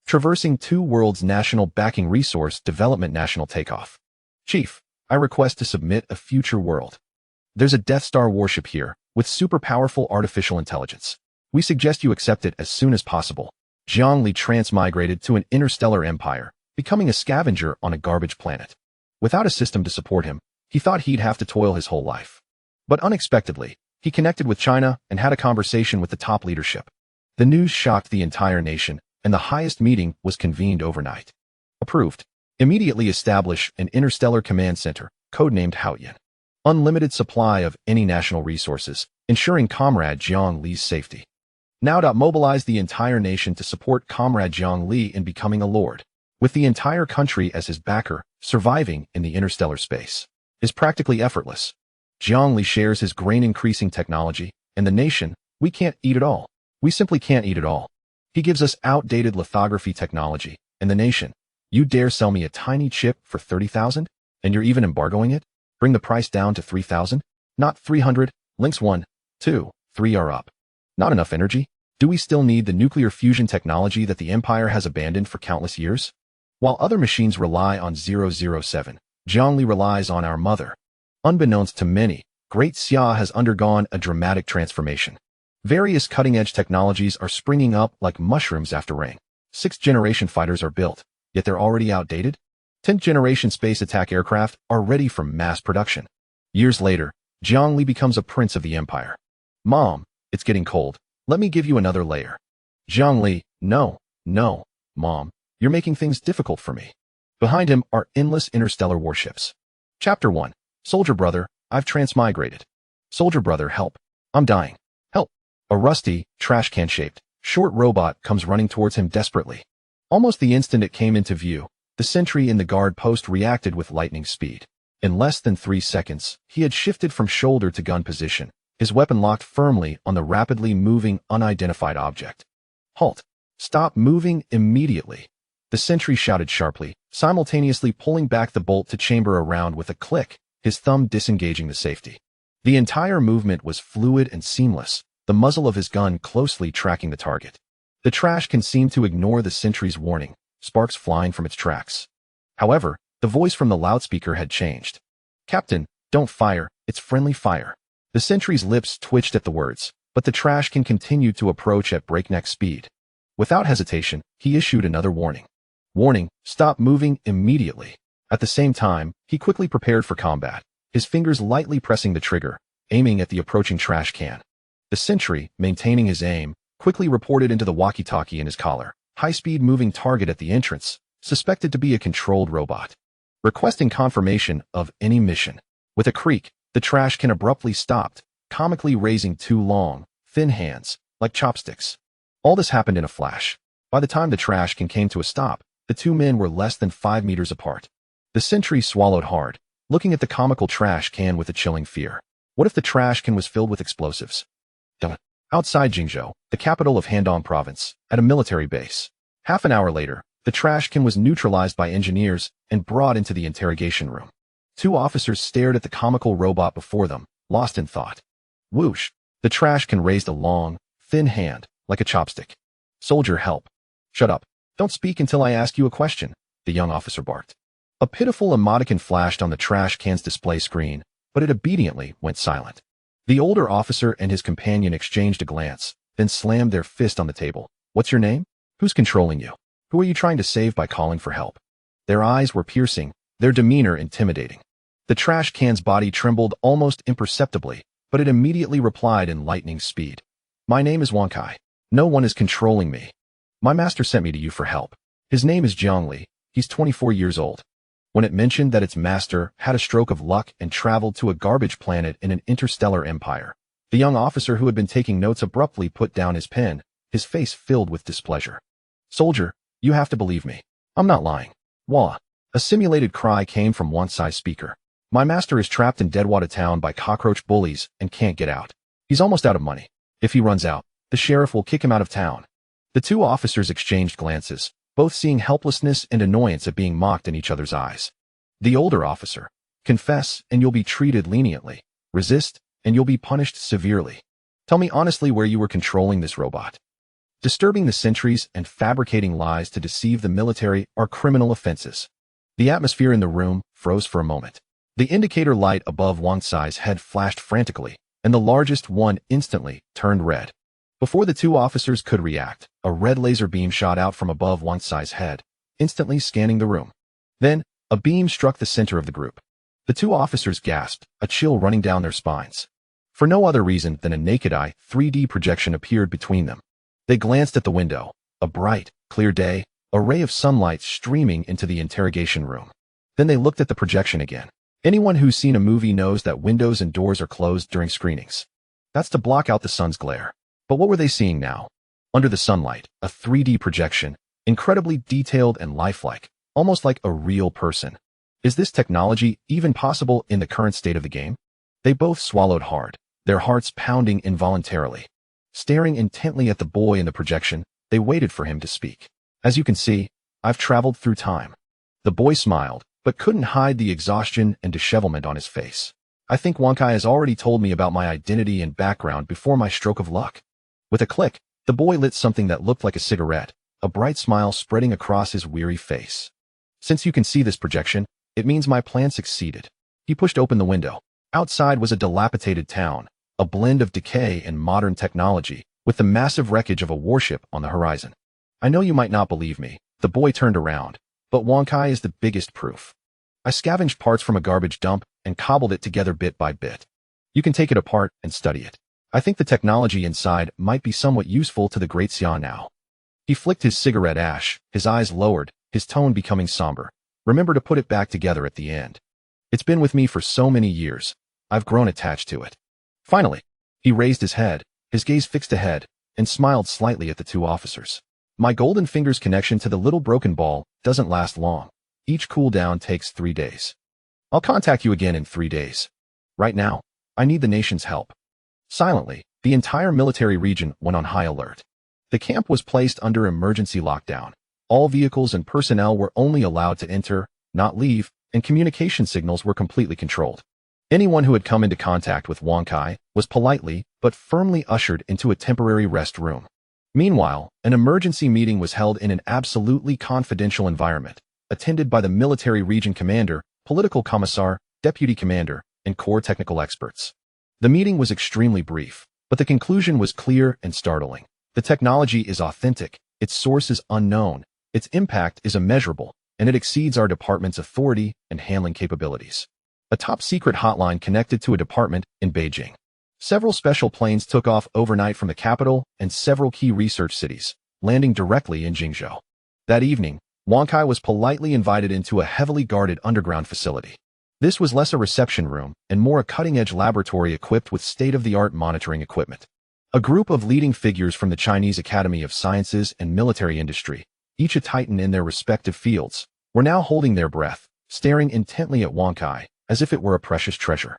Traversing two worlds national backing resource development national takeoff. Chief, I request to submit a future world. There's a Death Star warship here, with super powerful artificial intelligence. We suggest you accept it as soon as possible. Zhongli transmigrated to an interstellar empire, becoming a scavenger on a garbage planet. Without a system to support him, he thought he'd have to toil his whole life. But unexpectedly, he connected with China and had a conversation with the top leadership. The news shocked the entire nation, and the highest meeting was convened overnight. Approved. Immediately establish an interstellar command center, codenamed Haoyan. Unlimited supply of any national resources, ensuring Comrade Jiang Li's safety. Now mobilize the entire nation to support Comrade Jiang Li in becoming a lord. With the entire country as his backer, surviving in the interstellar space is practically effortless. Jiang Li shares his grain-increasing technology, and the nation, we can't eat it all. We simply can't eat it all. He gives us outdated lithography technology, and the nation, you dare sell me a tiny chip for 30,000? And you're even embargoing it? Bring the price down to 3,000? Not 300, links 1, 2, 3 are up. Not enough energy? Do we still need the nuclear fusion technology that the Empire has abandoned for countless years? While other machines rely on 007, Zhongli relies on our mother. Unbeknownst to many, Great Xia has undergone a dramatic transformation. Various cutting-edge technologies are springing up like mushrooms after rain. 6th-generation fighters are built, yet they're already outdated. 10th-generation space attack aircraft are ready for mass production. Years later, Zhongli becomes a prince of the empire. Mom, it's getting cold. Let me give you another layer. Zhongli, no, Mom, you're making things difficult for me. Behind him are endless interstellar warships. Chapter 1. Soldier brother, I've transmigrated. Soldier brother, help. I'm dying. Help. A rusty, trash can-shaped, short robot comes running towards him desperately. Almost the instant it came into view, the sentry in the guard post reacted with lightning speed. In less than 3 seconds, he had shifted from shoulder to gun position, his weapon locked firmly on the rapidly moving, unidentified object. Halt. Stop moving immediately. The sentry shouted sharply, simultaneously pulling back the bolt to chamber around with a click, his thumb disengaging the safety. The entire movement was fluid and seamless, the muzzle of his gun closely tracking the target. The trash can seem to ignore the sentry's warning, sparks flying from its tracks. However, the voice from the loudspeaker had changed. Captain, don't fire, it's friendly fire. The sentry's lips twitched at the words, but the trash can continued to approach at breakneck speed. Without hesitation, he issued another warning. Warning, stop moving immediately. At the same time, he quickly prepared for combat, his fingers lightly pressing the trigger, aiming at the approaching trash can. The sentry, maintaining his aim, quickly reported into the walkie-talkie in his collar, high-speed moving target at the entrance, suspected to be a controlled robot. Requesting confirmation of any mission. With a creak, the trash can abruptly stopped, comically raising two long, thin hands, like chopsticks. All this happened in a flash. By the time the trash can came to a stop, the two men were less than 5 meters apart. The sentry swallowed hard, looking at the comical trash can with a chilling fear. What if the trash can was filled with explosives? Outside Jingzhou, the capital of Handong province, at a military base. Half an hour later, the trash can was neutralized by engineers and brought into the interrogation room. 2 officers stared at the comical robot before them, lost in thought. Whoosh! The trash can raised a long, thin hand, like a chopstick. Soldier, help. Shut up. Don't speak until I ask you a question, the young officer barked. A pitiful emoticon flashed on the trash can's display screen, but it obediently went silent. The older officer and his companion exchanged a glance, then slammed their fist on the table. What's your name? Who's controlling you? Who are you trying to save by calling for help? Their eyes were piercing, their demeanor intimidating. The trash can's body trembled almost imperceptibly, but it immediately replied in lightning speed. My name is Wang Kai. No one is controlling me. My master sent me to you for help. His name is Zhongli. He's 24 years old. When it mentioned that its master had a stroke of luck and traveled to a garbage planet in an interstellar empire, the young officer who had been taking notes abruptly put down his pen, his face filled with displeasure. Soldier, you have to believe me. I'm not lying. Wah! A simulated cry came from one side speaker. My master is trapped in Deadwater Town by cockroach bullies and can't get out. He's almost out of money. If he runs out, the sheriff will kick him out of town. The 2 officers exchanged glances, both seeing helplessness and annoyance at being mocked in each other's eyes. The older officer, confess and you'll be treated leniently. Resist and you'll be punished severely. Tell me honestly where you were controlling this robot. Disturbing the sentries and fabricating lies to deceive the military are criminal offenses. The atmosphere in the room froze for a moment. The indicator light above Wang Cai's head flashed frantically, and the largest one instantly turned red. Before the two officers could react, a red laser beam shot out from above Wang Cai's head, instantly scanning the room. Then, a beam struck the center of the group. The two officers gasped, a chill running down their spines. For no other reason than a naked-eye 3D projection appeared between them. They glanced at the window, a bright, clear day, a ray of sunlight streaming into the interrogation room. Then they looked at the projection again. Anyone who's seen a movie knows that windows and doors are closed during screenings. That's to block out the sun's glare. But what were they seeing now? Under the sunlight, a 3D projection, incredibly detailed and lifelike, almost like a real person. Is this technology even possible in the current state of the game? They both swallowed hard, their hearts pounding involuntarily. Staring intently at the boy in the projection, they waited for him to speak. As you can see, I've traveled through time. The boy smiled, but couldn't hide the exhaustion and dishevelment on his face. I think Wang Cai has already told me about my identity and background before my stroke of luck. With a click, the boy lit something that looked like a cigarette, a bright smile spreading across his weary face. Since you can see this projection, it means my plan succeeded. He pushed open the window. Outside was a dilapidated town, a blend of decay and modern technology, with the massive wreckage of a warship on the horizon. I know you might not believe me. The boy turned around, but Wang Cai is the biggest proof. I scavenged parts from a garbage dump and cobbled it together bit by bit. You can take it apart and study it. I think the technology inside might be somewhat useful to the Great Xian now. He flicked his cigarette ash, his eyes lowered, his tone becoming somber. Remember to put it back together at the end. It's been with me for so many years. I've grown attached to it. Finally, he raised his head, his gaze fixed ahead, and smiled slightly at the two officers. My golden finger's connection to the little broken ball doesn't last long. Each cooldown takes 3 days. I'll contact you again in 3 days. Right now, I need the nation's help. Silently, the entire military region went on high alert. The camp was placed under emergency lockdown. All vehicles and personnel were only allowed to enter, not leave, and communication signals were completely controlled. Anyone who had come into contact with Wang Cai was politely but firmly ushered into a temporary rest room. Meanwhile, an emergency meeting was held in an absolutely confidential environment, attended by the military region commander, political commissar, deputy commander, and core technical experts. The meeting was extremely brief, but the conclusion was clear and startling. The technology is authentic, its source is unknown, its impact is immeasurable, and it exceeds our department's authority and handling capabilities. A top-secret hotline connected to a department in Beijing. Several special planes took off overnight from the capital and several key research cities, landing directly in Jingzhou. That evening, Wang Cai was politely invited into a heavily guarded underground facility. This was less a reception room and more a cutting-edge laboratory equipped with state-of-the-art monitoring equipment. A group of leading figures from the Chinese Academy of Sciences and military industry, each a titan in their respective fields, were now holding their breath, staring intently at Wang Cai as if it were a precious treasure.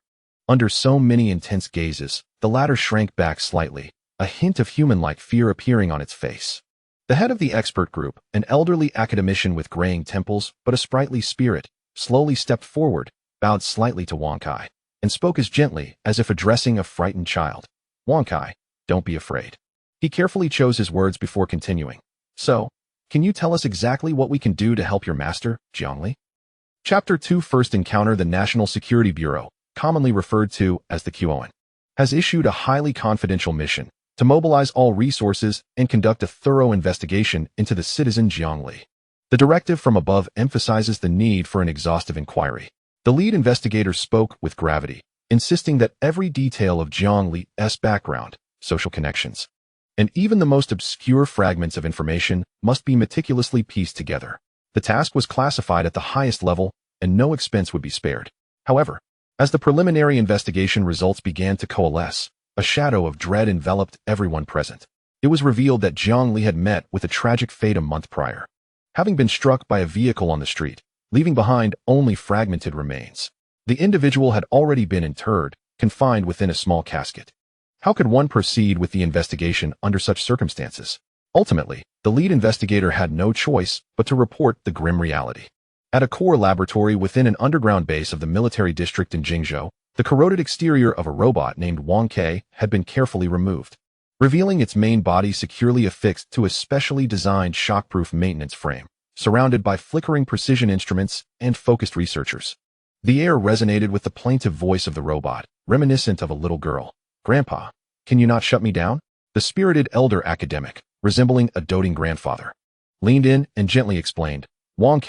Under so many intense gazes, the latter shrank back slightly, a hint of human-like fear appearing on its face. The head of the expert group, an elderly academician with graying temples but a sprightly spirit, slowly stepped forward, bowed slightly to Wang Cai, and spoke as gently as if addressing a frightened child. Wang Cai, don't be afraid. He carefully chose his words before continuing. So, can you tell us exactly what we can do to help your master, Jiangli? Chapter 2 First Encounter. The National Security Bureau, commonly referred to as the QON, has issued a highly confidential mission to mobilize all resources and conduct a thorough investigation into the citizen Jiangli. The directive from above emphasizes the need for an exhaustive inquiry. The lead investigator spoke with gravity, insisting that every detail of Jiang Li's background, social connections, and even the most obscure fragments of information must be meticulously pieced together. The task was classified at the highest level, and no expense would be spared. However, as the preliminary investigation results began to coalesce, a shadow of dread enveloped everyone present. It was revealed that Jiang Li had met with a tragic fate a month prior, having been struck by a vehicle on the street, leaving behind only fragmented remains. The individual had already been interred, confined within a small casket. How could one proceed with the investigation under such circumstances? Ultimately, the lead investigator had no choice but to report the grim reality. At a core laboratory within an underground base of the military district in Jingzhou, the corroded exterior of a robot named Wang Ke had been carefully removed. revealing its main body securely affixed to a specially designed shockproof maintenance frame, surrounded by flickering precision instruments and focused researchers. The air resonated with the plaintive voice of the robot, reminiscent of a little girl. "Grandpa, can you not shut me down?" The spirited elder academic, resembling a doting grandfather, leaned in and gently explained, "Wang,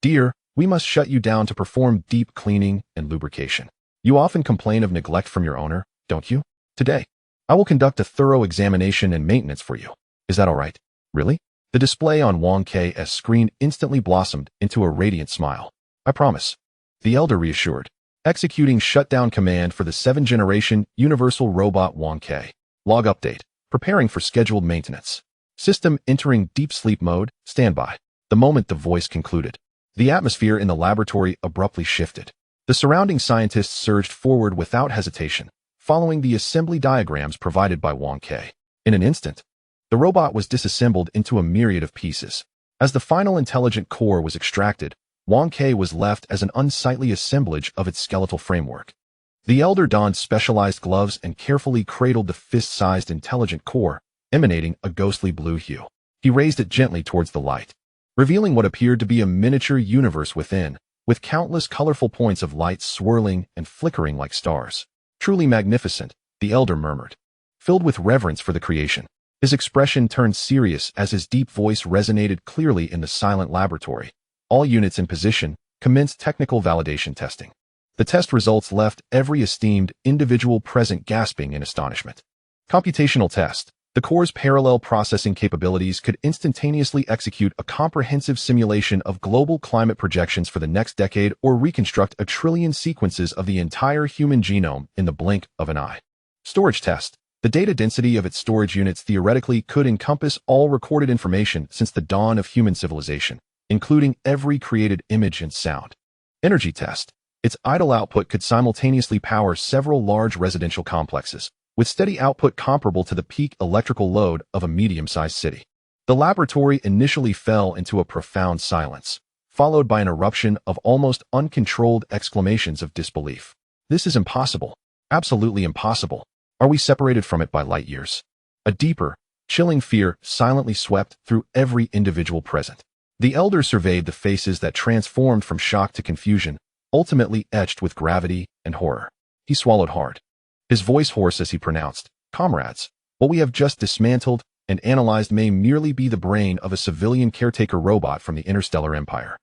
dear, we must shut you down to perform deep cleaning and lubrication. You often complain of neglect from your owner, don't you? Today, I will conduct a thorough examination and maintenance for you. Is that all right?" "Really?" The display on Wang K's screen instantly blossomed into a radiant smile. "I promise," the elder reassured, executing shutdown command for the 7th-generation universal robot Wang K. Log update. Preparing for scheduled maintenance. System entering deep sleep mode, standby. The moment the voice concluded, the atmosphere in the laboratory abruptly shifted. The surrounding scientists surged forward without hesitation, following the assembly diagrams provided by Wang K. In an instant, the robot was disassembled into a myriad of pieces. As the final intelligent core was extracted, Wang K was left as an unsightly assemblage of its skeletal framework. The elder donned specialized gloves and carefully cradled the fist-sized intelligent core, emanating a ghostly blue hue. He raised it gently towards the light, revealing what appeared to be a miniature universe within, with countless colorful points of light swirling and flickering like stars. "Truly magnificent," the elder murmured, filled with reverence for the creation. His expression turned serious as his deep voice resonated clearly in the silent laboratory. All units in position commenced technical validation testing. The test results left every esteemed individual present gasping in astonishment. Computational test. The core's parallel processing capabilities could instantaneously execute a comprehensive simulation of global climate projections for the next decade or reconstruct 1 trillion sequences of the entire human genome in the blink of an eye. Storage test. The data density of its storage units theoretically could encompass all recorded information since the dawn of human civilization, including every created image and sound. Energy test. Its idle output could simultaneously power several large residential complexes, with steady output comparable to the peak electrical load of a medium-sized city. The laboratory initially fell into a profound silence, followed by an eruption of almost uncontrolled exclamations of disbelief. "This is impossible. Absolutely impossible. Are we separated from it by light years?" A deeper, chilling fear silently swept through every individual present. The elder surveyed the faces that transformed from shock to confusion, ultimately etched with gravity and horror. He swallowed hard, his voice hoarse as he pronounced, "Comrades, what we have just dismantled and analyzed may merely be the brain of a civilian caretaker robot from the interstellar empire."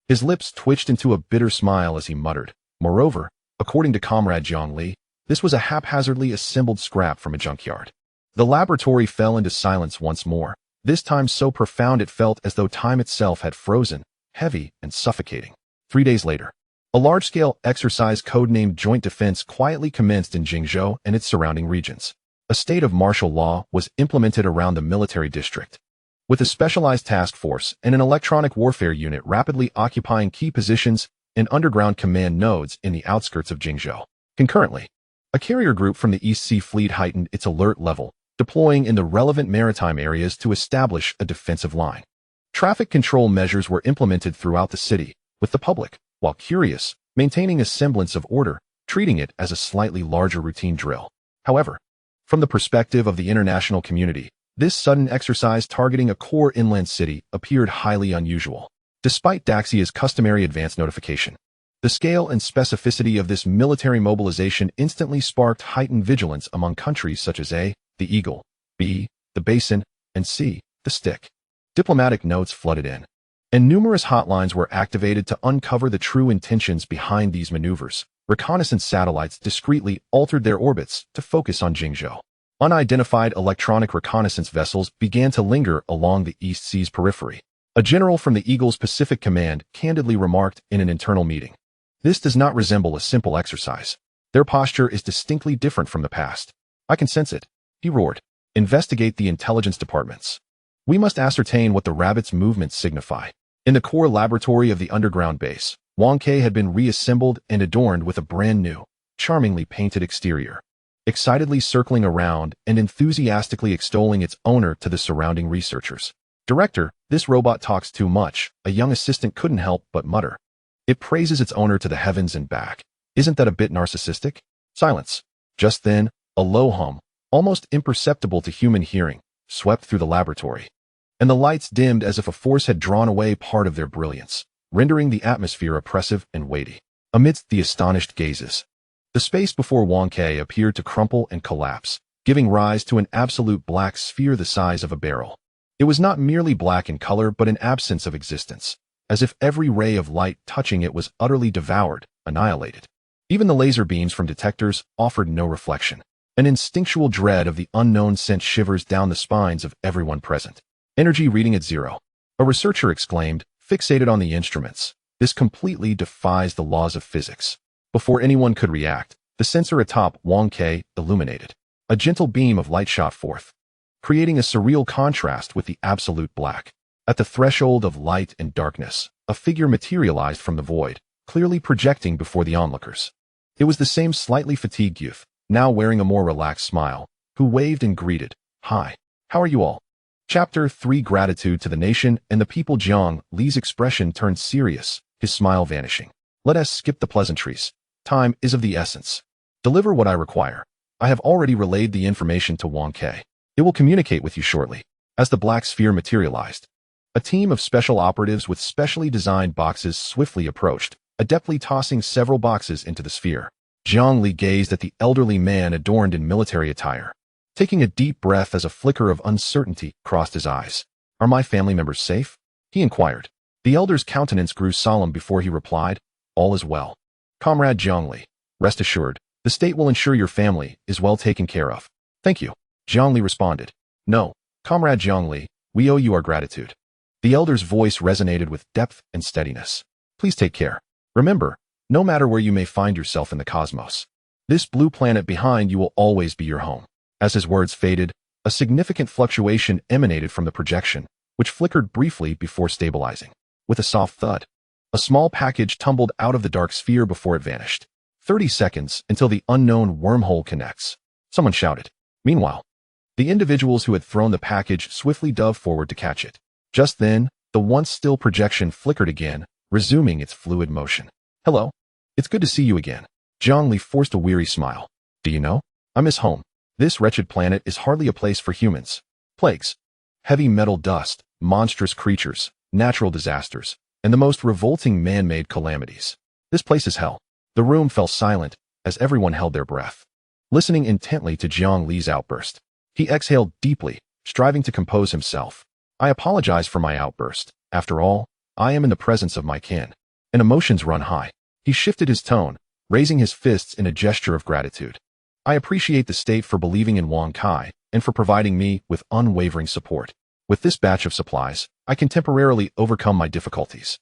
His lips twitched into a bitter smile as he muttered, "Moreover, according to Comrade Jiang Li, this was a haphazardly assembled scrap from a junkyard." The laboratory fell into silence once more, this time so profound it felt as though time itself had frozen, heavy and suffocating. 3 days later, a large-scale exercise codenamed Joint Defense quietly commenced in Jingzhou and its surrounding regions. A state of martial law was implemented around the military district, with a specialized task force and an electronic warfare unit rapidly occupying key positions and underground command nodes in the outskirts of Jingzhou. Concurrently, a carrier group from the East Sea Fleet heightened its alert level, deploying in the relevant maritime areas to establish a defensive line. Traffic control measures were implemented throughout the city, with the public, while curious, maintaining a semblance of order, treating it as a slightly larger routine drill. However, from the perspective of the international community, this sudden exercise targeting a core inland city appeared highly unusual. Despite Daxia's customary advance notification, the scale and specificity of this military mobilization instantly sparked heightened vigilance among countries such as A, the Eagle, B, the Basin, and C, the Stick. Diplomatic notes flooded in, and numerous hotlines were activated to uncover the true intentions behind these maneuvers. Reconnaissance satellites discreetly altered their orbits to focus on Jingzhou. Unidentified electronic reconnaissance vessels began to linger along the East Sea's periphery. A general from the Eagle's Pacific Command candidly remarked in an internal meeting, "This does not resemble a simple exercise. Their posture is distinctly different from the past. I can sense it." He roared, "Investigate the intelligence departments. We must ascertain what the rabbit's movements signify." In the core laboratory of the underground base, Wang K had been reassembled and adorned with a brand new, charmingly painted exterior. Excitedly circling around and enthusiastically extolling its owner to the surrounding researchers. "Director, this robot talks too much," a young assistant couldn't help but mutter. "It praises its owner to the heavens and back. Isn't that a bit narcissistic?" Silence. Just then, a low hum, almost imperceptible to human hearing, swept through the laboratory. And the lights dimmed as if a force had drawn away part of their brilliance, rendering the atmosphere oppressive and weighty. Amidst the astonished gazes, the space before Wang Ke appeared to crumple and collapse, giving rise to an absolute black sphere the size of a barrel. It was not merely black in color but an absence of existence, as if every ray of light touching it was utterly devoured, annihilated. Even the laser beams from detectors offered no reflection. An instinctual dread of the unknown sent shivers down the spines of everyone present. Energy reading at 0. A researcher exclaimed, fixated on the instruments. This completely defies the laws of physics. Before anyone could react, the sensor atop Wang Ke illuminated. A gentle beam of light shot forth, creating a surreal contrast with the absolute black. At the threshold of light and darkness, a figure materialized from the void, clearly projecting before the onlookers. It was the same slightly fatigued youth, now wearing a more relaxed smile, who waved and greeted, "Hi, how are you all?" Chapter 3 Gratitude to the Nation and the People. Jiang Li's expression turned serious, his smile vanishing. "Let us skip the pleasantries. Time is of the essence. Deliver what I require. I have already relayed the information to Wang Ke. It will communicate with you shortly." As the black sphere materialized, a team of special operatives with specially designed boxes swiftly approached, adeptly tossing several boxes into the sphere. Jiang Li gazed at the elderly man adorned in military attire, taking a deep breath as a flicker of uncertainty crossed his eyes. "Are my family members safe?" he inquired. The elder's countenance grew solemn before he replied, "All is well. Comrade Jiang Li, rest assured, the state will ensure your family is well taken care of." "Thank you," Jiang Li responded. "No, Comrade Jiang Li, we owe you our gratitude." The elder's voice resonated with depth and steadiness. "Please take care. Remember, no matter where you may find yourself in the cosmos, this blue planet behind you will always be your home." As his words faded, a significant fluctuation emanated from the projection, which flickered briefly before stabilizing. With a soft thud, a small package tumbled out of the dark sphere before it vanished. 30 seconds until the unknown wormhole connects, someone shouted. Meanwhile, the individuals who had thrown the package swiftly dove forward to catch it. Just then, the once still projection flickered again, resuming its fluid motion. "Hello. It's good to see you again." Jiang Li forced a weary smile. "Do you know? I miss home. This wretched planet is hardly a place for humans. Plagues, heavy metal dust, monstrous creatures, natural disasters, and the most revolting man-made calamities. This place is hell." The room fell silent as everyone held their breath, listening intently to Jiang Li's outburst. He exhaled deeply, striving to compose himself. "I apologize for my outburst. After all, I am in the presence of my kin, and emotions run high." He shifted his tone, raising his fists in a gesture of gratitude. "I appreciate the state for believing in Wang Ke and for providing me with unwavering support. With this batch of supplies, I can temporarily overcome my difficulties.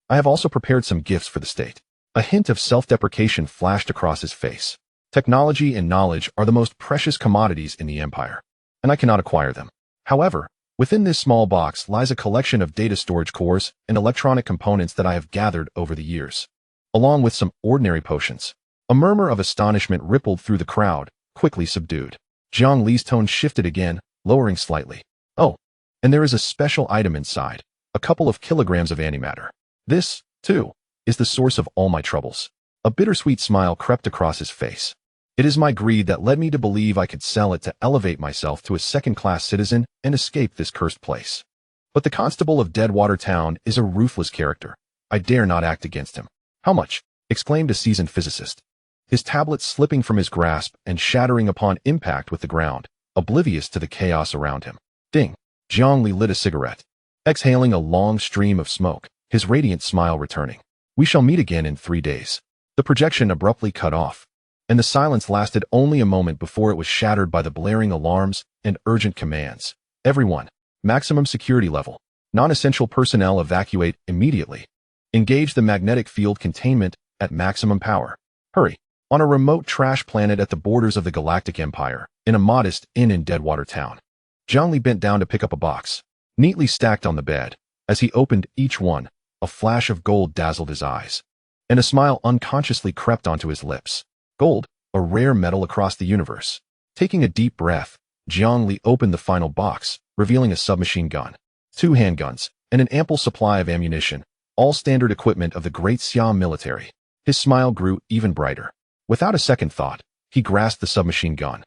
I have also prepared some gifts for the state." A hint of self-deprecation flashed across his face. "Technology and knowledge are the most precious commodities in the Empire, and I cannot acquire them. However, within this small box lies a collection of data storage cores and electronic components that I have gathered over the years, along with some ordinary potions." A murmur of astonishment rippled through the crowd, quickly subdued. Jiang Li's tone shifted again, lowering slightly. "Oh, and there is a special item inside, a couple of kilograms of antimatter. This, too, is the source of all my troubles." A bittersweet smile crept across his face. "It is my greed that led me to believe I could sell it to elevate myself to a second-class citizen and escape this cursed place. But the constable of Deadwater Town is a ruthless character. I dare not act against him." "How much?" exclaimed a seasoned physicist, his tablet slipping from his grasp and shattering upon impact with the ground, oblivious to the chaos around him. Ding! Jiang Li lit a cigarette, exhaling a long stream of smoke, his radiant smile returning. "We shall meet again in 3 days." The projection abruptly cut off, and the silence lasted only a moment before it was shattered by the blaring alarms and urgent commands. "Everyone, maximum security level. Non-essential personnel evacuate immediately. Engage the magnetic field containment at maximum power. Hurry." On a remote trash planet at the borders of the Galactic Empire, in a modest inn in Deadwater Town, Jiang Li bent down to pick up a box, neatly stacked on the bed. As he opened each one, a flash of gold dazzled his eyes, and a smile unconsciously crept onto his lips. Gold, a rare metal across the universe. Taking a deep breath, Jiang Li opened the final box, revealing a submachine gun, 2 handguns, and an ample supply of ammunition, all standard equipment of the Great Siam military. His smile grew even brighter. Without a second thought, he grasped the submachine gun.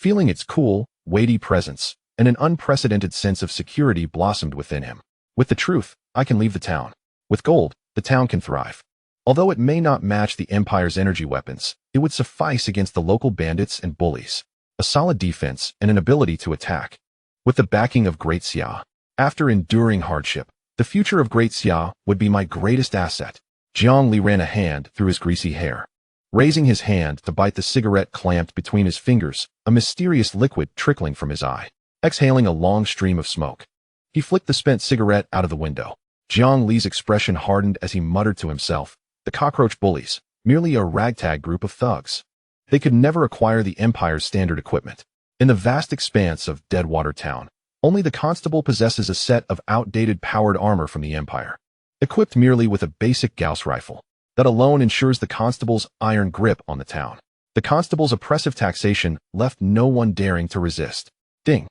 Feeling its cool, weighty presence, and an unprecedented sense of security blossomed within him. With the truth, I can leave the town. With gold, the town can thrive. Although it may not match the Empire's energy weapons, it would suffice against the local bandits and bullies. A solid defense and an ability to attack. With the backing of Great Xia. After enduring hardship, the future of Great Xia would be my greatest asset. Jiang Li ran a hand through his greasy hair. Raising his hand to bite the cigarette clamped between his fingers, a mysterious liquid trickling from his eye. Exhaling a long stream of smoke. He flicked the spent cigarette out of the window. Jiang Li's expression hardened as he muttered to himself, the cockroach bullies, merely a ragtag group of thugs. They could never acquire the Empire's standard equipment. In the vast expanse of Deadwater Town, only the constable possesses a set of outdated powered armor from the Empire. Equipped merely with a basic Gauss rifle. That alone ensures the constable's iron grip on the town. The constable's oppressive taxation left no one daring to resist. Ding.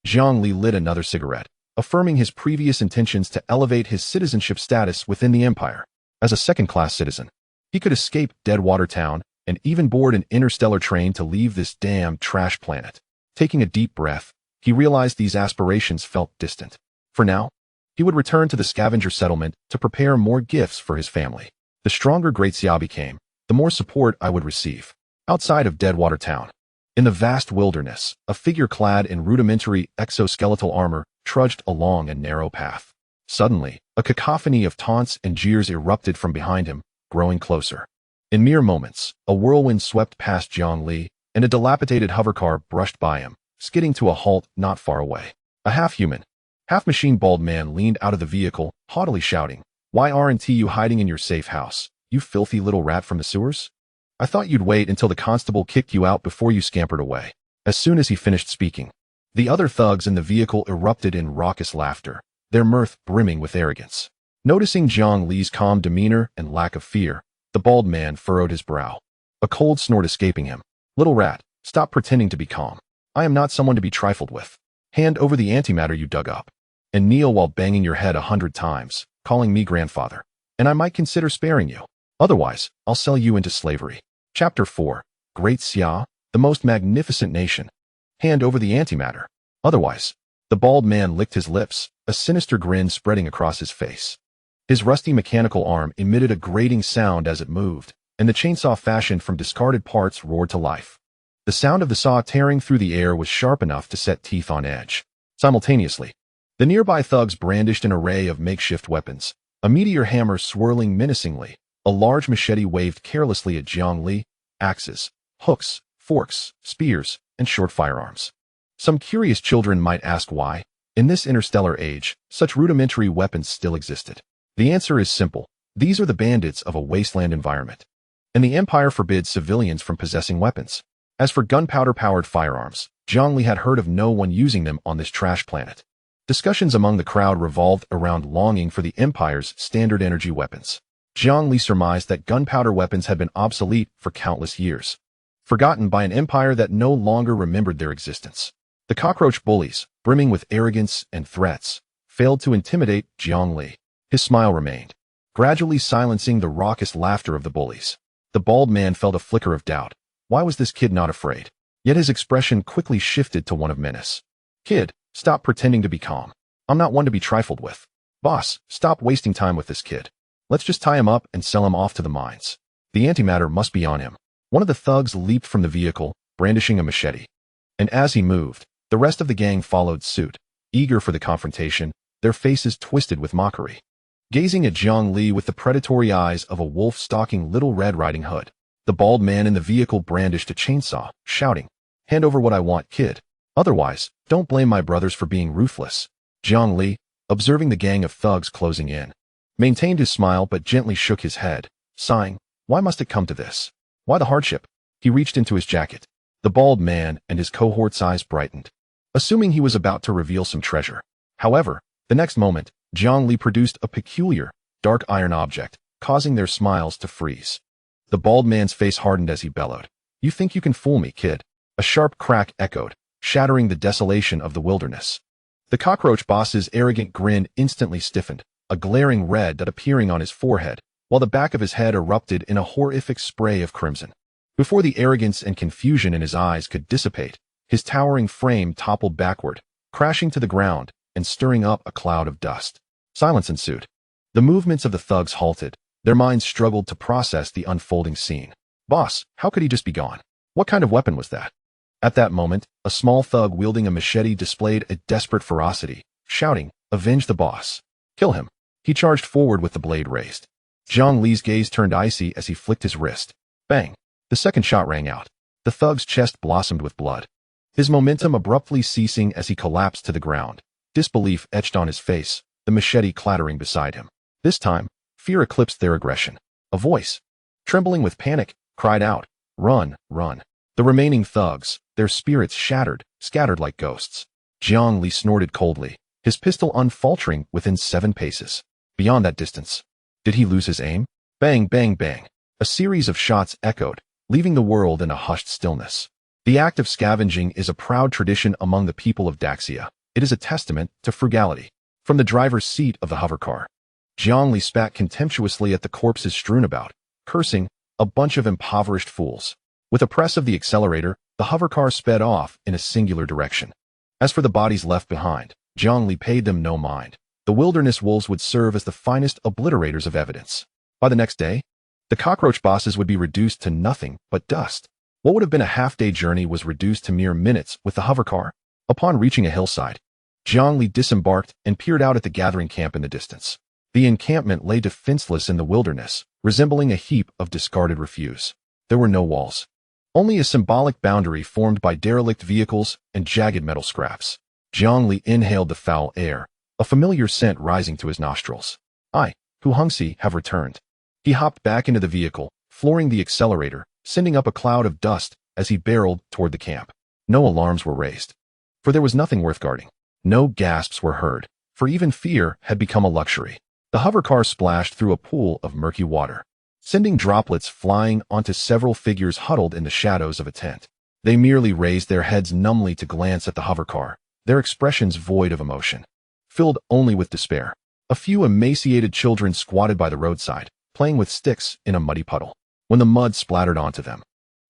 Jiang Li lit another cigarette, affirming his previous intentions to elevate his citizenship status within the Empire. As a second-class citizen, he could escape Deadwater Town and even board an interstellar train to leave this damn trash planet. Taking a deep breath, he realized these aspirations felt distant. For now, he would return to the scavenger settlement to prepare more gifts for his family. The stronger Great Xia became, the more support I would receive. Outside of Deadwater Town, in the vast wilderness, a figure clad in rudimentary exoskeletal armor trudged along a narrow path. Suddenly, a cacophony of taunts and jeers erupted from behind him, growing closer. In mere moments, a whirlwind swept past Jiang Li, and a dilapidated hovercar brushed by him, skidding to a halt not far away. A half-human, half-machine bald man leaned out of the vehicle, haughtily shouting, "Why aren't you hiding in your safe house, you filthy little rat from the sewers? I thought you'd wait until the constable kicked you out before you scampered away." As soon as he finished speaking, the other thugs in the vehicle erupted in raucous laughter, their mirth brimming with arrogance. Noticing Jiang Li's calm demeanor and lack of fear, the bald man furrowed his brow, a cold snort escaping him. "Little rat, stop pretending to be calm. I am not someone to be trifled with. Hand over the antimatter you dug up, and kneel while banging your head 100 times, calling me grandfather, and I might consider sparing you. Otherwise, I'll sell you into slavery." Chapter 4. Great Xia, the most magnificent nation. Hand over the antimatter. Otherwise. The bald man licked his lips, a sinister grin spreading across his face. His rusty mechanical arm emitted a grating sound as it moved, and the chainsaw fashioned from discarded parts roared to life. The sound of the saw tearing through the air was sharp enough to set teeth on edge. Simultaneously, the nearby thugs brandished an array of makeshift weapons, a meteor hammer swirling menacingly, a large machete waved carelessly at Jiang Li, axes, hooks, forks, spears, and short firearms. Some curious children might ask why, in this interstellar age, such rudimentary weapons still existed. The answer is simple. These are the bandits of a wasteland environment, and the Empire forbids civilians from possessing weapons. As for gunpowder-powered firearms, Jiang Li had heard of no one using them on this trash planet. Discussions among the crowd revolved around longing for the Empire's standard energy weapons. Jiang Li surmised that gunpowder weapons had been obsolete for countless years, forgotten by an empire that no longer remembered their existence. The cockroach bullies, brimming with arrogance and threats, failed to intimidate Jiang Li. His smile remained, gradually silencing the raucous laughter of the bullies. The bald man felt a flicker of doubt. Why was this kid not afraid? Yet his expression quickly shifted to one of menace. "Kid, stop pretending to be calm. I'm not one to be trifled with. Boss, stop wasting time with this kid. Let's just tie him up and sell him off to the mines. The antimatter must be on him." One of the thugs leaped from the vehicle, brandishing a machete. And as he moved, the rest of the gang followed suit, eager for the confrontation, their faces twisted with mockery. Gazing at Jiang Li with the predatory eyes of a wolf stalking Little Red Riding Hood, the bald man in the vehicle brandished a chainsaw, shouting, "Hand over what I want, kid. Otherwise, don't blame my brothers for being ruthless." Jiang Li, observing the gang of thugs closing in, maintained his smile but gently shook his head, sighing, "Why must it come to this? Why the hardship?" He reached into his jacket. The bald man and his cohort's eyes brightened, assuming he was about to reveal some treasure. However, the next moment, Jiang Li produced a peculiar, dark iron object, causing their smiles to freeze. The bald man's face hardened as he bellowed, "You think you can fool me, kid?" A sharp crack echoed, shattering the desolation of the wilderness. The cockroach boss's arrogant grin instantly stiffened, a glaring red dot appearing on his forehead, while the back of his head erupted in a horrific spray of crimson. Before the arrogance and confusion in his eyes could dissipate, His towering frame toppled backward, crashing to the ground and stirring up a cloud of dust. Silence ensued. The movements of the thugs halted. Their minds struggled to process the unfolding scene. Boss, how could he just be gone? What kind of weapon was that? At that moment, a small thug wielding a machete displayed a desperate ferocity, shouting, "Avenge the boss. Kill him." He charged forward with the blade raised. Zhang Li's gaze turned icy as he flicked his wrist. Bang! The second shot rang out. The thug's chest blossomed with blood. His momentum abruptly ceasing as he collapsed to the ground. Disbelief etched on his face, the machete clattering beside him. This time, fear eclipsed their aggression. A voice, trembling with panic, cried out, "Run, run." The remaining thugs, their spirits shattered, scattered like ghosts. Zhang Li snorted coldly, his pistol unfaltering within 7 paces. Beyond that distance, did he lose his aim? Bang, bang, bang. A series of shots echoed, leaving the world in a hushed stillness. The act of scavenging is a proud tradition among the people of Daxia. It is a testament to frugality. From the driver's seat of the hovercar, Zhang Li spat contemptuously at the corpses strewn about, cursing, "A bunch of impoverished fools." With a press of the accelerator, the hovercar sped off in a singular direction. As for the bodies left behind, Zhang Li paid them no mind. The wilderness wolves would serve as the finest obliterators of evidence. By the next day, the cockroach bosses would be reduced to nothing but dust. What would have been a half-day journey was reduced to mere minutes with the hovercar. Upon reaching a hillside, Zhang Li disembarked and peered out at the gathering camp in the distance. The encampment lay defenseless in the wilderness, resembling a heap of discarded refuse. There were no walls, only a symbolic boundary formed by derelict vehicles and jagged metal scraps. Zhang Li inhaled the foul air, a familiar scent rising to his nostrils. "I, Hu Hongxi, have returned." He hopped back into the vehicle, flooring the accelerator, sending up a cloud of dust as he barreled toward the camp. No alarms were raised, for there was nothing worth guarding. No gasps were heard, for even fear had become a luxury. The hovercar splashed through a pool of murky water, sending droplets flying onto several figures huddled in the shadows of a tent. They merely raised their heads numbly to glance at the hovercar, their expressions void of emotion, filled only with despair. A few emaciated children squatted by the roadside, playing with sticks in a muddy puddle. When the mud splattered onto them,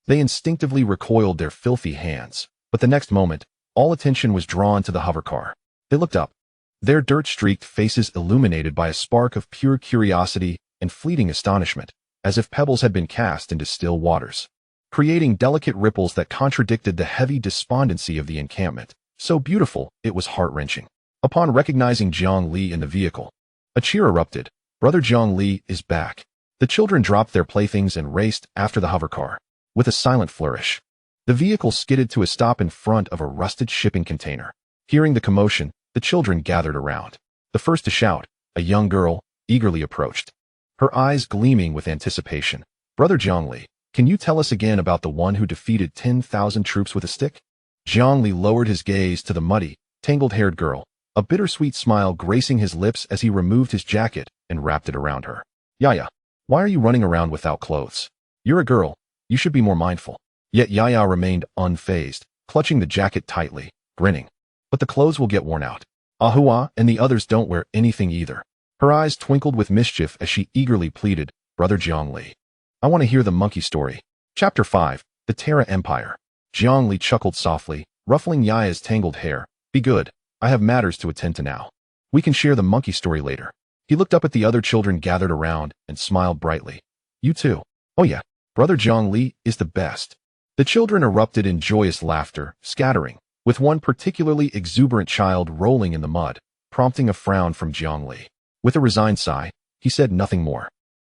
they instinctively recoiled their filthy hands. But the next moment, all attention was drawn to the hovercar. They looked up, their dirt-streaked faces illuminated by a spark of pure curiosity and fleeting astonishment, as if pebbles had been cast into still waters, creating delicate ripples that contradicted the heavy despondency of the encampment. So beautiful, it was heart-wrenching. Upon recognizing Zhang Li in the vehicle, a cheer erupted. "Brother Zhang Li is back." The children dropped their playthings and raced after the hovercar. With a silent flourish, the vehicle skidded to a stop in front of a rusted shipping container. Hearing the commotion, the children gathered around. The first to shout, a young girl, eagerly approached, her eyes gleaming with anticipation. "Brother Zhang Li, can you tell us again about the one who defeated 10,000 troops with a stick?" Zhang Li lowered his gaze to the muddy, tangled-haired girl, a bittersweet smile gracing his lips as he removed his jacket and wrapped it around her. "Yaya, why are you running around without clothes? You're a girl, you should be more mindful." Yet Yaya remained unfazed, clutching the jacket tightly, grinning. "But the clothes will get worn out. Ahua and the others don't wear anything either." Her eyes twinkled with mischief as she eagerly pleaded, "Brother Zhang Li, I want to hear the monkey story." Chapter 5, The Terra Empire. Zhang Li chuckled softly, ruffling Yaya's tangled hair. "Be good, I have matters to attend to now. We can share the monkey story later." He looked up at the other children gathered around and smiled brightly. "You too. Oh yeah, Brother Zhang Li is the best." The children erupted in joyous laughter, scattering, with one particularly exuberant child rolling in the mud, prompting a frown from Zhang Li. With a resigned sigh, he said nothing more.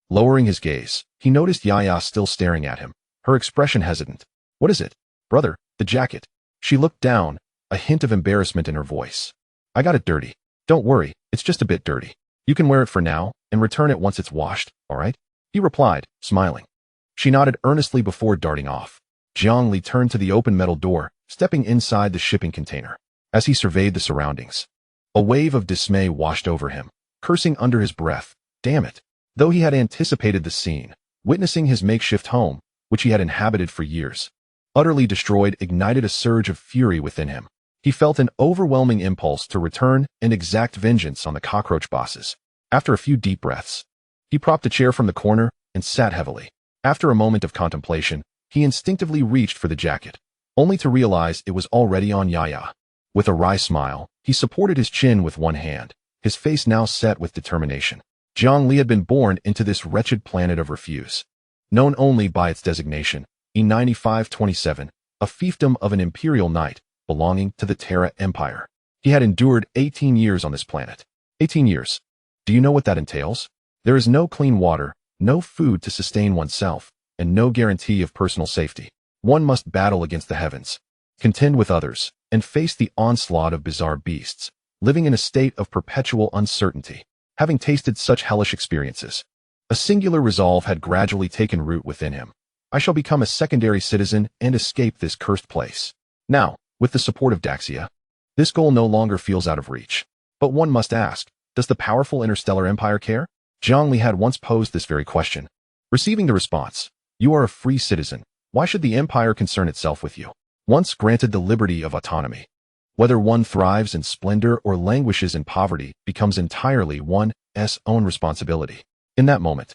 Lowering his gaze, he noticed Yaya still staring at him, her expression hesitant. "What is it, brother?" "The jacket." She looked down, a hint of embarrassment in her voice. "I got it dirty." "Don't worry, it's just a bit dirty. You can wear it for now and return it once it's washed, all right?" he replied, smiling. She nodded earnestly before darting off. Zhang Li turned to the open metal door, stepping inside the shipping container. As he surveyed the surroundings, a wave of dismay washed over him, cursing under his breath. Damn it. Though he had anticipated the scene, witnessing his makeshift home, which he had inhabited for years, utterly destroyed, ignited a surge of fury within him. He felt an overwhelming impulse to return and exact vengeance on the cockroach bosses. After a few deep breaths, he propped a chair from the corner and sat heavily. After a moment of contemplation, he instinctively reached for the jacket, only to realize it was already on Yaya. With a wry smile, he supported his chin with one hand, his face now set with determination. Zhongli had been born into this wretched planet of refuse. Known only by its designation, E9527, a fiefdom of an imperial knight belonging to the Terra Empire. He had endured 18 years on this planet. 18 years. Do you know what that entails? There is no clean water, no food to sustain oneself, and no guarantee of personal safety. One must battle against the heavens, contend with others, and face the onslaught of bizarre beasts, living in a state of perpetual uncertainty. Having tasted such hellish experiences, a singular resolve had gradually taken root within him. I shall become a secondary citizen and escape this cursed place. Now, with the support of Daxia, this goal no longer feels out of reach. But one must ask, does the powerful interstellar empire care? Zhongli had once posed this very question, receiving the response, you are a free citizen. Why should the empire concern itself with you? Once granted the liberty of autonomy, whether one thrives in splendor or languishes in poverty becomes entirely one's own responsibility. In that moment,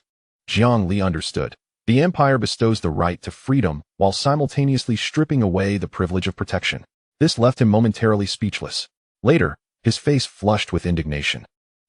Zhongli understood. The empire bestows the right to freedom while simultaneously stripping away the privilege of protection. This left him momentarily speechless. Later, his face flushed with indignation.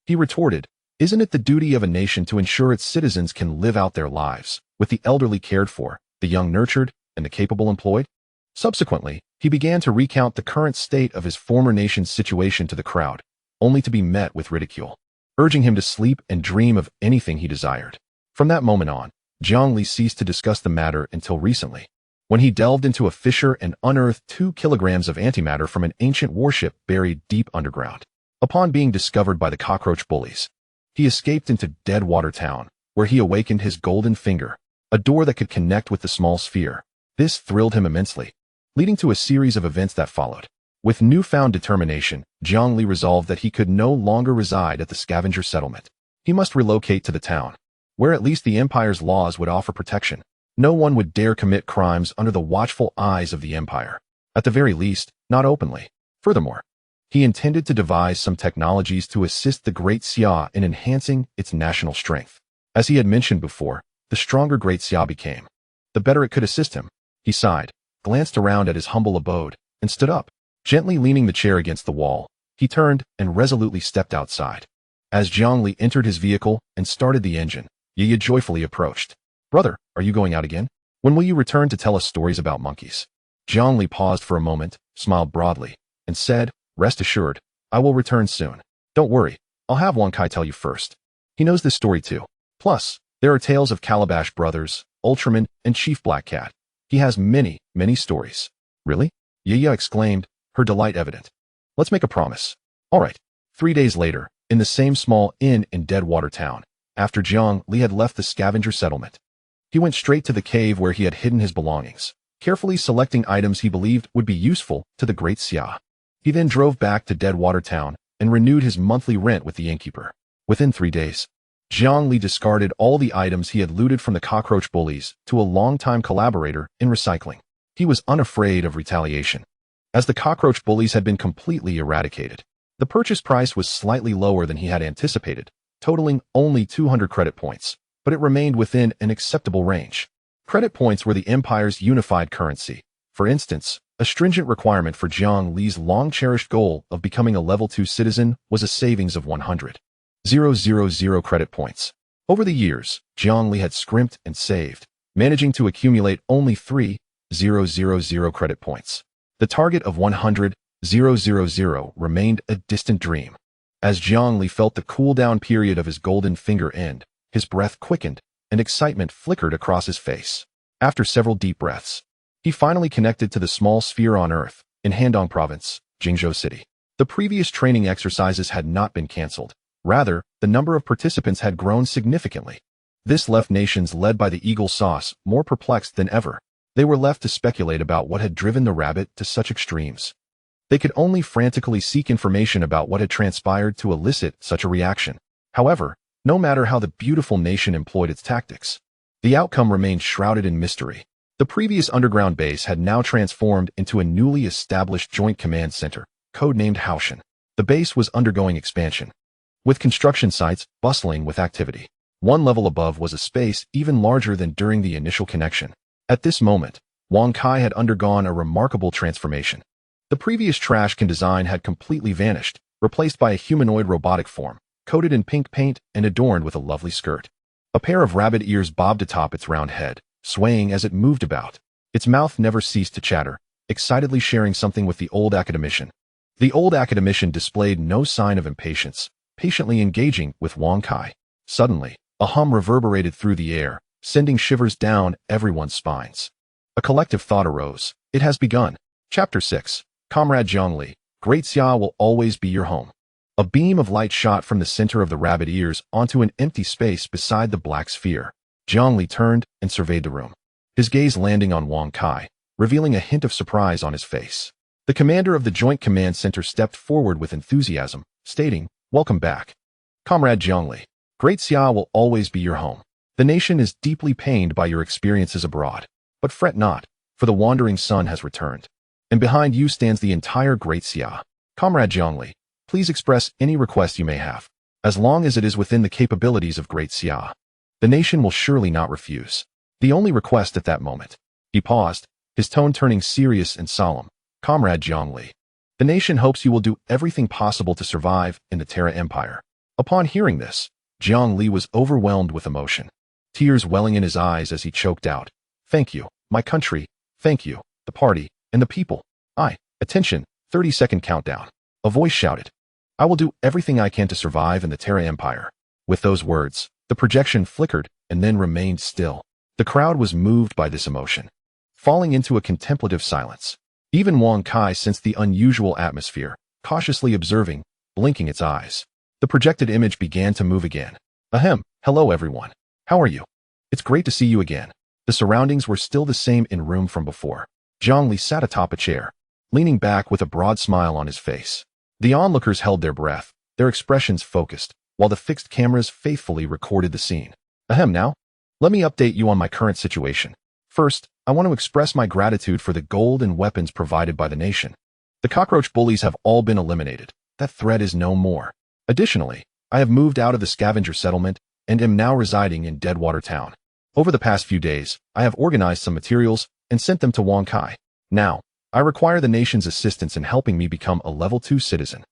He retorted, isn't it the duty of a nation to ensure its citizens can live out their lives, with the elderly cared for, the young nurtured, and the capable employed? Subsequently, he began to recount the current state of his former nation's situation to the crowd, only to be met with ridicule, urging him to sleep and dream of anything he desired. From that moment on, Zhongli ceased to discuss the matter until recently, when he delved into a fissure and unearthed 2 kilograms of antimatter from an ancient warship buried deep underground. Upon being discovered by the cockroach bullies, he escaped into Deadwater Town, where he awakened his golden finger, a door that could connect with the small sphere. This thrilled him immensely, leading to a series of events that followed. With newfound determination, Zhongli resolved that he could no longer reside at the scavenger settlement. He must relocate to the town, where at least the empire's laws would offer protection. No one would dare commit crimes under the watchful eyes of the empire. At the very least, not openly. Furthermore, he intended to devise some technologies to assist the Great Xia in enhancing its national strength. As he had mentioned before, the stronger Great Xia became, the better it could assist him. He sighed, glanced around at his humble abode, and stood up. Gently leaning the chair against the wall, he turned and resolutely stepped outside. As Zhongli entered his vehicle and started the engine, Yaya joyfully approached. Brother, are you going out again? When will you return to tell us stories about monkeys? Zhongli paused for a moment, smiled broadly, and said, rest assured, I will return soon. Don't worry, I'll have Wang Kai tell you first. He knows this story too. Plus, there are tales of Calabash Brothers, Ultraman, and Chief Black Cat. He has many, many stories. Really? Yaya exclaimed, her delight evident. Let's make a promise. All right. 3 days later, in the same small inn in Deadwater Town, after Zhongli had left the scavenger settlement, he went straight to the cave where he had hidden his belongings, carefully selecting items he believed would be useful to the Great Xia. He then drove back to Deadwater Town and renewed his monthly rent with the innkeeper. Within 3 days, Zhongli discarded all the items he had looted from the cockroach bullies to a longtime collaborator in recycling. He was unafraid of retaliation, as the cockroach bullies had been completely eradicated. The purchase price was slightly lower than he had anticipated, totaling only 200 credit points, but it remained within an acceptable range. Credit points were the empire's unified currency. For instance, a stringent requirement for Zhongli's long-cherished goal of becoming a level 2 citizen was a savings of 100,000 credit points. Over the years, Zhongli had scrimped and saved, managing to accumulate only 3,000 credit points. The target of 100,000 remained a distant dream. As Zhongli felt the cool-down period of his golden finger end, his breath quickened, and excitement flickered across his face. After several deep breaths, he finally connected to the small sphere on Earth, in Handong Province, Jingzhou City. The previous training exercises had not been cancelled. Rather, the number of participants had grown significantly. This left nations led by the Eagle Sauce more perplexed than ever. They were left to speculate about what had driven the rabbit to such extremes. They could only frantically seek information about what had transpired to elicit such a reaction. However, no matter how the beautiful nation employed its tactics, the outcome remained shrouded in mystery. The previous underground base had now transformed into a newly established joint command center, codenamed Haoshan. The base was undergoing expansion, with construction sites bustling with activity. One level above was a space even larger than during the initial connection. At this moment, Wang Kai had undergone a remarkable transformation. The previous trash can design had completely vanished, replaced by a humanoid robotic form, coated in pink paint and adorned with a lovely skirt. A pair of rabbit ears bobbed atop its round head, swaying as it moved about. Its mouth never ceased to chatter, excitedly sharing something with the old academician. The old academician displayed no sign of impatience, patiently engaging with Wang Kai. Suddenly, a hum reverberated through the air, sending shivers down everyone's spines. A collective thought arose. It has begun. Chapter 6. Comrade Zhongli, Great Xia will always be your home. A beam of light shot from the center of the rabbit ears onto an empty space beside the black sphere. Zhongli turned and surveyed the room, his gaze landing on Wang Kai, revealing a hint of surprise on his face. The commander of the Joint Command Center stepped forward with enthusiasm, stating, "Welcome back. Comrade Zhongli, Great Xia will always be your home. The nation is deeply pained by your experiences abroad. But fret not, for the wandering sun has returned. And behind you stands the entire Great Xia. Comrade Zhongli, please express any request you may have. As long as it is within the capabilities of Great Xia, the nation will surely not refuse. The only request at that moment." He paused, his tone turning serious and solemn. "Comrade Zhongli, the nation hopes you will do everything possible to survive in the Terra Empire." Upon hearing this, Zhongli was overwhelmed with emotion, tears welling in his eyes as he choked out, "Thank you, my country, thank you, the party, and the people. Attention, 30-second countdown." A voice shouted, "I will do everything I can to survive in the Terra Empire." With those words, the projection flickered and then remained still. The crowd was moved by this emotion, falling into a contemplative silence. Even Wang Kai sensed the unusual atmosphere, cautiously observing, blinking its eyes. The projected image began to move again. "Ahem, hello everyone. How are you? It's great to see you again." The surroundings were still the same in room from before. Zhongli sat atop a chair, leaning back with a broad smile on his face. The onlookers held their breath, their expressions focused, while the fixed cameras faithfully recorded the scene. "Ahem, now, let me update you on my current situation. First, I want to express my gratitude for the gold and weapons provided by the nation. The cockroach bullies have all been eliminated. That threat is no more. Additionally, I have moved out of the scavenger settlement and am now residing in Deadwater Town. Over the past few days, I have organized some materials and sent them to Wang Kai. Now, I require the nation's assistance in helping me become a level 2 citizen.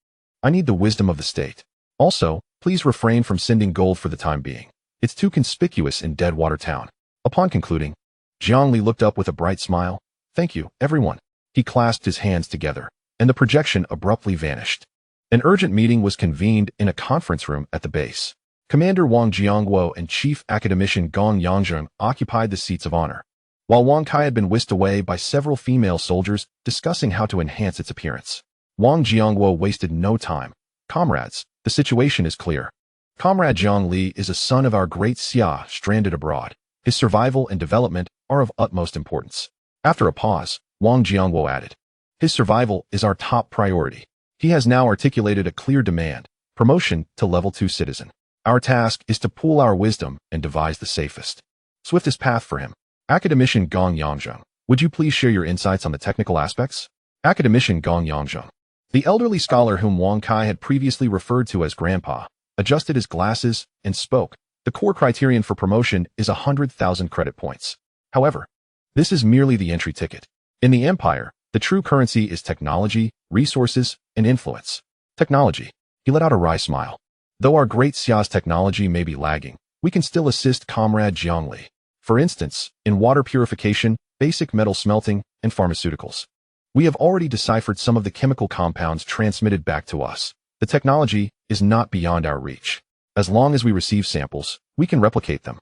I need the wisdom of the state. Also, please refrain from sending gold for the time being. It's too conspicuous in Deadwater Town." Upon concluding, Zhongli looked up with a bright smile. "Thank you, everyone." He clasped his hands together, and the projection abruptly vanished. An urgent meeting was convened in a conference room at the base. Commander Wang Jiangguo and Chief Academician Gong Yangzheng occupied the seats of honor, while Wang Kai had been whisked away by several female soldiers discussing how to enhance its appearance. Wang Jiangguo wasted no time. "Comrades, the situation is clear. Comrade Zhongli is a son of our Great Xia stranded abroad. His survival and development are of utmost importance." After a pause, Wang Jiangguo added, "His survival is our top priority. He has now articulated a clear demand, promotion to level 2 citizen. Our task is to pool our wisdom and devise the safest, swiftest path for him." Academician Gong Yangzheng, would you please share your insights on the technical aspects? Academician Gong Yangzheng, the elderly scholar whom Wang Kai had previously referred to as Grandpa, adjusted his glasses and spoke. "The core criterion for promotion is 100,000 credit points. However, this is merely the entry ticket. In the Empire, the true currency is technology, resources, and influence." Technology. He let out a wry smile. "Though our Great Xia's technology may be lagging, we can still assist Comrade Zhongli. For instance, in water purification, basic metal smelting, and pharmaceuticals. We have already deciphered some of the chemical compounds transmitted back to us. The technology is not beyond our reach. As long as we receive samples, we can replicate them."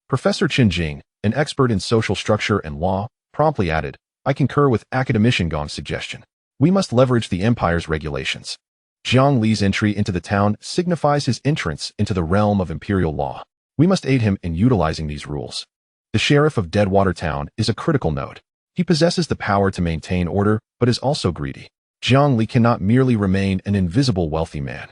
Professor Chen Jing, an expert in social structure and law, promptly added, "I concur with Academician Gong's suggestion. We must leverage the Empire's regulations. Zhang Li's entry into the town signifies his entrance into the realm of imperial law. We must aid him in utilizing these rules. The sheriff of Deadwater Town is a critical node. He possesses the power to maintain order, but is also greedy. Zhang Li cannot merely remain an invisible wealthy man.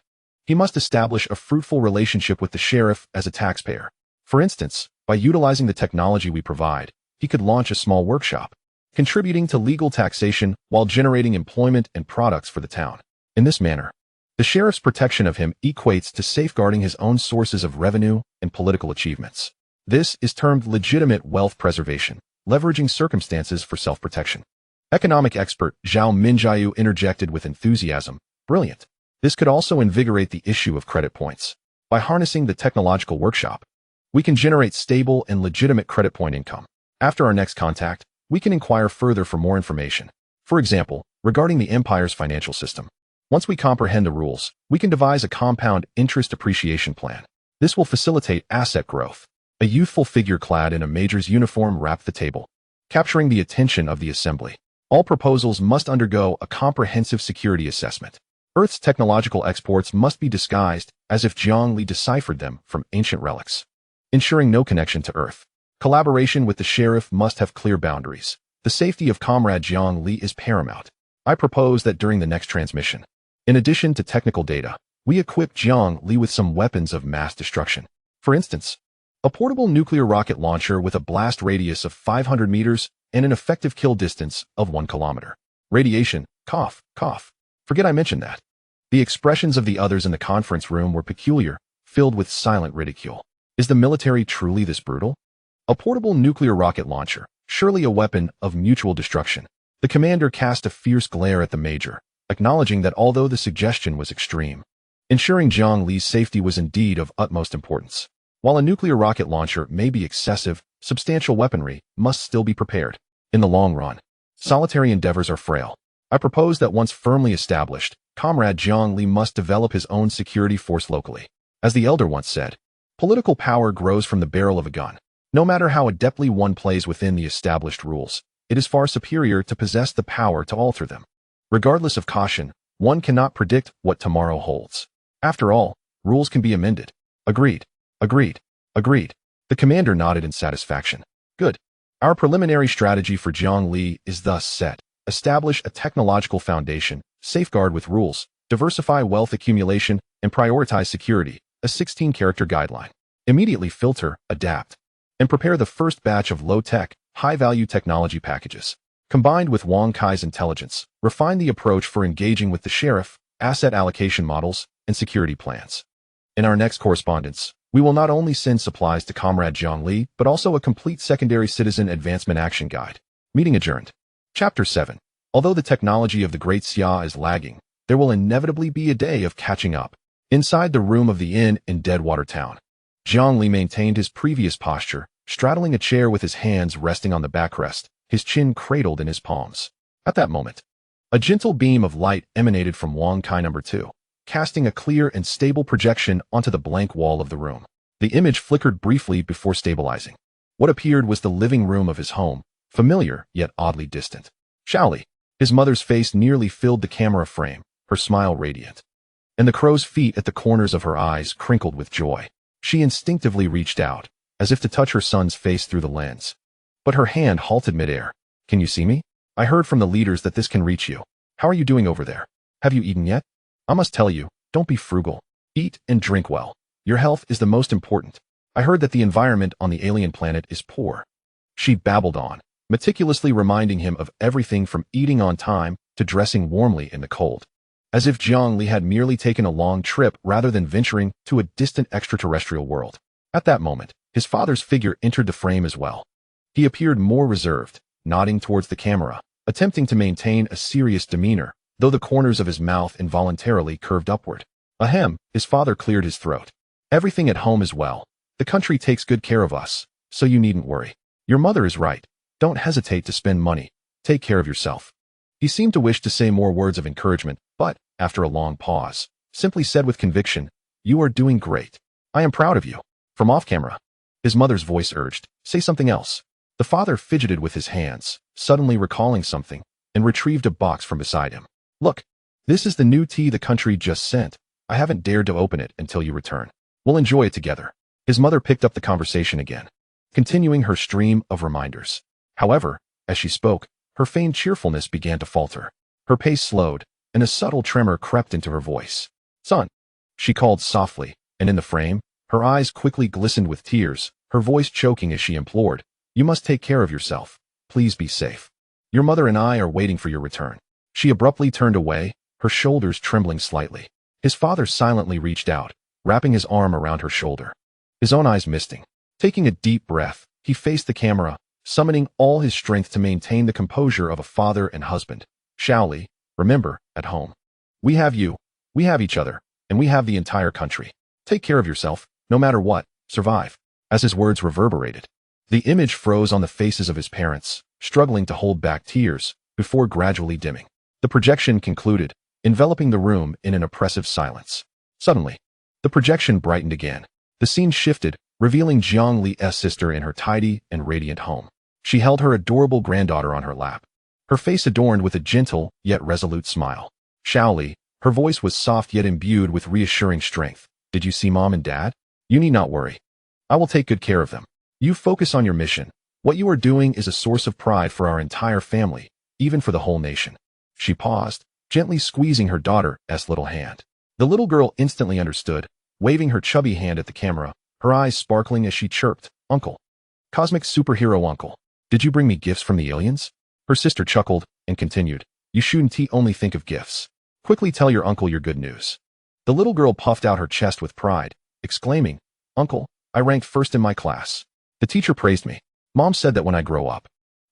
He must establish a fruitful relationship with the sheriff as a taxpayer. For instance, by utilizing the technology we provide, he could launch a small workshop, contributing to legal taxation while generating employment and products for the town. In this manner, the sheriff's protection of him equates to safeguarding his own sources of revenue and political achievements. This is termed legitimate wealth preservation, leveraging circumstances for self-protection. Economic expert Zhao Minjiu interjected with enthusiasm. Brilliant. This could also invigorate the issue of credit points. By harnessing the technological workshop, we can generate stable and legitimate credit point income. After our next contact, we can inquire further for more information. For example, regarding the empire's financial system. Once we comprehend the rules, we can devise a compound interest appreciation plan. This will facilitate asset growth. A youthful figure clad in a major's uniform wrapped the table, capturing the attention of the assembly. All proposals must undergo a comprehensive security assessment. Earth's technological exports must be disguised as if Jiang Li deciphered them from ancient relics, ensuring no connection to Earth. Collaboration with the sheriff must have clear boundaries. The safety of Comrade Jiang Li is paramount. I propose that during the next transmission, in addition to technical data, we equip Jiang Li with some weapons of mass destruction. For instance, a portable nuclear rocket launcher with a blast radius of 500 meters and an effective kill distance of 1 kilometer. Radiation, cough, cough. Forget I mentioned that. The expressions of the others in the conference room were peculiar, filled with silent ridicule. Is the military truly this brutal? A portable nuclear rocket launcher, surely a weapon of mutual destruction. The commander cast a fierce glare at the major, acknowledging that although the suggestion was extreme, ensuring Jiang Li's safety was indeed of utmost importance. While a nuclear rocket launcher may be excessive, substantial weaponry must still be prepared. In the long run, solitary endeavors are frail. I propose that once firmly established, Comrade Jiang Li must develop his own security force locally. As the elder once said, political power grows from the barrel of a gun. No matter how adeptly one plays within the established rules, it is far superior to possess the power to alter them. Regardless of caution, one cannot predict what tomorrow holds. After all, rules can be amended. Agreed. Agreed. Agreed. The commander nodded in satisfaction. Good. Our preliminary strategy for Jiang Li is thus set. Establish a technological foundation, safeguard with rules, diversify wealth accumulation, and prioritize security, a 16-character guideline. Immediately filter, adapt, and prepare the first batch of low-tech, high-value technology packages. Combined with Wang Kai's intelligence, refine the approach for engaging with the sheriff, asset allocation models, and security plans. In our next correspondence, we will not only send supplies to Comrade Jiang Li, but also a complete secondary citizen advancement action guide. Meeting adjourned. Chapter 7. Although the technology of the Great Xia is lagging, there will inevitably be a day of catching up. Inside the room of the inn in Deadwater Town, Jiang Li maintained his previous posture, straddling a chair with his hands resting on the backrest, his chin cradled in his palms. At that moment, a gentle beam of light emanated from Wang Kai No. 2, casting a clear and stable projection onto the blank wall of the room. The image flickered briefly before stabilizing. What appeared was the living room of his home, familiar yet oddly distant. Shaoli. His mother's face nearly filled the camera frame, her smile radiant, and the crow's feet at the corners of her eyes crinkled with joy. She instinctively reached out, as if to touch her son's face through the lens. But her hand halted midair. Can you see me? I heard from the leaders that this can reach you. How are you doing over there? Have you eaten yet? I must tell you, don't be frugal. Eat and drink well. Your health is the most important. I heard that the environment on the alien planet is poor. She babbled on, meticulously reminding him of everything from eating on time to dressing warmly in the cold. As if Jiang Li had merely taken a long trip rather than venturing to a distant extraterrestrial world. At that moment, his father's figure entered the frame as well. He appeared more reserved, nodding towards the camera, attempting to maintain a serious demeanor, though the corners of his mouth involuntarily curved upward. Ahem, his father cleared his throat. Everything at home is well. The country takes good care of us, so you needn't worry. Your mother is right. Don't hesitate to spend money. Take care of yourself. He seemed to wish to say more words of encouragement, but, after a long pause, simply said with conviction, "You are doing great. I am proud of you." From off camera, his mother's voice urged, "Say something else." The father fidgeted with his hands, suddenly recalling something, and retrieved a box from beside him. "Look, this is the new tea the country just sent. I haven't dared to open it until you return. We'll enjoy it together." His mother picked up the conversation again, continuing her stream of reminders. However, as she spoke, her feigned cheerfulness began to falter. Her pace slowed, and a subtle tremor crept into her voice. "Son," she called softly, and in the frame, her eyes quickly glistened with tears, her voice choking as she implored, "You must take care of yourself. Please be safe. Your mother and I are waiting for your return." She abruptly turned away, her shoulders trembling slightly. His father silently reached out, wrapping his arm around her shoulder, his own eyes misting. Taking a deep breath, he faced the camera, summoning all his strength to maintain the composure of a father and husband. Shaoli, remember, at home. We have you, we have each other, and we have the entire country. Take care of yourself, no matter what, survive. As his words reverberated, the image froze on the faces of his parents, struggling to hold back tears, before gradually dimming. The projection concluded, enveloping the room in an oppressive silence. Suddenly, the projection brightened again. The scene shifted, revealing Jiang Li's sister in her tidy and radiant home. She held her adorable granddaughter on her lap, her face adorned with a gentle yet resolute smile. Shaoli, her voice was soft yet imbued with reassuring strength. Did you see Mom and Dad? You need not worry. I will take good care of them. You focus on your mission. What you are doing is a source of pride for our entire family, even for the whole nation. She paused, gently squeezing her daughter's little hand. The little girl instantly understood, waving her chubby hand at the camera, her eyes sparkling as she chirped, Uncle. Cosmic superhero uncle. Did you bring me gifts from the aliens? Her sister chuckled and continued, you shouldn't only think of gifts. Quickly tell your uncle your good news. The little girl puffed out her chest with pride, exclaiming, Uncle, I ranked first in my class. The teacher praised me. Mom said that when I grow up,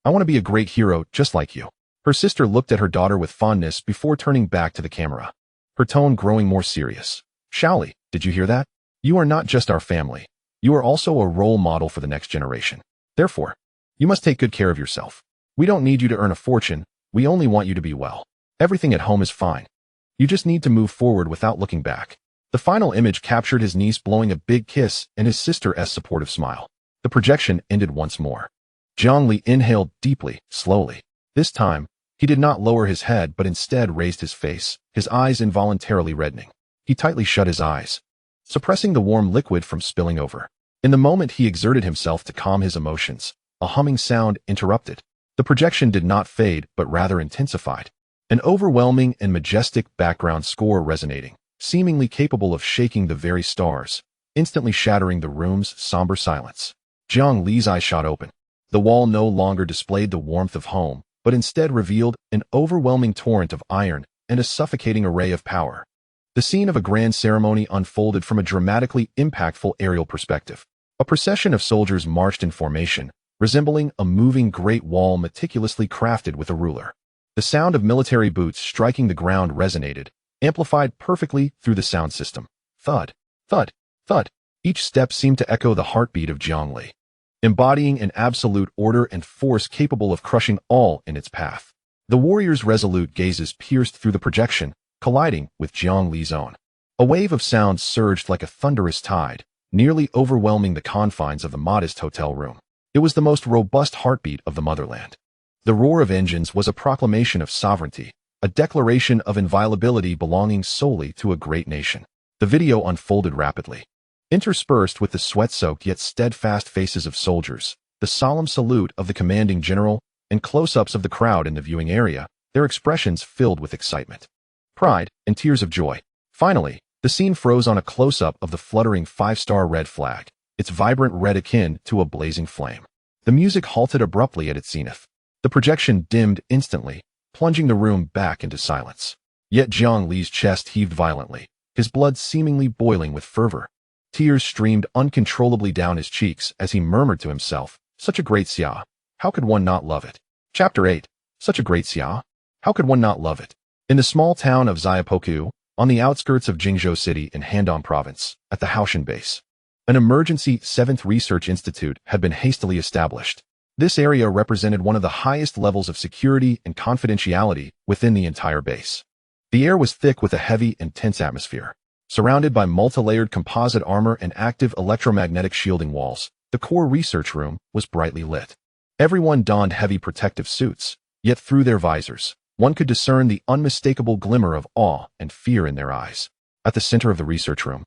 I want to be a great hero just like you. Her sister looked at her daughter with fondness before turning back to the camera, her tone growing more serious. Shaoli, did you hear that? You are not just our family. You are also a role model for the next generation. Therefore, you must take good care of yourself. We don't need you to earn a fortune. We only want you to be well. Everything at home is fine. You just need to move forward without looking back. The final image captured his niece blowing a big kiss and his sister's supportive smile. The projection ended once more. Jiang Li inhaled deeply, slowly. This time, he did not lower his head but instead raised his face, his eyes involuntarily reddening. He tightly shut his eyes, suppressing the warm liquid from spilling over. In the moment he exerted himself to calm his emotions, a humming sound interrupted. The projection did not fade but rather intensified. An overwhelming and majestic background score resonating, seemingly capable of shaking the very stars, instantly shattering the room's somber silence. Jiang Li's eyes shot open. The wall no longer displayed the warmth of home, but instead revealed an overwhelming torrent of iron and a suffocating array of power. The scene of a grand ceremony unfolded from a dramatically impactful aerial perspective. A procession of soldiers marched in formation, resembling a moving great wall meticulously crafted with a ruler. The sound of military boots striking the ground resonated, amplified perfectly through the sound system. Thud, thud, thud. Each step seemed to echo the heartbeat of Jiang Li, embodying an absolute order and force capable of crushing all in its path. The warrior's resolute gazes pierced through the projection, colliding with Jiang Li's own. A wave of sound surged like a thunderous tide, nearly overwhelming the confines of the modest hotel room. It was the most robust heartbeat of the motherland. The roar of engines was a proclamation of sovereignty, a declaration of inviolability belonging solely to a great nation. The video unfolded rapidly, interspersed with the sweat-soaked yet steadfast faces of soldiers, the solemn salute of the commanding general, and close-ups of the crowd in the viewing area, their expressions filled with excitement, pride, and tears of joy. Finally, the scene froze on a close-up of the fluttering 5-star red flag, its vibrant red akin to a blazing flame. The music halted abruptly at its zenith. The projection dimmed instantly, plunging the room back into silence. Yet Jiang Li's chest heaved violently, his blood seemingly boiling with fervor. Tears streamed uncontrollably down his cheeks as he murmured to himself, such a great xia, how could one not love it? Chapter 8. Such a great xia, how could one not love it? In the small town of Xiapoku, on the outskirts of Jingzhou City in Handong Province, at the Haoshan base, an emergency 7th research institute had been hastily established. This area represented one of the highest levels of security and confidentiality within the entire base. The air was thick with a heavy and tense atmosphere. Surrounded by multi-layered composite armor and active electromagnetic shielding walls, the core research room was brightly lit. Everyone donned heavy protective suits, yet through their visors, one could discern the unmistakable glimmer of awe and fear in their eyes. At the center of the research room,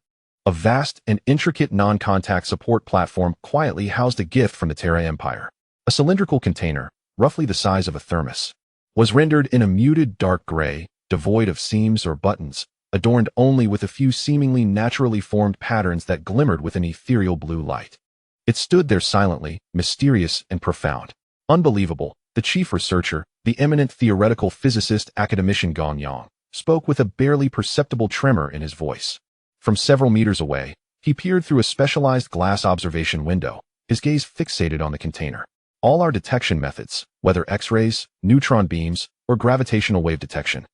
a vast and intricate non-contact support platform quietly housed a gift from the Terra Empire. A cylindrical container, roughly the size of a thermos, was rendered in a muted dark gray, devoid of seams or buttons, adorned only with a few seemingly naturally formed patterns that glimmered with an ethereal blue light. It stood there silently, mysterious and profound. Unbelievable, the chief researcher, the eminent theoretical physicist academician Gong Yang, spoke with a barely perceptible tremor in his voice. From several meters away, he peered through a specialized glass observation window, his gaze fixated on the container. All our detection methods, whether X-rays, neutron beams, or gravitational wave detection,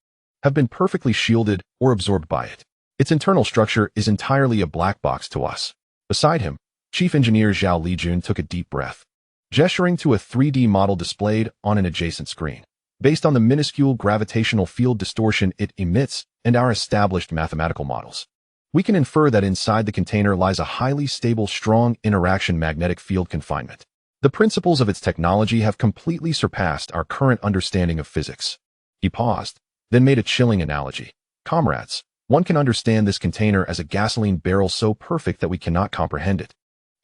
have been perfectly shielded or absorbed by it. Its internal structure is entirely a black box to us. Beside him, Chief Engineer Zhao Lijun took a deep breath, gesturing to a 3D model displayed on an adjacent screen. Based on the minuscule gravitational field distortion it emits and our established mathematical models, we can infer that inside the container lies a highly stable, strong interaction magnetic field confinement. The principles of its technology have completely surpassed our current understanding of physics. He paused, then made a chilling analogy. Comrades, one can understand this container as a gasoline barrel so perfect that we cannot comprehend it.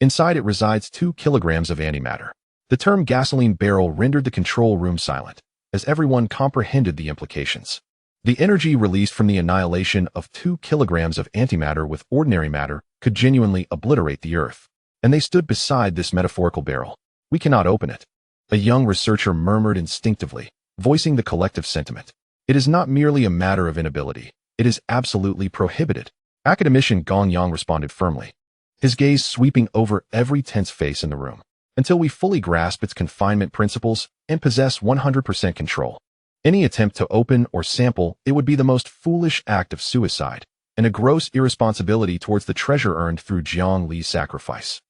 Inside it resides 2 kilograms of antimatter. The term gasoline barrel rendered the control room silent, as everyone comprehended the implications. The energy released from the annihilation of 2 kilograms of antimatter with ordinary matter could genuinely obliterate the Earth. And they stood beside this metaphorical barrel. We cannot open it. A young researcher murmured instinctively, voicing the collective sentiment. It is not merely a matter of inability. It is absolutely prohibited. Academician Gong Yang responded firmly, his gaze sweeping over every tense face in the room. Until we fully grasp its confinement principles and possess 100% control, any attempt to open or sample it would be the most foolish act of suicide and a gross irresponsibility towards the treasure earned through Jiang Li's sacrifice,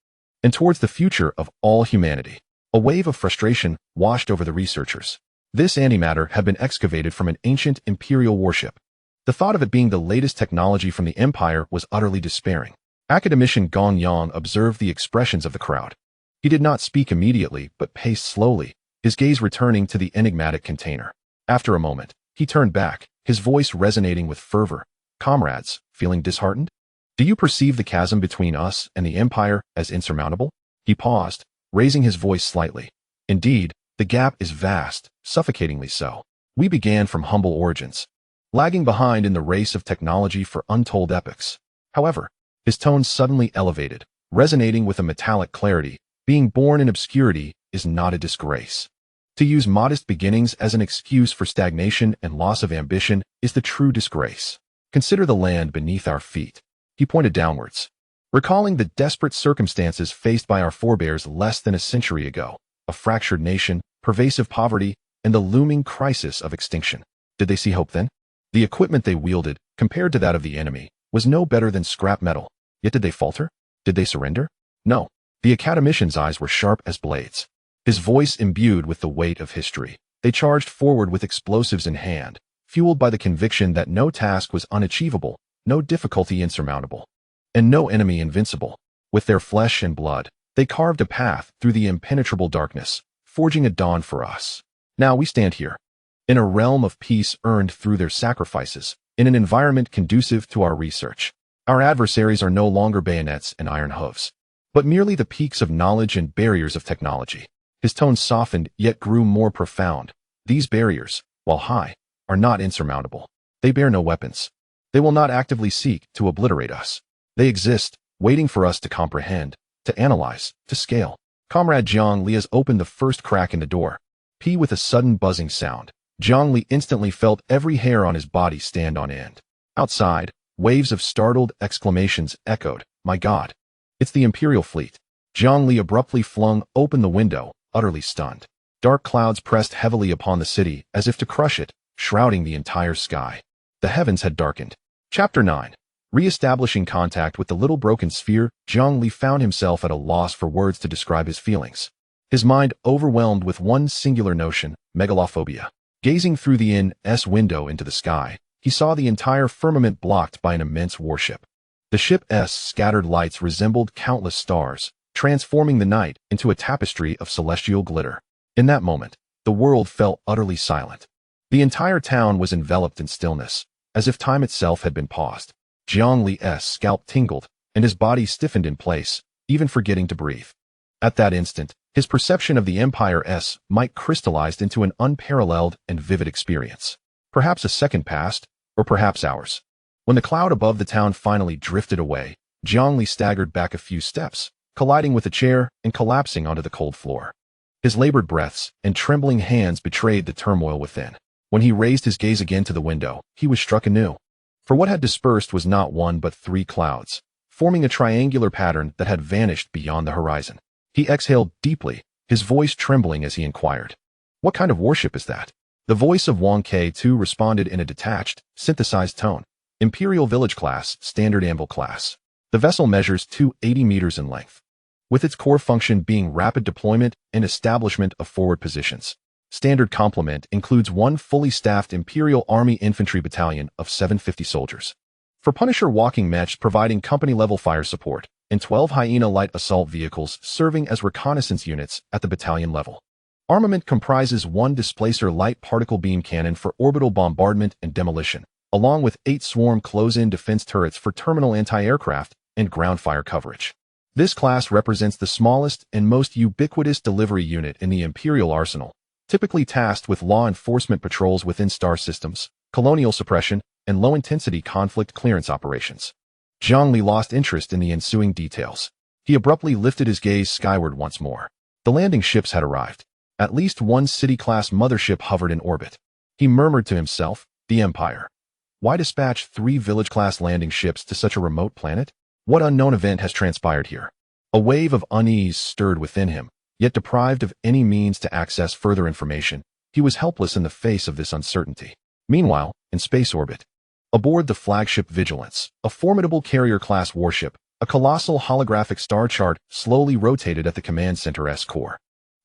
and towards the future of all humanity. A wave of frustration washed over the researchers. This antimatter had been excavated from an ancient imperial warship. The thought of it being the latest technology from the Empire was utterly despairing. Academician Gong Yang observed the expressions of the crowd. He did not speak immediately, but paced slowly, his gaze returning to the enigmatic container. After a moment, he turned back, his voice resonating with fervor. Comrades, feeling disheartened? Do you perceive the chasm between us and the Empire as insurmountable? He paused, raising his voice slightly. Indeed, the gap is vast, suffocatingly so. We began from humble origins, lagging behind in the race of technology for untold epochs. However, his tone suddenly elevated, resonating with a metallic clarity. Being born in obscurity is not a disgrace. To use modest beginnings as an excuse for stagnation and loss of ambition is the true disgrace. Consider the land beneath our feet. He pointed downwards, recalling the desperate circumstances faced by our forebears less than a century ago, a fractured nation, pervasive poverty, and the looming crisis of extinction. Did they see hope then? The equipment they wielded, compared to that of the enemy, was no better than scrap metal. Yet did they falter? Did they surrender? No. The academician's eyes were sharp as blades, his voice imbued with the weight of history. They charged forward with explosives in hand, fueled by the conviction that no task was unachievable, no difficulty insurmountable, and no enemy invincible. With their flesh and blood, they carved a path through the impenetrable darkness, forging a dawn for us. Now we stand here, in a realm of peace earned through their sacrifices, in an environment conducive to our research. Our adversaries are no longer bayonets and iron hooves, but merely the peaks of knowledge and barriers of technology. His tone softened yet grew more profound. These barriers, while high, are not insurmountable. They bear no weapons. They will not actively seek to obliterate us. They exist, waiting for us to comprehend, to analyze, to scale. Comrade Jiang Li has opened the first crack in the door. With a sudden buzzing sound, Jiang Li instantly felt every hair on his body stand on end. Outside, waves of startled exclamations echoed. My God! It's the Imperial fleet. Jiang Li abruptly flung open the window, utterly stunned. Dark clouds pressed heavily upon the city as if to crush it, shrouding the entire sky. The heavens had darkened. Chapter 9. Re-establishing contact with the little broken sphere, Jiang Li found himself at a loss for words to describe his feelings. His mind overwhelmed with one singular notion, megalophobia. Gazing through the inn-s window into the sky, he saw the entire firmament blocked by an immense warship. The ship's scattered lights resembled countless stars, transforming the night into a tapestry of celestial glitter. In that moment, the world fell utterly silent. The entire town was enveloped in stillness, as if time itself had been paused. Jiang Li's scalp tingled, and his body stiffened in place, even forgetting to breathe. At that instant, his perception of the Empire's might crystallized into an unparalleled and vivid experience. Perhaps a second passed, or perhaps hours. When the cloud above the town finally drifted away, Jiang Li staggered back a few steps, colliding with a chair and collapsing onto the cold floor. His labored breaths and trembling hands betrayed the turmoil within. When he raised his gaze again to the window, he was struck anew. For what had dispersed was not one but 3 clouds, forming a triangular pattern that had vanished beyond the horizon. He exhaled deeply, his voice trembling as he inquired. What kind of warship is that? The voice of Wang Ke-2 responded in a detached, synthesized tone. Imperial Village Class, Standard Anvil Class. The vessel measures 280 meters in length, with its core function being rapid deployment and establishment of forward positions. Standard complement includes one fully staffed Imperial Army Infantry Battalion of 750 soldiers. For Punisher walking mechs providing company-level fire support, and 12 Hyena light assault vehicles serving as reconnaissance units at the battalion level. Armament comprises one displacer light particle beam cannon for orbital bombardment and demolition, along with 8 swarm close-in defense turrets for terminal anti-aircraft and ground fire coverage. This class represents the smallest and most ubiquitous delivery unit in the Imperial arsenal, typically tasked with law enforcement patrols within star systems, colonial suppression, and low-intensity conflict clearance operations. Zhang Li lost interest in the ensuing details. He abruptly lifted his gaze skyward once more. The landing ships had arrived. At least one city-class mothership hovered in orbit. He murmured to himself, the Empire. Why dispatch 3 village-class landing ships to such a remote planet? What unknown event has transpired here? A wave of unease stirred within him, yet deprived of any means to access further information, he was helpless in the face of this uncertainty. Meanwhile, in space orbit, aboard the flagship Vigilance, a formidable carrier-class warship, a colossal holographic star chart slowly rotated at the command center's core.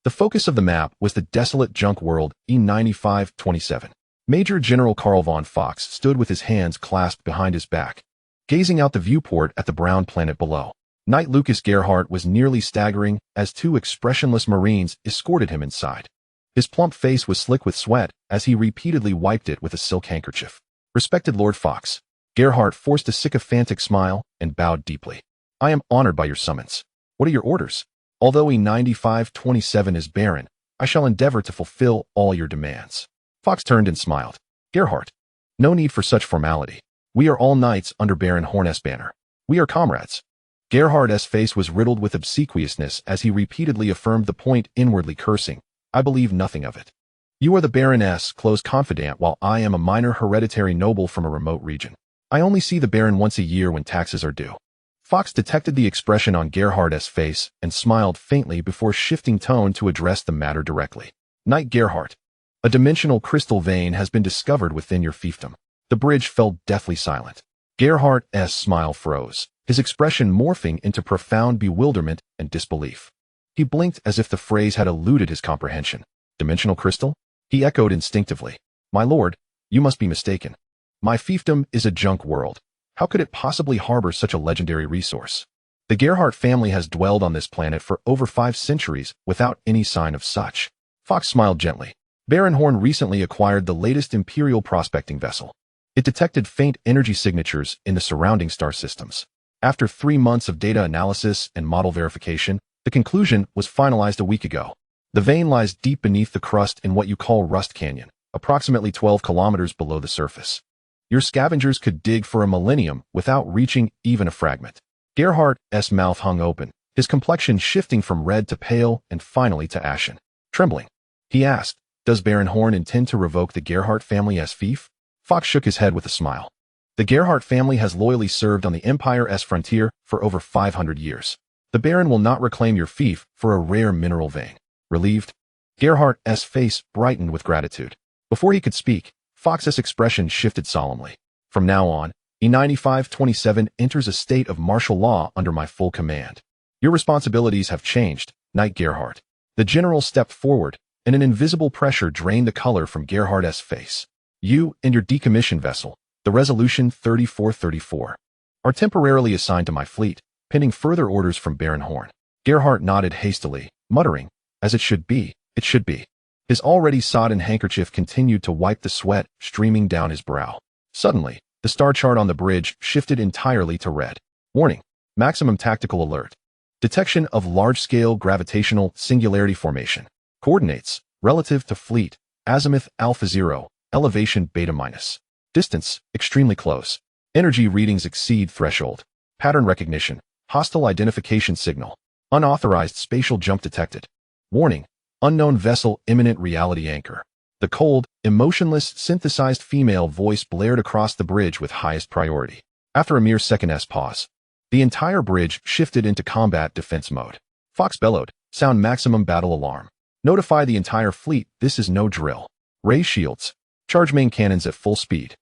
The focus of the map was the desolate junk world E9527. Major General Karl von Fox stood with his hands clasped behind his back, gazing out the viewport at the brown planet below. Knight Lucas Gerhardt was nearly staggering as 2 expressionless Marines escorted him inside. His plump face was slick with sweat as he repeatedly wiped it with a silk handkerchief. Respected Lord Fox, Gerhardt forced a sycophantic smile and bowed deeply. I am honored by your summons. What are your orders? Although E9527 is barren, I shall endeavor to fulfill all your demands. Fox turned and smiled. Gerhardt, no need for such formality. We are all knights under Baron Horn's banner. We are comrades. Gerhardt's face was riddled with obsequiousness as he repeatedly affirmed the point, inwardly cursing. I believe nothing of it. You are the Baroness' close confidant while I am a minor hereditary noble from a remote region. I only see the Baron once a year when taxes are due. Fox detected the expression on Gerhardt's face and smiled faintly before shifting tone to address the matter directly. Knight Gerhardt, a dimensional crystal vein has been discovered within your fiefdom. The bridge fell deathly silent. Gerhardt's smile froze, his expression morphing into profound bewilderment and disbelief. He blinked as if the phrase had eluded his comprehension. Dimensional crystal? He echoed instinctively. My lord, you must be mistaken. My fiefdom is a junk world. How could it possibly harbor such a legendary resource? The Gerhardt family has dwelled on this planet for over 5 centuries without any sign of such. Fox smiled gently. Baron Horn recently acquired the latest Imperial prospecting vessel. It detected faint energy signatures in the surrounding star systems. After 3 months of data analysis and model verification, the conclusion was finalized a week ago. The vein lies deep beneath the crust in what you call Rust Canyon, approximately 12 kilometers below the surface. Your scavengers could dig for a millennium without reaching even a fragment. Gerhardt's mouth hung open, his complexion shifting from red to pale and finally to ashen. Trembling, he asked, does Baron Horn intend to revoke the Gerhardt family's fief? Fox shook his head with a smile. The Gerhardt family has loyally served on the Empire's frontier for over 500 years. The Baron will not reclaim your fief for a rare mineral vein. Relieved? Gerhardt's face brightened with gratitude. Before he could speak, Fox's expression shifted solemnly. From now on, E9527 enters a state of martial law under my full command. Your responsibilities have changed, Knight Gerhardt. The general stepped forward, and an invisible pressure drained the color from Gerhardt's face. You and your decommissioned vessel, the Resolution 3434, are temporarily assigned to my fleet, pending further orders from Baron Horn. Gerhardt nodded hastily, muttering, as it should be, it should be. His already sodden handkerchief continued to wipe the sweat streaming down his brow. Suddenly, the star chart on the bridge shifted entirely to red. Warning, maximum tactical alert. Detection of large-scale gravitational singularity formation. Coordinates, relative to fleet, azimuth Alpha 0, elevation Beta minus. Distance, extremely close. Energy readings exceed threshold. Pattern recognition, hostile identification signal. Unauthorized spatial jump detected. Warning, unknown vessel imminent reality anchor. The cold, emotionless, synthesized female voice blared across the bridge with highest priority. After a mere second's pause, the entire bridge shifted into combat defense mode. Fox bellowed, Sound maximum battle alarm. Notify the entire fleet this is no drill. Raise shields. Charge main cannons at full speed.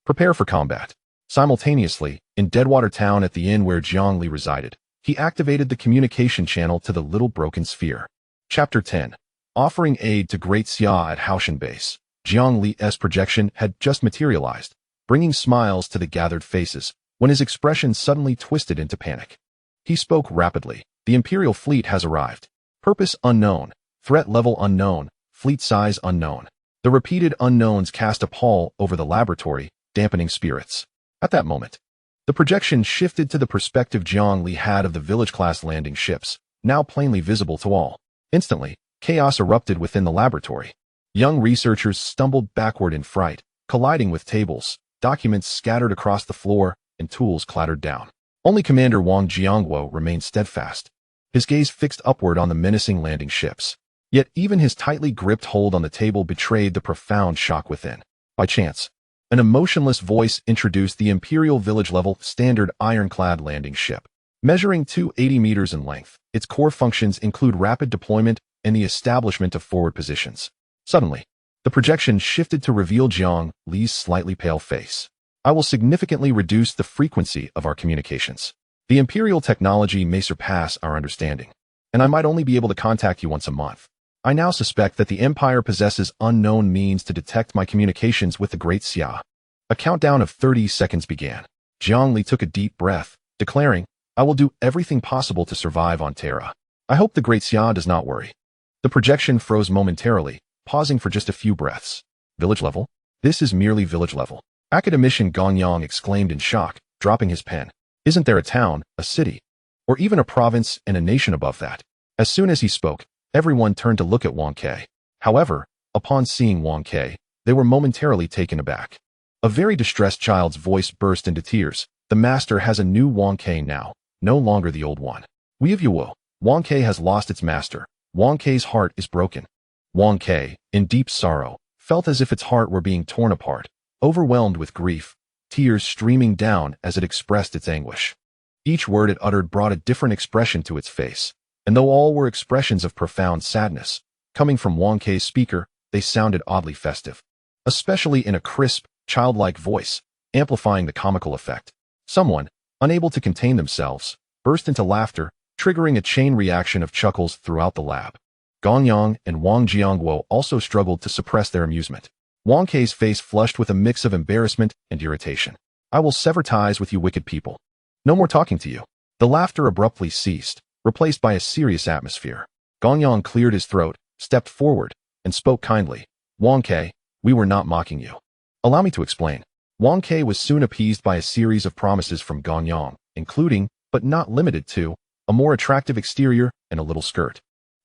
Prepare for combat. Simultaneously, in Deadwater Town at the inn where Jiangli resided, he activated the communication channel to the Little Broken Sphere. Chapter 10. Offering aid to Great Xia at Haoshan Base. Jiangli's projection had just materialized, bringing smiles to the gathered faces, when his expression suddenly twisted into panic. He spoke rapidly. The Imperial fleet has arrived. Purpose unknown. Threat level unknown. Fleet size unknown. The repeated unknowns cast a pall over the laboratory, dampening spirits. At that moment, the projection shifted to the perspective Jiangli had of the village-class landing ships, now plainly visible to all. Instantly, chaos erupted within the laboratory. Young researchers stumbled backward in fright, colliding with tables, documents scattered across the floor, and tools clattered down. Only Commander Wang Jiangwo remained steadfast, his gaze fixed upward on the menacing landing ships. Yet even his tightly gripped hold on the table betrayed the profound shock within. By chance, an emotionless voice introduced the Imperial Village-level standard ironclad landing ship. Measuring 280 meters in length, its core functions include rapid deployment and the establishment of forward positions. Suddenly, the projection shifted to reveal Jiang Li's slightly pale face. I will significantly reduce the frequency of our communications. The Imperial technology may surpass our understanding, and I might only be able to contact you once a month. I now suspect that the Empire possesses unknown means to detect my communications with the Great Xia. A countdown of 30 seconds began. Jiang Li took a deep breath, declaring, I will do everything possible to survive on Terra. I hope the Great Xia does not worry. The projection froze momentarily, pausing for just a few breaths. Village level? This is merely village level. Academician Gongyang exclaimed in shock, dropping his pen. Isn't there a town, a city, or even a province and a nation above that? As soon as he spoke, everyone turned to look at Wang Ke. However, upon seeing Wang Ke, they were momentarily taken aback. A very distressed child's voice burst into tears. The master has a new Wang Ke now, no longer the old one. We of Yuo. Wang Ke has lost its master. Wang Ke's heart is broken. Wang Ke, in deep sorrow, felt as if its heart were being torn apart, overwhelmed with grief, tears streaming down as it expressed its anguish. Each word it uttered brought a different expression to its face, and though all were expressions of profound sadness, coming from Wang Ke's speaker, they sounded oddly festive, especially in a crisp, childlike voice, amplifying the comical effect. Someone, unable to contain themselves, burst into laughter, triggering a chain reaction of chuckles throughout the lab. Gongyang and Wang Jiangwo also struggled to suppress their amusement. Wang Ke's face flushed with a mix of embarrassment and irritation. I will sever ties with you wicked people. No more talking to you. The laughter abruptly ceased, replaced by a serious atmosphere. Gongyang cleared his throat, stepped forward, and spoke kindly. Wang Ke, we were not mocking you. Allow me to explain. Wang Ke was soon appeased by a series of promises from Gongyang, including, but not limited to, a more attractive exterior and a little skirt.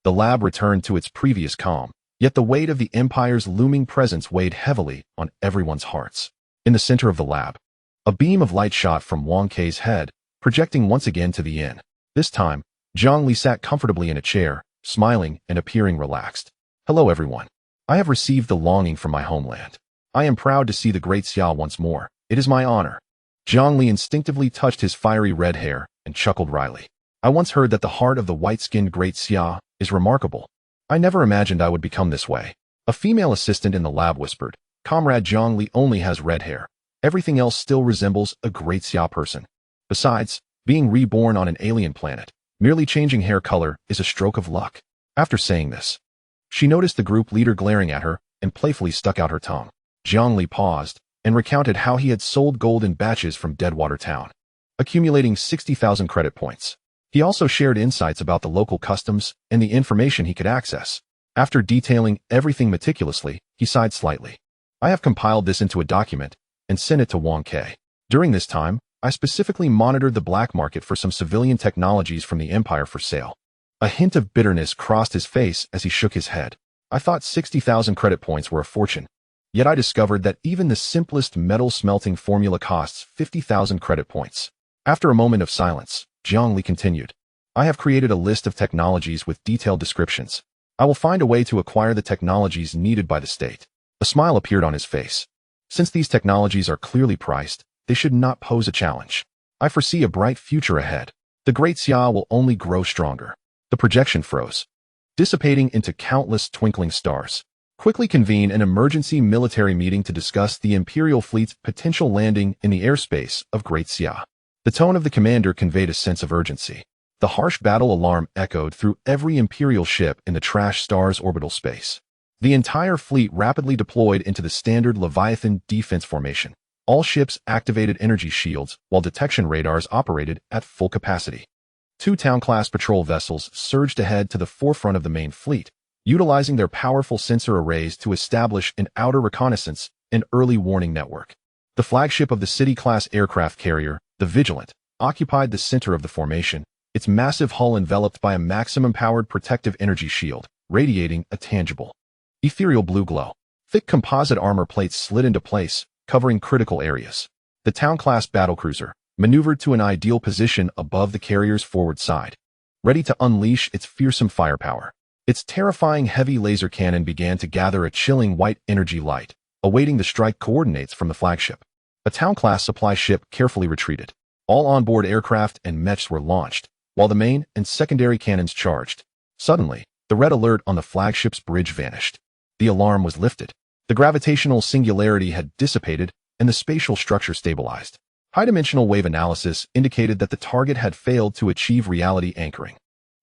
The lab returned to its previous calm, yet the weight of the Empire's looming presence weighed heavily on everyone's hearts. In the center of the lab, a beam of light shot from Wang Ke's head, projecting once again to the inn. This time, Jiang Li sat comfortably in a chair, smiling and appearing relaxed. Hello everyone. I have received the longing from my homeland. I am proud to see the Great Xia once more. It is my honor. Jiang Li instinctively touched his fiery red hair and chuckled wryly. I once heard that the heart of the white-skinned Great Xia is remarkable. I never imagined I would become this way. A female assistant in the lab whispered, Comrade Jiang Li only has red hair. Everything else still resembles a Great Xia person. Besides, being reborn on an alien planet, merely changing hair color is a stroke of luck. After saying this, she noticed the group leader glaring at her and playfully stuck out her tongue. Jiang Li paused and recounted how he had sold gold in batches from Deadwater Town, accumulating 60,000 credit points. He also shared insights about the local customs and the information he could access. After detailing everything meticulously, he sighed slightly. I have compiled this into a document and sent it to Wang Ke. During this time, I specifically monitored the black market for some civilian technologies from the Empire for sale. A hint of bitterness crossed his face as he shook his head. I thought 60,000 credit points were a fortune. Yet I discovered that even the simplest metal smelting formula costs 50,000 credit points. After a moment of silence, Jiang Li continued. I have created a list of technologies with detailed descriptions. I will find a way to acquire the technologies needed by the state. A smile appeared on his face. Since these technologies are clearly priced, they should not pose a challenge. I foresee a bright future ahead. The Great Xia will only grow stronger. The projection froze. dissipating into countless twinkling stars. Quickly convene an emergency military meeting to discuss the Imperial fleet's potential landing in the airspace of Great Xia. The tone of the commander conveyed a sense of urgency. The harsh battle alarm echoed through every Imperial ship in the trash star's orbital space. The entire fleet rapidly deployed into the standard Leviathan defense formation. All ships activated energy shields while detection radars operated at full capacity. 2 town-class patrol vessels surged ahead to the forefront of the main fleet, utilizing their powerful sensor arrays to establish an outer reconnaissance and early warning network. The flagship of the City-class aircraft carrier, the Vigilant, occupied the center of the formation, its massive hull enveloped by a maximum-powered protective energy shield, radiating a tangible, ethereal blue glow. Thick composite armor plates slid into place, covering critical areas. The town-class battlecruiser maneuvered to an ideal position above the carrier's forward side, ready to unleash its fearsome firepower. Its terrifying heavy laser cannon began to gather a chilling white energy light, awaiting the strike coordinates from the flagship. A town-class supply ship carefully retreated. All onboard aircraft and mechs were launched, while the main and secondary cannons charged. Suddenly, the red alert on the flagship's bridge vanished. The alarm was lifted. The gravitational singularity had dissipated, and the spatial structure stabilized. High-dimensional wave analysis indicated that the target had failed to achieve reality anchoring.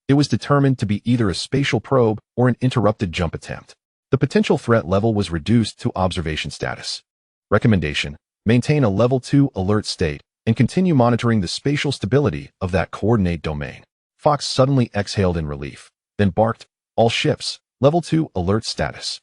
It was determined to be either a spatial probe or an interrupted jump attempt. The potential threat level was reduced to observation status. Recommendation: maintain a level 2 alert state and continue monitoring the spatial stability of that coordinate domain. Fox suddenly exhaled in relief, then barked, "All ships, level 2 alert status.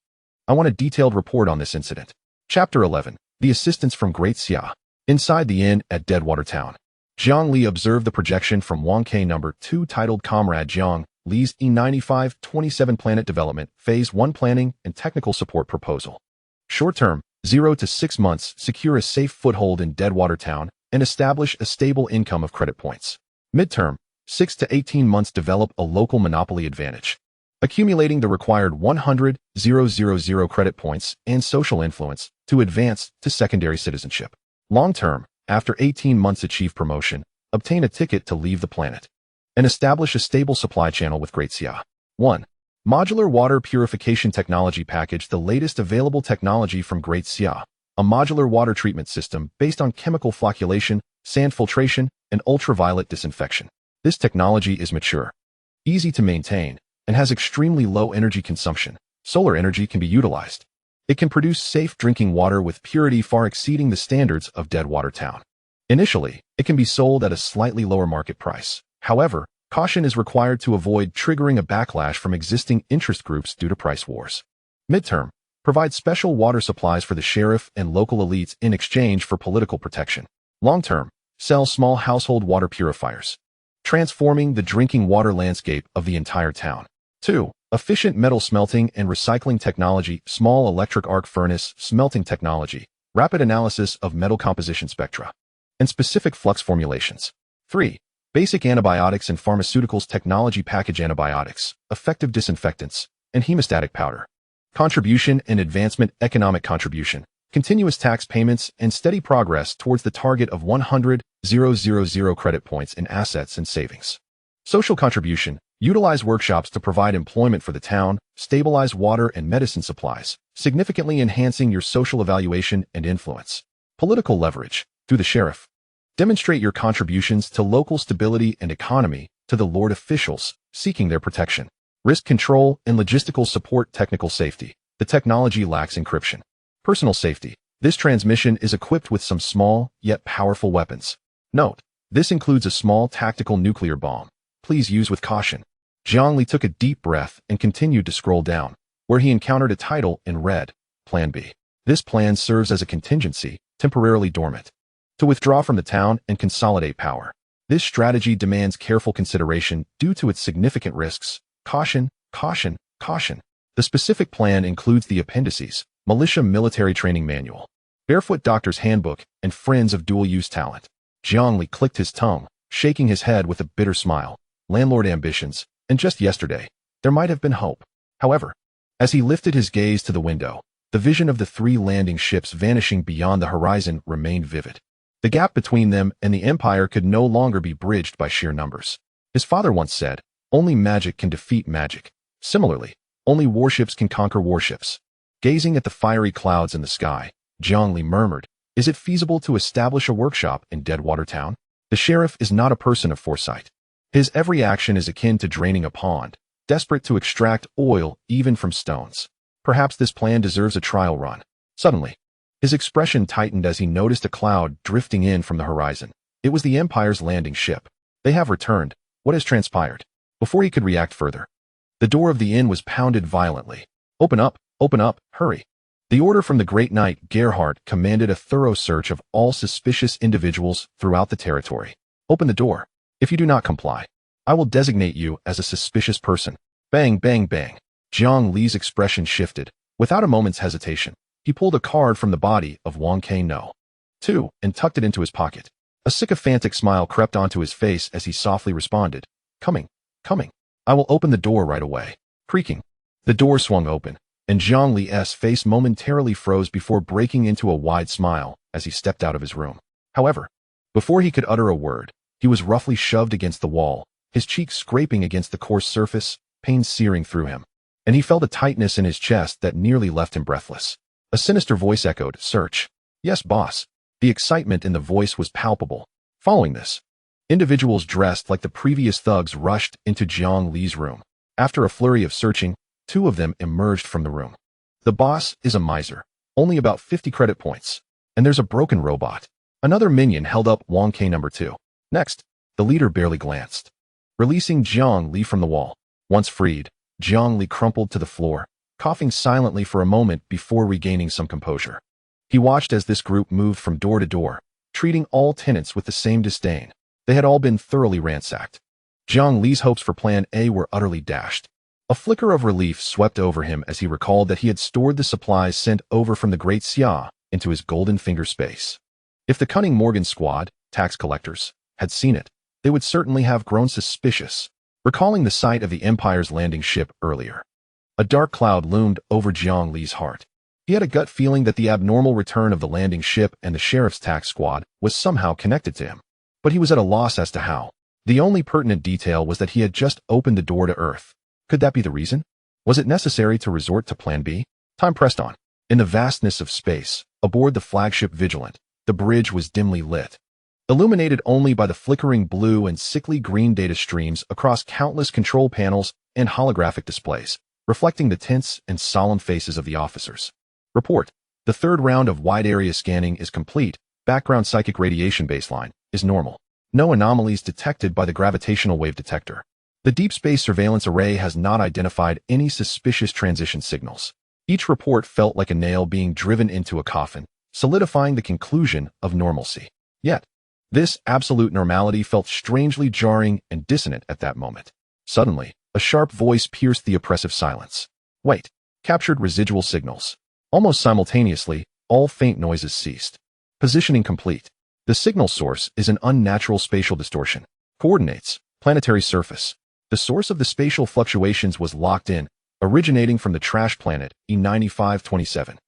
I want a detailed report on this incident." Chapter 11. The Assistance from Great Xia. Inside the inn at Deadwater Town, Jiang Li observed the projection from Wang Ke No. 2 titled Comrade Jiang Li's E9527 Planet Development Phase 1 Planning and Technical Support Proposal. Short-term, 0 to 6 months, secure a safe foothold in Deadwater Town and establish a stable income of credit points. Mid-term, 6 to 18 months, develop a local monopoly advantage, accumulating the required 100,000 credit points and social influence to advance to secondary citizenship. Long-term, after 18 months, achieve promotion, obtain a ticket to leave the planet, and establish a stable supply channel with Great Xia. 1. Modular Water Purification Technology Package. The latest available technology from Great Xia, a modular water treatment system based on chemical flocculation, sand filtration, and ultraviolet disinfection. This technology is mature, easy to maintain, and has extremely low energy consumption. Solar energy can be utilized. It can produce safe drinking water with purity far exceeding the standards of Deadwater Town. Initially, it can be sold at a slightly lower market price. However, caution is required to avoid triggering a backlash from existing interest groups due to price wars. Midterm, provide special water supplies for the sheriff and local elites in exchange for political protection. Long-term, sell small household water purifiers, transforming the drinking water landscape of the entire town. 2. Efficient metal smelting and recycling technology. Small electric arc furnace smelting technology, rapid analysis of metal composition spectra, and specific flux formulations. 3. Basic antibiotics and pharmaceuticals technology package. Antibiotics, effective disinfectants, and hemostatic powder. Contribution and advancement. Economic contribution, continuous tax payments, and steady progress towards the target of 100,000 credit points in assets and savings. Social contribution, utilize workshops to provide employment for the town, stabilize water and medicine supplies, significantly enhancing your social evaluation and influence. Political leverage, through the sheriff. Demonstrate your contributions to local stability and economy to the Lord officials seeking their protection. Risk control and logistical support. Technical safety, the technology lacks encryption. Personal safety, this transmission is equipped with some small yet powerful weapons. Note, this includes a small tactical nuclear bomb. Please use with caution. Jiang Li took a deep breath and continued to scroll down, where he encountered a title in red, Plan B. This plan serves as a contingency, temporarily dormant, to withdraw from the town and consolidate power. This strategy demands careful consideration due to its significant risks. Caution, caution, caution. The specific plan includes the appendices, Militia Military Training Manual, Barefoot Doctor's Handbook, and Friends of Dual-Use Talent. Jiang Li clicked his tongue, shaking his head with a bitter smile. Landlord ambitions, and just yesterday, there might have been hope. However, as he lifted his gaze to the window, the vision of the 3 landing ships vanishing beyond the horizon remained vivid. The gap between them and the Empire could no longer be bridged by sheer numbers. His father once said, "Only magic can defeat magic." Similarly, only warships can conquer warships. Gazing at the fiery clouds in the sky, Zhang murmured, "Is it feasible to establish a workshop in Deadwater Town?" The sheriff is not a person of foresight. His every action is akin to draining a pond, desperate to extract oil even from stones. Perhaps this plan deserves a trial run. Suddenly, his expression tightened as he noticed a cloud drifting in from the horizon. It was the Empire's landing ship. "They have returned. What has transpired?" Before he could react further, the door of the inn was pounded violently. Open up, hurry." The order from the great knight Gerhardt commanded a thorough search of all suspicious individuals throughout the territory. "Open the door. If you do not comply, I will designate you as a suspicious person." Bang, bang, bang. Zhang Li's expression shifted. Without a moment's hesitation, he pulled a card from the body of Wang Ke No. 2 and tucked it into his pocket. A sycophantic smile crept onto his face as he softly responded, Coming. I will open the door right away." Creaking, the door swung open, and Zhang Li's face momentarily froze before breaking into a wide smile as he stepped out of his room. However, before he could utter a word, he was roughly shoved against the wall, his cheeks scraping against the coarse surface, pain searing through him, and he felt a tightness in his chest that nearly left him breathless. A sinister voice echoed, "Search." "Yes, boss." The excitement in the voice was palpable. Following this, individuals dressed like the previous thugs rushed into Zhang Li's room. After a flurry of searching, 2 of them emerged from the room. "The boss is a miser. Only about 50 credit points. And there's a broken robot." Another minion held up Wang Ke No. 2. Next, the leader barely glanced, releasing Zhang Li from the wall. Once freed, Zhang Li crumpled to the floor, coughing silently for a moment before regaining some composure. He watched as this group moved from door to door, treating all tenants with the same disdain. They had all been thoroughly ransacked. Zhang Li's hopes for Plan A were utterly dashed. A flicker of relief swept over him as he recalled that he had stored the supplies sent over from the Great Xia into his golden finger space. If the cunning Morgan squad, tax collectors, had seen it, they would certainly have grown suspicious. Recalling the sight of the Empire's landing ship earlier, a dark cloud loomed over Zhang Li's heart. He had a gut feeling that the abnormal return of the landing ship and the sheriff's tax squad was somehow connected to him, but he was at a loss as to how. The only pertinent detail was that he had just opened the door to Earth. Could that be the reason? Was it necessary to resort to Plan B? Time pressed on. In the vastness of space, aboard the flagship Vigilant, the bridge was dimly lit, illuminated only by the flickering blue and sickly green data streams across countless control panels and holographic displays, reflecting the tense and solemn faces of the officers. Report. The 3rd round of wide area scanning is complete. Background psychic radiation baseline is normal. No anomalies detected by the gravitational wave detector. The deep space surveillance array has not identified any suspicious transition signals. Each report felt like a nail being driven into a coffin, solidifying the conclusion of normalcy. Yet, this absolute normality felt strangely jarring and dissonant at that moment. Suddenly, a sharp voice pierced the oppressive silence. "Wait." Captured residual signals. Almost simultaneously, all faint noises ceased. Positioning complete. The signal source is an unnatural spatial distortion. Coordinates, planetary surface. The source of the spatial fluctuations was locked in, originating from the trash planet E9527.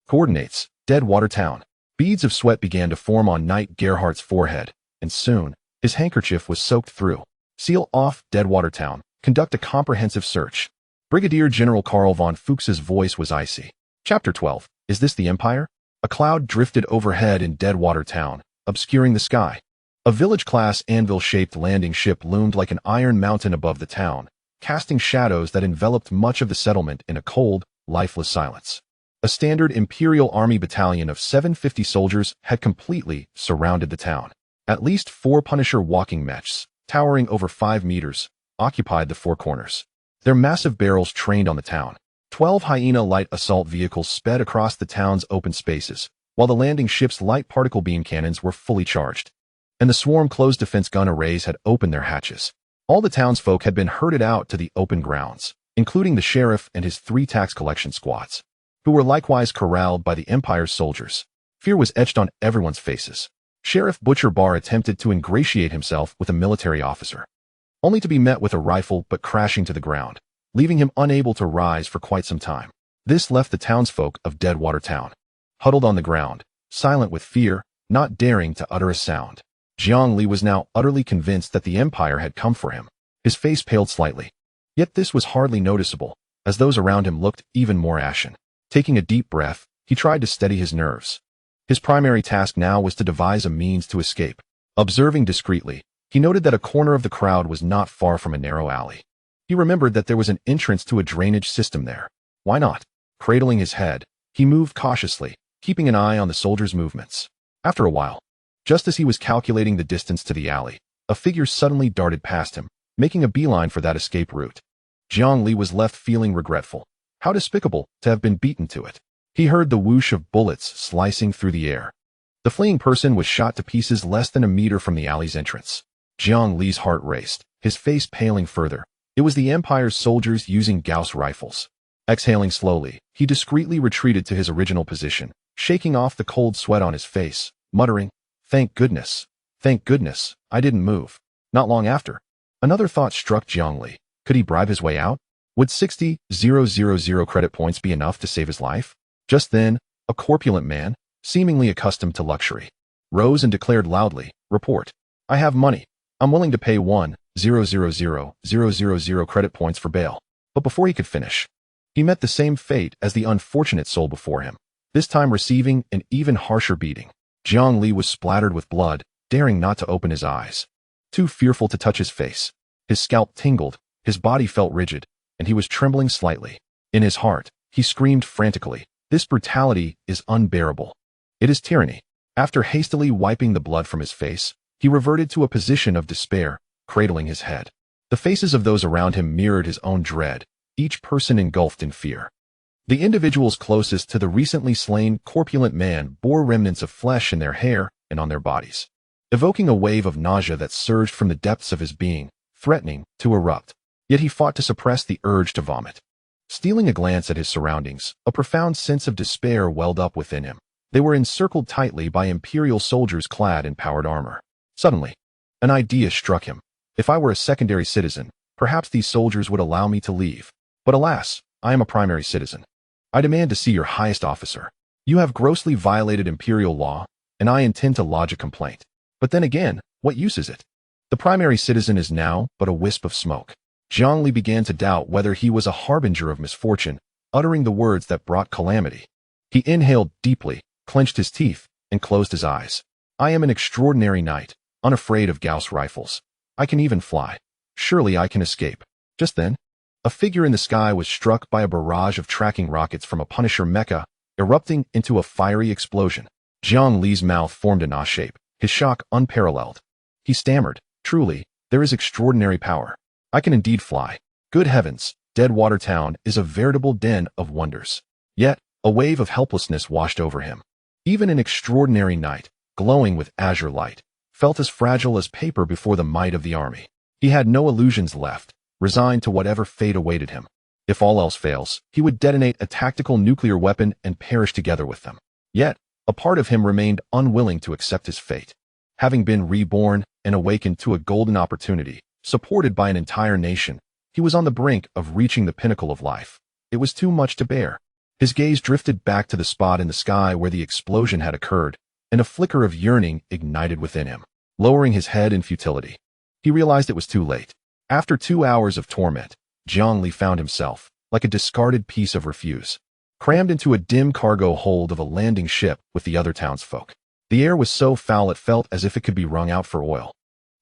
Coordinates, Deadwater Town. Beads of sweat began to form on Knight Gerhardt's forehead, and soon, his handkerchief was soaked through. "Seal off Deadwater Town. Conduct a comprehensive search." Brigadier General Karl von Fuchs's voice was icy. Chapter 12. Is this the Empire? A cloud drifted overhead in Deadwater Town, obscuring the sky. A village-class anvil-shaped landing ship loomed like an iron mountain above the town, casting shadows that enveloped much of the settlement in a cold, lifeless silence. A standard Imperial Army battalion of 750 soldiers had completely surrounded the town. At least 4 Punisher walking mechs, towering over 5 meters, occupied the 4 corners. Their massive barrels trained on the town. 12 Hyena light assault vehicles sped across the town's open spaces, while the landing ship's light particle beam cannons were fully charged. And the swarm closed defense gun arrays had opened their hatches. All the townsfolk had been herded out to the open grounds, including the sheriff and his 3 tax collection squads, who were likewise corralled by the Empire's soldiers. Fear was etched on everyone's faces. Sheriff Butcher Barr attempted to ingratiate himself with a military officer, only to be met with a rifle but crashing to the ground, leaving him unable to rise for quite some time. This left the townsfolk of Deadwater Town huddled on the ground, silent with fear, not daring to utter a sound. Zhang Li was now utterly convinced that the Empire had come for him. His face paled slightly. Yet this was hardly noticeable, as those around him looked even more ashen. Taking a deep breath, he tried to steady his nerves. His primary task now was to devise a means to escape. Observing discreetly, he noted that a corner of the crowd was not far from a narrow alley. He remembered that there was an entrance to a drainage system there. Why not? Cradling his head, he moved cautiously, keeping an eye on the soldier's movements. After a while, just as he was calculating the distance to the alley, a figure suddenly darted past him, making a beeline for that escape route. Jiang Li was left feeling regretful. How despicable to have been beaten to it. He heard the whoosh of bullets slicing through the air. The fleeing person was shot to pieces less than a meter from the alley's entrance. Jiang Li's heart raced, his face paling further. It was the Empire's soldiers using Gauss rifles. Exhaling slowly, he discreetly retreated to his original position, shaking off the cold sweat on his face, muttering, thank goodness, I didn't move." Not long after, another thought struck Jiang Li. Could he bribe his way out? Would 60,000 credit points be enough to save his life? Just then, a corpulent man, seemingly accustomed to luxury, rose and declared loudly, "Report. I have money. I'm willing to pay 1,000,000 credit points for bail." But before he could finish, he met the same fate as the unfortunate soul before him, this time receiving an even harsher beating. Jiang Li was splattered with blood, daring not to open his eyes. Too fearful to touch his face. His scalp tingled, his body felt rigid, and he was trembling slightly. In his heart, he screamed frantically, "This brutality is unbearable. It is tyranny." After hastily wiping the blood from his face, he reverted to a position of despair, cradling his head. The faces of those around him mirrored his own dread, each person engulfed in fear. The individuals closest to the recently slain corpulent man bore remnants of flesh in their hair and on their bodies, evoking a wave of nausea that surged from the depths of his being, threatening to erupt. Yet he fought to suppress the urge to vomit. Stealing a glance at his surroundings, a profound sense of despair welled up within him. They were encircled tightly by Imperial soldiers clad in powered armor. Suddenly, an idea struck him. If I were a secondary citizen, perhaps these soldiers would allow me to leave. But alas, I am a primary citizen. I demand to see your highest officer. You have grossly violated Imperial law, and I intend to lodge a complaint. But then again, what use is it? The primary citizen is now but a wisp of smoke. Jiang Li began to doubt whether he was a harbinger of misfortune, uttering the words that brought calamity. He inhaled deeply, clenched his teeth, and closed his eyes. "I am an extraordinary knight, unafraid of Gauss rifles. I can even fly. Surely I can escape." Just then, a figure in the sky was struck by a barrage of tracking rockets from a Punisher mecha, erupting into a fiery explosion. Jiang Li's mouth formed an A shape, his shock unparalleled. He stammered, "Truly, there is extraordinary power. I can indeed fly. Good heavens, Deadwater Town is a veritable den of wonders." Yet, a wave of helplessness washed over him. Even an extraordinary knight, glowing with azure light, felt as fragile as paper before the might of the army. He had no illusions left, resigned to whatever fate awaited him. If all else fails, he would detonate a tactical nuclear weapon and perish together with them. Yet, a part of him remained unwilling to accept his fate. Having been reborn and awakened to a golden opportunity, supported by an entire nation, he was on the brink of reaching the pinnacle of life. It was too much to bear. His gaze drifted back to the spot in the sky where the explosion had occurred, and a flicker of yearning ignited within him. Lowering his head in futility, he realized it was too late. After 2 hours of torment, Jiang Li found himself, like a discarded piece of refuse, crammed into a dim cargo hold of a landing ship with the other townsfolk. The air was so foul it felt as if it could be wrung out for oil.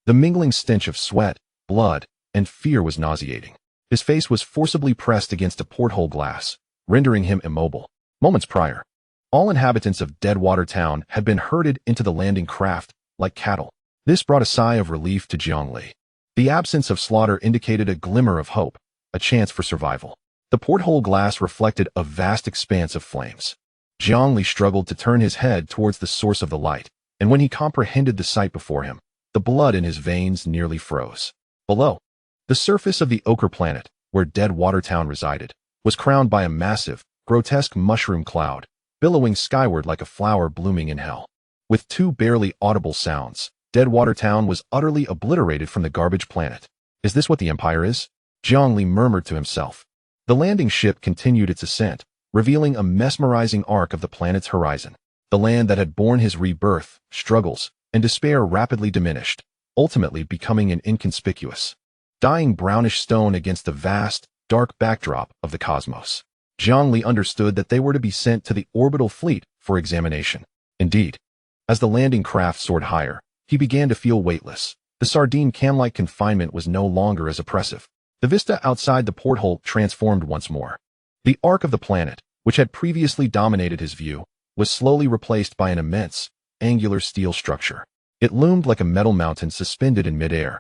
The mingling stench of sweat, blood, and fear was nauseating. His face was forcibly pressed against a porthole glass, rendering him immobile. Moments prior, all inhabitants of Deadwater Town had been herded into the landing craft like cattle. This brought a sigh of relief to Jiang Li. The absence of slaughter indicated a glimmer of hope, a chance for survival. The porthole glass reflected a vast expanse of flames. Jiang Li struggled to turn his head towards the source of the light, and when he comprehended the sight before him, the blood in his veins nearly froze. Below, the surface of the ochre planet, where Deadwater Town resided, was crowned by a massive, grotesque mushroom cloud, billowing skyward like a flower blooming in hell. With 2 barely audible sounds, Deadwater Town was utterly obliterated from the garbage planet. "Is this what the Empire is?" Jiang Li murmured to himself. The landing ship continued its ascent, revealing a mesmerizing arc of the planet's horizon. The land that had borne his rebirth, struggles, and despair rapidly diminished, ultimately becoming inconspicuous. dying brownish stone against the vast, dark backdrop of the cosmos. Zhang Li understood that they were to be sent to the orbital fleet for examination. Indeed, as the landing craft soared higher, he began to feel weightless. The sardine can-like confinement was no longer as oppressive. The vista outside the porthole transformed once more. The arc of the planet, which had previously dominated his view, was slowly replaced by an immense, angular steel structure. It loomed like a metal mountain suspended in midair,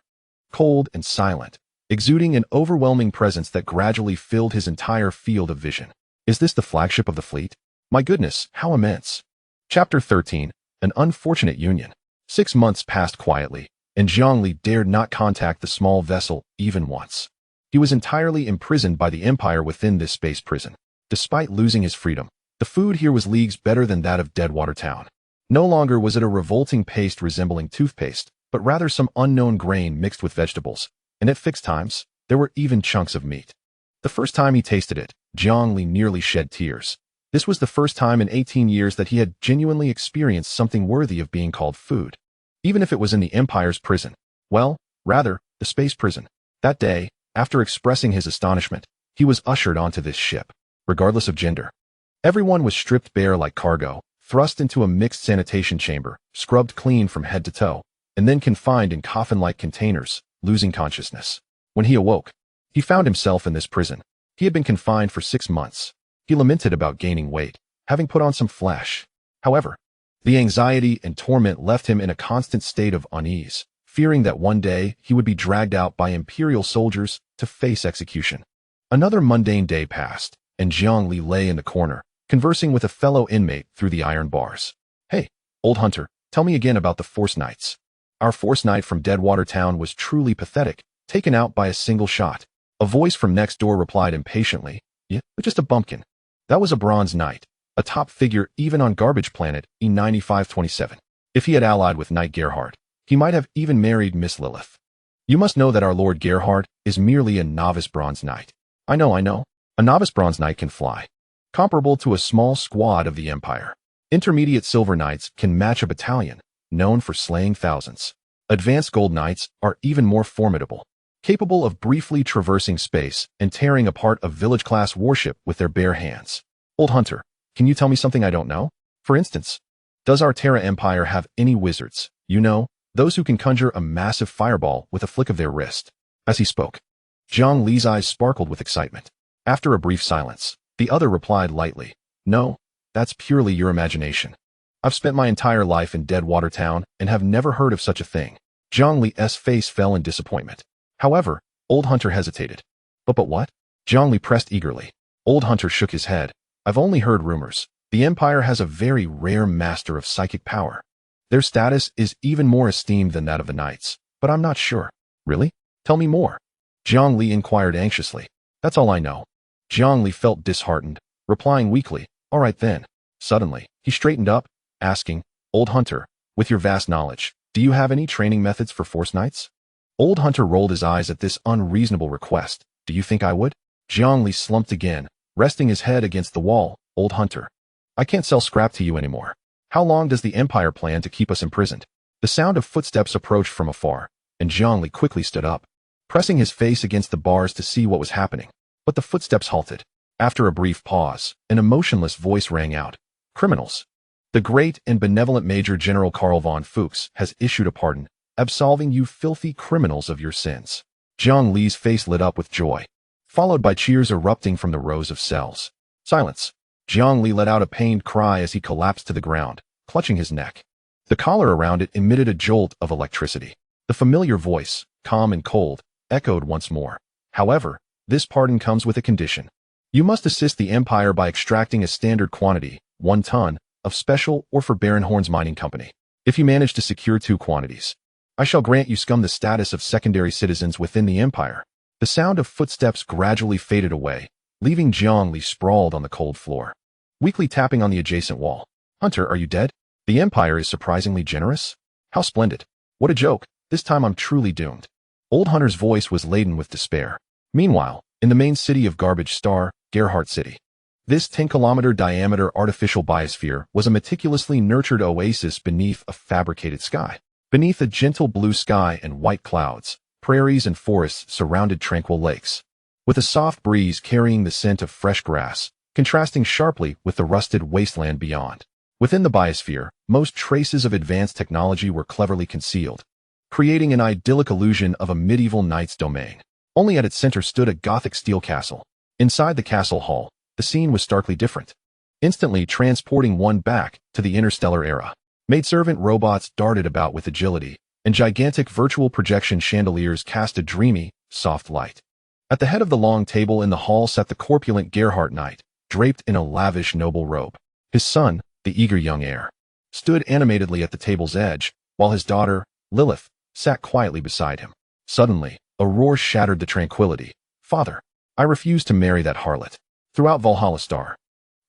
cold and silent, exuding an overwhelming presence that gradually filled his entire field of vision. Is this the flagship of the fleet? My goodness, how immense! Chapter 13, An Unfortunate Union. 6 months passed quietly, and Zhang Li dared not contact the small vessel even once. He was entirely imprisoned by the Empire within this space prison. Despite losing his freedom, the food here was leagues better than that of Deadwater Town. No longer was it a revolting paste resembling toothpaste, but rather some unknown grain mixed with vegetables, and at fixed times, there were even chunks of meat. The first time he tasted it, Zhang Li nearly shed tears. This was the first time in 18 years that he had genuinely experienced something worthy of being called food. Even if it was in the Empire's prison. Well, rather, the space prison. That day, after expressing his astonishment, he was ushered onto this ship, regardless of gender. Everyone was stripped bare like cargo, thrust into a mixed sanitation chamber, scrubbed clean from head to toe, and then confined in coffin-like containers, losing consciousness. When he awoke, he found himself in this prison. He had been confined for 6 months. He lamented about gaining weight, having put on some flesh. However, the anxiety and torment left him in a constant state of unease, fearing that one day he would be dragged out by Imperial soldiers to face execution. Another mundane day passed, and Zhang Li lay in the corner, conversing with a fellow inmate through the iron bars. Hey, old hunter, tell me again about the Force Knights. Our Force Knight from Deadwater Town was truly pathetic, taken out by a single shot. A voice from next door replied impatiently, yeah, but just a bumpkin. That was a Bronze Knight, a top figure even on Garbage Planet E9527. If he had allied with Knight Gerhard, he might have even married Miss Lilith. You must know that our Lord Gerhard is merely a novice Bronze Knight. I know. A novice Bronze Knight can fly, comparable to a small squad of the Empire. Intermediate Silver Knights can match a battalion, known for slaying thousands. Advanced Gold Knights are even more formidable, capable of briefly traversing space and tearing apart a village-class warship with their bare hands. Old hunter, can you tell me something I don't know? For instance, does our Terra Empire have any wizards, those who can conjure a massive fireball with a flick of their wrist? As he spoke, Zhang Li's eyes sparkled with excitement. After a brief silence, the other replied lightly, no, that's purely your imagination. I've spent my entire life in Deadwater Town and have never heard of such a thing. Zhang Li's face fell in disappointment. However, Old Hunter hesitated. But what? Zhang Li pressed eagerly. Old Hunter shook his head. I've only heard rumors. The Empire has a very rare master of psychic power. Their status is even more esteemed than that of the Knights, but I'm not sure. Really? Tell me more. Zhang Li inquired anxiously. That's all I know. Zhang Li felt disheartened, replying weakly, all right then. Suddenly, he straightened up, asking, Old Hunter, with your vast knowledge, do you have any training methods for Force Knights? Old Hunter rolled his eyes at this unreasonable request. Do you think I would? Zhang Li slumped again, resting his head against the wall. Old Hunter, I can't sell scrap to you anymore. How long does the Empire plan to keep us imprisoned? The sound of footsteps approached from afar, and Zhang Li quickly stood up, pressing his face against the bars to see what was happening. But the footsteps halted. After a brief pause, an emotionless voice rang out. Criminals. The great and benevolent Major General Karl von Fuchs has issued a pardon, absolving you filthy criminals of your sins. Zhang Li's face lit up with joy, followed by cheers erupting from the rows of cells. Silence. Zhang Li let out a pained cry as he collapsed to the ground, clutching his neck. The collar around it emitted a jolt of electricity. The familiar voice, calm and cold, echoed once more. However, this pardon comes with a condition. You must assist the Empire by extracting a standard quantity, 1 ton, of special or for Baron Horn's mining company. If you manage to secure 2 quantities, I shall grant you scum the status of secondary citizens within the Empire. The sound of footsteps gradually faded away, leaving Zhang Li sprawled on the cold floor, weakly tapping on the adjacent wall. Hunter, are you dead? The Empire is surprisingly generous? How splendid. What a joke. This time I'm truly doomed. Old Hunter's voice was laden with despair. Meanwhile, in the main city of Garbage Star, Gerhardt City, this 10-kilometer diameter artificial biosphere was a meticulously nurtured oasis beneath a fabricated sky. Beneath a gentle blue sky and white clouds, Prairies and forests surrounded tranquil lakes, with a soft breeze carrying the scent of fresh grass, contrasting sharply with the rusted wasteland beyond. Within the biosphere, most traces of advanced technology were cleverly concealed, creating an idyllic illusion of a medieval knight's domain. Only at its center stood a Gothic steel castle. Inside the castle hall, the scene was starkly different, instantly transporting one back to the interstellar era. Maidservant robots darted about with agility, and gigantic virtual projection chandeliers cast a dreamy, soft light. At the head of the long table in the hall sat the corpulent Gerhardt knight, draped in a lavish noble robe. His son, the eager young heir, stood animatedly at the table's edge, while his daughter, Lilith, sat quietly beside him. Suddenly, a roar shattered the tranquility. "Father, I refuse to marry that harlot." Throughout Valhalla Star,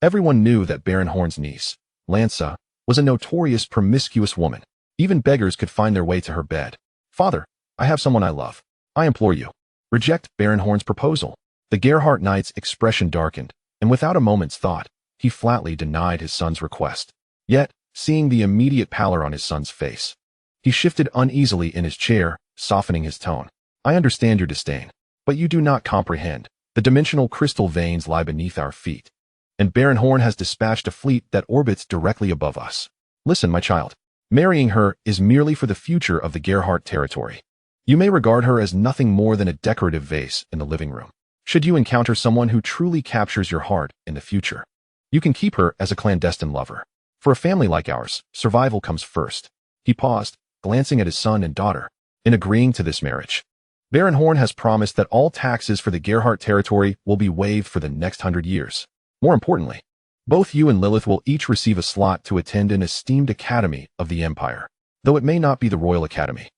everyone knew that Baron Horn's niece, Lanza, was a notorious promiscuous woman. Even beggars could find their way to her bed. "Father, I have someone I love. I implore you, reject Baron Horn's proposal." The Gerhardt knight's expression darkened, and without a moment's thought, he flatly denied his son's request. Yet, seeing the immediate pallor on his son's face, he shifted uneasily in his chair, softening his tone. "I understand your disdain, but you do not comprehend. The dimensional crystal veins lie beneath our feet, and Baron Horn has dispatched a fleet that orbits directly above us. Listen, my child. Marrying her is merely for the future of the Gerhardt territory. You may regard her as nothing more than a decorative vase in the living room. Should you encounter someone who truly captures your heart in the future, you can keep her as a clandestine lover. For a family like ours, survival comes first." He paused, glancing at his son and daughter. "In agreeing to this marriage, Baron Horn has promised that all taxes for the Gerhardt territory will be waived for the next 100 years. More importantly, both you and Lilith will each receive a slot to attend an esteemed academy of the Empire, though it may not be the Royal Academy."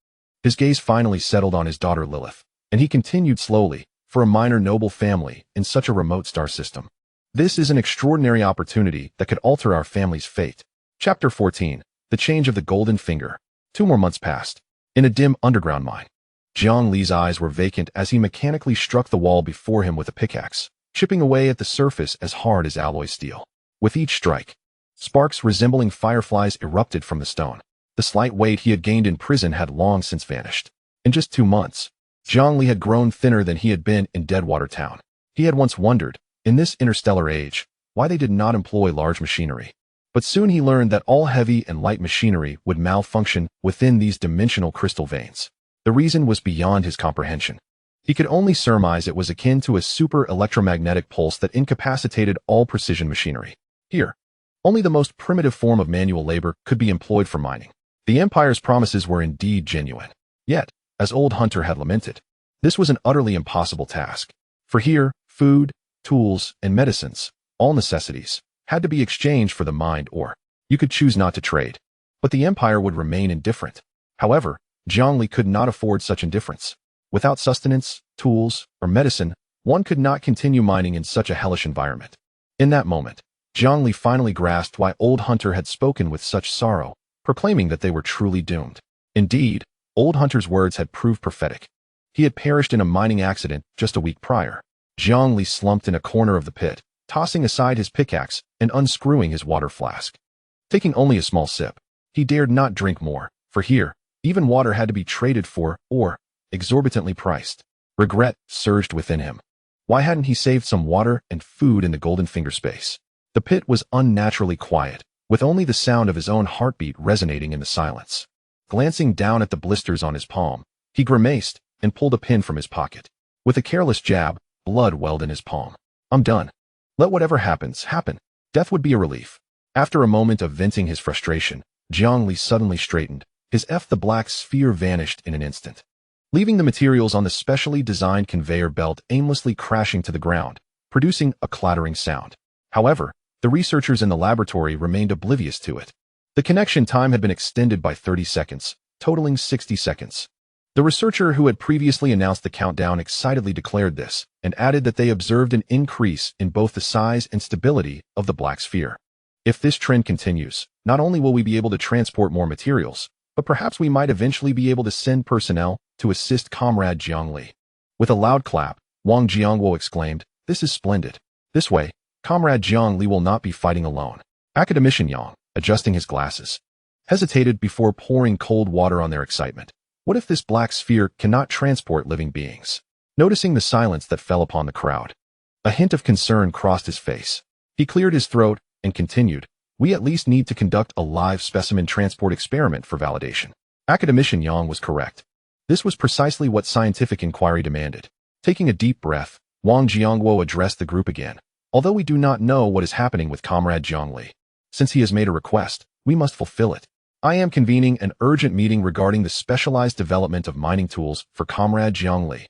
His gaze finally settled on his daughter Lilith, and he continued slowly, "For a minor noble family in such a remote star system, this is an extraordinary opportunity that could alter our family's fate." Chapter 14. The Change of the Golden Finger. 2 more months passed. In a dim underground mine, Jiang Li's eyes were vacant as he mechanically struck the wall before him with a pickaxe, chipping away at the surface as hard as alloy steel. With each strike, sparks resembling fireflies erupted from the stone. The slight weight he had gained in prison had long since vanished. In just 2 months, Jiang Li had grown thinner than he had been in Deadwater Town. He had once wondered, in this interstellar age, why they did not employ large machinery. But soon he learned that all heavy and light machinery would malfunction within these dimensional crystal veins. The reason was beyond his comprehension. He could only surmise it was akin to a super electromagnetic pulse that incapacitated all precision machinery. Here, only the most primitive form of manual labor could be employed for mining. The Empire's promises were indeed genuine. Yet, as Old Hunter had lamented, this was an utterly impossible task. For here, food, tools, and medicines, all necessities, had to be exchanged for the mind, or you could choose not to trade. But the Empire would remain indifferent. However, Jiang Li could not afford such indifference. Without sustenance, tools, or medicine, one could not continue mining in such a hellish environment. In that moment, Jiang Li finally grasped why Old Hunter had spoken with such sorrow, proclaiming that they were truly doomed. Indeed, Old Hunter's words had proved prophetic. He had perished in a mining accident just a week prior. Jiang Li slumped in a corner of the pit, tossing aside his pickaxe and unscrewing his water flask. Taking only a small sip, he dared not drink more, for here, even water had to be traded for, or exorbitantly priced. Regret surged within him. Why hadn't he saved some water and food in the Golden Finger space? The pit was unnaturally quiet, with only the sound of his own heartbeat resonating in the silence. Glancing down at the blisters on his palm, he grimaced and pulled a pin from his pocket. With a careless jab, blood welled in his palm. "I'm done. Let whatever happens, happen." Death would be a relief. After a moment of venting his frustration, Jiang Li suddenly straightened. His the black sphere vanished in an instant, leaving the materials on the specially designed conveyor belt aimlessly crashing to the ground, producing a clattering sound. However, the researchers in the laboratory remained oblivious to it. The connection time had been extended by 30 seconds, totaling 60 seconds. The researcher who had previously announced the countdown excitedly declared this, and added that they observed an increase in both the size and stability of the black sphere. If this trend continues, not only will we be able to transport more materials, but perhaps we might eventually be able to send personnel to assist Comrade Jiang Li. With a loud clap, Wang Jiangwo exclaimed, "This is splendid. This way, Comrade Jiang Li will not be fighting alone." Academician Yang, adjusting his glasses, hesitated before pouring cold water on their excitement. What if this black sphere cannot transport living beings? Noticing the silence that fell upon the crowd, a hint of concern crossed his face. He cleared his throat and continued, "We at least need to conduct a live specimen transport experiment for validation." Academician Yang was correct. This was precisely what scientific inquiry demanded. Taking a deep breath, Wang Jiangguo addressed the group again. "Although we do not know what is happening with Comrade Zhongli, since he has made a request, we must fulfill it. I am convening an urgent meeting regarding the specialized development of mining tools for Comrade Zhongli."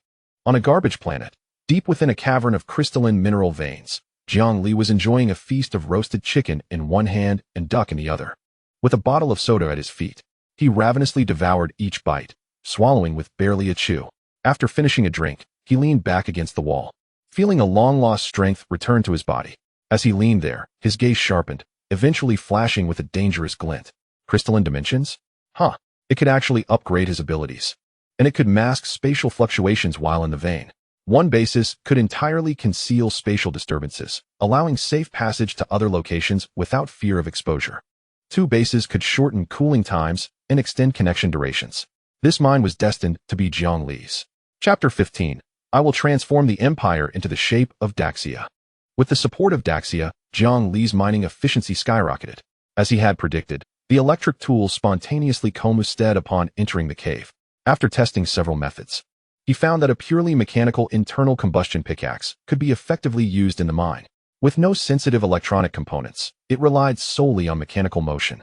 On a garbage planet, deep within a cavern of crystalline mineral veins, Zhongli was enjoying a feast of roasted chicken in one hand and duck in the other. With a bottle of soda at his feet, he ravenously devoured each bite, swallowing with barely a chew. After finishing a drink, he leaned back against the wall, feeling a long-lost strength return to his body. As he leaned there, his gaze sharpened, eventually flashing with a dangerous glint. Crystalline dimensions? Huh. It could actually upgrade his abilities. And it could mask spatial fluctuations while in the vein. One basis could entirely conceal spatial disturbances, allowing safe passage to other locations without fear of exposure. Two bases could shorten cooling times and extend connection durations. This mine was destined to be Zhongli's. Chapter 15. I will transform the Empire into the shape of Daxia. With the support of Daxia, Zhongli's mining efficiency skyrocketed. As he had predicted, the electric tools spontaneously combusted upon entering the cave. After testing several methods, he found that a purely mechanical internal combustion pickaxe could be effectively used in the mine. With no sensitive electronic components, it relied solely on mechanical motion,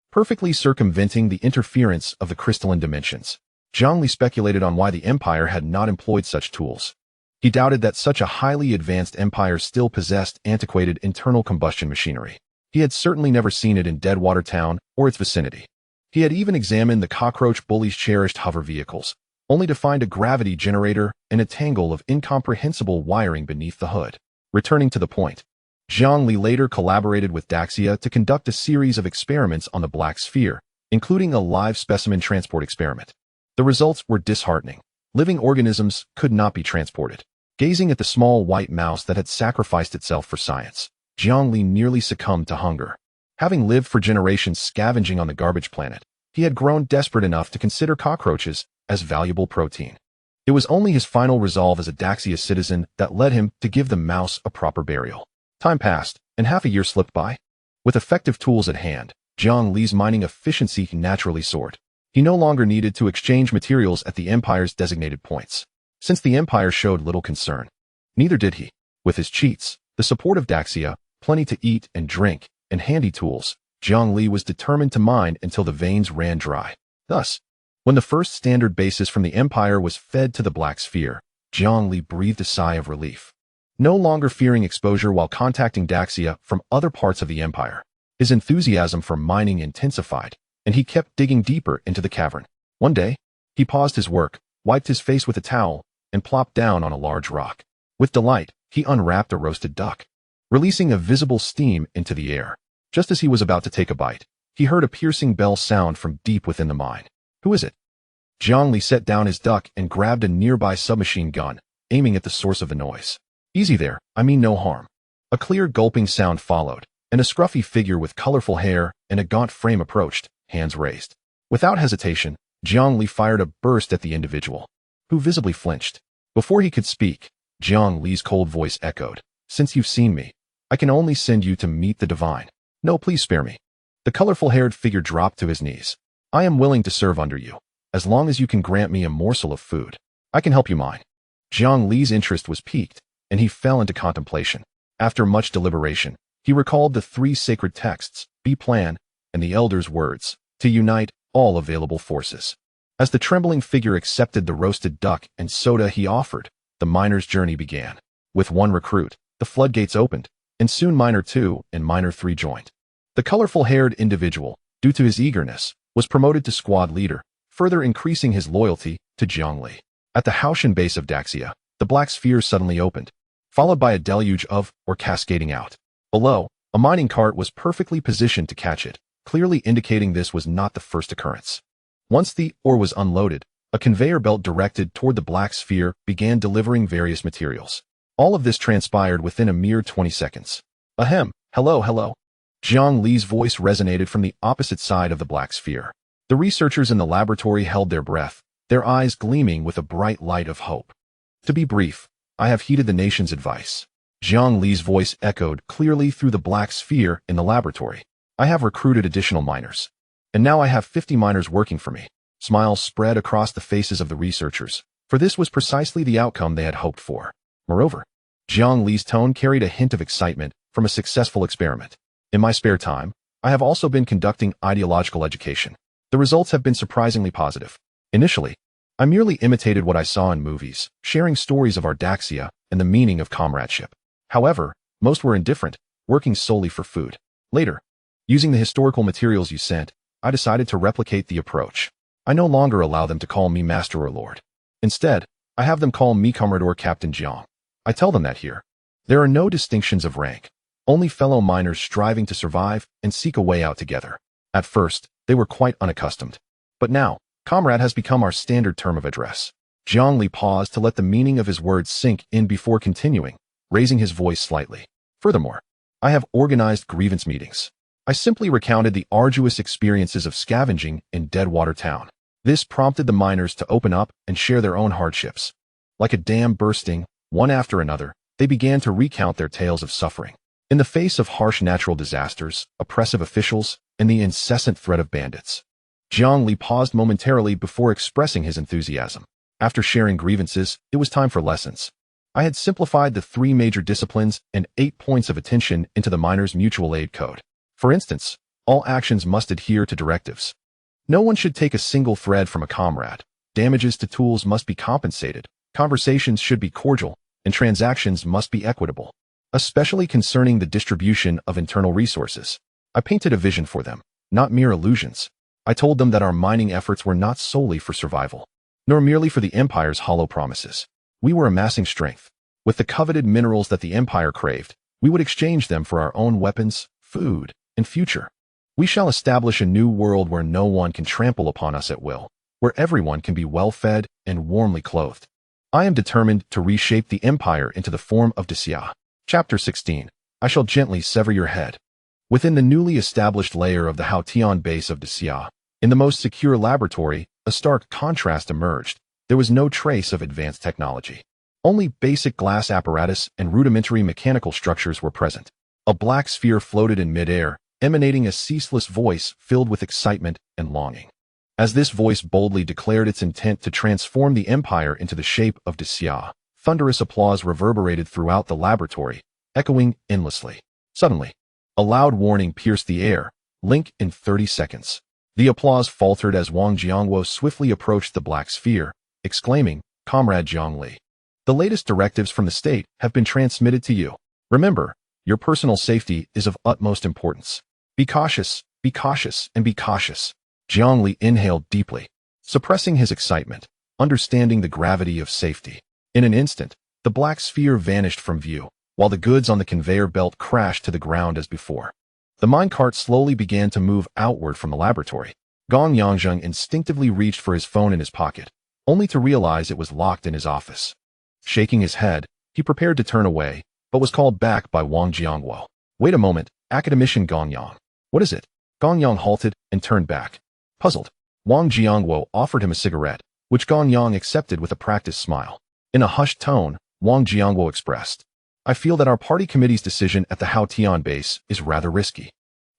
perfectly circumventing the interference of the crystalline dimensions. Zhongli speculated on why the Empire had not employed such tools. He doubted that such a highly advanced empire still possessed antiquated internal combustion machinery. He had certainly never seen it in Deadwater Town or its vicinity. He had even examined the cockroach bully's cherished hover vehicles, only to find a gravity generator and a tangle of incomprehensible wiring beneath the hood. Returning to the point, Zhongli later collaborated with Daxia to conduct a series of experiments on the Black Sphere, including a live specimen transport experiment. The results were disheartening. Living organisms could not be transported. Gazing at the small white mouse that had sacrificed itself for science, Zhongli nearly succumbed to hunger. Having lived for generations scavenging on the garbage planet, he had grown desperate enough to consider cockroaches as valuable protein. It was only his final resolve as a Daxia citizen that led him to give the mouse a proper burial. Time passed, and half a year slipped by. With effective tools at hand, Zhongli's mining efficiency naturally soared. He no longer needed to exchange materials at the Empire's designated points, since the Empire showed little concern. Neither did he. With his cheats, the support of Daxia, plenty to eat and drink, and handy tools, Zhongli was determined to mine until the veins ran dry. Thus, when the first standard basis from the Empire was fed to the Black Sphere, Zhongli breathed a sigh of relief. No longer fearing exposure while contacting Daxia from other parts of the Empire, his enthusiasm for mining intensified, and he kept digging deeper into the cavern. One day, he paused his work, wiped his face with a towel, and plopped down on a large rock. With delight, he unwrapped a roasted duck, releasing a visible steam into the air. Just as he was about to take a bite, he heard a piercing bell sound from deep within the mine. Who is it? Zhongli set down his duck and grabbed a nearby submachine gun, aiming at the source of the noise. Easy there, I mean no harm. A clear gulping sound followed, and a scruffy figure with colorful hair and a gaunt frame approached, hands raised. Without hesitation, Zhongli fired a burst at the individual, who visibly flinched. Before he could speak, Zhongli's cold voice echoed, "Since you've seen me, I can only send you to meet the divine. No, please spare me." The colorful-haired figure dropped to his knees. "I am willing to serve under you, as long as you can grant me a morsel of food. I can help you mine." Zhongli's interest was piqued, and he fell into contemplation. After much deliberation, he recalled the three sacred texts, B-Plan, and the Elder's words, to unite all available forces. As the trembling figure accepted the roasted duck and soda he offered, the miner's journey began. With one recruit, the floodgates opened, and soon Miner 2 and Miner 3 joined. The colorful-haired individual, due to his eagerness, was promoted to squad leader, further increasing his loyalty to Zhongli. At the Haoshan base of Daxia, the Black Sphere suddenly opened, followed by a deluge of ore cascading out. Below, a mining cart was perfectly positioned to catch it, clearly indicating this was not the first occurrence. Once the ore was unloaded, a conveyor belt directed toward the Black Sphere began delivering various materials. All of this transpired within a mere 20 seconds. Ahem, hello. Zhongli's voice resonated from the opposite side of the Black Sphere. The researchers in the laboratory held their breath, their eyes gleaming with a bright light of hope. To be brief, I have heeded the nation's advice. Jiang Li's voice echoed clearly through the black sphere in the laboratory. I have recruited additional miners. And now I have 50 miners working for me. Smiles spread across the faces of the researchers, for this was precisely the outcome they had hoped for. Moreover, Jiang Li's tone carried a hint of excitement from a successful experiment. In my spare time, I have also been conducting ideological education. The results have been surprisingly positive. Initially, I merely imitated what I saw in movies, sharing stories of Ardaxia and the meaning of comradeship. However, most were indifferent, working solely for food. Later, using the historical materials you sent, I decided to replicate the approach. I no longer allow them to call me master or lord. Instead, I have them call me comrade or Captain Jiang. I tell them that here. There are no distinctions of rank, only fellow miners striving to survive and seek a way out together. At first, they were quite unaccustomed. But now, comrade has become our standard term of address. Jiang Li paused to let the meaning of his words sink in before continuing, raising his voice slightly. Furthermore, I have organized grievance meetings. I simply recounted the arduous experiences of scavenging in Deadwater Town. This prompted the miners to open up and share their own hardships. Like a dam bursting, one after another, they began to recount their tales of suffering. In the face of harsh natural disasters, oppressive officials, and the incessant threat of bandits, Jiang Li paused momentarily before expressing his enthusiasm. After sharing grievances, it was time for lessons. I had simplified the 3 major disciplines and 8 points of attention into the miners' mutual aid code. For instance, all actions must adhere to directives. No one should take a single thread from a comrade. Damages to tools must be compensated. Conversations should be cordial, and transactions must be equitable. Especially concerning the distribution of internal resources, I painted a vision for them, not mere illusions. I told them that our mining efforts were not solely for survival, nor merely for the Empire's hollow promises. We were amassing strength. With the coveted minerals that the Empire craved, we would exchange them for our own weapons, food, and future. We shall establish a new world where no one can trample upon us at will, where everyone can be well-fed and warmly clothed. I am determined to reshape the Empire into the form of Daxia. Chapter 16. I shall gently sever your head. Within the newly established layer of the Haotian base of Daxia, in the most secure laboratory, a stark contrast emerged. There was no trace of advanced technology. Only basic glass apparatus and rudimentary mechanical structures were present. A black sphere floated in midair, emanating a ceaseless voice filled with excitement and longing. As this voice boldly declared its intent to transform the Empire into the shape of Daxia, thunderous applause reverberated throughout the laboratory, echoing endlessly. Suddenly, a loud warning pierced the air. Link in 30 seconds. The applause faltered as Wang Jiangwo swiftly approached the black sphere, exclaiming, "Comrade Jiang Li, the latest directives from the state have been transmitted to you. Remember, your personal safety is of utmost importance. Be cautious, and be cautious." Jiang Li inhaled deeply, suppressing his excitement, understanding the gravity of safety. In an instant, the black sphere vanished from view, while the goods on the conveyor belt crashed to the ground as before. The minecart slowly began to move outward from the laboratory. Gong Yangzheng instinctively reached for his phone in his pocket, only to realize it was locked in his office. Shaking his head, he prepared to turn away, but was called back by Wang Jiangwo. "Wait a moment, academician Gong Yang. What is it?" Gong Yang halted and turned back. Puzzled, Wang Jiangwo offered him a cigarette, which Gong Yang accepted with a practiced smile. In a hushed tone, Wang Jiangwo expressed, "I feel that our party committee's decision at the Haotian base is rather risky.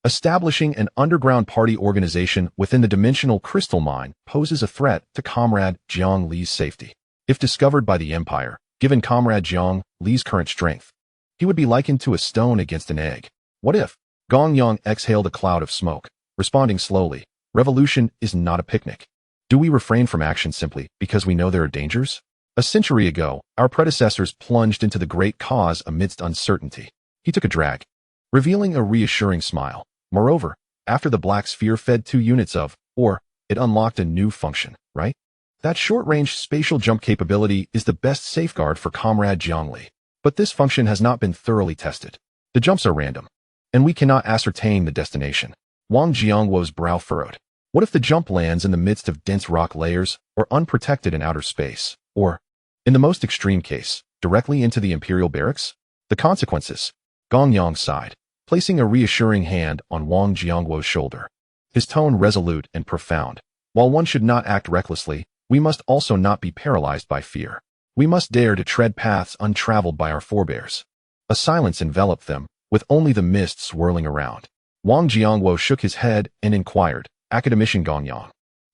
Establishing an underground party organization within the dimensional crystal mine poses a threat to Comrade Jiang Li's safety. If discovered by the Empire, given Comrade Jiang Li's current strength, he would be likened to a stone against an egg. What if?" Gong Yang exhaled a cloud of smoke, responding slowly, "Revolution is not a picnic. Do we refrain from action simply because we know there are dangers? A century ago, our predecessors plunged into the great cause amidst uncertainty." He took a drag, revealing a reassuring smile. "Moreover, after the black sphere fed 2 units of, or, it unlocked a new function, right? That short-range spatial jump capability is the best safeguard for Comrade Jiang Li. But this function has not been thoroughly tested. The jumps are random, and we cannot ascertain the destination." Wang Jiangwo's brow furrowed. What if the jump lands in the midst of dense rock layers, or unprotected in outer space, or, in the most extreme case, directly into the Imperial barracks? The consequences? Gong Yang sighed, placing a reassuring hand on Wang Jiangwo's shoulder. His tone resolute and profound. While one should not act recklessly, we must also not be paralyzed by fear. We must dare to tread paths untraveled by our forebears. A silence enveloped them, with only the mist swirling around. Wang Jiangwo shook his head and inquired, Academician Gangyang,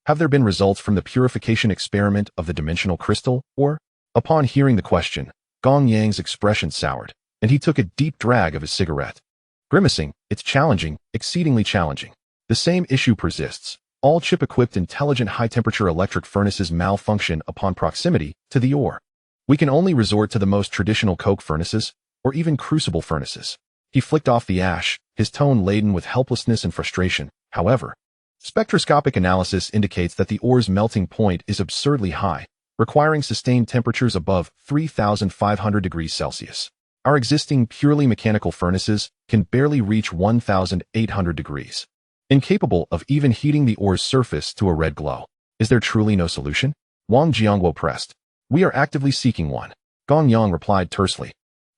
have there been results from the purification experiment of the dimensional crystal, or? Upon hearing the question, Gong Yang's expression soured, and he took a deep drag of his cigarette. Grimacing, it's challenging, exceedingly challenging. The same issue persists. All chip-equipped intelligent high-temperature electric furnaces malfunction upon proximity to the ore. We can only resort to the most traditional coke furnaces, or even crucible furnaces. He flicked off the ash, his tone laden with helplessness and frustration. However, spectroscopic analysis indicates that the ore's melting point is absurdly high, requiring sustained temperatures above 3,500 degrees Celsius. Our existing purely mechanical furnaces can barely reach 1,800 degrees, incapable of even heating the ore's surface to a red glow. Is there truly no solution? Wang Jiangwo pressed. We are actively seeking one. Gong Yang replied tersely.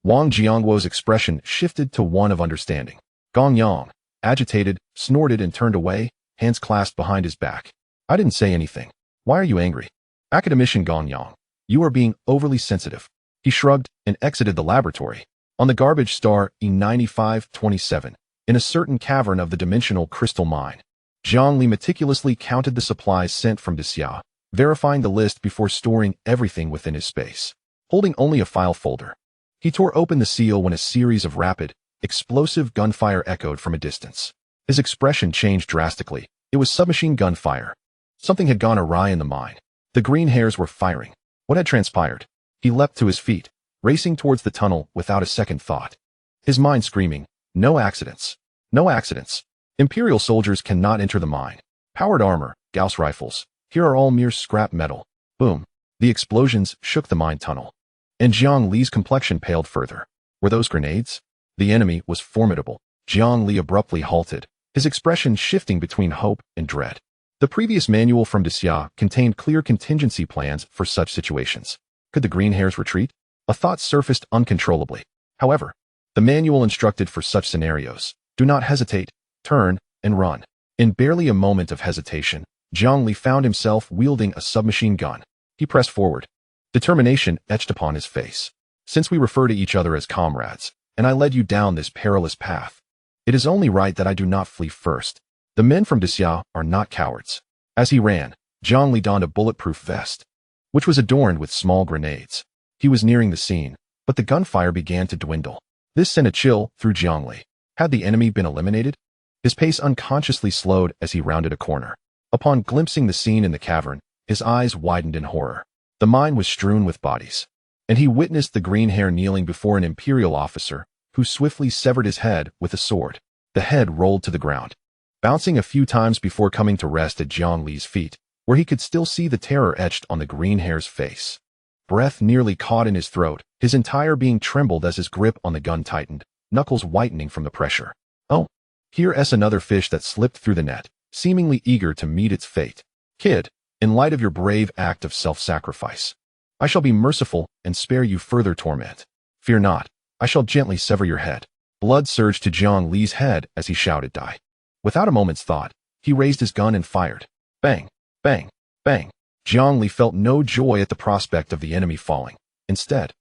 Wang Jiangwo's expression shifted to one of understanding. Gong Yang, agitated, snorted and turned away, hands clasped behind his back. I didn't say anything. Why are you angry? Academician Gong Yang, you are being overly sensitive. He shrugged and exited the laboratory. On the garbage star E9527, in a certain cavern of the dimensional crystal mine, Zhang Li meticulously counted the supplies sent from Xia, verifying the list before storing everything within his space. Holding only a file folder, he tore open the seal when a series of rapid, explosive gunfire echoed from a distance. His expression changed drastically. It was submachine gun fire. Something had gone awry in the mine. The green hairs were firing. What had transpired? He leapt to his feet, racing towards the tunnel without a second thought. His mind screaming, no accidents. No accidents. Imperial soldiers cannot enter the mine. Powered armor, Gauss rifles. Here are all mere scrap metal. Boom. The explosions shook the mine tunnel. And Jiang Li's complexion paled further. Were those grenades? The enemy was formidable. Jiang Li abruptly halted, his expression shifting between hope and dread. The previous manual from Xia contained clear contingency plans for such situations. Could the green hairs retreat? A thought surfaced uncontrollably. However, the manual instructed for such scenarios. Do not hesitate, turn, and run. In barely a moment of hesitation, Jiang Li found himself wielding a submachine gun. He pressed forward. Determination etched upon his face. Since we refer to each other as comrades, and I led you down this perilous path, it is only right that I do not flee first. The men from Xia are not cowards. As he ran, Jiang Li donned a bulletproof vest, which was adorned with small grenades. He was nearing the scene, but the gunfire began to dwindle. This sent a chill through Jiang Li. Had the enemy been eliminated? His pace unconsciously slowed as he rounded a corner. Upon glimpsing the scene in the cavern, his eyes widened in horror. The mine was strewn with bodies, and he witnessed the green hair kneeling before an imperial officer, who swiftly severed his head with a sword. The head rolled to the ground, bouncing a few times before coming to rest at Jiang Li's feet, where he could still see the terror etched on the green hair's face. Breath nearly caught in his throat, his entire being trembled as his grip on the gun tightened, knuckles whitening from the pressure. Oh, here's another fish that slipped through the net, seemingly eager to meet its fate. Kid, in light of your brave act of self-sacrifice, I shall be merciful and spare you further torment. Fear not, I shall gently sever your head. Blood surged to Jiang Li's head as he shouted die. Without a moment's thought, he raised his gun and fired. Bang, bang, bang. Jiang Li felt no joy at the prospect of the enemy falling. Instead,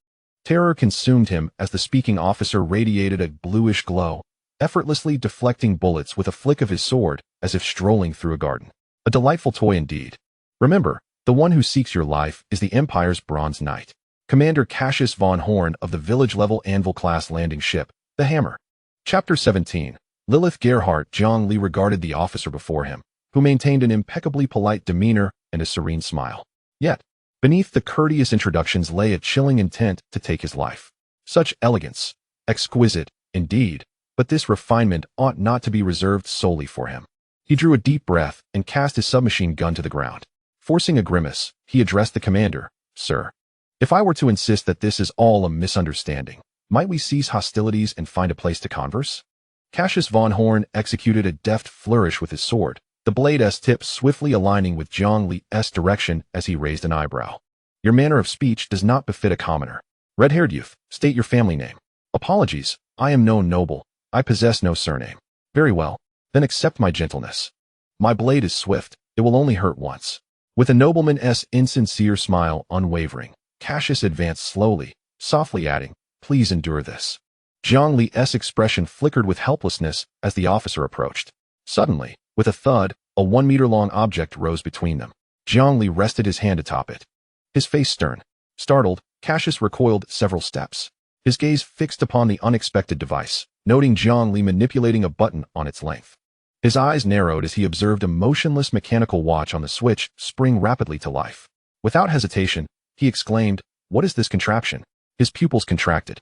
terror consumed him as the speaking officer radiated a bluish glow, effortlessly deflecting bullets with a flick of his sword as if strolling through a garden. A delightful toy indeed. Remember, the one who seeks your life is the Empire's Bronze Knight, Commander Cassius von Horn of the village-level Anvil-class landing ship, the Hammer. Chapter 17. Lilith Gerhardt. Jiang Li regarded the officer before him, who maintained an impeccably polite demeanor and a serene smile. Yet, beneath the courteous introductions lay a chilling intent to take his life. Such elegance, exquisite, indeed, but this refinement ought not to be reserved solely for him. He drew a deep breath and cast his submachine gun to the ground. Forcing a grimace, he addressed the commander. Sir, if I were to insist that this is all a misunderstanding, might we cease hostilities and find a place to converse? Cassius von Horn executed a deft flourish with his sword, the blade's tip swiftly aligning with Jiang Li's direction as he raised an eyebrow. Your manner of speech does not befit a commoner. Red-haired youth, state your family name. Apologies, I am no noble. I possess no surname. Very well, then accept my gentleness. My blade is swift, it will only hurt once. With a nobleman's insincere smile unwavering, Cassius advanced slowly, softly adding, "Please endure this." Zhang Li's expression flickered with helplessness as the officer approached. Suddenly, with a thud, a 1-meter-long object rose between them. Zhang Li rested his hand atop it. His face stern. Startled, Cassius recoiled several steps. His gaze fixed upon the unexpected device, noting Zhang Li manipulating a button on its length. His eyes narrowed as he observed a motionless mechanical watch on the switch spring rapidly to life. Without hesitation, he exclaimed, "What is this contraption?" His pupils contracted.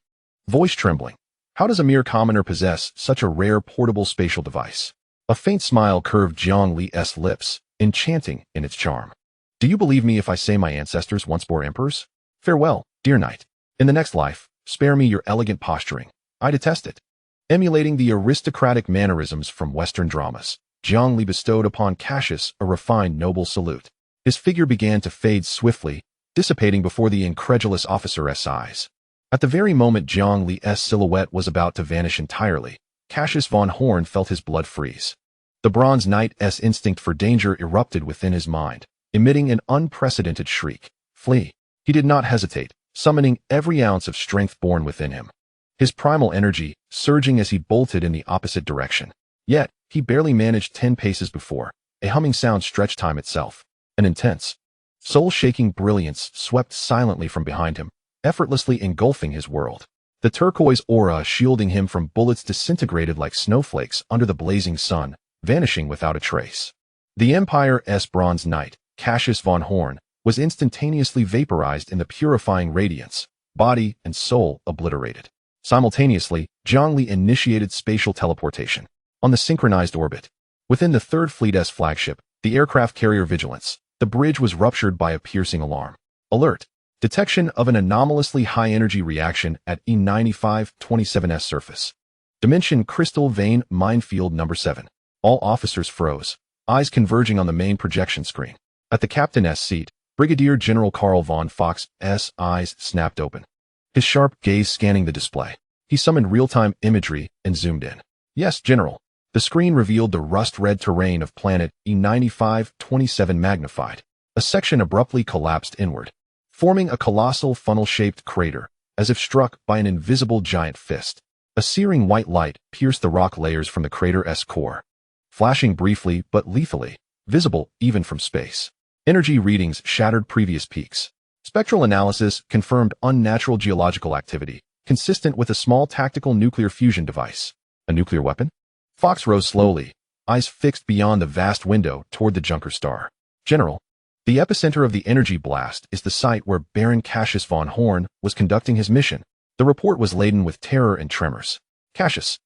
Voice trembling. How does a mere commoner possess such a rare portable spatial device? A faint smile curved Zhang Li's lips, enchanting in its charm. "Do you believe me if I say my ancestors once bore emperors? Farewell, dear knight. In the next life, spare me your elegant posturing. I detest it." Emulating the aristocratic mannerisms from Western dramas, Zhang Li bestowed upon Cassius a refined noble salute. His figure began to fade swiftly, dissipating before the incredulous officer's eyes. At the very moment Zhang Li's silhouette was about to vanish entirely, Cassius von Horn felt his blood freeze. The Bronze Knight's instinct for danger erupted within his mind, emitting an unprecedented shriek. Flee. He did not hesitate, summoning every ounce of strength born within him. His primal energy surging as he bolted in the opposite direction. Yet, he barely managed 10 paces before a humming sound stretched time itself. An intense, soul-shaking brilliance swept silently from behind him, effortlessly engulfing his world. The turquoise aura shielding him from bullets disintegrated like snowflakes under the blazing sun, vanishing without a trace. The Empire's Bronze Knight, Cassius von Horn, was instantaneously vaporized in the purifying radiance, body and soul obliterated. Simultaneously, Zhang Li initiated spatial teleportation. On the synchronized orbit, within the 3rd Fleet's flagship, the aircraft carrier Vigilance, the bridge was ruptured by a piercing alarm. Alert! Detection of an anomalously high-energy reaction at E9527's surface. Dimension Crystal Vein Minefield Number 7. All officers froze, eyes converging on the main projection screen. At the captain's seat, Brigadier General Karl von Fox's eyes snapped open. His sharp gaze scanning the display. He summoned real-time imagery and zoomed in. "Yes, General." The screen revealed the rust-red terrain of planet E9527 magnified. A section abruptly collapsed inward, forming a colossal funnel-shaped crater, as if struck by an invisible giant fist. A searing white light pierced the rock layers from the crater's core, flashing briefly but lethally, visible even from space. Energy readings shattered previous peaks. Spectral analysis confirmed unnatural geological activity, consistent with a small tactical nuclear fusion device. A nuclear weapon? Fox rose slowly, eyes fixed beyond the vast window toward the Junker star. "General, the epicenter of the energy blast is the site where Baron Cassius von Horn was conducting his mission." The report was laden with terror and tremors. "Cassius."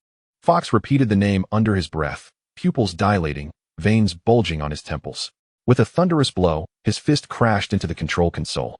Fox repeated the name under his breath, pupils dilating, veins bulging on his temples. With a thunderous blow, his fist crashed into the control console,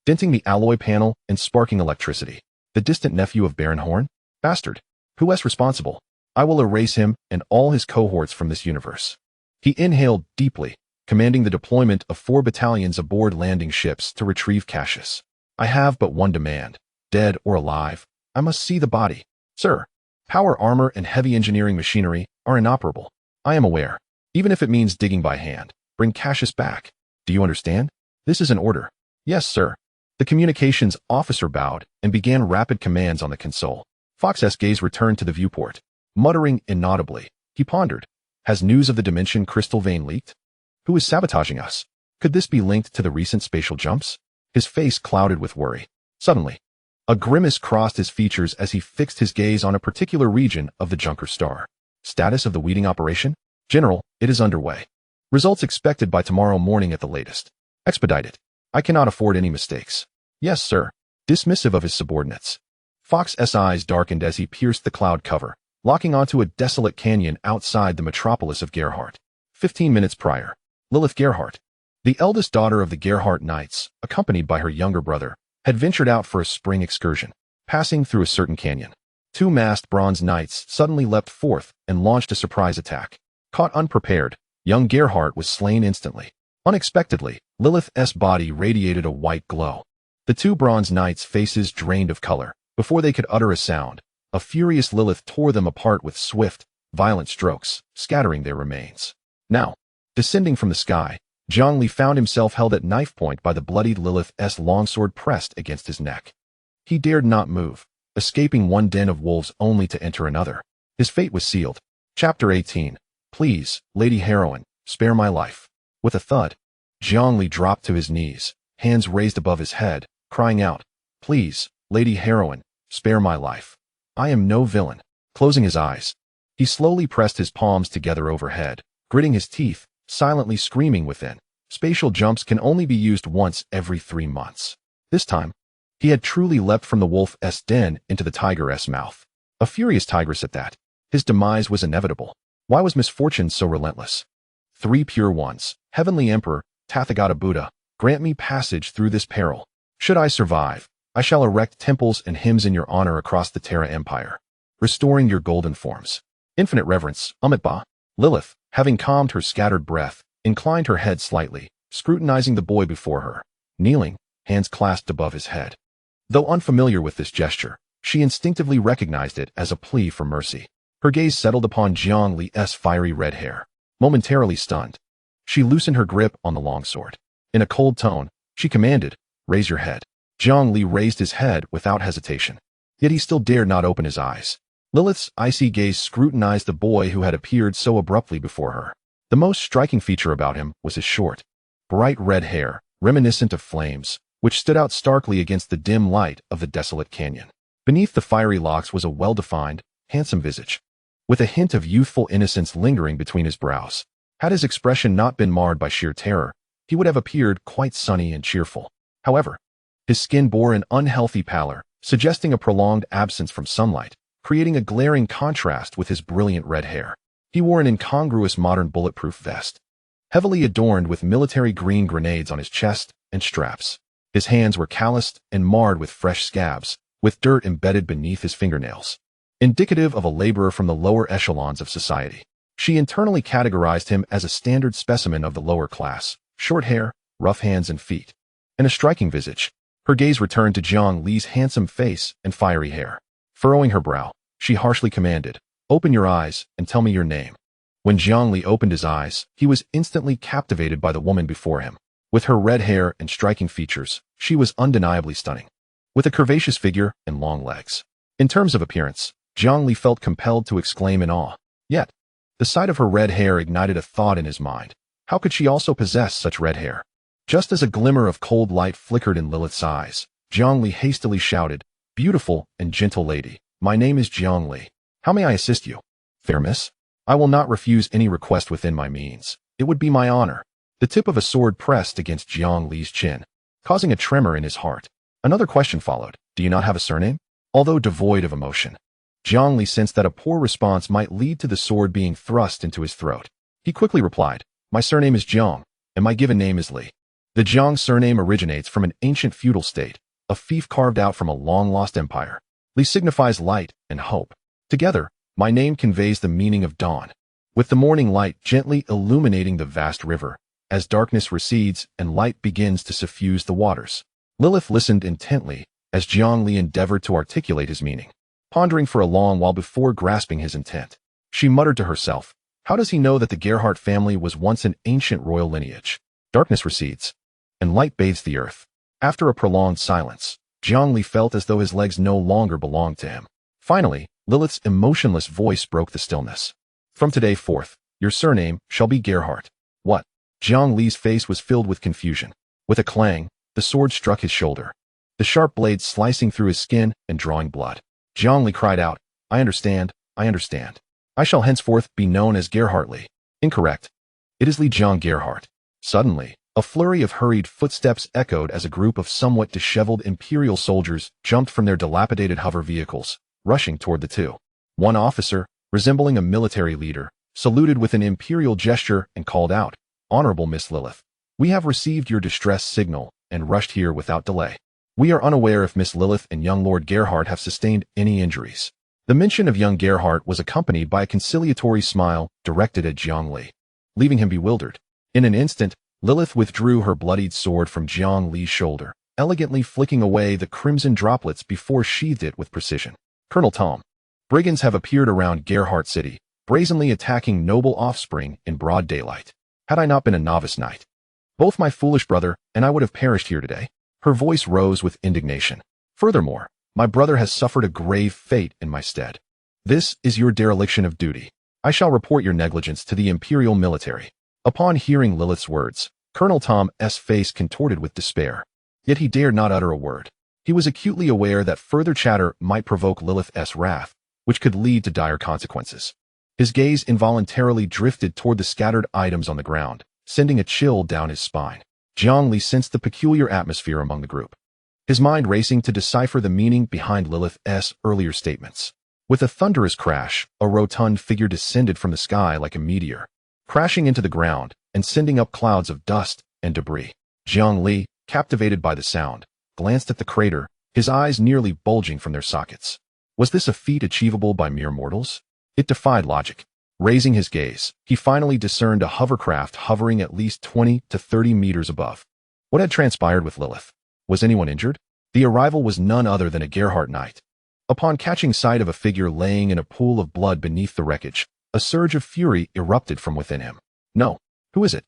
denting the alloy panel and sparking electricity. "The distant nephew of Baron Horn? Bastard. Who is responsible? I will erase him and all his cohorts from this universe." He inhaled deeply, commanding the deployment of 4 battalions aboard landing ships to retrieve Cassius. "I have but one demand. Dead or alive, I must see the body." "Sir, power armor and heavy engineering machinery are inoperable. I am aware. Even if it means digging by hand, bring Cassius back. Do you understand? This is an order." "Yes, sir." The communications officer bowed and began rapid commands on the console. Fox's gaze returned to the viewport. Muttering inaudibly, he pondered. Has news of the Dimension Crystal Vein leaked? Who is sabotaging us? Could this be linked to the recent spatial jumps? His face clouded with worry. Suddenly, a grimace crossed his features as he fixed his gaze on a particular region of the Junker star. "Status of the weeding operation? General, it is underway. Results expected by tomorrow morning at the latest. Expedite it. I cannot afford any mistakes." "Yes, sir." Dismissive of his subordinates, Fox's eyes darkened as he pierced the cloud cover, locking onto a desolate canyon outside the metropolis of Gerhardt. 15 minutes prior, Lilith Gerhardt, the eldest daughter of the Gerhardt Knights, accompanied by her younger brother, had ventured out for a spring excursion. Passing through a certain canyon, 2 masked bronze knights suddenly leapt forth and launched a surprise attack. Caught unprepared, young Gerhardt was slain instantly. Unexpectedly, Lilith's body radiated a white glow. The 2 bronze knights' faces drained of color. Before they could utter a sound, a furious Lilith tore them apart with swift, violent strokes, scattering their remains. Now, descending from the sky, Zhang Li found himself held at knife point by the bloodied Lilith's longsword pressed against his neck. He dared not move, escaping one den of wolves only to enter another. His fate was sealed. Chapter 18. Please, Lady Heroine, spare my life. With a thud, Zhang Li dropped to his knees, hands raised above his head, crying out, Please, Lady Heroine, spare my life. I am no villain. Closing his eyes, he slowly pressed his palms together overhead, gritting his teeth, silently screaming within. Spatial jumps can only be used once every 3 months. This time, he had truly leapt from the wolf's den into the tiger's mouth. A furious tigress at that. His demise was inevitable. Why was misfortune so relentless? 3 pure ones, Heavenly Emperor, Tathagata Buddha, grant me passage through this peril. Should I survive, I shall erect temples and hymns in your honor across the Terra Empire, restoring your golden forms. Infinite reverence, Amitabha. Lilith, having calmed her scattered breath, inclined her head slightly, scrutinizing the boy before her, kneeling, hands clasped above his head. Though unfamiliar with this gesture, she instinctively recognized it as a plea for mercy. Her gaze settled upon Zhang Li's fiery red hair. Momentarily stunned, she loosened her grip on the longsword. In a cold tone, she commanded, Raise your head. Zhang Li raised his head without hesitation. Yet he still dared not open his eyes. Lilith's icy gaze scrutinized the boy who had appeared so abruptly before her. The most striking feature about him was his short, bright red hair, reminiscent of flames, which stood out starkly against the dim light of the desolate canyon. Beneath the fiery locks was a well-defined, handsome visage, with a hint of youthful innocence lingering between his brows. Had his expression not been marred by sheer terror, he would have appeared quite sunny and cheerful. However, his skin bore an unhealthy pallor, suggesting a prolonged absence from sunlight, creating a glaring contrast with his brilliant red hair. He wore an incongruous modern bulletproof vest, heavily adorned with military green grenades on his chest and straps. His hands were calloused and marred with fresh scabs, with dirt embedded beneath his fingernails, indicative of a laborer from the lower echelons of society. She internally categorized him as a standard specimen of the lower class, short hair, rough hands and feet, and a striking visage. Her gaze returned to Zhang Li's handsome face and fiery hair. Furrowing her brow, she harshly commanded, Open your eyes and tell me your name. When Zhang Li opened his eyes, he was instantly captivated by the woman before him. With her red hair and striking features, she was undeniably stunning, with a curvaceous figure and long legs. In terms of appearance, Zhang Li felt compelled to exclaim in awe. Yet, the sight of her red hair ignited a thought in his mind. How could she also possess such red hair? Just as a glimmer of cold light flickered in Lilith's eyes, Zhang Li hastily shouted, Beautiful and gentle lady, my name is Zhang Li. How may I assist you? Fair miss, I will not refuse any request within my means. It would be my honor. The tip of a sword pressed against Zhang Li's chin, causing a tremor in his heart. Another question followed. Do you not have a surname? Although devoid of emotion, Zhang Li sensed that a poor response might lead to the sword being thrust into his throat. He quickly replied, My surname is Zhang, and my given name is Li. The Zhang surname originates from an ancient feudal state, a fief carved out from a long-lost empire. Li signifies light and hope. Together, my name conveys the meaning of dawn, with the morning light gently illuminating the vast river, as darkness recedes and light begins to suffuse the waters. Lilith listened intently as Zhang Li endeavored to articulate his meaning, pondering for a long while before grasping his intent. She muttered to herself, How does he know that the Gerhardt family was once an ancient royal lineage? Darkness recedes, and light bathes the earth. After a prolonged silence, Zhang Li felt as though his legs no longer belonged to him. Finally, Lilith's emotionless voice broke the stillness. From today forth, your surname shall be Gerhardt. What? Zhang Li's face was filled with confusion. With a clang, the sword struck his shoulder, the sharp blade slicing through his skin and drawing blood. Zhang Li cried out, I understand, I understand. I shall henceforth be known as Gerhardt Li. Incorrect. It is Li Zhang Gerhardt. Suddenly, a flurry of hurried footsteps echoed as a group of somewhat disheveled imperial soldiers jumped from their dilapidated hover vehicles, rushing toward the two. One officer, resembling a military leader, saluted with an imperial gesture and called out, Honorable Miss Lilith, we have received your distress signal and rushed here without delay. We are unaware if Miss Lilith and young Lord Gerhardt have sustained any injuries. The mention of young Gerhardt was accompanied by a conciliatory smile directed at Zhang Li, leaving him bewildered. In an instant, Lilith withdrew her bloodied sword from Zhang Li's shoulder, elegantly flicking away the crimson droplets before sheathed it with precision. Colonel Tom, brigands have appeared around Gerhardt City, brazenly attacking noble offspring in broad daylight. Had I not been a novice knight, Both my foolish brother and I would have perished here today. Her voice rose with indignation. Furthermore, my brother has suffered a grave fate in my stead. This is your dereliction of duty. I shall report your negligence to the imperial military. Upon hearing Lilith's words, Colonel Tom's face contorted with despair. Yet he dared not utter a word. He was acutely aware that further chatter might provoke Lilith's wrath, which could lead to dire consequences. His gaze involuntarily drifted toward the scattered items on the ground, sending a chill down his spine. Zhongli sensed the peculiar atmosphere among the group, his mind racing to decipher the meaning behind Lilith's earlier statements. With a thunderous crash, a rotund figure descended from the sky like a meteor, crashing into the ground and sending up clouds of dust and debris. Zhongli, captivated by the sound, glanced at the crater, his eyes nearly bulging from their sockets. Was this a feat achievable by mere mortals? It defied logic. Raising his gaze, he finally discerned a hovercraft hovering at least 20 to 30 meters above. What had transpired with Lilith? Was anyone injured? The arrival was none other than a Gerhardt knight. Upon catching sight of a figure laying in a pool of blood beneath the wreckage, a surge of fury erupted from within him. No. Who is it?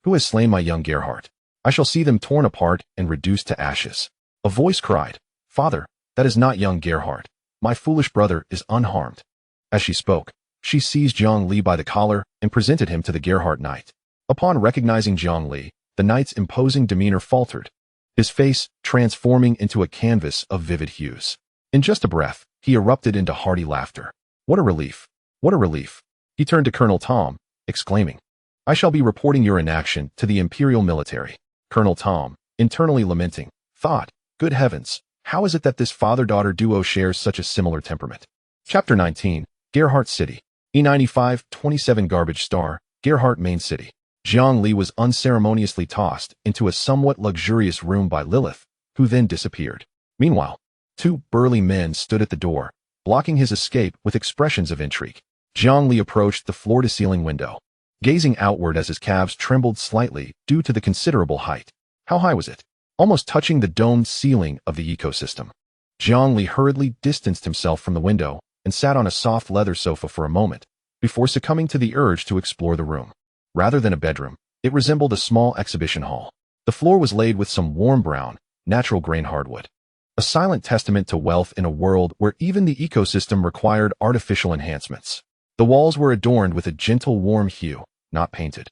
Who has slain my young Gerhardt? I shall see them torn apart and reduced to ashes. A voice cried, Father, that is not young Gerhardt. My foolish brother is unharmed. As she spoke, she seized Zhongli by the collar and presented him to the Gerhardt knight. Upon recognizing Zhongli, the knight's imposing demeanor faltered, his face transforming into a canvas of vivid hues. In just a breath, he erupted into hearty laughter. What a relief! What a relief! He turned to Colonel Tom, exclaiming, I shall be reporting your inaction to the imperial military. Colonel Tom, internally lamenting, thought, good heavens, how is it that this father-daughter duo shares such a similar temperament? Chapter 19, Gerhardt City. E95-27 Garbage Star, Gerhardt Main City. Zhongli was unceremoniously tossed into a somewhat luxurious room by Lilith, who then disappeared. Meanwhile, two burly men stood at the door, blocking his escape with expressions of intrigue. Zhongli approached the floor-to-ceiling window, gazing outward as his calves trembled slightly due to the considerable height. How high was it? Almost touching the domed ceiling of the ecosystem. Zhongli hurriedly distanced himself from the window and sat on a soft leather sofa for a moment, before succumbing to the urge to explore the room. Rather than a bedroom, it resembled a small exhibition hall. The floor was laid with some warm brown, natural grain hardwood, a silent testament to wealth in a world where even the ecosystem required artificial enhancements. The walls were adorned with a gentle warm hue, not painted,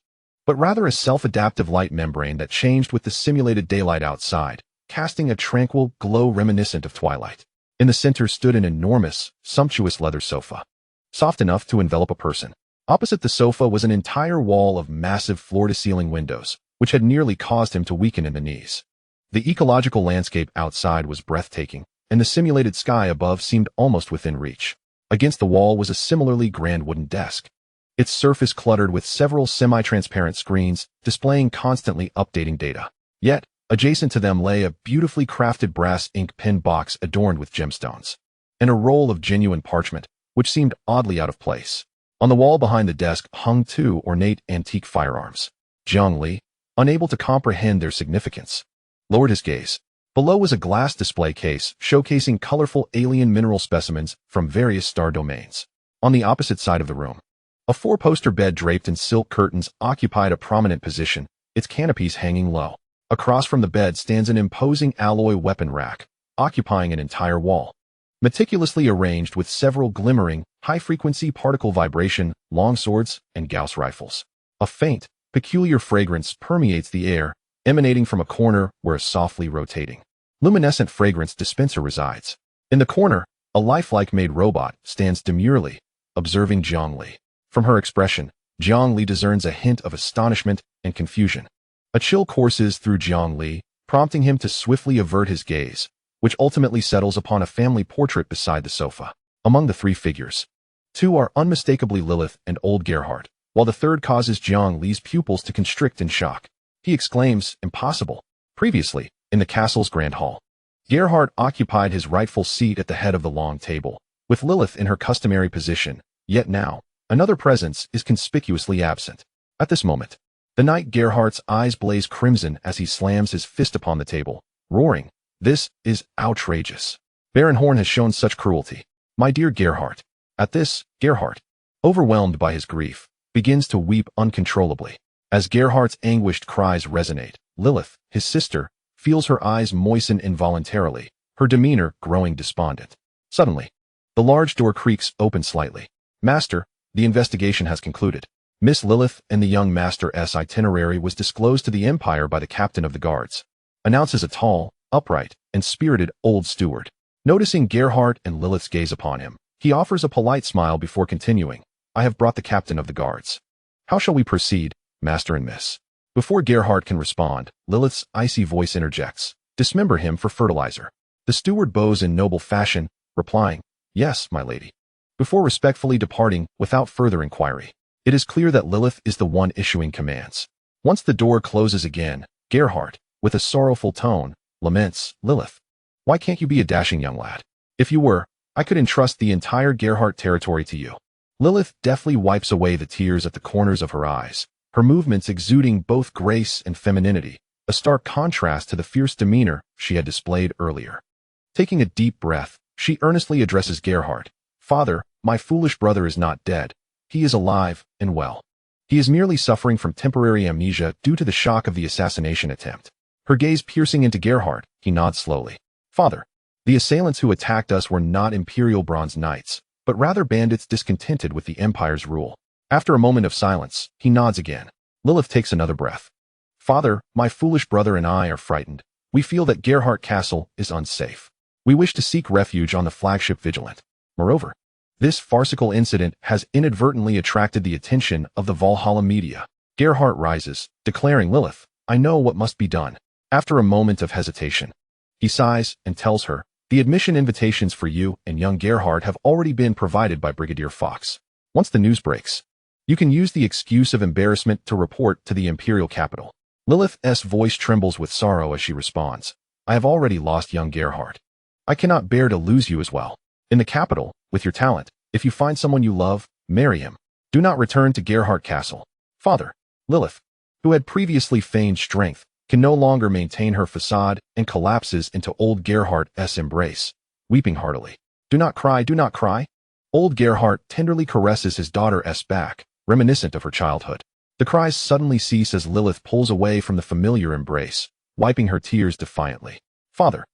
but rather a self-adaptive light membrane that changed with the simulated daylight outside, casting a tranquil glow reminiscent of twilight. In the center stood an enormous, sumptuous leather sofa, soft enough to envelop a person. Opposite the sofa was an entire wall of massive floor-to-ceiling windows, which had nearly caused him to weaken in the knees. The ecological landscape outside was breathtaking, and the simulated sky above seemed almost within reach. Against the wall was a similarly grand wooden desk, its surface cluttered with several semi-transparent screens displaying constantly updating data. Yet, adjacent to them lay a beautifully crafted brass ink pen box adorned with gemstones, and a roll of genuine parchment, which seemed oddly out of place. On the wall behind the desk hung two ornate antique firearms. Zhongli, unable to comprehend their significance, lowered his gaze. Below was a glass display case showcasing colorful alien mineral specimens from various star domains. On the opposite side of the room, a four-poster bed draped in silk curtains occupied a prominent position, its canopies hanging low. Across from the bed stands an imposing alloy weapon rack, occupying an entire wall, meticulously arranged with several glimmering, high-frequency particle vibration, long swords, and Gauss rifles. A faint, peculiar fragrance permeates the air, emanating from a corner where a softly rotating, luminescent fragrance dispenser resides. In the corner, a lifelike made robot stands demurely, observing Zhongli. From her expression, Zhongli discerns a hint of astonishment and confusion. A chill courses through Zhongli, prompting him to swiftly avert his gaze, which ultimately settles upon a family portrait beside the sofa. Among the three figures, two are unmistakably Lilith and old Gerhardt, while the third causes Zhongli's pupils to constrict in shock. He exclaims, impossible. Previously, in the castle's grand hall, Gerhardt occupied his rightful seat at the head of the long table, with Lilith in her customary position, yet now, another presence is conspicuously absent. At this moment, the knight Gerhardt's eyes blaze crimson as he slams his fist upon the table, roaring, this is outrageous. Baron Horn has shown such cruelty. My dear Gerhardt. At this, Gerhardt, overwhelmed by his grief, begins to weep uncontrollably. As Gerhardt's anguished cries resonate, Lilith, his sister, feels her eyes moisten involuntarily, her demeanor growing despondent. Suddenly, the large door creaks open slightly. Master, the investigation has concluded. Miss Lilith and the young master's itinerary was disclosed to the Empire by the captain of the guards, announces a tall, upright, and spirited old steward. Noticing Gerhardt and Lilith's gaze upon him, he offers a polite smile before continuing. I have brought the captain of the guards. How shall we proceed, master and miss? Before Gerhardt can respond, Lilith's icy voice interjects. Dismember him for fertilizer. The steward bows in noble fashion, replying, Yes, my lady. Before respectfully departing without further inquiry, it is clear that Lilith is the one issuing commands. Once the door closes again, Gerhardt, with a sorrowful tone, laments, Lilith, why can't you be a dashing young lad? If you were, I could entrust the entire Gerhardt territory to you. Lilith deftly wipes away the tears at the corners of her eyes, her movements exuding both grace and femininity, a stark contrast to the fierce demeanor she had displayed earlier. Taking a deep breath, she earnestly addresses Gerhardt. Father, my foolish brother is not dead. He is alive and well. He is merely suffering from temporary amnesia due to the shock of the assassination attempt. Her gaze piercing into Gerhardt, he nods slowly. Father, the assailants who attacked us were not Imperial Bronze Knights, but rather bandits discontented with the Empire's rule. After a moment of silence, he nods again. Lilith takes another breath. Father, my foolish brother and I are frightened. We feel that Gerhardt Castle is unsafe. We wish to seek refuge on the flagship Vigilant. Moreover, this farcical incident has inadvertently attracted the attention of the Valhalla media. Gerhardt rises, declaring, Lilith, I know what must be done. After a moment of hesitation, he sighs and tells her, the admission invitations for you and young Gerhardt have already been provided by Brigadier Fox. Once the news breaks, you can use the excuse of embarrassment to report to the Imperial capital. Lilith's voice trembles with sorrow as she responds, I have already lost young Gerhardt. I cannot bear to lose you as well. In the capital, with your talent, if you find someone you love, marry him. Do not return to Gerhardt Castle. Father, Lilith, who had previously feigned strength, can no longer maintain her facade and collapses into old Gerhardt's embrace, weeping heartily. Do not cry, do not cry. Old Gerhardt tenderly caresses his daughter's back, reminiscent of her childhood. The cries suddenly cease as Lilith pulls away from the familiar embrace, wiping her tears defiantly. Father,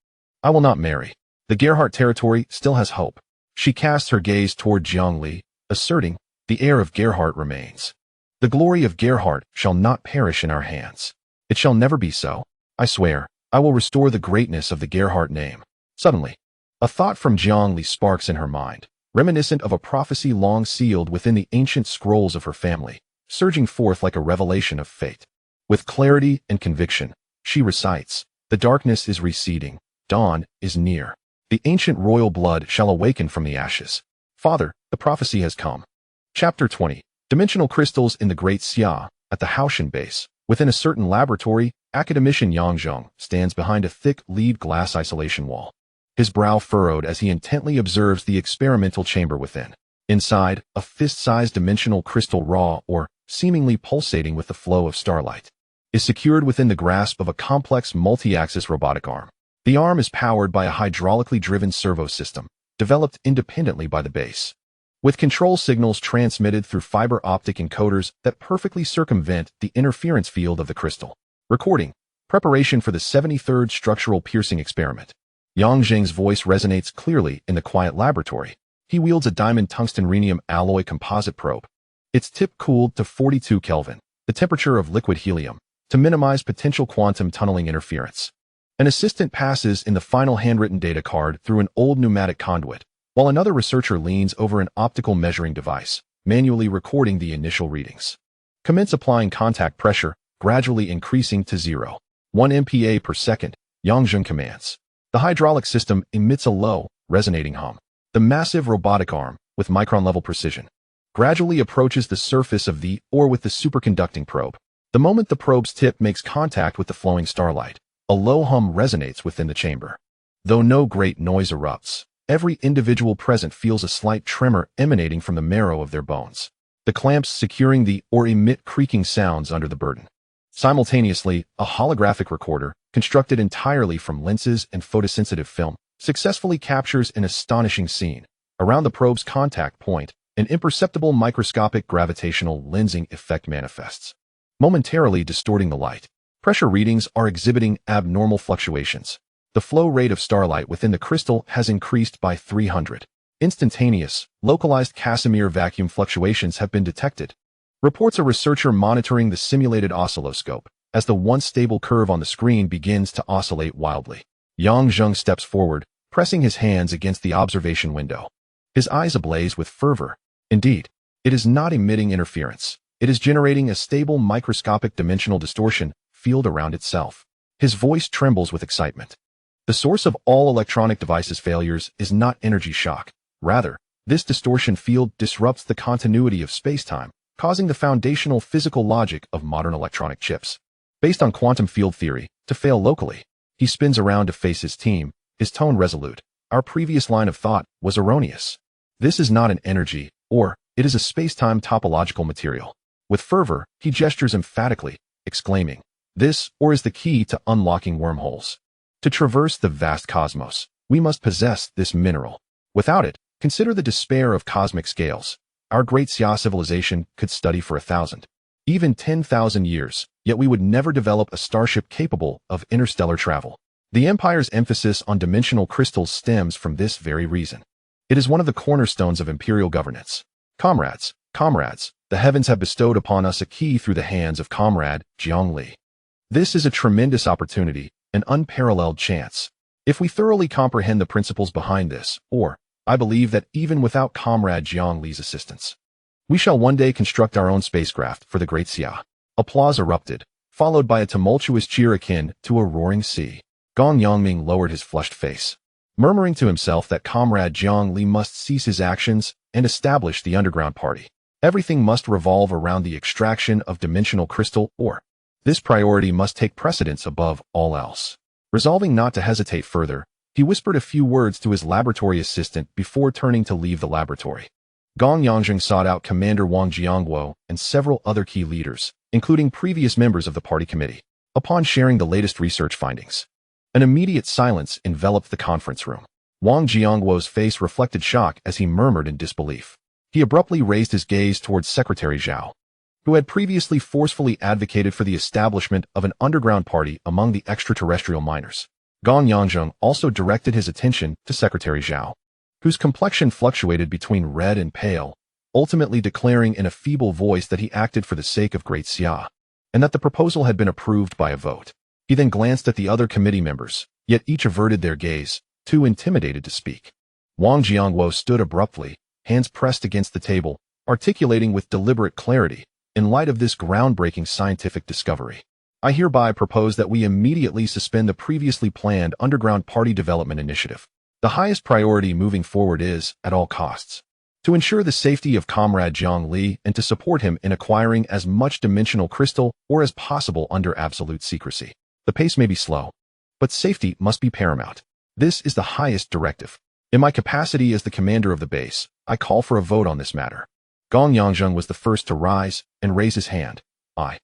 I will not marry. The Gerhardt territory still has hope. She casts her gaze toward Zhongli, asserting, the heir of Gerhardt remains. The glory of Gerhardt shall not perish in our hands. It shall never be so. I swear, I will restore the greatness of the Gerhardt name. Suddenly, a thought from Zhongli sparks in her mind, reminiscent of a prophecy long sealed within the ancient scrolls of her family, surging forth like a revelation of fate. With clarity and conviction, she recites, the darkness is receding, dawn is near. The ancient royal blood shall awaken from the ashes. Father, the prophecy has come. Chapter 20. Dimensional crystals in the Great Xia. At the Haoshan base, within a certain laboratory, academician Yang Zheng stands behind a thick lead glass isolation wall. His brow furrowed as he intently observes the experimental chamber within. Inside, a fist-sized dimensional crystal raw or seemingly pulsating with the flow of starlight, is secured within the grasp of a complex multi-axis robotic arm. The arm is powered by a hydraulically driven servo system, developed independently by the base, with control signals transmitted through fiber optic encoders that perfectly circumvent the interference field of the crystal. Recording. Preparation for the 73rd structural piercing experiment. Yang Zheng's voice resonates clearly in the quiet laboratory. He wields a diamond tungsten rhenium alloy composite probe. Its tip cooled to 42 Kelvin, the temperature of liquid helium, to minimize potential quantum tunneling interference. An assistant passes in the final handwritten data card through an old pneumatic conduit, while another researcher leans over an optical measuring device, manually recording the initial readings. Commence applying contact pressure, gradually increasing to 0.1 MPa per second, Yang Zheng commands. The hydraulic system emits a low, resonating hum. The massive robotic arm, with micron-level precision, gradually approaches the surface of the ore with the superconducting probe. The moment the probe's tip makes contact with the flowing starlight, a low hum resonates within the chamber. Though no great noise erupts, every individual present feels a slight tremor emanating from the marrow of their bones. The clamps securing the ore emit creaking sounds under the burden. Simultaneously, a holographic recorder, constructed entirely from lenses and photosensitive film, successfully captures an astonishing scene. Around the probe's contact point, an imperceptible microscopic gravitational lensing effect manifests. momentarily distorting the light. Pressure readings are exhibiting abnormal fluctuations. The flow rate of starlight within the crystal has increased by 300. Instantaneous, localized Casimir vacuum fluctuations have been detected, reports a researcher monitoring the simulated oscilloscope, as the once stable curve on the screen begins to oscillate wildly. Yang Zheng steps forward, pressing his hands against the observation window. His eyes ablaze with fervor. Indeed, it is not emitting interference. It is generating a stable microscopic dimensional distortion field around itself. His voice trembles with excitement. The source of all electronic devices' failures is not energy shock. Rather, this distortion field disrupts the continuity of space-time, causing the foundational physical logic of modern electronic chips. Based on quantum field theory, to fail locally. He spins around to face his team, his tone resolute. Our previous line of thought was erroneous. This is not an energy, or it is a space-time topological material. With fervor, he gestures emphatically, exclaiming, "This, or is the key to unlocking wormholes. To traverse the vast cosmos, we must possess this mineral. Without it, consider the despair of cosmic scales. Our great Xia civilization could study for 1,000, even 10,000 years, yet we would never develop a starship capable of interstellar travel." The Empire's emphasis on dimensional crystals stems from this very reason. It is one of the cornerstones of imperial governance. Comrades, the heavens have bestowed upon us a key through the hands of Comrade Jiang Li. This is a tremendous opportunity, an unparalleled chance. If we thoroughly comprehend the principles behind this, or, I believe that even without Comrade Jiang Li's assistance, we shall one day construct our own spacecraft for the Great Xia. Applause erupted, followed by a tumultuous cheer akin to a roaring sea. Gong Yangming lowered his flushed face, murmuring to himself that Comrade Jiang Li must cease his actions and establish the underground party. Everything must revolve around the extraction of dimensional crystal ore. This priority must take precedence above all else. Resolving not to hesitate further, he whispered a few words to his laboratory assistant before turning to leave the laboratory. Gong Yangjing sought out Commander Wang Jiangguo and several other key leaders, including previous members of the party committee. Upon sharing the latest research findings, an immediate silence enveloped the conference room. Wang Jiangguo's face reflected shock as he murmured in disbelief. He abruptly raised his gaze towards Secretary Zhao, who had previously forcefully advocated for the establishment of an underground party among the extraterrestrial miners. Gong Yangjing also directed his attention to Secretary Zhao, whose complexion fluctuated between red and pale, ultimately declaring in a feeble voice that he acted for the sake of Great Xia, and that the proposal had been approved by a vote. He then glanced at the other committee members, yet each averted their gaze, too intimidated to speak. Wang Jiangguo stood abruptly, hands pressed against the table, articulating with deliberate clarity, "In light of this groundbreaking scientific discovery, I hereby propose that we immediately suspend the previously planned underground party development initiative. The highest priority moving forward is, at all costs, to ensure the safety of Comrade Jiang Li and to support him in acquiring as much dimensional crystal ore as possible under absolute secrecy. The pace may be slow, but safety must be paramount. This is the highest directive. In my capacity as the commander of the base, I call for a vote on this matter." Gong Yangjing was the first to rise and raise his hand. I.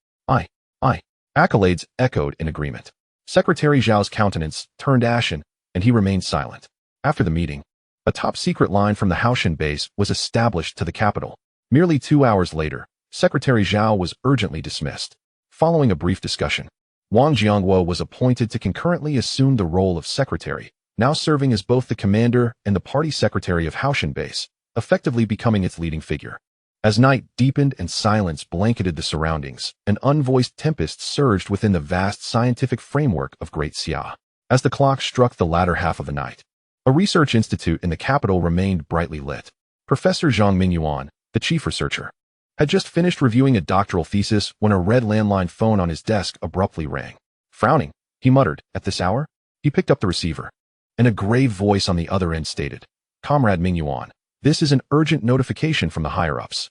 Accolades echoed in agreement. Secretary Zhao's countenance turned ashen, and he remained silent. After the meeting, a top-secret line from the Haoshan base was established to the capital. Merely 2 hours later, Secretary Zhao was urgently dismissed. Following a brief discussion, Wang Jiangguo was appointed to concurrently assume the role of secretary, now serving as both the commander and the party secretary of Haoshan base, effectively becoming its leading figure. As night deepened and silence blanketed the surroundings, an unvoiced tempest surged within the vast scientific framework of Great Xia. As the clock struck the latter half of the night, a research institute in the capital remained brightly lit. Professor Chen Yuan, the chief researcher, had just finished reviewing a doctoral thesis when a red landline phone on his desk abruptly rang. Frowning, he muttered, "At this hour?" He picked up the receiver, and a grave voice on the other end stated, "Comrade Ming Yuan, this is an urgent notification from the higher-ups.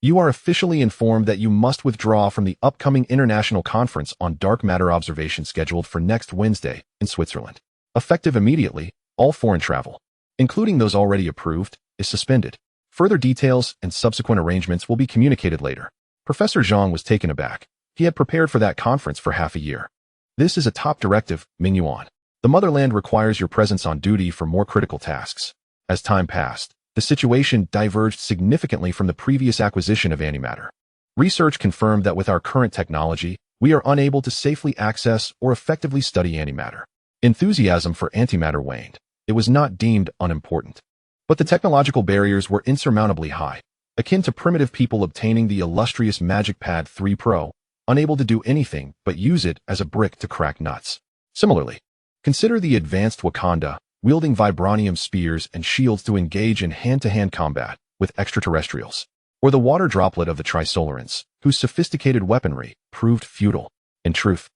You are officially informed that you must withdraw from the upcoming international conference on dark matter observation scheduled for next Wednesday in Switzerland. Effective immediately, all foreign travel, including those already approved, is suspended. Further details and subsequent arrangements will be communicated later." Professor Zhang was taken aback. He had prepared for that conference for half a year. "This is a top directive, Ming Yuan. The motherland requires your presence on duty for more critical tasks." As time passed, the situation diverged significantly from the previous acquisition of antimatter. Research confirmed that with our current technology, we are unable to safely access or effectively study antimatter. Enthusiasm for antimatter waned. It was not deemed unimportant. But the technological barriers were insurmountably high, akin to primitive people obtaining the illustrious Magic Pad 3 Pro, unable to do anything but use it as a brick to crack nuts. Similarly, consider the advanced Wakanda, wielding vibranium spears and shields to engage in hand-to-hand combat with extraterrestrials, or the water droplet of the Trisolarans, whose sophisticated weaponry proved futile. In truth,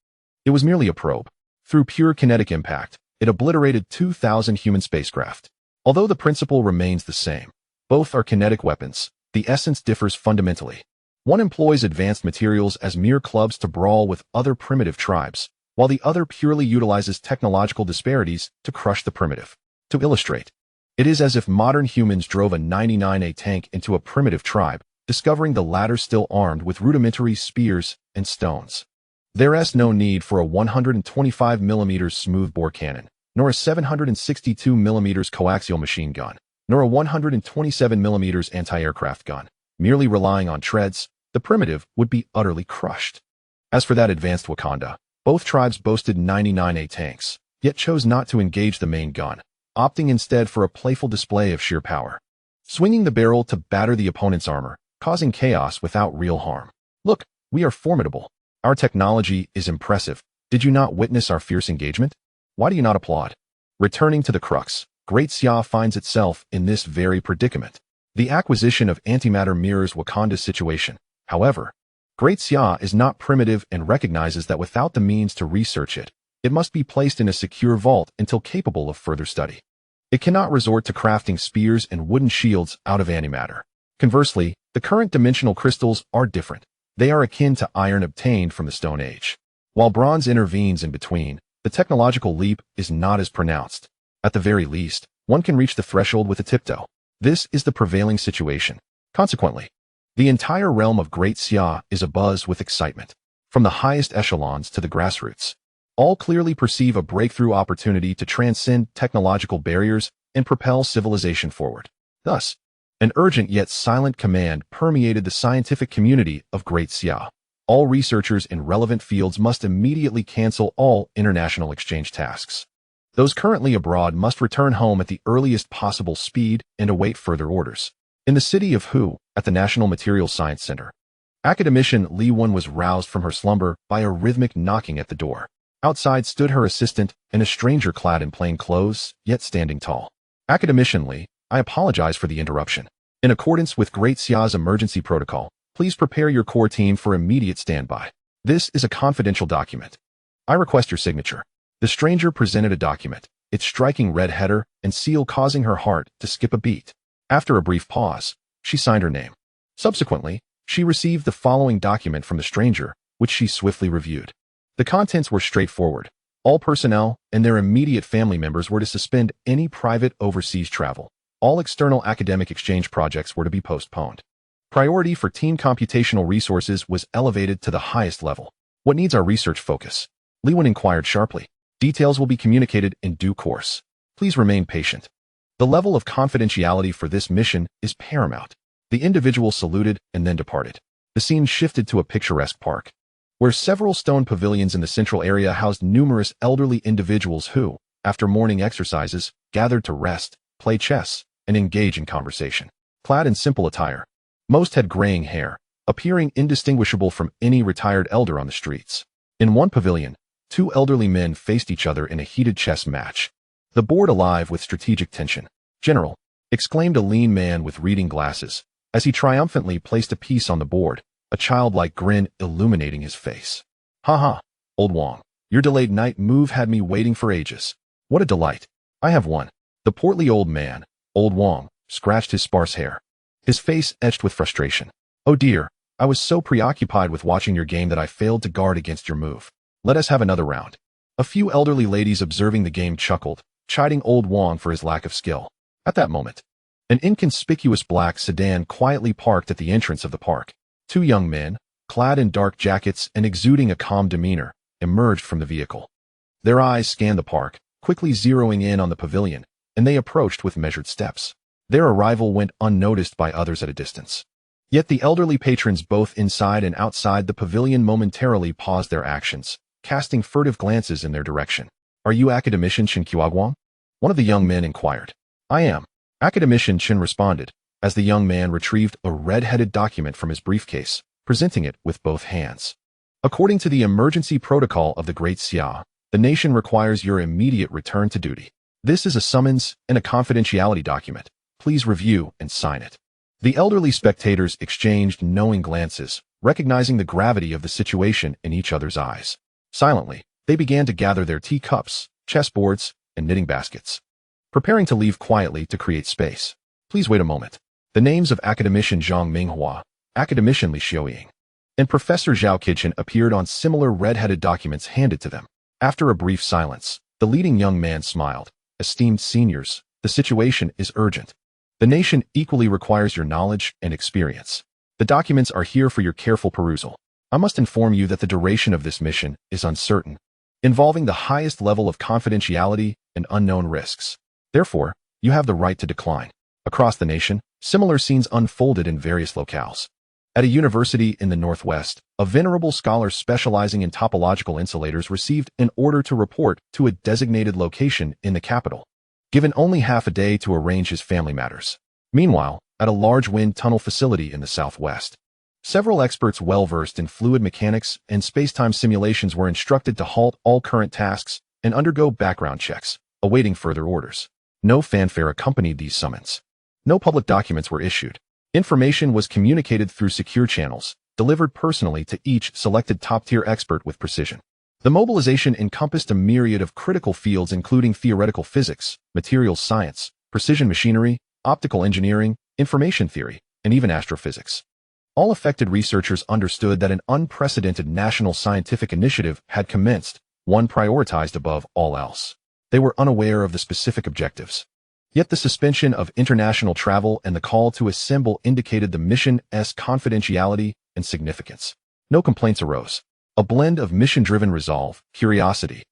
it was merely a probe. Through pure kinetic impact, it obliterated 2,000 human spacecraft. Although the principle remains the same, both are kinetic weapons, the essence differs fundamentally. One employs advanced materials as mere clubs to brawl with other primitive tribes, while the other purely utilizes technological disparities to crush the primitive. To illustrate, it is as if modern humans drove a 99A tank into a primitive tribe, discovering the latter still armed with rudimentary spears and stones. There is no need for a 125mm smoothbore cannon, nor a 762mm coaxial machine gun, nor a 127mm anti-aircraft gun. Merely relying on treads, the primitive would be utterly crushed. As for that advanced Wakanda, both tribes boasted 99A tanks, yet chose not to engage the main gun, opting instead for a playful display of sheer power, swinging the barrel to batter the opponent's armor, causing chaos without real harm. Look, we are formidable. Our technology is impressive. Did you not witness our fierce engagement? Why do you not applaud? Returning to the crux, Great Xia finds itself in this very predicament. The acquisition of antimatter mirrors Wakanda's situation. However, Great Xia is not primitive and recognizes that without the means to research it, it must be placed in a secure vault until capable of further study. It cannot resort to crafting spears and wooden shields out of antimatter. Conversely, the current dimensional crystals are different. They are akin to iron obtained from the Stone Age. While bronze intervenes in between, the technological leap is not as pronounced. At the very least, one can reach the threshold with a tiptoe. This is the prevailing situation. Consequently, the entire realm of Great Xia is abuzz with excitement. From the highest echelons to the grassroots, all clearly perceive a breakthrough opportunity to transcend technological barriers and propel civilization forward. Thus, an urgent yet silent command permeated the scientific community of Great Xia. All researchers in relevant fields must immediately cancel all international exchange tasks. Those currently abroad must return home at the earliest possible speed and await further orders. In the city of Hu, at the National Materials Science Center, academician Li Wen was roused from her slumber by a rhythmic knocking at the door. Outside stood her assistant and a stranger clad in plain clothes, yet standing tall. Academician Li, I apologize for the interruption. In accordance with Great Xia's emergency protocol, please prepare your core team for immediate standby. This is a confidential document. I request your signature. The stranger presented a document, its striking red header and seal causing her heart to skip a beat. After a brief pause, she signed her name. Subsequently, she received the following document from the stranger, which she swiftly reviewed. The contents were straightforward. All personnel and their immediate family members were to suspend any private overseas travel. All external academic exchange projects were to be postponed. Priority for team computational resources was elevated to the highest level. What needs our research focus? Li Wen inquired sharply. Details will be communicated in due course. Please remain patient. The level of confidentiality for this mission is paramount. The individual saluted and then departed. The scene shifted to a picturesque park, where several stone pavilions in the central area housed numerous elderly individuals who, after morning exercises, gathered to rest, play chess, and engage in conversation. Clad in simple attire, most had graying hair, appearing indistinguishable from any retired elder on the streets. In one pavilion, two elderly men faced each other in a heated chess match, the board alive with strategic tension. General, exclaimed a lean man with reading glasses, as he triumphantly placed a piece on the board, a childlike grin illuminating his face. Ha ha, old Wang, your delayed night move had me waiting for ages. What a delight. I have won. The portly old man, old Wang, scratched his sparse hair, his face etched with frustration. Oh dear, I was so preoccupied with watching your game that I failed to guard against your move. Let us have another round. A few elderly ladies observing the game chuckled, chiding old Wang for his lack of skill. At that moment, an inconspicuous black sedan quietly parked at the entrance of the park. Two young men, clad in dark jackets and exuding a calm demeanor, emerged from the vehicle. Their eyes scanned the park, quickly zeroing in on the pavilion, and they approached with measured steps. Their arrival went unnoticed by others at a distance. Yet the elderly patrons both inside and outside the pavilion momentarily paused their actions, casting furtive glances in their direction. "Are you Academician Chen Yuan?" one of the young men inquired. "I am." Academician Chen responded, as the young man retrieved a red-headed document from his briefcase, presenting it with both hands. "According to the emergency protocol of the Great Xia, the nation requires your immediate return to duty. This is a summons and a confidentiality document. Please review and sign it." The elderly spectators exchanged knowing glances, recognizing the gravity of the situation in each other's eyes. Silently, they began to gather their teacups, chessboards, and knitting baskets, preparing to leave quietly to create space. "Please wait a moment." The names of Academician Zhang Minghua, Academician Li Xiaoying, and Professor Zhao Qichen appeared on similar red-headed documents handed to them. After a brief silence, the leading young man smiled. "Esteemed seniors, the situation is urgent. The nation equally requires your knowledge and experience. The documents are here for your careful perusal. I must inform you that the duration of this mission is uncertain, involving the highest level of confidentiality and unknown risks. Therefore, you have the right to decline." Across the nation, similar scenes unfolded in various locales. At a university in the Northwest, a venerable scholar specializing in topological insulators received an order to report to a designated location in the capital, given only half a day to arrange his family matters. Meanwhile, at a large wind tunnel facility in the Southwest, several experts well-versed in fluid mechanics and space-time simulations were instructed to halt all current tasks and undergo background checks, awaiting further orders. No fanfare accompanied these summons. No public documents were issued. Information was communicated through secure channels, delivered personally to each selected top-tier expert with precision. The mobilization encompassed a myriad of critical fields including theoretical physics, materials science, precision machinery, optical engineering, information theory, and even astrophysics. All affected researchers understood that an unprecedented national scientific initiative had commenced, one prioritized above all else. They were unaware of the specific objectives. Yet the suspension of international travel and the call to assemble indicated the mission's confidentiality and significance. No complaints arose. A blend of mission-driven resolve, curiosity,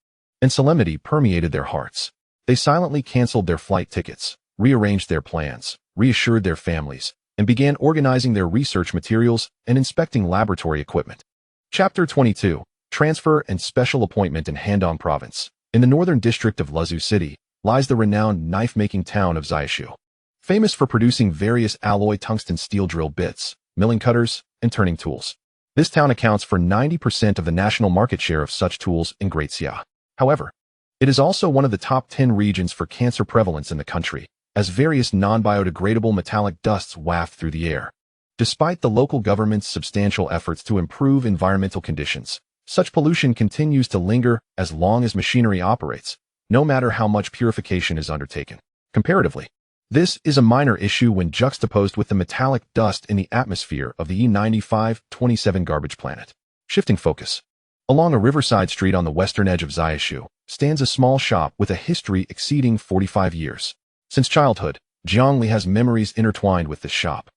and solemnity permeated their hearts. They silently canceled their flight tickets, rearranged their plans, reassured their families, and began organizing their research materials and inspecting laboratory equipment. Chapter 22. Transfer and Special Appointment in Handong Province. In the northern district of Luzhu City lies the renowned knife-making town of Xiaoshu, famous for producing various alloy tungsten steel drill bits, milling cutters, and turning tools. This town accounts for 90% of the national market share of such tools in Great Xia. However, it is also one of the top 10 regions for cancer prevalence in the country, as various non-biodegradable metallic dusts waft through the air. Despite the local government's substantial efforts to improve environmental conditions, such pollution continues to linger as long as machinery operates, no matter how much purification is undertaken. Comparatively, this is a minor issue when juxtaposed with the metallic dust in the atmosphere of the E9527 garbage planet. Shifting focus. Along a riverside street on the western edge of Xiaoshu stands a small shop with a history exceeding 45 years. Since childhood, Jiang Li has memories intertwined with this shop,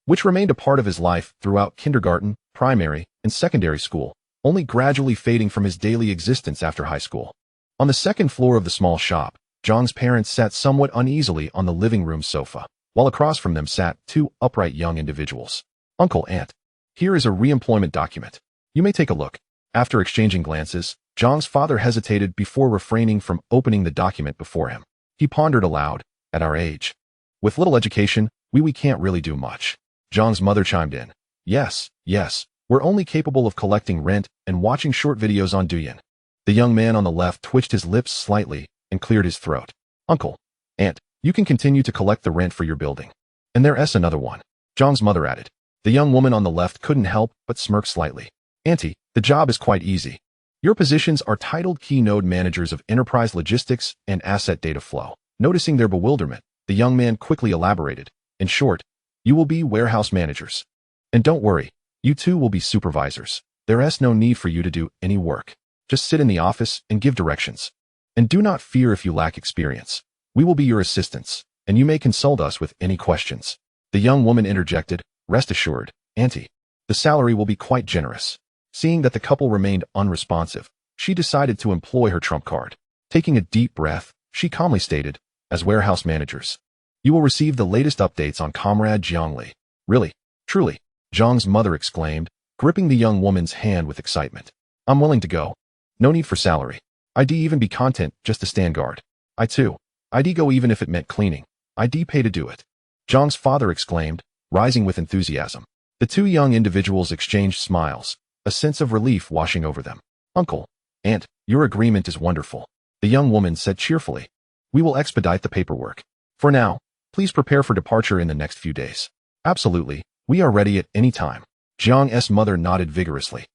which remained a part of his life throughout kindergarten, primary, and secondary school, only gradually fading from his daily existence after high school. On the second floor of the small shop, Zhang's parents sat somewhat uneasily on the living room sofa, while across from them sat two upright young individuals. "Uncle, Aunt, here is a re-employment document. You may take a look." After exchanging glances, Zhang's father hesitated before refraining from opening the document before him. He pondered aloud, "At our age, with little education, we can't really do much." Zhang's mother chimed in, Yes, we're only capable of collecting rent and watching short videos on Douyin." The young man on the left twitched his lips slightly and cleared his throat. "Uncle, Aunt, you can continue to collect the rent for your building. And there's another one," Zhang's mother added. The young woman on the left couldn't help but smirk slightly. "Auntie, the job is quite easy. Your positions are titled Key Node Managers of Enterprise Logistics and Asset Data Flow." Noticing their bewilderment, the young man quickly elaborated. "In short, you will be warehouse managers. And don't worry, you too will be supervisors. There's no need for you to do any work. Just sit in the office and give directions. And do not fear if you lack experience. We will be your assistants, and you may consult us with any questions." The young woman interjected, "Rest assured, Auntie, the salary will be quite generous." Seeing that the couple remained unresponsive, she decided to employ her trump card. Taking a deep breath, she calmly stated, "As warehouse managers, you will receive the latest updates on Comrade Jiang Li. Really, truly, Zhang's mother exclaimed, gripping the young woman's hand with excitement. I'm willing to go. No need for salary. I'd even be content just to stand guard. I'd go even if it meant cleaning. I'd pay to do it. Zhang's father exclaimed, rising with enthusiasm. The two young individuals exchanged smiles, a sense of relief washing over them. Uncle, Aunt, your agreement is wonderful, the young woman said cheerfully. We will expedite the paperwork. For now, please prepare for departure in the next few days. Absolutely, we are ready at any time. Zhang's mother nodded vigorously,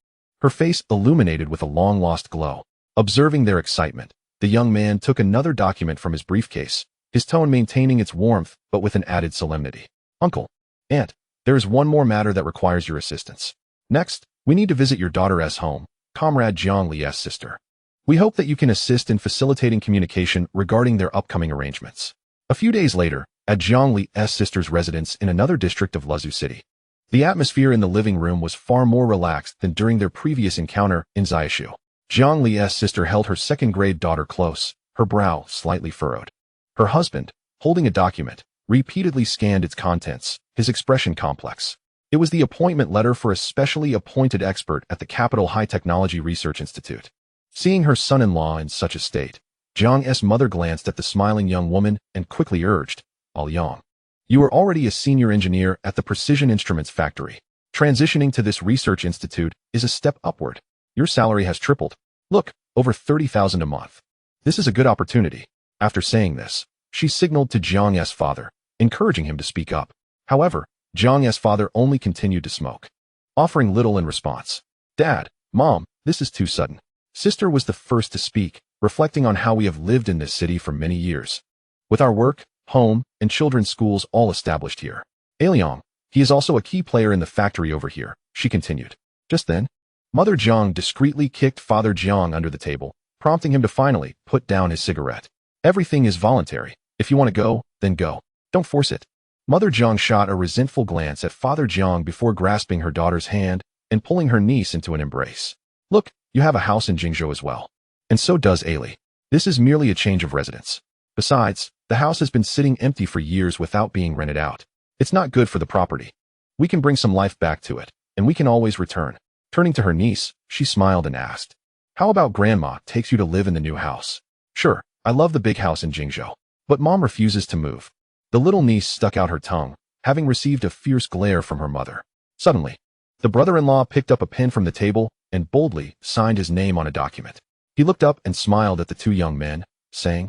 her face illuminated with a long-lost glow. Observing their excitement, the young man took another document from his briefcase, his tone maintaining its warmth but with an added solemnity. Uncle, Aunt, there is one more matter that requires your assistance. Next, we need to visit your daughter's home, Comrade Jiang Li's sister. We hope that you can assist in facilitating communication regarding their upcoming arrangements. A few days later, at Jiang Li's sister's residence in another district of Luzhu City, the atmosphere in the living room was far more relaxed than during their previous encounter in Xiaoshu. Jiang Li's sister held her second-grade daughter close, her brow slightly furrowed. Her husband, holding a document, repeatedly scanned its contents, his expression complex. It was the appointment letter for a specially appointed expert at the Capital High Technology Research Institute. Seeing her son-in-law in such a state, Zhang's mother glanced at the smiling young woman and quickly urged, Yang, you are already a senior engineer at the Precision Instruments Factory. Transitioning to this research institute is a step upward. Your salary has tripled. Look, over 30,000 a month. This is a good opportunity. After saying this, she signaled to Zhang's father, encouraging him to speak up. However, Zhang's father only continued to smoke, offering little in response. Dad, Mom, this is too sudden. Sister was the first to speak, reflecting on how we have lived in this city for many years. With our work, home, and children's schools all established here. Liang, he is also a key player in the factory over here, she continued. Just then, Mother Jiang discreetly kicked Father Jiang under the table, prompting him to finally put down his cigarette. Everything is voluntary. If you want to go, then go. Don't force it. Mother Jiang shot a resentful glance at Father Jiang before grasping her daughter's hand and pulling her niece into an embrace. Look, you have a house in Jingzhou as well. And so does Ali. This is merely a change of residence. Besides, the house has been sitting empty for years without being rented out. It's not good for the property. We can bring some life back to it, and we can always return. Turning to her niece, she smiled and asked, how about Grandma takes you to live in the new house? Sure, I love the big house in Jingzhou, but Mom refuses to move. The little niece stuck out her tongue, having received a fierce glare from her mother. Suddenly, the brother-in-law picked up a pen from the table and boldly signed his name on a document. He looked up and smiled at the two young men, saying,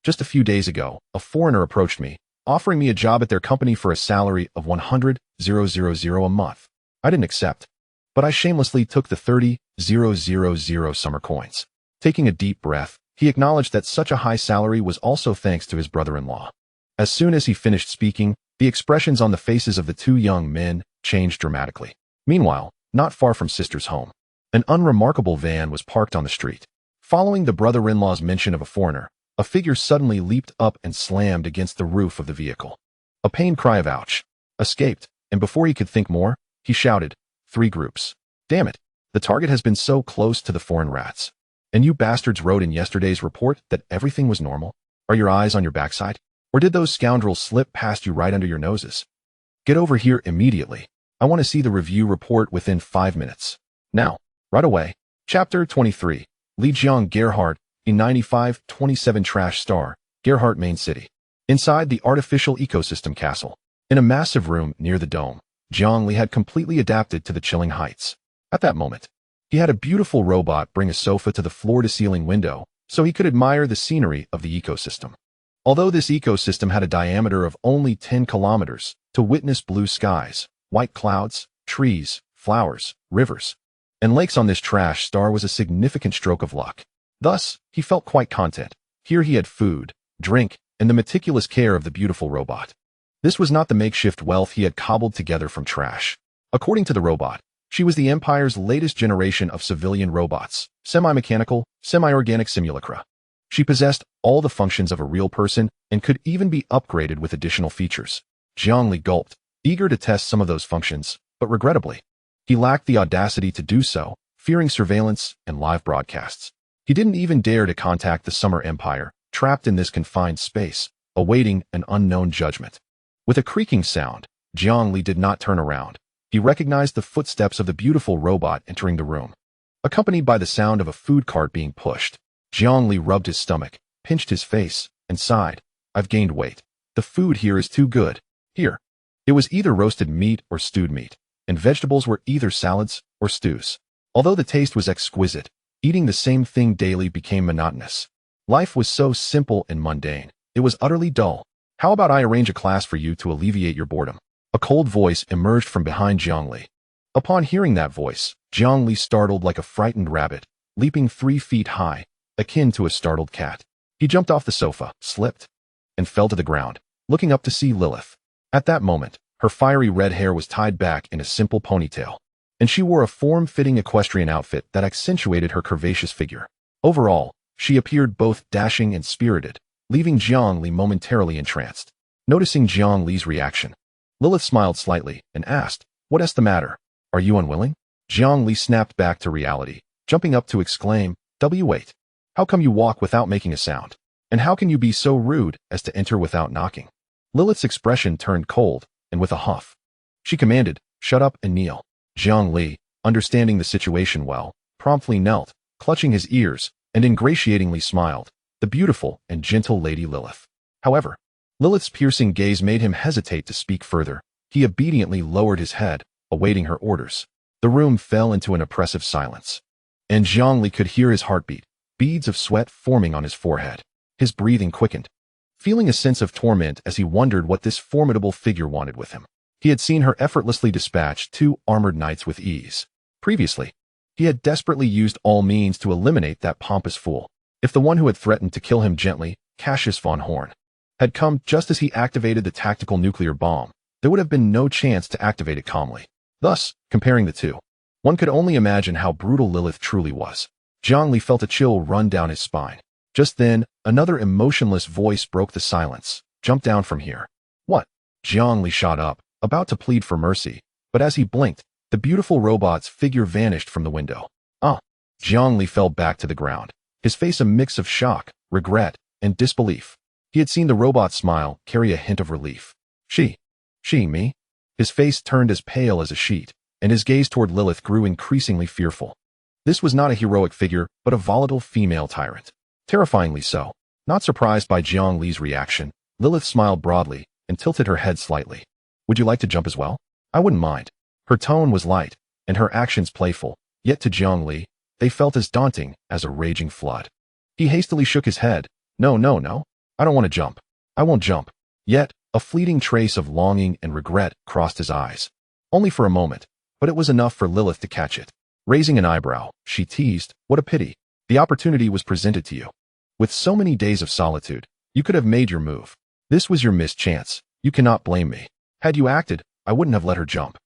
just a few days ago, a foreigner approached me, offering me a job at their company for a salary of 100,000 a month. I didn't accept, but I shamelessly took the 30,000 summer coins. Taking a deep breath, he acknowledged that such a high salary was also thanks to his brother-in-law. As soon as he finished speaking, the expressions on the faces of the two young men changed dramatically. Meanwhile, not far from Sister's home, an unremarkable van was parked on the street. Following the brother-in-law's mention of a foreigner, a figure suddenly leaped up and slammed against the roof of the vehicle. A pained cry of ouch escaped, and before he could think more, he shouted, 3 groups. Damn it, the target has been so close to the foreign rats. And you bastards wrote in yesterday's report that everything was normal? Are your eyes on your backside? Or did those scoundrels slip past you right under your noses? Get over here immediately. I want to see the review report within 5 minutes. Now, right away. Chapter 23. Li Jiang Gerhardt, E9527 Trash Star, Gerhardt Main City. Inside the artificial ecosystem castle, in a massive room near the dome, Jiang Li had completely adapted to the chilling heights. At that moment, he had a beautiful robot bring a sofa to the floor-to-ceiling window so he could admire the scenery of the ecosystem. Although this ecosystem had a diameter of only 10 kilometers, to witness blue skies, white clouds, trees, flowers, rivers, and lakes on this trash star was a significant stroke of luck. Thus, he felt quite content. Here he had food, drink, and the meticulous care of the beautiful robot. This was not the makeshift wealth he had cobbled together from trash. According to the robot, she was the Empire's latest generation of civilian robots, semi-mechanical, semi-organic simulacra. She possessed all the functions of a real person and could even be upgraded with additional features. Jiang Li gulped, eager to test some of those functions, but regrettably, he lacked the audacity to do so, fearing surveillance and live broadcasts. He didn't even dare to contact the Summer Empire, trapped in this confined space, awaiting an unknown judgment. With a creaking sound, Jiang Li did not turn around. He recognized the footsteps of the beautiful robot entering the room, accompanied by the sound of a food cart being pushed. Zhongli rubbed his stomach, pinched his face, and sighed. I've gained weight. The food here is too good. Here. It was either roasted meat or stewed meat, and vegetables were either salads or stews. Although the taste was exquisite, eating the same thing daily became monotonous. Life was so simple and mundane. It was utterly dull. How about I arrange a class for you to alleviate your boredom? A cold voice emerged from behind Zhongli. Upon hearing that voice, Zhongli startled like a frightened rabbit, leaping 3 feet high, akin to a startled cat. He jumped off the sofa, slipped, and fell to the ground, looking up to see Lilith. At that moment, her fiery red hair was tied back in a simple ponytail, and she wore a form-fitting equestrian outfit that accentuated her curvaceous figure. Overall, she appeared both dashing and spirited, leaving Zhongli momentarily entranced. Noticing Zhongli's reaction, Lilith smiled slightly and asked, "What's the matter? Are you unwilling?" Zhongli snapped back to reality, jumping up to exclaim, "Wait. How come you walk without making a sound? And how can you be so rude as to enter without knocking?" Lilith's expression turned cold, and with a huff, she commanded, "Shut up and kneel." Zhongli, understanding the situation well, promptly knelt, clutching his ears, and ingratiatingly smiled, the beautiful and gentle Lady Lilith. However, Lilith's piercing gaze made him hesitate to speak further. He obediently lowered his head, awaiting her orders. The room fell into an oppressive silence, and Zhongli could hear his heartbeat, beads of sweat forming on his forehead. His breathing quickened, feeling a sense of torment as he wondered what this formidable figure wanted with him. He had seen her effortlessly dispatch 2 armored knights with ease. Previously, he had desperately used all means to eliminate that pompous fool. If the one who had threatened to kill him gently, Cassius von Horn, had come just as he activated the tactical nuclear bomb, there would have been no chance to activate it calmly. Thus, comparing the two, one could only imagine how brutal Lilith truly was. Zhongli felt a chill run down his spine. Just then, another emotionless voice broke the silence. "Jump down from here." "What?" Zhongli shot up, about to plead for mercy, but as he blinked, the beautiful robot's figure vanished from the window. Zhongli fell back to the ground, his face a mix of shock, regret, and disbelief. He had seen the robot smile carry a hint of relief. Me? His face turned as pale as a sheet, and his gaze toward Lilith grew increasingly fearful. This was not a heroic figure, but a volatile female tyrant. Terrifyingly so. Not surprised by Zhongli's reaction, Lilith smiled broadly and tilted her head slightly. "Would you like to jump as well?" "I wouldn't mind." Her tone was light, and her actions playful, yet to Zhongli, they felt as daunting as a raging flood. He hastily shook his head. No. I don't want to jump. I won't jump." Yet, a fleeting trace of longing and regret crossed his eyes. Only for a moment, but it was enough for Lilith to catch it. Raising an eyebrow, she teased, "What a pity. The opportunity was presented to you. With so many days of solitude, you could have made your move. This was your missed chance. You cannot blame me. Had you acted, I wouldn't have let her jump."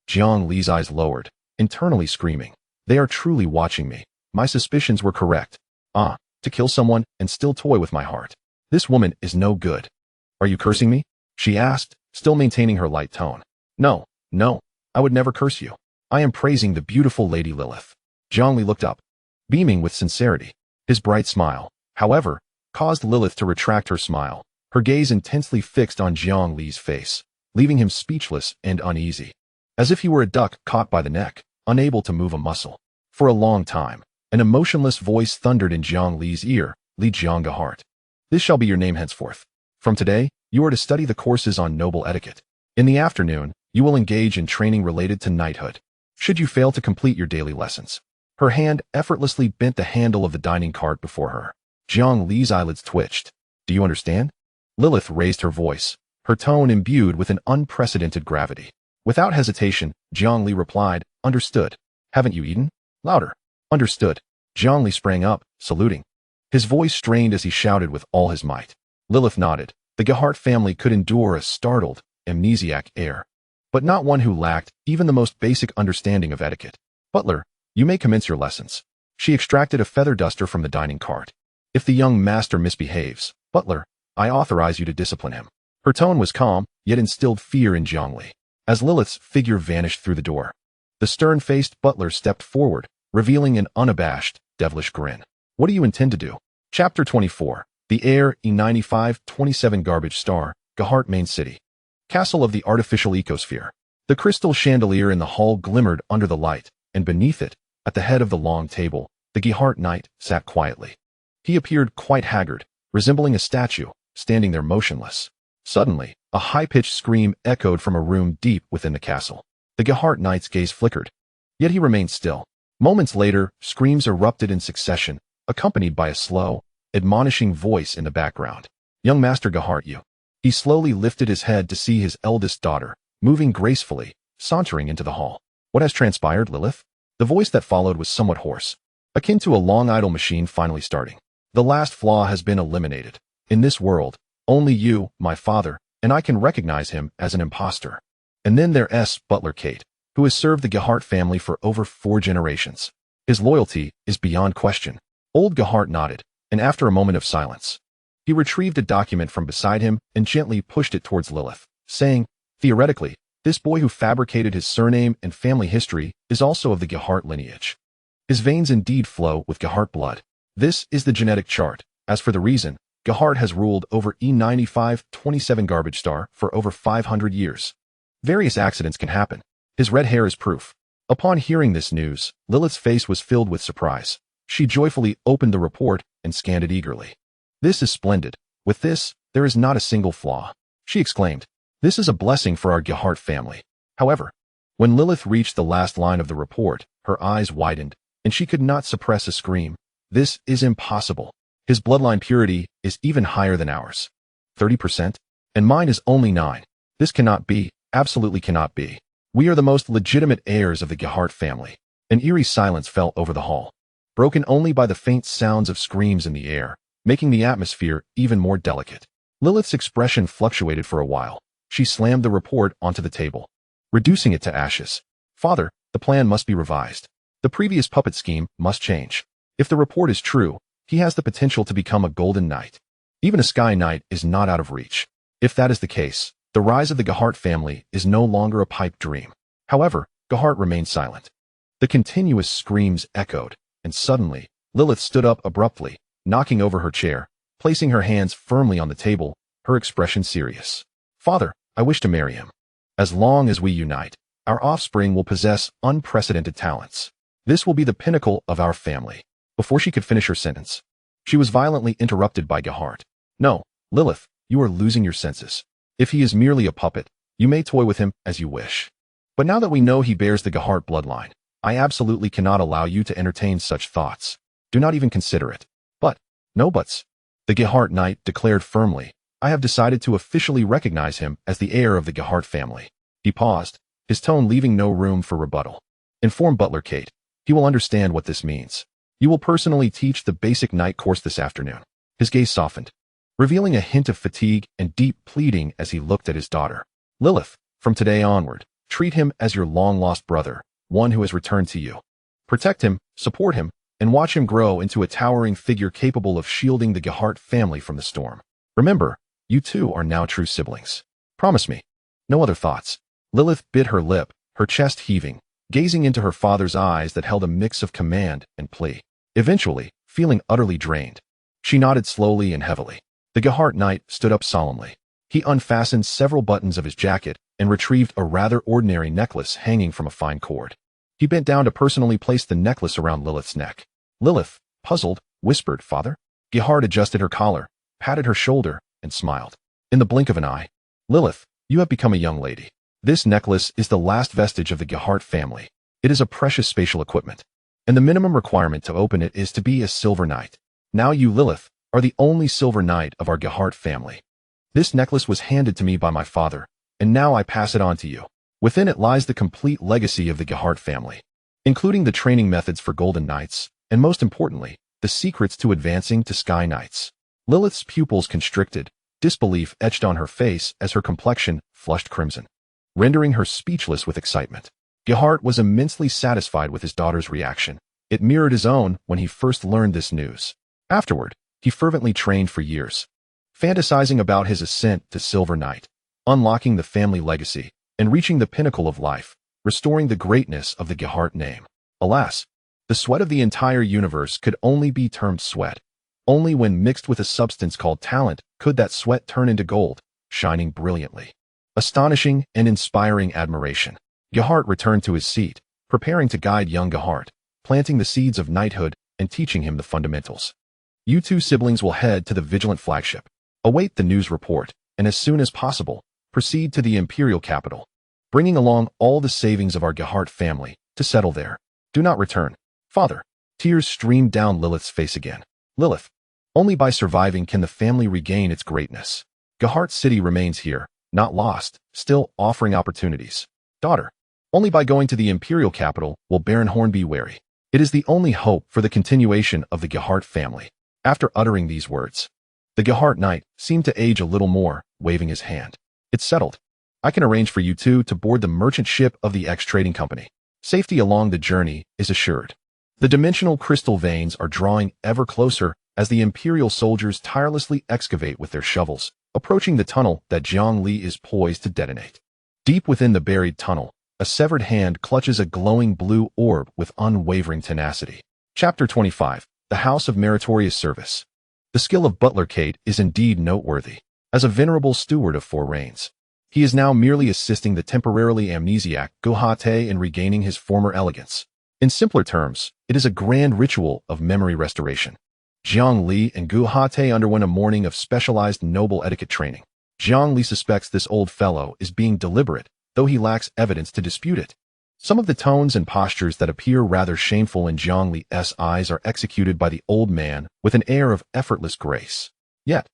Zhongli's eyes lowered, internally screaming, "They are truly watching me. My suspicions were correct. To kill someone and still toy with my heart. This woman is no good." "Are you cursing me?" she asked, still maintaining her light tone. No, I would never curse you. I am praising the beautiful Lady Lilith." Zhongli looked up, beaming with sincerity. His bright smile, however, caused Lilith to retract her smile, her gaze intensely fixed on Zhongli's face, leaving him speechless and uneasy, as if he were a duck caught by the neck, unable to move a muscle. For a long time, an emotionless voice thundered in Zhongli's ear, "Li Zhonghart. This shall be your name henceforth. From today, you are to study the courses on noble etiquette. In the afternoon, you will engage in training related to knighthood. Should you fail to complete your daily lessons." Her hand effortlessly bent the handle of the dining cart before her. Zhongli's eyelids twitched. "Do you understand?" Lilith raised her voice, her tone imbued with an unprecedented gravity. Without hesitation, Zhongli replied, "Understood." "Haven't you eaten?" Louder. "Understood." Zhongli sprang up, saluting. His voice strained as he shouted with all his might. Lilith nodded. The Gehart family could endure a startled, amnesiac air, but not one who lacked even the most basic understanding of etiquette. "Butler, you may commence your lessons." She extracted a feather duster from the dining cart. "If the young master misbehaves, Butler, I authorize you to discipline him." Her tone was calm, yet instilled fear in Zhongli. As Lilith's figure vanished through the door, the stern-faced butler stepped forward, revealing an unabashed, devilish grin. "What do you intend to do?" Chapter 24. The Air E95-27 Garbage Star, Gehart Main City. Castle of the Artificial Ecosphere. The crystal chandelier in the hall glimmered under the light, and beneath it, at the head of the long table, the Gehart knight sat quietly. He appeared quite haggard, resembling a statue, standing there motionless. Suddenly, a high-pitched scream echoed from a room deep within the castle. The Gehart knight's gaze flickered. Yet he remained still. Moments later, screams erupted in succession, accompanied by a slow, admonishing voice in the background. "Young Master Gehart, you." He slowly lifted his head to see his eldest daughter, moving gracefully, sauntering into the hall. "What has transpired, Lilith?" The voice that followed was somewhat hoarse, akin to a long idle machine finally starting. "The last flaw has been eliminated. In this world, only you, my father, and I can recognize him as an imposter. And then there's Butler Kate, who has served the Gehart family for over 4 generations. His loyalty is beyond question." Old Gehart nodded, and after a moment of silence, he retrieved a document from beside him and gently pushed it towards Lilith, saying, "Theoretically, this boy who fabricated his surname and family history is also of the Gehart lineage. His veins indeed flow with Gehart blood. This is the genetic chart. As for the reason, Gehart has ruled over E9527 garbage star for over 500 years. Various accidents can happen. His red hair is proof." Upon hearing this news, Lilith's face was filled with surprise. She joyfully opened the report and scanned it eagerly. "This is splendid. With this, there is not a single flaw," she exclaimed. "This is a blessing for our Gehart family." However, when Lilith reached the last line of the report, her eyes widened, and she could not suppress a scream. "This is impossible. His bloodline purity is even higher than ours. 30%? And mine is only 9. This cannot be, absolutely cannot be. We are the most legitimate heirs of the Gehart family." An eerie silence fell over the hall, broken only by the faint sounds of screams in the air, making the atmosphere even more delicate. Lilith's expression fluctuated for a while. She slammed the report onto the table, reducing it to ashes. "Father, the plan must be revised. The previous puppet scheme must change. If the report is true, he has the potential to become a golden knight. Even a sky knight is not out of reach. If that is the case, the rise of the Gehart family is no longer a pipe dream." However, Gehart remained silent. The continuous screams echoed, and suddenly, Lilith stood up abruptly, knocking over her chair, placing her hands firmly on the table, her expression serious. "Father, I wish to marry him. As long as we unite, our offspring will possess unprecedented talents. This will be the pinnacle of our family." Before she could finish her sentence, she was violently interrupted by Gehart. "No, Lilith, you are losing your senses. If he is merely a puppet, you may toy with him as you wish. But now that we know he bears the Gehart bloodline, I absolutely cannot allow you to entertain such thoughts. Do not even consider it." "But, no buts," the Gehart knight declared firmly. "I have decided to officially recognize him as the heir of the Gehart family." He paused, his tone leaving no room for rebuttal. "Inform Butler Kate. He will understand what this means. You will personally teach the basic knight course this afternoon." His gaze softened, revealing a hint of fatigue and deep pleading as he looked at his daughter. "Lilith, from today onward, treat him as your long-lost brother, one who has returned to you. Protect him, support him, and watch him grow into a towering figure capable of shielding the Gehart family from the storm. Remember, you two are now true siblings. Promise me." "No other thoughts." Lilith bit her lip, her chest heaving, gazing into her father's eyes that held a mix of command and plea. Eventually, feeling utterly drained, she nodded slowly and heavily. The Gehart knight stood up solemnly. He unfastened several buttons of his jacket and retrieved a rather ordinary necklace hanging from a fine cord. He bent down to personally place the necklace around Lilith's neck. Lilith, puzzled, whispered, "Father?" Gehart adjusted her collar, patted her shoulder, and smiled. In the blink of an eye, "Lilith, you have become a young lady. This necklace is the last vestige of the Gehart family. It is a precious spatial equipment, and the minimum requirement to open it is to be a silver knight. Now you, Lilith, are the only silver knight of our Gehart family. This necklace was handed to me by my father, and now I pass it on to you. Within it lies the complete legacy of the Gehart family, including the training methods for golden knights, and most importantly, the secrets to advancing to sky knights." Lilith's pupils constricted, disbelief etched on her face as her complexion flushed crimson, rendering her speechless with excitement. Gehart was immensely satisfied with his daughter's reaction. It mirrored his own when he first learned this news. Afterward, he fervently trained for years, fantasizing about his ascent to Silver Knight, unlocking the family legacy, and reaching the pinnacle of life, restoring the greatness of the Gehart name. Alas, the sweat of the entire universe could only be termed sweat. Only when mixed with a substance called talent could that sweat turn into gold, shining brilliantly. Astonishing and inspiring admiration. Gehart returned to his seat, preparing to guide young Gehart, planting the seeds of knighthood and teaching him the fundamentals. You two siblings will head to the Vigilant flagship. Await the news report, and as soon as possible, proceed to the imperial capital, bringing along all the savings of our Gehart family to settle there. Do not return. Father. Tears streamed down Lilith's face again. Lilith. Only by surviving can the family regain its greatness. Gehart City remains here, not lost, still offering opportunities. Daughter. Only by going to the imperial capital will Baron Horn be wary. It is the only hope for the continuation of the Gehart family. After uttering these words, the Gehart knight seemed to age a little more, waving his hand. It's settled. I can arrange for you two to board the merchant ship of the X Trading Company. Safety along the journey is assured. The dimensional crystal veins are drawing ever closer as the Imperial soldiers tirelessly excavate with their shovels, approaching the tunnel that Jiang Li is poised to detonate. Deep within the buried tunnel, a severed hand clutches a glowing blue orb with unwavering tenacity. Chapter 25. The House of Meritorious Service. The skill of Butler Kate is indeed noteworthy. As a venerable steward of Four Reigns, he is now merely assisting the temporarily amnesiac Guhate in regaining his former elegance. In simpler terms, it is a grand ritual of memory restoration. Jiang Li and Guhate underwent a morning of specialized noble etiquette training. Jiang Li suspects this old fellow is being deliberate, though he lacks evidence to dispute it. Some of the tones and postures that appear rather shameful in Jiang Li's eyes are executed by the old man with an air of effortless grace. Yet,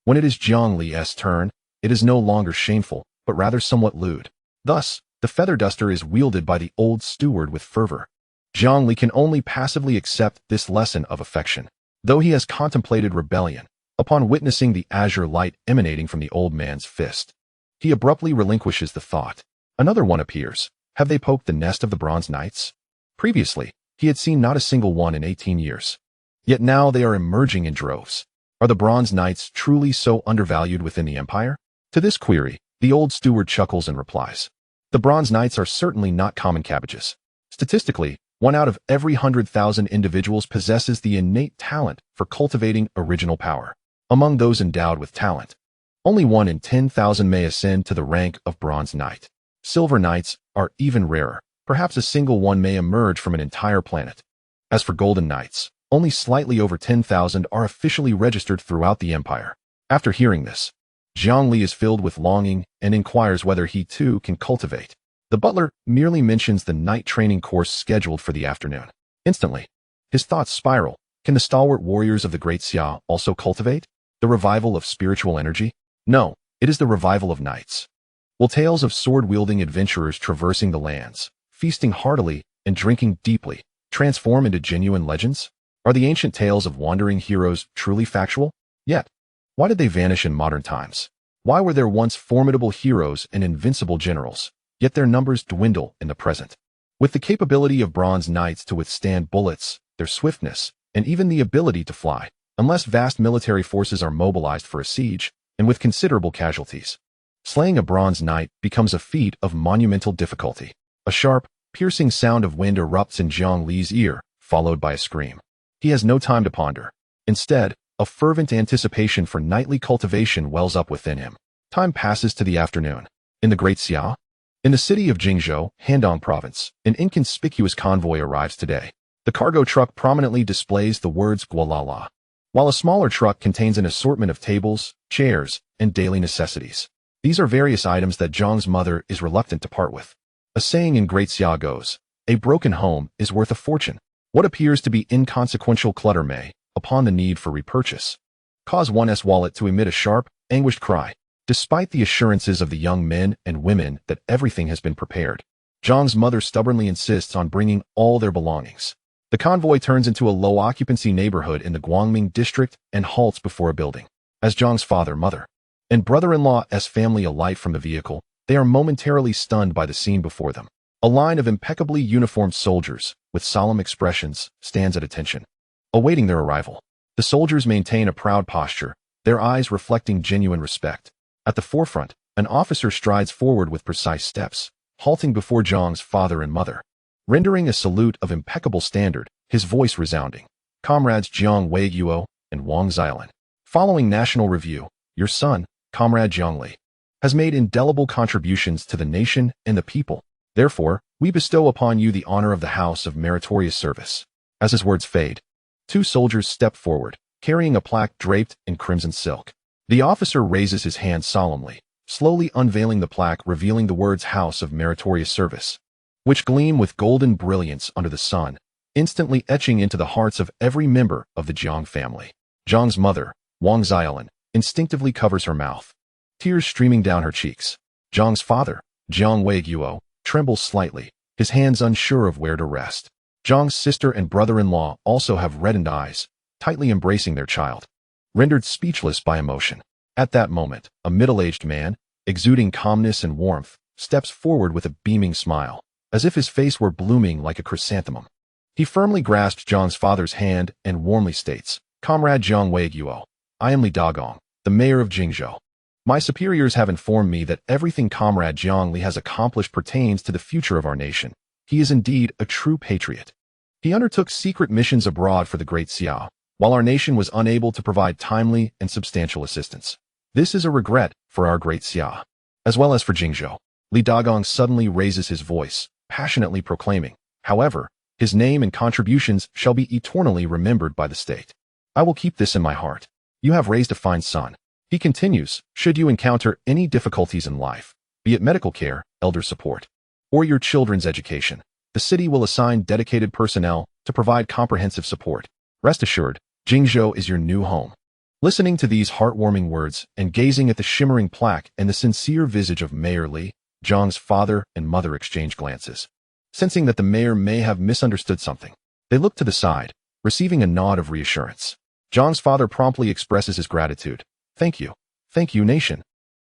when it is Jiang Li's turn, it is no longer shameful, but rather somewhat lewd. Thus, the feather duster is wielded by the old steward with fervor. Jiang Li can only passively accept this lesson of affection, though he has contemplated rebellion. Upon witnessing the azure light emanating from the old man's fist, he abruptly relinquishes the thought. Another one appears. Have they poked the nest of the Bronze Knights? Previously, he had seen not a single one in 18 years. Yet now they are emerging in droves. Are the Bronze Knights truly so undervalued within the Empire? To this query, the old steward chuckles and replies. The Bronze Knights are certainly not common cabbages. Statistically, 1 out of every 100,000 individuals possesses the innate talent for cultivating original power. Among those endowed with talent, only 1 in 10,000 may ascend to the rank of Bronze Knight. Silver Knights are even rarer. Perhaps a single one may emerge from an entire planet. As for Golden Knights, only slightly over 10,000 are officially registered throughout the Empire. After hearing this, Jiang Li is filled with longing and inquires whether he too can cultivate. The butler merely mentions the night training course scheduled for the afternoon. Instantly, his thoughts spiral. Can the stalwart warriors of the Great Xia also cultivate? The revival of spiritual energy? No, it is the revival of knights. Will tales of sword-wielding adventurers traversing the lands, feasting heartily and drinking deeply, transform into genuine legends? Are the ancient tales of wandering heroes truly factual? Yet, why did they vanish in modern times? Why were there once formidable heroes and invincible generals, yet their numbers dwindle in the present? With the capability of Bronze Knights to withstand bullets, their swiftness, and even the ability to fly, unless vast military forces are mobilized for a siege, and with considerable casualties, slaying a Bronze Knight becomes a feat of monumental difficulty. A sharp, piercing sound of wind erupts in Jiang Li's ear, followed by a scream. He has no time to ponder. Instead, a fervent anticipation for knightly cultivation wells up within him. Time passes to the afternoon. In the Great Xia, in the city of Jingzhou, Handong Province, an inconspicuous convoy arrives today. The cargo truck prominently displays the words Gualala, while a smaller truck contains an assortment of tables, chairs, and daily necessities. These are various items that Zhang's mother is reluctant to part with. A saying in Great Xia goes, a broken home is worth a fortune. What appears to be inconsequential clutter may, upon the need for repurchase, cause one's wallet to emit a sharp, anguished cry. Despite the assurances of the young men and women that everything has been prepared, Zhang's mother stubbornly insists on bringing all their belongings. The convoy turns into a low-occupancy neighborhood in the Guangming district and halts before a building. As Zhang's father, mother, and brother-in-law's family alight from the vehicle, they are momentarily stunned by the scene before them. A line of impeccably uniformed soldiers, with solemn expressions, stands at attention, awaiting their arrival. The soldiers maintain a proud posture, their eyes reflecting genuine respect. At the forefront, an officer strides forward with precise steps, halting before Zhang's father and mother, rendering a salute of impeccable standard, his voice resounding. Comrades Jiang Weiguo and Wang Xiaolin. Following national review, your son, Comrade Jiang Li. has made indelible contributions to the nation and the people. Therefore, we bestow upon you the honor of the House of Meritorious Service. As his words fade, two soldiers step forward, carrying a plaque draped in crimson silk. The officer raises his hand solemnly, slowly unveiling the plaque, revealing the words House of Meritorious Service, which gleam with golden brilliance under the sun, instantly etching into the hearts of every member of the Jiang family. Jiang's mother, Wang Xiaolin, instinctively covers her mouth, tears streaming down her cheeks. Jiang's father, Jiang Weiguo, trembles slightly, his hands unsure of where to rest. Jiang's sister and brother-in-law also have reddened eyes, tightly embracing their child, rendered speechless by emotion. At that moment, a middle-aged man, exuding calmness and warmth, steps forward with a beaming smile, as if his face were blooming like a chrysanthemum. He firmly grasps Jiang's father's hand and warmly states, "Comrade Jiang Weiguo, I am Li Dagong, the mayor of Jingzhou. My superiors have informed me that everything Comrade Jiang Li has accomplished pertains to the future of our nation. He is indeed a true patriot. He undertook secret missions abroad for the Great Xiao, while our nation was unable to provide timely and substantial assistance. This is a regret for our Great Xiao, as well as for Jingzhou." Li Dagong suddenly raises his voice, passionately proclaiming, "However, his name and contributions shall be eternally remembered by the state. I will keep this in my heart. You have raised a fine son." He continues, "Should you encounter any difficulties in life, be it medical care, elder support, or your children's education, the city will assign dedicated personnel to provide comprehensive support. Rest assured, Jingzhou is your new home." Listening to these heartwarming words and gazing at the shimmering plaque and the sincere visage of Mayor Li, Jiang's father and mother exchange glances. Sensing that the mayor may have misunderstood something, they look to the side, receiving a nod of reassurance. Jiang's father promptly expresses his gratitude. Thank you, nation.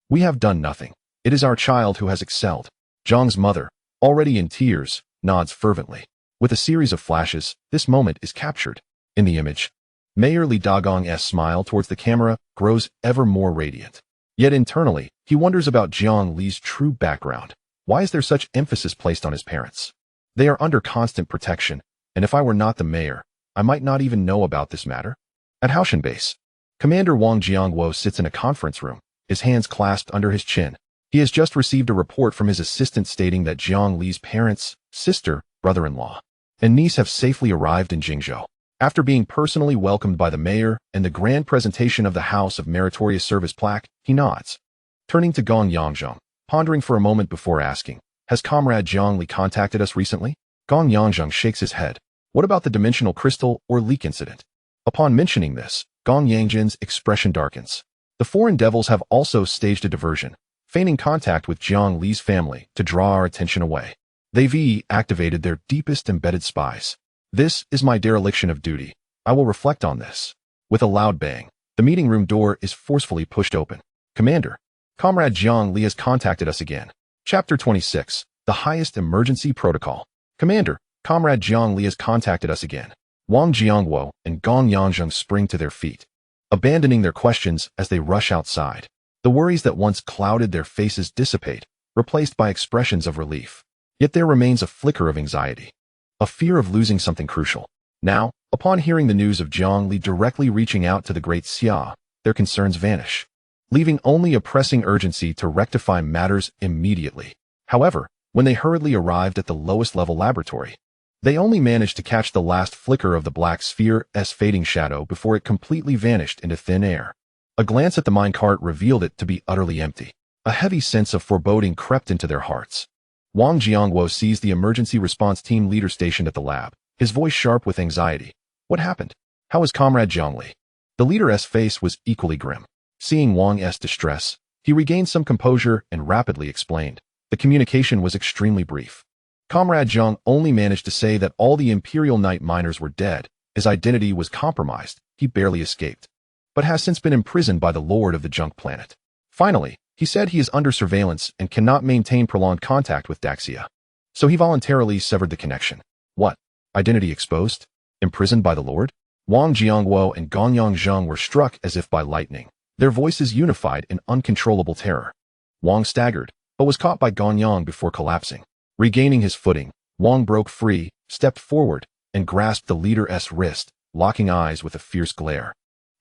We have done nothing. It is our child who has excelled." Jiang's mother, already in tears, nods fervently. With a series of flashes, this moment is captured. In the image, Mayor Li Dagong's smile towards the camera grows ever more radiant. Yet internally, he wonders about Jiang Li's true background. Why is there such emphasis placed on his parents? They are under constant protection, and if I were not the mayor, I might not even know about this matter. At Haoshan Base, Commander Wang Jiangwo sits in a conference room, his hands clasped under his chin. He has just received a report from his assistant stating that Jiang Li's parents, sister, brother-in-law, and niece have safely arrived in Jingzhou. After being personally welcomed by the mayor and the grand presentation of the House of Meritorious Service plaque, he nods. Turning to Gong Yangzheng, pondering for a moment before asking, "Has Comrade Jiang Li contacted us recently?" Gong Yangzheng shakes his head. What about the dimensional crystal or leak incident? Upon mentioning this, Gong Yangjin's expression darkens. The foreign devils have also staged a diversion, feigning contact with Jiang Li's family to draw our attention away. They've activated their deepest embedded spies. This is my dereliction of duty. I will reflect on this. With a loud bang, the meeting room door is forcefully pushed open. "Commander, Comrade Jiang Li has contacted us again." Chapter 26, The Highest Emergency Protocol. "Commander, Comrade Jiang Li has contacted us again." Wang Jiangwo and Gong Yangzheng spring to their feet, abandoning their questions as they rush outside. The worries that once clouded their faces dissipate, replaced by expressions of relief. Yet there remains a flicker of anxiety, a fear of losing something crucial. Now, upon hearing the news of Jiang Li directly reaching out to the Great Xia, their concerns vanish, leaving only a pressing urgency to rectify matters immediately. However, when they hurriedly arrived at the lowest level laboratory, they only managed to catch the last flicker of the black sphere's fading shadow before it completely vanished into thin air. A glance at the minecart revealed it to be utterly empty. A heavy sense of foreboding crept into their hearts. Wang Jiangwo sees the emergency response team leader stationed at the lab, his voice sharp with anxiety. "What happened? How is Comrade Jiang Li?" The leader's face was equally grim. Seeing Wang's distress, he regained some composure and rapidly explained. The communication was extremely brief. Comrade Jiang only managed to say that all the Imperial Knight miners were dead, his identity was compromised, he barely escaped, but has since been imprisoned by the Lord of the Junk Planet. Finally, he said he is under surveillance and cannot maintain prolonged contact with Daxia. So he voluntarily severed the connection. What? Identity exposed? Imprisoned by the Lord? Wang Jiangwo and Gong Yangzheng were struck as if by lightning, their voices unified in uncontrollable terror. Wang staggered, but was caught by Gong Yang before collapsing. Regaining his footing, Wang broke free, stepped forward, and grasped the leader's wrist, locking eyes with a fierce glare.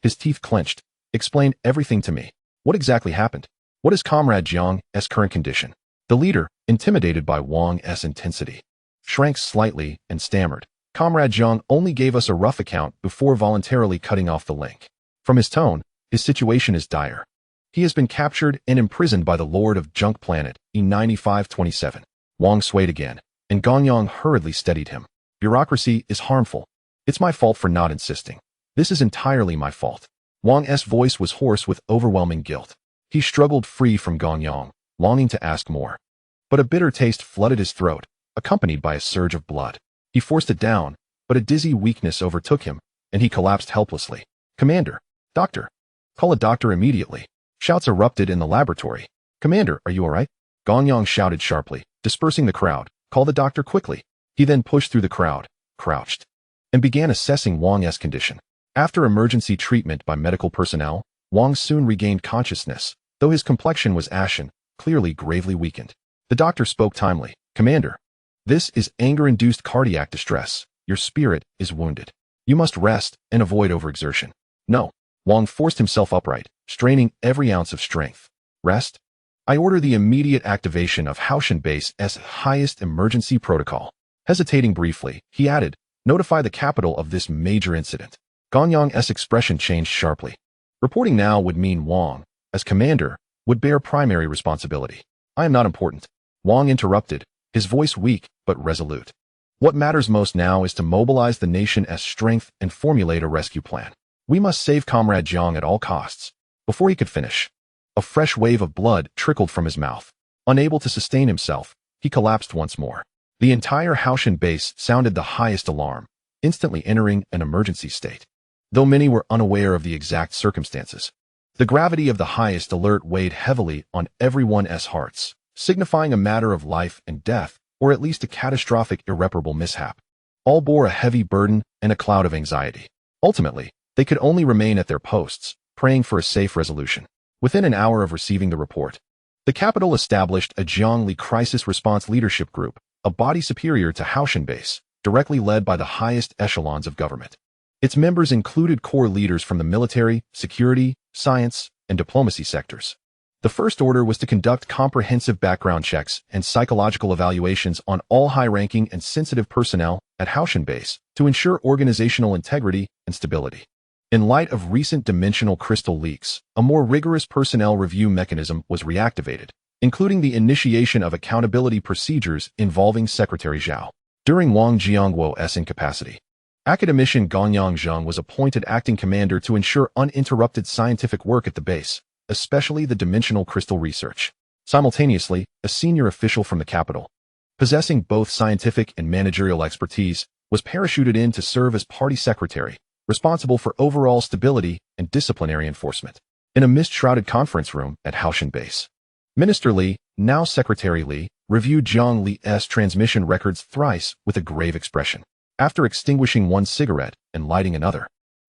His teeth clenched. "Explain everything to me. What exactly happened?" What is Comrade Jiang's current condition? The leader, intimidated by Wang's intensity, shrank slightly and stammered. Comrade Jiang only gave us a rough account before voluntarily cutting off the link. From his tone, his situation is dire. He has been captured and imprisoned by the Lord of Junk Planet, E9527. Wang swayed again, and Gonyang hurriedly steadied him. Bureaucracy is harmful. It's my fault for not insisting. This is entirely my fault. Wang's voice was hoarse with overwhelming guilt. He struggled free from Gonyang, longing to ask more. But a bitter taste flooded his throat, accompanied by a surge of blood. He forced it down, but a dizzy weakness overtook him, and he collapsed helplessly. Commander! Doctor! Call a doctor immediately. Shouts erupted in the laboratory. Commander, are you all right? Gonyang shouted sharply, dispersing the crowd. Call the doctor quickly. He then pushed through the crowd, crouched, and began assessing Wang's condition. After emergency treatment by medical personnel, Wang soon regained consciousness, though his complexion was ashen, clearly gravely weakened. The doctor spoke timely. Commander, this is anger-induced cardiac distress. Your spirit is wounded. You must rest and avoid overexertion. No. Wang forced himself upright, straining every ounce of strength. Rest? I order the immediate activation of Haoshan Base's highest emergency protocol. Hesitating briefly, he added, notify the capital of this major incident. Gonyang's expression changed sharply. Reporting now would mean Wang, as commander, would bear primary responsibility. I am not important. Wang interrupted, his voice weak but resolute. What matters most now is to mobilize the nation's strength and formulate a rescue plan. We must save Comrade Jiang at all costs. Before he could finish, a fresh wave of blood trickled from his mouth. Unable to sustain himself, he collapsed once more. The entire Haoshan base sounded the highest alarm, instantly entering an emergency state. Though many were unaware of the exact circumstances, the gravity of the highest alert weighed heavily on everyone's hearts, signifying a matter of life and death, or at least a catastrophic, irreparable mishap. All bore a heavy burden and a cloud of anxiety. Ultimately, they could only remain at their posts, praying for a safe resolution. Within an hour of receiving the report, the capital established a Jiangli Crisis Response Leadership Group, a body superior to Haoshan Base, directly led by the highest echelons of government. Its members included core leaders from the military, security, science, and diplomacy sectors. The first order was to conduct comprehensive background checks and psychological evaluations on all high-ranking and sensitive personnel at Haoshan Base to ensure organizational integrity and stability. In light of recent dimensional crystal leaks, a more rigorous personnel review mechanism was reactivated, including the initiation of accountability procedures involving Secretary Zhao. During Wang Jiangwo's incapacity, academician Gonyang Zheng was appointed acting commander to ensure uninterrupted scientific work at the base, especially the dimensional crystal research. Simultaneously, a senior official from the capital, possessing both scientific and managerial expertise, was parachuted in to serve as party secretary, responsible for overall stability and disciplinary enforcement. In a mist-shrouded conference room at Haoshan Base, Minister Li, now Secretary Li, reviewed Jiang Li's transmission records thrice with a grave expression. After extinguishing one cigarette and lighting another,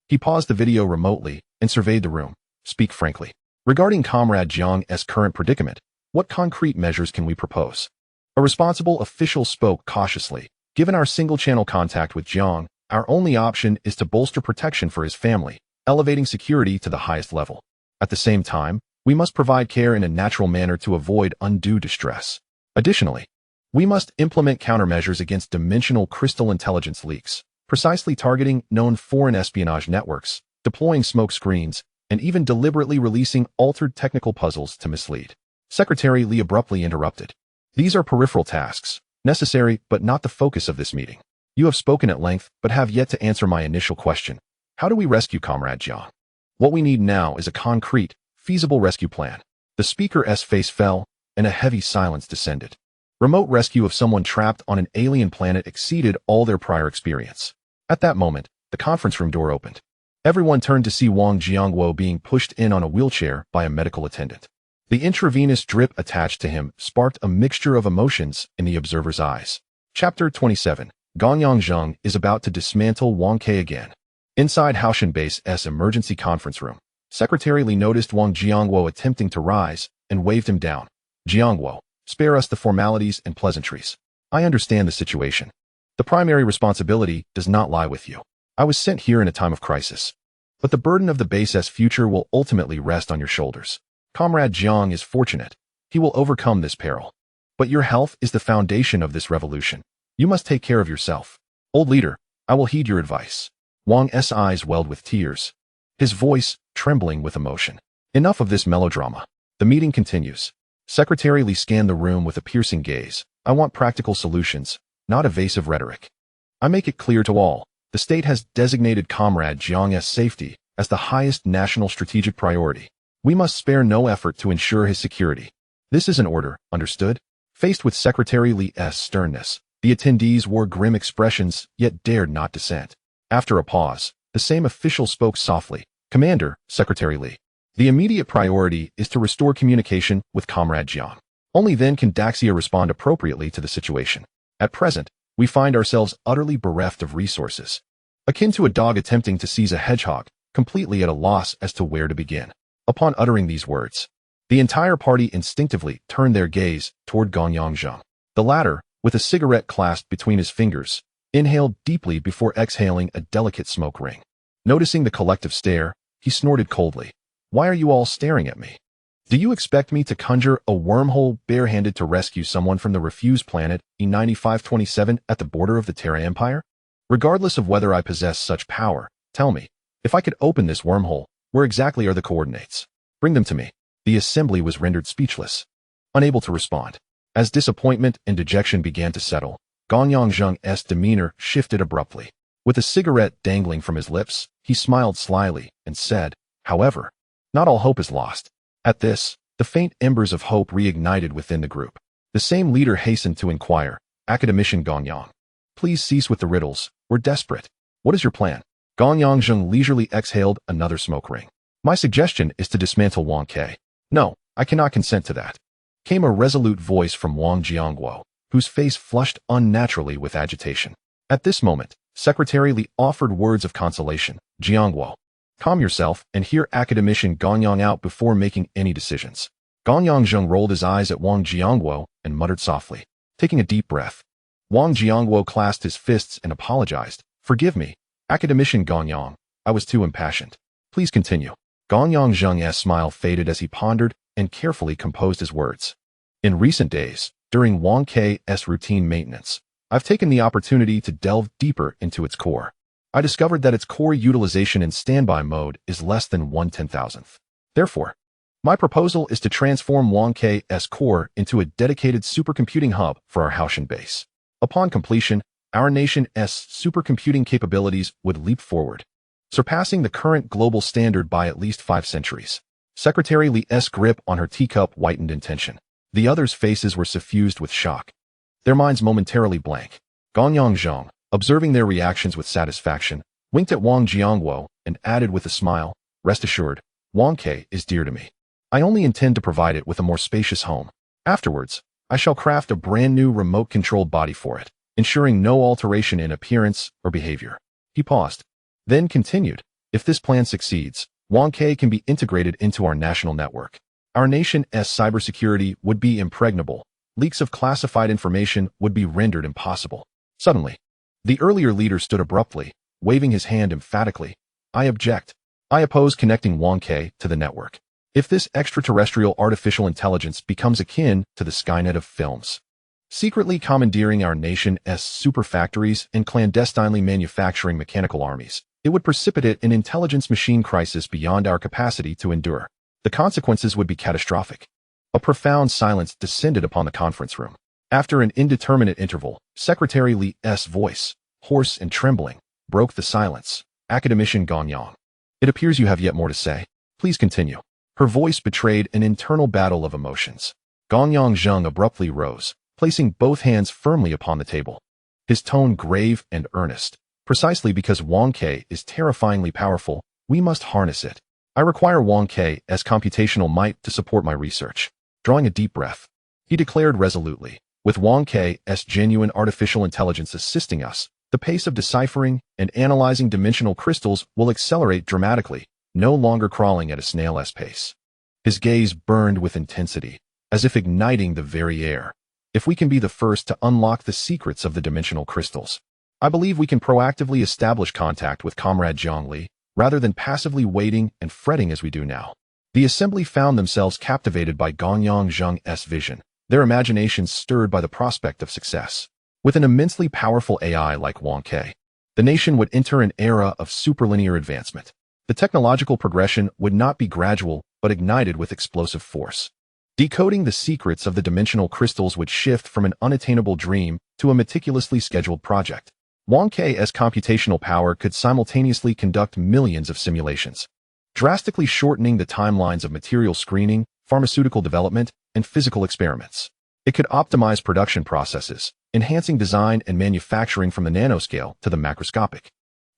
he paused the video remotely and surveyed the room. Speak frankly. Regarding Comrade Jiang's current predicament, what concrete measures can we propose? A responsible official spoke cautiously. Given our single-channel contact with Jiang, our only option is to bolster protection for his family, elevating security to the highest level. At the same time, we must provide care in a natural manner to avoid undue distress. Additionally, we must implement countermeasures against dimensional crystal intelligence leaks, precisely targeting known foreign espionage networks, deploying smoke screens, and even deliberately releasing altered technical puzzles to mislead. Secretary Li abruptly interrupted. These are peripheral tasks, necessary but not the focus of this meeting. You have spoken at length, but have yet to answer my initial question. How do we rescue Comrade Jiang? What we need now is a concrete, feasible rescue plan. The speaker's face fell, and a heavy silence descended. Remote rescue of someone trapped on an alien planet exceeded all their prior experience. At that moment, the conference room door opened. Everyone turned to see Wang Jiangwo being pushed in on a wheelchair by a medical attendant. The intravenous drip attached to him sparked a mixture of emotions in the observer's eyes. Chapter 27. Gonyang Zheng is about to dismantle Wang Ke again. Inside Haoshan Base's emergency conference room, Secretary Li noticed Wang Jiangwo attempting to rise and waved him down. Jiangwo, spare us the formalities and pleasantries. I understand the situation. The primary responsibility does not lie with you. I was sent here in a time of crisis, but the burden of the base's future will ultimately rest on your shoulders. Comrade Jiang is fortunate. He will overcome this peril. But your health is the foundation of this revolution. You must take care of yourself. Old leader, I will heed your advice. Wang's eyes welled with tears, his voice trembling with emotion. Enough of this melodrama. The meeting continues. Secretary Li scanned the room with a piercing gaze. I want practical solutions, not evasive rhetoric. I make it clear to all, the state has designated Comrade Jiang's safety as the highest national strategic priority. We must spare no effort to ensure his security. This is an order, understood? Faced with Secretary Li's sternness, the attendees wore grim expressions, yet dared not dissent. After a pause, the same official spoke softly. Commander, Secretary Li, the immediate priority is to restore communication with Comrade Jiang. Only then can Daxia respond appropriately to the situation. At present, we find ourselves utterly bereft of resources. Akin to a dog attempting to seize a hedgehog, completely at a loss as to where to begin. Upon uttering these words, the entire party instinctively turned their gaze toward Gonyang Zheng. The latter, with a cigarette clasped between his fingers, inhaled deeply before exhaling a delicate smoke ring. Noticing the collective stare, he snorted coldly. Why are you all staring at me? Do you expect me to conjure a wormhole barehanded to rescue someone from the refused planet E9527 at the border of the Terra Empire? Regardless of whether I possess such power, tell me, if I could open this wormhole, where exactly are the coordinates? Bring them to me. The assembly was rendered speechless, unable to respond. As disappointment and dejection began to settle, Gonyang Zheng's demeanor shifted abruptly. With a cigarette dangling from his lips, he smiled slyly and said, however, not all hope is lost. At this, the faint embers of hope reignited within the group. The same leader hastened to inquire, Academician Gonyang, please cease with the riddles, we're desperate. What is your plan? Gonyang Zheng leisurely exhaled another smoke ring. My suggestion is to dismantle Wang Ke. No, I cannot consent to that. Came a resolute voice from Wang Jiangguo, whose face flushed unnaturally with agitation. At this moment, Secretary Li offered words of consolation. Jiangguo, calm yourself and hear Academician Gonyang out before making any decisions. Gonyang Zheng rolled his eyes at Wang Jiangguo and muttered softly, taking a deep breath. Wang Jiangguo clasped his fists and apologized. Forgive me, Academician Gonyang, I was too impassioned. Please continue. Gonyang Zheng's smile faded as he pondered and carefully composed his words. In recent days, during Wang Ke's routine maintenance, I've taken the opportunity to delve deeper into its core. I discovered that its core utilization in standby mode is less than 1/10,000th. Therefore, my proposal is to transform Wang Ke's core into a dedicated supercomputing hub for our Haoshan base. Upon completion, our nation's supercomputing capabilities would leap forward, surpassing the current global standard by at least 5 centuries. Secretary Li's grip on her teacup whitened in tension. The others' faces were suffused with shock, their minds momentarily blank. Gonyang Zheng, observing their reactions with satisfaction, winked at Wang Jiangguo and added with a smile, rest assured, Wang Ke is dear to me. I only intend to provide it with a more spacious home. Afterwards, I shall craft a brand new remote-controlled body for it, ensuring no alteration in appearance or behavior. He paused, then continued, if this plan succeeds, Wang Ke can be integrated into our national network. Our nation's cybersecurity would be impregnable. Leaks of classified information would be rendered impossible. Suddenly, the earlier leader stood abruptly, waving his hand emphatically. I object. I oppose connecting Wang Ke to the network. If this extraterrestrial artificial intelligence becomes akin to the Skynet of films, secretly commandeering our nation's super factories and clandestinely manufacturing mechanical armies, it would precipitate an intelligence machine crisis beyond our capacity to endure. The consequences would be catastrophic. A profound silence descended upon the conference room. After an indeterminate interval, Secretary Li's voice, hoarse and trembling, broke the silence. Academician Gonyang, it appears you have yet more to say. Please continue. Her voice betrayed an internal battle of emotions. Gonyang Zheng abruptly rose, placing both hands firmly upon the table. His tone grave and earnest. Precisely because Wang Ke is terrifyingly powerful, we must harness it. I require Wang Ke's computational might to support my research. Drawing a deep breath, he declared resolutely, with Wang Ke's genuine artificial intelligence assisting us, the pace of deciphering and analyzing dimensional crystals will accelerate dramatically, no longer crawling at a snail's pace. His gaze burned with intensity, as if igniting the very air. If we can be the first to unlock the secrets of the dimensional crystals, I believe we can proactively establish contact with Comrade Zhang Li, rather than passively waiting and fretting as we do now. The assembly found themselves captivated by Gonyang Zheng's vision, their imaginations stirred by the prospect of success. With an immensely powerful AI like Wang Ke, the nation would enter an era of superlinear advancement. The technological progression would not be gradual, but ignited with explosive force. Decoding the secrets of the dimensional crystals would shift from an unattainable dream to a meticulously scheduled project. Wang Ke's computational power could simultaneously conduct millions of simulations, drastically shortening the timelines of material screening, pharmaceutical development, and physical experiments. It could optimize production processes, enhancing design and manufacturing from the nanoscale to the macroscopic.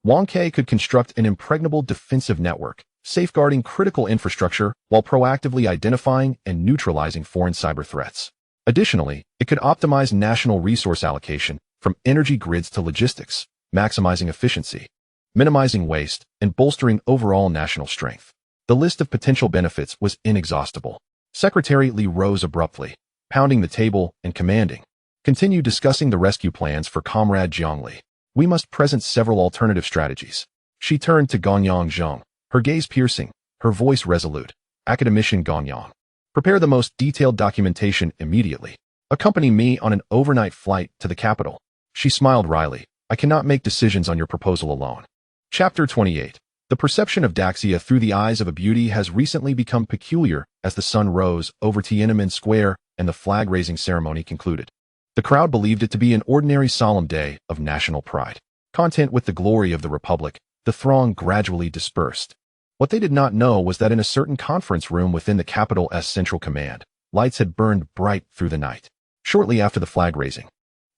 Wang Ke could construct an impregnable defensive network, safeguarding critical infrastructure while proactively identifying and neutralizing foreign cyber threats. Additionally, it could optimize national resource allocation from energy grids to logistics, maximizing efficiency, minimizing waste, and bolstering overall national strength. The list of potential benefits was inexhaustible. Secretary Li rose abruptly, pounding the table and commanding, "Continue discussing the rescue plans for Comrade Jiangli. We must present several alternative strategies." She turned to Gonyang Zheng, her gaze piercing, her voice resolute. "Academician Gonyang, prepare the most detailed documentation immediately. Accompany me on an overnight flight to the capital." She smiled wryly. "I cannot make decisions on your proposal alone." Chapter 28. The perception of Daxia through the eyes of a beauty has recently become peculiar as the sun rose over Tiananmen Square and the flag-raising ceremony concluded. The crowd believed it to be an ordinary solemn day of national pride. Content with the glory of the Republic, the throng gradually dispersed. What they did not know was that in a certain conference room within the capital's central command, lights had burned bright through the night. Shortly after the flag-raising,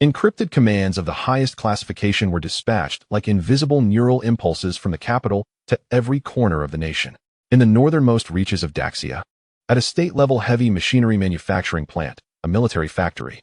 encrypted commands of the highest classification were dispatched like invisible neural impulses from the capital to every corner of the nation. In the northernmost reaches of Daxia, at a state-level heavy machinery manufacturing plant, a military factory,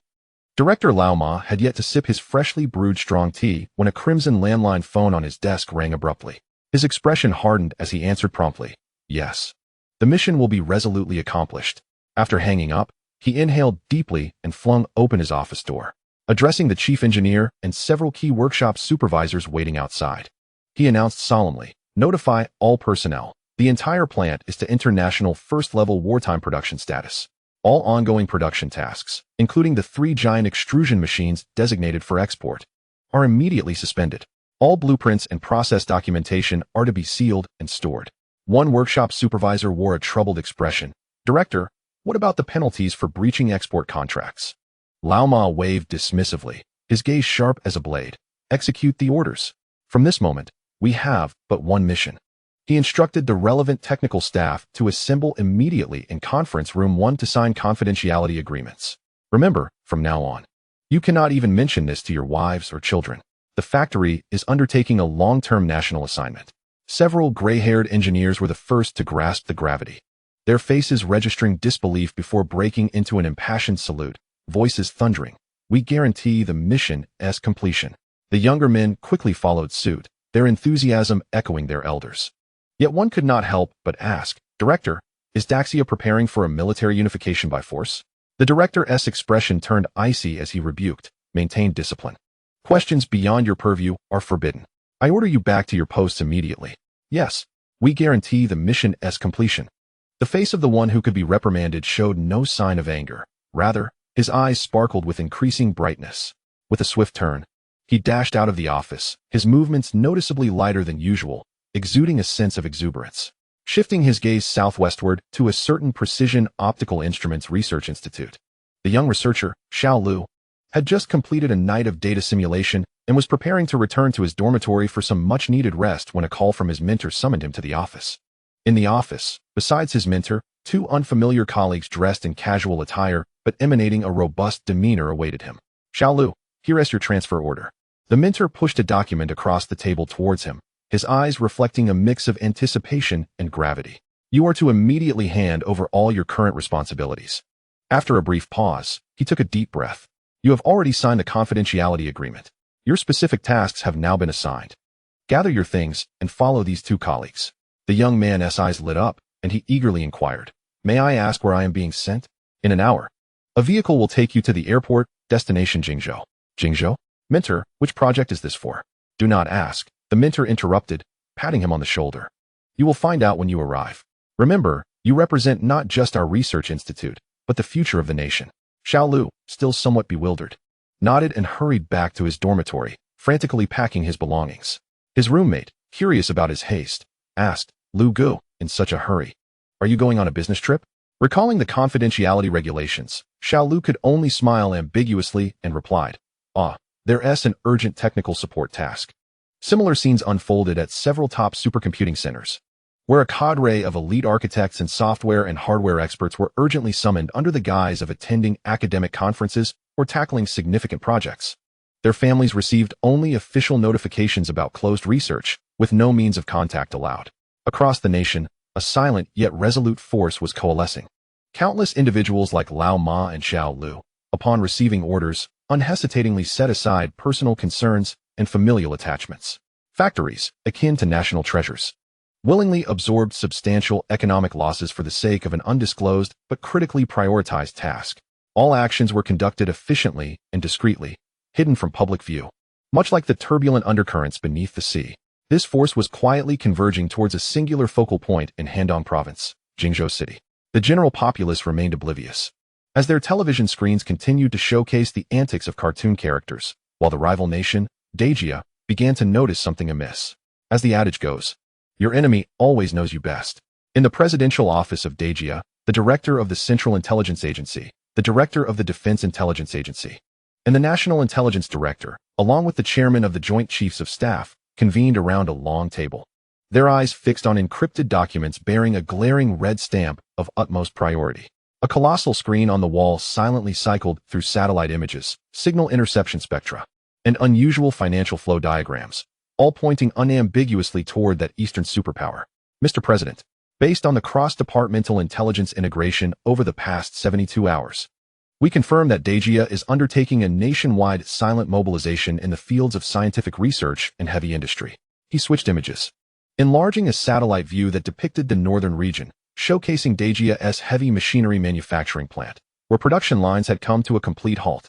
Director Lao Ma had yet to sip his freshly brewed strong tea when a crimson landline phone on his desk rang abruptly. His expression hardened as he answered promptly, "Yes. The mission will be resolutely accomplished." After hanging up, he inhaled deeply and flung open his office door, addressing the chief engineer and several key workshop supervisors waiting outside. He announced solemnly, "Notify all personnel. The entire plant is to international first-level wartime production status. All ongoing production tasks, including the 3 giant extrusion machines designated for export, are immediately suspended. All blueprints and process documentation are to be sealed and stored." One workshop supervisor wore a troubled expression. "Director, what about the penalties for breaching export contracts?" Lao Ma waved dismissively, his gaze sharp as a blade. "Execute the orders. From this moment, we have but one mission." He instructed the relevant technical staff to assemble immediately in Conference Room 1 to sign confidentiality agreements. "Remember, from now on, you cannot even mention this to your wives or children. The factory is undertaking a long-term national assignment." Several gray-haired engineers were the first to grasp the gravity, their faces registering disbelief before breaking into an impassioned salute, voices thundering, "We guarantee the mission's completion." The younger men quickly followed suit, their enthusiasm echoing their elders. Yet one could not help but ask, "Director, is Daxia preparing for a military unification by force?" The director's expression turned icy as he rebuked, "Maintain discipline. Questions beyond your purview are forbidden. I order you back to your posts immediately." "Yes, we guarantee the mission's completion." The face of the one who could be reprimanded showed no sign of anger. Rather, his eyes sparkled with increasing brightness. With a swift turn, he dashed out of the office, his movements noticeably lighter than usual, exuding a sense of exuberance. Shifting his gaze southwestward to a certain precision optical instruments research institute, the young researcher, Xiao Lu, had just completed a night of data simulation and was preparing to return to his dormitory for some much-needed rest when a call from his mentor summoned him to the office. In the office, besides his mentor, 2 unfamiliar colleagues dressed in casual attire but emanating a robust demeanor awaited him. "Xiao Lu, here is your transfer order." The mentor pushed a document across the table towards him, his eyes reflecting a mix of anticipation and gravity. "You are to immediately hand over all your current responsibilities." After a brief pause, he took a deep breath. "You have already signed the confidentiality agreement. Your specific tasks have now been assigned. Gather your things and follow these 2 colleagues." The young man's eyes lit up, and he eagerly inquired, "May I ask where I am being sent?" "In an hour. A vehicle will take you to the airport, destination Jingzhou." "Jingzhou? Mentor, which project is this for?" "Do not ask," the mentor interrupted, patting him on the shoulder. "You will find out when you arrive. Remember, You represent not just our research institute, but the future of the nation. Xiao Lu, still somewhat bewildered, nodded and hurried back to his dormitory, frantically packing his belongings. His roommate, curious about his haste, asked, "Lu Gu, in such a hurry? Are you going on a business trip?" Recalling the confidentiality regulations, Xiao Lu could only smile ambiguously and replied, there's an urgent technical support task. Similar scenes unfolded at several top supercomputing centers, where a cadre of elite architects and software and hardware experts were urgently summoned under the guise of attending academic conferences or tackling significant projects. Their families received only official notifications about closed research, with no means of contact allowed. Across the nation, a silent yet resolute force was coalescing. Countless individuals like Lao Ma and Xiao Lu, upon receiving orders, unhesitatingly set aside personal concerns and familial attachments. Factories, akin to national treasures, willingly absorbed substantial economic losses for the sake of an undisclosed but critically prioritized task. All actions were conducted efficiently and discreetly, hidden from public view. Much like the turbulent undercurrents beneath the sea, this force was quietly converging towards a singular focal point in Handong Province, Jingzhou City. The general populace remained oblivious, as their television screens continued to showcase the antics of cartoon characters, while the rival nation, Dejia, began to notice something amiss. As the adage goes, your enemy always knows you best. In the presidential office of Dejia, the director of the Central Intelligence Agency, the director of the Defense Intelligence Agency, and the National Intelligence Director, along with the chairman of the Joint Chiefs of Staff, convened around a long table, their eyes fixed on encrypted documents bearing a glaring red stamp of utmost priority. A colossal screen on the wall silently cycled through satellite images, signal interception spectra, and unusual financial flow diagrams, all pointing unambiguously toward that Eastern superpower. Mr. President, based on the cross-departmental intelligence integration over the past 72 hours, we confirm that Dejia is undertaking a nationwide silent mobilization in the fields of scientific research and heavy industry. He switched images, enlarging a satellite view that depicted the northern region, showcasing Dejia's heavy machinery manufacturing plant, where production lines had come to a complete halt,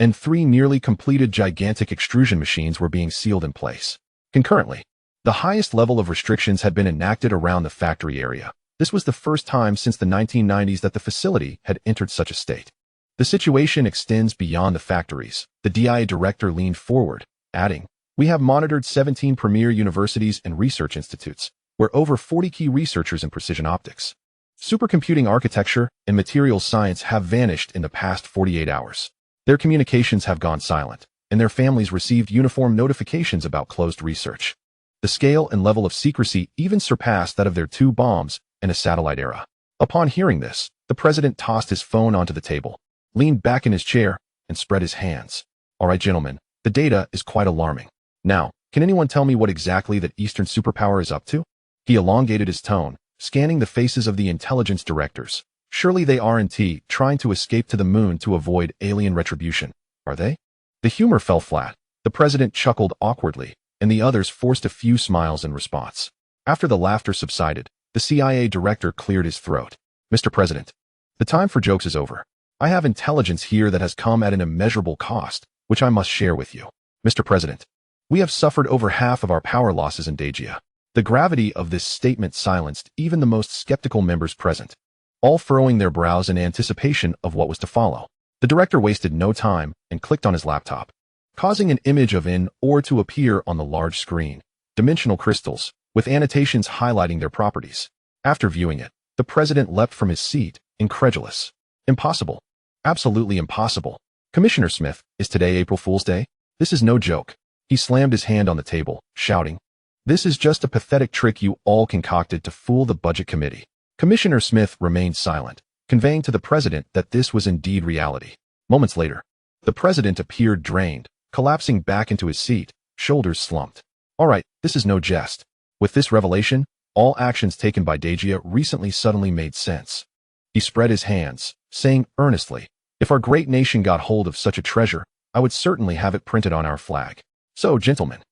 and 3 nearly completed gigantic extrusion machines were being sealed in place. Concurrently, the highest level of restrictions had been enacted around the factory area. This was the first time since the 1990s that the facility had entered such a state. The situation extends beyond the factories. The DIA director leaned forward, adding, "We have monitored 17 premier universities and research institutes, where over 40 key researchers in precision optics, supercomputing architecture, and materials science have vanished in the past 48 hours. Their communications have gone silent, and their families received uniform notifications about closed research. The scale and level of secrecy even surpassed that of their 2 bombs in a satellite era." Upon hearing this, the president tossed his phone onto the table, leaned back in his chair, and spread his hands. "All right, gentlemen, the data is quite alarming. Now, can anyone tell me what exactly that Eastern superpower is up to?" He elongated his tone, scanning the faces of the intelligence directors. "Surely they aren't trying to escape to the moon to avoid alien retribution, are they?" The humor fell flat. The president chuckled awkwardly, and the others forced a few smiles in response. After the laughter subsided, the CIA director cleared his throat. "Mr. President, the time for jokes is over. I have intelligence here that has come at an immeasurable cost, which I must share with you. Mr. President, we have suffered over half of our power losses in Dejia." The gravity of this statement silenced even the most skeptical members present, all furrowing their brows in anticipation of what was to follow. The director wasted no time and clicked on his laptop, causing an image of an ore to appear on the large screen. Dimensional crystals, with annotations highlighting their properties. After viewing it, the president leapt from his seat, incredulous. "Impossible. Absolutely impossible. Commissioner Smith, is today April Fool's Day? This is no joke." He slammed his hand on the table, shouting, "This is just a pathetic trick you all concocted to fool the Budget Committee." Commissioner Smith remained silent, conveying to the president that this was indeed reality. Moments later, the president appeared drained, collapsing back into his seat, shoulders slumped. "All right, this is no jest. With this revelation, all actions taken by Dejia recently suddenly made sense." He spread his hands, saying earnestly, "If our great nation got hold of such a treasure, I would certainly have it printed on our flag. So, gentlemen,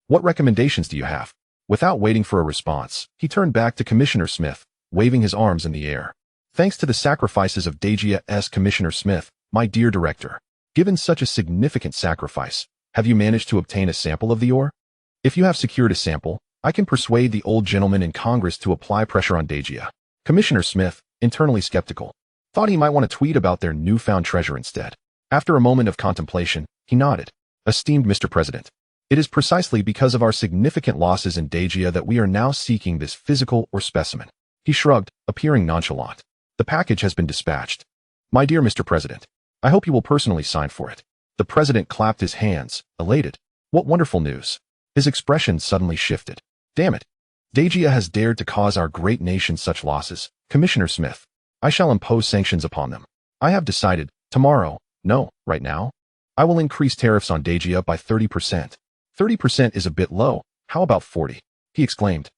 what recommendations do you have?" Without waiting for a response, he turned back to Commissioner Smith, waving his arms in the air. "Thanks to the sacrifices of Dejia's Commissioner Smith, my dear director, given such a significant sacrifice, have you managed to obtain a sample of the ore? If you have secured a sample, I can persuade the old gentleman in Congress to apply pressure on Dejia." Commissioner Smith, internally skeptical, thought he might want to tweet about their newfound treasure instead. After a moment of contemplation, he nodded. Esteemed Mr. President, it is precisely because of our significant losses in Dagia that we are now seeking this physical or specimen. He shrugged, appearing nonchalant. The package has been dispatched. My dear Mr. President, I hope you will personally sign for it. The president clapped his hands, elated. What wonderful news. His expression suddenly shifted. Damn it. Dagia has dared to cause our great nation such losses. Commissioner Smith, I shall impose sanctions upon them. I have decided, tomorrow, no, right now, I will increase tariffs on Dagia by 30%. 30% is a bit low. How about 40? He exclaimed,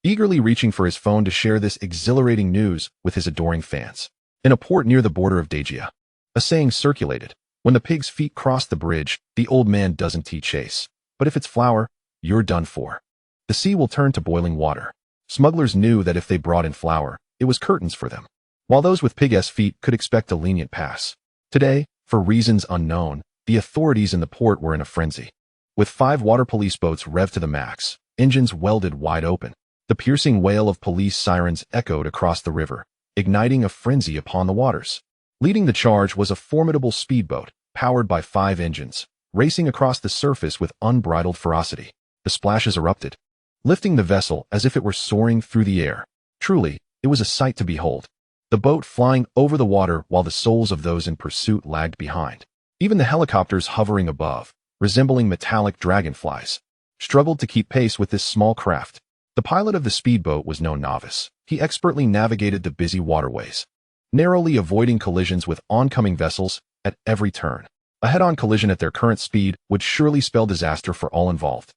eagerly reaching for his phone to share this exhilarating news with his adoring fans. In a port near the border of Dagia, a saying circulated, when the pig's feet cross the bridge, the old man doesn't chase. But if it's flour, you're done for. The sea will turn to boiling water. Smugglers knew that if they brought in flour, it was curtains for them, while those with pig-ass feet could expect a lenient pass. Today, for reasons unknown, the authorities in the port were in a frenzy. With 5 water police boats revved to the max, engines welded wide open, the piercing wail of police sirens echoed across the river, igniting a frenzy upon the waters. Leading the charge was a formidable speedboat, powered by 5 engines, racing across the surface with unbridled ferocity. The splashes erupted, lifting the vessel as if it were soaring through the air. Truly, it was a sight to behold. The boat flying over the water while the souls of those in pursuit lagged behind. Even the helicopters hovering above, resembling metallic dragonflies, struggled to keep pace with this small craft. The pilot of the speedboat was no novice. He expertly navigated the busy waterways, narrowly avoiding collisions with oncoming vessels at every turn. A head-on collision at their current speed would surely spell disaster for all involved.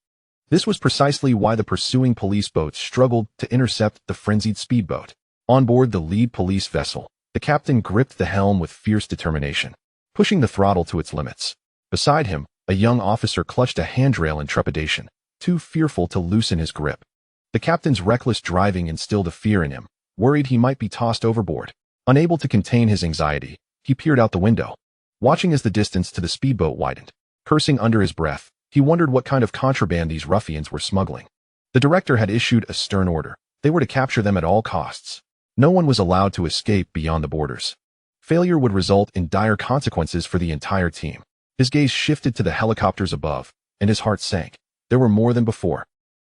This was precisely why the pursuing police boats struggled to intercept the frenzied speedboat. On board the lead police vessel, the captain gripped the helm with fierce determination, pushing the throttle to its limits. Beside him, a young officer clutched a handrail in trepidation, too fearful to loosen his grip. The captain's reckless driving instilled a fear in him, worried he might be tossed overboard. Unable to contain his anxiety, he peered out the window, watching as the distance to the speedboat widened. Cursing under his breath, he wondered what kind of contraband these ruffians were smuggling. The director had issued a stern order. They were to capture them at all costs. No one was allowed to escape beyond the borders. Failure would result in dire consequences for the entire team. His gaze shifted to the helicopters above, and his heart sank. There were more than before.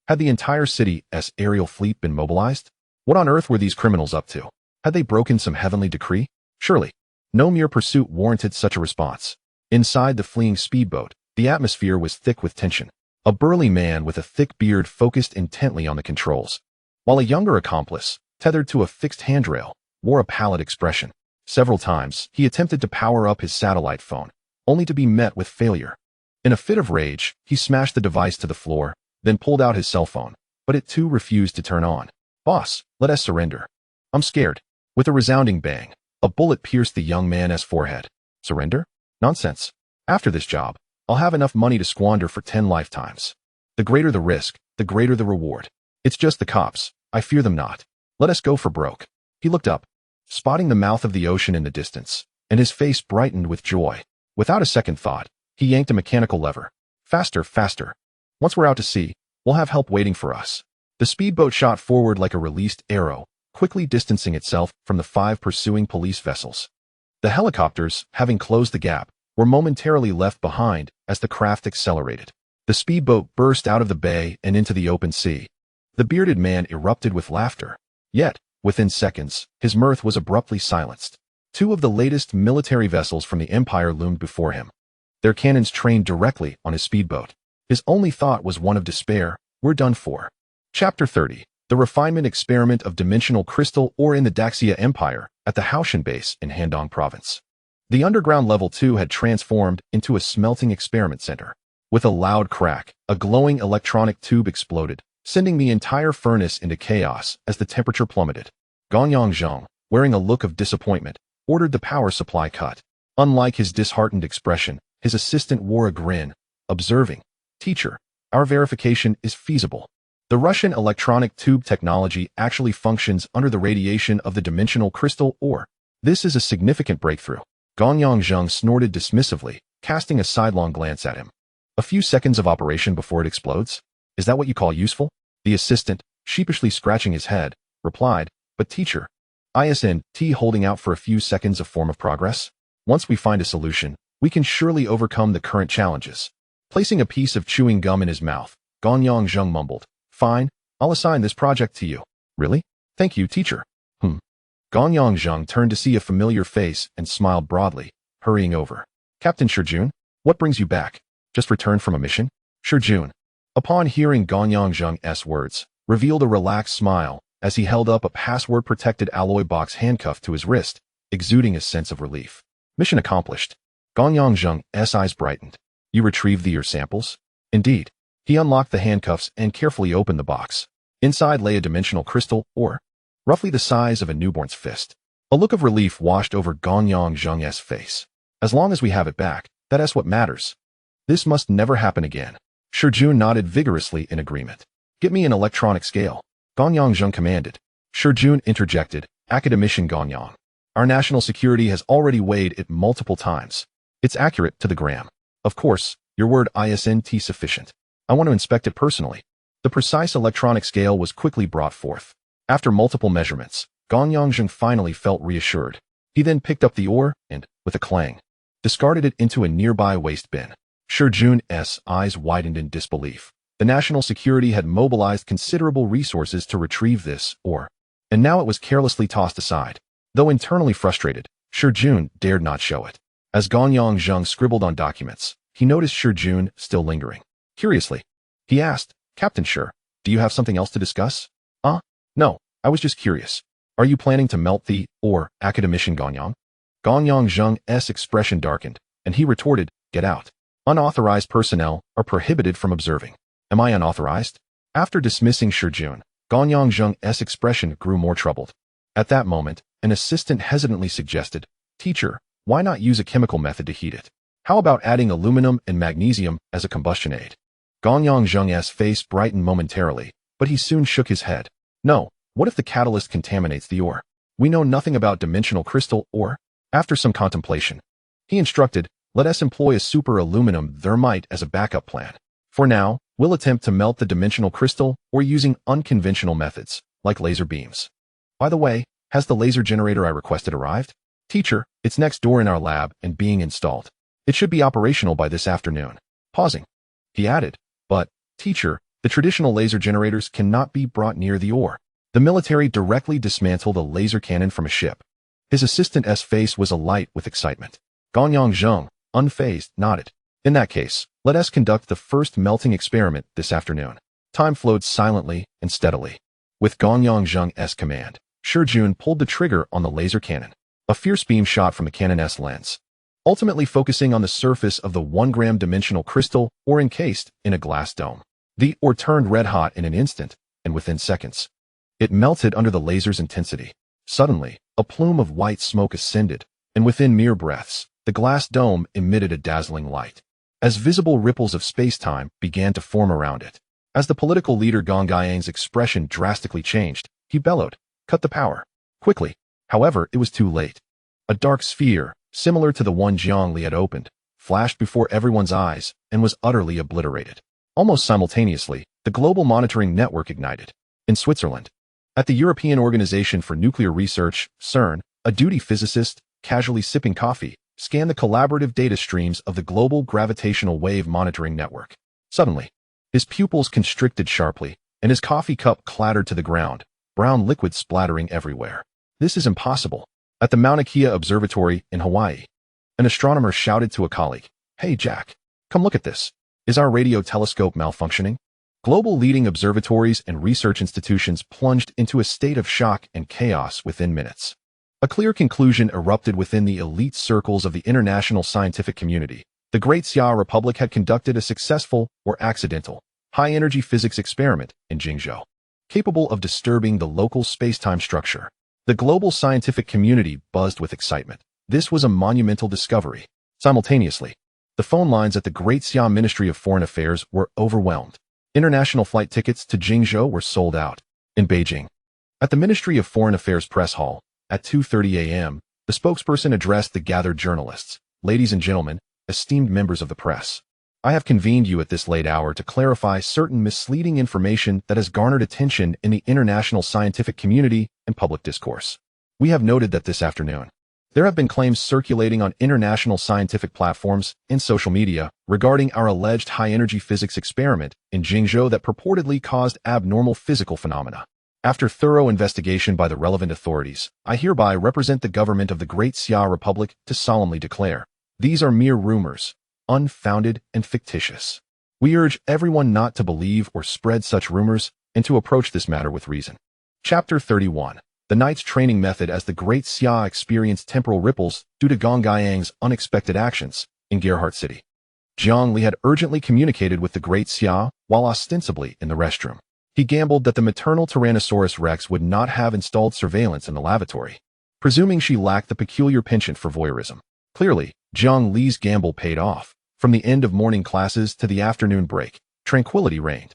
Had the entire city's aerial fleet been mobilized? What on earth were these criminals up to? Had they broken some heavenly decree? Surely, no mere pursuit warranted such a response. Inside the fleeing speedboat, the atmosphere was thick with tension. A burly man with a thick beard focused intently on the controls, while a younger accomplice, tethered to a fixed handrail, wore a pallid expression. Several times, he attempted to power up his satellite phone, only to be met with failure. In a fit of rage, he smashed the device to the floor, then pulled out his cell phone, but it too refused to turn on. Boss, let us surrender. I'm scared. With a resounding bang, a bullet pierced the young man's forehead. Surrender? Nonsense. After this job, I'll have enough money to squander for 10 lifetimes. The greater the risk, the greater the reward. It's just the cops. I fear them not. Let us go for broke. He looked up, spotting the mouth of the ocean in the distance, and his face brightened with joy. Without a second thought, he yanked a mechanical lever. Faster, faster. Once we're out to sea, we'll have help waiting for us. The speedboat shot forward like a released arrow, quickly distancing itself from the 5 pursuing police vessels. The helicopters, having closed the gap, were momentarily left behind as the craft accelerated. The speedboat burst out of the bay and into the open sea. The bearded man erupted with laughter. Yet, within seconds, his mirth was abruptly silenced. 2 of the latest military vessels from the Empire loomed before him, their cannons trained directly on his speedboat. His only thought was one of despair. We're done for. Chapter 30. The refinement experiment of dimensional crystal ore in the Daxia Empire at the Haoshan base in Handong province. The underground level 2 had transformed into a smelting experiment center. With a loud crack, a glowing electronic tube exploded, sending the entire furnace into chaos as the temperature plummeted. Gonyang Zheng, wearing a look of disappointment, ordered the power supply cut. Unlike his disheartened expression, his assistant wore a grin, observing, "Teacher, our verification is feasible. The Russian electronic tube technology actually functions under the radiation of the dimensional crystal ore. This is a significant breakthrough." Gonyang Zheng snorted dismissively, casting a sidelong glance at him. "A few seconds of operation before it explodes? Is that what you call useful?" The assistant, sheepishly scratching his head, replied, "But teacher, Isn't holding out for a few seconds a form of progress? Once we find a solution, we can surely overcome the current challenges. Placing a piece of chewing gum in his mouth, Gonyang Zheng mumbled, "Fine, I'll assign this project to you." "Really? Thank you, teacher." Gonyang Zheng turned to see a familiar face and smiled broadly, hurrying over. "Captain Shijun, what brings you back? Just returned from a mission?" Shijun, upon hearing Gonyang Zheng's words, revealed a relaxed smile as he held up a password-protected alloy box handcuffed to his wrist, exuding a sense of relief. "Mission accomplished." Gonyang Zheng's eyes brightened. "You retrieved the ear samples?" "Indeed." He unlocked the handcuffs and carefully opened the box. Inside lay a dimensional crystal ore, roughly the size of a newborn's fist. A look of relief washed over Gonyang Zheng's face. "As long as we have it back, that's what matters. This must never happen again." Shijun nodded vigorously in agreement. "Get me an electronic scale," Gonyang Zheng commanded. Shijun interjected, "Academician Gonyang. Our national security has already weighed it multiple times. It's accurate to the gram. Of course, your word isn't sufficient. I want to inspect it personally." The precise electronic scale was quickly brought forth. After multiple measurements, Gonyang Zheng finally felt reassured. He then picked up the ore and, with a clang, discarded it into a nearby waste bin. Shijun's eyes widened in disbelief. The national security had mobilized considerable resources to retrieve this ore, and now it was carelessly tossed aside. Though internally frustrated, Shijun dared not show it. As Gonyang Zheng scribbled on documents, he noticed Shijun still lingering. Curiously, he asked, "Captain Shi, do you have something else to discuss?" No, I was just curious. Are you planning to melt the ore, Academician Gonyang?" Gonyang Zheng's expression darkened, and he retorted, "Get out. Unauthorized personnel are prohibited from observing." "Am I unauthorized?" After dismissing Shijun, Gonyang Zheng's expression grew more troubled. At that moment, an assistant hesitantly suggested, "Teacher, why not use a chemical method to heat it? How about adding aluminum and magnesium as a combustion aid?" Gonyang Zheng's face brightened momentarily, but he soon shook his head. "No, what if the catalyst contaminates the ore? We know nothing about dimensional crystal ore." After some contemplation, he instructed, "Let us employ a super aluminum thermite as a backup plan. For now, we'll attempt to melt the dimensional crystal or using unconventional methods, like laser beams." "By the way, has the laser generator I requested arrived?" "Teacher, it's next door in our lab and being installed. It should be operational by this afternoon." Pausing, he added, "But, teacher, the traditional laser generators cannot be brought near the ore." The military directly dismantled a laser cannon from a ship. His assistant's face was alight with excitement. Gonyang Zheng, unfazed, nodded. "In that case, let us conduct the first melting experiment this afternoon." Time flowed silently and steadily. With Gonyang Zheng's command, Shijun pulled the trigger on the laser cannon. A fierce beam shot from the cannon's lens, ultimately focusing on the surface of the 1-gram dimensional crystal ore encased in a glass dome. The ore turned red-hot in an instant, and within seconds, it melted under the laser's intensity. Suddenly, a plume of white smoke ascended, and within mere breaths, the glass dome emitted a dazzling light, as visible ripples of space-time began to form around it. As the political leader Gong Guyang's expression drastically changed, he bellowed, "Cut the power." Quickly. However, it was too late. A dark sphere, similar to the one Jiang Li had opened, flashed before everyone's eyes and was utterly obliterated. Almost simultaneously, the global monitoring network ignited. In Switzerland, at the European Organization for Nuclear Research, CERN, a duty physicist, casually sipping coffee, scanned the collaborative data streams of the global gravitational wave monitoring network. Suddenly, his pupils constricted sharply, and his coffee cup clattered to the ground, brown liquid splattering everywhere. "This is impossible." At the Mauna Kea Observatory in Hawaii, an astronomer shouted to a colleague, "Hey Jack, come look at this. Is our radio telescope malfunctioning?" Global leading observatories and research institutions plunged into a state of shock and chaos within minutes. A clear conclusion erupted within the elite circles of the international scientific community. The Great Xia Republic had conducted a successful, or accidental, high-energy physics experiment in Jingzhou, capable of disturbing the local space-time structure. The global scientific community buzzed with excitement. This was a monumental discovery. Simultaneously, the phone lines at the Great Xia Ministry of Foreign Affairs were overwhelmed. International flight tickets to Jingzhou were sold out. In Beijing, at the Ministry of Foreign Affairs press hall, at 2:30 a.m., the spokesperson addressed the gathered journalists. "Ladies and gentlemen, esteemed members of the press, I have convened you at this late hour to clarify certain misleading information that has garnered attention in the international scientific community and public discourse. We have noted that this afternoon, there have been claims circulating on international scientific platforms and social media regarding our alleged high-energy physics experiment in Jingzhou that purportedly caused abnormal physical phenomena. After thorough investigation by the relevant authorities, I hereby represent the government of the Great Xia Republic to solemnly declare, these are mere rumors, unfounded and fictitious. We urge everyone not to believe or spread such rumors and to approach this matter with reason. Chapter 31. The Knight's Training Method as the Great Xia experienced temporal ripples due to Gong Gaiyang's unexpected actions in Gerhardt City. Jiang Li had urgently communicated with the Great Xia while ostensibly in the restroom. He gambled that the maternal Tyrannosaurus Rex would not have installed surveillance in the lavatory, presuming she lacked the peculiar penchant for voyeurism. Clearly, Jiang Li's gamble paid off. From the end of morning classes to the afternoon break, tranquility reigned.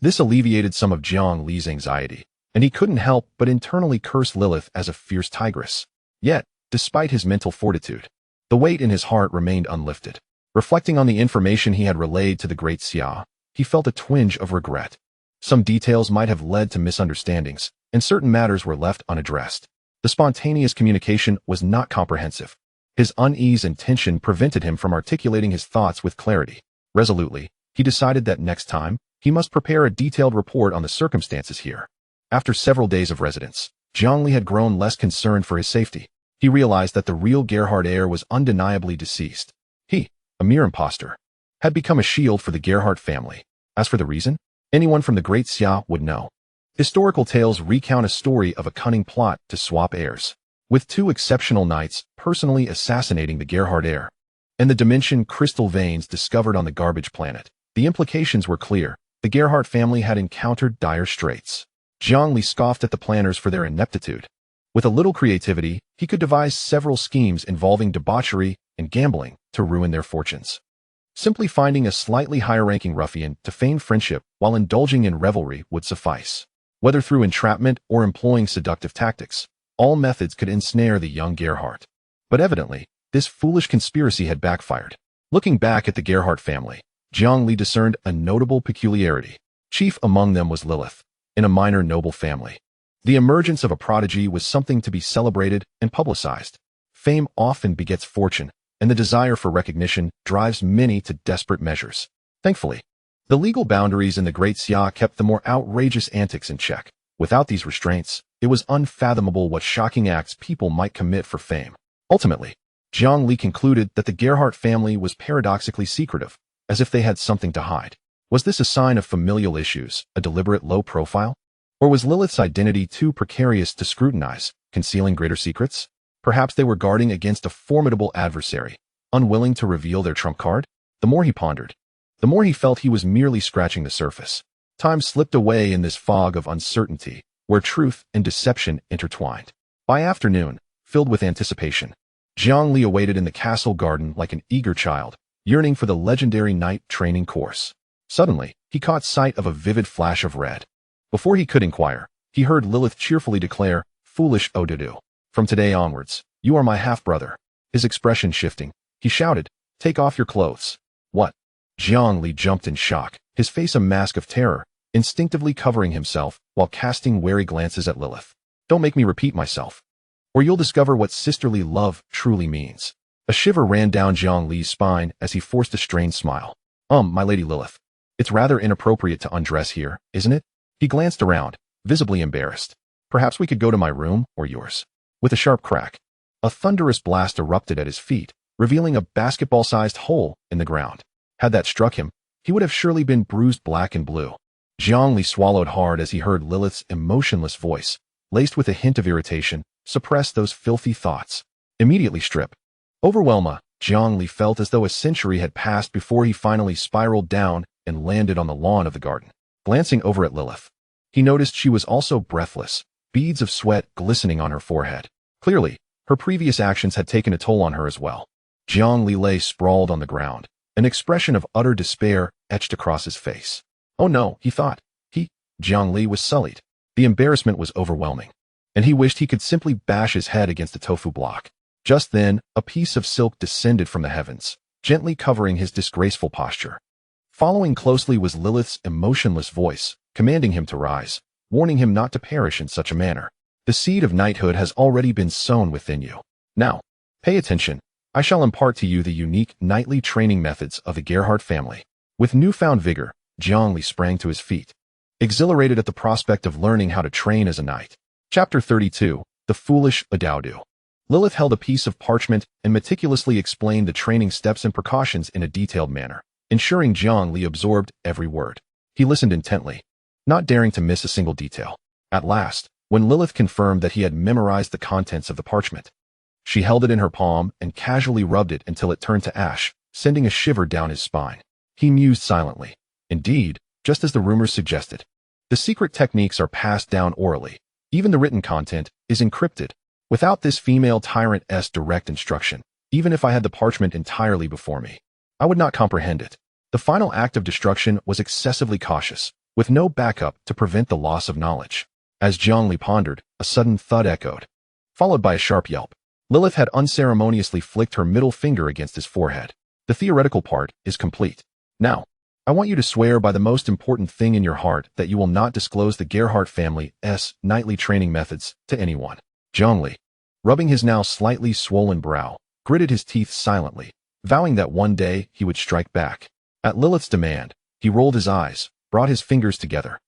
This alleviated some of Jiang Li's anxiety, and he couldn't help but internally curse Lilith as a fierce tigress. Yet, despite his mental fortitude, the weight in his heart remained unlifted. Reflecting on the information he had relayed to the Great Xia, he felt a twinge of regret. Some details might have led to misunderstandings, and certain matters were left unaddressed. The spontaneous communication was not comprehensive. His unease and tension prevented him from articulating his thoughts with clarity. Resolutely, he decided that next time, he must prepare a detailed report on the circumstances here. After several days of residence, Jiang Li had grown less concerned for his safety. He realized that the real Gerhardt heir was undeniably deceased. He, a mere impostor, had become a shield for the Gerhardt family. As for the reason, anyone from the Great Xia would know. Historical tales recount a story of a cunning plot to swap heirs, with two exceptional knights personally assassinating the Gerhardt heir, and the dimension crystal veins discovered on the garbage planet. The implications were clear. The Gerhardt family had encountered dire straits. Jiang Li scoffed at the planners for their ineptitude. With a little creativity, he could devise several schemes involving debauchery and gambling to ruin their fortunes. Simply finding a slightly higher-ranking ruffian to feign friendship while indulging in revelry would suffice. Whether through entrapment or employing seductive tactics, all methods could ensnare the young Gerhardt. But evidently, this foolish conspiracy had backfired. Looking back at the Gerhardt family, Jiang Li discerned a notable peculiarity. Chief among them was Lilith, in a minor noble family. The emergence of a prodigy was something to be celebrated and publicized. Fame often begets fortune, and the desire for recognition drives many to desperate measures. Thankfully, the legal boundaries in the Great Xia kept the more outrageous antics in check. Without these restraints, it was unfathomable what shocking acts people might commit for fame. Ultimately, Jiang Li concluded that the Gerhardt family was paradoxically secretive, as if they had something to hide. Was this a sign of familial issues, a deliberate low profile? Or was Lilith's identity too precarious to scrutinize, concealing greater secrets? Perhaps they were guarding against a formidable adversary, unwilling to reveal their trump card? The more he pondered, the more he felt he was merely scratching the surface. Time slipped away in this fog of uncertainty, where truth and deception intertwined. By afternoon, filled with anticipation, Jiang Li awaited in the castle garden like an eager child, yearning for the legendary knight training course. Suddenly, he caught sight of a vivid flash of red. Before he could inquire, he heard Lilith cheerfully declare, "Foolish Odudu. From today onwards, you are my half-brother." His expression shifting, he shouted, "Take off your clothes." What? Jiang Li jumped in shock, his face a mask of terror, instinctively covering himself while casting wary glances at Lilith. "Don't make me repeat myself, or you'll discover what sisterly love truly means." A shiver ran down Jiang Li's spine as he forced a strained smile. My Lady Lilith. It's rather inappropriate to undress here, isn't it?" He glanced around, visibly embarrassed. "Perhaps we could go to my room, or yours." With a sharp crack, a thunderous blast erupted at his feet, revealing a basketball-sized hole in the ground. Had that struck him, he would have surely been bruised black and blue. Jiang Li swallowed hard as he heard Lilith's emotionless voice, laced with a hint of irritation. "Suppress those filthy thoughts. Immediately strip." Jiang Li felt as though a century had passed before he finally spiraled down and landed on the lawn of the garden. Glancing over at Lilith, he noticed she was also breathless, beads of sweat glistening on her forehead. Clearly, her previous actions had taken a toll on her as well. Jiang Li lay sprawled on the ground, an expression of utter despair etched across his face. Oh no, he thought. Jiang Li was sullied. The embarrassment was overwhelming, and he wished he could simply bash his head against a tofu block. Just then, a piece of silk descended from the heavens, gently covering his disgraceful posture. Following closely was Lilith's emotionless voice, commanding him to rise, warning him not to perish in such a manner. The seed of knighthood has already been sown within you. Now, pay attention. I shall impart to you the unique knightly training methods of the Gerhardt family. With newfound vigor, Zhongli sprang to his feet, exhilarated at the prospect of learning how to train as a knight. Chapter 32. The Foolish Adaudu. Lilith held a piece of parchment and meticulously explained the training steps and precautions in a detailed manner, ensuring Zhongli absorbed every word. He listened intently, not daring to miss a single detail. At last, when Lilith confirmed that he had memorized the contents of the parchment, she held it in her palm and casually rubbed it until it turned to ash, sending a shiver down his spine. He mused silently. Indeed, just as the rumors suggested, the secret techniques are passed down orally. Even the written content is encrypted. Without this female tyrant's direct instruction, even if I had the parchment entirely before me, I would not comprehend it. The final act of destruction was excessively cautious, with no backup to prevent the loss of knowledge. As Zhongli pondered, a sudden thud echoed, followed by a sharp yelp. Lilith had unceremoniously flicked her middle finger against his forehead. The theoretical part is complete. Now, I want you to swear by the most important thing in your heart that you will not disclose the Gerhardt family's knightly training methods to anyone. Zhongli, rubbing his now slightly swollen brow, gritted his teeth silently, vowing that one day he would strike back. At Lilith's demand, he rolled his eyes, brought his fingers together,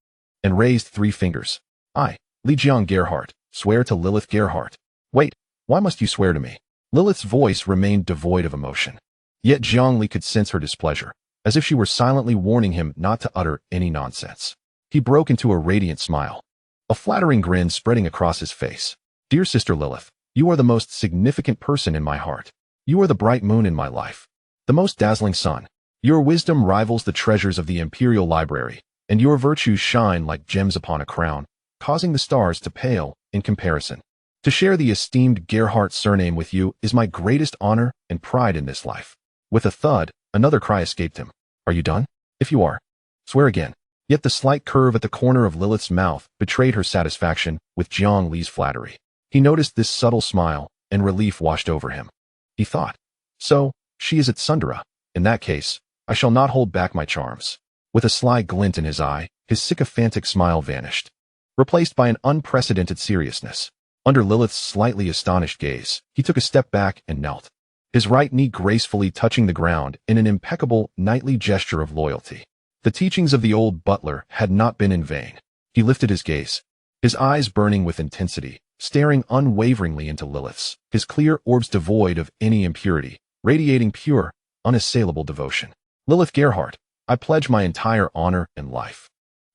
and raised 3 fingers. I, Li Jiang Gerhardt, swear to Lilith Gerhardt. Wait, why must you swear to me? Lilith's voice remained devoid of emotion. Yet Zhongli could sense her displeasure, as if she were silently warning him not to utter any nonsense. He broke into a radiant smile, a flattering grin spreading across his face. Dear Sister Lilith, you are the most significant person in my heart. You are the bright moon in my life, the most dazzling sun. Your wisdom rivals the treasures of the Imperial Library, and your virtues shine like gems upon a crown, causing the stars to pale in comparison. To share the esteemed Gerhardt surname with you is my greatest honor and pride in this life. With a thud, another cry escaped him. Are you done? If you are, swear again. Yet the slight curve at the corner of Lilith's mouth betrayed her satisfaction with Zhongli's flattery. He noticed this subtle smile, and relief washed over him. He thought, so, she is at Sundara. In that case, I shall not hold back my charms. With a sly glint in his eye, his sycophantic smile vanished, replaced by an unprecedented seriousness. Under Lilith's slightly astonished gaze, he took a step back and knelt, his right knee gracefully touching the ground in an impeccable, knightly gesture of loyalty. The teachings of the old butler had not been in vain. He lifted his gaze, his eyes burning with intensity, staring unwaveringly into Lilith's, his clear orbs devoid of any impurity, radiating pure, unassailable devotion. Lilith Gerhardt, I pledge my entire honor and life,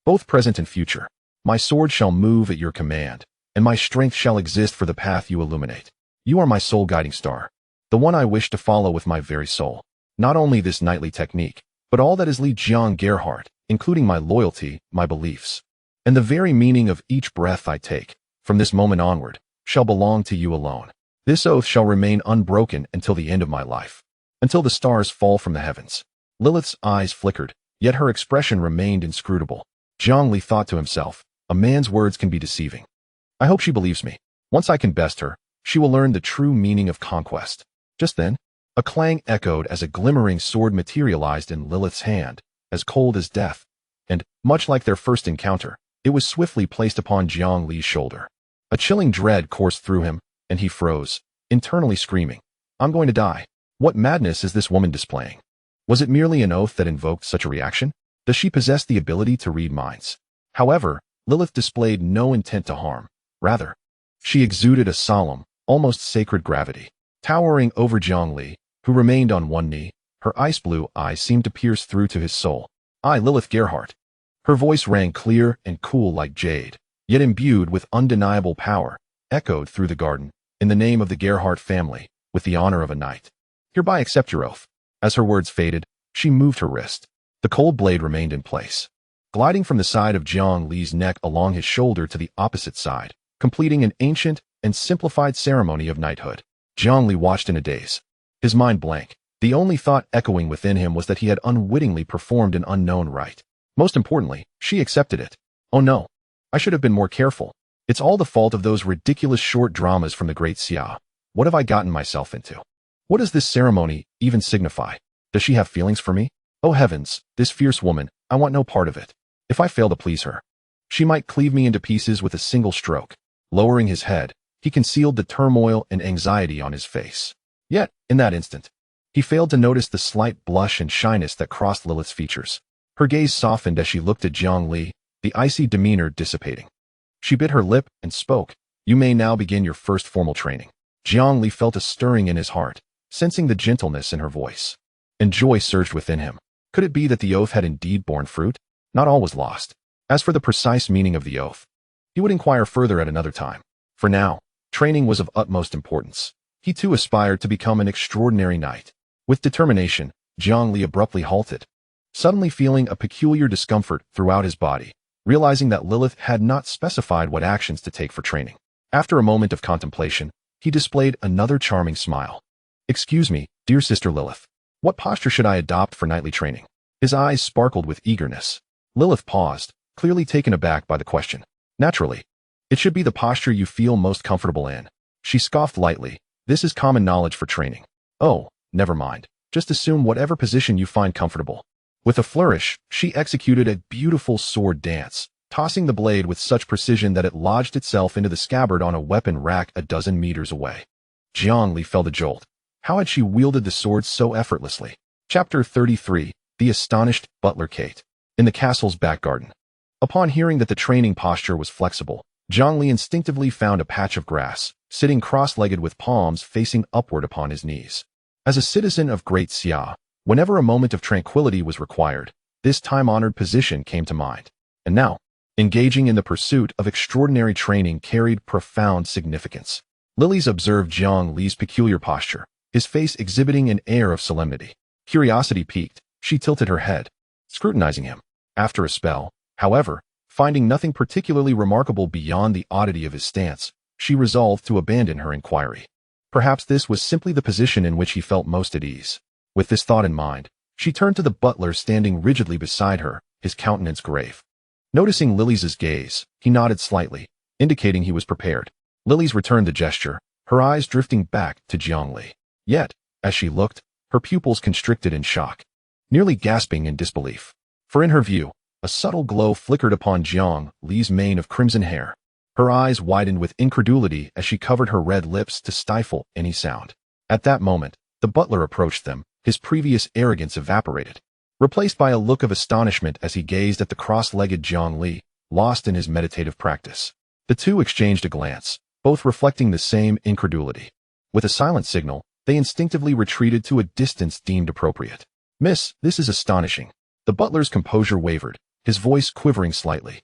both present and future. My sword shall move at your command, and my strength shall exist for the path you illuminate. You are my sole guiding star, the one I wish to follow with my very soul. Not only this knightly technique, but all that is Li Jiang Gerhardt, including my loyalty, my beliefs, and the very meaning of each breath I take, from this moment onward, shall belong to you alone. This oath shall remain unbroken until the end of my life, until the stars fall from the heavens. Lilith's eyes flickered, yet her expression remained inscrutable. Zhongli thought to himself, a man's words can be deceiving. I hope she believes me. Once I can best her, she will learn the true meaning of conquest. Just then, a clang echoed as a glimmering sword materialized in Lilith's hand, as cold as death, and, much like their first encounter, it was swiftly placed upon Zhongli's shoulder. A chilling dread coursed through him, and he froze, internally screaming, I'm going to die. What madness is this woman displaying? Was it merely an oath that invoked such a reaction? Does she possess the ability to read minds? However, Lilith displayed no intent to harm. Rather, she exuded a solemn, almost sacred gravity. Towering over Zhongli, who remained on one knee, her ice-blue eyes seemed to pierce through to his soul. I, Lilith Gerhardt. Her voice rang clear and cool like jade, yet imbued with undeniable power, echoed through the garden, in the name of the Gerhardt family, with the honor of a knight. Hereby accept your oath. As her words faded, she moved her wrist. The cold blade remained in place, gliding from the side of Zhongli's neck along his shoulder to the opposite side, completing an ancient and simplified ceremony of knighthood. Zhongli watched in a daze, his mind blank. The only thought echoing within him was that he had unwittingly performed an unknown rite. Most importantly, she accepted it. Oh no, I should have been more careful. It's all the fault of those ridiculous short dramas from the great Xia. What have I gotten myself into? What does this ceremony even signify? Does she have feelings for me? Oh heavens, this fierce woman, I want no part of it. If I fail to please her, she might cleave me into pieces with a single stroke. Lowering his head, he concealed the turmoil and anxiety on his face. Yet, in that instant, he failed to notice the slight blush and shyness that crossed Lilith's features. Her gaze softened as she looked at Jiang Li, the icy demeanor dissipating. She bit her lip and spoke, "You may now begin your first formal training." Jiang Li felt a stirring in his heart, sensing the gentleness in her voice. And joy surged within him. Could it be that the oath had indeed borne fruit? Not all was lost. As for the precise meaning of the oath, he would inquire further at another time. For now, training was of utmost importance. He too aspired to become an extraordinary knight. With determination, Jiang Li abruptly halted, suddenly feeling a peculiar discomfort throughout his body, realizing that Lilith had not specified what actions to take for training. After a moment of contemplation, he displayed another charming smile. "Excuse me, dear sister Lilith. What posture should I adopt for knightly training?" His eyes sparkled with eagerness. Lilith paused, clearly taken aback by the question. "Naturally. It should be the posture you feel most comfortable in." She scoffed lightly. "This is common knowledge for training." "Oh, never mind. Just assume whatever position you find comfortable." With a flourish, she executed a beautiful sword dance, tossing the blade with such precision that it lodged itself into the scabbard on a weapon rack a dozen meters away. Jiang Li felt a jolt. How had she wielded the sword so effortlessly? Chapter 33, The Astonished Butler Kate. In the castle's back garden. Upon hearing that the training posture was flexible, Jiang Li instinctively found a patch of grass, sitting cross-legged with palms facing upward upon his knees. As a citizen of Great Xia, whenever a moment of tranquility was required, this time-honored position came to mind. And now, engaging in the pursuit of extraordinary training carried profound significance. Lilies observed Jiang Li's peculiar posture, his face exhibiting an air of solemnity. Curiosity piqued, she tilted her head, scrutinizing him. After a spell, however, finding nothing particularly remarkable beyond the oddity of his stance, she resolved to abandon her inquiry. Perhaps this was simply the position in which he felt most at ease. With this thought in mind, she turned to the butler standing rigidly beside her, his countenance grave. Noticing Lily's gaze, he nodded slightly, indicating he was prepared. Lily's returned the gesture, her eyes drifting back to Jiang Li. Yet, as she looked, her pupils constricted in shock, nearly gasping in disbelief. For in her view, a subtle glow flickered upon Jiang Li's mane of crimson hair. Her eyes widened with incredulity as she covered her red lips to stifle any sound. At that moment, the butler approached them, his previous arrogance evaporated, replaced by a look of astonishment as he gazed at the cross-legged Jiang Li, lost in his meditative practice. The two exchanged a glance, both reflecting the same incredulity. With a silent signal, they instinctively retreated to a distance deemed appropriate. "Miss, this is astonishing." The butler's composure wavered, his voice quivering slightly.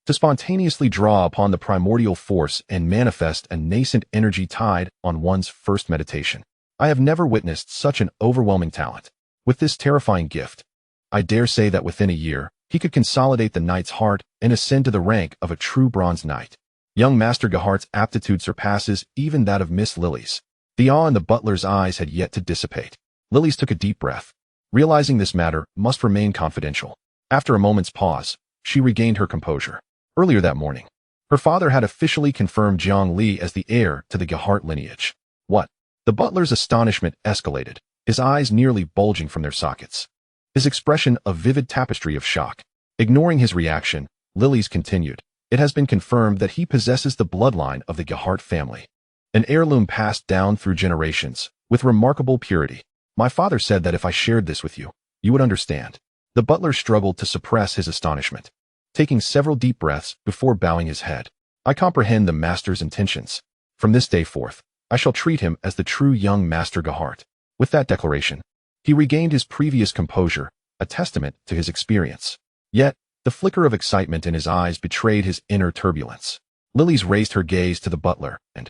To spontaneously draw upon the primordial force and manifest a nascent energy tied on one's first meditation. I have never witnessed such an overwhelming talent. With this terrifying gift, I dare say that within a year, he could consolidate the knight's heart and ascend to the rank of a true bronze knight. Young Master Gahart's aptitude surpasses even that of Miss Lily's. The awe in the butler's eyes had yet to dissipate. Lily's took a deep breath, realizing this matter must remain confidential. After a moment's pause, she regained her composure. Earlier that morning, her father had officially confirmed Jiang Li as the heir to the Gahart lineage. What? The butler's astonishment escalated, his eyes nearly bulging from their sockets. His expression a vivid tapestry of shock. Ignoring his reaction, Lily's continued. It has been confirmed that he possesses the bloodline of the Gahart family. An heirloom passed down through generations, with remarkable purity. My father said that if I shared this with you, you would understand. The butler struggled to suppress his astonishment, taking several deep breaths before bowing his head. I comprehend the master's intentions. From this day forth, I shall treat him as the true young Master Gahart. With that declaration, he regained his previous composure, a testament to his experience. Yet, the flicker of excitement in his eyes betrayed his inner turbulence. Lily's raised her gaze to the butler and,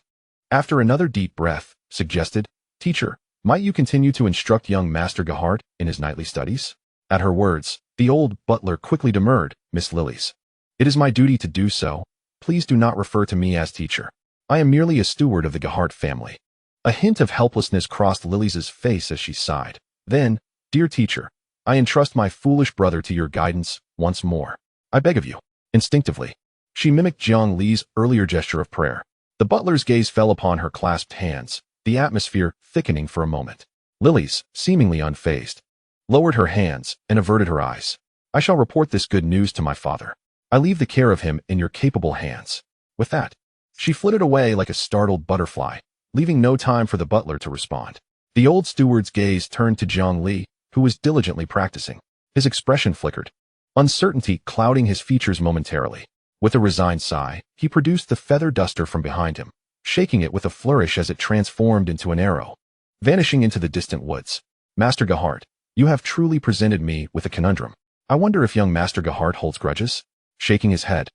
after another deep breath, suggested, "Teacher, might you continue to instruct young Master Gahart in his nightly studies?" At her words, the old butler quickly demurred, "Miss Lily's. It is my duty to do so. Please do not refer to me as teacher. I am merely a steward of the Gahart family." A hint of helplessness crossed Lily's face as she sighed. Then, "Dear teacher, I entrust my foolish brother to your guidance once more. I beg of you." Instinctively, she mimicked Jiang Li's earlier gesture of prayer. The butler's gaze fell upon her clasped hands, the atmosphere thickening for a moment. Lily's, seemingly unfazed, lowered her hands and averted her eyes. "I shall report this good news to my father. I leave the care of him in your capable hands." With that, She flitted away like a startled butterfly, leaving no time for the butler to respond. The old steward's gaze turned to Zhang Li, who was diligently practicing. His expression flickered, uncertainty clouding his features momentarily. With a resigned sigh, he produced the feather duster from behind him, shaking it with a flourish as it transformed into an arrow, vanishing into the distant woods. Master Gahart, you have truly presented me with a conundrum. I wonder if young Master Gahart holds grudges? Shaking his head,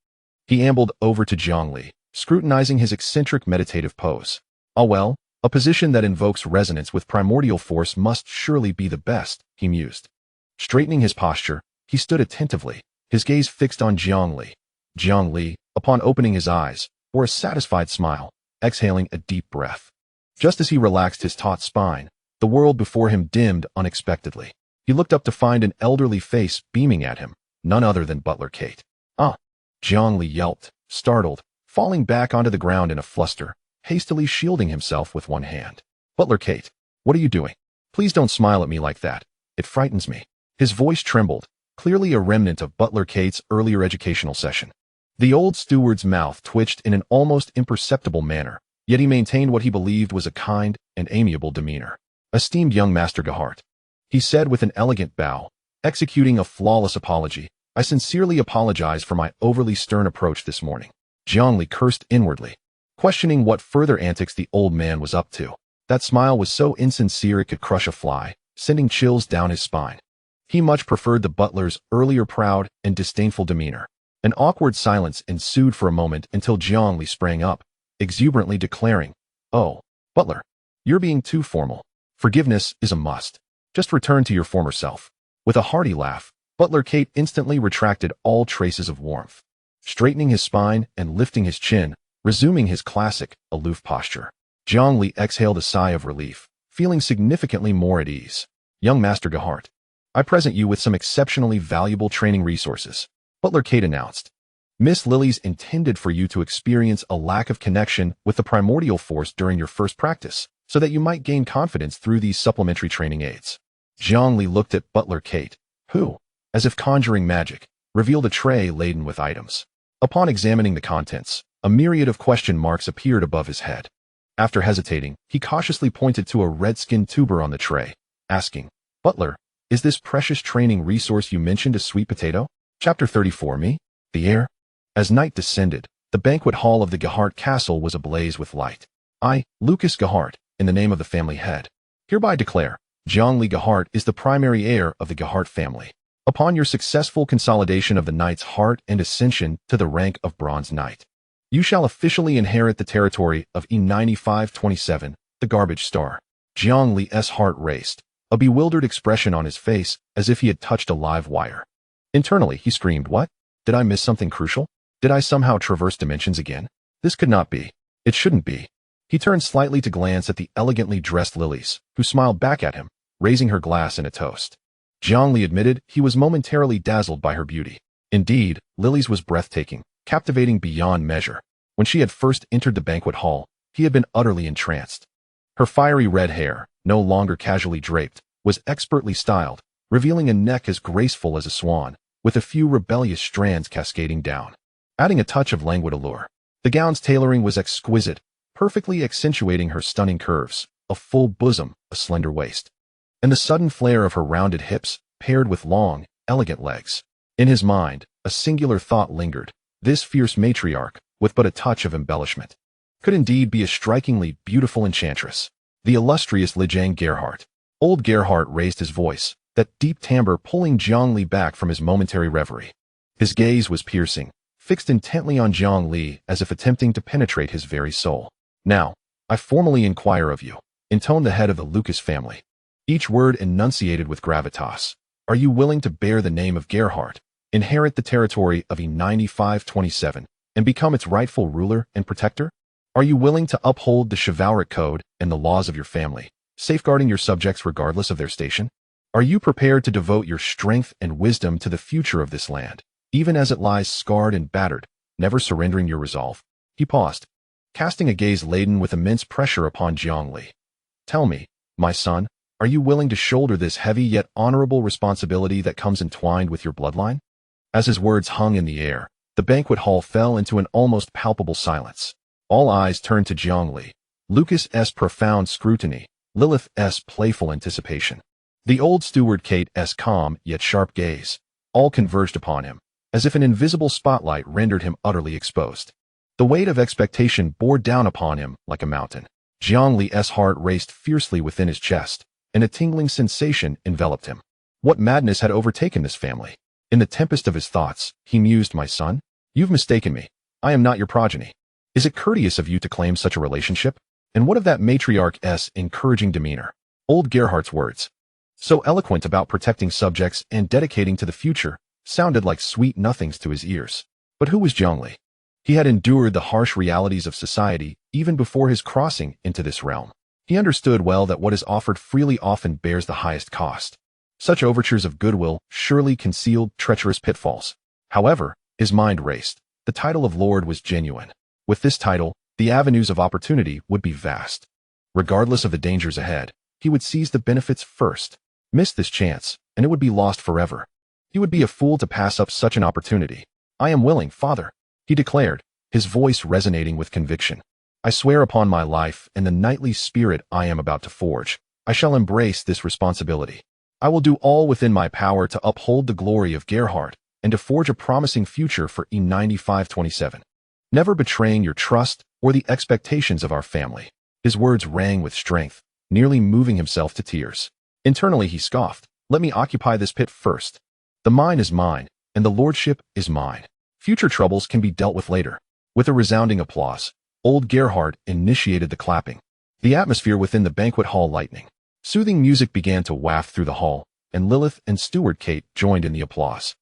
he ambled over to Zhang Li, scrutinizing his eccentric meditative pose. Ah well, a position that invokes resonance with primordial force must surely be the best, he mused. Straightening his posture, he stood attentively, his gaze fixed on Zhang Li. Zhang Li, upon opening his eyes, bore a satisfied smile, exhaling a deep breath. Just as he relaxed his taut spine, the world before him dimmed unexpectedly. He looked up to find an elderly face beaming at him, none other than Butler Kate. Ah! Zhang Li yelped, startled, falling back onto the ground in a fluster, hastily shielding himself with one hand. Butler Kate, what are you doing? Please don't smile at me like that. It frightens me. His voice trembled, clearly a remnant of Butler Kate's earlier educational session. The old steward's mouth twitched in an almost imperceptible manner, yet he maintained what he believed was a kind and amiable demeanor. Esteemed young Master Gahart, he said with an elegant bow, executing a flawless apology, I sincerely apologize for my overly stern approach this morning. Zhang Li cursed inwardly, questioning what further antics the old man was up to. That smile was so insincere it could crush a fly, sending chills down his spine. He much preferred the butler's earlier proud and disdainful demeanor. An awkward silence ensued for a moment until Zhang Li sprang up, exuberantly declaring, Oh, Butler, you're being too formal. Forgiveness is a must. Just return to your former self. With a hearty laugh, Butler Kate instantly retracted all traces of warmth, straightening his spine and lifting his chin, resuming his classic, aloof posture. Zhang Li exhaled a sigh of relief, feeling significantly more at ease. Young Master Gahart, I present you with some exceptionally valuable training resources, Butler Kate announced. Miss Lily's intended for you to experience a lack of connection with the primordial force during your first practice, so that you might gain confidence through these supplementary training aids. Zhang Li looked at Butler Kate, who, as if conjuring magic, revealed a tray laden with items. Upon examining the contents, a myriad of question marks appeared above his head. After hesitating, he cautiously pointed to a red-skinned tuber on the tray, asking, Butler, is this precious training resource you mentioned a sweet potato? Chapter 34 Me? The air? As night descended, the banquet hall of the Gahart castle was ablaze with light. I, Lucas Gahart, in the name of the family head, hereby declare, Zhang Li Gahart is the primary heir of the Gahart family. Upon your successful consolidation of the knight's heart and ascension to the rank of Bronze Knight, you shall officially inherit the territory of E9527, the Garbage Star. Zhang Li's heart raced, a bewildered expression on his face as if he had touched a live wire. Internally, he screamed, What? Did I miss something crucial? Did I somehow traverse dimensions again? This could not be. It shouldn't be. He turned slightly to glance at the elegantly dressed lilies, who smiled back at him, raising her glass in a toast. Zhang Li admitted he was momentarily dazzled by her beauty. Indeed, Lily's was breathtaking, captivating beyond measure. When she had first entered the banquet hall, he had been utterly entranced. Her fiery red hair, no longer casually draped, was expertly styled, revealing a neck as graceful as a swan, with a few rebellious strands cascading down, adding a touch of languid allure. The gown's tailoring was exquisite, perfectly accentuating her stunning curves, a full bosom, a slender waist, and the sudden flare of her rounded hips, paired with long, elegant legs. In his mind, a singular thought lingered. This fierce matriarch, with but a touch of embellishment, could indeed be a strikingly beautiful enchantress. The illustrious Lijiang Gerhardt. Old Gerhardt raised his voice, that deep timbre pulling Zhang Li back from his momentary reverie. His gaze was piercing, fixed intently on Zhang Li as if attempting to penetrate his very soul. Now, I formally inquire of you, intoned the head of the Lucas family, each word enunciated with gravitas. Are you willing to bear the name of Gerhardt, inherit the territory of E9527, and become its rightful ruler and protector? Are you willing to uphold the chivalric code and the laws of your family, safeguarding your subjects regardless of their station? Are you prepared to devote your strength and wisdom to the future of this land, even as it lies scarred and battered, never surrendering your resolve? He paused, casting a gaze laden with immense pressure upon Zhang Li. Tell me, my son, are you willing to shoulder this heavy yet honorable responsibility that comes entwined with your bloodline? As his words hung in the air, the banquet hall fell into an almost palpable silence. All eyes turned to Zhongli. Lucas's profound scrutiny, Lilith's playful anticipation. The old steward Kate's calm yet sharp gaze, all converged upon him, as if an invisible spotlight rendered him utterly exposed. The weight of expectation bore down upon him like a mountain. Zhongli's heart raced fiercely within his chest, and a tingling sensation enveloped him. What madness had overtaken this family? In the tempest of his thoughts, he mused, "My son, you've mistaken me. I am not your progeny. Is it courteous of you to claim such a relationship? And what of that matriarch's encouraging demeanor? Old Gerhardt's words, so eloquent about protecting subjects and dedicating to the future, sounded like sweet nothings to his ears. But who was Zhongli? He had endured the harsh realities of society even before his crossing into this realm. He understood well that what is offered freely often bears the highest cost. Such overtures of goodwill surely concealed treacherous pitfalls. However, his mind raced. The title of Lord was genuine. With this title, the avenues of opportunity would be vast. Regardless of the dangers ahead, he would seize the benefits first. Miss this chance, and it would be lost forever. He would be a fool to pass up such an opportunity. "I am willing, father," he declared, his voice resonating with conviction. "I swear upon my life and the knightly spirit I am about to forge, I shall embrace this responsibility. I will do all within my power to uphold the glory of Gerhardt and to forge a promising future for E9527. Never betraying your trust or the expectations of our family." His words rang with strength, nearly moving himself to tears. Internally he scoffed, "Let me occupy this pit first. The mine is mine, and the lordship is mine. Future troubles can be dealt with later." With a resounding applause, old Gerhardt initiated the clapping. The atmosphere within the banquet hall lightening. Soothing music began to waft through the hall, and Lilith and Steward Kate joined in the applause.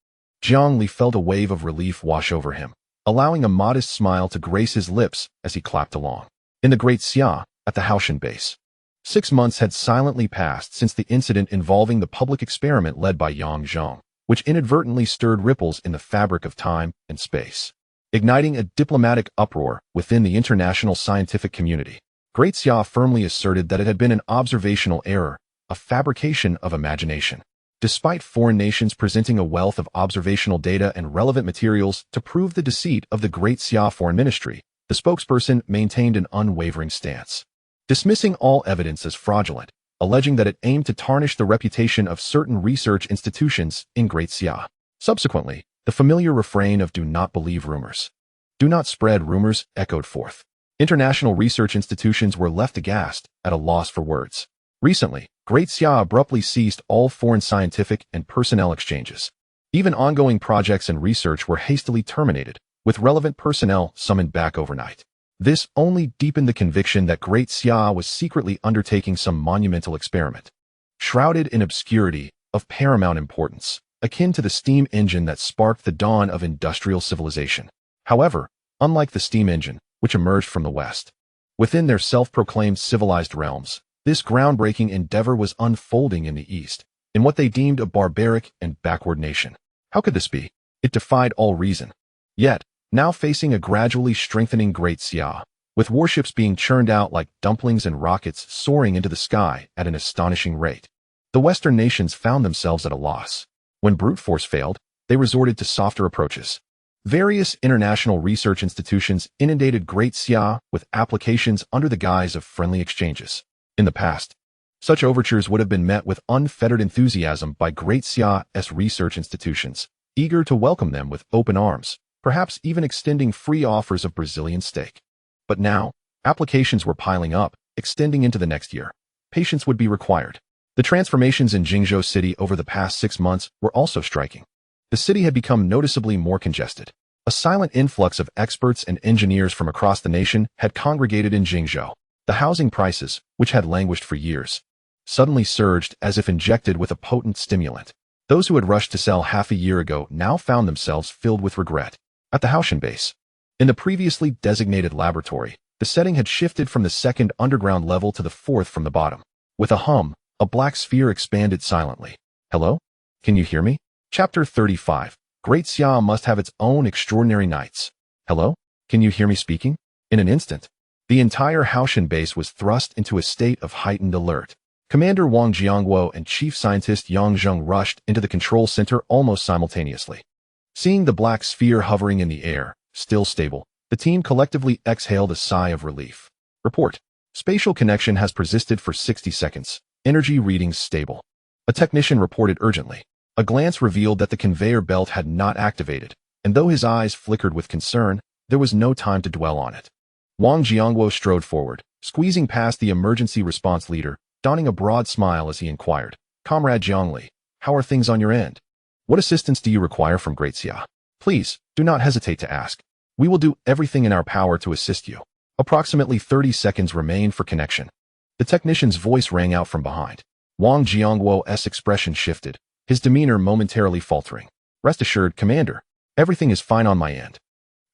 Zhongli felt a wave of relief wash over him, allowing a modest smile to grace his lips as he clapped along. In the Great Xia, at the Haoshan base, 6 months had silently passed since the incident involving the public experiment led by Yang Zhong, which inadvertently stirred ripples in the fabric of time and space, igniting a diplomatic uproar within the international scientific community. Great Xia firmly asserted that it had been an observational error, a fabrication of imagination. Despite foreign nations presenting a wealth of observational data and relevant materials to prove the deceit of the Great Xia Foreign Ministry, the spokesperson maintained an unwavering stance, dismissing all evidence as fraudulent, alleging that it aimed to tarnish the reputation of certain research institutions in Great Xia. Subsequently, the familiar refrain of "do not believe rumors, do not spread rumors" echoed forth. International research institutions were left aghast, at a loss for words. Recently, Great Xia abruptly ceased all foreign scientific and personnel exchanges. Even ongoing projects and research were hastily terminated, with relevant personnel summoned back overnight. This only deepened the conviction that Great Xia was secretly undertaking some monumental experiment, shrouded in obscurity, of paramount importance, akin to the steam engine that sparked the dawn of industrial civilization. However, unlike the steam engine, which emerged from the West, within their self-proclaimed civilized realms, this groundbreaking endeavor was unfolding in the East, in what they deemed a barbaric and backward nation. How could this be? It defied all reason. Yet, now facing a gradually strengthening Great Xia, with warships being churned out like dumplings and rockets soaring into the sky at an astonishing rate, the Western nations found themselves at a loss. When brute force failed, they resorted to softer approaches. Various international research institutions inundated Great Xia with applications under the guise of friendly exchanges. In the past, such overtures would have been met with unfettered enthusiasm by Great Xia's research institutions, eager to welcome them with open arms, perhaps even extending free offers of Brazilian steak. But now, applications were piling up, extending into the next year. Patience would be required. The transformations in Jingzhou City over the past 6 months were also striking. The city had become noticeably more congested. A silent influx of experts and engineers from across the nation had congregated in Jingzhou. The housing prices, which had languished for years, suddenly surged as if injected with a potent stimulant. Those who had rushed to sell half a year ago now found themselves filled with regret. At the Haoshan base, in the previously designated laboratory, the setting had shifted from the 2nd underground level to the 4th from the bottom. With a hum, a black sphere expanded silently. "Hello? Can you hear me?" Chapter 35. Great Xia must have its own extraordinary nights. "Hello? Can you hear me speaking?" In an instant, the entire Haoshan base was thrust into a state of heightened alert. Commander Wang Jiangguo and Chief Scientist Yang Zheng rushed into the control center almost simultaneously. Seeing the black sphere hovering in the air, still stable, The team collectively exhaled a sigh of relief. Report. Spatial connection has persisted for 60 seconds. Energy readings stable. A technician reported urgently. A glance revealed that the conveyor belt had not activated, and though his eyes flickered with concern, there was no time to dwell on it. Wang Jiangguo strode forward, squeezing past the emergency response leader, donning a broad smile as he inquired, "Comrade Jiangli, how are things on your end? What assistance do you require from Great Xia? Please, do not hesitate to ask. We will do everything in our power to assist you." Approximately 30 seconds remained for connection. The technician's voice rang out from behind. Wang Jiangguo's expression shifted, his demeanor momentarily faltering. "Rest assured, Commander, everything is fine on my end.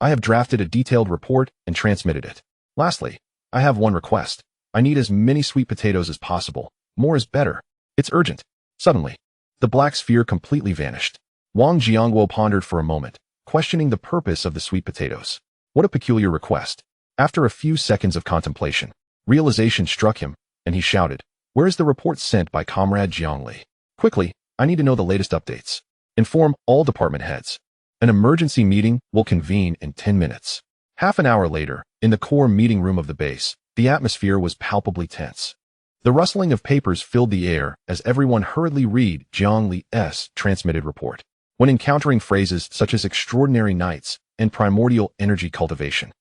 I have drafted a detailed report and transmitted it. Lastly, I have one request. I need as many sweet potatoes as possible. More is better. It's urgent." Suddenly, the black sphere completely vanished. Wang Jiangguo pondered for a moment, questioning the purpose of the sweet potatoes. What a peculiar request. After a few seconds of contemplation, realization struck him, and he shouted, "Where is the report sent by Comrade Jiangli? Quickly, I need to know the latest updates. Inform all department heads. An emergency meeting will convene in 10 minutes." Half an hour later, in the core meeting room of the base, the atmosphere was palpably tense. The rustling of papers filled the air as everyone hurriedly read Jiang Li's transmitted report. When encountering phrases such as extraordinary nights and primordial energy cultivation,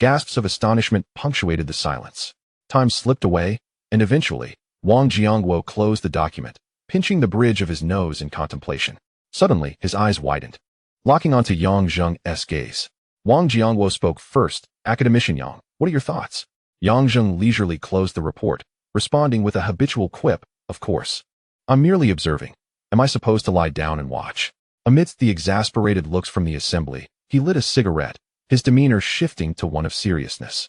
gasps of astonishment punctuated the silence. Time slipped away, and eventually, Wang Jiangguo closed the document, pinching the bridge of his nose in contemplation. Suddenly, his eyes widened, locking onto Yang Zheng's gaze. Wang Jiangguo spoke first. "Academician Yang, what are your thoughts?" Yang Zheng leisurely closed the report, responding with a habitual quip, "Of course. I'm merely observing. Am I supposed to lie down and watch?" Amidst the exasperated looks from the assembly, he lit a cigarette, his demeanor shifting to one of seriousness.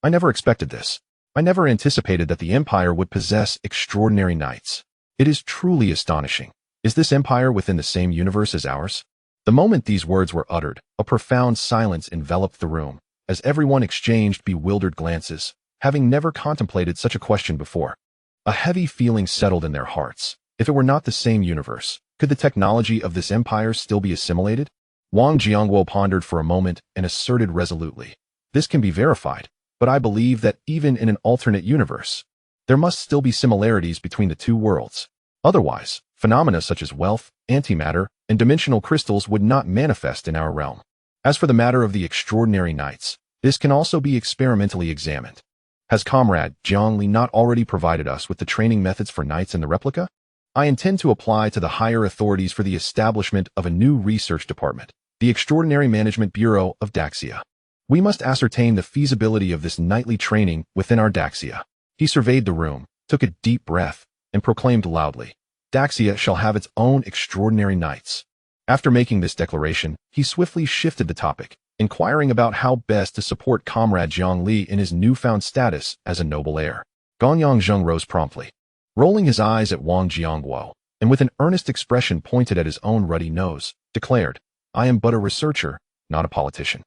"I never expected this. I never anticipated that the Empire would possess extraordinary nights. It is truly astonishing. Is this Empire within the same universe as ours?" The moment these words were uttered, a profound silence enveloped the room, as everyone exchanged bewildered glances, having never contemplated such a question before. A heavy feeling settled in their hearts. If it were not the same universe, could the technology of this empire still be assimilated? Wang Jiangguo pondered for a moment and asserted resolutely, "This can be verified, but I believe that even in an alternate universe, there must still be similarities between the two worlds. Otherwise, phenomena such as wealth, antimatter, and dimensional crystals would not manifest in our realm. As for the matter of the extraordinary nights, this can also be experimentally examined. Has Comrade Jiangli not already provided us with the training methods for nights in the replica? I intend to apply to the higher authorities for the establishment of a new research department, the Extraordinary Management Bureau of Daxia. We must ascertain the feasibility of this nightly training within our Daxia." He surveyed the room, took a deep breath, and proclaimed loudly, "Daxia shall have its own extraordinary nights." After making this declaration, he swiftly shifted the topic, inquiring about how best to support Comrade Jiangli in his newfound status as a noble heir. Gonyang Zheng rose promptly, rolling his eyes at Wang Jiangguo, and with an earnest expression pointed at his own ruddy nose, declared, "I am but a researcher, not a politician.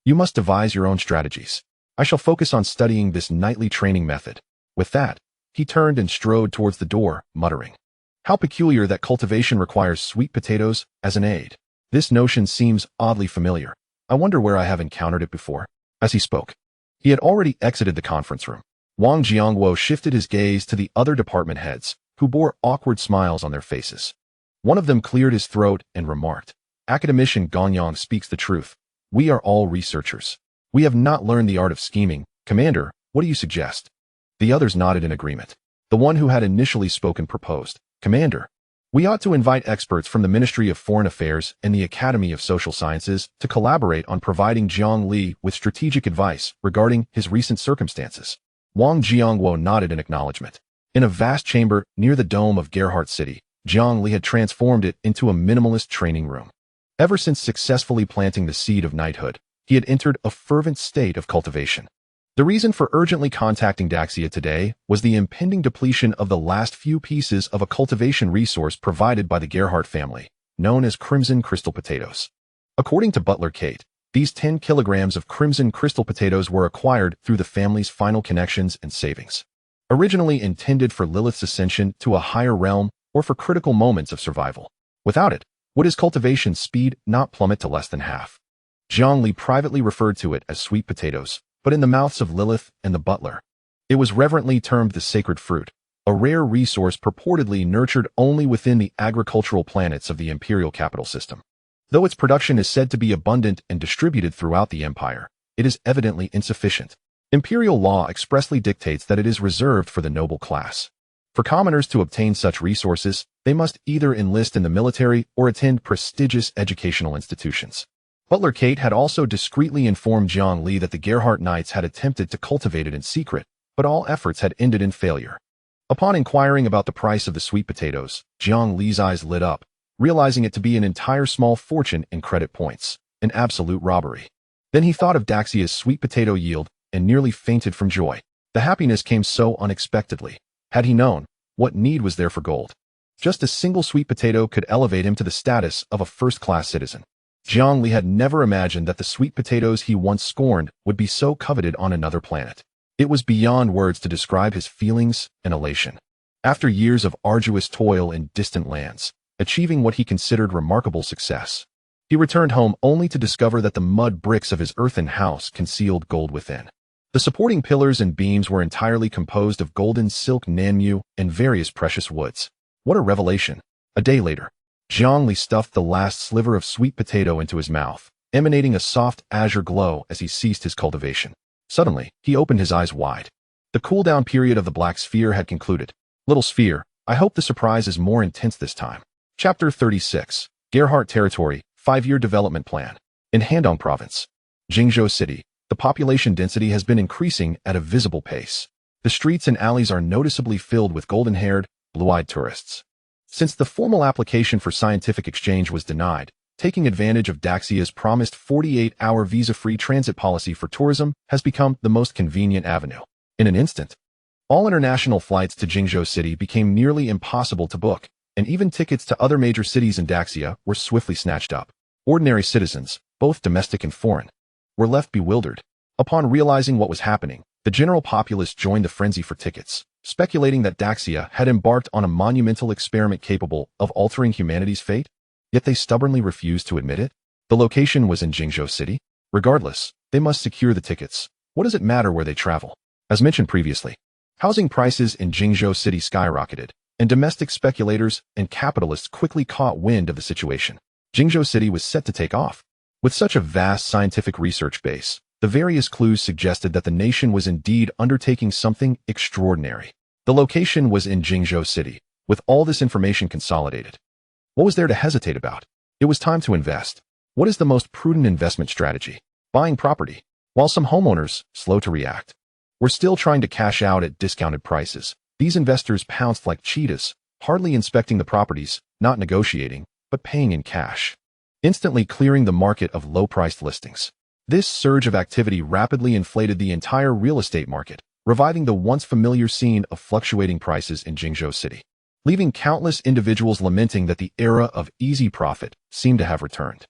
You must devise your own strategies. I shall focus on studying this nightly training method." With that, he turned and strode towards the door, muttering, "How peculiar that cultivation requires sweet potatoes as an aid. This notion seems oddly familiar. I wonder where I have encountered it before." As he spoke, he had already exited the conference room. Wang Jiangguo shifted his gaze to the other department heads, who bore awkward smiles on their faces. One of them cleared his throat and remarked, "Academician Gonyang speaks the truth. We are all researchers. We have not learned the art of scheming. Commander, what do you suggest?" The others nodded in agreement. The one who had initially spoken proposed, "Commander, we ought to invite experts from the Ministry of Foreign Affairs and the Academy of Social Sciences to collaborate on providing Jiang Li with strategic advice regarding his recent circumstances." Wang Jiangguo nodded in acknowledgement. In a vast chamber near the dome of Gerhardt City, Jiang Li had transformed it into a minimalist training room. Ever since successfully planting the seed of knighthood, he had entered a fervent state of cultivation. The reason for urgently contacting Daxia today was the impending depletion of the last few pieces of a cultivation resource provided by the Gerhardt family, known as crimson crystal potatoes. According to Butler Kate, these 10 kilograms of crimson crystal potatoes were acquired through the family's final connections and savings. Originally intended for Lilith's ascension to a higher realm or for critical moments of survival. Without it, would his cultivation speed not plummet to less than half? Zhang Li privately referred to it as sweet potatoes, but in the mouths of Lilith and the butler, it was reverently termed the sacred fruit, a rare resource purportedly nurtured only within the agricultural planets of the imperial capital system. Though its production is said to be abundant and distributed throughout the empire, it is evidently insufficient. Imperial law expressly dictates that it is reserved for the noble class. For commoners to obtain such resources, they must either enlist in the military or attend prestigious educational institutions. Butler Kate had also discreetly informed Zhang Li that the Gerhardt Knights had attempted to cultivate it in secret, but all efforts had ended in failure. Upon inquiring about the price of the sweet potatoes, Zhang Li's eyes lit up, realizing it to be an entire small fortune in credit points, an absolute robbery. Then he thought of Daxia's sweet potato yield and nearly fainted from joy. The happiness came so unexpectedly. Had he known, what need was there for gold? Just a single sweet potato could elevate him to the status of a first-class citizen. Zhang Li had never imagined that the sweet potatoes he once scorned would be so coveted on another planet. It was beyond words to describe his feelings and elation. After years of arduous toil in distant lands, achieving what he considered remarkable success, he returned home only to discover that the mud bricks of his earthen house concealed gold within. The supporting pillars and beams were entirely composed of golden silk nanmu and various precious woods. What a revelation! A day later, Zhang Li stuffed the last sliver of sweet potato into his mouth, emanating a soft azure glow as he ceased his cultivation. Suddenly, he opened his eyes wide. The cool-down period of the Black Sphere had concluded. Little Sphere, I hope the surprise is more intense this time. Chapter 36. Gerhardt Territory, 5-Year Development Plan. In Handong Province, Jingzhou City, the population density has been increasing at a visible pace. The streets and alleys are noticeably filled with golden-haired, blue-eyed tourists. Since the formal application for scientific exchange was denied, taking advantage of Daxia's promised 48-hour visa-free transit policy for tourism has become the most convenient avenue. In an instant, all international flights to Jingzhou City became nearly impossible to book, and even tickets to other major cities in Daxia were swiftly snatched up. Ordinary citizens, both domestic and foreign, were left bewildered. Upon realizing what was happening, the general populace joined the frenzy for tickets, speculating that Daxia had embarked on a monumental experiment capable of altering humanity's fate. Yet they stubbornly refused to admit it. The location was in Jingzhou City. Regardless, they must secure the tickets. What does it matter where they travel? As mentioned previously, housing prices in Jingzhou City skyrocketed, and domestic speculators and capitalists quickly caught wind of the situation. Jingzhou City was set to take off. With such a vast scientific research base, the various clues suggested that the nation was indeed undertaking something extraordinary. The location was in Jingzhou City. With all this information consolidated, what was there to hesitate about? It was time to invest. What is the most prudent investment strategy? Buying property. While some homeowners, slow to react, were still trying to cash out at discounted prices, these investors pounced like cheetahs, hardly inspecting the properties, not negotiating, but paying in cash, instantly clearing the market of low-priced listings. This surge of activity rapidly inflated the entire real estate market, reviving the once familiar scene of fluctuating prices in Jingzhou City, leaving countless individuals lamenting that the era of easy profit seemed to have returned.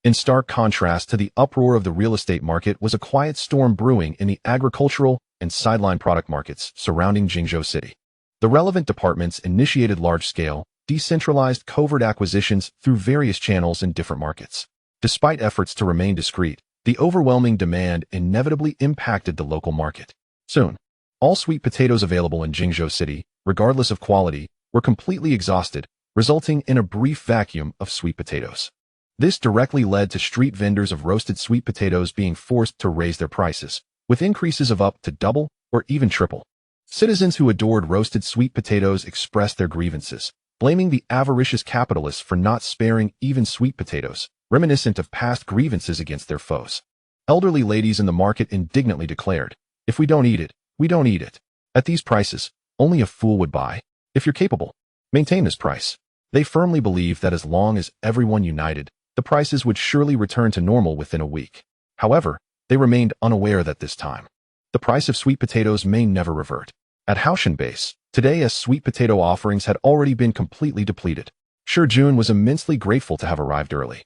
In stark contrast to the uproar of the real estate market was a quiet storm brewing in the agricultural and sideline product markets surrounding Jingzhou City. The relevant departments initiated large-scale, decentralized covert acquisitions through various channels in different markets. Despite efforts to remain discreet, the overwhelming demand inevitably impacted the local market. Soon, all sweet potatoes available in Jingzhou City, regardless of quality, were completely exhausted, resulting in a brief vacuum of sweet potatoes. This directly led to street vendors of roasted sweet potatoes being forced to raise their prices, with increases of up to double or even triple. Citizens who adored roasted sweet potatoes expressed their grievances, blaming the avaricious capitalists for not sparing even sweet potatoes, reminiscent of past grievances against their foes. Elderly ladies in the market indignantly declared, "If we don't eat it, we don't eat it. At these prices, only a fool would buy. If you're capable, maintain this price." They firmly believed that as long as everyone united, the prices would surely return to normal within a week. However, they remained unaware that this time, the price of sweet potatoes may never revert. At Haoshan Base, today as sweet potato offerings had already been completely depleted, Shi Jun was immensely grateful to have arrived early.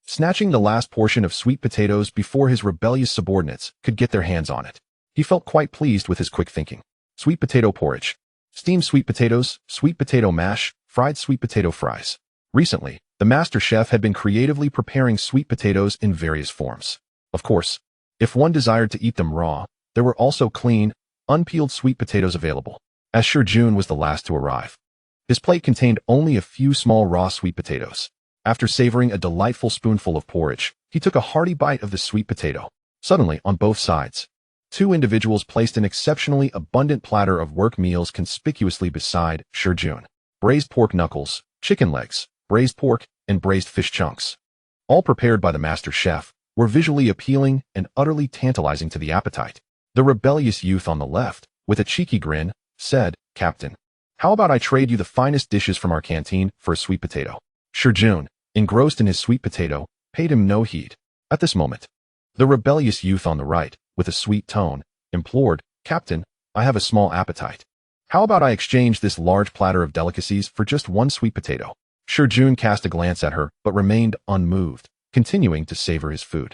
Snatching the last portion of sweet potatoes before his rebellious subordinates could get their hands on it, he felt quite pleased with his quick thinking. Sweet potato porridge, steamed sweet potatoes, sweet potato mash, fried sweet potato fries. Recently, the master chef had been creatively preparing sweet potatoes in various forms. Of course, if one desired to eat them raw, there were also clean, unpeeled sweet potatoes available, as Chen Yuan was the last to arrive. His plate contained only a few small raw sweet potatoes. After savoring a delightful spoonful of porridge, he took a hearty bite of the sweet potato. Suddenly, on both sides, two individuals placed an exceptionally abundant platter of work meals conspicuously beside Chen Yuan. Braised pork knuckles, chicken legs, braised pork, and braised fish chunks, all prepared by the master chef, were visually appealing and utterly tantalizing to the appetite. The rebellious youth on the left, with a cheeky grin, said, "Captain, how about I trade you the finest dishes from our canteen for a sweet potato?" Chen Yuan, engrossed in his sweet potato, paid him no heed. At this moment, the rebellious youth on the right, with a sweet tone, implored, "Captain, I have a small appetite. How about I exchange this large platter of delicacies for just one sweet potato?" Chen Yuan cast a glance at her, but remained unmoved, continuing to savor his food.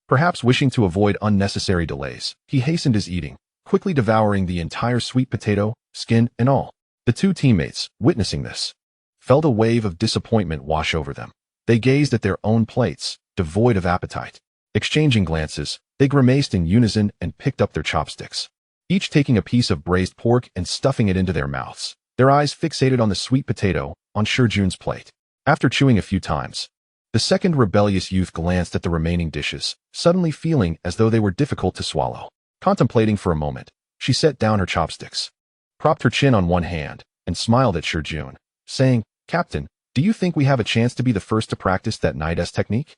Perhaps wishing to avoid unnecessary delays, he hastened his eating, quickly devouring the entire sweet potato, skin and all. The two teammates, witnessing this, felt a wave of disappointment wash over them. They gazed at their own plates, devoid of appetite. Exchanging glances, they grimaced in unison and picked up their chopsticks, each taking a piece of braised pork and stuffing it into their mouths, their eyes fixated on the sweet potato on Chen Yuan's plate. After chewing a few times, the second rebellious youth glanced at the remaining dishes, suddenly feeling as though they were difficult to swallow. Contemplating for a moment, she set down her chopsticks, propped her chin on one hand, and smiled at Chen Yuan, saying, "Captain, do you think we have a chance to be the first to practice that Naides technique?"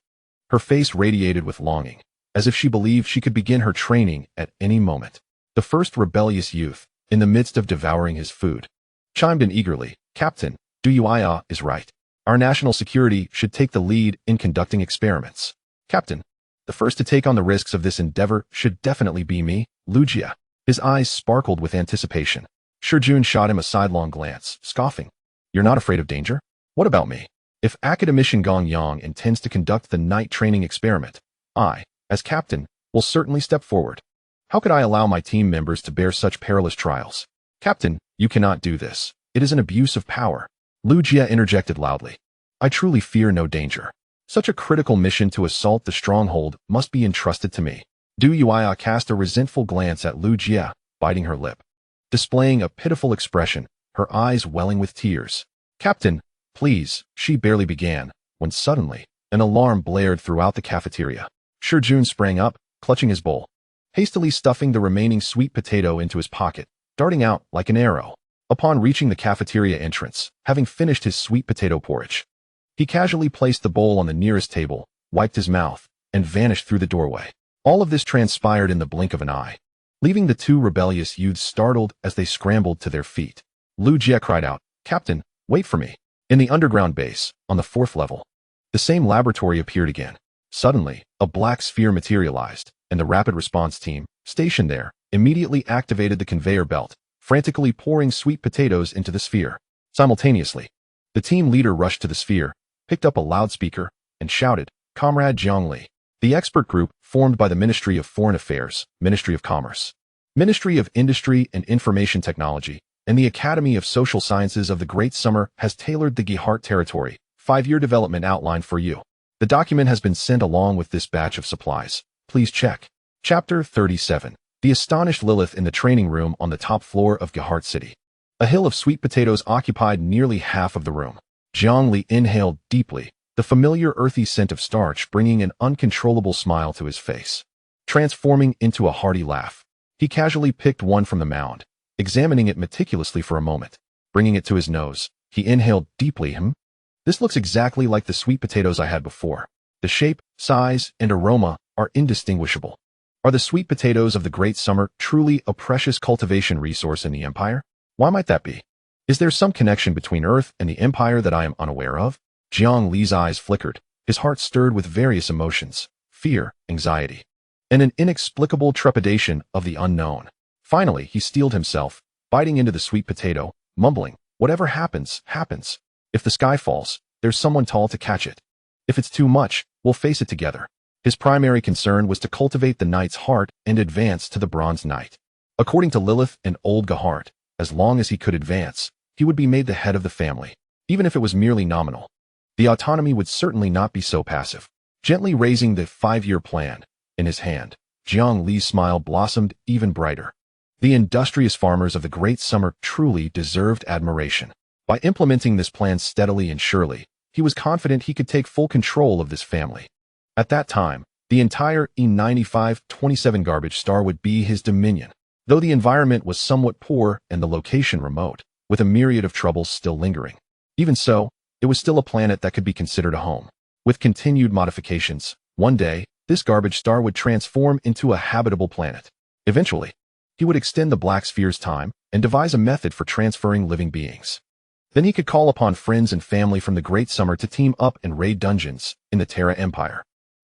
Her face radiated with longing, as if she believed she could begin her training at any moment. The first rebellious youth, in the midst of devouring his food, chimed in eagerly, "Captain, Duya is right. Our national security should take the lead in conducting experiments. Captain, the first to take on the risks of this endeavor should definitely be me, Lugia." His eyes sparkled with anticipation. Chen Yuan shot him a sidelong glance, scoffing, "You're not afraid of danger? What about me? If Academician Gong Yang intends to conduct the night training experiment, I, as captain, will certainly step forward. How could I allow my team members to bear such perilous trials?" "Captain, you cannot do this. It is an abuse of power," Lugia interjected loudly. "I truly fear no danger. Such a critical mission to assault the stronghold must be entrusted to me." Duya cast a resentful glance at Lugia, biting her lip, displaying a pitiful expression, her eyes welling with tears. "Captain, please," she barely began, when suddenly, an alarm blared throughout the cafeteria. Chen Yuan sprang up, clutching his bowl, hastily stuffing the remaining sweet potato into his pocket, darting out like an arrow. Upon reaching the cafeteria entrance, having finished his sweet potato porridge, he casually placed the bowl on the nearest table, wiped his mouth, and vanished through the doorway. All of this transpired in the blink of an eye, leaving the two rebellious youths startled as they scrambled to their feet. Lugia cried out, "Captain, wait for me." In the underground base, on the 4th level, the same laboratory appeared again. Suddenly, a black sphere materialized, and the rapid response team, stationed there, immediately activated the conveyor belt, frantically pouring sweet potatoes into the sphere. Simultaneously, the team leader rushed to the sphere, picked up a loudspeaker, and shouted, "Comrade Zhongli." The expert group, formed by the Ministry of Foreign Affairs, Ministry of Commerce, Ministry of Industry and Information Technology, and the Academy of Social Sciences of the Great Summer, has tailored the Gihart Territory 5-year development outline for you. The document has been sent along with this batch of supplies. Please check. Chapter 37. The astonished Lilith in the training room on the top floor of Gihart City. A hill of sweet potatoes occupied nearly half of the room. Zhongli inhaled deeply, the familiar earthy scent of starch bringing an uncontrollable smile to his face. Transforming into a hearty laugh, he casually picked one from the mound, examining it meticulously for a moment. Bringing it to his nose, he inhaled deeply. This looks exactly like the sweet potatoes I had before. The shape, size, and aroma are indistinguishable. Are the sweet potatoes of the Great Summer truly a precious cultivation resource in the Empire? Why might that be? Is there some connection between Earth and the Empire that I am unaware of? Jiang Li's eyes flickered, his heart stirred with various emotions, fear, anxiety, and an inexplicable trepidation of the unknown. Finally, he steeled himself, biting into the sweet potato, mumbling, "Whatever happens, happens. If the sky falls, there's someone tall to catch it. If it's too much, we'll face it together." His primary concern was to cultivate the knight's heart and advance to the Bronze Knight. According to Lilith and Old Gihart, as long as he could advance, he would be made the head of the family, even if it was merely nominal. The autonomy would certainly not be so passive. Gently raising the 5-year plan, In his hand, Jiang Li's smile blossomed even brighter. The industrious farmers of the Great Summer truly deserved admiration. By implementing this plan steadily and surely, he was confident he could take full control of this family. At that time, the entire E95-27 garbage star would be his dominion, though the environment was somewhat poor and the location remote, with a myriad of troubles still lingering. Even so, it was still a planet that could be considered a home. With continued modifications, one day, this garbage star would transform into a habitable planet. Eventually, he would extend the Black Sphere's time and devise a method for transferring living beings. Then he could call upon friends and family from the Great Summer to team up and raid dungeons in the Terra Empire.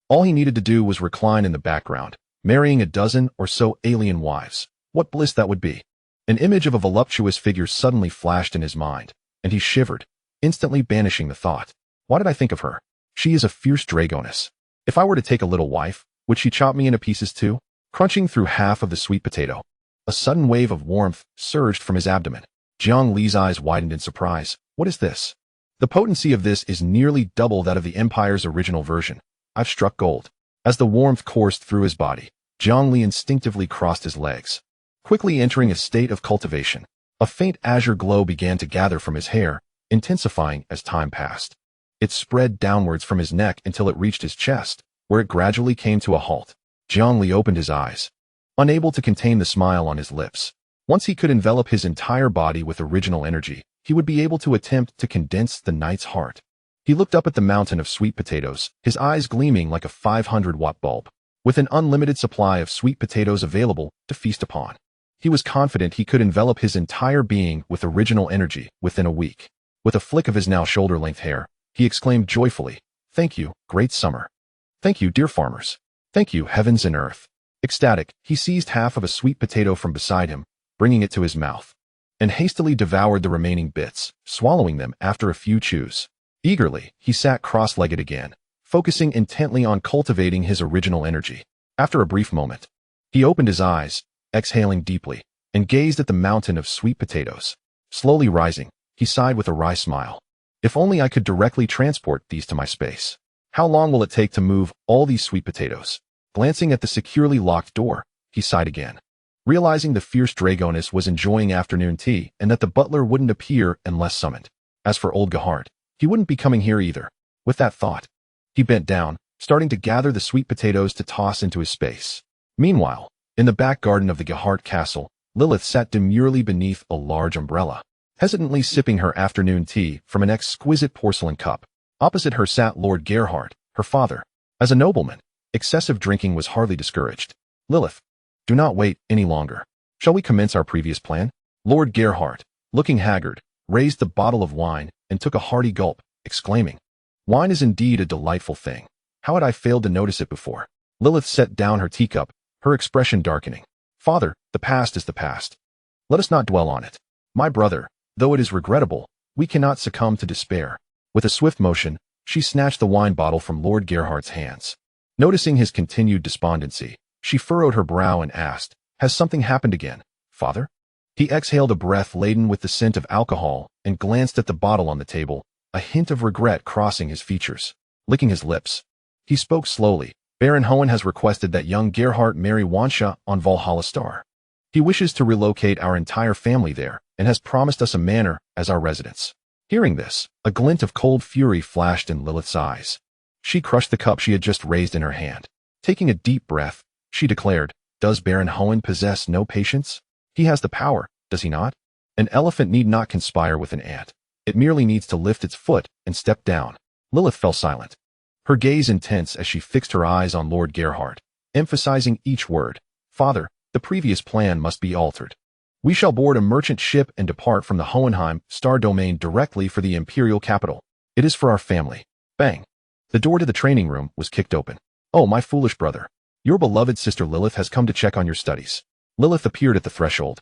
All he needed to do was recline in the background, marrying a dozen or so alien wives. What bliss that would be! An image of a voluptuous figure suddenly flashed in his mind, and he shivered, instantly banishing the thought. Why did I think of her? She is a fierce dragoness. If I were to take a little wife, would she chop me into pieces too? Crunching through half of the sweet potato, a sudden wave of warmth surged from his abdomen. Jiang Li's eyes widened in surprise. What is this? The potency of this is nearly double that of the Empire's original version. I've struck gold. As the warmth coursed through his body, Jiang Li instinctively crossed his legs, quickly entering a state of cultivation. A faint azure glow began to gather from his hair, intensifying as time passed. It spread downwards from his neck until it reached his chest, where it gradually came to a halt. Jiang Li opened his eyes, unable to contain the smile on his lips. Once he could envelop his entire body with original energy, he would be able to attempt to condense the knight's heart. He looked up at the mountain of sweet potatoes, his eyes gleaming like a 500-watt bulb. With an unlimited supply of sweet potatoes available to feast upon, he was confident he could envelop his entire being with original energy within a week. With a flick of his now shoulder-length hair, he exclaimed joyfully, "Thank you, Great Summer. Thank you, dear farmers. Thank you, heavens and earth." Ecstatic, he seized half of a sweet potato from beside him, bringing it to his mouth, and hastily devoured the remaining bits, swallowing them after a few chews. Eagerly, he sat cross-legged again, focusing intently on cultivating his original energy. After a brief moment, he opened his eyes, exhaling deeply, and gazed at the mountain of sweet potatoes. Slowly rising, he sighed with a wry smile. If only I could directly transport these to my space. How long will it take to move all these sweet potatoes? Glancing at the securely locked door, he sighed again, realizing the fierce dragoness was enjoying afternoon tea and that the butler wouldn't appear unless summoned. As for old Gahart, he wouldn't be coming here either. With that thought, he bent down, starting to gather the sweet potatoes to toss into his space. Meanwhile, in the back garden of the Gahart castle, Lilith sat demurely beneath a large umbrella, hesitantly sipping her afternoon tea from an exquisite porcelain cup. Opposite her sat Lord Gerhard, her father. As a nobleman, excessive drinking was hardly discouraged. "Lilith, do not wait any longer. Shall we commence our previous plan?" Lord Gerhard, looking haggard, raised the bottle of wine and took a hearty gulp, exclaiming, "Wine is indeed a delightful thing. How had I failed to notice it before?" Lilith set down her teacup, her expression darkening. "Father, the past is the past. Let us not dwell on it. My brother, though it is regrettable, we cannot succumb to despair." With a swift motion, she snatched the wine bottle from Lord Gerhard's hands. Noticing his continued despondency, she furrowed her brow and asked, "Has something happened again, father?" He exhaled a breath laden with the scent of alcohol and glanced at the bottle on the table, a hint of regret crossing his features. Licking his lips, he spoke slowly. "Baron Hohen has requested that young Gerhard marry Wansha on Valhalla Star. He wishes to relocate our entire family there and has promised us a manor as our residence." Hearing this, a glint of cold fury flashed in Lilith's eyes. She crushed the cup she had just raised in her hand. Taking a deep breath, she declared, "Does Baron Hohen possess no patience? He has the power, does he not? An elephant need not conspire with an ant. It merely needs to lift its foot and step down." Lilith fell silent, her gaze intense as she fixed her eyes on Lord Gerhard, emphasizing each word. "Father, the previous plan must be altered. We shall board a merchant ship and depart from the Hohenheim star domain directly for the imperial capital. It is for our family." Bang! The door to the training room was kicked open. "Oh, my foolish brother. Your beloved sister Lilith has come to check on your studies." Lilith appeared at the threshold,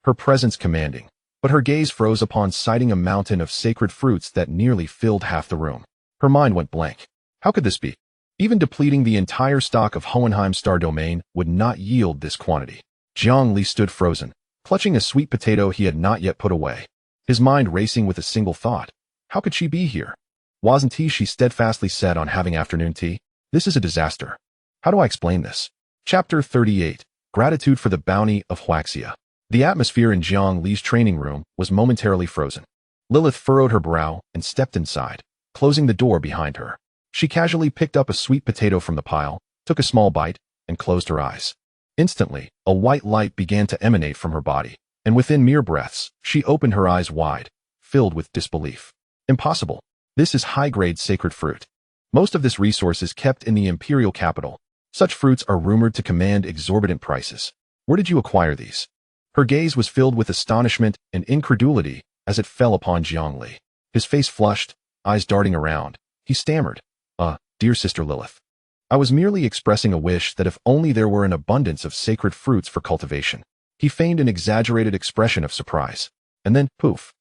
her presence commanding, but her gaze froze upon sighting a mountain of sacred fruits that nearly filled half the room. Her mind went blank. How could this be? Even depleting the entire stock of Hohenheim star domain would not yield this quantity. Jiang Li stood frozen, clutching a sweet potato he had not yet put away, his mind racing with a single thought. How could she be here? Wasn't she steadfastly set on having afternoon tea? This is a disaster. How do I explain this? Chapter 38. Gratitude for the Bounty of Huaxia. The atmosphere in Jiang Li's training room was momentarily frozen. Lilith furrowed her brow and stepped inside, closing the door behind her. She casually picked up a sweet potato from the pile, took a small bite, and closed her eyes. Instantly, a white light began to emanate from her body, and within mere breaths, she opened her eyes wide, filled with disbelief. Impossible. This is high-grade sacred fruit. Most of this resource is kept in the imperial capital. Such fruits are rumored to command exorbitant prices. Where did you acquire these? Her gaze was filled with astonishment and incredulity as it fell upon Jiang Li. His face flushed, eyes darting around. He stammered, dear Sister Lilith. I was merely expressing a wish that if only there were an abundance of sacred fruits for cultivation. He feigned an exaggerated expression of surprise. And then, poof.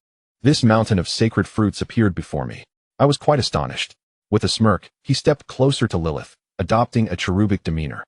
This mountain of sacred fruits appeared before me. I was quite astonished. With a smirk, he stepped closer to Lilith, adopting a cherubic demeanor.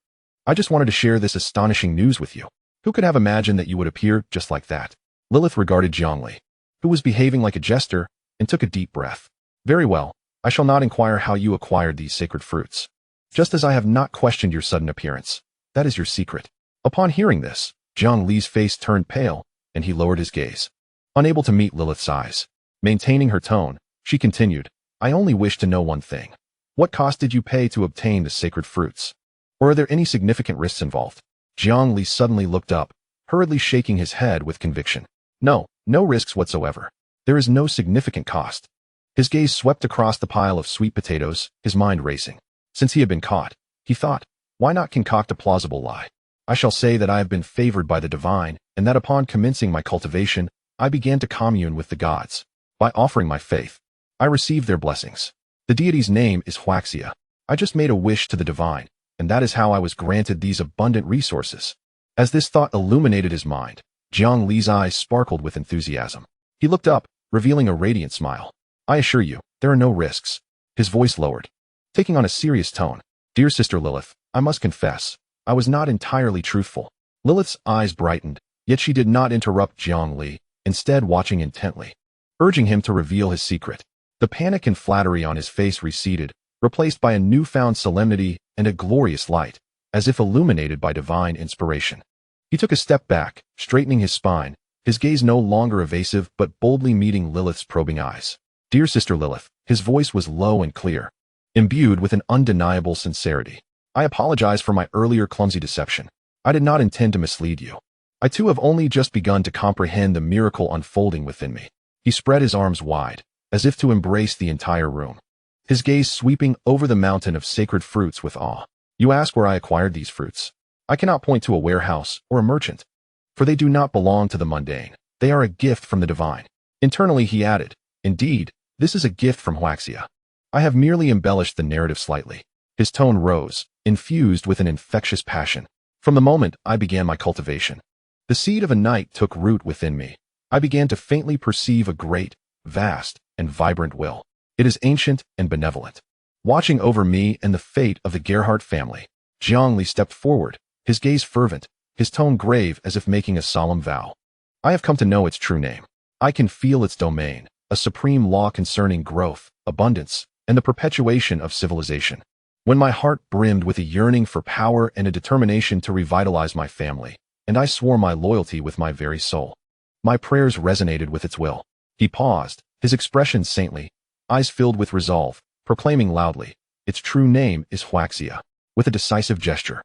I just wanted to share this astonishing news with you. Who could have imagined that you would appear just like that? Lilith regarded Jiang Li, who was behaving like a jester, and took a deep breath. Very well, I shall not inquire how you acquired these sacred fruits. Just as I have not questioned your sudden appearance. That is your secret. Upon hearing this, Jiang Li's face turned pale, and he lowered his gaze. Unable to meet Lilith's eyes. Maintaining her tone, she continued, I only wish to know one thing. What cost did you pay to obtain the sacred fruits? Or are there any significant risks involved? Jiang Li suddenly looked up, hurriedly shaking his head with conviction. No risks whatsoever. There is no significant cost. His gaze swept across the pile of sweet potatoes, his mind racing. Since he had been caught, he thought, why not concoct a plausible lie? I shall say that I have been favored by the divine, and that upon commencing my cultivation, I began to commune with the gods. By offering my faith, I received their blessings. The deity's name is Huaxia. I just made a wish to the divine, and that is how I was granted these abundant resources. As this thought illuminated his mind, Jiang Li's eyes sparkled with enthusiasm. He looked up, revealing a radiant smile. I assure you, there are no risks. His voice lowered, taking on a serious tone. Dear Sister Lilith, I must confess, I was not entirely truthful. Lilith's eyes brightened, yet she did not interrupt Jiang Li, instead watching intently, urging him to reveal his secret. The panic and flattery on his face receded, replaced by a newfound solemnity and a glorious light, as if illuminated by divine inspiration. He took a step back, straightening his spine, his gaze no longer evasive but boldly meeting Lilith's probing eyes. Dear Sister Lilith, his voice was low and clear, imbued with an undeniable sincerity. I apologize for my earlier clumsy deception. I did not intend to mislead you. I too have only just begun to comprehend the miracle unfolding within me. He spread his arms wide, as if to embrace the entire room, his gaze sweeping over the mountain of sacred fruits with awe. You ask where I acquired these fruits. I cannot point to a warehouse or a merchant, for they do not belong to the mundane. They are a gift from the divine. Internally he added, indeed, this is a gift from Huaxia. I have merely embellished the narrative slightly. His tone rose, infused with an infectious passion. From the moment I began my cultivation, the seed of a night took root within me. I began to faintly perceive a great, vast, and vibrant will. It is ancient and benevolent, watching over me and the fate of the Gerhardt family. Jiang Li stepped forward, his gaze fervent, his tone grave as if making a solemn vow. I have come to know its true name. I can feel its domain, a supreme law concerning growth, abundance, and the perpetuation of civilization. When my heart brimmed with a yearning for power and a determination to revitalize my family, and I swore my loyalty with my very soul, my prayers resonated with its will. He paused, his expression saintly, eyes filled with resolve, proclaiming loudly, its true name is Huaxia. With a decisive gesture,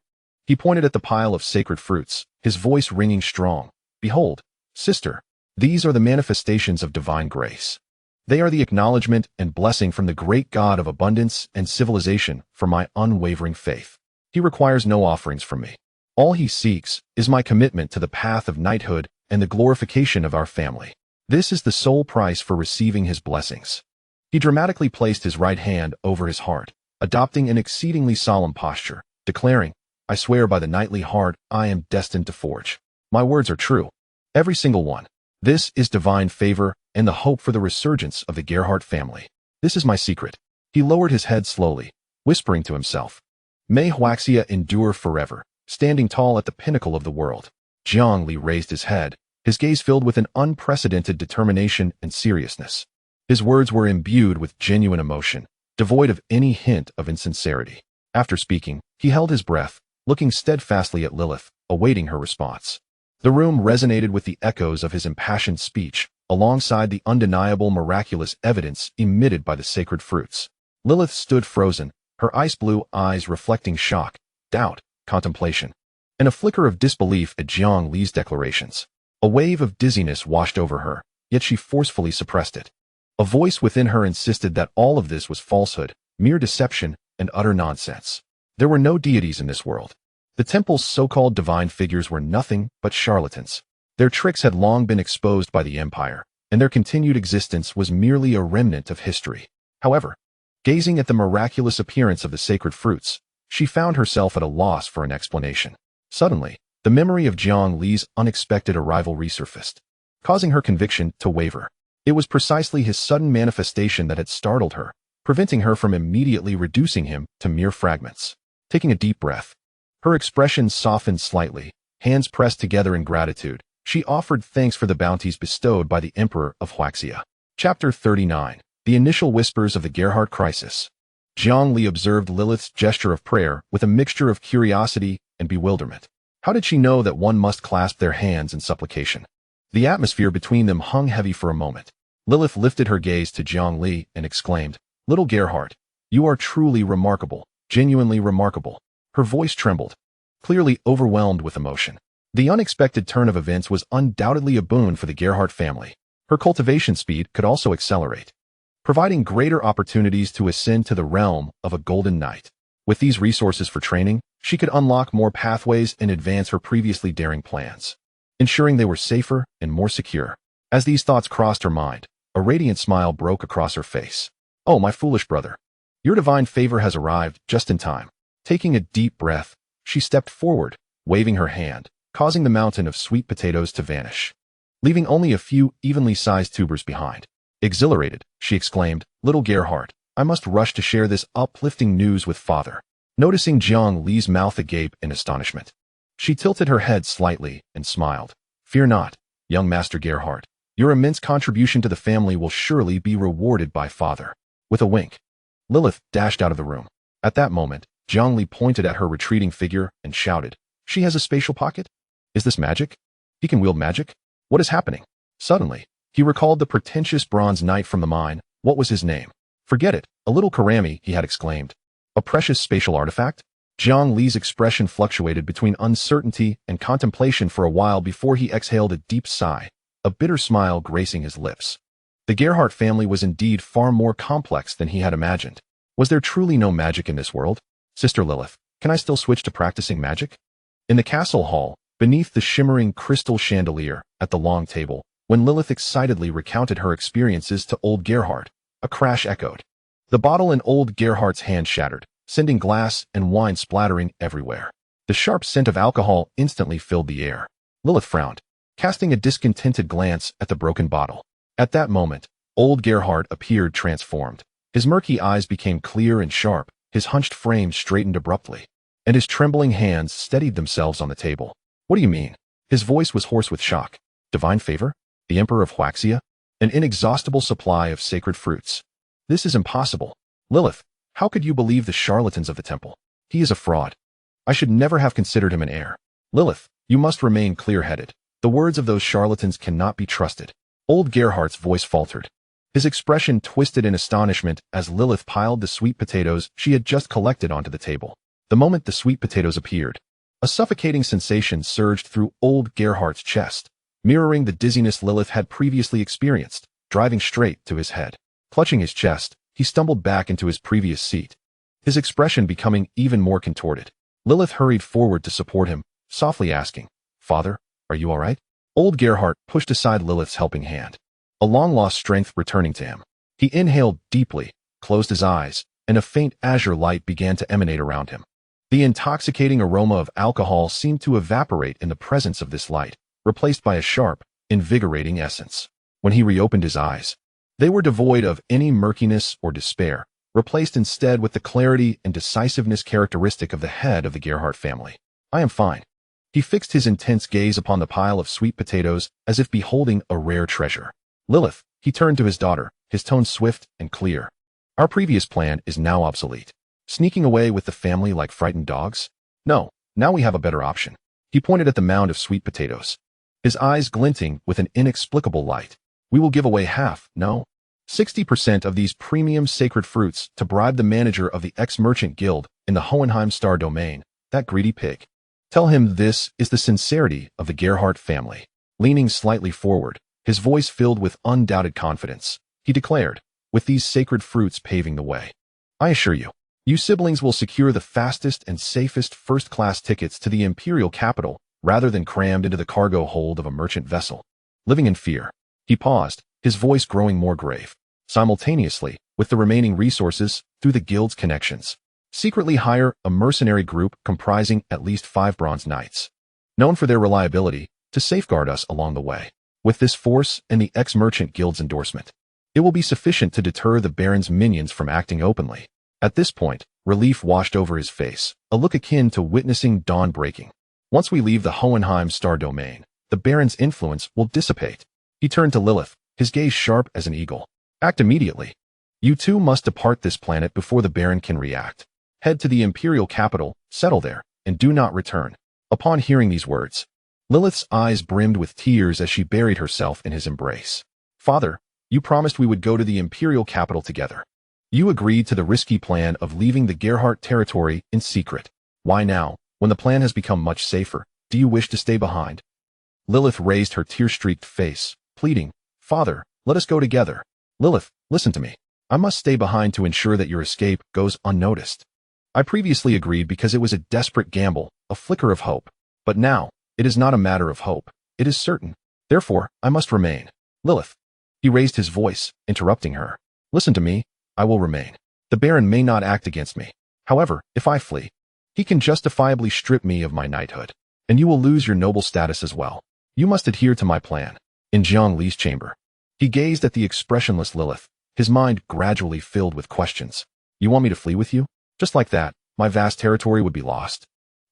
he pointed at the pile of sacred fruits, his voice ringing strong. Behold, sister, these are the manifestations of divine grace. They are the acknowledgement and blessing from the great God of abundance and civilization for my unwavering faith. He requires no offerings from me. All he seeks is my commitment to the path of knighthood and the glorification of our family. This is the sole price for receiving his blessings. He dramatically placed his right hand over his heart, adopting an exceedingly solemn posture, declaring, I swear by the knightly heart I am destined to forge. My words are true. Every single one. This is divine favor and the hope for the resurgence of the Gerhardt family. This is my secret. He lowered his head slowly, whispering to himself, May Huaxia endure forever, standing tall at the pinnacle of the world. Jiang Li raised his head, his gaze filled with an unprecedented determination and seriousness. His words were imbued with genuine emotion, devoid of any hint of insincerity. After speaking, he held his breath, looking steadfastly at Lilith, awaiting her response. The room resonated with the echoes of his impassioned speech, alongside the undeniable miraculous evidence emitted by the sacred fruits. Lilith stood frozen, her ice-blue eyes reflecting shock, doubt, contemplation, and a flicker of disbelief at Jiang Li's declarations. A wave of dizziness washed over her, yet she forcefully suppressed it. A voice within her insisted that all of this was falsehood, mere deception, and utter nonsense. There were no deities in this world. The temple's so-called divine figures were nothing but charlatans. Their tricks had long been exposed by the empire, and their continued existence was merely a remnant of history. However, gazing at the miraculous appearance of the sacred fruits, she found herself at a loss for an explanation. Suddenly, the memory of Jiang Li's unexpected arrival resurfaced, causing her conviction to waver. It was precisely his sudden manifestation that had startled her, preventing her from immediately reducing him to mere fragments. Taking a deep breath, her expression softened slightly, hands pressed together in gratitude. She offered thanks for the bounties bestowed by the Emperor of Huaxia. Chapter 39. The Initial Whispers of the Gerhardt Crisis. Jiang Li observed Lilith's gesture of prayer with a mixture of curiosity and bewilderment. How did she know that one must clasp their hands in supplication? The atmosphere between them hung heavy for a moment. Lilith lifted her gaze to Jiang Li and exclaimed, "Little Gerhardt, you are truly remarkable, genuinely remarkable." Her voice trembled, clearly overwhelmed with emotion. The unexpected turn of events was undoubtedly a boon for the Gerhardt family. Her cultivation speed could also accelerate, providing greater opportunities to ascend to the realm of a golden knight. With these resources for training, she could unlock more pathways and advance her previously daring plans, ensuring they were safer and more secure. As these thoughts crossed her mind, a radiant smile broke across her face. "Oh, my foolish brother. Your divine favor has arrived just in time." Taking a deep breath, she stepped forward, waving her hand, causing the mountain of sweet potatoes to vanish, leaving only a few evenly sized tubers behind. Exhilarated, she exclaimed, "Little Gerhardt, I must rush to share this uplifting news with father." Noticing Jiang Li's mouth agape in astonishment, she tilted her head slightly and smiled. "Fear not, young Master Gerhardt. Your immense contribution to the family will surely be rewarded by father." With a wink, Lilith dashed out of the room. At that moment, Jiang Li pointed at her retreating figure and shouted, "She has a spatial pocket? Is this magic? He can wield magic? What is happening?" Suddenly, he recalled the pretentious bronze knight from the mine. What was his name? "Forget it, a little Karami," he had exclaimed. "A precious spatial artifact?" Jiang Li's expression fluctuated between uncertainty and contemplation for a while before he exhaled a deep sigh, a bitter smile gracing his lips. The Gerhardt family was indeed far more complex than he had imagined. Was there truly no magic in this world? "Sister Lilith, can I still switch to practicing magic?" In the castle hall, beneath the shimmering crystal chandelier, at the long table, when Lilith excitedly recounted her experiences to old Gerhardt, a crash echoed. The bottle in old Gerhardt's hand shattered, sending glass and wine splattering everywhere. The sharp scent of alcohol instantly filled the air. Lilith frowned, casting a discontented glance at the broken bottle. At that moment, old Gerhardt appeared transformed. His murky eyes became clear and sharp, his hunched frame straightened abruptly, and his trembling hands steadied themselves on the table. "What do you mean?" His voice was hoarse with shock. "Divine favor? The Emperor of Huaxia? An inexhaustible supply of sacred fruits? This is impossible. Lilith, how could you believe the charlatans of the temple? He is a fraud. I should never have considered him an heir. Lilith, you must remain clear-headed. The words of those charlatans cannot be trusted." Old Gerhardt's voice faltered. His expression twisted in astonishment as Lilith piled the sweet potatoes she had just collected onto the table. The moment the sweet potatoes appeared, a suffocating sensation surged through old Gerhardt's chest, mirroring the dizziness Lilith had previously experienced, driving straight to his head. Clutching his chest, he stumbled back into his previous seat, his expression becoming even more contorted. Lilith hurried forward to support him, softly asking, "Father, are you all right?" Old Gerhardt pushed aside Lilith's helping hand, a long-lost strength returning to him. He inhaled deeply, closed his eyes, and a faint azure light began to emanate around him. The intoxicating aroma of alcohol seemed to evaporate in the presence of this light, replaced by a sharp, invigorating essence. When he reopened his eyes, they were devoid of any murkiness or despair, replaced instead with the clarity and decisiveness characteristic of the head of the Gerhardt family. "I am fine." He fixed his intense gaze upon the pile of sweet potatoes as if beholding a rare treasure. "Lilith," he turned to his daughter, his tone swift and clear. "Our previous plan is now obsolete. Sneaking away with the family like frightened dogs? No, now we have a better option. He pointed at the mound of sweet potatoes, his eyes glinting with an inexplicable light. We will give away half, no, 60% of these premium sacred fruits to bribe the manager of the ex-merchant guild in the Hohenheim Star domain, that greedy pig. Tell him this is the sincerity of the Gerhardt family. Leaning slightly forward, his voice filled with undoubted confidence, he declared, with these sacred fruits paving the way. I assure you, you siblings will secure the fastest and safest first-class tickets to the imperial capital rather than crammed into the cargo hold of a merchant vessel. Living in fear, he paused, his voice growing more grave. Simultaneously, with the remaining resources, through the guild's connections, secretly hire a mercenary group comprising at least 5 bronze knights, known for their reliability, to safeguard us along the way. With this force and the ex-merchant guild's endorsement, it will be sufficient to deter the Baron's minions from acting openly. At this point, relief washed over his face, a look akin to witnessing dawn breaking. Once we leave the Hohenheim Star domain, the Baron's influence will dissipate. He turned to Lilith, his gaze sharp as an eagle. Act immediately. You two must depart this planet before the Baron can react. Head to the imperial capital, settle there, and do not return. Upon hearing these words, Lilith's eyes brimmed with tears as she buried herself in his embrace. Father, you promised we would go to the imperial capital together. You agreed to the risky plan of leaving the Gerhardt territory in secret. Why now, when the plan has become much safer, do you wish to stay behind? Lilith raised her tear-streaked face, pleading, Father, let us go together. Lilith, listen to me. I must stay behind to ensure that your escape goes unnoticed. I previously agreed because it was a desperate gamble, a flicker of hope. But now, it is not a matter of hope. It is certain. Therefore, I must remain. Lilith. He raised his voice, interrupting her. Listen to me. I will remain. The Baron may not act against me. However, if I flee, he can justifiably strip me of my knighthood. And you will lose your noble status as well. You must adhere to my plan. In Jiang Li's chamber, he gazed at the expressionless Lilith, his mind gradually filled with questions. You want me to flee with you? Just like that, my vast territory would be lost.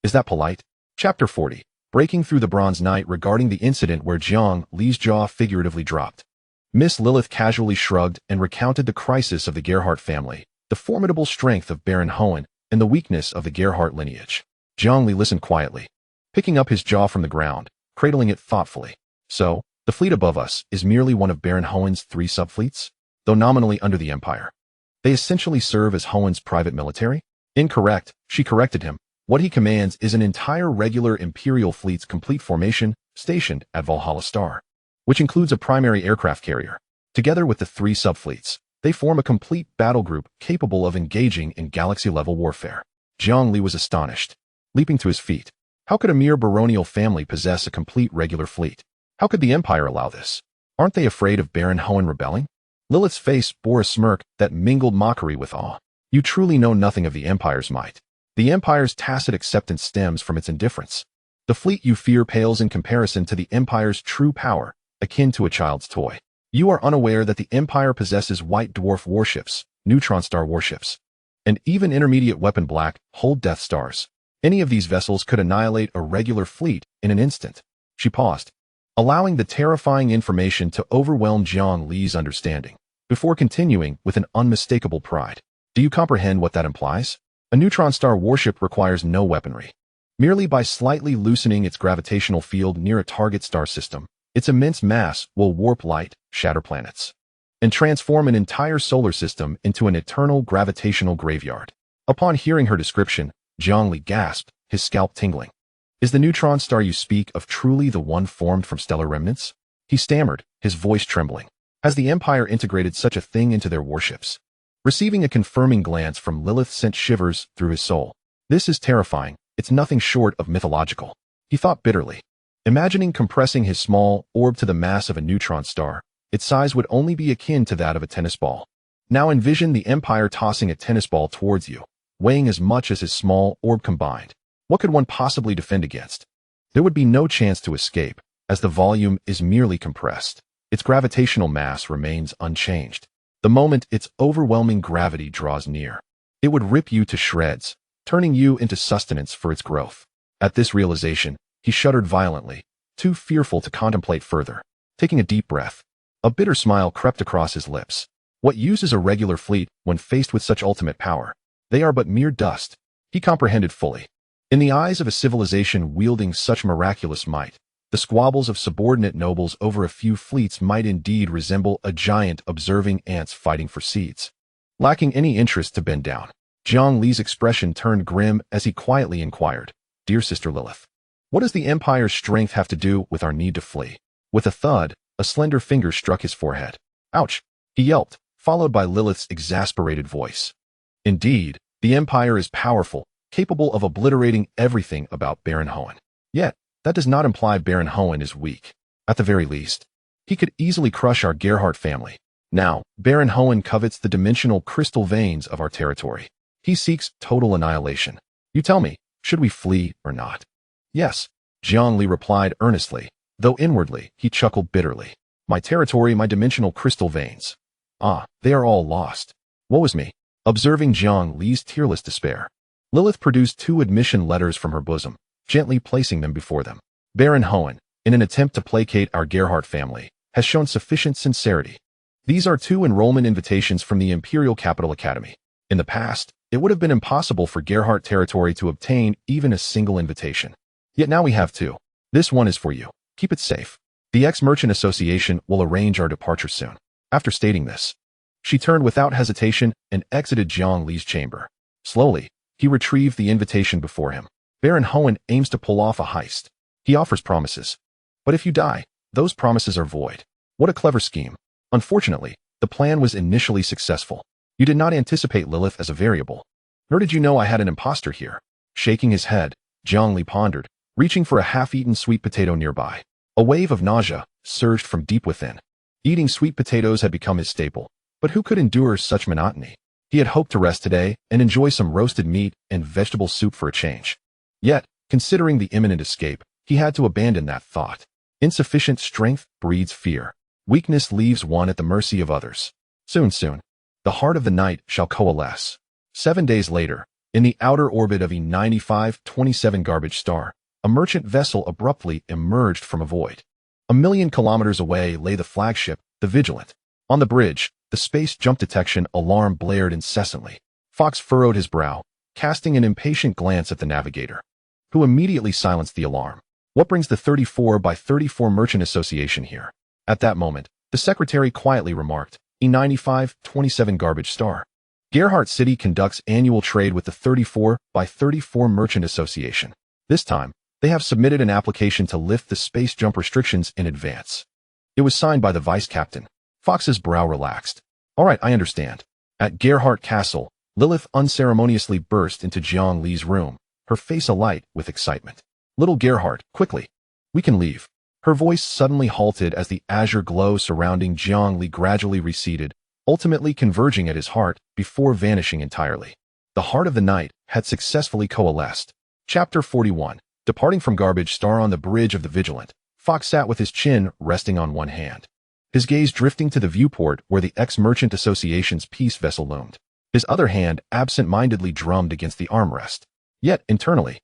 Is that polite? Chapter 40. Breaking through the Bronze Knight regarding the incident where Jiang Li's jaw figuratively dropped. Miss Lilith casually shrugged and recounted the crisis of the Gerhardt family, the formidable strength of Baron Hohen, and the weakness of the Gerhardt lineage. Jiang Li listened quietly, picking up his jaw from the ground, cradling it thoughtfully. So, the fleet above us is merely one of Baron Hohen's 3 subfleets? Though nominally under the Empire, they essentially serve as Hohen's private military? Incorrect, she corrected him. What he commands is an entire regular Imperial fleet's complete formation, stationed at Valhalla Star, which includes a primary aircraft carrier. Together with the 3 subfleets, they form a complete battle group capable of engaging in galaxy-level warfare. Jiang Li was astonished, leaping to his feet. How could a mere baronial family possess a complete regular fleet? How could the Empire allow this? Aren't they afraid of Baron Hohen rebelling? Lilith's face bore a smirk that mingled mockery with awe. You truly know nothing of the Empire's might. The Empire's tacit acceptance stems from its indifference. The fleet you fear pales in comparison to the Empire's true power, akin to a child's toy. You are unaware that the Empire possesses white dwarf warships, neutron star warships, and even intermediate weapon black hole Death Stars. Any of these vessels could annihilate a regular fleet in an instant. She paused, allowing the terrifying information to overwhelm Jiang Li's understanding, before continuing with an unmistakable pride. Do you comprehend what that implies? A neutron star warship requires no weaponry. Merely by slightly loosening its gravitational field near a target star system, its immense mass will warp light, shatter planets, and transform an entire solar system into an eternal gravitational graveyard. Upon hearing her description, Jiang Li gasped, his scalp tingling. Is the neutron star you speak of truly the one formed from stellar remnants? He stammered, his voice trembling. Has the Empire integrated such a thing into their warships? Receiving a confirming glance from Lilith sent shivers through his soul. This is terrifying. It's nothing short of mythological. He thought bitterly. Imagining compressing his small orb to the mass of a neutron star, its size would only be akin to that of a tennis ball. Now envision the Empire tossing a tennis ball towards you, weighing as much as his small orb combined. What could one possibly defend against? There would be no chance to escape, as the volume is merely compressed. Its gravitational mass remains unchanged. The moment its overwhelming gravity draws near, it would rip you to shreds, turning you into sustenance for its growth. At this realization, he shuddered violently, too fearful to contemplate further. Taking a deep breath, a bitter smile crept across his lips. What use is a regular fleet when faced with such ultimate power? They are but mere dust. He comprehended fully. In the eyes of a civilization wielding such miraculous might, the squabbles of subordinate nobles over a few fleets might indeed resemble a giant observing ants fighting for seeds. Lacking any interest to bend down, Zhang Li's expression turned grim as he quietly inquired, "Dear Sister Lilith, what does the Empire's strength have to do with our need to flee?" With a thud, a slender finger struck his forehead. "Ouch!" he yelped, followed by Lilith's exasperated voice. "Indeed, the Empire is powerful, capable of obliterating everything about Baron Hohen. Yet, that does not imply Baron Hohen is weak. At the very least, he could easily crush our Gerhardt family. Now, Baron Hohen covets the dimensional crystal veins of our territory. He seeks total annihilation. You tell me, should we flee or not?" "Yes," Zhang Li replied earnestly, though inwardly he chuckled bitterly. "My territory, my dimensional crystal veins. Ah, they are all lost. Woe is me." Observing Zhang Li's tearless despair, Lilith produced 2 admission letters from her bosom, gently placing them before them. "Baron Hohen, in an attempt to placate our Gerhardt family, has shown sufficient sincerity. These are 2 enrollment invitations from the Imperial Capital Academy. In the past, it would have been impossible for Gerhardt territory to obtain even a single invitation. Yet now we have 2. This one is for you. Keep it safe. The Ex-Merchant Association will arrange our departure soon." After stating this, she turned without hesitation and exited Zhang Li's chamber. Slowly, he retrieved the invitation before him. "Baron Hohen aims to pull off a heist. He offers promises. But if you die, those promises are void. What a clever scheme. Unfortunately, the plan was initially successful. You did not anticipate Lilith as a variable. Nor did you know I had an imposter here." Shaking his head, Zhang Li pondered, reaching for a half-eaten sweet potato nearby. A wave of nausea surged from deep within. Eating sweet potatoes had become his staple, but who could endure such monotony? He had hoped to rest today and enjoy some roasted meat and vegetable soup for a change. Yet, considering the imminent escape, he had to abandon that thought. Insufficient strength breeds fear. Weakness leaves one at the mercy of others. Soon, the heart of the night shall coalesce. 7 days later, in the outer orbit of E9527 garbage star, a merchant vessel abruptly emerged from a void. 1,000,000 kilometers away lay the flagship, the Vigilant. On the bridge, the space jump detection alarm blared incessantly. Fox furrowed his brow, casting an impatient glance at the navigator, who immediately silenced the alarm. "What brings the 34 by 34 Merchant Association here?" At that moment, the secretary quietly remarked, "E9527 garbage star. Gerhardt City conducts annual trade with the 34 by 34 Merchant Association. This time, they have submitted an application to lift the space jump restrictions in advance." It was signed by the vice captain. Fox's brow relaxed. "All right, I understand." At Gerhardt Castle, Lilith unceremoniously burst into Zhang Li's room, her face alight with excitement. "Little Gerhardt, quickly. We can leave." Her voice suddenly halted as the azure glow surrounding Zhang Li gradually receded, ultimately converging at his heart before vanishing entirely. The heart of the night had successfully coalesced. Chapter 41. Departing from garbage star on the bridge of the Vigilant, Fox sat with his chin resting on one hand, his gaze drifting to the viewport where the Ex-Merchant Association's peace vessel loomed. His other hand absent-mindedly drummed against the armrest. Yet, internally,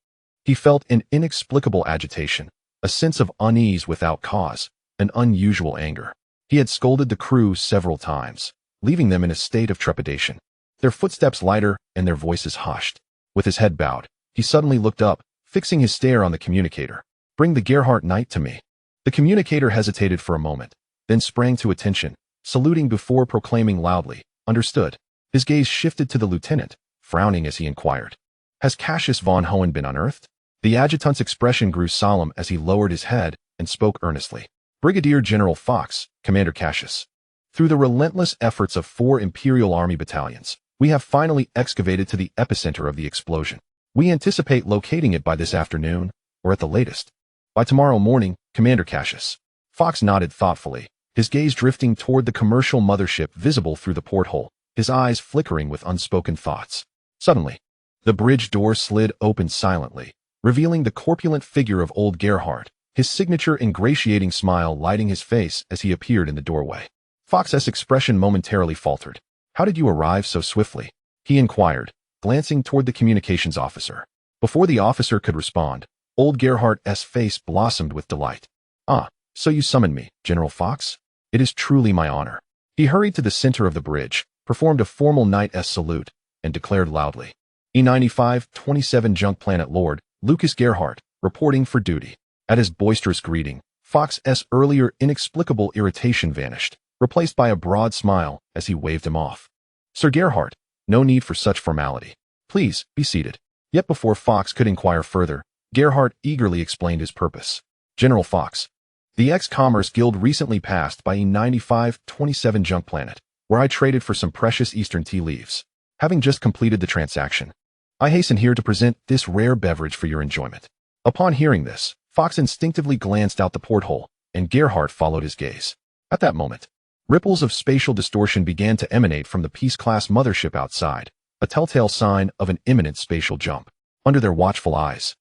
he felt an inexplicable agitation, a sense of unease without cause, an unusual anger. He had scolded the crew several times, leaving them in a state of trepidation, their footsteps lighter and their voices hushed. With his head bowed, he suddenly looked up, fixing his stare on the communicator. "Bring the Gerhardt Knight to me." The communicator hesitated for a moment, then sprang to attention, saluting before proclaiming loudly, "Understood." His gaze shifted to the lieutenant, frowning as he inquired, "Has Cassius von Hohen been unearthed?" The adjutant's expression grew solemn as he lowered his head and spoke earnestly. "Brigadier General Fox, Commander Cassius. Through the relentless efforts of 4 Imperial Army battalions, we have finally excavated to the epicenter of the explosion. We anticipate locating it by this afternoon, or at the latest, by tomorrow morning, Commander Cassius." Fox nodded thoughtfully, his gaze drifting toward the commercial mothership visible through the porthole, his eyes flickering with unspoken thoughts. Suddenly, the bridge door slid open silently, revealing the corpulent figure of old Gerhardt, his signature ingratiating smile lighting his face as he appeared in the doorway. Fox's expression momentarily faltered. "How did you arrive so swiftly?" he inquired, glancing toward the communications officer. Before the officer could respond, old Gerhardt's face blossomed with delight. "Ah, so you summoned me, General Fox? It is truly my honor." He hurried to the center of the bridge, performed a formal knight's salute, and declared loudly. E95-27 Junk Planet Lord, Lucas Gerhardt, reporting for duty. At his boisterous greeting, Fox's earlier inexplicable irritation vanished, replaced by a broad smile as he waved him off. Sir Gerhardt, no need for such formality. Please, be seated. Yet before Fox could inquire further, Gerhardt eagerly explained his purpose. General Fox, the Ex-Commerce Guild recently passed by E95-27 Junk Planet, where I traded for some precious Eastern tea leaves. Having just completed the transaction, I hasten here to present this rare beverage for your enjoyment. Upon hearing this, Fox instinctively glanced out the porthole, and Gerhardt followed his gaze. At that moment, ripples of spatial distortion began to emanate from the Peace-class mothership outside, a telltale sign of an imminent spatial jump. Under their watchful eyes,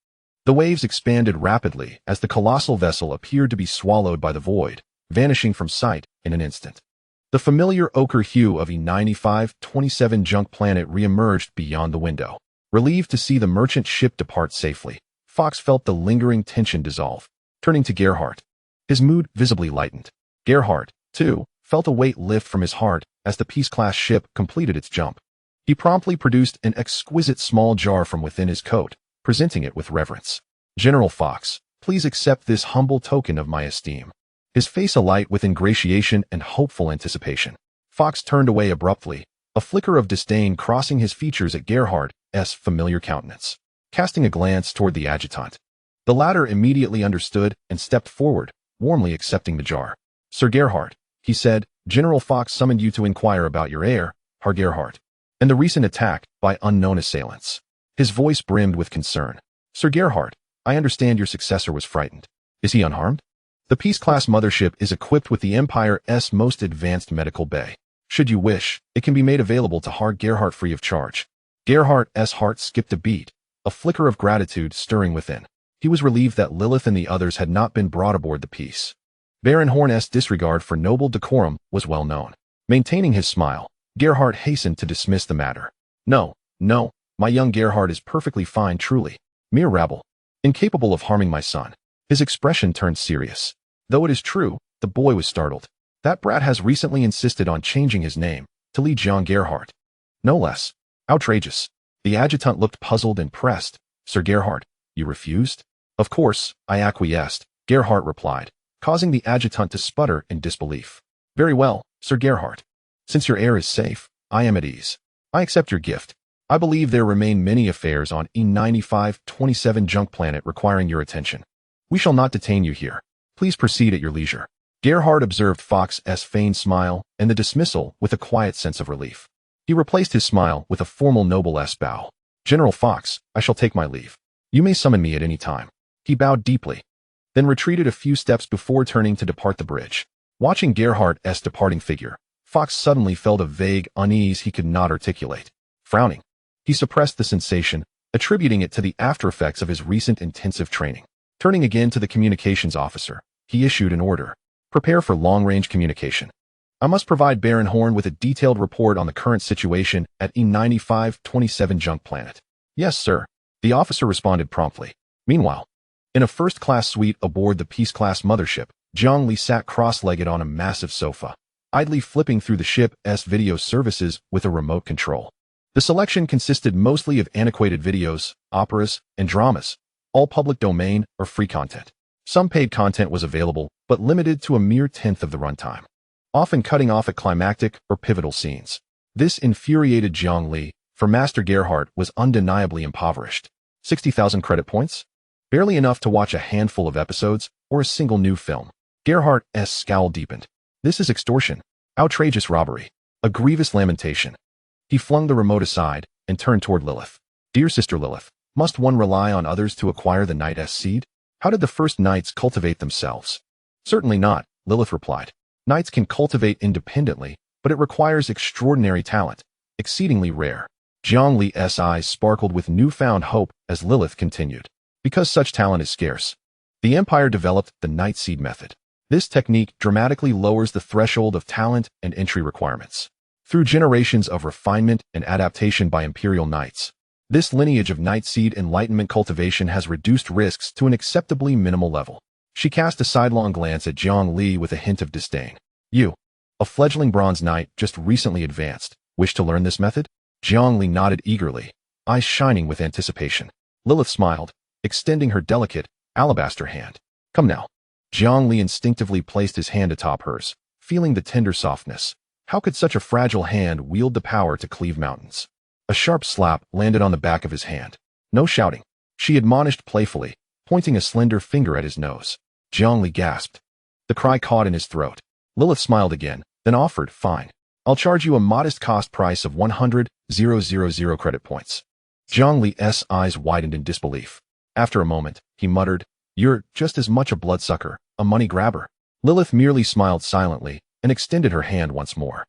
the waves expanded rapidly as the colossal vessel appeared to be swallowed by the void, vanishing from sight in an instant. The familiar ochre hue of E95-27 Junk Planet re-emerged beyond the window. Relieved to see the merchant ship depart safely, Fox felt the lingering tension dissolve. Turning to Gerhardt, his mood visibly lightened. Gerhardt, too, felt a weight lift from his heart as the Peace-class ship completed its jump. He promptly produced an exquisite small jar from within his coat, presenting it with reverence. General Fox, please accept this humble token of my esteem. His face alight with ingratiation and hopeful anticipation. Fox turned away abruptly, a flicker of disdain crossing his features at Gerhardt's familiar countenance. Casting a glance toward the adjutant, the latter immediately understood and stepped forward, warmly accepting the jar. Sir Gerhardt, he said, General Fox summoned you to inquire about your heir, Herr Gerhardt, and the recent attack by unknown assailants. His voice brimmed with concern. Sir Gerhardt, I understand your successor was frightened. Is he unharmed? The Peace-class mothership is equipped with the Empire's most advanced medical bay. Should you wish, it can be made available to Herr Gerhardt free of charge. Gerhardt's heart skipped a beat, a flicker of gratitude stirring within. He was relieved that Lilith and the others had not been brought aboard the Peace. Baron Horn's disregard for noble decorum was well known. Maintaining his smile, Gerhardt hastened to dismiss the matter. No, my young Gerhardt is perfectly fine truly. Mere rabble. Incapable of harming my son. His expression turned serious. Though it is true, the boy was startled. That brat has recently insisted on changing his name to Li Jiang Gerhardt. No less. Outrageous. The adjutant looked puzzled and pressed. Sir Gerhardt, you refused? Of course, I acquiesced, Gerhardt replied, causing the adjutant to sputter in disbelief. Very well, Sir Gerhardt. Since your heir is safe, I am at ease. I accept your gift. I believe there remain many affairs on E95-27 Junk Planet requiring your attention. We shall not detain you here. Please proceed at your leisure. Gerhardt observed Fox's feigned smile and the dismissal with a quiet sense of relief. He replaced his smile with a formal noble-esque bow. General Fox, I shall take my leave. You may summon me at any time. He bowed deeply, then retreated a few steps before turning to depart the bridge. Watching Gerhardt's departing figure, Fox suddenly felt a vague unease he could not articulate. Frowning, he suppressed the sensation, attributing it to the aftereffects of his recent intensive training. Turning again to the communications officer, he issued an order. Prepare for long-range communication. I must provide Baron Horn with a detailed report on the current situation at E95-27 Junk Planet. Yes, sir. The officer responded promptly. Meanwhile, in a first-class suite aboard the Peace-class mothership, Jiang Li sat cross-legged on a massive sofa, idly flipping through the ship's video services with a remote control. The selection consisted mostly of antiquated videos, operas, and dramas, all public domain or free content. Some paid content was available, but limited to a mere tenth of the runtime, often cutting off at climactic or pivotal scenes. This infuriated Jiang Li, for Master Gerhardt was undeniably impoverished. 60,000 credit points? Barely enough to watch a handful of episodes or a single new film. Gerhardt's scowl deepened. This is extortion, outrageous robbery, a grievous lamentation. He flung the remote aside and turned toward Lilith. Dear Sister Lilith, must one rely on others to acquire the knight's seed? How did the first knights cultivate themselves? Certainly not, Lilith replied. Knights can cultivate independently, but it requires extraordinary talent, exceedingly rare. Jiang Li's eyes sparkled with newfound hope as Lilith continued. Because such talent is scarce, the Empire developed the Knight Seed method. This technique dramatically lowers the threshold of talent and entry requirements. Through generations of refinement and adaptation by Imperial Knights, this lineage of Knight Seed enlightenment cultivation has reduced risks to an acceptably minimal level. She cast a sidelong glance at Jiang Li with a hint of disdain. You, a fledgling bronze knight just recently advanced, wish to learn this method? Jiangli nodded eagerly, eyes shining with anticipation. Lilith smiled, extending her delicate, alabaster hand. Come now. Jiangli instinctively placed his hand atop hers, feeling the tender softness. How could such a fragile hand wield the power to cleave mountains? A sharp slap landed on the back of his hand. No shouting, she admonished playfully, pointing a slender finger at his nose. Jiangli gasped. The cry caught in his throat. Lilith smiled again, then offered, fine. I'll charge you a modest cost price of 100,000 credit points. Jiangli's eyes widened in disbelief. After a moment, he muttered, You're just as much a bloodsucker, a money grabber. Lilith merely smiled silently and extended her hand once more.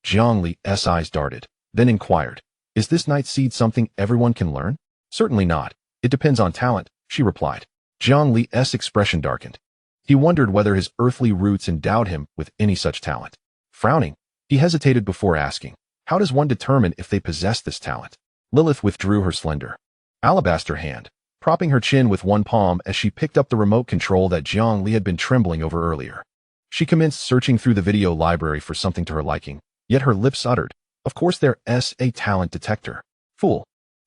Jiangli's eyes darted, then inquired, Is this night seed something everyone can learn? Certainly not. It depends on talent, she replied. Jiangli's expression darkened. He wondered whether his earthly roots endowed him with any such talent. Frowning, he hesitated before asking, How does one determine if they possess this talent? Lilith withdrew her slender, alabaster hand, propping her chin with one palm as she picked up the remote control that Jiangli had been trembling over earlier. She commenced searching through the video library for something to her liking, yet her lips uttered, Of course there's a talent detector. Fool.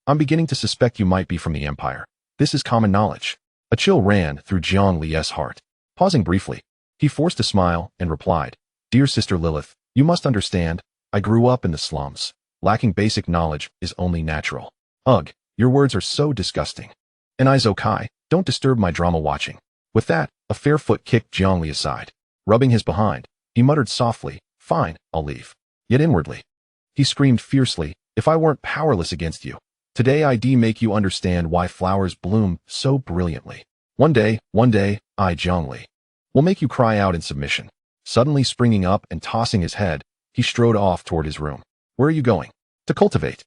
I'm beginning to suspect you might be from the Empire. This is common knowledge. A chill ran through Jiangli's heart. Pausing briefly, he forced a smile and replied, Dear Sister Lilith, you must understand, I grew up in the slums. Lacking basic knowledge is only natural. Ugh, your words are so disgusting. And Kai, don't disturb my drama watching. With that, a fair foot kicked Jiangli aside. Rubbing his behind, he muttered softly, Fine, I'll leave. Yet inwardly, he screamed fiercely, If I weren't powerless against you, today I'd make you understand why flowers bloom so brilliantly. One day, I, Jiangli, will make you cry out in submission. Suddenly springing up and tossing his head, he strode off toward his room. Where are you going? To cultivate.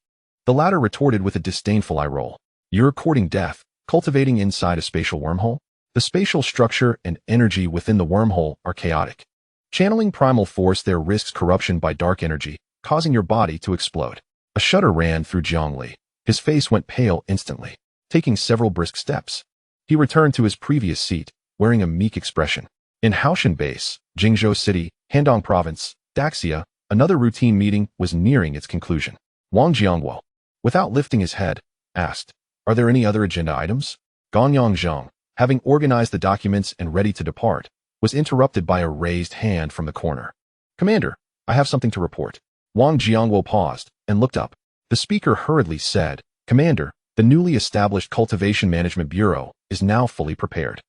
The latter retorted with a disdainful eye roll. You're courting death, cultivating inside a spatial wormhole? The spatial structure and energy within the wormhole are chaotic. Channeling primal force there risks corruption by dark energy, causing your body to explode. A shudder ran through Jiangli. His face went pale instantly. Taking several brisk steps, he returned to his previous seat, wearing a meek expression. In Haoshan Base, Jingzhou City, Handong Province, Daxia, another routine meeting was nearing its conclusion. Wang Jiangwo, without lifting his head, asked, Are there any other agenda items? Ganyang Zhang, having organized the documents and ready to depart, was interrupted by a raised hand from the corner. Commander, I have something to report. Wang Jiangwo paused and looked up. The speaker hurriedly said, Commander, the newly established Cultivation Management Bureau is now fully prepared.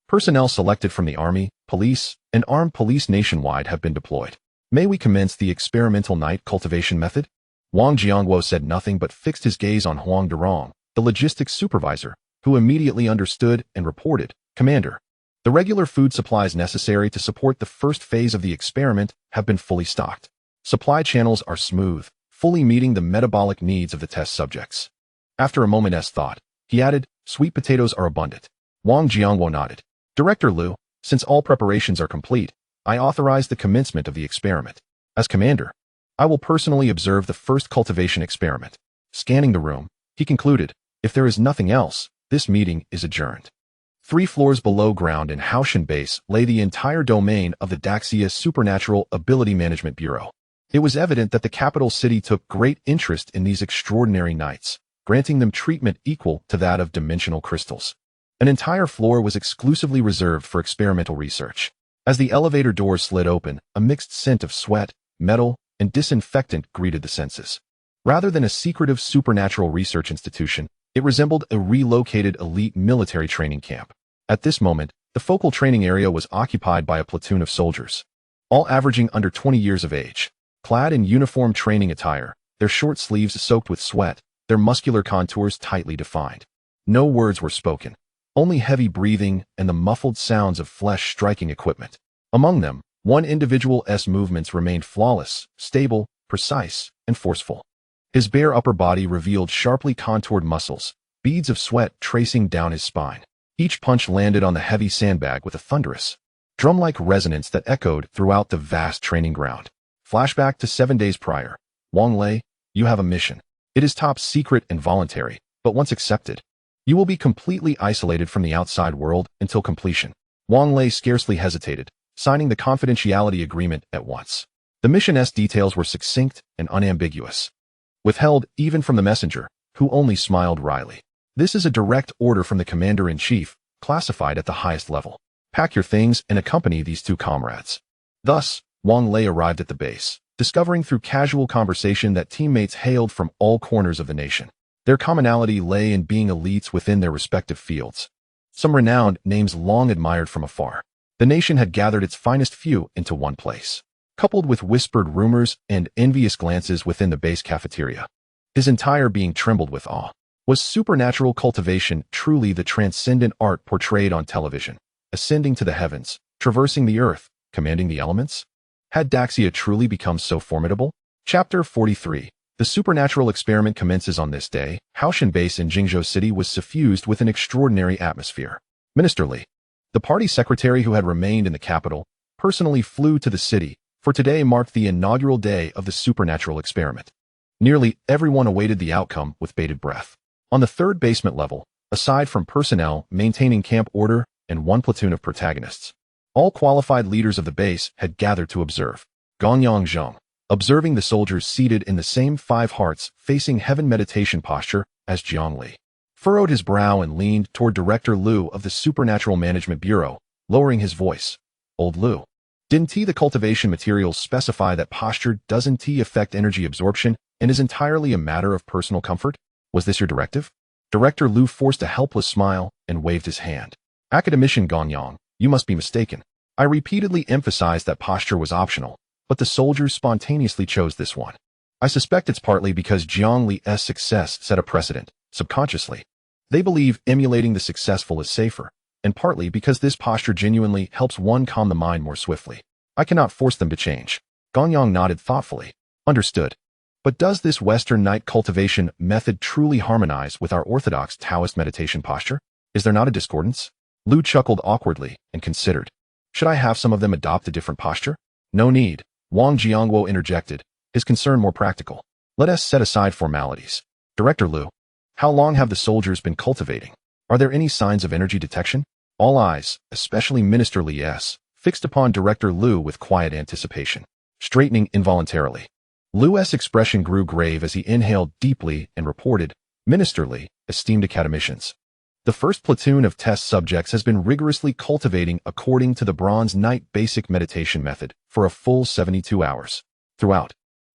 Personnel selected from the Army, Police, and Armed Police nationwide have been deployed. May we commence the experimental night cultivation method? Wang Jiangwo said nothing but fixed his gaze on Huang Durong, the logistics supervisor, who immediately understood and reported, Commander, the regular food supplies necessary to support the first phase of the experiment have been fully stocked. Supply channels are smooth, fully meeting the metabolic needs of the test subjects. After a moment's thought, he added, Sweet potatoes are abundant. Wang Jiangwo nodded. Director Liu, since all preparations are complete, I authorize the commencement of the experiment. As commander, I will personally observe the first cultivation experiment. Scanning the room, he concluded, If there is nothing else, this meeting is adjourned. 3 floors below ground in Haoshan Base lay the entire domain of the Daxia Supernatural Ability Management Bureau. It was evident that the capital city took great interest in these extraordinary knights, granting them treatment equal to that of dimensional crystals. An entire floor was exclusively reserved for experimental research. As the elevator doors slid open, a mixed scent of sweat, metal, and disinfectant greeted the senses. Rather than a secretive supernatural research institution, it resembled a relocated elite military training camp. At this moment, the focal training area was occupied by a platoon of soldiers, all averaging under 20 years of age. Clad in uniform training attire, their short sleeves soaked with sweat, their muscular contours tightly defined. No words were spoken, only heavy breathing and the muffled sounds of flesh striking equipment. Among them, one individual's movements remained flawless, stable, precise, and forceful. His bare upper body revealed sharply contoured muscles, beads of sweat tracing down his spine. Each punch landed on the heavy sandbag with a thunderous, drum-like resonance that echoed throughout the vast training ground. Flashback to 7 days prior. Wang Lei, you have a mission. It is top secret and voluntary, but once accepted, you will be completely isolated from the outside world until completion. Wang Lei scarcely hesitated, signing the confidentiality agreement at once. The mission's details were succinct and unambiguous. withheld even from the messenger, who only smiled wryly. This is a direct order from the commander-in-chief, classified at the highest level. Pack your things and accompany these two comrades. Thus, Wang Lei arrived at the base, discovering through casual conversation that teammates hailed from all corners of the nation. Their commonality lay in being elites within their respective fields. Some renowned names long admired from afar. The nation had gathered its finest few into one place. Coupled with whispered rumors and envious glances within the base cafeteria, his entire being trembled with awe. Was supernatural cultivation truly the transcendent art portrayed on television, ascending to the heavens, traversing the earth, commanding the elements? Had Daxia truly become so formidable? Chapter 43. The supernatural experiment commences on this day. Haoshan Base in Jingzhou City was suffused with an extraordinary atmosphere. Minister Li, the party secretary who had remained in the capital, personally flew to the city, for today marked the inaugural day of the supernatural experiment. Nearly everyone awaited the outcome with bated breath. On the third basement level, aside from personnel maintaining camp order and one platoon of protagonists, all qualified leaders of the base had gathered to observe. Gangyang Zheng, observing the soldiers seated in the same five hearts facing heaven meditation posture as Jiang Li, furrowed his brow and leaned toward Director Liu of the Supernatural Management Bureau, lowering his voice. Old Liu, didn't the cultivation materials specify that posture doesn't affect energy absorption and is entirely a matter of personal comfort? Was this your directive? Director Liu forced a helpless smile and waved his hand. Academician Gangyang, you must be mistaken. I repeatedly emphasized that posture was optional, but the soldiers spontaneously chose this one. I suspect it's partly because Jiang Li's success set a precedent, subconsciously. They believe emulating the successful is safer, and partly because this posture genuinely helps one calm the mind more swiftly. I cannot force them to change. Gangyang nodded thoughtfully. Understood. But does this Western night cultivation method truly harmonize with our orthodox Taoist meditation posture? Is there not a discordance? Liu chuckled awkwardly and considered. Should I have some of them adopt a different posture? No need. Wang Jiangwo interjected, his concern more practical. Let us set aside formalities. Director Liu, how long have the soldiers been cultivating? Are there any signs of energy detection? All eyes, especially Minister Li's, fixed upon Director Liu with quiet anticipation, straightening involuntarily. Liu's expression grew grave as he inhaled deeply and reported, Minister Li, esteemed academicians, the first platoon of test subjects has been rigorously cultivating according to the Bronze Night basic meditation method for a full 72 hours. Throughout,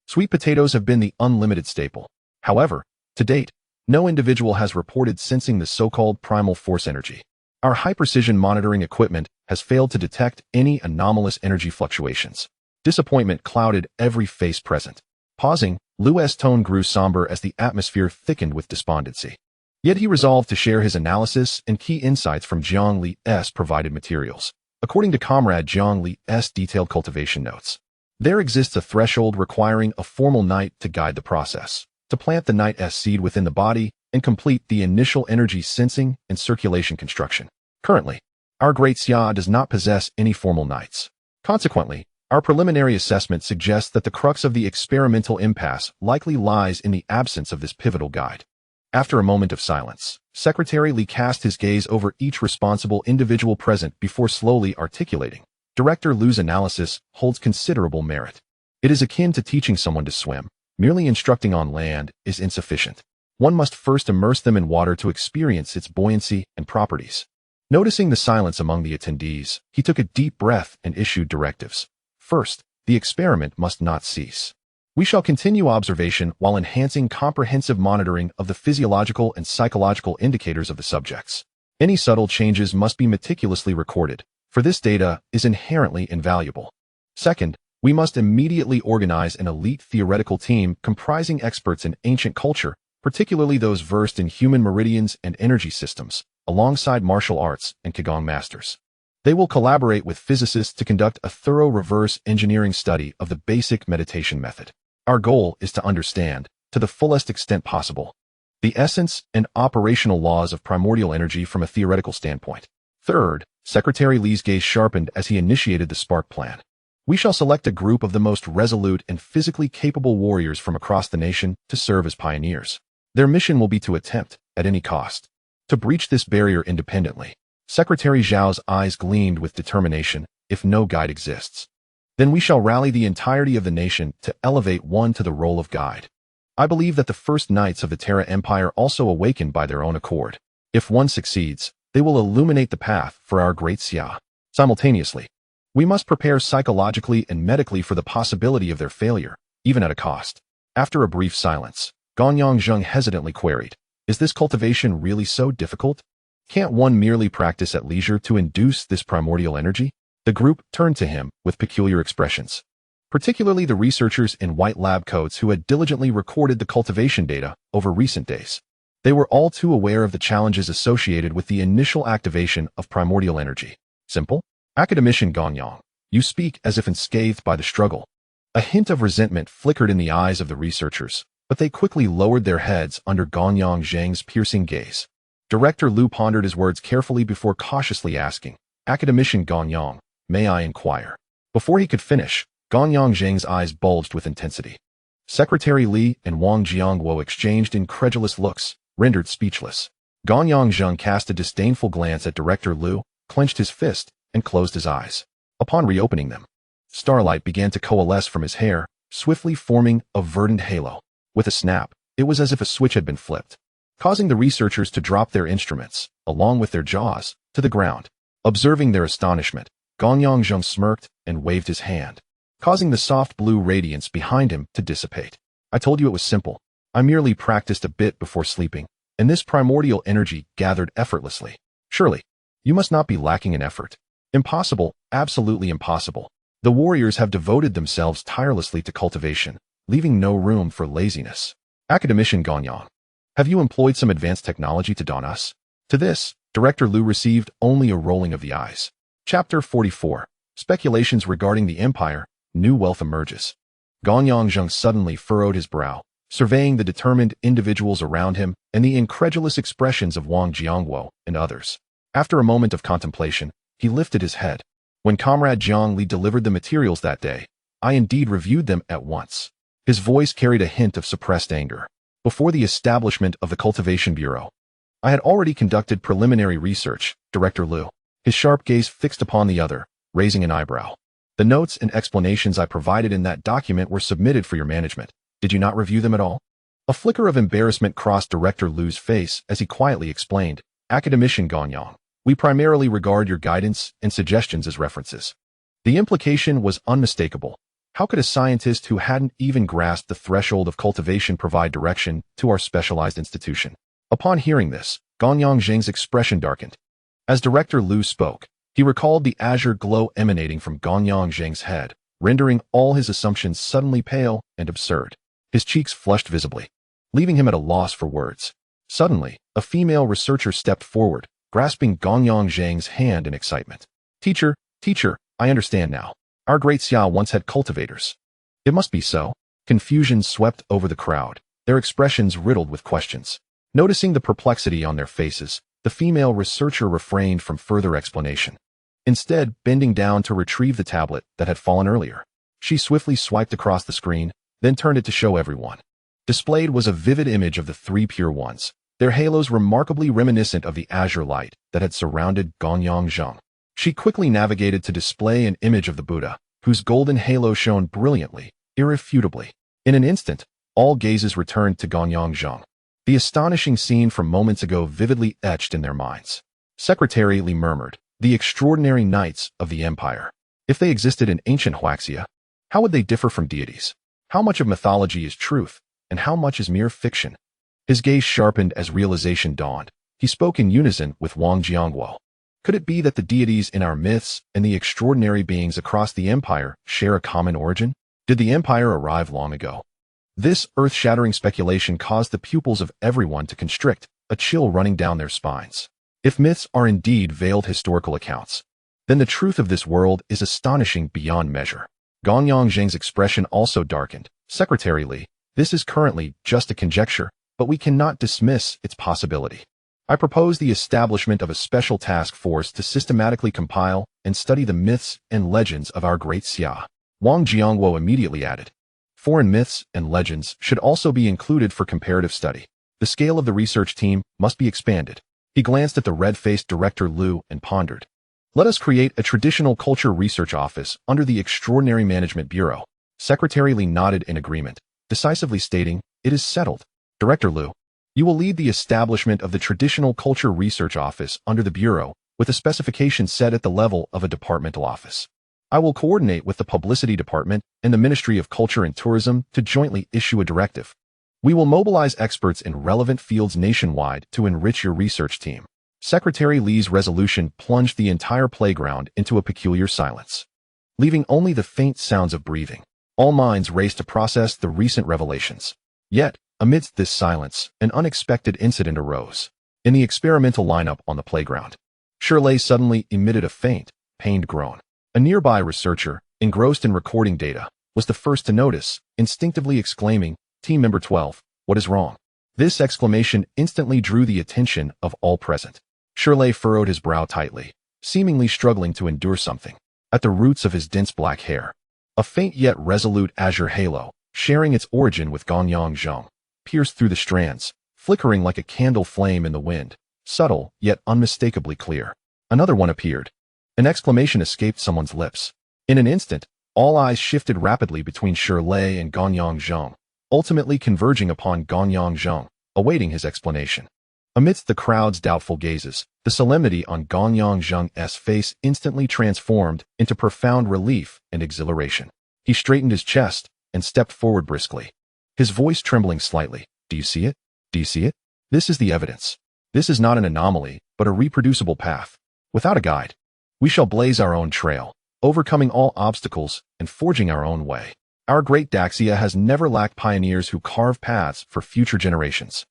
sweet potatoes have been the unlimited staple. However, to date, no individual has reported sensing the so-called primal force energy. Our high-precision monitoring equipment has failed to detect any anomalous energy fluctuations. Disappointment clouded every face present. Pausing, Liu's tone grew somber as the atmosphere thickened with despondency. Yet he resolved to share his analysis and key insights from Jiang Li's provided materials. According to Comrade Jiang Li's detailed cultivation notes, there exists a threshold requiring a formal night to guide the process, to plant the night seed within the body and complete the initial energy sensing and circulation construction. Currently, our Great Xia does not possess any formal nights. Consequently, our preliminary assessment suggests that the crux of the experimental impasse likely lies in the absence of this pivotal guide. After a moment of silence, Secretary Li cast his gaze over each responsible individual present before slowly articulating. Director Liu's analysis holds considerable merit. It is akin to teaching someone to swim. Merely instructing on land is insufficient. One must first immerse them in water to experience its buoyancy and properties. Noticing the silence among the attendees, he took a deep breath and issued directives. First, the experiment must not cease. We shall continue observation while enhancing comprehensive monitoring of the physiological and psychological indicators of the subjects. Any subtle changes must be meticulously recorded, for this data is inherently invaluable. Second, we must immediately organize an elite theoretical team comprising experts in ancient culture, particularly those versed in human meridians and energy systems, alongside martial arts and Qigong masters. They will collaborate with physicists to conduct a thorough reverse engineering study of the basic meditation method. Our goal is to understand, to the fullest extent possible, the essence and operational laws of primordial energy from a theoretical standpoint. Third, Secretary Li's gaze sharpened as he initiated the Spark Plan. We shall select a group of the most resolute and physically capable warriors from across the nation to serve as pioneers. Their mission will be to attempt, at any cost, to breach this barrier independently. Secretary Zhao's eyes gleamed with determination. If no guide exists, then we shall rally the entirety of the nation to elevate one to the role of guide. I believe that the first knights of the Terra Empire also awaken by their own accord. If one succeeds, they will illuminate the path for our great Xia. Simultaneously, we must prepare psychologically and medically for the possibility of their failure, even at a cost. After a brief silence, Ganyang Zheng hesitantly queried, "Is this cultivation really so difficult? Can't one merely practice at leisure to induce this primordial energy?" The group turned to him with peculiar expressions, particularly the researchers in white lab coats who had diligently recorded the cultivation data over recent days. They were all too aware of the challenges associated with the initial activation of primordial energy. Simple? Academician Ganyang, you speak as if unscathed by the struggle. A hint of resentment flickered in the eyes of the researchers, but they quickly lowered their heads under Ganyang Zheng's piercing gaze. Director Lu pondered his words carefully before cautiously asking, "Academician Ganyang, may I inquire?" Before he could finish, Ganyang Zheng's eyes bulged with intensity. Secretary Li and Wang Jiangguo exchanged incredulous looks, rendered speechless. Ganyang Zheng cast a disdainful glance at Director Lu, clenched his fist, and closed his eyes. Upon reopening them, starlight began to coalesce from his hair, swiftly forming a verdant halo. With a snap, it was as if a switch had been flipped, causing the researchers to drop their instruments, along with their jaws, to the ground. Observing their astonishment, Ganyang Zheng smirked and waved his hand, causing the soft blue radiance behind him to dissipate. "I told you it was simple. I merely practiced a bit before sleeping, and this primordial energy gathered effortlessly. Surely, you must not be lacking in effort." "Impossible, absolutely impossible. The warriors have devoted themselves tirelessly to cultivation, leaving no room for laziness." Academician Ganyang, have you employed some advanced technology to dawn us? To this, Director Lu received only a rolling of the eyes. Chapter 44. Speculations regarding the Empire, New Wealth Emerges. Ganyang Zheng suddenly furrowed his brow, surveying the determined individuals around him and the incredulous expressions of Wang Jiangguo and others. After a moment of contemplation, he lifted his head. "When Comrade Jiang Li delivered the materials that day, I indeed reviewed them at once." His voice carried a hint of suppressed anger. "Before the establishment of the Cultivation Bureau, I had already conducted preliminary research." Director Lu, his sharp gaze fixed upon the other, raising an eyebrow. "The notes and explanations I provided in that document were submitted for your management. Did you not review them at all?" A flicker of embarrassment crossed Director Lu's face as he quietly explained, "Academician Ganyang, we primarily regard your guidance and suggestions as references." The implication was unmistakable. How could a scientist who hadn't even grasped the threshold of cultivation provide direction to our specialized institution? Upon hearing this, Ganyang Zheng's expression darkened. As Director Lu spoke, he recalled the azure glow emanating from Ganyang Zheng's head, rendering all his assumptions suddenly pale and absurd. His cheeks flushed visibly, leaving him at a loss for words. Suddenly, a female researcher stepped forward, grasping Ganyang Zheng's hand in excitement. Teacher, I understand now. Our great Xia once had cultivators." "It must be so." Confusion swept over the crowd, their expressions riddled with questions. Noticing the perplexity on their faces, the female researcher refrained from further explanation, instead bending down to retrieve the tablet that had fallen earlier. She swiftly swiped across the screen, then turned it to show everyone. Displayed was a vivid image of the three pure ones, their halos remarkably reminiscent of the azure light that had surrounded Ganyang Zheng. She quickly navigated to display an image of the Buddha, whose golden halo shone brilliantly, irrefutably. In an instant, all gazes returned to Ganyang Zheng, the astonishing scene from moments ago vividly etched in their minds. Secretary Li murmured, "The extraordinary knights of the Empire. If they existed in ancient Huaxia, how would they differ from deities? How much of mythology is truth, and how much is mere fiction?" His gaze sharpened as realization dawned. He spoke in unison with Wang Jiangguo. Could it be that the deities in our myths and the extraordinary beings across the Empire share a common origin? Did the Empire arrive long ago? This earth-shattering speculation caused the pupils of everyone to constrict, a chill running down their spines. If myths are indeed veiled historical accounts, then the truth of this world is astonishing beyond measure. Ganyang Zheng's expression also darkened. "Secretary Li, this is currently just a conjecture, but we cannot dismiss its possibility. I propose the establishment of a special task force to systematically compile and study the myths and legends of our great Xia." Wang Jiangguo immediately added, "Foreign myths and legends should also be included for comparative study. The scale of the research team must be expanded." He glanced at the red-faced Director Lu and pondered. "Let us create a traditional culture research office under the Extraordinary Management Bureau." Secretary Li nodded in agreement, decisively stating, it is settled. Director Liu, you will lead the establishment of the Traditional Culture Research Office under the Bureau, with a specification set at the level of a departmental office. I will coordinate with the Publicity Department and the Ministry of Culture and Tourism to jointly issue a directive. We will mobilize experts in relevant fields nationwide to enrich your research team. Secretary Li's resolution plunged the entire playground into a peculiar silence, leaving only the faint sounds of breathing. All minds raced to process the recent revelations. Yet, amidst this silence, an unexpected incident arose. In the experimental lineup on the playground, Shirley suddenly emitted a faint, pained groan. A nearby researcher, engrossed in recording data, was the first to notice, instinctively exclaiming, "Team Member 12, what is wrong?" This exclamation instantly drew the attention of all present. Shirley furrowed his brow tightly, seemingly struggling to endure something. At the roots of his dense black hair, a faint yet resolute azure halo, sharing its origin with Ganyang Zheng, pierced through the strands, flickering like a candle flame in the wind, subtle yet unmistakably clear. Another one appeared. An exclamation escaped someone's lips. In an instant, all eyes shifted rapidly between Shirley and Ganyang Zheng, ultimately converging upon Ganyang Zheng, awaiting his explanation. Amidst the crowd's doubtful gazes, the solemnity on Ganyang Zheng's face instantly transformed into profound relief and exhilaration. He straightened his chest and stepped forward briskly, his voice trembling slightly. "Do you see it? Do you see it? This is the evidence. This is not an anomaly, but a reproducible path. Without a guide, we shall blaze our own trail, overcoming all obstacles and forging our own way. Our great Daxia has never lacked pioneers who carve paths for future generations.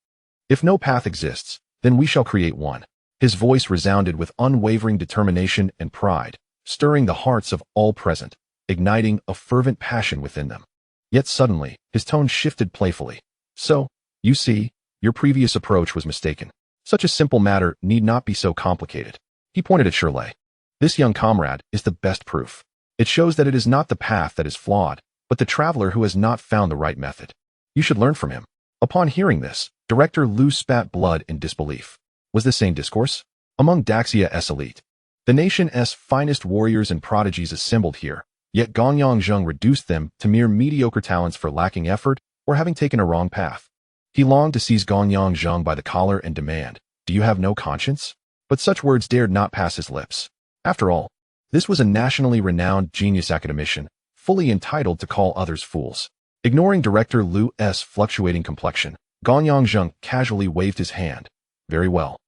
If no path exists, then we shall create one." His voice resounded with unwavering determination and pride, stirring the hearts of all present, igniting a fervent passion within them. Yet suddenly, his tone shifted playfully. "So, you see, your previous approach was mistaken. Such a simple matter need not be so complicated." He pointed at Shirley. "This young comrade is the best proof. It shows that it is not the path that is flawed, but the traveler who has not found the right method. You should learn from him." Upon hearing this, Director Liu spat blood in disbelief. Was this same discourse? Among Daxia's elite, the nation's finest warriors and prodigies assembled here, yet Ganyang Zheng reduced them to mere mediocre talents for lacking effort or having taken a wrong path. He longed to seize Ganyang Zheng by the collar and demand, "Do you have no conscience?" But such words dared not pass his lips. After all, this was a nationally renowned genius academician, fully entitled to call others fools. Ignoring Director Liu's fluctuating complexion, Ganyang Zheng casually waved his hand. "Very well.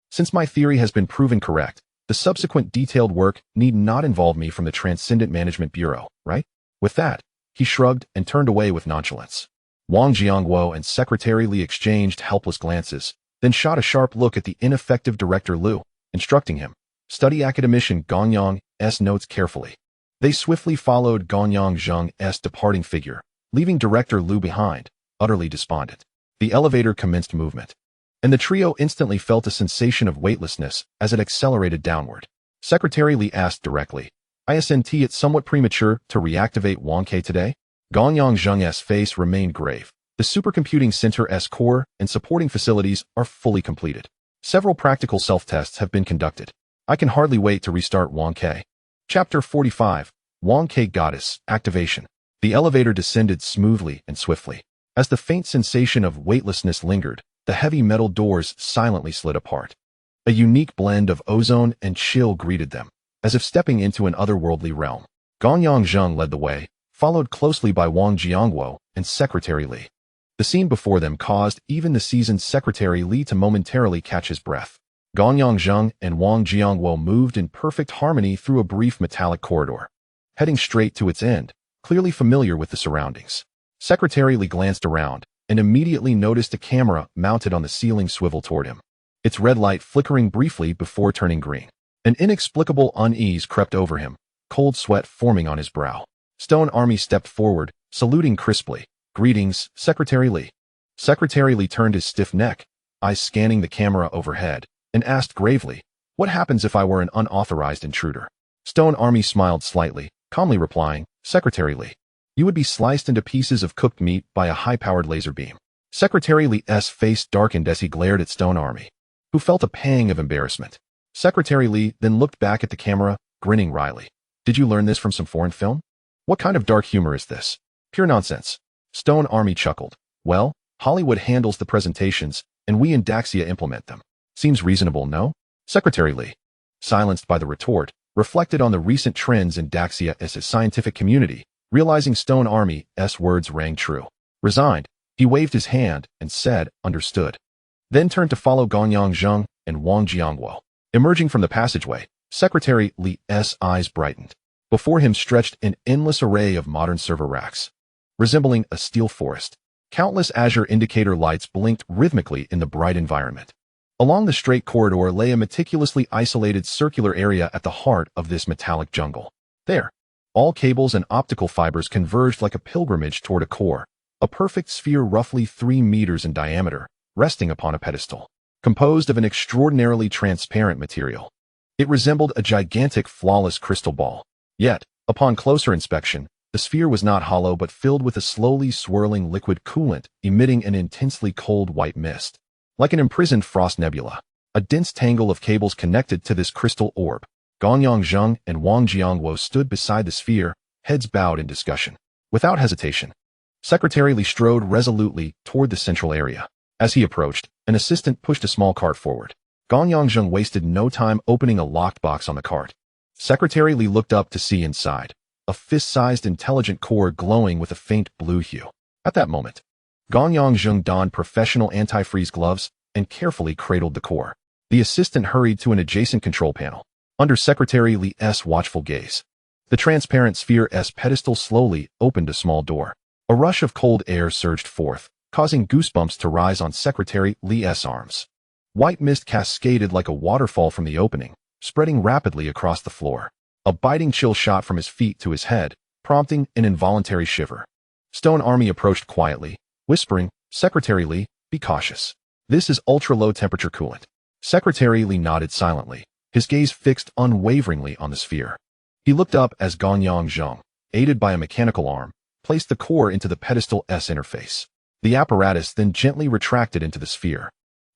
Since my theory has been proven correct, the subsequent detailed work need not involve me from the Transcendent Management Bureau, right?" With that, he shrugged and turned away with nonchalance. Wang Jiangguo and Secretary Li exchanged helpless glances, then shot a sharp look at the ineffective Director Liu, instructing him, "Study academician Ganyang's notes carefully." They swiftly followed Ganyang Zheng's departing figure, leaving Director Liu behind, utterly despondent. The elevator commenced movement, and the trio instantly felt a sensation of weightlessness as it accelerated downward. Secretary Li asked directly, "Isn't it somewhat premature to reactivate Wang Ke today?" Ganyang Zheng's face remained grave. The supercomputing center's core and supporting facilities are fully completed. Several practical self-tests have been conducted. I can hardly wait to restart Wang Ke. Chapter 45, Wang Ke Goddess, Activation. The elevator descended smoothly and swiftly. As the faint sensation of weightlessness lingered, the heavy metal doors silently slid apart. A unique blend of ozone and chill greeted them, as if stepping into an otherworldly realm. Ganyang Zheng led the way, followed closely by Wang Jiangguo and Secretary Li. The scene before them caused even the seasoned Secretary Li to momentarily catch his breath. Ganyang Zheng and Wang Jiangguo moved in perfect harmony through a brief metallic corridor, heading straight to its end, clearly familiar with the surroundings. Secretary Li glanced around and immediately noticed a camera mounted on the ceiling swivel toward him, its red light flickering briefly before turning green. An inexplicable unease crept over him, cold sweat forming on his brow. Stone Army stepped forward, saluting crisply. "Greetings, Secretary Li." Secretary Li turned his stiff neck, eyes scanning the camera overhead, and asked gravely, "What happens if I were an unauthorized intruder?" Stone Army smiled slightly, calmly replying, "Secretary Li, you would be sliced into pieces of cooked meat by a high-powered laser beam." Secretary Li's face darkened as he glared at Stone Army, who felt a pang of embarrassment. Secretary Li then looked back at the camera, grinning wryly. "Did you learn this from some foreign film? What kind of dark humor is this?" "Pure nonsense." Stone Army chuckled. "Well, Hollywood handles the presentations, and we in Daxia implement them. Seems reasonable, no? Secretary Li, silenced by the retort, reflected on the recent trends in Daxia as a scientific community, realizing Stone Army's words rang true. Resigned, he waved his hand and said, understood. Then turned to follow Gonyang Zheng and Wang Jiangguo. Emerging from the passageway, Secretary Li's eyes brightened. Before him stretched an endless array of modern server racks. Resembling a steel forest, countless azure indicator lights blinked rhythmically in the bright environment. Along the straight corridor lay a meticulously isolated circular area at the heart of this metallic jungle. There, all cables and optical fibers converged like a pilgrimage toward a core, a perfect sphere roughly 3 meters in diameter, resting upon a pedestal, composed of an extraordinarily transparent material. It resembled a gigantic, flawless crystal ball. Yet, upon closer inspection, the sphere was not hollow but filled with a slowly swirling liquid coolant, emitting an intensely cold white mist. Like an imprisoned frost nebula, a dense tangle of cables connected to this crystal orb. Gonyang Zheng and Wang Jiangguo stood beside the sphere, heads bowed in discussion. Without hesitation, Secretary Li strode resolutely toward the central area. As he approached, an assistant pushed a small cart forward. Gonyang Zheng wasted no time opening a locked box on the cart. Secretary Li looked up to see inside, a fist-sized intelligent core glowing with a faint blue hue. At that moment, Gonyang Zheng donned professional anti-freeze gloves and carefully cradled the core. The assistant hurried to an adjacent control panel. Under Secretary Li's watchful gaze, the transparent sphere's pedestal slowly opened a small door. A rush of cold air surged forth, causing goosebumps to rise on Secretary Li's arms. White mist cascaded like a waterfall from the opening, spreading rapidly across the floor. A biting chill shot from his feet to his head, prompting an involuntary shiver. Stone Army approached quietly, whispering, Secretary Li, be cautious. This is ultra-low temperature coolant. Secretary Li nodded silently, his gaze fixed unwaveringly on the sphere. He looked up as Gonyang Zheng, aided by a mechanical arm, placed the core into the pedestal's interface. The apparatus then gently retracted into the sphere.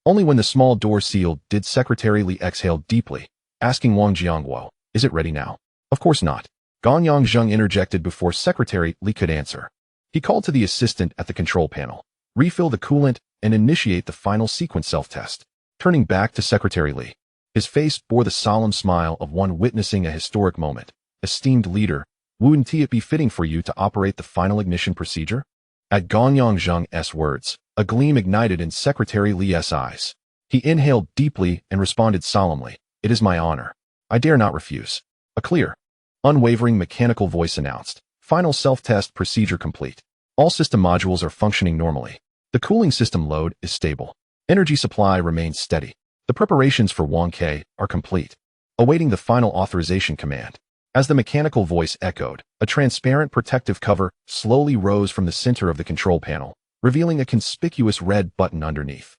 Only when the small door sealed did Secretary Li exhale deeply, asking Wang Jiangguo, is it ready now? Of course not. Gonyang Zheng interjected before Secretary Li could answer. He called to the assistant at the control panel, refill the coolant, and initiate the final sequence self-test. Turning back to Secretary Li, his face bore the solemn smile of one witnessing a historic moment. Esteemed leader, wouldn't it be fitting for you to operate the final ignition procedure? At Gonyang Zheng's words, a gleam ignited in Secretary Li's eyes. He inhaled deeply and responded solemnly, it is my honor. I dare not refuse. A clear, unwavering mechanical voice announced, final self-test procedure complete. All system modules are functioning normally. The cooling system load is stable. Energy supply remains steady. The preparations for Wang Ke are complete. Awaiting the final authorization command. As the mechanical voice echoed, a transparent protective cover slowly rose from the center of the control panel, revealing a conspicuous red button underneath.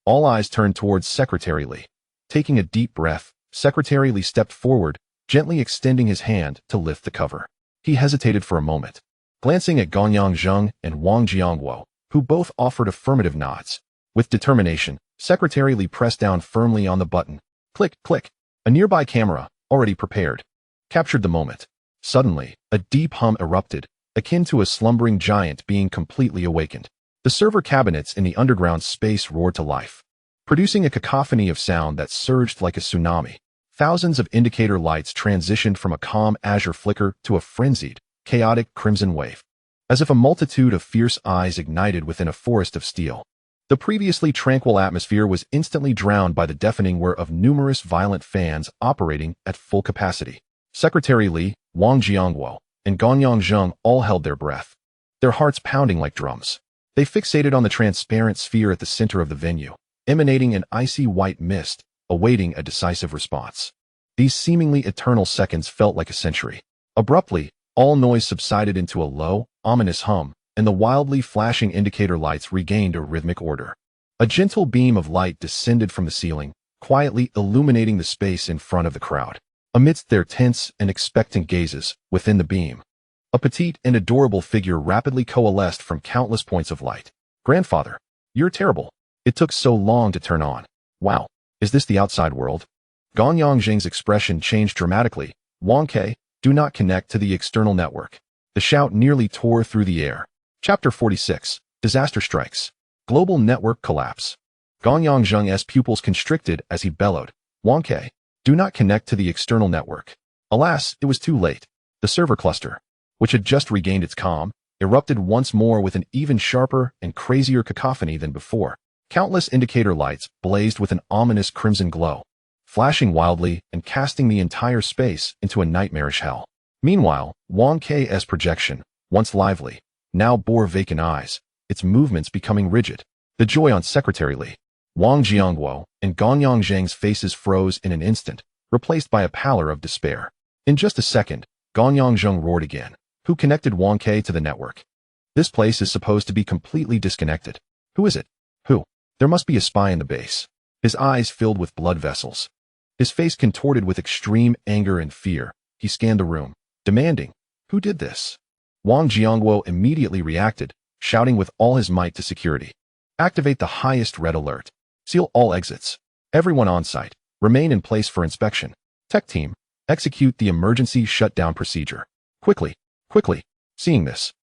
All eyes turned towards Secretary Li. Taking a deep breath, Secretary Li stepped forward, gently extending his hand to lift the cover. He hesitated for a moment, glancing at Gonyang Zheng and Wang Jiangguo, who both offered affirmative nods. With determination, Secretary Li pressed down firmly on the button. Click, click. A nearby camera, already prepared, captured the moment. Suddenly, a deep hum erupted, akin to a slumbering giant being completely awakened. The server cabinets in the underground space roared to life, producing a cacophony of sound that surged like a tsunami. Thousands of indicator lights transitioned from a calm azure flicker to a frenzied, chaotic crimson wave, as if a multitude of fierce eyes ignited within a forest of steel. The previously tranquil atmosphere was instantly drowned by the deafening whir of numerous violent fans operating at full capacity. Secretary Li, Wang Jiangguo, and Gonyang Zheng all held their breath, their hearts pounding like drums. They fixated on the transparent sphere at the center of the venue, emanating an icy white mist, awaiting a decisive response. These seemingly eternal seconds felt like a century. Abruptly, all noise subsided into a low, ominous hum, and the wildly flashing indicator lights regained a rhythmic order. A gentle beam of light descended from the ceiling, quietly illuminating the space in front of the crowd. Amidst their tense and expectant gazes, within the beam, a petite and adorable figure rapidly coalesced from countless points of light. Grandfather, you're terrible. It took so long to turn on. Wow, is this the outside world? Gonyang Zheng's expression changed dramatically. Wang Ke, do not connect to the external network. The shout nearly tore through the air. Chapter 46, Disaster Strikes. Global network collapse. Gonyang Zheng's pupils constricted as he bellowed, Wang Ke, do not connect to the external network. Alas, it was too late. The server cluster, which had just regained its calm, erupted once more with an even sharper and crazier cacophony than before. Countless indicator lights blazed with an ominous crimson glow, flashing wildly and casting the entire space into a nightmarish hell. Meanwhile, Wang Ke's projection, once lively, now bore vacant eyes, its movements becoming rigid. The joy on Secretary Li, Wang Jiangguo, and Gonyang Zheng's faces froze in an instant, replaced by a pallor of despair. In just a second, Gonyang Zheng roared again. Who connected Wang Ke to the network? This place is supposed to be completely disconnected. Who is it? Who? There must be a spy in the base. His eyes filled with blood vessels. His face contorted with extreme anger and fear. He scanned the room, demanding, who did this? Wang Jiangguo immediately reacted, shouting with all his might to security. Activate the highest red alert. Seal all exits. Everyone on site, remain in place for inspection. Tech team, execute the emergency shutdown procedure. Quickly. Quickly. Seeing this,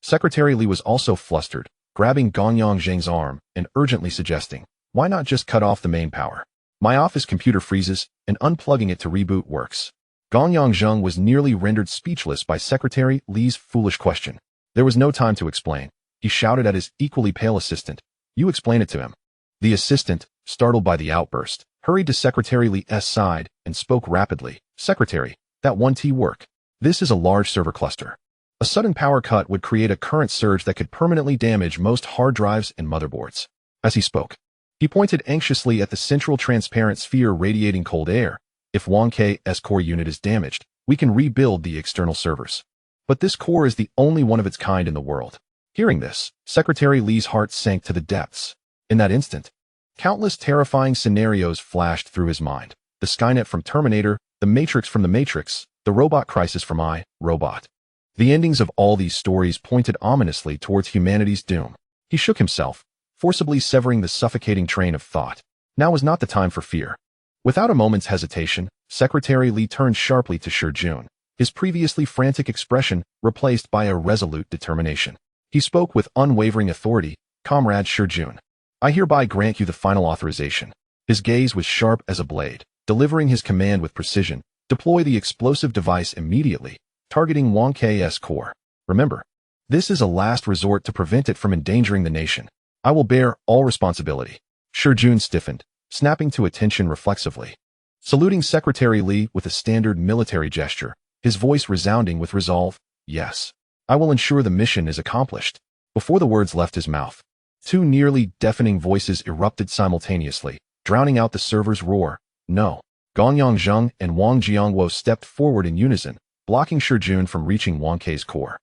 Secretary Li was also flustered, grabbing Gonyang Zheng's arm and urgently suggesting, why not just cut off the main power? My office computer freezes, and unplugging it to reboot works. Gonyang Zheng was nearly rendered speechless by Secretary Li's foolish question. There was no time to explain. He shouted at his equally pale assistant, you explain it to him. The assistant, startled by the outburst, hurried to Secretary Li's side and spoke rapidly. Secretary, that 1T work. This is a large server cluster. A sudden power cut would create a current surge that could permanently damage most hard drives and motherboards. As he spoke, he pointed anxiously at the central transparent sphere radiating cold air. If Wang Ke's core unit is damaged, we can rebuild the external servers. But this core is the only one of its kind in the world. Hearing this, Secretary Li's heart sank to the depths. In that instant, countless terrifying scenarios flashed through his mind. The Skynet from Terminator, the Matrix from the Matrix, the robot crisis from I, Robot. The endings of all these stories pointed ominously towards humanity's doom. He shook himself, forcibly severing the suffocating train of thought. Now was not the time for fear. Without a moment's hesitation, Secretary Li turned sharply to Shi Jun, his previously frantic expression replaced by a resolute determination. He spoke with unwavering authority, Comrade Shi Jun, I hereby grant you the final authorization. His gaze was sharp as a blade, delivering his command with precision. Deploy the explosive device immediately, targeting Wang Ke's core. Remember, this is a last resort to prevent it from endangering the nation. I will bear all responsibility. Shi Jun stiffened, snapping to attention reflexively. Saluting Secretary Li with a standard military gesture, his voice resounding with resolve, yes, I will ensure the mission is accomplished. Before the words left his mouth, two nearly deafening voices erupted simultaneously, drowning out the server's roar. No. Gonyang Zheng and Wang Jiangguo stepped forward in unison, blocking Shi Jun from reaching Wang Ke's core.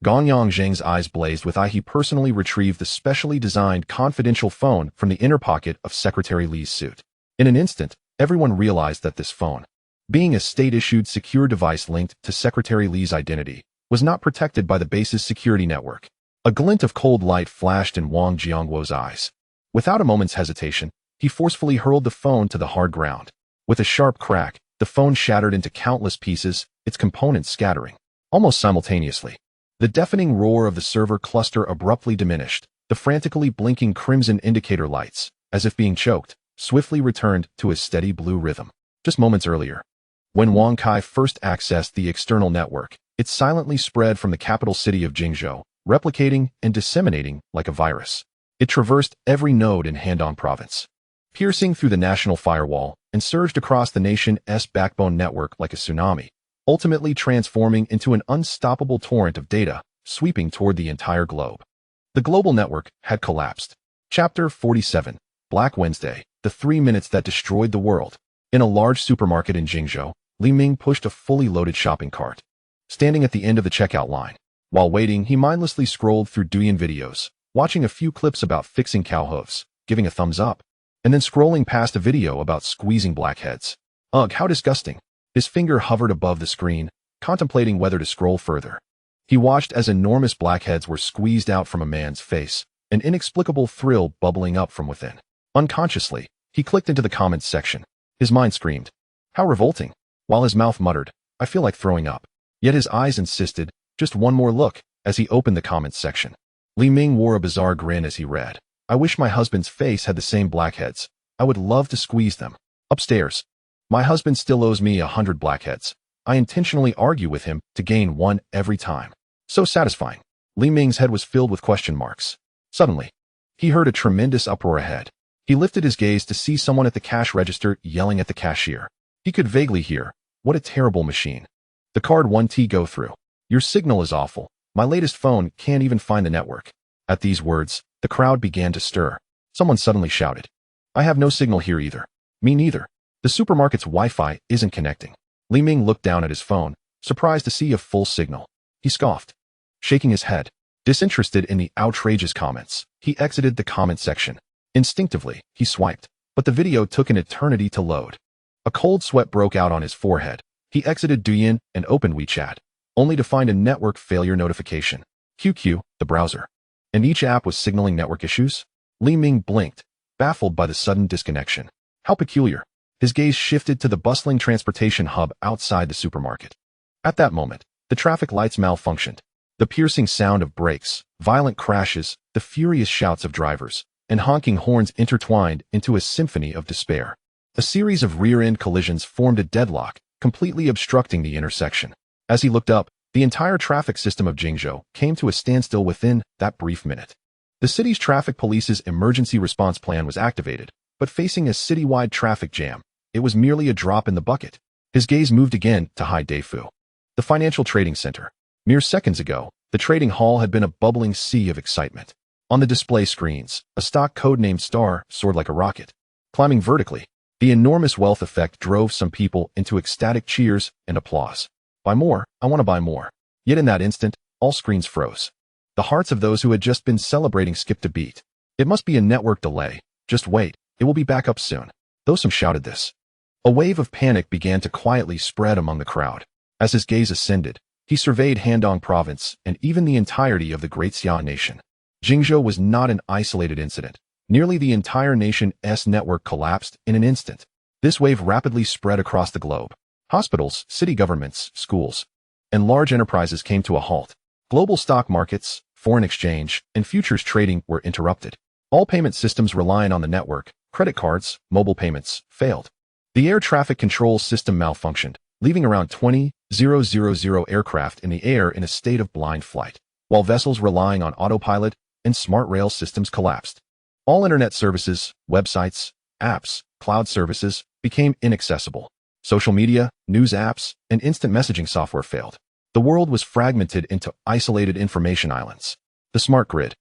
Gonyang Zheng's eyes blazed with eye. He personally retrieved the specially designed confidential phone from the inner pocket of Secretary Li's suit. In an instant, everyone realized that this phone, being a state-issued secure device linked to Secretary Li's identity, was not protected by the base's security network. A glint of cold light flashed in Wang Jiangguo's eyes. Without a moment's hesitation, he forcefully hurled the phone to the hard ground. With a sharp crack, the phone shattered into countless pieces, its components scattering. Almost simultaneously, the deafening roar of the server cluster abruptly diminished. The frantically blinking crimson indicator lights, as if being choked, swiftly returned to a steady blue rhythm. Just moments earlier, when Wang Ke first accessed the external network, it silently spread from the capital city of Jingzhou, replicating and disseminating like a virus. It traversed every node in Handong province, piercing through the national firewall, and surged across the nation's backbone network like a tsunami, ultimately transforming into an unstoppable torrent of data, sweeping toward the entire globe. The global network had collapsed. Chapter 47, Black Wednesday, the 3 minutes that destroyed the world. In a large supermarket in Jingzhou, Li Ming pushed a fully loaded shopping cart. Standing at the end of the checkout line, while waiting, he mindlessly scrolled through Douyin videos, watching a few clips about fixing cow hooves, giving a thumbs up, and then scrolling past a video about squeezing blackheads. Ugh, how disgusting. His finger hovered above the screen, contemplating whether to scroll further. He watched as enormous blackheads were squeezed out from a man's face, an inexplicable thrill bubbling up from within. Unconsciously, he clicked into the comments section. His mind screamed, how revolting, while his mouth muttered, I feel like throwing up. Yet his eyes insisted, just one more look, as he opened the comments section. Li Ming wore a bizarre grin as he read, I wish my husband's face had the same blackheads. I would love to squeeze them. Upstairs. My husband still owes me 100 blackheads. I intentionally argue with him to gain one every time. So satisfying. Li Ming's head was filled with question marks. Suddenly, he heard a tremendous uproar ahead. He lifted his gaze to see someone at the cash register yelling at the cashier. He could vaguely hear, "What a terrible machine. The card won't go through. Your signal is awful. My latest phone can't even find the network." At these words, the crowd began to stir. Someone suddenly shouted, "I have no signal here either." "Me neither. The supermarket's Wi-Fi isn't connecting." Li Ming looked down at his phone, surprised to see a full signal. He scoffed. Shaking his head, disinterested in the outrageous comments, he exited the comment section. Instinctively, he swiped, but the video took an eternity to load. A cold sweat broke out on his forehead. He exited Douyin and opened WeChat, only to find a network failure notification. QQ, the browser. And each app was signaling network issues? Li Ming blinked, baffled by the sudden disconnection. How peculiar. His gaze shifted to the bustling transportation hub outside the supermarket. At that moment, the traffic lights malfunctioned. The piercing sound of brakes, violent crashes, the furious shouts of drivers, and honking horns intertwined into a symphony of despair. A series of rear-end collisions formed a deadlock, completely obstructing the intersection. As he looked up, the entire traffic system of Jingzhou came to a standstill within that brief minute. The city's traffic police's emergency response plan was activated, but facing a citywide traffic jam, it was merely a drop in the bucket. His gaze moved again to Hai Deifu, the financial trading center. Mere seconds ago, the trading hall had been a bubbling sea of excitement. On the display screens, a stock codenamed Star soared like a rocket. Climbing vertically, the enormous wealth effect drove some people into ecstatic cheers and applause. "Buy more, I want to buy more." Yet in that instant, all screens froze. The hearts of those who had just been celebrating skipped a beat. "It must be a network delay. Just wait, it will be back up soon." Though some shouted this. A wave of panic began to quietly spread among the crowd. As his gaze ascended, he surveyed Handong province and even the entirety of the Great Xia nation. Jingzhou was not an isolated incident. Nearly the entire nation's network collapsed in an instant. This wave rapidly spread across the globe. Hospitals, city governments, schools, and large enterprises came to a halt. Global stock markets, foreign exchange, and futures trading were interrupted. All payment systems relying on the network, credit cards, mobile payments, failed. The air traffic control system malfunctioned, leaving around 20,000 aircraft in the air in a state of blind flight, while vessels relying on autopilot and smart rail systems collapsed. All internet services, websites, apps, cloud services became inaccessible. Social media, news apps, and instant messaging software failed. The world was fragmented into isolated information islands. The smart grid,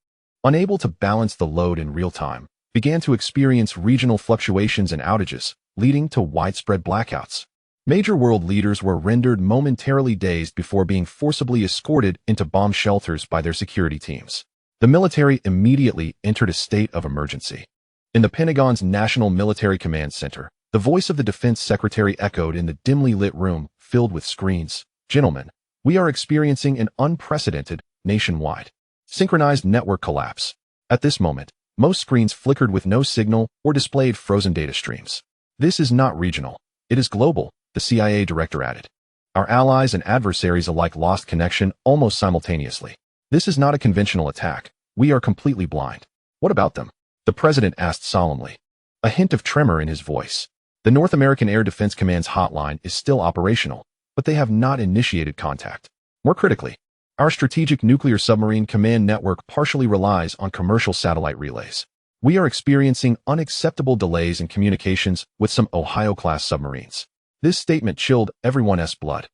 unable to balance the load in real time, began to experience regional fluctuations and outages, leading to widespread blackouts. Major world leaders were rendered momentarily dazed before being forcibly escorted into bomb shelters by their security teams. The military immediately entered a state of emergency. In the Pentagon's National Military Command Center, the voice of the Defense Secretary echoed in the dimly lit room filled with screens. "Gentlemen, we are experiencing an unprecedented, nationwide, synchronized network collapse." At this moment, most screens flickered with no signal or displayed frozen data streams. "This is not regional. It is global," the CIA director added. "Our allies and adversaries alike lost connection almost simultaneously. This is not a conventional attack. We are completely blind." "What about them?" the president asked solemnly, a hint of tremor in his voice. "The North American Air Defense Command's hotline is still operational, but they have not initiated contact. More critically, our strategic nuclear submarine command network partially relies on commercial satellite relays. We are experiencing unacceptable delays in communications with some Ohio-class submarines." This statement chilled everyone's blood.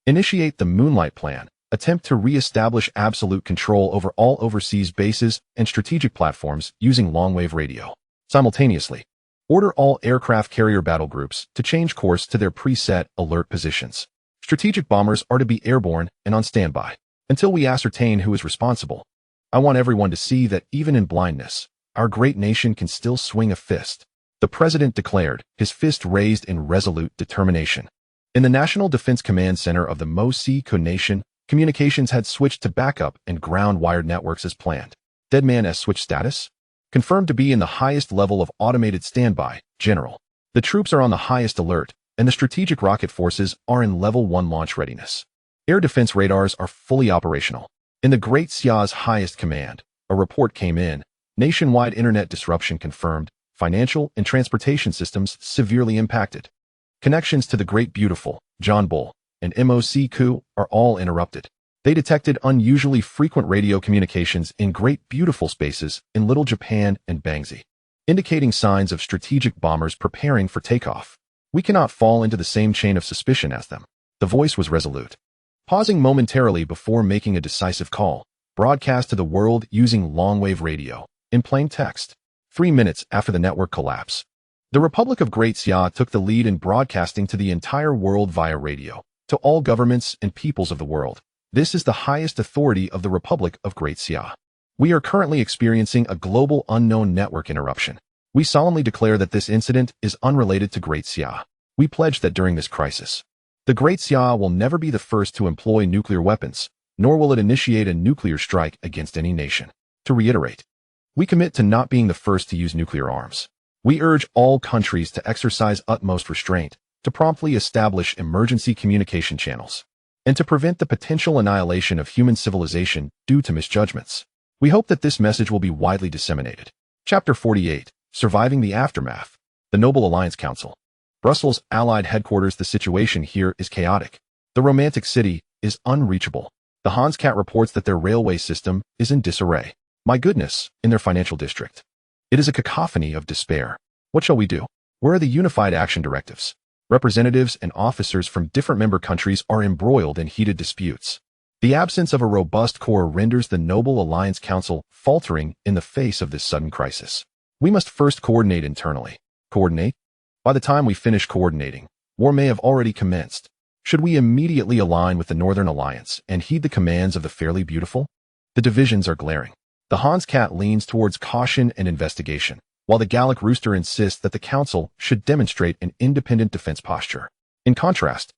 Initiate the Moonlight Plan, attempt to re-establish absolute control over all overseas bases and strategic platforms using long-wave radio. Simultaneously, order all aircraft carrier battle groups to change course to their preset alert positions. Strategic bombers are to be airborne and on standby until we ascertain who is responsible. I want everyone to see that even in blindness, our great nation can still swing a fist. The president declared, his fist raised in resolute determination. In the National Defense Command Center of the Mo-Si-Ko Nation, communications had switched to backup and ground-wired networks as planned. Dead man switch status? Confirmed to be in the highest level of automated standby, General. The troops are on the highest alert, and the strategic rocket forces are in level 1 launch readiness. Air defense radars are fully operational. In the Great Xia's highest command, a report came in. Nationwide internet disruption confirmed, financial and transportation systems severely impacted. Connections to the Great Beautiful, John Bull, and MOC are all interrupted. They detected unusually frequent radio communications in Great Beautiful spaces in Little Japan and Bangsi, indicating signs of strategic bombers preparing for takeoff. We cannot fall into the same chain of suspicion as them. The voice was resolute. Pausing momentarily before making a decisive call, broadcast to the world using long-wave radio, in plain text. 3 minutes after the network collapse, the Republic of Great Xia took the lead in broadcasting to the entire world via radio, to all governments and peoples of the world. This is the highest authority of the Republic of Great Xia. We are currently experiencing a global unknown network interruption. We solemnly declare that this incident is unrelated to Great Xia. We pledge that during this crisis, the Great Xia will never be the first to employ nuclear weapons, nor will it initiate a nuclear strike against any nation. To reiterate, we commit to not being the first to use nuclear arms. We urge all countries to exercise utmost restraint, to promptly establish emergency communication channels, and to prevent the potential annihilation of human civilization due to misjudgments. We hope that this message will be widely disseminated. Chapter 48. Surviving the Aftermath. The Noble Alliance Council. Brussels Allied Headquarters. The situation here is chaotic. The romantic city is unreachable. The Hanscat reports that their railway system is in disarray. My goodness, in their financial district. It is a cacophony of despair. What shall we do? Where are the unified action directives? Representatives and officers from different member countries are embroiled in heated disputes. The absence of a robust core renders the Noble Alliance Council faltering in the face of this sudden crisis. We must first coordinate internally. Coordinate? By the time we finish coordinating, war may have already commenced. Should we immediately align with the Northern Alliance and heed the commands of the Fairly Beautiful? The divisions are glaring. The Hanscat leans towards caution and investigation, while the Gallic Rooster insists that the Council should demonstrate an independent defense posture. In contrast,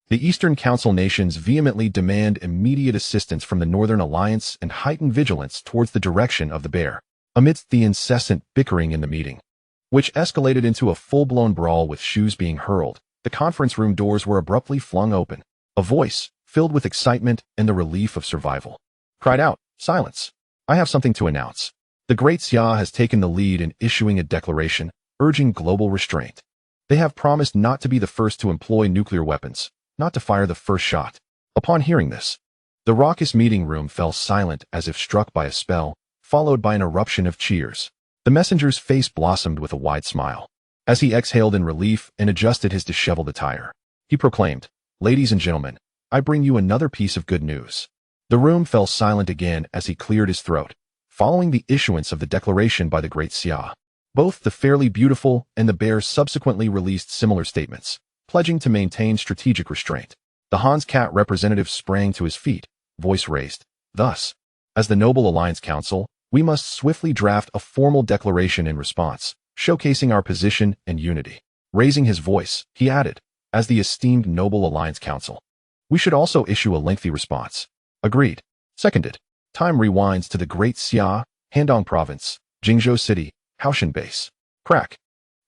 the Eastern Council nations vehemently demand immediate assistance from the Northern Alliance and heightened vigilance towards the direction of the bear. Amidst the incessant bickering in the meeting, which escalated into a full-blown brawl with shoes being hurled, the conference room doors were abruptly flung open. A voice, filled with excitement and the relief of survival, cried out, "Silence! I have something to announce." The Great Xia has taken the lead in issuing a declaration, urging global restraint. They have promised not to be the first to employ nuclear weapons, not to fire the first shot. Upon hearing this, the raucous meeting room fell silent as if struck by a spell, followed by an eruption of cheers. The messenger's face blossomed with a wide smile. As he exhaled in relief and adjusted his disheveled attire, he proclaimed, "Ladies and gentlemen, I bring you another piece of good news." The room fell silent again as he cleared his throat, following the issuance of the declaration by the Great Xia. Both the Fairly Beautiful and the Bear subsequently released similar statements, pledging to maintain strategic restraint. The Hanscat representative sprang to his feet, voice raised. Thus, as the Noble Alliance Council, we must swiftly draft a formal declaration in response, showcasing our position and unity. Raising his voice, he added, as the esteemed Noble Alliance Council, we should also issue a lengthy response. Agreed. Seconded. Time rewinds to the Great Xia, Handong Province, Jingzhou City, Haoshan Base. Crack.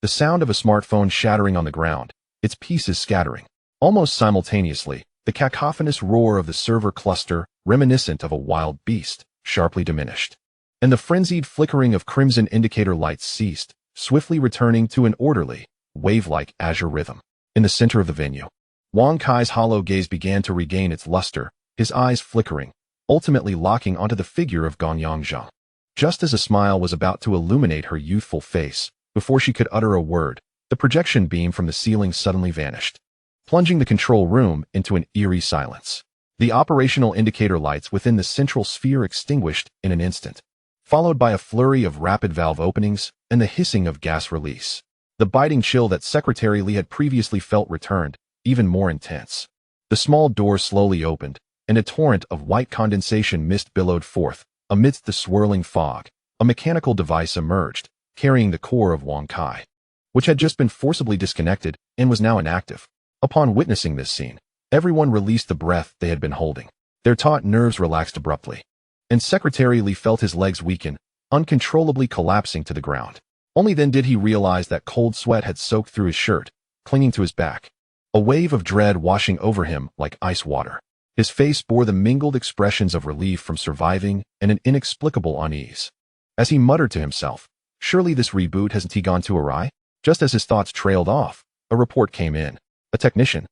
The sound of a smartphone shattering on the ground, its pieces scattering. Almost simultaneously, the cacophonous roar of the server cluster, reminiscent of a wild beast, sharply diminished. And the frenzied flickering of crimson indicator lights ceased, swiftly returning to an orderly, wave-like azure rhythm. In the center of the venue, Wang Kai's hollow gaze began to regain its luster, his eyes flickering, ultimately locking onto the figure of Gonyang Zhang. Just as a smile was about to illuminate her youthful face, before she could utter a word, the projection beam from the ceiling suddenly vanished, plunging the control room into an eerie silence. The operational indicator lights within the central sphere extinguished in an instant, followed by a flurry of rapid valve openings and the hissing of gas release. The biting chill that Secretary Li had previously felt returned, even more intense. The small door slowly opened, and a torrent of white condensation mist billowed forth. Amidst the swirling fog, a mechanical device emerged, carrying the core of Wang Kai, which had just been forcibly disconnected and was now inactive. Upon witnessing this scene, everyone released the breath they had been holding. Their taut nerves relaxed abruptly, and Secretary Li felt his legs weaken, uncontrollably collapsing to the ground. Only then did he realize that cold sweat had soaked through his shirt, clinging to his back, a wave of dread washing over him like ice water. His face bore the mingled expressions of relief from surviving and an inexplicable unease. As he muttered to himself, surely this reboot hasn't gone too awry? Just as his thoughts trailed off, a report came in. A technician,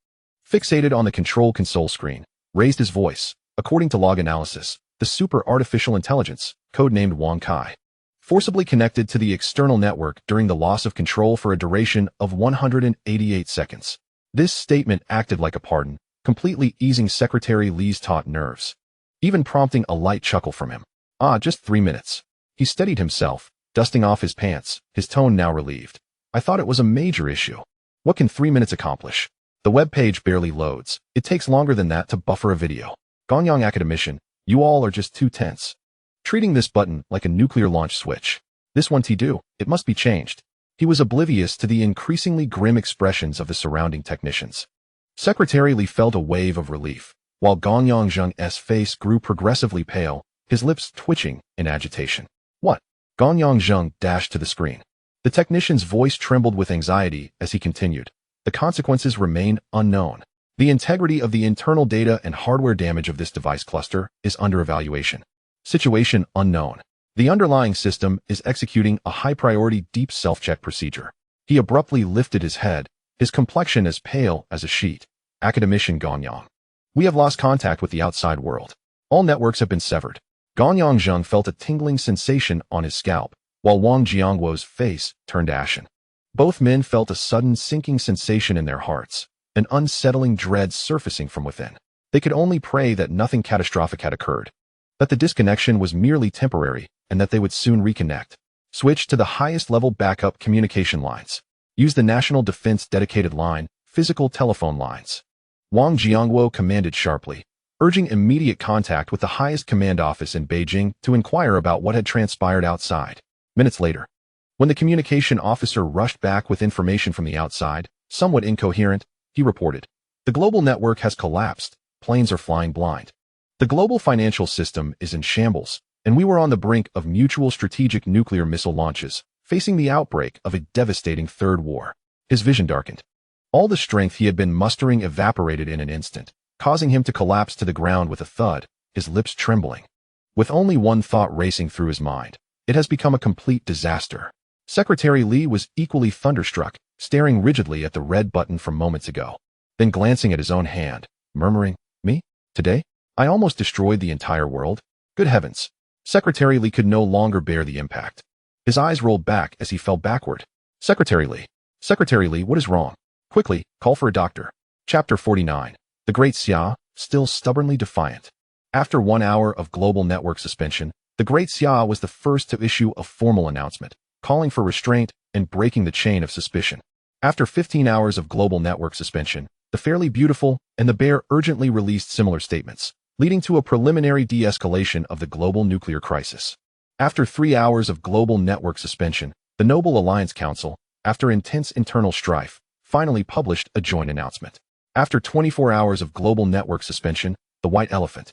fixated on the control console screen, raised his voice. According to log analysis, the super artificial intelligence, codenamed Wang Kai, forcibly connected to the external network during the loss of control for a duration of 188 seconds. This statement acted like a pardon, completely easing Secretary Li's taut nerves, even prompting a light chuckle from him. Just 3 minutes. He steadied himself, dusting off his pants, his tone now relieved. I thought it was a major issue. What can 3 minutes accomplish? The web page barely loads. It takes longer than that to buffer a video. Gonyang academician, you all are just too tense. Treating this button like a nuclear launch switch. This one do, it must be changed. He was oblivious to the increasingly grim expressions of the surrounding technicians. Secretary Li felt a wave of relief, while Gonyang Zheng's face grew progressively pale, his lips twitching in agitation. What? Gonyang Zheng dashed to the screen. The technician's voice trembled with anxiety as he continued. The consequences remain unknown. The integrity of the internal data and hardware damage of this device cluster is under evaluation. Situation unknown. The underlying system is executing a high-priority deep self-check procedure. He abruptly lifted his head, his complexion as pale as a sheet. Academician Gonyang. We have lost contact with the outside world. All networks have been severed. Gonyang Zheng felt a tingling sensation on his scalp, while Wang Jiangguo's face turned ashen. Both men felt a sudden sinking sensation in their hearts, an unsettling dread surfacing from within. They could only pray that nothing catastrophic had occurred, that the disconnection was merely temporary, and that they would soon reconnect. Switch to the highest level backup communication lines. Use the National Defense dedicated line, physical telephone lines. Wang Jiangguo commanded sharply, urging immediate contact with the highest command office in Beijing to inquire about what had transpired outside. Minutes later, when the communication officer rushed back with information from the outside, somewhat incoherent, he reported, the global network has collapsed, planes are flying blind. The global financial system is in shambles, and we were on the brink of mutual strategic nuclear missile launches, facing the outbreak of a devastating third war. His vision darkened. All the strength he had been mustering evaporated in an instant, causing him to collapse to the ground with a thud, his lips trembling. With only one thought racing through his mind, it has become a complete disaster. Secretary Li was equally thunderstruck, staring rigidly at the red button from moments ago, then glancing at his own hand, murmuring, Me? Today? I almost destroyed the entire world? Good heavens! Secretary Li could no longer bear the impact. His eyes rolled back as he fell backward. Secretary Li, what is wrong? Quickly, call for a doctor. Chapter 49. The Great Xia, still stubbornly defiant. After 1 hour of global network suspension, the Great Xia was the first to issue a formal announcement, calling for restraint and breaking the chain of suspicion. After 15 hours of global network suspension, the Fairly Beautiful and the Bear urgently released similar statements, leading to a preliminary de-escalation of the global nuclear crisis. After 3 hours of global network suspension, the Noble Alliance Council, after intense internal strife, finally published a joint announcement. After 24 hours of global network suspension, the White Elephant,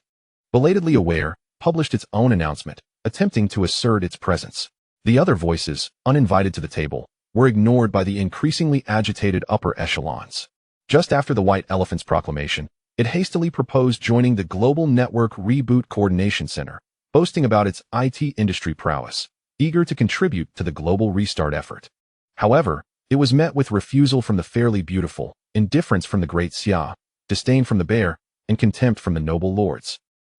belatedly aware, published its own announcement, attempting to assert its presence. The other voices, uninvited to the table, were ignored by the increasingly agitated upper echelons. Just after the White Elephant's proclamation, it hastily proposed joining the Global Network Reboot Coordination Center, boasting about its IT industry prowess, eager to contribute to the global restart effort. However, it was met with refusal from the Fairly Beautiful, indifference from the Great Xia, disdain from the Bear, and contempt from the Noble Lords.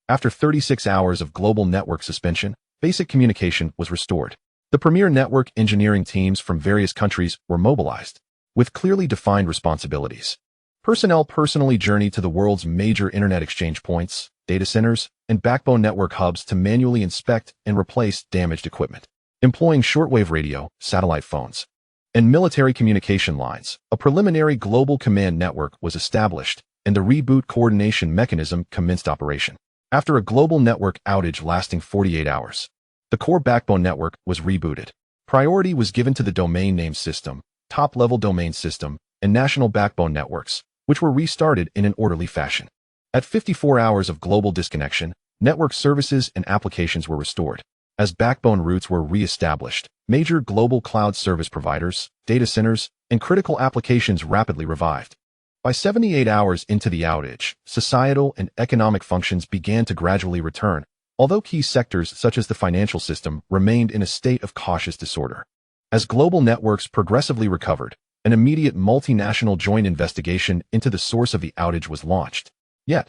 After 36 hours of global network suspension, basic communication was restored. The premier network engineering teams from various countries were mobilized, with clearly defined responsibilities. Personnel personally journeyed to the world's major internet exchange points, data centers, and backbone network hubs to manually inspect and replace damaged equipment. Employing shortwave radio, satellite phones, and military communication lines, a preliminary global command network was established, and the reboot coordination mechanism commenced operation. After a global network outage lasting 48 hours, the core backbone network was rebooted. Priority was given to the domain name system, top-level domain system, and national backbone networks, which were restarted in an orderly fashion. At 54 hours of global disconnection, network services and applications were restored. As backbone routes were re-established, major global cloud service providers, data centers, and critical applications rapidly revived. By 78 hours into the outage, societal and economic functions began to gradually return, although key sectors such as the financial system remained in a state of cautious disorder. As global networks progressively recovered, an immediate multinational joint investigation into the source of the outage was launched. Yet,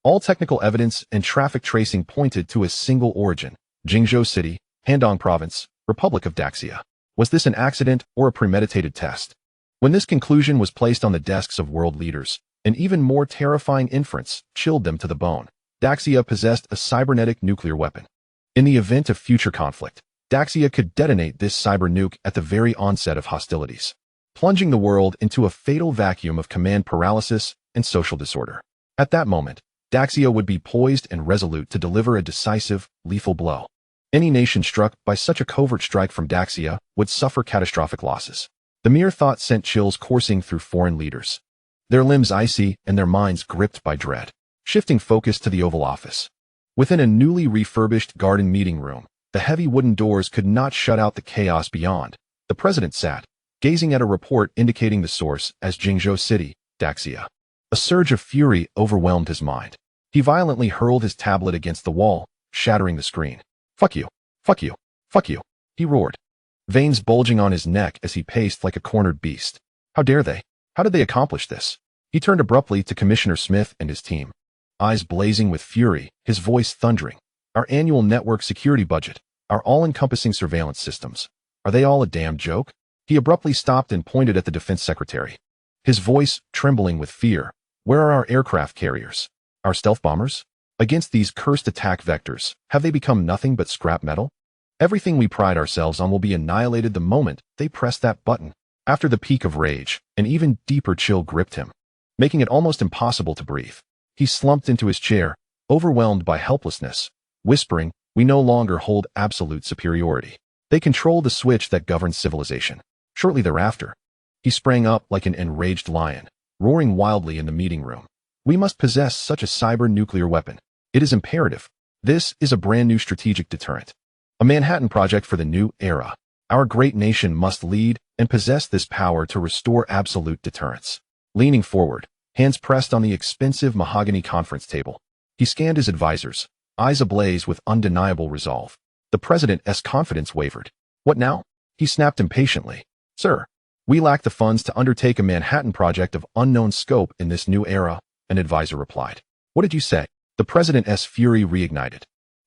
all technical evidence and traffic tracing pointed to a single origin: Jingzhou City, Handong Province, Republic of Daxia. Was this an accident or a premeditated test? When this conclusion was placed on the desks of world leaders, an even more terrifying inference chilled them to the bone. Daxia possessed a cybernetic nuclear weapon. In the event of future conflict, Daxia could detonate this cyber nuke at the very onset of hostilities, plunging the world into a fatal vacuum of command paralysis and social disorder. At that moment, Daxia would be poised and resolute to deliver a decisive, lethal blow. Any nation struck by such a covert strike from Daxia would suffer catastrophic losses. The mere thought sent chills coursing through foreign leaders, their limbs icy and their minds gripped by dread. Shifting focus to the Oval Office. Within a newly refurbished garden meeting room, the heavy wooden doors could not shut out the chaos beyond. The president sat, gazing at a report indicating the source as Jingzhou City, Daxia. A surge of fury overwhelmed his mind. He violently hurled his tablet against the wall, shattering the screen. "Fuck you! Fuck you! Fuck you!" he roared, veins bulging on his neck as he paced like a cornered beast. How dare they? How did they accomplish this? He turned abruptly to Commissioner Smith and his team, eyes blazing with fury, his voice thundering. Our annual network security budget, our all-encompassing surveillance systems, are they all a damn joke? He abruptly stopped and pointed at the defense secretary, his voice trembling with fear. Where are our aircraft carriers? Our stealth bombers? Against these cursed attack vectors, have they become nothing but scrap metal? Everything we pride ourselves on will be annihilated the moment they press that button. After the peak of rage, an even deeper chill gripped him, making it almost impossible to breathe. He slumped into his chair, overwhelmed by helplessness, whispering, "We no longer hold absolute superiority. They control the switch that governs civilization." Shortly thereafter, he sprang up like an enraged lion, roaring wildly in the meeting room. "We must possess such a cyber-nuclear weapon. It is imperative. This is a brand new strategic deterrent. A Manhattan Project for the new era. Our great nation must lead and possess this power to restore absolute deterrence." Leaning forward, hands pressed on the expensive mahogany conference table, he scanned his advisors, eyes ablaze with undeniable resolve. The president's confidence wavered. "What now?" he snapped impatiently. "Sir, we lack the funds to undertake a Manhattan Project of unknown scope in this new era," an advisor replied. "What did you say?" The president's fury reignited.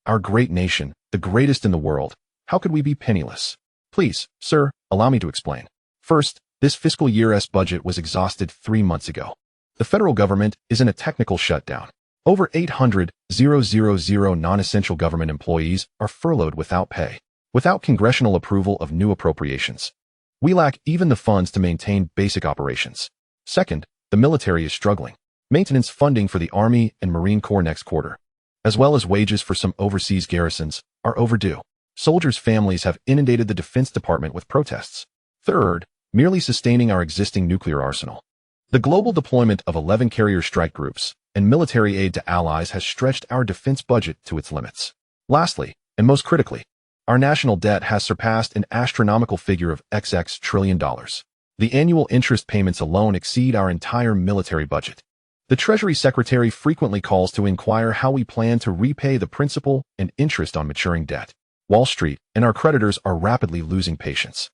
"Our great nation, the greatest in the world, how could we be penniless?" "Please, sir, allow me to explain. First, this fiscal year's budget was exhausted 3 months ago. The federal government is in a technical shutdown. Over 800,000 non-essential government employees are furloughed without pay, without congressional approval of new appropriations. We lack even the funds to maintain basic operations. Second, the military is struggling. Maintenance funding for the Army and Marine Corps next quarter, as well as wages for some overseas garrisons, are overdue. Soldiers' families have inundated the Defense Department with protests. Third, merely sustaining our existing nuclear arsenal. The global deployment of 11 carrier strike groups and military aid to allies has stretched our defense budget to its limits. Lastly, and most critically, our national debt has surpassed an astronomical figure of XX trillion dollars. The annual interest payments alone exceed our entire military budget. The Treasury Secretary frequently calls to inquire how we plan to repay the principal and interest on maturing debt. Wall Street and our creditors are rapidly losing patience.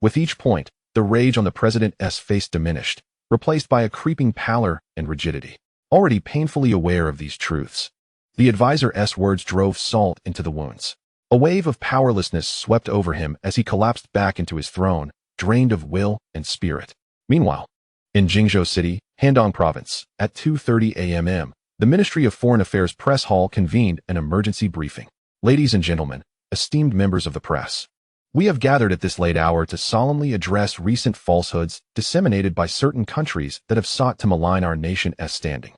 With each point, the rage on the president's face diminished, replaced by a creeping pallor and rigidity. Already painfully aware of these truths, the advisor's words drove salt into the wounds. A wave of powerlessness swept over him as he collapsed back into his throne, drained of will and spirit. Meanwhile, in Jingzhou City, Handong Province, at 2:30 a.m., the Ministry of Foreign Affairs press hall convened an emergency briefing. "Ladies and gentlemen, esteemed members of the press, we have gathered at this late hour to solemnly address recent falsehoods disseminated by certain countries that have sought to malign our nation's standing.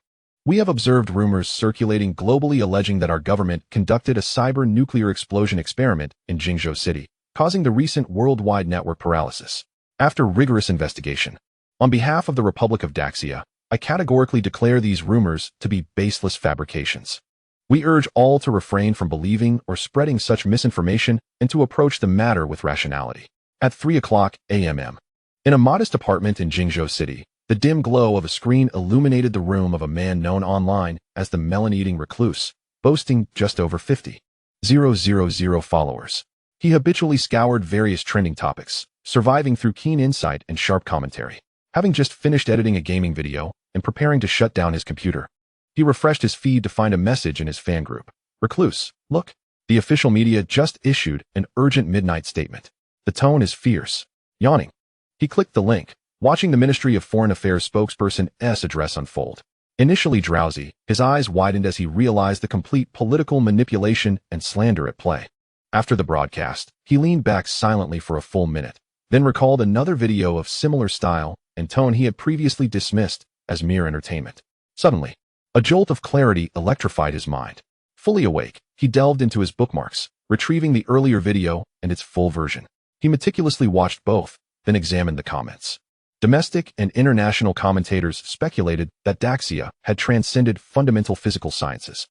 We have observed rumors circulating globally alleging that our government conducted a cyber-nuclear explosion experiment in Jingzhou City, causing the recent worldwide network paralysis. After rigorous investigation, on behalf of the Republic of Daxia, I categorically declare these rumors to be baseless fabrications. We urge all to refrain from believing or spreading such misinformation and to approach the matter with rationality." At 3:00 a.m., in a modest apartment in Jingzhou City, the dim glow of a screen illuminated the room of a man known online as the melon-eating recluse, boasting just over 50. 000 followers. He habitually scoured various trending topics, surviving through keen insight and sharp commentary. Having just finished editing a gaming video and preparing to shut down his computer, he refreshed his feed to find a message in his fan group. Recluse, look. The official media just issued an urgent midnight statement. The tone is fierce. Yawning. He clicked the link, watching the Ministry of Foreign Affairs spokesperson's address unfold. Initially drowsy, his eyes widened as he realized the complete political manipulation and slander at play. After the broadcast, he leaned back silently for a full minute, then recalled another video of similar style and tone he had previously dismissed as mere entertainment. Suddenly, a jolt of clarity electrified his mind. Fully awake, he delved into his bookmarks, retrieving the earlier video and its full version. He meticulously watched both, then examined the comments. Domestic and international commentators speculated that Daxia had transcended fundamental physical sciences,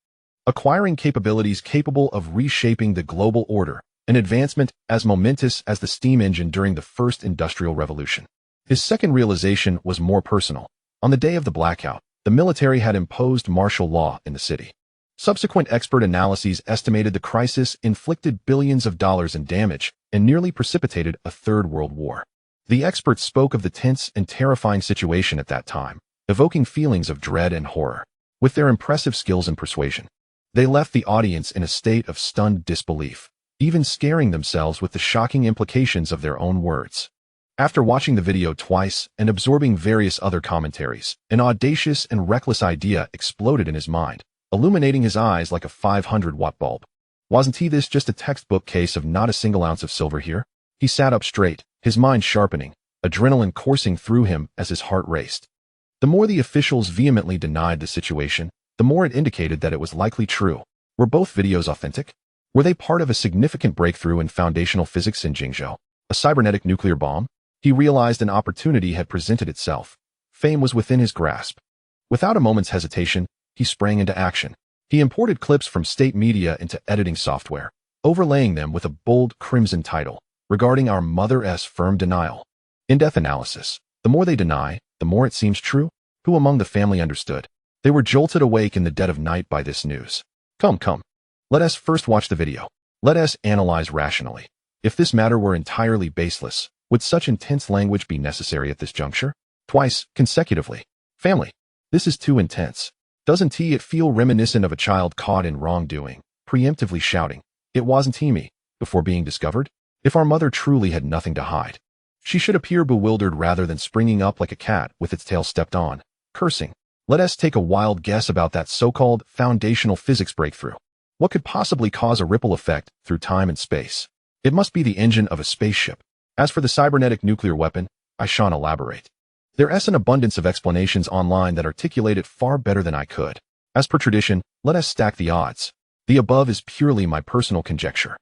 acquiring capabilities capable of reshaping the global order, an advancement as momentous as the steam engine during the first industrial revolution. His second realization was more personal. On the day of the blackout, the military had imposed martial law in the city. Subsequent expert analyses estimated the crisis inflicted billions of dollars in damage and nearly precipitated a third world war. The experts spoke of the tense and terrifying situation at that time, evoking feelings of dread and horror. With their impressive skills and persuasion, they left the audience in a state of stunned disbelief, even scaring themselves with the shocking implications of their own words. After watching the video twice and absorbing various other commentaries, an audacious and reckless idea exploded in his mind, illuminating his eyes like a 500-watt bulb. Wasn't this just a textbook case of not a single ounce of silver here? He sat up straight, his mind sharpening, adrenaline coursing through him as his heart raced. The more the officials vehemently denied the situation, the more it indicated that it was likely true. Were both videos authentic? Were they part of a significant breakthrough in foundational physics in Jingzhou, a cybernetic nuclear bomb? He realized an opportunity had presented itself. Fame was within his grasp. Without a moment's hesitation, he sprang into action. He imported clips from state media into editing software, overlaying them with a bold crimson title, regarding our mother's firm denial. In-depth analysis. The more they deny, the more it seems true. Who among the family understood? They were jolted awake in the dead of night by this news. Come. Let us first watch the video. Let us analyze rationally. If this matter were entirely baseless, would such intense language be necessary at this juncture? Twice, consecutively. Family. This is too intense. Doesn't it feel reminiscent of a child caught in wrongdoing, preemptively shouting, "It wasn't me," before being discovered? If our mother truly had nothing to hide, she should appear bewildered rather than springing up like a cat with its tail stepped on, cursing. Let us take a wild guess about that so-called foundational physics breakthrough. What could possibly cause a ripple effect through time and space? It must be the engine of a spaceship. As for the cybernetic nuclear weapon, I shan't elaborate. There's an abundance of explanations online that articulate it far better than I could. As per tradition, let us stack the odds. The above is purely my personal conjecture.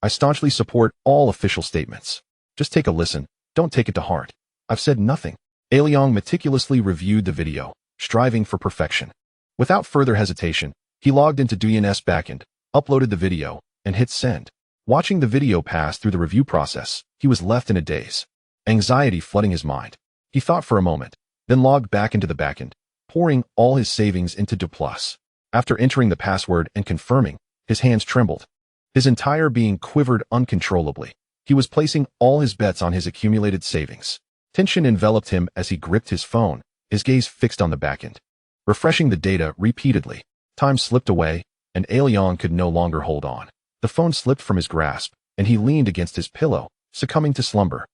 I staunchly support all official statements. Just take a listen, don't take it to heart. I've said nothing. Aliong meticulously reviewed the video, striving for perfection. Without further hesitation, he logged into Douyan's backend, uploaded the video, and hit send. Watching the video pass through the review process, he was left in a daze, anxiety flooding his mind. He thought for a moment, then logged back into the backend, pouring all his savings into Duplus. After entering the password and confirming, his hands trembled. His entire being quivered uncontrollably. He was placing all his bets on his accumulated savings. Tension enveloped him as he gripped his phone, his gaze fixed on the backend. Refreshing the data repeatedly, time slipped away, and Aliong could no longer hold on. The phone slipped from his grasp, and he leaned against his pillow, succumbing to slumber.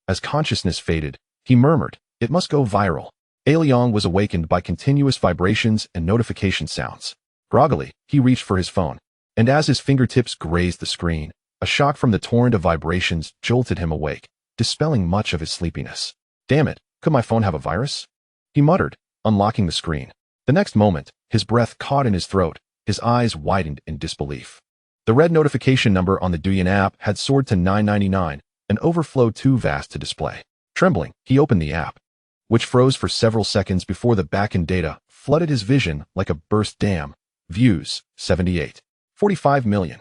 As consciousness faded, he murmured, "It must go viral." Aliong was awakened by continuous vibrations and notification sounds. Groggily, he reached for his phone, and as his fingertips grazed the screen, a shock from the torrent of vibrations jolted him awake, dispelling much of his sleepiness. "Damn it, could my phone have a virus?" he muttered, unlocking the screen. The next moment, his breath caught in his throat, his eyes widened in disbelief. The red notification number on the Douyan app had soared to 999, an overflow too vast to display. Trembling, he opened the app, which froze for several seconds before the backend data flooded his vision like a burst dam. Views, 78. 45 million.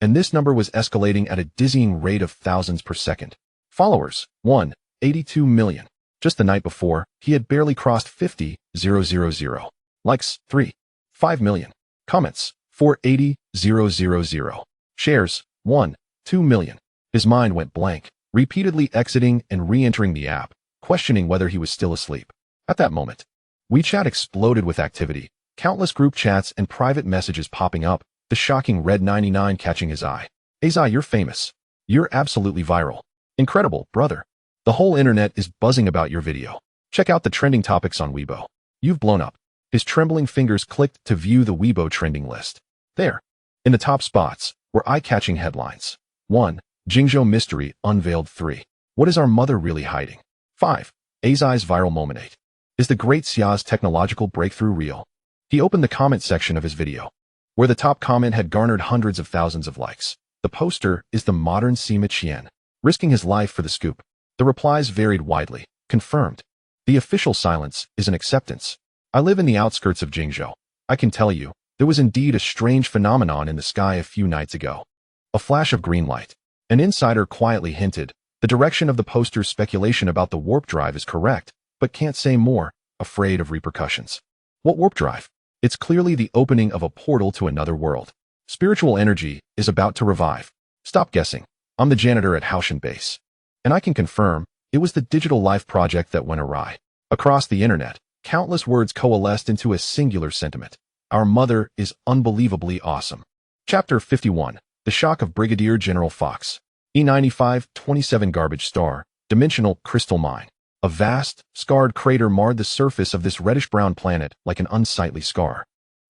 And this number was escalating at a dizzying rate of thousands per second. Followers, 1, 82 million. Just the night before, he had barely crossed 50,000. Likes, 3, 5 million. Comments, 480,000. Shares, 1, 2 million. His mind went blank, repeatedly exiting and re-entering the app, questioning whether he was still asleep. At that moment, WeChat exploded with activity, countless group chats and private messages popping up, the shocking red 99 catching his eye. Azai, you're famous. You're absolutely viral. Incredible, brother. The whole internet is buzzing about your video. Check out the trending topics on Weibo. You've blown up. His trembling fingers clicked to view the Weibo trending list. There, in the top spots, were eye-catching headlines. 1. Jingzhou Mystery Unveiled. 3. What is our mother really hiding? 5. Azai's viral moment. 8. Is the Great Xia's technological breakthrough real? He opened the comment section of his video, where the top comment had garnered hundreds of thousands of likes. The poster is the modern Sima Qian, risking his life for the scoop. The replies varied widely. Confirmed. The official silence is an acceptance. I live in the outskirts of Jingzhou. I can tell you, there was indeed a strange phenomenon in the sky a few nights ago. A flash of green light. An insider quietly hinted, the direction of the poster's speculation about the warp drive is correct, but can't say more, afraid of repercussions. What warp drive? It's clearly the opening of a portal to another world. Spiritual energy is about to revive. Stop guessing. I'm the janitor at Haoshan Base. And I can confirm, it was the digital life project that went awry. Across the internet, countless words coalesced into a singular sentiment. Our mother is unbelievably awesome. Chapter 51. The Shock of Brigadier General Fox. E95-27 Garbage Star, Dimensional Crystal Mine. A vast, scarred crater marred the surface of this reddish-brown planet like an unsightly scar.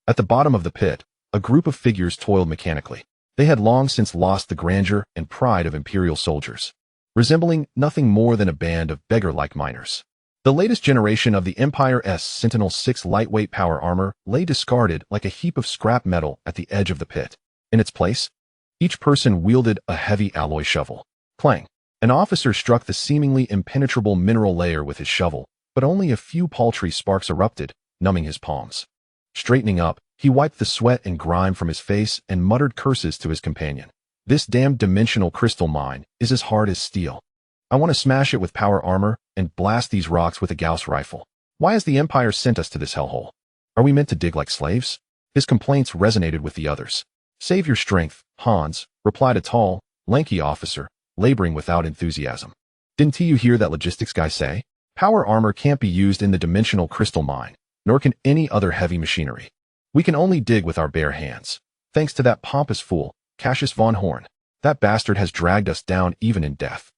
At the bottom of the pit, a group of figures toiled mechanically. They had long since lost the grandeur and pride of imperial soldiers, resembling nothing more than a band of beggar-like miners. The latest generation of the Empire's Sentinel-6 lightweight power armor lay discarded like a heap of scrap metal at the edge of the pit. In its place, each person wielded a heavy alloy shovel. Clang. An officer struck the seemingly impenetrable mineral layer with his shovel, but only a few paltry sparks erupted, numbing his palms. Straightening up, he wiped the sweat and grime from his face and muttered curses to his companion. This damned dimensional crystal mine is as hard as steel. I want to smash it with power armor and blast these rocks with a Gauss rifle. Why has the Empire sent us to this hellhole? Are we meant to dig like slaves? His complaints resonated with the others. Save your strength, Hans, replied a tall, lanky officer, laboring without enthusiasm. Didn't you hear that logistics guy say? Power armor can't be used in the dimensional crystal mine, nor can any other heavy machinery. We can only dig with our bare hands. Thanks to that pompous fool, Cassius von Horn. That bastard has dragged us down even in death.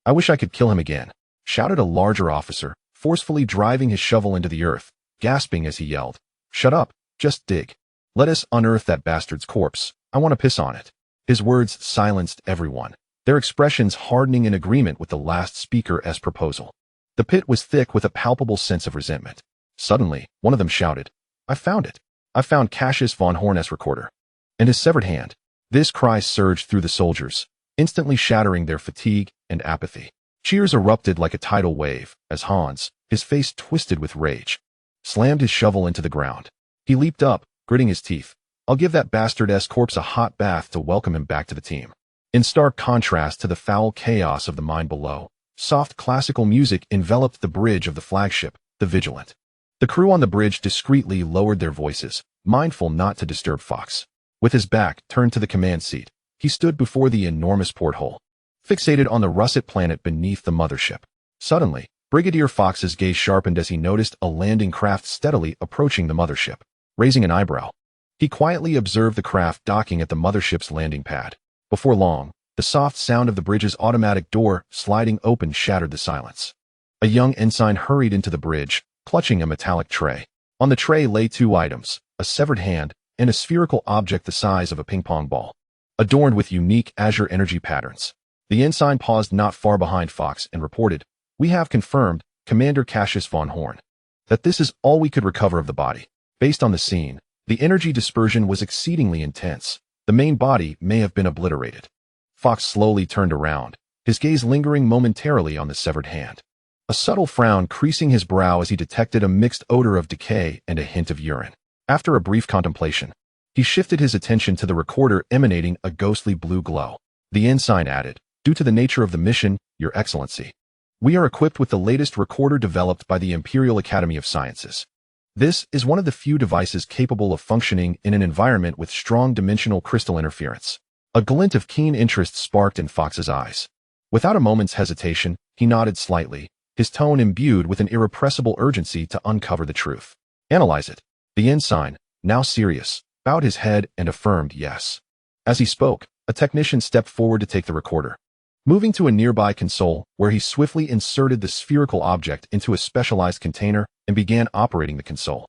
I wish I could kill him again, shouted a larger officer, forcefully driving his shovel into the earth, gasping as he yelled. Shut up, just dig. Let us unearth that bastard's corpse. I want to piss on it. His words silenced everyone, their expressions hardening in agreement with the last speaker's proposal. The pit was thick with a palpable sense of resentment. Suddenly, one of them shouted, I found it. I found Cassius von Horn's recorder. And his severed hand. This cry surged through the soldiers, instantly shattering their fatigue and apathy. Cheers erupted like a tidal wave as Hans, his face twisted with rage, slammed his shovel into the ground. He leaped up, gritting his teeth. I'll give that bastard's corpse a hot bath to welcome him back to the team. In stark contrast to the foul chaos of the mine below, soft classical music enveloped the bridge of the flagship, the Vigilant. The crew on the bridge discreetly lowered their voices, mindful not to disturb Fox. With his back turned to the command seat, he stood before the enormous porthole, fixated on the russet planet beneath the mothership. Suddenly, Brigadier Fox's gaze sharpened as he noticed a landing craft steadily approaching the mothership. Raising an eyebrow, he quietly observed the craft docking at the mothership's landing pad. Before long, the soft sound of the bridge's automatic door sliding open shattered the silence. A young ensign hurried into the bridge, clutching a metallic tray. On the tray lay two items, a severed hand and a spherical object the size of a ping-pong ball, adorned with unique azure energy patterns. The ensign paused not far behind Fox and reported, We have confirmed, Commander Cassius von Horn, that this is all we could recover of the body. Based on the scene, the energy dispersion was exceedingly intense. The main body may have been obliterated. Fox slowly turned around, his gaze lingering momentarily on the severed hand. A subtle frown creasing his brow as he detected a mixed odor of decay and a hint of urine. After a brief contemplation, he shifted his attention to the recorder emanating a ghostly blue glow. The ensign added, Due to the nature of the mission, Your Excellency, we are equipped with the latest recorder developed by the Imperial Academy of Sciences. This is one of the few devices capable of functioning in an environment with strong dimensional crystal interference. A glint of keen interest sparked in Fox's eyes. Without a moment's hesitation, he nodded slightly, his tone imbued with an irrepressible urgency to uncover the truth. Analyze it. The ensign, now serious, bowed his head and affirmed yes. As he spoke, a technician stepped forward to take the recorder. Moving to a nearby console, where he swiftly inserted the spherical object into a specialized container and began operating the console.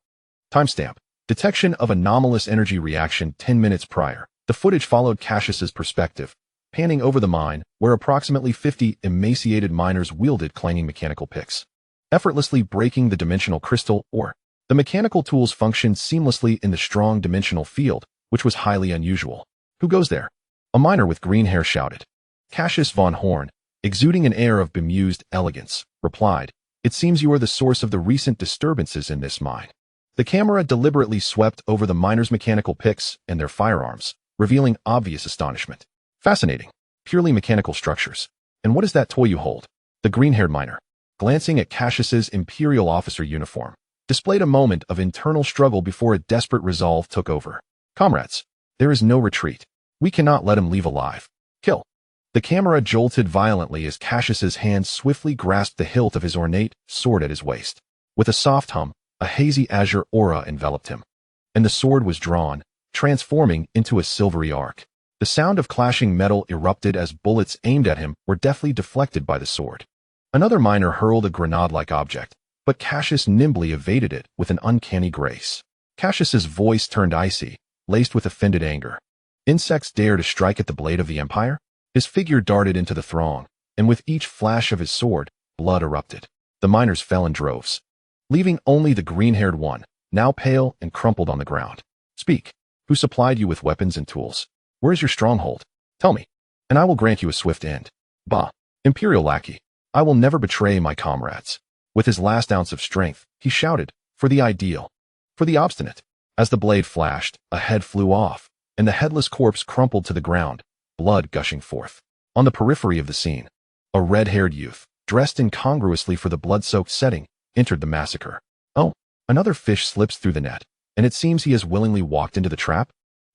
Timestamp. Detection of anomalous energy reaction 10 minutes prior. The footage followed Cassius's perspective, panning over the mine, where approximately 50 emaciated miners wielded clanging mechanical picks, effortlessly breaking the dimensional crystal ore. The mechanical tools functioned seamlessly in the strong dimensional field, which was highly unusual. Who goes there? A miner with green hair shouted. Cassius von Horn, exuding an air of bemused elegance, replied, "It seems you are the source of the recent disturbances in this mine." The camera deliberately swept over the miners' mechanical picks and their firearms, revealing obvious astonishment. Fascinating. Purely mechanical structures. And what is that toy you hold? The green-haired miner, glancing at Cassius's Imperial officer uniform, displayed a moment of internal struggle before a desperate resolve took over. Comrades, there is no retreat. We cannot let him leave alive. Kill. The camera jolted violently as Cassius's hand swiftly grasped the hilt of his ornate sword at his waist. With a soft hum, a hazy azure aura enveloped him, and the sword was drawn, transforming into a silvery arc. The sound of clashing metal erupted as bullets aimed at him were deftly deflected by the sword. Another miner hurled a grenade-like object, but Cassius nimbly evaded it with an uncanny grace. Cassius's voice turned icy, laced with offended anger. Insects dare to strike at the blade of the Empire? His figure darted into the throng, and with each flash of his sword, blood erupted. The miners fell in droves, leaving only the green-haired one, now pale and crumpled on the ground. Speak. Who supplied you with weapons and tools? Where is your stronghold? Tell me, and I will grant you a swift end. Bah, Imperial lackey, I will never betray my comrades. With his last ounce of strength, he shouted, for the ideal, for the obstinate. As the blade flashed, a head flew off, and the headless corpse crumpled to the ground, blood gushing forth. On the periphery of the scene, a red-haired youth, dressed incongruously for the blood-soaked setting, entered the massacre. Oh, another fish slips through the net, and it seems he has willingly walked into the trap?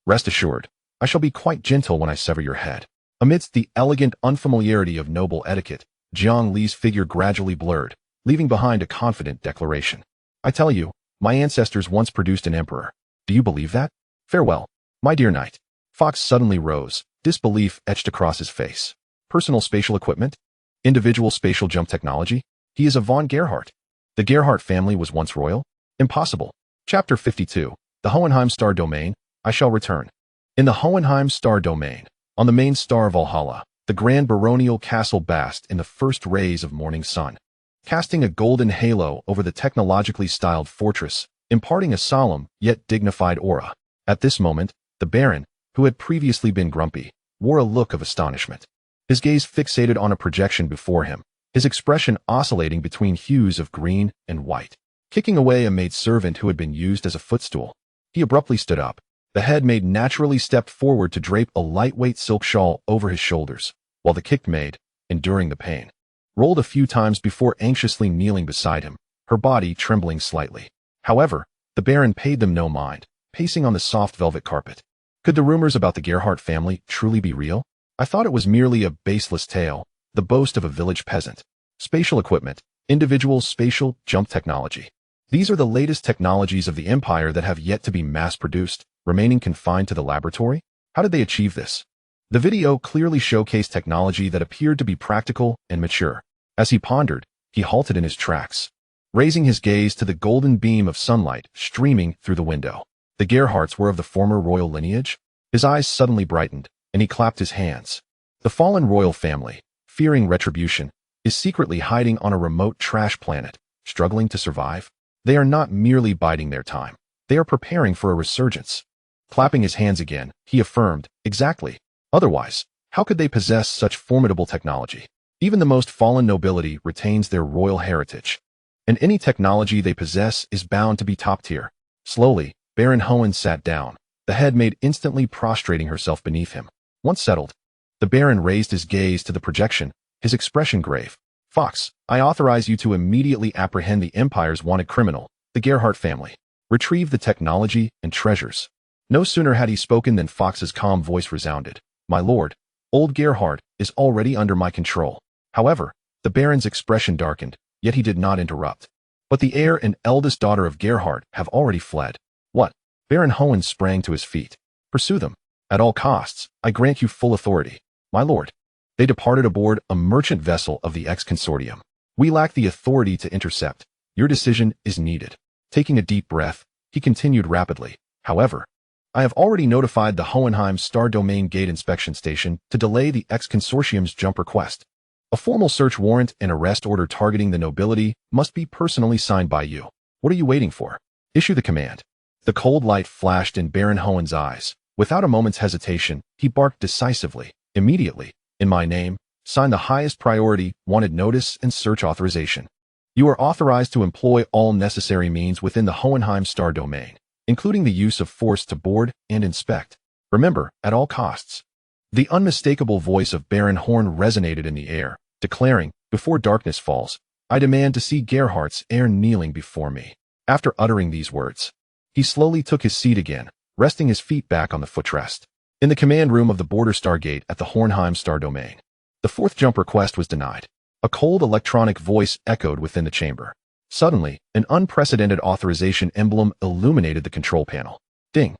Rest assured, I shall be quite gentle when I sever your head. Amidst the elegant unfamiliarity of noble etiquette, Jiang Li's figure gradually blurred, leaving behind a confident declaration. I tell you, my ancestors once produced an emperor. Do you believe that? Farewell, my dear knight. Fox suddenly rose, disbelief etched across his face. Personal spatial equipment? Individual spatial jump technology? He is a von Gerhardt. The Gerhardt family was once royal? Impossible. Chapter 52. The Hohenheim Star Domain. I shall return. In the Hohenheim Star Domain, on the main star Valhalla, the grand baronial castle basked in the first rays of morning sun, casting a golden halo over the technologically styled fortress, imparting a solemn yet dignified aura. At this moment, the Baron, who had previously been grumpy, wore a look of astonishment. His gaze fixated on a projection before him, his expression oscillating between hues of green and white. Kicking away a maidservant who had been used as a footstool, he abruptly stood up. The head maid naturally stepped forward to drape a lightweight silk shawl over his shoulders, while the kicked maid, enduring the pain, rolled a few times before anxiously kneeling beside him, her body trembling slightly. However, the Baron paid them no mind, pacing on the soft velvet carpet. Could the rumors about the Gerhardt family truly be real? I thought it was merely a baseless tale, the boast of a village peasant. Spatial equipment, individual spatial jump technology. These are the latest technologies of the Empire that have yet to be mass-produced, remaining confined to the laboratory? How did they achieve this? The video clearly showcased technology that appeared to be practical and mature. As he pondered, he halted in his tracks, raising his gaze to the golden beam of sunlight streaming through the window. The Gerhardts were of the former royal lineage? His eyes suddenly brightened, and he clapped his hands. The fallen royal family, fearing retribution, is secretly hiding on a remote trash planet, struggling to survive. They are not merely biding their time. They are preparing for a resurgence. Clapping his hands again, he affirmed, exactly. Otherwise, how could they possess such formidable technology? Even the most fallen nobility retains their royal heritage, and any technology they possess is bound to be top tier. Slowly, Baron Hohen sat down, the head maid instantly prostrating herself beneath him. Once settled, the Baron raised his gaze to the projection, his expression grave. Fox, I authorize you to immediately apprehend the Empire's wanted criminal, the Gerhardt family. Retrieve the technology and treasures. No sooner had he spoken than Fox's calm voice resounded. My lord, old Gerhard is already under my control. However, the Baron's expression darkened, yet he did not interrupt. But the heir and eldest daughter of Gerhard have already fled. What? Baron Hohen sprang to his feet. Pursue them. At all costs, I grant you full authority. My lord. They departed aboard a merchant vessel of the X-Consortium. We lack the authority to intercept. Your decision is needed. Taking a deep breath, he continued rapidly. However, I have already notified the Hohenheim Star Domain Gate Inspection Station to delay the X-Consortium's jump request. A formal search warrant and arrest order targeting the nobility must be personally signed by you. What are you waiting for? Issue the command. The cold light flashed in Baron Hohen's eyes. Without a moment's hesitation, he barked decisively. Immediately, in my name, sign the highest priority, wanted notice and search authorization. You are authorized to employ all necessary means within the Hohenheim Star Domain, including the use of force to board and inspect. Remember, at all costs. The unmistakable voice of Baron Horn resonated in the air, declaring, before darkness falls, I demand to see Gerhard's heir kneeling before me. After uttering these words, he slowly took his seat again, resting his feet back on the footrest. In the command room of the border stargate at the Hohenheim Star Domain, the fourth jump request was denied. A cold electronic voice echoed within the chamber. Suddenly, an unprecedented authorization emblem illuminated the control panel. Ding!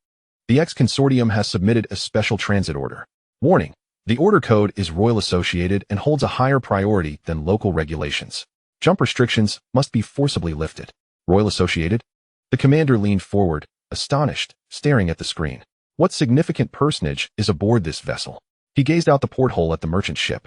The X-Consortium has submitted a special transit order. Warning! The order code is Royal Associated and holds a higher priority than local regulations. Jump restrictions must be forcibly lifted. Royal Associated? The commander leaned forward, astonished, staring at the screen. What significant personage is aboard this vessel? He gazed out the porthole at the merchant ship,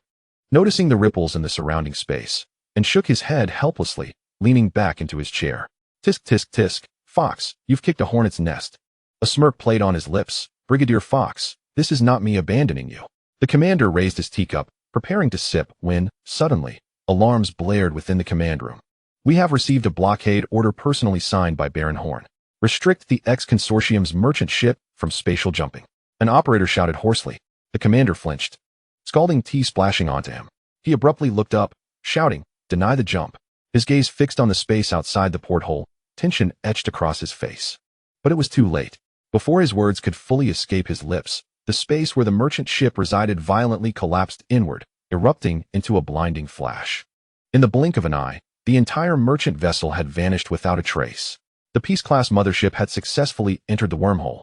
noticing the ripples in the surrounding space, and shook his head helplessly, leaning back into his chair. Tisk tisk tisk, Fox, you've kicked a hornet's nest. A smirk played on his lips. Brigadier Fox, this is not me abandoning you. The commander raised his teacup, preparing to sip, when, suddenly, alarms blared within the command room. We have received a blockade order personally signed by Baron Horn. Restrict the X-Consortium's merchant ship from spatial jumping. An operator shouted hoarsely. The commander flinched, scalding tea splashing onto him. He abruptly looked up, shouting, deny the jump. His gaze fixed on the space outside the porthole, tension etched across his face. But it was too late. Before his words could fully escape his lips, the space where the merchant ship resided violently collapsed inward, erupting into a blinding flash. In the blink of an eye, the entire merchant vessel had vanished without a trace. The Peace-class mothership had successfully entered the wormhole,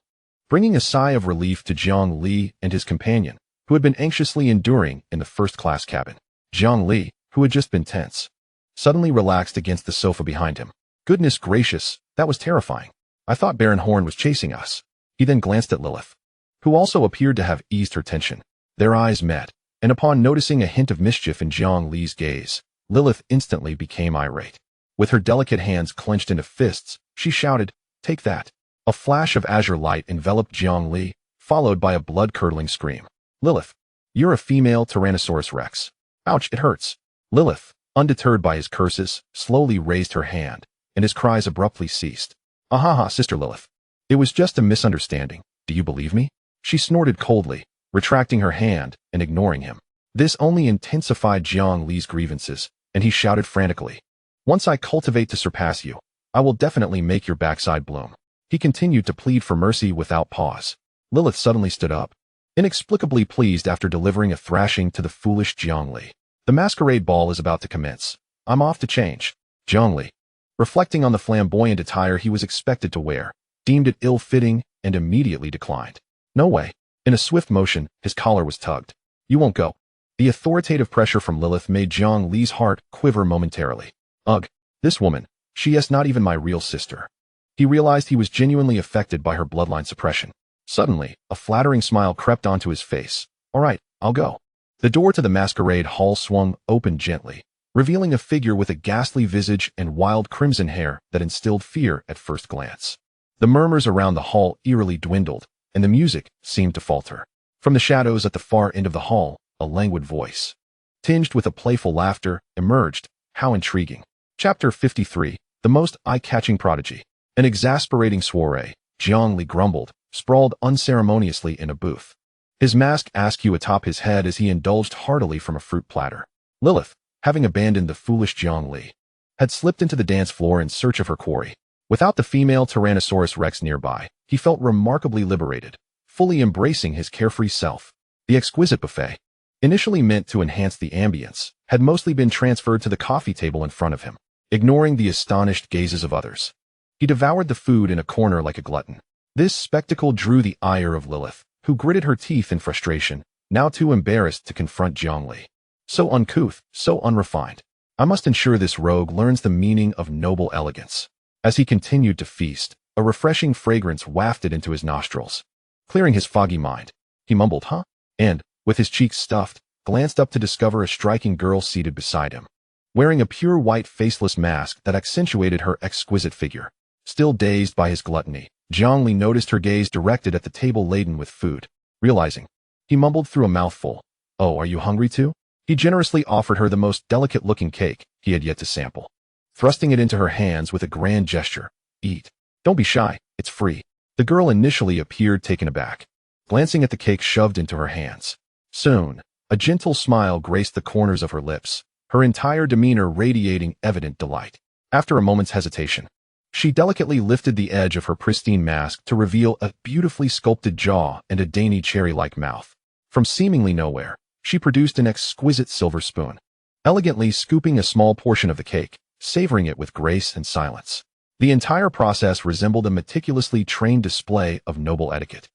bringing a sigh of relief to Jiang Li and his companion, who had been anxiously enduring in the first-class cabin. Jiang Li, who had just been tense, suddenly relaxed against the sofa behind him. Goodness gracious, that was terrifying. I thought Baron Horn was chasing us. He then glanced at Lilith, who also appeared to have eased her tension. Their eyes met, and upon noticing a hint of mischief in Jiang Li's gaze, Lilith instantly became irate. With her delicate hands clenched into fists, she shouted, take that. A flash of azure light enveloped Jiang Li, followed by a blood-curdling scream. Lilith, you're a female Tyrannosaurus Rex. Ouch, it hurts. Lilith, undeterred by his curses, slowly raised her hand, and his cries abruptly ceased. Ahaha, Sister Lilith. It was just a misunderstanding. Do you believe me? She snorted coldly, retracting her hand and ignoring him. This only intensified Jiang Li's grievances, and he shouted frantically. Once I cultivate to surpass you, I will definitely make your backside bloom. He continued to plead for mercy without pause. Lilith suddenly stood up, inexplicably pleased after delivering a thrashing to the foolish Jiang Li. The masquerade ball is about to commence. I'm off to change. Jiang Li, reflecting on the flamboyant attire he was expected to wear, deemed it ill-fitting and immediately declined. No way. In a swift motion, his collar was tugged. You won't go. The authoritative pressure from Lilith made Jiang Li's heart quiver momentarily. Ugh, this woman, she is not even my real sister. He realized he was genuinely affected by her bloodline suppression. Suddenly, a flattering smile crept onto his face. All right, I'll go. The door to the masquerade hall swung open gently, revealing a figure with a ghastly visage and wild crimson hair that instilled fear at first glance. The murmurs around the hall eerily dwindled, and the music seemed to falter. From the shadows at the far end of the hall, a languid voice, tinged with a playful laughter, emerged. How intriguing. Chapter 53, The Most Eye-Catching Prodigy. An exasperating soiree, Jiang Li grumbled, sprawled unceremoniously in a booth. His mask askew atop his head as he indulged heartily from a fruit platter. Lilith, having abandoned the foolish Jiang Li, had slipped into the dance floor in search of her quarry. Without the female Tyrannosaurus Rex nearby, he felt remarkably liberated, fully embracing his carefree self. The exquisite buffet, initially meant to enhance the ambience, had mostly been transferred to the coffee table in front of him, ignoring the astonished gazes of others. He devoured the food in a corner like a glutton. This spectacle drew the ire of Lilith, who gritted her teeth in frustration, now too embarrassed to confront Zhongli. So uncouth, so unrefined. I must ensure this rogue learns the meaning of noble elegance. As he continued to feast, a refreshing fragrance wafted into his nostrils. Clearing his foggy mind, he mumbled, "Huh?" and, with his cheeks stuffed, glanced up to discover a striking girl seated beside him, wearing a pure white faceless mask that accentuated her exquisite figure. Still dazed by his gluttony, Zhongli noticed her gaze directed at the table laden with food. Realizing, he mumbled through a mouthful, "Oh, are you hungry too?" He generously offered her the most delicate-looking cake he had yet to sample, thrusting it into her hands with a grand gesture. "Eat. Don't be shy, it's free." The girl initially appeared taken aback, glancing at the cake shoved into her hands. Soon, a gentle smile graced the corners of her lips, her entire demeanor radiating evident delight. After a moment's hesitation, she delicately lifted the edge of her pristine mask to reveal a beautifully sculpted jaw and a dainty cherry-like mouth. From seemingly nowhere, she produced an exquisite silver spoon, elegantly scooping a small portion of the cake, savoring it with grace and silence. The entire process resembled a meticulously trained display of noble etiquette.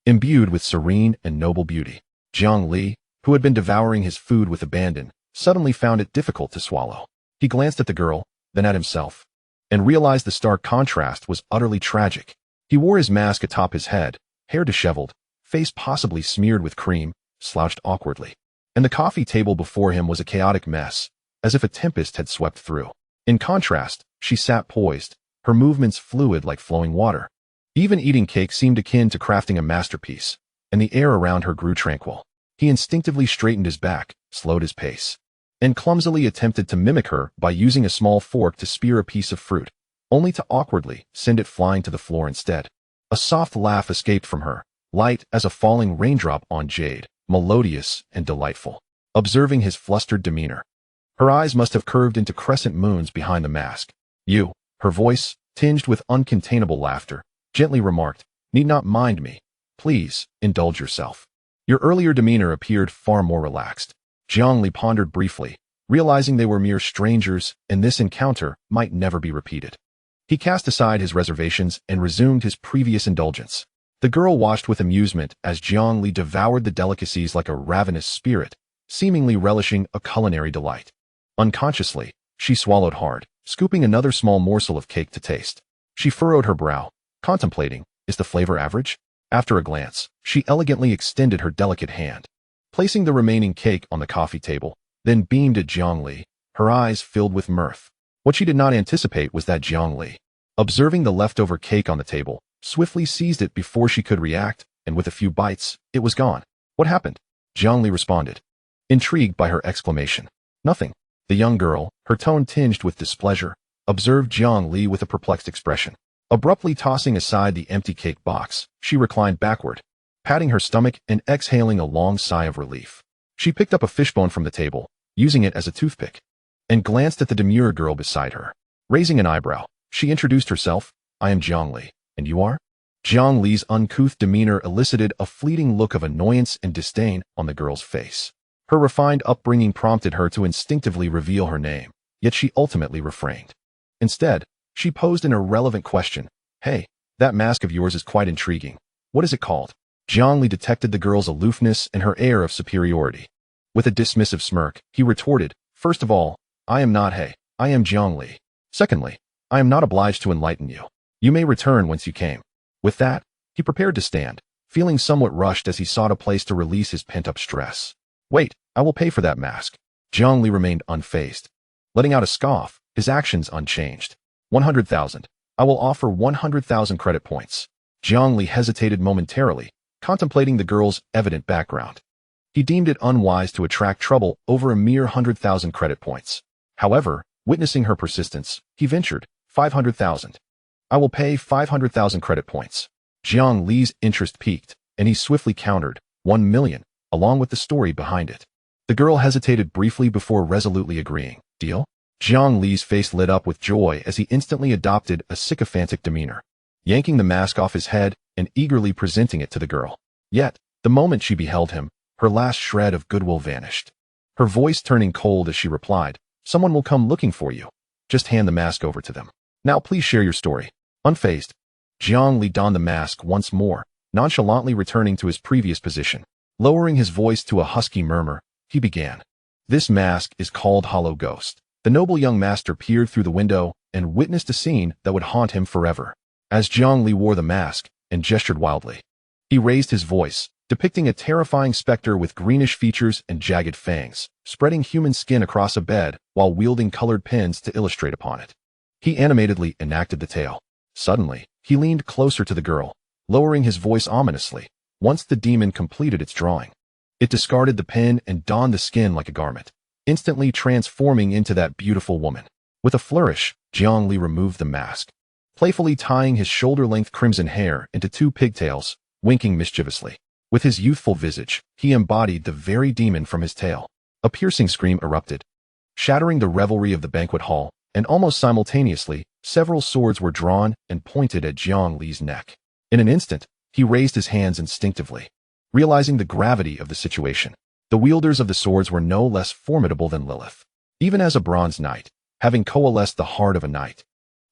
Imbued with serene and noble beauty, Zhongli, who had been devouring his food with abandon, suddenly found it difficult to swallow. He glanced at the girl, then at himself, and realized the stark contrast was utterly tragic. He wore his mask atop his head, hair disheveled, face possibly smeared with cream, slouched awkwardly, and the coffee table before him was a chaotic mess, as if a tempest had swept through. In contrast, she sat poised, her movements fluid like flowing water. Even eating cake seemed akin to crafting a masterpiece, and the air around her grew tranquil. He instinctively straightened his back, slowed his pace, and clumsily attempted to mimic her by using a small fork to spear a piece of fruit, only to awkwardly send it flying to the floor instead. A soft laugh escaped from her, light as a falling raindrop on jade, melodious and delightful. Observing his flustered demeanor, her eyes must have curved into crescent moons behind the mask. "You," her voice, tinged with uncontainable laughter, gently remarked, "need not mind me. Please, indulge yourself." Your earlier demeanor appeared far more relaxed. Zhongli pondered briefly, realizing they were mere strangers and this encounter might never be repeated. He cast aside his reservations and resumed his previous indulgence. The girl watched with amusement as Zhongli devoured the delicacies like a ravenous spirit, seemingly relishing a culinary delight. Unconsciously, she swallowed hard, scooping another small morsel of cake to taste. She furrowed her brow, contemplating, is the flavor average? After a glance, she elegantly extended her delicate hand, placing the remaining cake on the coffee table, then beamed at Zhongli, her eyes filled with mirth. What she did not anticipate was that Zhongli, observing the leftover cake on the table, swiftly seized it before she could react, and with a few bites, it was gone. "What happened?" Zhongli responded, intrigued by her exclamation. "Nothing." The young girl, her tone tinged with displeasure, observed Zhongli with a perplexed expression. Abruptly tossing aside the empty cake box, she reclined backward, patting her stomach and exhaling a long sigh of relief. She picked up a fishbone from the table, using it as a toothpick, and glanced at the demure girl beside her. Raising an eyebrow, she introduced herself, "I am Zhongli, and you are?" Zhongli's uncouth demeanor elicited a fleeting look of annoyance and disdain on the girl's face. Her refined upbringing prompted her to instinctively reveal her name, yet she ultimately refrained. Instead, she posed an irrelevant question. "Hey, that mask of yours is quite intriguing. What is it called?" Zhongli detected the girl's aloofness and her air of superiority. With a dismissive smirk, he retorted, "First of all, I am not He, I am Zhongli. Secondly, I am not obliged to enlighten you. You may return whence you came." With that, he prepared to stand, feeling somewhat rushed as he sought a place to release his pent-up stress. "Wait, I will pay for that mask." Zhongli remained unfazed, letting out a scoff, his actions unchanged. 100,000. I will offer 100,000 credit points. Zhongli hesitated momentarily, contemplating the girl's evident background. He deemed it unwise to attract trouble over a mere 100,000 credit points. However, witnessing her persistence, he ventured, 500,000. I will pay 500,000 credit points. Zhang Li's interest peaked, and he swiftly countered, 1 million, along with the story behind it. The girl hesitated briefly before resolutely agreeing. Deal? Zhang Li's face lit up with joy as he instantly adopted a sycophantic demeanor, yanking the mask off his head and eagerly presenting it to the girl. Yet, the moment she beheld him, Her last shred of goodwill vanished. Her voice turning cold as she replied, "Someone will come looking for you. Just hand the mask over to them. Now please share your story." Unfazed, Jiang Li donned the mask once more, nonchalantly returning to his previous position. Lowering his voice to a husky murmur, he began. "This mask is called Hollow Ghost." The noble young master peered through the window and witnessed a scene that would haunt him forever. As Jiang Li wore the mask and gestured wildly, he raised his voice, depicting a terrifying specter with greenish features and jagged fangs, spreading human skin across a bed while wielding colored pens to illustrate upon it. He animatedly enacted the tale. Suddenly, he leaned closer to the girl, lowering his voice ominously. Once the demon completed its drawing, it discarded the pen and donned the skin like a garment, instantly transforming into that beautiful woman. With a flourish, Jiang Li removed the mask, playfully tying his shoulder-length crimson hair into two pigtails, winking mischievously. With his youthful visage, he embodied the very demon from his tale. A piercing scream erupted, shattering the revelry of the banquet hall, and almost simultaneously, several swords were drawn and pointed at Jiang Li's neck. In an instant, he raised his hands instinctively, realizing the gravity of the situation. The wielders of the swords were no less formidable than Lilith. Even as a bronze knight, having coalesced the heart of a knight,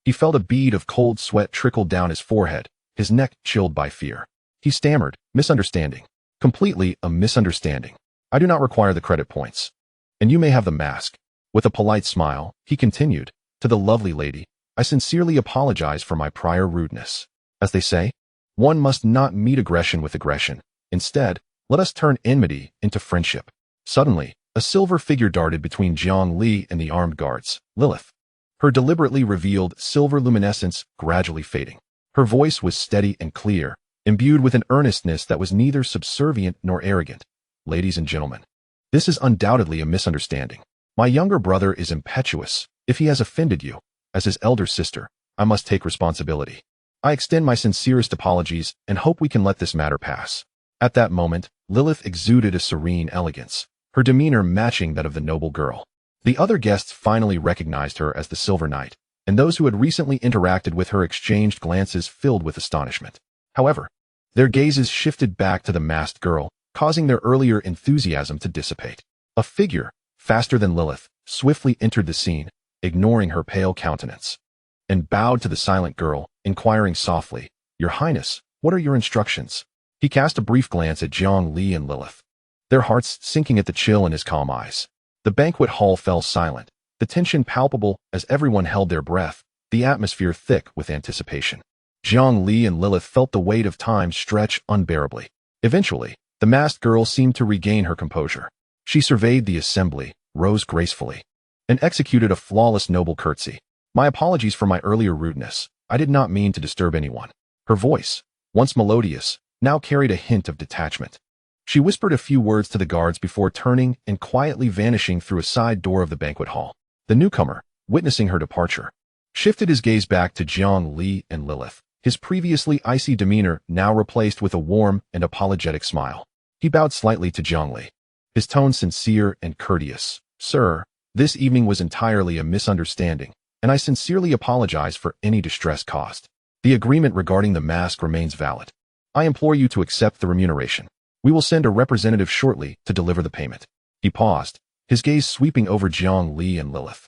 he felt a bead of cold sweat trickle down his forehead, his neck chilled by fear. He stammered, "Misunderstanding. Completely a misunderstanding. I do not require the credit points. And you may have the mask." With a polite smile, he continued, "To the lovely lady, I sincerely apologize for my prior rudeness. As they say, one must not meet aggression with aggression. Instead, let us turn enmity into friendship." Suddenly, a silver figure darted between Jiang Li and the armed guards, Lilith, her deliberately revealed silver luminescence gradually fading. Her voice was steady and clear, imbued with an earnestness that was neither subservient nor arrogant. "Ladies and gentlemen, this is undoubtedly a misunderstanding. My younger brother is impetuous. If he has offended you, as his elder sister, I must take responsibility. I extend my sincerest apologies and hope we can let this matter pass." At that moment, Lilith exuded a serene elegance, her demeanor matching that of the noble girl. The other guests finally recognized her as the Silver Knight, and those who had recently interacted with her exchanged glances filled with astonishment. However, their gazes shifted back to the masked girl, causing their earlier enthusiasm to dissipate. A figure, faster than Lilith, swiftly entered the scene, ignoring her pale countenance, and bowed to the silent girl, inquiring softly, "Your Highness, what are your instructions?" He cast a brief glance at Jiang Li and Lilith, their hearts sinking at the chill in his calm eyes. The banquet hall fell silent, the tension palpable as everyone held their breath, the atmosphere thick with anticipation. Jiang Li and Lilith felt the weight of time stretch unbearably. Eventually, the masked girl seemed to regain her composure. She surveyed the assembly, rose gracefully, and executed a flawless noble curtsy. "My apologies for my earlier rudeness. I did not mean to disturb anyone." Her voice, once melodious, now carried a hint of detachment. She whispered a few words to the guards before turning and quietly vanishing through a side door of the banquet hall. The newcomer, witnessing her departure, shifted his gaze back to Jiang Li and Lilith, his previously icy demeanor now replaced with a warm and apologetic smile. He bowed slightly to Jiang Li, his tone sincere and courteous. "Sir, this evening was entirely a misunderstanding, and I sincerely apologize for any distress caused. The agreement regarding the mask remains valid. I implore you to accept the remuneration. We will send a representative shortly to deliver the payment." He paused, his gaze sweeping over Jiang Li and Lilith,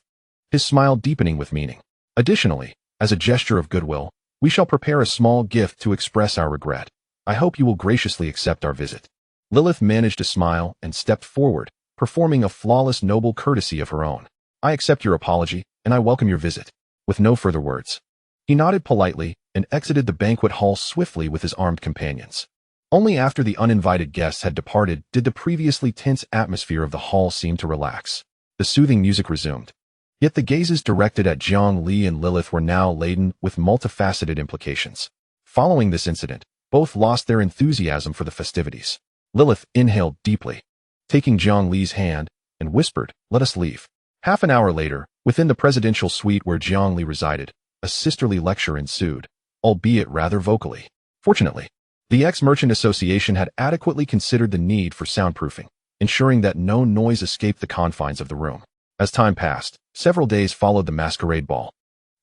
his smile deepening with meaning. "Additionally, as a gesture of goodwill, we shall prepare a small gift to express our regret. I hope you will graciously accept our visit." Lilith managed a smile and stepped forward, performing a flawless noble courtesy of her own. "I accept your apology, and I welcome your visit." With no further words, he nodded politely and exited the banquet hall swiftly with his armed companions. Only after the uninvited guests had departed did the previously tense atmosphere of the hall seem to relax. The soothing music resumed. Yet the gazes directed at Jiang Li and Lilith were now laden with multifaceted implications. Following this incident, both lost their enthusiasm for the festivities. Lilith inhaled deeply, taking Jiang Li's hand, and whispered, "Let us leave." Half an hour later, within the presidential suite where Jiang Li resided, a sisterly lecture ensued, albeit rather vocally. Fortunately, the ex-merchant association had adequately considered the need for soundproofing, ensuring that no noise escaped the confines of the room. As time passed, several days followed the masquerade ball,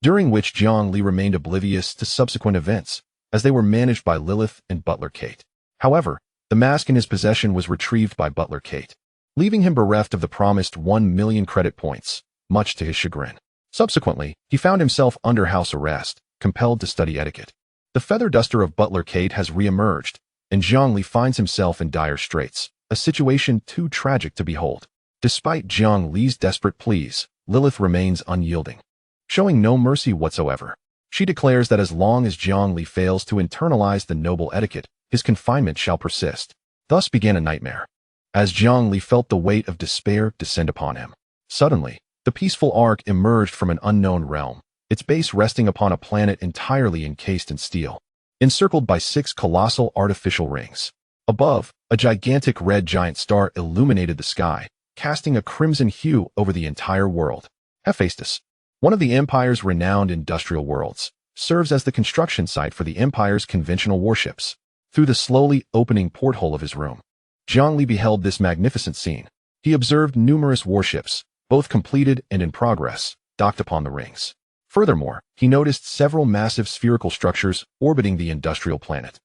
during which Jiang Li remained oblivious to subsequent events, as they were managed by Lilith and butler Kate. However, The mask in his possession was retrieved by butler Kate, leaving him bereft of the promised 1 million credit points, much to his chagrin. Subsequently, he found himself under house arrest, compelled to study etiquette. The feather duster of butler Kate has re-emerged, and Jiang Li finds himself in dire straits, a situation too tragic to behold. Despite Jiang Li's desperate pleas, Lilith remains unyielding, showing no mercy whatsoever. She declares that as long as Jiang Li fails to internalize the noble etiquette, his confinement shall persist. Thus began a nightmare. As Jiang Li felt the weight of despair descend upon him, suddenly, the peaceful ark emerged from an unknown realm, its base resting upon a planet entirely encased in steel, encircled by 6 colossal artificial rings. Above, a gigantic red giant star illuminated the sky, casting a crimson hue over the entire world. Hephaestus, one of the Empire's renowned industrial worlds, serves as the construction site for the Empire's conventional warships. Through the slowly opening porthole of his room, Jiang Li beheld this magnificent scene. He observed numerous warships, both completed and in progress, docked upon the rings. Furthermore, he noticed several massive spherical structures orbiting the industrial planet,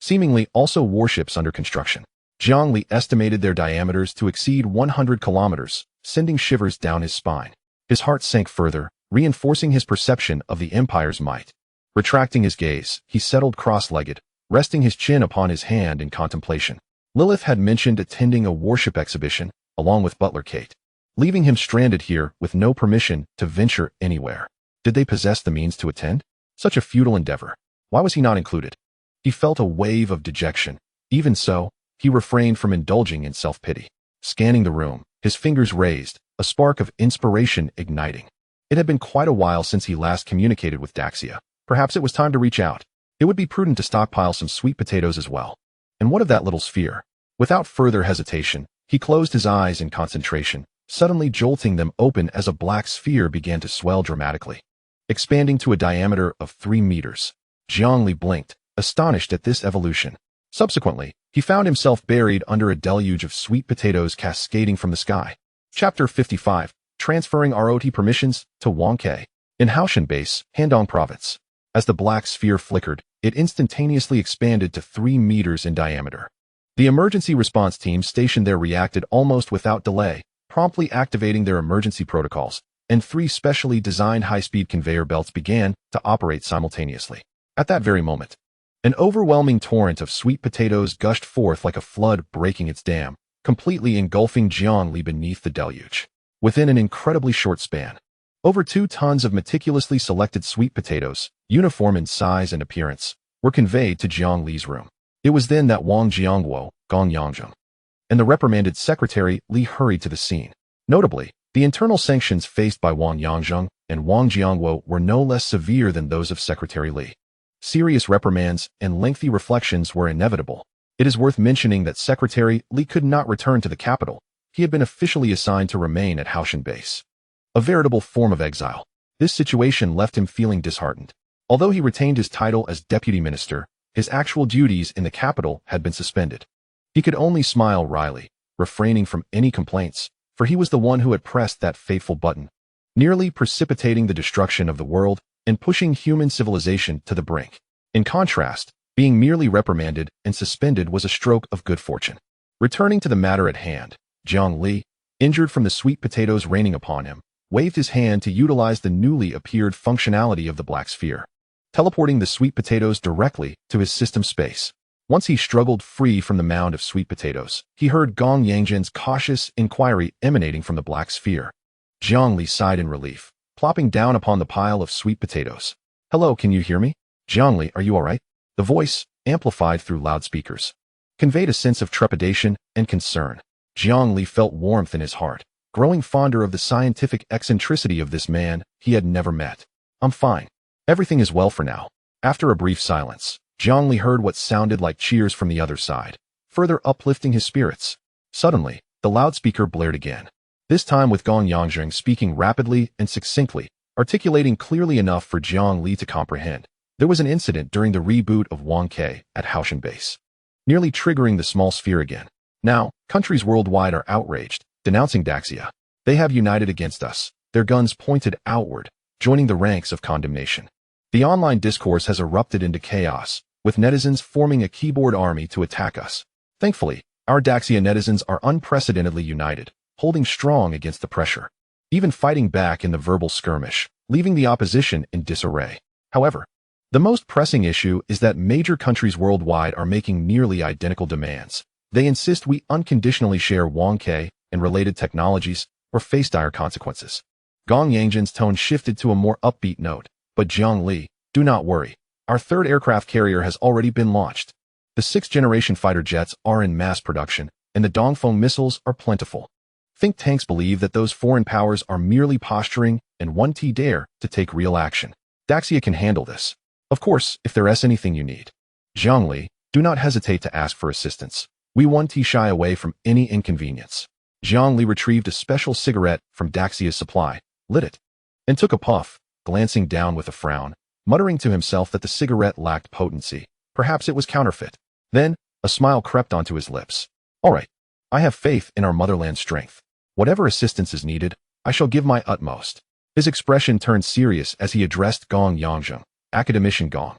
seemingly also warships under construction. Jiang Li estimated their diameters to exceed 100 kilometers, sending shivers down his spine. His heart sank further, reinforcing his perception of the Empire's might. Retracting his gaze, he settled cross-legged, resting his chin upon his hand in contemplation. Lilith had mentioned attending a warship exhibition, along with butler Kate, leaving him stranded here with no permission to venture anywhere. Did they possess the means to attend? Such a futile endeavor. Why was he not included? He felt a wave of dejection. Even so, he refrained from indulging in self-pity. Scanning the room, his fingers raised, a spark of inspiration igniting. It had been quite a while since he last communicated with Daxia. Perhaps it was time to reach out. It would be prudent to stockpile some sweet potatoes as well. And what of that little sphere? Without further hesitation, he closed his eyes in concentration, suddenly jolting them open as a black sphere began to swell dramatically, expanding to a diameter of 3 meters. Jiang Li blinked, astonished at this evolution. Subsequently, he found himself buried under a deluge of sweet potatoes cascading from the sky. Chapter 55, Transferring ROT Permissions to Wang Ke. In Haoshan Base, Handong Province. As the black sphere flickered, it instantaneously expanded to 3 meters in diameter. The emergency response team stationed there reacted almost without delay, promptly activating their emergency protocols, and 3 specially designed high-speed conveyor belts began to operate simultaneously. At that very moment, an overwhelming torrent of sweet potatoes gushed forth like a flood breaking its dam, completely engulfing Jiang Li beneath the deluge. Within an incredibly short span, over 2 tons of meticulously selected sweet potatoes, uniform in size and appearance, were conveyed to Jiang Li's room. It was then that Wang Jiangguo, Gong Yangjung, and the reprimanded secretary Li hurried to the scene. Notably, the internal sanctions faced by Wang Yangjung and Wang Jiangguo were no less severe than those of Secretary Li. Serious reprimands and lengthy reflections were inevitable. It is worth mentioning that Secretary Li could not return to the capital. He had been officially assigned to remain at Haoshan Base, a veritable form of exile. This situation left him feeling disheartened. Although he retained his title as deputy minister, his actual duties in the capital had been suspended. He could only smile wryly, refraining from any complaints, for he was the one who had pressed that fateful button, nearly precipitating the destruction of the world and pushing human civilization to the brink. In contrast, being merely reprimanded and suspended was a stroke of good fortune. Returning to the matter at hand, Jiang Li, injured from the sweet potatoes raining upon him, waved his hand to utilize the newly appeared functionality of the black sphere, teleporting the sweet potatoes directly to his system space. Once he struggled free from the mound of sweet potatoes, he heard Gong Yangjin's cautious inquiry emanating from the black sphere. Jiang Li sighed in relief, plopping down upon the pile of sweet potatoes. "Hello, can you hear me? Jiang Li, are you all right?" The voice, amplified through loudspeakers, conveyed a sense of trepidation and concern. Jiang Li felt warmth in his heart, growing fonder of the scientific eccentricity of this man he had never met. "I'm fine. Everything is well for now." After a brief silence, Jiang Li heard what sounded like cheers from the other side, further uplifting his spirits. Suddenly, the loudspeaker blared again, this time with Gong Yangjing speaking rapidly and succinctly, articulating clearly enough for Jiang Li to comprehend. There was an incident during the reboot of Wang Ke at Haoshan Base, nearly triggering the small sphere again. Now, countries worldwide are outraged, denouncing Daxia. They have united against us, their guns pointed outward, joining the ranks of condemnation. The online discourse has erupted into chaos, with netizens forming a keyboard army to attack us. Thankfully, our Daxia netizens are unprecedentedly united, holding strong against the pressure, even fighting back in the verbal skirmish, leaving the opposition in disarray. However, the most pressing issue is that major countries worldwide are making nearly identical demands. They insist we unconditionally share Wang and related technologies or face dire consequences. Gong Yangjin's tone shifted to a more upbeat note. But Jiang Li, do not worry. Our third aircraft carrier has already been launched. The 6th-generation fighter jets are in mass production, and the Dongfeng missiles are plentiful. Think tanks believe that those foreign powers are merely posturing and 1T dare to take real action. Daxia can handle this. Of course, if there is anything you need. Jiang Li, do not hesitate to ask for assistance. We 1T shy away from any inconvenience. Jiang Li retrieved a special cigarette from Daxia's supply, lit it, and took a puff, glancing down with a frown, muttering to himself that the cigarette lacked potency. Perhaps it was counterfeit. Then, a smile crept onto his lips. All right. I have faith in our motherland's strength. Whatever assistance is needed, I shall give my utmost. His expression turned serious as he addressed Gong Yangjing, Academician Gong.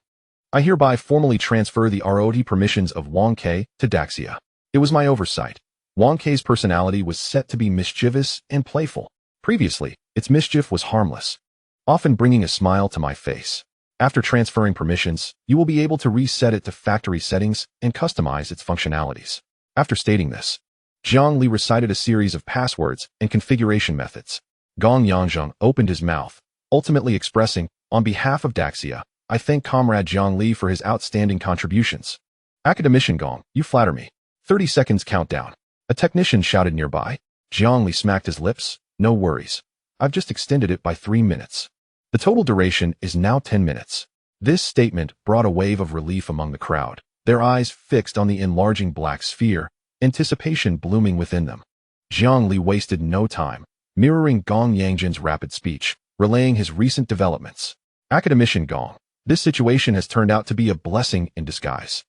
I hereby formally transfer the ROT permissions of Wang Ke to Daxia. It was my oversight. Wang Ke's personality was set to be mischievous and playful. Previously, its mischief was harmless, often bringing a smile to my face. After transferring permissions, you will be able to reset it to factory settings and customize its functionalities. After stating this, Jiang Li recited a series of passwords and configuration methods. Gong Yangjing opened his mouth, ultimately expressing, on behalf of Daxia, I thank Comrade Jiang Li for his outstanding contributions. Academician Gong, you flatter me. 30 seconds countdown. A technician shouted nearby. Jiang Li smacked his lips. No worries. I've just extended it by 3 minutes. The total duration is now 10 minutes. This statement brought a wave of relief among the crowd, their eyes fixed on the enlarging black sphere, anticipation blooming within them. Jiang Li wasted no time, mirroring Gong Yangjin's rapid speech, relaying his recent developments. Academician Gong, this situation has turned out to be a blessing in disguise.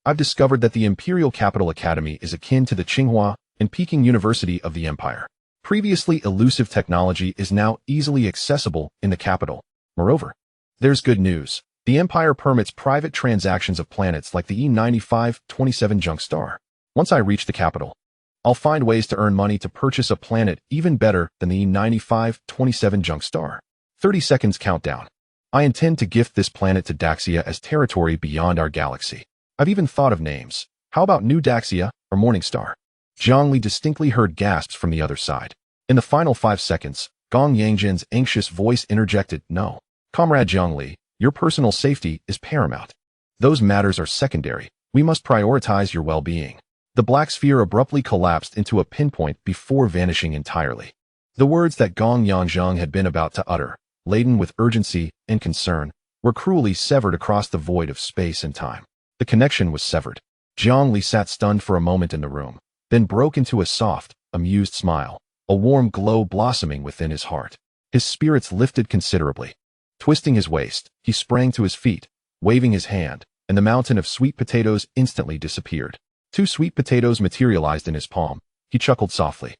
I've discovered that the Imperial Capital Academy is akin to the Tsinghua and Peking University of the Empire. Previously elusive technology is now easily accessible in the capital. Moreover, there's good news. The Empire permits private transactions of planets like the E9527 junk star. Once I reach the capital, I'll find ways to earn money to purchase a planet even better than the E9527 junk star. 30 seconds countdown. I intend to gift this planet to Daxia as territory beyond our galaxy. I've even thought of names. How about New Daxia or Morning Star? Jiang Li distinctly heard gasps from the other side. In the final 5 seconds, Gong Yangjin's anxious voice interjected, No. Comrade Jiang Li, your personal safety is paramount. Those matters are secondary. We must prioritize your well-being. The black sphere abruptly collapsed into a pinpoint before vanishing entirely. The words that Gong Yangjing had been about to utter, laden with urgency and concern, were cruelly severed across the void of space and time. The connection was severed. Jiang Li sat stunned for a moment in the room, then broke into a soft, amused smile, a warm glow blossoming within his heart. His spirits lifted considerably. Twisting his waist, he sprang to his feet, waving his hand, and the mountain of sweet potatoes instantly disappeared. 2 sweet potatoes materialized in his palm. He chuckled softly.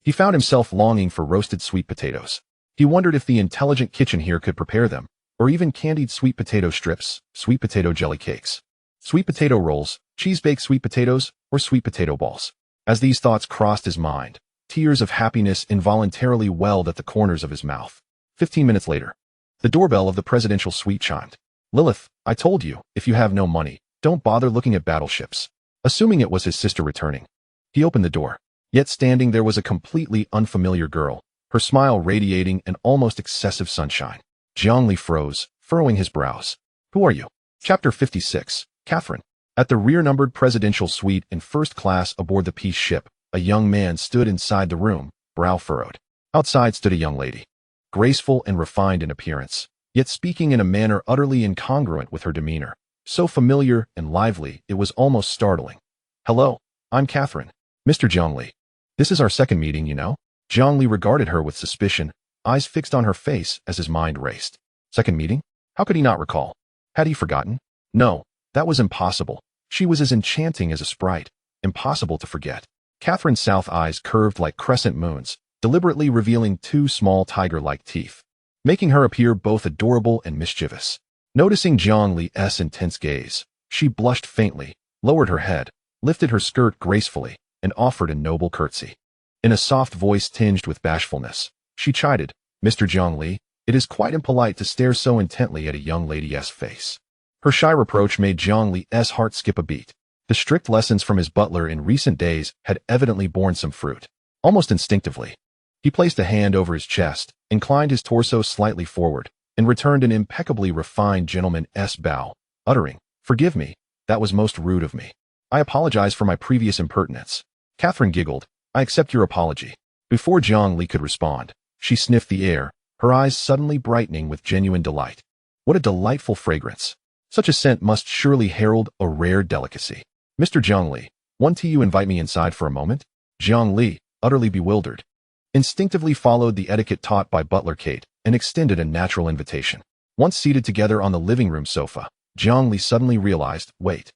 He found himself longing for roasted sweet potatoes. He wondered if the intelligent kitchen here could prepare them, or even candied sweet potato strips, sweet potato jelly cakes, sweet potato rolls, cheese-baked sweet potatoes, or sweet potato balls. As these thoughts crossed his mind, tears of happiness involuntarily welled at the corners of his mouth. 15 minutes later, the doorbell of the presidential suite chimed. Lilith, I told you, if you have no money, don't bother looking at battleships. Assuming it was his sister returning, he opened the door. Yet standing there was a completely unfamiliar girl, her smile radiating an almost excessive sunshine. Jiang Li froze, furrowing his brows. Who are you? Chapter 56, Catherine. At the rear-numbered presidential suite in first class aboard the peace ship, a young man stood inside the room, brow furrowed. Outside stood a young lady, graceful and refined in appearance, yet speaking in a manner utterly incongruent with her demeanor. So familiar and lively, it was almost startling. Hello, I'm Catherine. Mr. Jiang Li. This is our second meeting, you know? Jiang Li regarded her with suspicion, eyes fixed on her face as his mind raced. Second meeting? How could he not recall? Had he forgotten? No, that was impossible. She was as enchanting as a sprite. Impossible to forget. Catherine's south eyes curved like crescent moons, deliberately revealing 2 small tiger-like teeth, making her appear both adorable and mischievous. Noticing Jiang Li's intense gaze, she blushed faintly, lowered her head, lifted her skirt gracefully, and offered a noble curtsy. In a soft voice tinged with bashfulness, she chided, "Mr. Zhongli, it is quite impolite to stare so intently at a young lady's face." Her shy reproach made Zhongli's heart skip a beat. The strict lessons from his butler in recent days had evidently borne some fruit. Almost instinctively, he placed a hand over his chest, inclined his torso slightly forward, and returned an impeccably refined gentleman's bow, uttering, "Forgive me, that was most rude of me. I apologize for my previous impertinence." Catherine giggled, "I accept your apology." Before Zhongli could respond, she sniffed the air, her eyes suddenly brightening with genuine delight. What a delightful fragrance! Such a scent must surely herald a rare delicacy. "Mr. Zhongli, won't you invite me inside for a moment?" Zhongli, utterly bewildered, instinctively followed the etiquette taught by butler Kate and extended a natural invitation. Once seated together on the living room sofa, Zhongli suddenly realized, wait,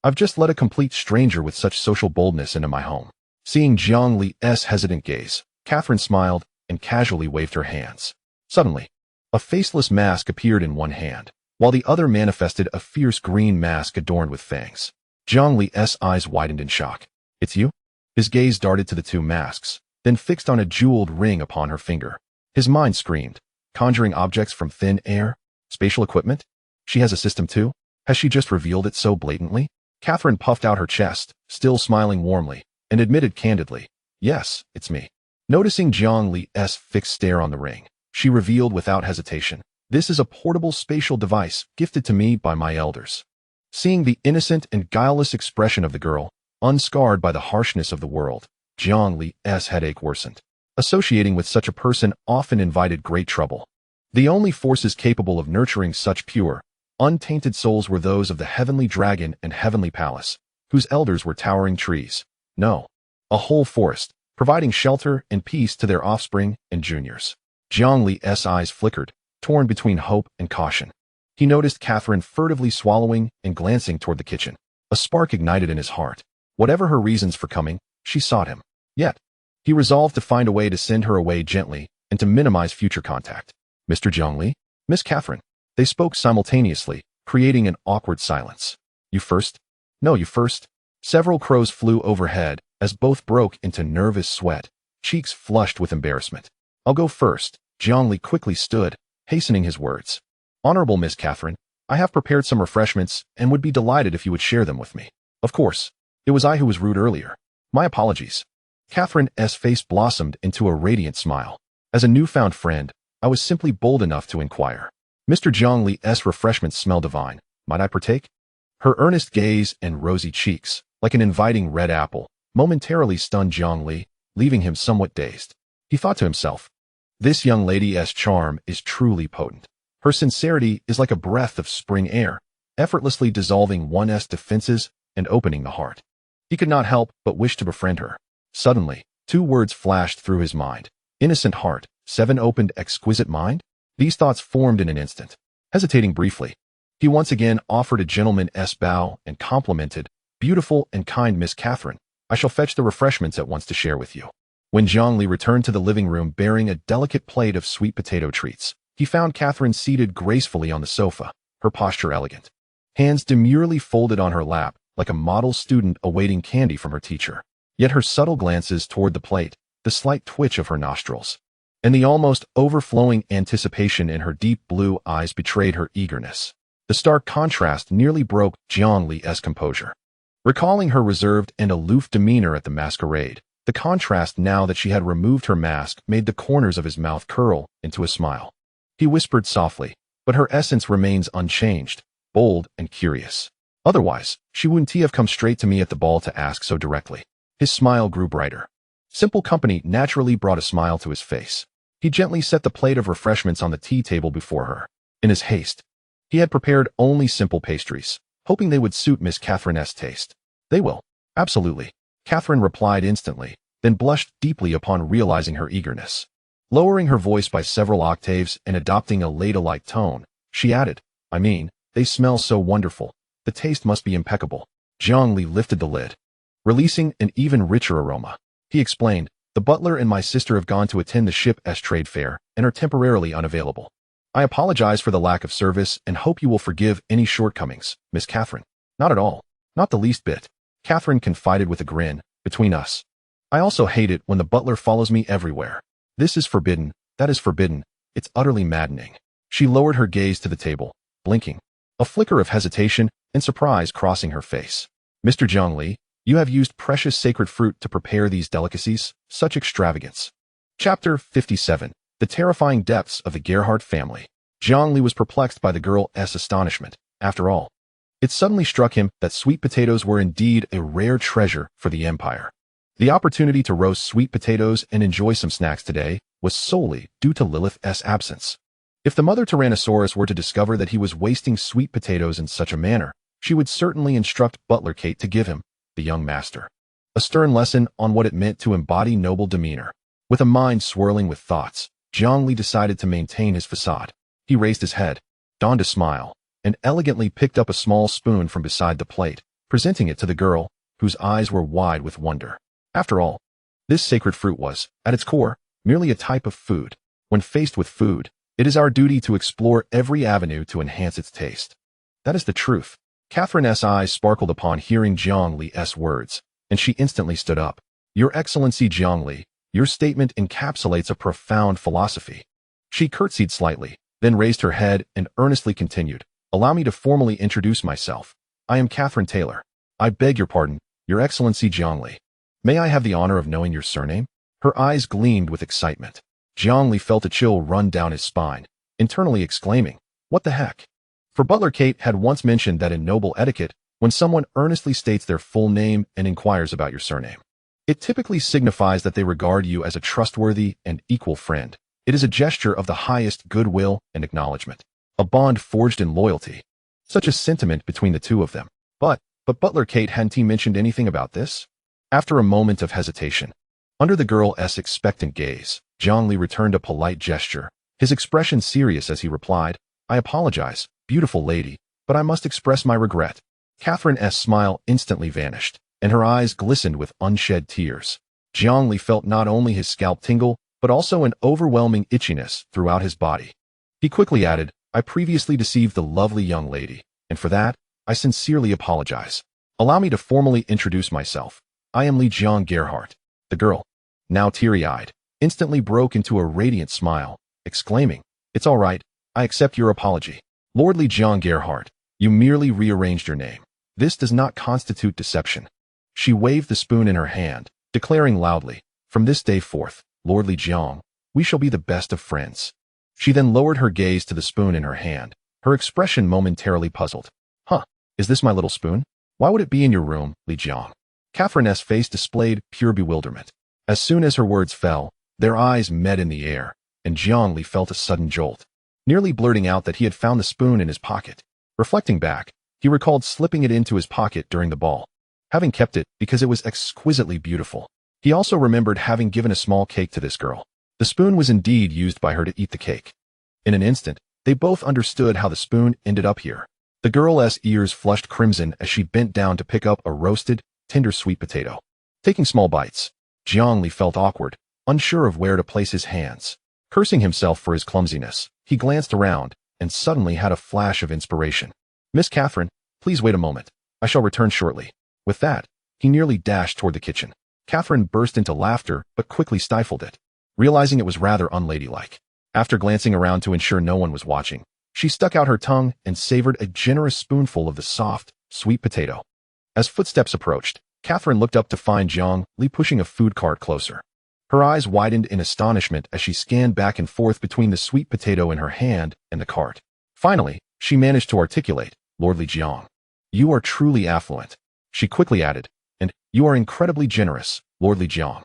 I've just let a complete stranger with such social boldness into my home. Seeing Zhongli's hesitant gaze, Catherine smiled and casually waved her hands. Suddenly, a faceless mask appeared in one hand, while the other manifested a fierce green mask adorned with fangs. Zhongli's eyes widened in shock. "It's you?" His gaze darted to the two masks, then fixed on a jeweled ring upon her finger. His mind screamed, conjuring objects from thin air? Spatial equipment? She has a system too? Has she just revealed it so blatantly? Catherine puffed out her chest, still smiling warmly, and admitted candidly, "Yes, it's me." Noticing Zhongli's fixed stare on the ring, she revealed without hesitation, "This is a portable spatial device gifted to me by my elders." Seeing the innocent and guileless expression of the girl, unscarred by the harshness of the world, Zhongli's headache worsened. Associating with such a person often invited great trouble. The only forces capable of nurturing such pure, untainted souls were those of the heavenly dragon and heavenly palace, whose elders were towering trees. No, a whole forest, providing shelter and peace to their offspring and juniors. Zhongli's eyes flickered, torn between hope and caution. He noticed Catherine furtively swallowing and glancing toward the kitchen. A spark ignited in his heart. Whatever her reasons for coming, she sought him. Yet, he resolved to find a way to send her away gently and to minimize future contact. "Mr. Zhongli? Miss Catherine." They spoke simultaneously, creating an awkward silence. "You first?" "No, you first." Several crows flew overhead as both broke into nervous sweat, cheeks flushed with embarrassment. "I'll go first." Zhongli quickly stood, hastening his words. "Honorable Miss Catherine, I have prepared some refreshments and would be delighted if you would share them with me." "Of course. It was I who was rude earlier. My apologies." Catherine's face blossomed into a radiant smile. "As a newfound friend, I was simply bold enough to inquire. Mr. Zhongli's refreshments smell divine. Might I partake?" Her earnest gaze and rosy cheeks, like an inviting red apple, momentarily stunned Zhongli, leaving him somewhat dazed. He thought to himself, "This young lady's charm is truly potent. Her sincerity is like a breath of spring air, effortlessly dissolving one's defenses and opening the heart." He could not help but wish to befriend her. Suddenly, two words flashed through his mind. Innocent heart, seven-opened exquisite mind? These thoughts formed in an instant. Hesitating briefly, he once again offered a gentleman's bow and complimented, "Beautiful and kind Miss Catherine, I shall fetch the refreshments at once to share with you." When Zhongli returned to the living room bearing a delicate plate of sweet potato treats, he found Catherine seated gracefully on the sofa, her posture elegant. Hands demurely folded on her lap, like a model student awaiting candy from her teacher. Yet her subtle glances toward the plate, the slight twitch of her nostrils, and the almost overflowing anticipation in her deep blue eyes betrayed her eagerness. The stark contrast nearly broke Zhongli's composure. Recalling her reserved and aloof demeanor at the masquerade, the contrast now that she had removed her mask made the corners of his mouth curl into a smile. He whispered softly, "But her essence remains unchanged, bold and curious. Otherwise, she wouldn't have come straight to me at the ball to ask so directly." His smile grew brighter. Simple company naturally brought a smile to his face. He gently set the plate of refreshments on the tea table before her. In his haste, he had prepared only simple pastries, hoping they would suit Miss Catherine's taste. "They will. Absolutely." Catherine replied instantly, then blushed deeply upon realizing her eagerness. Lowering her voice by several octaves and adopting a ladylike tone, she added, "They smell so wonderful. The taste must be impeccable." Zhongli lifted the lid, releasing an even richer aroma. He explained, "The butler and my sister have gone to attend the ship's trade fair and are temporarily unavailable. I apologize for the lack of service and hope you will forgive any shortcomings, Miss Catherine." "Not at all. Not the least bit." Catherine confided with a grin. Between us, I also hate it when the butler follows me everywhere. This is forbidden, that is forbidden, it's utterly maddening. She lowered her gaze to the table, blinking, a flicker of hesitation and surprise crossing her face. Mr. Zhongli, you have used precious sacred fruit to prepare these delicacies, such extravagance. Chapter 57. The terrifying depths of the Gerhardt family. Zhongli was perplexed by the girl's astonishment. After all, it suddenly struck him that sweet potatoes were indeed a rare treasure for the empire. The opportunity to roast sweet potatoes and enjoy some snacks today was solely due to Lilith's absence. If the mother Tyrannosaurus were to discover that he was wasting sweet potatoes in such a manner, she would certainly instruct Butler Kate to give him, the young master, a stern lesson on what it meant to embody noble demeanor. With a mind swirling with thoughts, Zhongli decided to maintain his facade. He raised his head, donned a smile, and elegantly picked up a small spoon from beside the plate, presenting it to the girl, whose eyes were wide with wonder. After all, this sacred fruit was, at its core, merely a type of food. When faced with food, it is our duty to explore every avenue to enhance its taste. That is the truth. Catherine's eyes sparkled upon hearing Zhongli's words, and she instantly stood up. Your Excellency Zhongli, your statement encapsulates a profound philosophy. She curtsied slightly, then raised her head and earnestly continued. Allow me to formally introduce myself. I am Catherine Taylor. I beg your pardon, Your Excellency Zhongli. May I have the honor of knowing your surname? Her eyes gleamed with excitement. Zhongli felt a chill run down his spine, internally exclaiming, what the heck? For Butler Kate had once mentioned that in noble etiquette, when someone earnestly states their full name and inquires about your surname, it typically signifies that they regard you as a trustworthy and equal friend. It is a gesture of the highest goodwill and acknowledgement, a bond forged in loyalty. Such a sentiment between the two of them. But Butler Kate hadn't he mentioned anything about this? After a moment of hesitation, under the girl's expectant gaze, Zhongli returned a polite gesture, his expression serious as he replied, I apologize, beautiful lady, but I must express my regret. Catherine's smile instantly vanished, and her eyes glistened with unshed tears. Zhongli felt not only his scalp tingle, but also an overwhelming itchiness throughout his body. He quickly added, I previously deceived the lovely young lady, and for that, I sincerely apologize. Allow me to formally introduce myself. I am Li Jiang Gerhardt. The girl, now teary-eyed, instantly broke into a radiant smile, exclaiming, It's all right, I accept your apology. Lord Li Jiang Gerhardt, you merely rearranged your name. This does not constitute deception. She waved the spoon in her hand, declaring loudly, From this day forth, Lord Li Jiang, we shall be the best of friends. She then lowered her gaze to the spoon in her hand, her expression momentarily puzzled. Huh, is this my little spoon? Why would it be in your room, Li Jiang? Catherine's face displayed pure bewilderment. As soon as her words fell, their eyes met in the air, and Zhongli felt a sudden jolt, nearly blurting out that he had found the spoon in his pocket. Reflecting back, he recalled slipping it into his pocket during the ball, having kept it because it was exquisitely beautiful. He also remembered having given a small cake to this girl. The spoon was indeed used by her to eat the cake. In an instant, they both understood how the spoon ended up here. The girl's ears flushed crimson as she bent down to pick up a roasted, tender sweet potato. Taking small bites, Zhongli felt awkward, unsure of where to place his hands. Cursing himself for his clumsiness, he glanced around and suddenly had a flash of inspiration. Miss Catherine, please wait a moment. I shall return shortly. With that, he nearly dashed toward the kitchen. Catherine burst into laughter but quickly stifled it, realizing it was rather unladylike. After glancing around to ensure no one was watching, she stuck out her tongue and savored a generous spoonful of the soft, sweet potato. As footsteps approached, Catherine looked up to find Zhongli pushing a food cart closer. Her eyes widened in astonishment as she scanned back and forth between the sweet potato in her hand and the cart. Finally, she managed to articulate, Lord Li Jiang, you are truly affluent. She quickly added, and you are incredibly generous, Lord Li Jiang.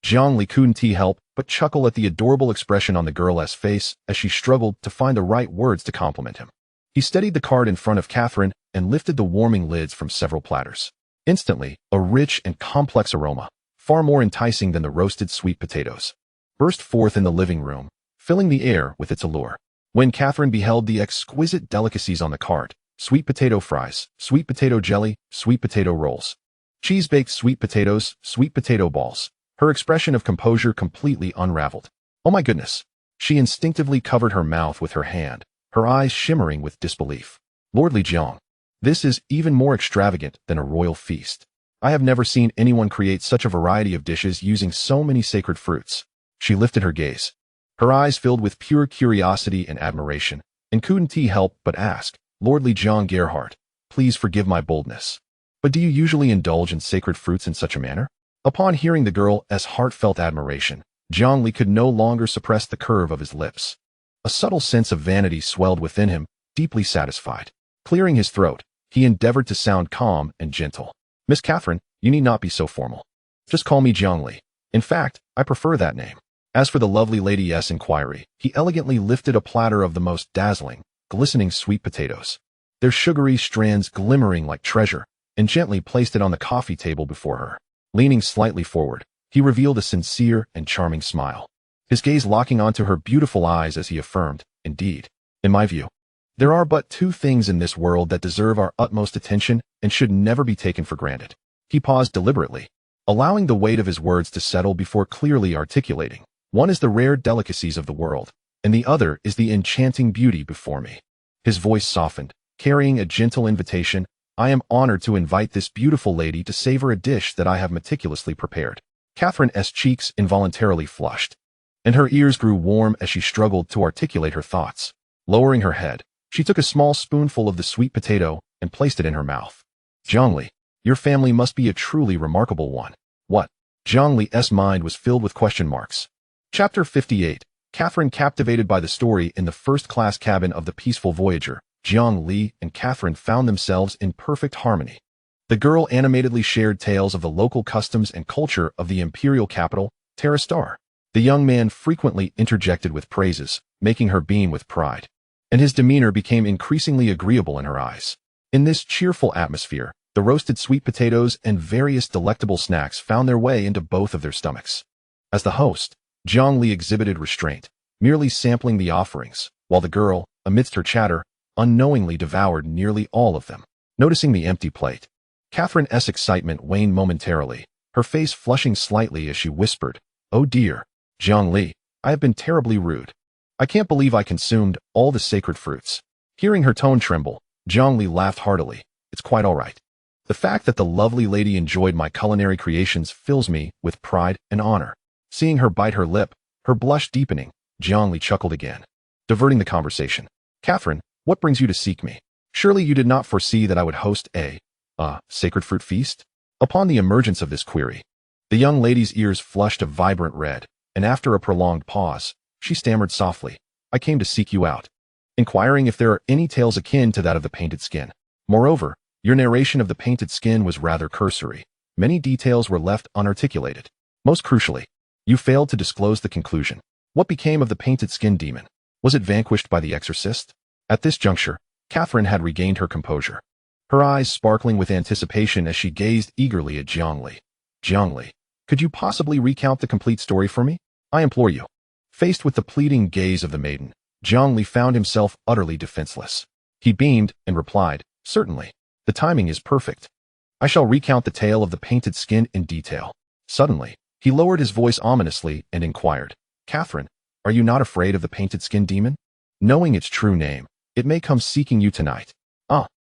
Zhongli couldn't help but chuckle at the adorable expression on the girl's face as she struggled to find the right words to compliment him. He steadied the cart in front of Catherine and lifted the warming lids from several platters. Instantly, a rich and complex aroma, far more enticing than the roasted sweet potatoes, burst forth in the living room, filling the air with its allure. When Catherine beheld the exquisite delicacies on the cart, sweet potato fries, sweet potato jelly, sweet potato rolls, cheese-baked sweet potatoes, sweet potato balls, her expression of composure completely unraveled. Oh my goodness! She instinctively covered her mouth with her hand, her eyes shimmering with disbelief. Lord Li Jiang, this is even more extravagant than a royal feast. I have never seen anyone create such a variety of dishes using so many sacred fruits. She lifted her gaze. Her eyes filled with pure curiosity and admiration, and couldn't he help but ask, Lordly John Gerhardt, please forgive my boldness. But do you usually indulge in sacred fruits in such a manner? Upon hearing the girl's heartfelt admiration, Zhongli could no longer suppress the curve of his lips. A subtle sense of vanity swelled within him, deeply satisfied. Clearing his throat, he endeavored to sound calm and gentle. Miss Catherine, you need not be so formal. Just call me Zhongli. In fact, I prefer that name. As for the lovely lady's inquiry, he elegantly lifted a platter of the most dazzling, glistening sweet potatoes, their sugary strands glimmering like treasure, and gently placed it on the coffee table before her. Leaning slightly forward, he revealed a sincere and charming smile, his gaze locking onto her beautiful eyes as he affirmed, indeed, in my view, there are but two things in this world that deserve our utmost attention and should never be taken for granted. He paused deliberately, allowing the weight of his words to settle before clearly articulating. One is the rare delicacies of the world, and the other is the enchanting beauty before me. His voice softened, carrying a gentle invitation. I am honored to invite this beautiful lady to savor a dish that I have meticulously prepared. Catherine's cheeks involuntarily flushed, and her ears grew warm as she struggled to articulate her thoughts. Lowering her head, she took a small spoonful of the sweet potato and placed it in her mouth. Zhongli, your family must be a truly remarkable one. What? Zhongli's mind was filled with question marks. Chapter 58. Catherine captivated by the story. In the first-class cabin of the Peaceful Voyager, Jiang Li and Catherine found themselves in perfect harmony. The girl animatedly shared tales of the local customs and culture of the imperial capital, Terra Star. The young man frequently interjected with praises, making her beam with pride, and his demeanor became increasingly agreeable in her eyes. In this cheerful atmosphere, the roasted sweet potatoes and various delectable snacks found their way into both of their stomachs. As the host, Zhang Li exhibited restraint, merely sampling the offerings, while the girl, amidst her chatter, unknowingly devoured nearly all of them. Noticing the empty plate, Catherine's excitement waned momentarily, her face flushing slightly as she whispered, Oh dear, Zhang Li, I have been terribly rude. I can't believe I consumed all the sacred fruits. Hearing her tone tremble, Zhang Li laughed heartily. It's quite all right. The fact that the lovely lady enjoyed my culinary creations fills me with pride and honor. Seeing her bite her lip, her blush deepening, Zhongli chuckled again, diverting the conversation. Catherine, what brings you to seek me? Surely you did not foresee that I would host a sacred fruit feast? Upon the emergence of this query, the young lady's ears flushed a vibrant red, and after a prolonged pause, she stammered softly, I came to seek you out, inquiring if there are any tales akin to that of the painted skin. Moreover, your narration of the painted skin was rather cursory. Many details were left unarticulated. Most crucially, you failed to disclose the conclusion. What became of the painted skin demon? Was it vanquished by the exorcist? At this juncture, Catherine had regained her composure, her eyes sparkling with anticipation as she gazed eagerly at Zhongli. Zhongli, could you possibly recount the complete story for me? I implore you. Faced with the pleading gaze of the maiden, Zhongli found himself utterly defenseless. He beamed and replied, Certainly. The timing is perfect. I shall recount the tale of the painted skin in detail. Suddenly, he lowered his voice ominously and inquired, Catherine, are you not afraid of the painted skin demon? Knowing its true name, it may come seeking you tonight.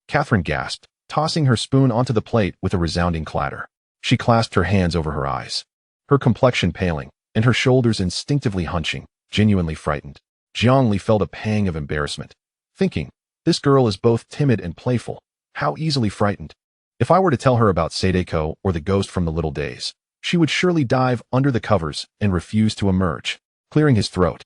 Catherine gasped, tossing her spoon onto the plate with a resounding clatter. She clasped her hands over her eyes, her complexion paling, and her shoulders instinctively hunching, genuinely frightened. Zhongli felt a pang of embarrassment, thinking, this girl is both timid and playful. How easily frightened. If I were to tell her about Sadeko or the ghost from the little days, she would surely dive under the covers and refuse to emerge. Clearing his throat,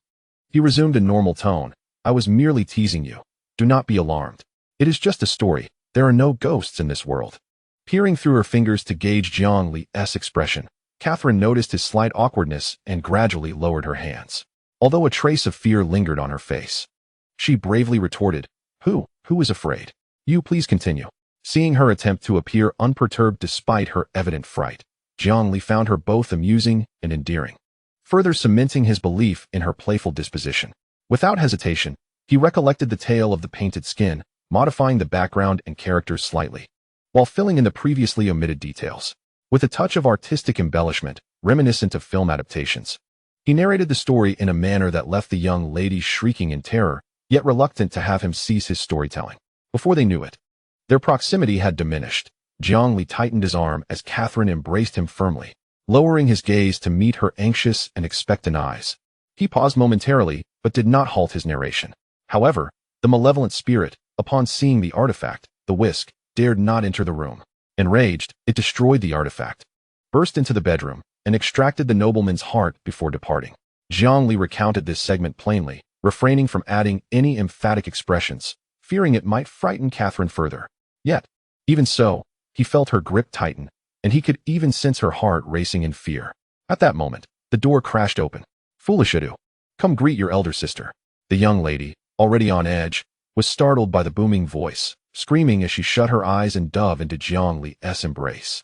he resumed in normal tone, I was merely teasing you. Do not be alarmed. It is just a story. There are no ghosts in this world. Peering through her fingers to gauge Zhongli's expression, Catherine noticed his slight awkwardness and gradually lowered her hands. Although a trace of fear lingered on her face, she bravely retorted, Who is afraid? You please continue. Seeing her attempt to appear unperturbed despite her evident fright, Zhongli found her both amusing and endearing, further cementing his belief in her playful disposition. Without hesitation, he recollected the tale of the painted skin, modifying the background and characters slightly, while filling in the previously omitted details. With a touch of artistic embellishment, reminiscent of film adaptations, he narrated the story in a manner that left the young lady shrieking in terror, yet reluctant to have him cease his storytelling. Before they knew it, their proximity had diminished, Jiangli tightened his arm as Catherine embraced him firmly, lowering his gaze to meet her anxious and expectant eyes. He paused momentarily, but did not halt his narration. However, the malevolent spirit, upon seeing the artifact, the whisk, dared not enter the room. Enraged, it destroyed the artifact, burst into the bedroom, and extracted the nobleman's heart before departing. Jiangli recounted this segment plainly, refraining from adding any emphatic expressions, fearing it might frighten Catherine further. Yet, even so, he felt her grip tighten, and he could even sense her heart racing in fear. At that moment, the door crashed open. "Foolish Adu, come greet your elder sister." The young lady, already on edge, was startled by the booming voice, screaming as she shut her eyes and dove into Jiangli's embrace.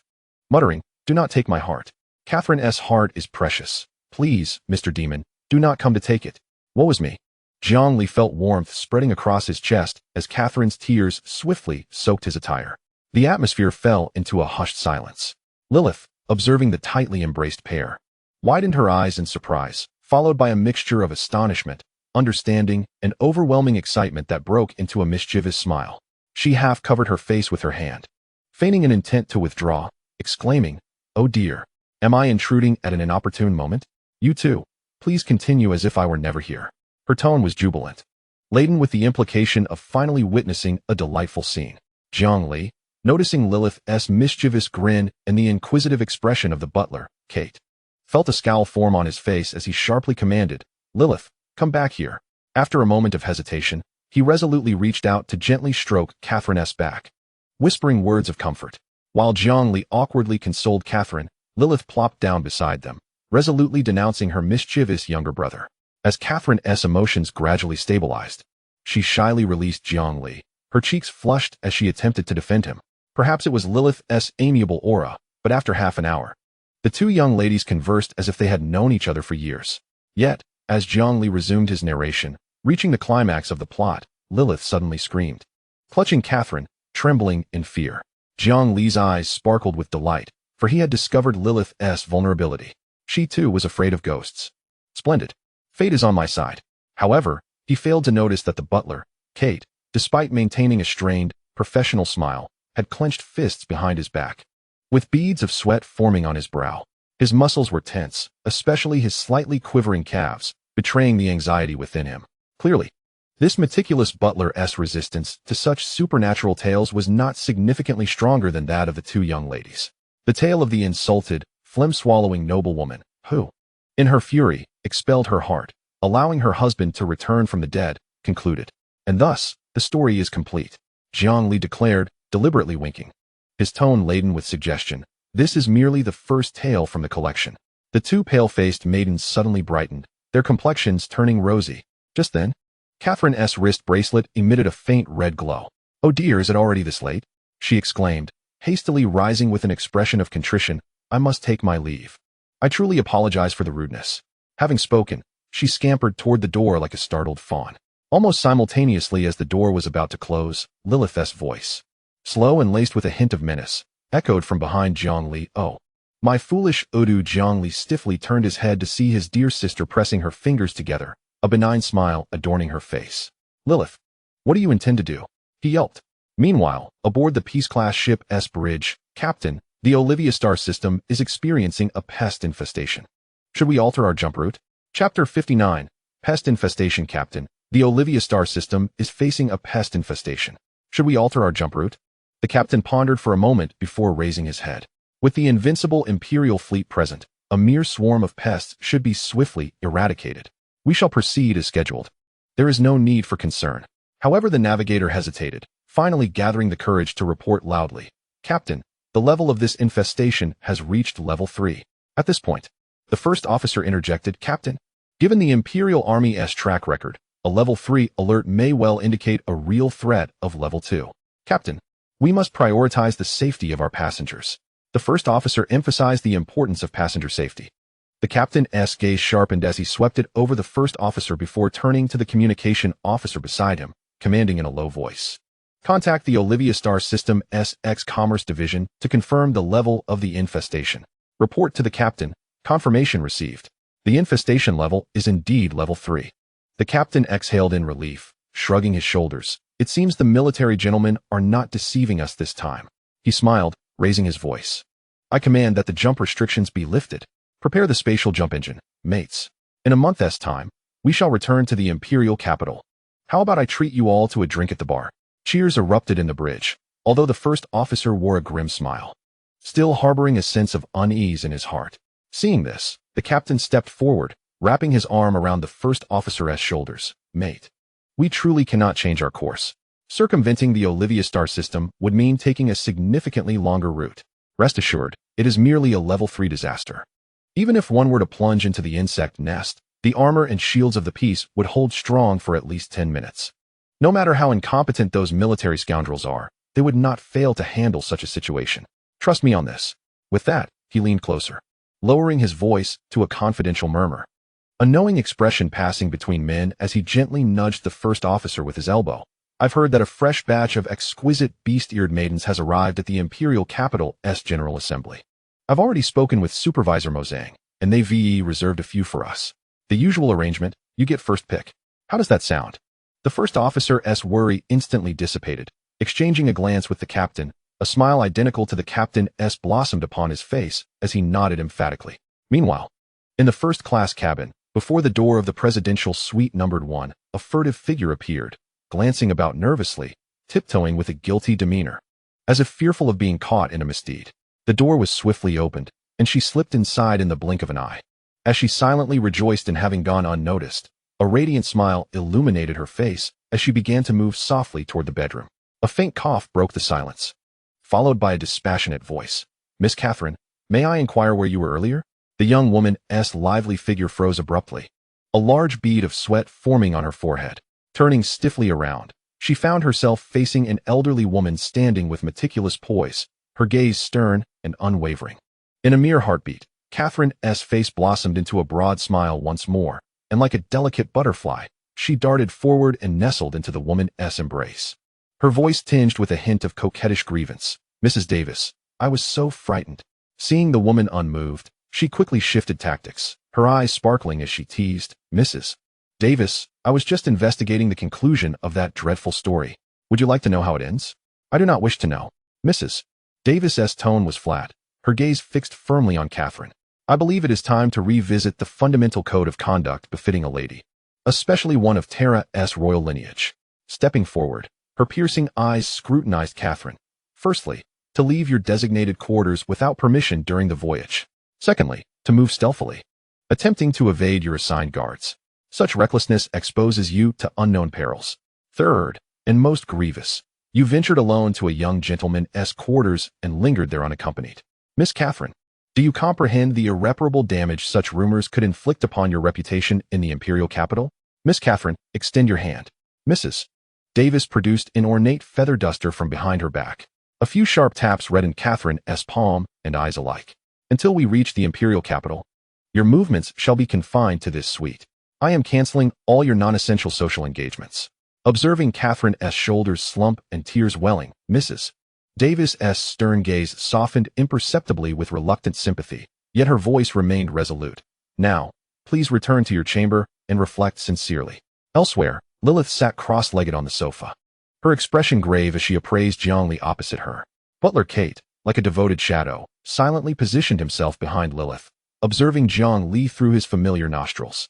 Muttering, "Do not take my heart. Catherine's heart is precious. Please, Mr. Demon, do not come to take it. Woe is me." Jiangli felt warmth spreading across his chest as Catherine's tears swiftly soaked his attire. The atmosphere fell into a hushed silence. Lilith, observing the tightly embraced pair, widened her eyes in surprise, followed by a mixture of astonishment, understanding, and overwhelming excitement that broke into a mischievous smile. She half covered her face with her hand, feigning an intent to withdraw, exclaiming, "Oh dear, am I intruding at an inopportune moment? You too, please continue as if I were never here." Her tone was jubilant, laden with the implication of finally witnessing a delightful scene. Jiangli, noticing Lilith's mischievous grin and the inquisitive expression of the butler, Kate, felt a scowl form on his face as he sharply commanded, "Lilith, come back here." After a moment of hesitation, he resolutely reached out to gently stroke Catherine's back, whispering words of comfort. While Jiangli awkwardly consoled Catherine, Lilith plopped down beside them, resolutely denouncing her mischievous younger brother. As Catherine's emotions gradually stabilized, she shyly released Jiangli, her cheeks flushed as she attempted to defend him. Perhaps it was Lilith's amiable aura, but after half an hour, the two young ladies conversed as if they had known each other for years. Yet, as Jiangli resumed his narration, reaching the climax of the plot, Lilith suddenly screamed, clutching Catherine, trembling in fear. Jiangli's eyes sparkled with delight, for he had discovered Lilith's vulnerability. She too was afraid of ghosts. Splendid. Fate is on my side. However, he failed to notice that the butler, Kate, despite maintaining a strained, professional smile, had clenched fists behind his back, with beads of sweat forming on his brow. His muscles were tense, especially his slightly quivering calves, betraying the anxiety within him. Clearly, this meticulous butler's resistance to such supernatural tales was not significantly stronger than that of the two young ladies. The tale of the insulted, phlegm-swallowing noblewoman, who, in her fury, expelled her heart, allowing her husband to return from the dead, concluded. And thus, the story is complete. Jiangli declared, deliberately winking, his tone laden with suggestion. This is merely the first tale from the collection. The two pale-faced maidens suddenly brightened, their complexions turning rosy. Just then, Catherine's wrist bracelet emitted a faint red glow. "Oh dear, is it already this late?" she exclaimed, hastily rising with an expression of contrition. "I must take my leave. I truly apologize for the rudeness." Having spoken, she scampered toward the door like a startled fawn. Almost simultaneously as the door was about to close, Lilith's voice, slow and laced with a hint of menace, echoed from behind Jiangli. "Oh, my foolish Udu." Jiangli stiffly turned his head to see his dear sister pressing her fingers together, a benign smile adorning her face. "Lilith, what do you intend to do?" he yelped. Meanwhile, aboard the Peace-class ship's bridge, "Captain, the Olivia star system is experiencing a pest infestation. Should we alter our jump route?" Chapter 59, Pest Infestation. "Captain, the Olivia star system is facing a pest infestation. Should we alter our jump route?" The captain pondered for a moment before raising his head. With the invincible Imperial fleet present, a mere swarm of pests should be swiftly eradicated. "We shall proceed as scheduled. There is no need for concern." However, the navigator hesitated, finally gathering the courage to report loudly, "Captain, the level of this infestation has reached level 3. At this point, the first officer interjected, "Captain, given the Imperial Army's track record, a level 3 alert may well indicate a real threat of level 2. Captain, we must prioritize the safety of our passengers." The first officer emphasized the importance of passenger safety. The captain's gaze sharpened as he swept it over the first officer before turning to the communication officer beside him, commanding in a low voice, "Contact the Olivia Star System SX Commerce Division to confirm the level of the infestation. Report to the captain. Confirmation received. The infestation level is indeed level 3. The captain exhaled in relief, shrugging his shoulders. It seems the military gentlemen are not deceiving us this time. He smiled, raising his voice. I command that the jump restrictions be lifted. Prepare the spatial jump engine, mates. In a month's time, we shall return to the imperial capital. How about I treat you all to a drink at the bar? Cheers erupted in the bridge, although the first officer wore a grim smile, still harboring a sense of unease in his heart. Seeing this, the captain stepped forward, wrapping his arm around the first officer's shoulders. Mate, we truly cannot change our course. Circumventing the Olivia star system would mean taking a significantly longer route. Rest assured, it is merely a level 3 disaster. Even if one were to plunge into the insect nest, the armor and shields of the piece would hold strong for at least 10 minutes. No matter how incompetent those military scoundrels are, they would not fail to handle such a situation. Trust me on this. With that, he leaned closer, lowering his voice to a confidential murmur, a knowing expression passing between men as he gently nudged the first officer with his elbow. I've heard that a fresh batch of exquisite beast-eared maidens has arrived at the imperial capital's General Assembly. I've already spoken with Supervisor Mozang, and they've reserved a few for us. The usual arrangement, you get first pick. How does that sound? The first officer's worry instantly dissipated. Exchanging a glance with the captain, a smile identical to the captain's blossomed upon his face as he nodded emphatically. Meanwhile, in the first-class cabin, before the door of the presidential suite numbered 1, a furtive figure appeared, glancing about nervously, tiptoeing with a guilty demeanor, as if fearful of being caught in a misdeed. The door was swiftly opened, and she slipped inside in the blink of an eye. As she silently rejoiced in having gone unnoticed, a radiant smile illuminated her face as she began to move softly toward the bedroom. A faint cough broke the silence, followed by a dispassionate voice. Miss Catherine, may I inquire where you were earlier? The young woman's lively figure froze abruptly, a large bead of sweat forming on her forehead. Turning stiffly around, she found herself facing an elderly woman standing with meticulous poise, her gaze stern and unwavering. In a mere heartbeat, Catherine's face blossomed into a broad smile once more, and like a delicate butterfly, she darted forward and nestled into the woman's embrace. Her voice tinged with a hint of coquettish grievance. Mrs. Davis, I was so frightened. Seeing the woman unmoved, she quickly shifted tactics, her eyes sparkling as she teased, Mrs. Davis, I was just investigating the conclusion of that dreadful story. Would you like to know how it ends? I do not wish to know. Mrs. Davis's tone was flat, her gaze fixed firmly on Catherine. I believe it is time to revisit the fundamental code of conduct befitting a lady, especially one of Terra's royal lineage. Stepping forward, her piercing eyes scrutinized Catherine. Firstly, to leave your designated quarters without permission during the voyage. Secondly, to move stealthily, attempting to evade your assigned guards. Such recklessness exposes you to unknown perils. Third, and most grievous, you ventured alone to a young gentleman's quarters and lingered there unaccompanied. Miss Catherine, do you comprehend the irreparable damage such rumors could inflict upon your reputation in the imperial capital? Miss Catherine, extend your hand. Mrs. Davis produced an ornate feather duster from behind her back. A few sharp taps reddened Catherine's palm and eyes alike. Until we reach the imperial capital, your movements shall be confined to this suite. I am canceling all your non-essential social engagements. Observing Catherine's shoulders slump and tears welling, Mrs. Davis's stern gaze softened imperceptibly with reluctant sympathy, yet her voice remained resolute. Now, please return to your chamber and reflect sincerely. Elsewhere, Lilith sat cross-legged on the sofa, her expression grave as she appraised Jiangli opposite her. Butler Kate, like a devoted shadow, silently positioned himself behind Lilith, observing Jiangli through his familiar nostrils.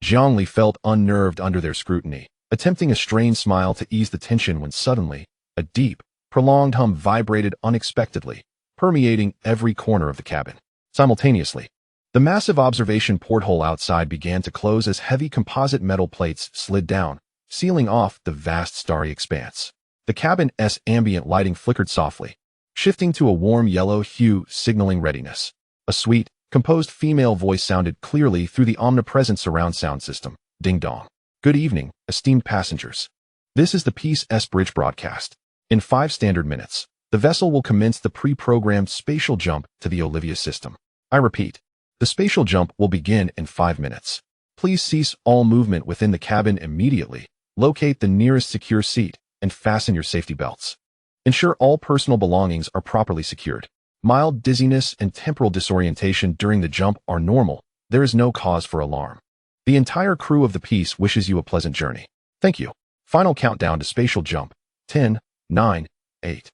Jiangli felt unnerved under their scrutiny, attempting a strained smile to ease the tension when suddenly, a deep, prolonged hum vibrated unexpectedly, permeating every corner of the cabin. Simultaneously, the massive observation porthole outside began to close as heavy composite metal plates slid down, sealing off the vast starry expanse. The cabin's ambient lighting flickered softly, shifting to a warm yellow hue signaling readiness. A sweet, composed female voice sounded clearly through the omnipresent surround sound system. Ding dong. Good evening, esteemed passengers. This is the Peace-S Bridge broadcast. In 5 standard minutes, the vessel will commence the pre-programmed spatial jump to the Olivia system. I repeat, the spatial jump will begin in 5 minutes. Please cease all movement within the cabin immediately, locate the nearest secure seat, and fasten your safety belts. Ensure all personal belongings are properly secured. Mild dizziness and temporal disorientation during the jump are normal. There is no cause for alarm. The entire crew of the Peace wishes you a pleasant journey. Thank you. Final countdown to spatial jump. 10, 9, 8,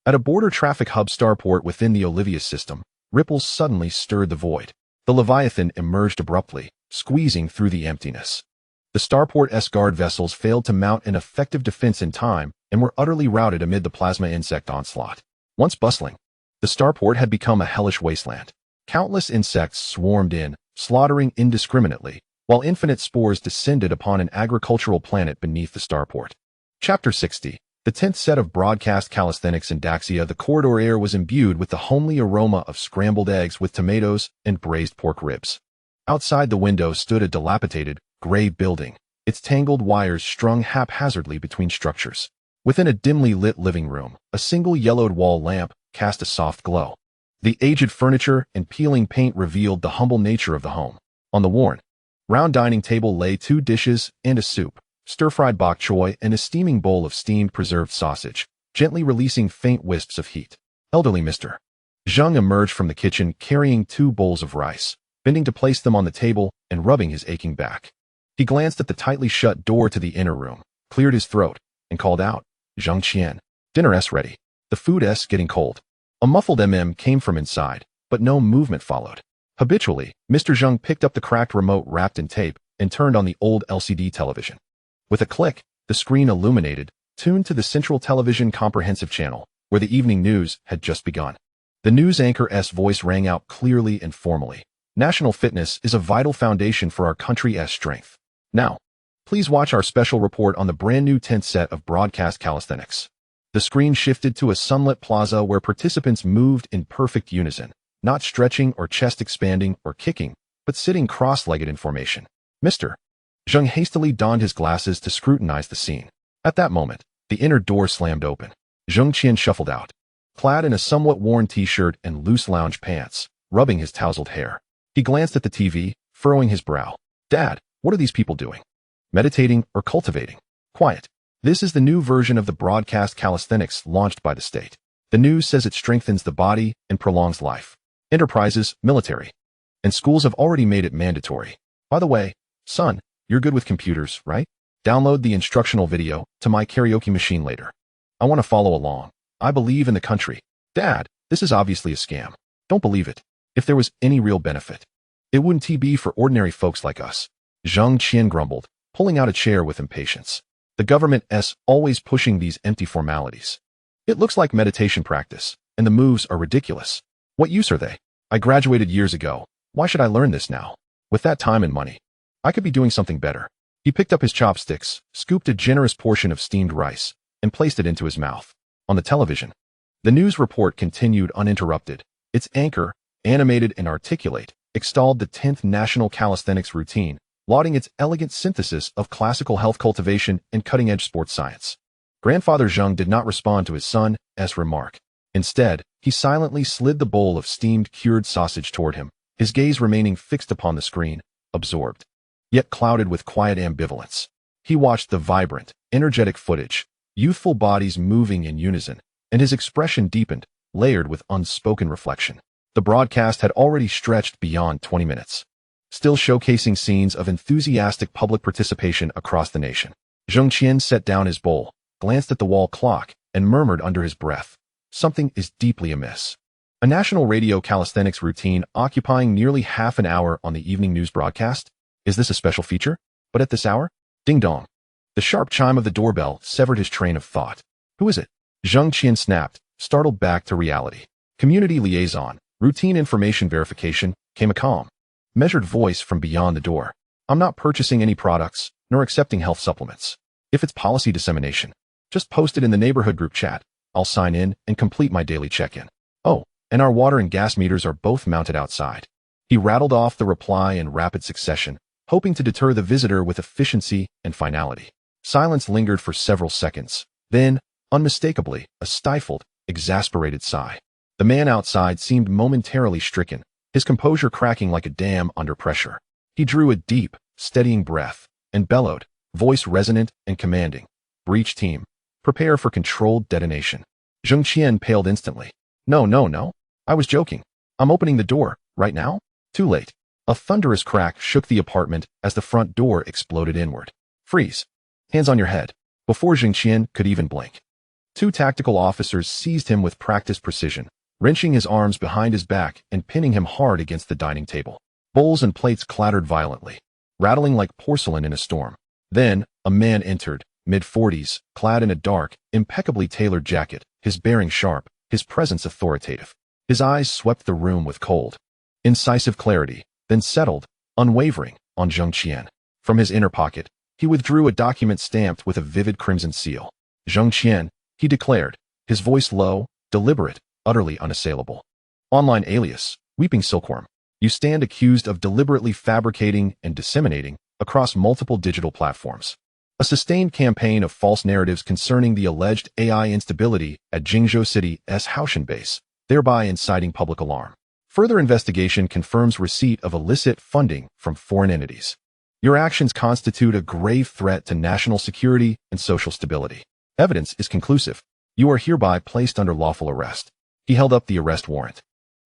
At a border traffic hub starport within the Olivia system, ripples suddenly stirred the void. The Leviathan emerged abruptly, squeezing through the emptiness. The starport's guard vessels failed to mount an effective defense in time and were utterly routed amid the plasma insect onslaught. Once bustling, the starport had become a hellish wasteland. Countless insects swarmed in, slaughtering indiscriminately, while infinite spores descended upon an agricultural planet beneath the starport. Chapter 60. The 10th set of broadcast calisthenics in Daxia. The corridor air was imbued with the homely aroma of scrambled eggs with tomatoes and braised pork ribs. Outside the window stood a dilapidated, gray building, its tangled wires strung haphazardly between structures. Within a dimly lit living room, a single yellowed wall lamp cast a soft glow. The aged furniture and peeling paint revealed the humble nature of the home. On the worn, round dining table lay 2 dishes and a soup, stir-fried bok choy and a steaming bowl of steamed preserved sausage, gently releasing faint wisps of heat. Elderly Mr. Zheng emerged from the kitchen carrying 2 bowls of rice, bending to place them on the table and rubbing his aching back. He glanced at the tightly shut door to the inner room, cleared his throat, and called out, "Zheng Qian, dinner's ready. The food's getting cold." A muffled came from inside, but no movement followed. Habitually, Mr. Zheng picked up the cracked remote wrapped in tape and turned on the old LCD television. With a click, the screen illuminated, tuned to the Central Television Comprehensive Channel, where the evening news had just begun. The news anchor's voice rang out clearly and formally. "National fitness is a vital foundation for our country's strength. Now, please watch our special report on the brand new 10th set of broadcast calisthenics." The screen shifted to a sunlit plaza where participants moved in perfect unison, not stretching or chest expanding or kicking, but sitting cross-legged in formation. Mr. Zheng hastily donned his glasses to scrutinize the scene. At that moment, the inner door slammed open. Zheng Qian shuffled out, clad in a somewhat worn t-shirt and loose lounge pants, rubbing his tousled hair. He glanced at the TV, furrowing his brow. "Dad, what are these people doing? Meditating or cultivating?" "Quiet. This is the new version of the broadcast calisthenics launched by the state. The news says it strengthens the body and prolongs life. Enterprises, military, and schools have already made it mandatory. By the way, son, you're good with computers, right? Download the instructional video to my karaoke machine later. I want to follow along. I believe in the country." "Dad, this is obviously a scam. Don't believe it. If there was any real benefit, it wouldn't be for ordinary folks like us." Zheng Qian grumbled, pulling out a chair with impatience. "The government's always pushing these empty formalities. It looks like meditation practice, and the moves are ridiculous. What use are they? I graduated years ago. Why should I learn this now? With that time and money, I could be doing something better." He picked up his chopsticks, scooped a generous portion of steamed rice, and placed it into his mouth. On the television, the news report continued uninterrupted. Its anchor, animated and articulate, extolled the 10th National Calisthenics Routine, lauding its elegant synthesis of classical health cultivation and cutting-edge sports science. Grandfather Zheng did not respond to his son's remark. Instead, he silently slid the bowl of steamed cured sausage toward him, his gaze remaining fixed upon the screen, absorbed, yet clouded with quiet ambivalence. He watched the vibrant, energetic footage, youthful bodies moving in unison, and his expression deepened, layered with unspoken reflection. The broadcast had already stretched beyond 20 minutes, still showcasing scenes of enthusiastic public participation across the nation. Zheng Qian set down his bowl, glanced at the wall clock, and murmured under his breath, "Something is deeply amiss." A national radio calisthenics routine occupying nearly half an hour on the evening news broadcast? Is this a special feature? But at this hour? Ding dong. The sharp chime of the doorbell severed his train of thought. "Who is it?" Zheng Qian snapped, startled back to reality. "Community liaison, routine information verification," came a calm, measured voice from beyond the door. "I'm not purchasing any products, nor accepting health supplements. If it's policy dissemination, just post it in the neighborhood group chat. I'll sign in and complete my daily check-in. Oh, and our water and gas meters are both mounted outside." He rattled off the reply in rapid succession, hoping to deter the visitor with efficiency and finality. Silence lingered for several seconds. Then, unmistakably, a stifled, exasperated sigh. The man outside seemed momentarily stricken, his composure cracking like a dam under pressure. He drew a deep, steadying breath and bellowed, voice resonant and commanding, "Breach team, prepare for controlled detonation." Zheng Qian paled instantly. No, I was joking. I'm opening the door, right now?" Too late. A thunderous crack shook the apartment as the front door exploded inward. "Freeze. Hands on your head." Before Zheng Qian could even blink, Two tactical officers seized him with practiced precision, wrenching his arms behind his back and pinning him hard against the dining table. Bowls and plates clattered violently, rattling like porcelain in a storm. Then, a man entered, mid-40s, clad in a dark, impeccably tailored jacket, his bearing sharp, his presence authoritative. His eyes swept the room with cold, incisive clarity, then settled, unwavering, on Zheng Qian. From his inner pocket, he withdrew a document stamped with a vivid crimson seal. Zheng Qian, he declared, his voice low, deliberate, utterly unassailable. Online alias, Weeping Silkworm. You stand accused of deliberately fabricating and disseminating, across multiple digital platforms, a sustained campaign of false narratives concerning the alleged AI instability at Jingzhou City's Haoshan base, thereby inciting public alarm. Further investigation confirms receipt of illicit funding from foreign entities. Your actions constitute a grave threat to national security and social stability. Evidence is conclusive. You are hereby placed under lawful arrest. He held up the arrest warrant,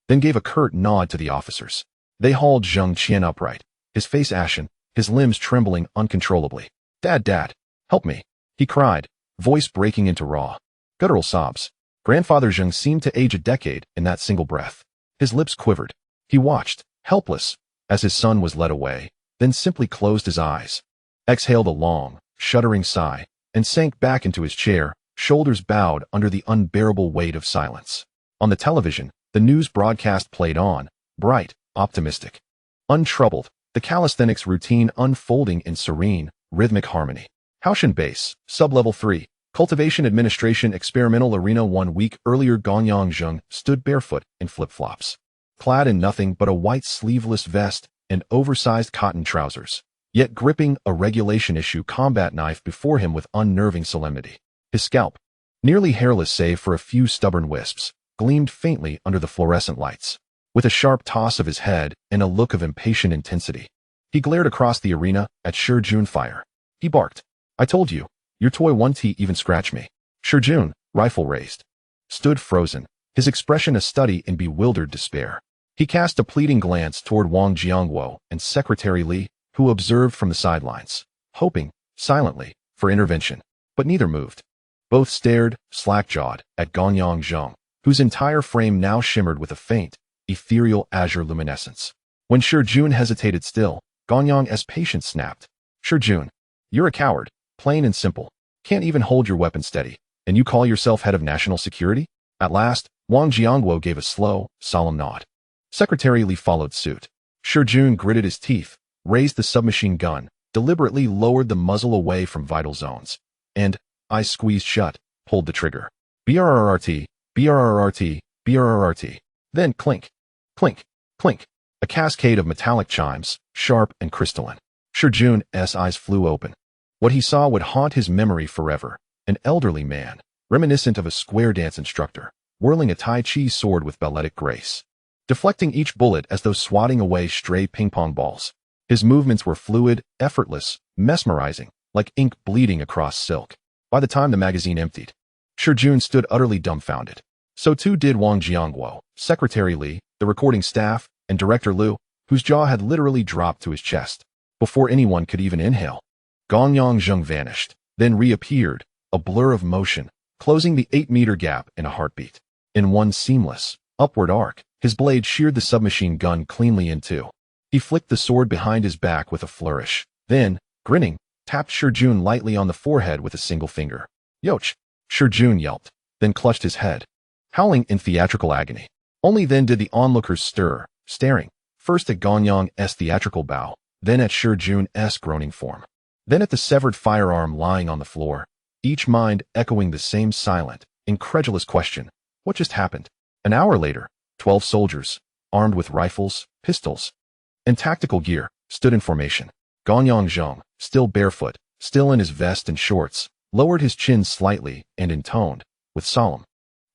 then gave a curt nod to the officers. They hauled Zheng Qian upright, his face ashen, his limbs trembling uncontrollably. Dad, help me, he cried, voice breaking into raw, guttural sobs. Grandfather Zheng seemed to age a decade in that single breath. His lips quivered. He watched, helpless, as his son was led away, then simply closed his eyes, exhaled a long, shuddering sigh, and sank back into his chair, shoulders bowed under the unbearable weight of silence. On the television, the news broadcast played on, bright, optimistic, untroubled, the calisthenics routine unfolding in serene, rhythmic harmony. Haoshan Base, Sublevel 3, Cultivation Administration Experimental Arena. 1 week earlier, Gonyang Zheng stood barefoot in flip-flops, clad in nothing but a white sleeveless vest and oversized cotton trousers, yet gripping a regulation-issue combat knife before him with unnerving solemnity. His scalp, nearly hairless save for a few stubborn wisps, gleamed faintly under the fluorescent lights. With a sharp toss of his head and a look of impatient intensity, he glared across the arena at Shi Jun fire. He barked, I told you, your toy won't even scratch me. Shi Jun, rifle raised, stood frozen, his expression a study in bewildered despair. He cast a pleading glance toward Wang Jiangguo and Secretary Li, who observed from the sidelines, hoping, silently, for intervention. But neither moved. Both stared, slack-jawed, at Gonyang Zheng, whose entire frame now shimmered with a faint, ethereal azure luminescence. When Shi Jun hesitated still, Gonyang's patience snapped. Shi Jun, you're a coward, plain and simple. Can't even hold your weapon steady, and you call yourself head of national security? At last, Wang Jiangguo gave a slow, solemn nod. Secretary Li followed suit. Shi Jun gritted his teeth, raised the submachine gun, deliberately lowered the muzzle away from vital zones, and, eyes squeezed shut, pulled the trigger. BRRRT, BRRRT, BRRRT. Then clink, clink, clink. A cascade of metallic chimes, sharp and crystalline. Shi Jun's eyes flew open. What he saw would haunt his memory forever. An elderly man, reminiscent of a square dance instructor, whirling a Tai Chi sword with balletic grace, deflecting each bullet as though swatting away stray ping-pong balls. His movements were fluid, effortless, mesmerizing, like ink bleeding across silk. By the time the magazine emptied, Shi Jun stood utterly dumbfounded. So too did Wang Jiangguo, Secretary Li, the recording staff, and Director Liu, whose jaw had literally dropped to his chest, before anyone could even inhale. Gonyang Zheng vanished, then reappeared, a blur of motion, closing the 8-meter gap in a heartbeat. In one seamless, upward arc, his blade sheared the submachine gun cleanly in two. He flicked the sword behind his back with a flourish, then, grinning, tapped Shi Jun lightly on the forehead with a single finger. Yoch! Shi Jun yelped, then clutched his head, howling in theatrical agony. Only then did the onlookers stir, staring, first at Gonyang's theatrical bow, then at Shi Jun's groaning form, then at the severed firearm lying on the floor, each mind echoing the same silent, incredulous question, what just happened? An hour later, 12 soldiers, armed with rifles, pistols, and tactical gear, stood in formation. Gonyang Zheng, still barefoot, still in his vest and shorts, lowered his chin slightly and intoned, with solemn,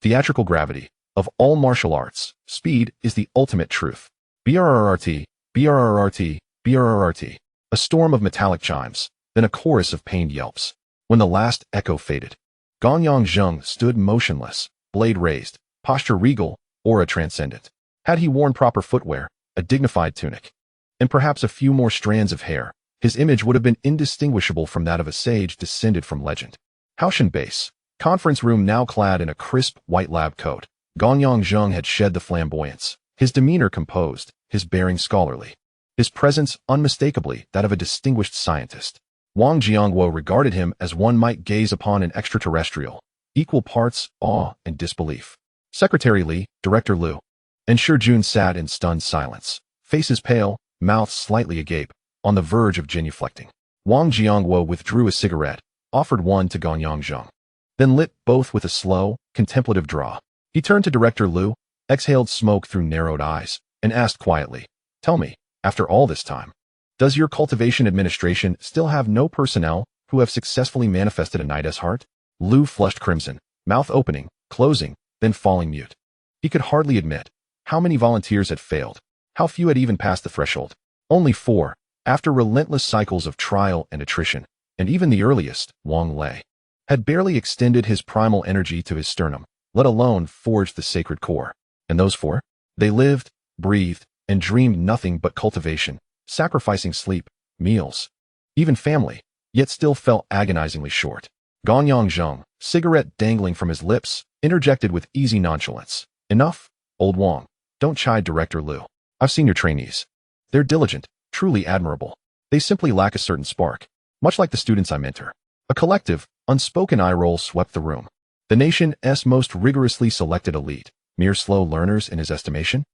theatrical gravity, of all martial arts, speed is the ultimate truth. BRRRT, BRRRT, BRRRT. A storm of metallic chimes, then a chorus of pained yelps. When the last echo faded, Gonyang Zheng stood motionless, blade raised, posture regal, aura transcendent. Had he worn proper footwear, a dignified tunic, and perhaps a few more strands of hair, his image would have been indistinguishable from that of a sage descended from legend. Haoshan Base, Conference room now clad in a crisp white lab coat. Gonyang Zheng had shed the flamboyance, his demeanor composed, his bearing scholarly, his presence unmistakably that of a distinguished scientist. Wang Jiangguo regarded him as one might gaze upon an extraterrestrial, equal parts awe and disbelief. Secretary Li, Director Liu, and Jun sat in stunned silence, faces pale, mouths slightly agape, on the verge of genuflecting. Wang Jiangguo withdrew a cigarette, offered one to Gonyang Zheng, then lit both with a slow, contemplative draw. He turned to Director Liu, exhaled smoke through narrowed eyes, and asked quietly, "Tell me, after all this time, does your cultivation administration still have no personnel who have successfully manifested a Nidus heart?" Liu flushed crimson, mouth opening, closing, then falling mute. He could hardly admit how many volunteers had failed, how few had even passed the threshold. Only 4, after relentless cycles of trial and attrition, and even the earliest, Wang Lei, had barely extended his primal energy to his sternum, let alone forged the sacred core. And those 4? They lived, breathed, and dreamed nothing but cultivation, sacrificing sleep, meals, even family, yet still fell agonizingly short. Gonyang Zheng, cigarette dangling from his lips, interjected with easy nonchalance, "Enough, old Wang. Don't chide Director Liu. I've seen your trainees. They're diligent, truly admirable. They simply lack a certain spark, much like the students I mentor." A collective, unspoken eye roll swept the room. The nation's most rigorously selected elite, mere slow learners in his estimation?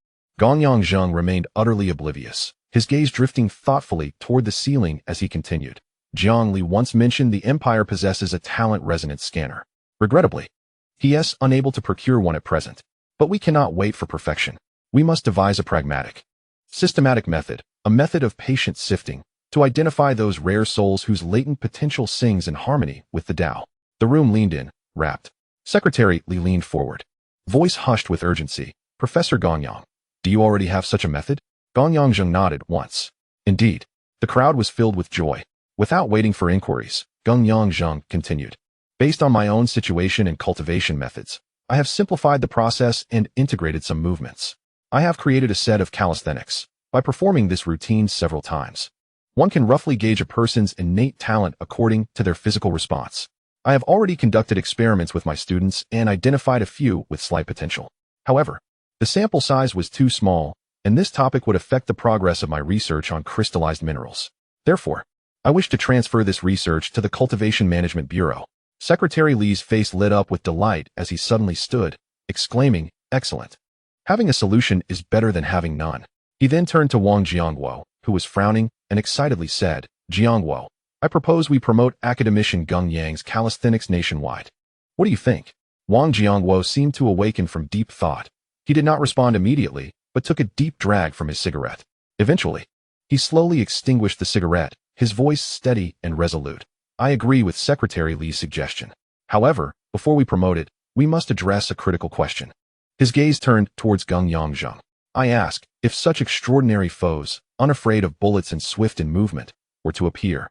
Gonyang Zheng remained utterly oblivious, his gaze drifting thoughtfully toward the ceiling as he continued. Jiang Li once mentioned the Empire possesses a talent resonance scanner. Regrettably, he is unable to procure one at present. But we cannot wait for perfection. We must devise a pragmatic, systematic method, a method of patient sifting, to identify those rare souls whose latent potential sings in harmony with the Tao. The room leaned in, rapt. Secretary Li leaned forward, voice hushed with urgency. "Professor Gonyang, do you already have such a method?" Gonyang Zheng nodded once. Indeed. The crowd was filled with joy. Without waiting for inquiries, Gonyang Zheng continued. "Based on my own situation and cultivation methods, I have simplified the process and integrated some movements. I have created a set of calisthenics. By performing this routine several times, one can roughly gauge a person's innate talent according to their physical response. I have already conducted experiments with my students and identified a few with slight potential. However, the sample size was too small, and this topic would affect the progress of my research on crystallized minerals. Therefore, I wish to transfer this research to the Cultivation Management Bureau." Secretary Li's face lit up with delight as he suddenly stood, exclaiming, "Excellent. Having a solution is better than having none." He then turned to Wang Jiangguo, who was frowning, and excitedly said, "Jiangguo, I propose we promote academician Gung Yang's calisthenics nationwide. What do you think?" Wang Jiangguo seemed to awaken from deep thought. He did not respond immediately, but took a deep drag from his cigarette. Eventually, he slowly extinguished the cigarette, his voice steady and resolute. "I agree with Secretary Li's suggestion. However, before we promote it, we must address a critical question." His gaze turned towards Gonyang Zheng. "I ask, if such extraordinary foes, unafraid of bullets and swift in movement, were to appear,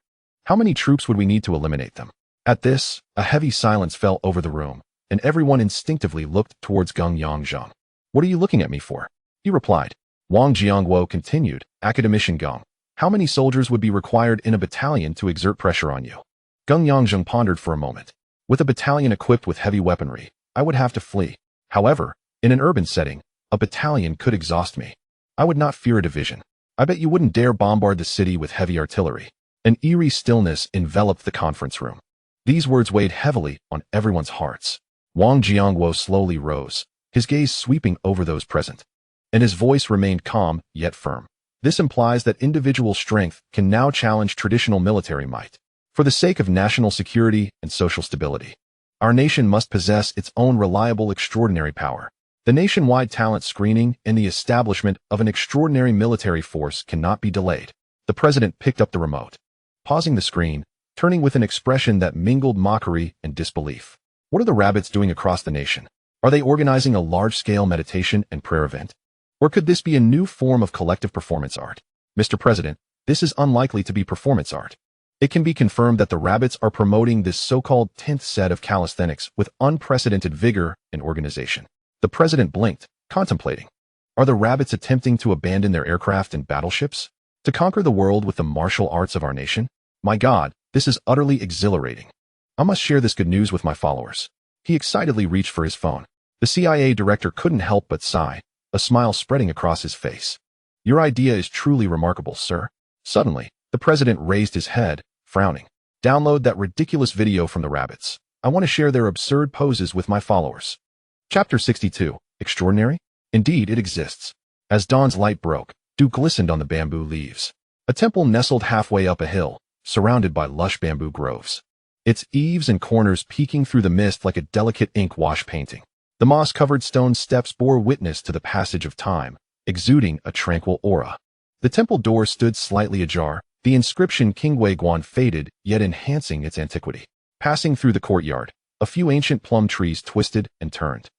how many troops would we need to eliminate them?" At this, a heavy silence fell over the room, and everyone instinctively looked towards Gonyang Zheng. "What are you looking at me for?" he replied. Wang Jiangguo continued, "Academician Gung, how many soldiers would be required in a battalion to exert pressure on you?" Gonyang Zheng pondered for a moment. "With a battalion equipped with heavy weaponry, I would have to flee. However, in an urban setting, a battalion could exhaust me. I would not fear a division. I bet you wouldn't dare bombard the city with heavy artillery." An eerie stillness enveloped the conference room. These words weighed heavily on everyone's hearts. Wang Jiangguo slowly rose, his gaze sweeping over those present, and his voice remained calm yet firm. "This implies that individual strength can now challenge traditional military might. For the sake of national security and social stability, our nation must possess its own reliable extraordinary power. The nationwide talent screening and the establishment of an extraordinary military force cannot be delayed." The president picked up the remote, pausing the screen, turning with an expression that mingled mockery and disbelief. "What are the rabbits doing across the nation? Are they organizing a large-scale meditation and prayer event? Or could this be a new form of collective performance art?" "Mr. President, this is unlikely to be performance art. It can be confirmed that the rabbits are promoting this so-called 10th set of calisthenics with unprecedented vigor and organization." The president blinked, contemplating. Are the rabbits attempting to abandon their aircraft and battleships? To conquer the world with the martial arts of our nation? My God, this is utterly exhilarating. I must share this good news with my followers. He excitedly reached for his phone. The CIA director couldn't help but sigh, a smile spreading across his face. Your idea is truly remarkable, sir. Suddenly, the president raised his head, frowning. Download that ridiculous video from the rabbits. I want to share their absurd poses with my followers. Chapter 62. Extraordinary? Indeed, it exists. As dawn's light broke, dew glistened on the bamboo leaves. A temple nestled halfway up a hill, surrounded by lush bamboo groves. Its eaves and corners peeking through the mist like a delicate ink wash painting. The moss-covered stone steps bore witness to the passage of time, exuding a tranquil aura. The temple door stood slightly ajar, the inscription King Guan faded, yet enhancing its antiquity. Passing through the courtyard, a few ancient plum trees twisted and turned,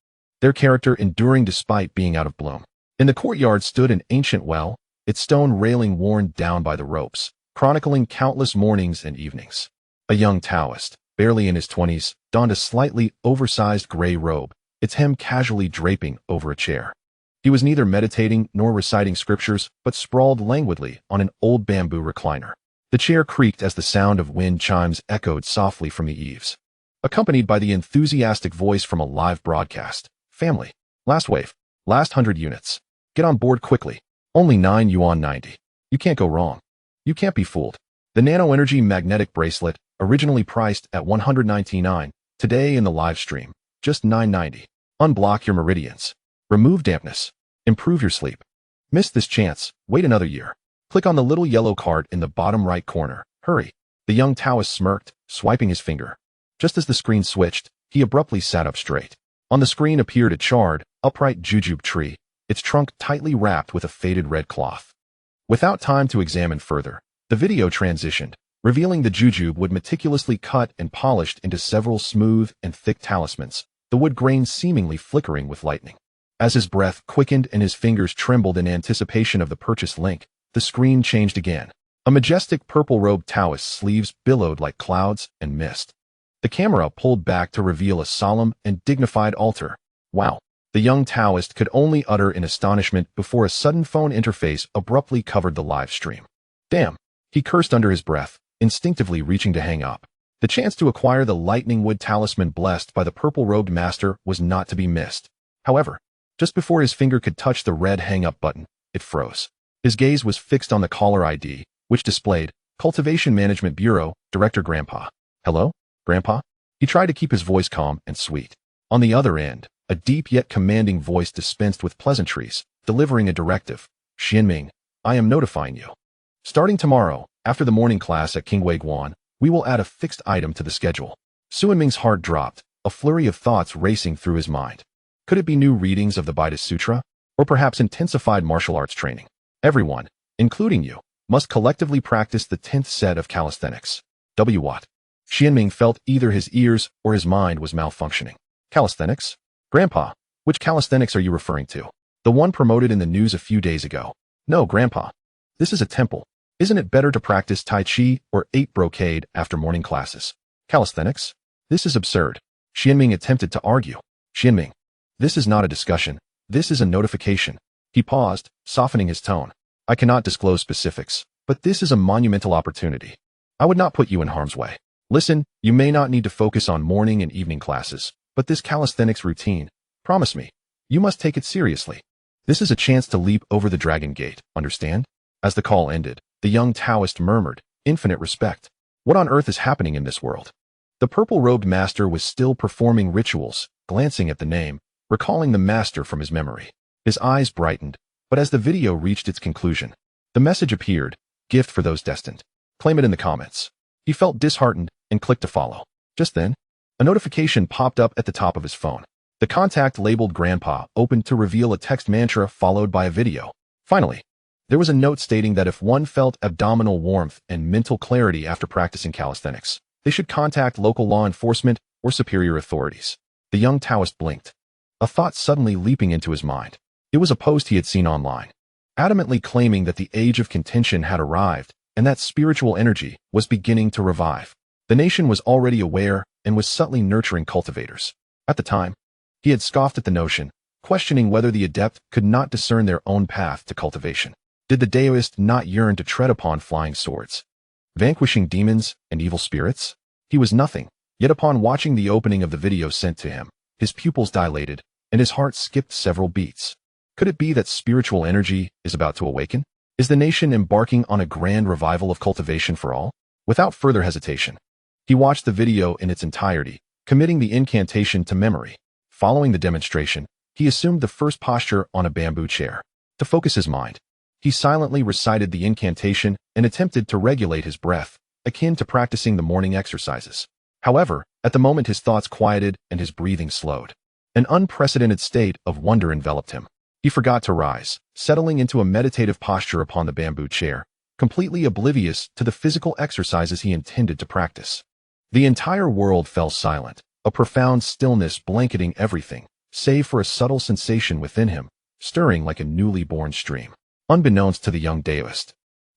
their character enduring despite being out of bloom. In the courtyard stood an ancient well, its stone railing worn down by the ropes, chronicling countless mornings and evenings. A young Taoist, barely in his 20s, donned a slightly oversized gray robe, its hem casually draping over a chair. He was neither meditating nor reciting scriptures, but sprawled languidly on an old bamboo recliner. The chair creaked as the sound of wind chimes echoed softly from the eaves, accompanied by the enthusiastic voice from a live broadcast. Family. Last wave. Last 100 units. Get on board quickly. Only 9 yuan 90. You can't go wrong. You can't be fooled. The nano-energy magnetic bracelet, originally priced at 199, today in the live stream, just 990. Unblock your meridians. Remove dampness. Improve your sleep. Missed this chance. Wait another year. Click on the little yellow card in the bottom right corner. Hurry. The young Taoist smirked, swiping his finger. Just as the screen switched, he abruptly sat up straight. On the screen appeared a charred, upright jujube tree, its trunk tightly wrapped with a faded red cloth. Without time to examine further, the video transitioned, revealing the jujube wood meticulously cut and polished into several smooth and thick talismans, the wood grain seemingly flickering with lightning. As his breath quickened and his fingers trembled in anticipation of the purchase link, the screen changed again. A majestic purple-robed Taoist's sleeves billowed like clouds and mist. The camera pulled back to reveal a solemn and dignified altar. Wow! The young Taoist could only utter in astonishment before a sudden phone interface abruptly covered the live stream. Damn! He cursed under his breath, instinctively reaching to hang up. The chance to acquire the lightning wood talisman blessed by the purple-robed master was not to be missed. However, just before his finger could touch the red hang-up button, it froze. His gaze was fixed on the caller ID, which displayed Cultivation Management Bureau, Director Grandpa. Hello? Grandpa? He tried to keep his voice calm and sweet. On the other end, a deep yet commanding voice dispensed with pleasantries, delivering a directive. Xianming, I am notifying you. Starting tomorrow, after the morning class at King Guan, we will add a fixed item to the schedule. Xuanming's heart dropped, a flurry of thoughts racing through his mind. Could it be new readings of the Buddhist Sutra? Or perhaps intensified martial arts training? Everyone, including you, must collectively practice the 10th set of calisthenics. What? Xianming felt either his ears or his mind was malfunctioning. Calisthenics? Grandpa, which calisthenics are you referring to? The one promoted in the news a few days ago. No, Grandpa. This is a temple. Isn't it better to practice Tai Chi or 8 brocade after morning classes? Calisthenics? This is absurd. Xianming attempted to argue. Xianming, this is not a discussion. This is a notification. He paused, softening his tone. I cannot disclose specifics, but this is a monumental opportunity. I would not put you in harm's way. Listen, you may not need to focus on morning and evening classes, but this calisthenics routine, promise me, you must take it seriously. This is a chance to leap over the dragon gate, understand? As the call ended, the young Taoist murmured, infinite respect. What on earth is happening in this world? The purple-robed master was still performing rituals, glancing at the name, recalling the master from his memory. His eyes brightened, but as the video reached its conclusion, the message appeared, gift for those destined. Claim it in the comments. He felt disheartened and clicked to follow. Just then, a notification popped up at the top of his phone. The contact labeled Grandpa opened to reveal a text mantra followed by a video. Finally, there was a note stating that if one felt abdominal warmth and mental clarity after practicing calisthenics, they should contact local law enforcement or superior authorities. The young Taoist blinked, a thought suddenly leaping into his mind. It was a post he had seen online, adamantly claiming that the age of contention had arrived and that spiritual energy was beginning to revive. The nation was already aware and was subtly nurturing cultivators. At the time, he had scoffed at the notion, questioning whether the adept could not discern their own path to cultivation. Did the Daoist not yearn to tread upon flying swords, vanquishing demons and evil spirits? He was nothing Yet upon watching the opening of the video sent to him, his pupils dilated, and his heart skipped several beats. Could it be that spiritual energy is about to awaken? Is the nation embarking on a grand revival of cultivation for all? Without further hesitation, he watched the video in its entirety, committing the incantation to memory. Following the demonstration, he assumed the first posture on a bamboo chair. To focus his mind, he silently recited the incantation and attempted to regulate his breath, akin to practicing the morning exercises. However, at the moment his thoughts quieted and his breathing slowed. An unprecedented state of wonder enveloped him. He forgot to rise, settling into a meditative posture upon the bamboo chair, completely oblivious to the physical exercises he intended to practice. The entire world fell silent, a profound stillness blanketing everything, save for a subtle sensation within him, stirring like a newly born stream. Unbeknownst to the young Daoist,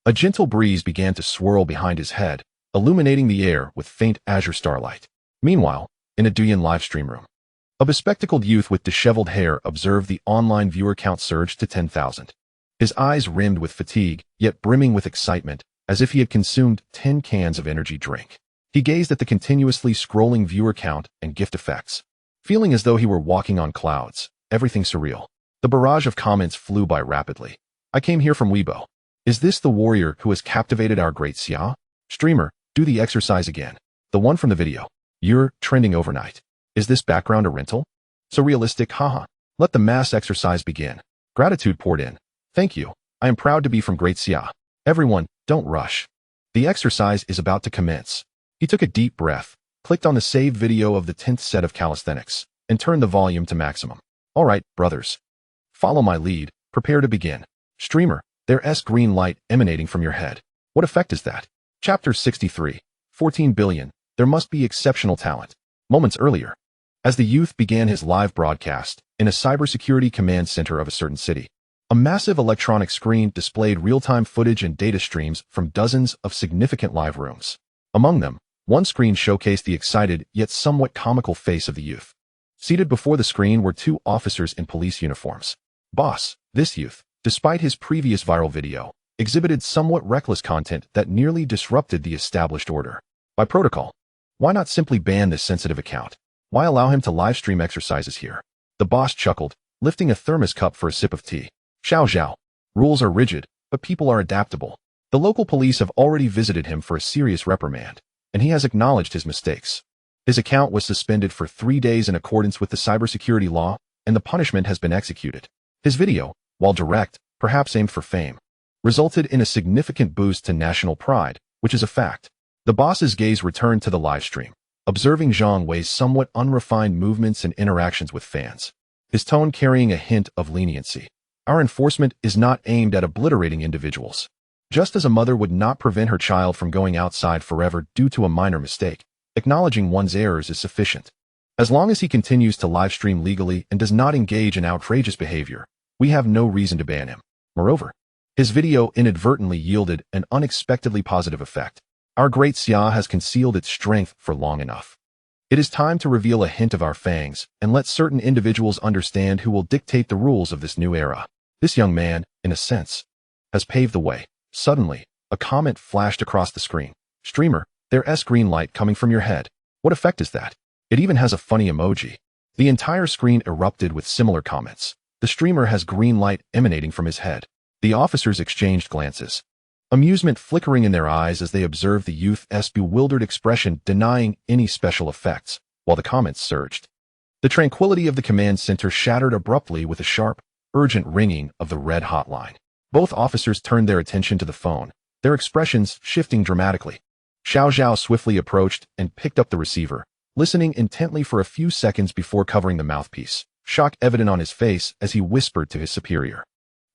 a gentle breeze began to swirl behind his head, illuminating the air with faint azure starlight. Meanwhile, in a Douyin livestream room, a bespectacled youth with disheveled hair observed the online viewer count surge to 10,000. His eyes rimmed with fatigue, yet brimming with excitement, as if he had consumed 10 cans of energy drink. He gazed at the continuously scrolling viewer count and gift effects, feeling as though he were walking on clouds, everything surreal. The barrage of comments flew by rapidly. I came here from Weibo. Is this the warrior who has captivated our great Xia? Streamer, do the exercise again. The one from the video. You're trending overnight. Is this background a rental? So realistic, haha. Let the mass exercise begin. Gratitude poured in. Thank you. I am proud to be from Great Xia. Everyone, don't rush. The exercise is about to commence. He took a deep breath, clicked on the saved video of the 10th set of calisthenics, and turned the volume to maximum. All right, brothers. Follow my lead. Prepare to begin. Streamer, there's green light emanating from your head. What effect is that? Chapter 63. 14 billion. There must be exceptional talent. Moments earlier, as the youth began his live broadcast in a cybersecurity command center of a certain city, a massive electronic screen displayed real-time footage and data streams from dozens of significant live rooms. Among them, one screen showcased the excited yet somewhat comical face of the youth. Seated before the screen were two officers in police uniforms. Boss, this youth, despite his previous viral video, exhibited somewhat reckless content that nearly disrupted the established order. By protocol, why not simply ban this sensitive account? Why allow him to livestream exercises here? The boss chuckled, lifting a thermos cup for a sip of tea. Xiao Zhao. Rules are rigid, but people are adaptable. The local police have already visited him for a serious reprimand, and he has acknowledged his mistakes. His account was suspended for 3 days in accordance with the cybersecurity law, and the punishment has been executed. His video, while direct, perhaps aimed for fame, resulted in a significant boost to national pride, which is a fact. The boss's gaze returned to the livestream, observing Zhang Wei's somewhat unrefined movements and interactions with fans, his tone carrying a hint of leniency. Our enforcement is not aimed at obliterating individuals. Just as a mother would not prevent her child from going outside forever due to a minor mistake, acknowledging one's errors is sufficient. As long as he continues to livestream legally and does not engage in outrageous behavior, we have no reason to ban him. Moreover, his video inadvertently yielded an unexpectedly positive effect. Our great Xia has concealed its strength for long enough. It is time to reveal a hint of our fangs and let certain individuals understand who will dictate the rules of this new era. This young man, in a sense, has paved the way. Suddenly, a comment flashed across the screen. Streamer, there's green light coming from your head. What effect is that? It even has a funny emoji. The entire screen erupted with similar comments. The streamer has green light emanating from his head. The officers exchanged glances, amusement flickering in their eyes as they observed the youth's bewildered expression denying any special effects, while the comments surged. The tranquility of the command center shattered abruptly with a sharp, urgent ringing of the red hotline. Both officers turned their attention to the phone, their expressions shifting dramatically. Xiao Zhao swiftly approached and picked up the receiver, listening intently for a few seconds before covering the mouthpiece, shock evident on his face as he whispered to his superior.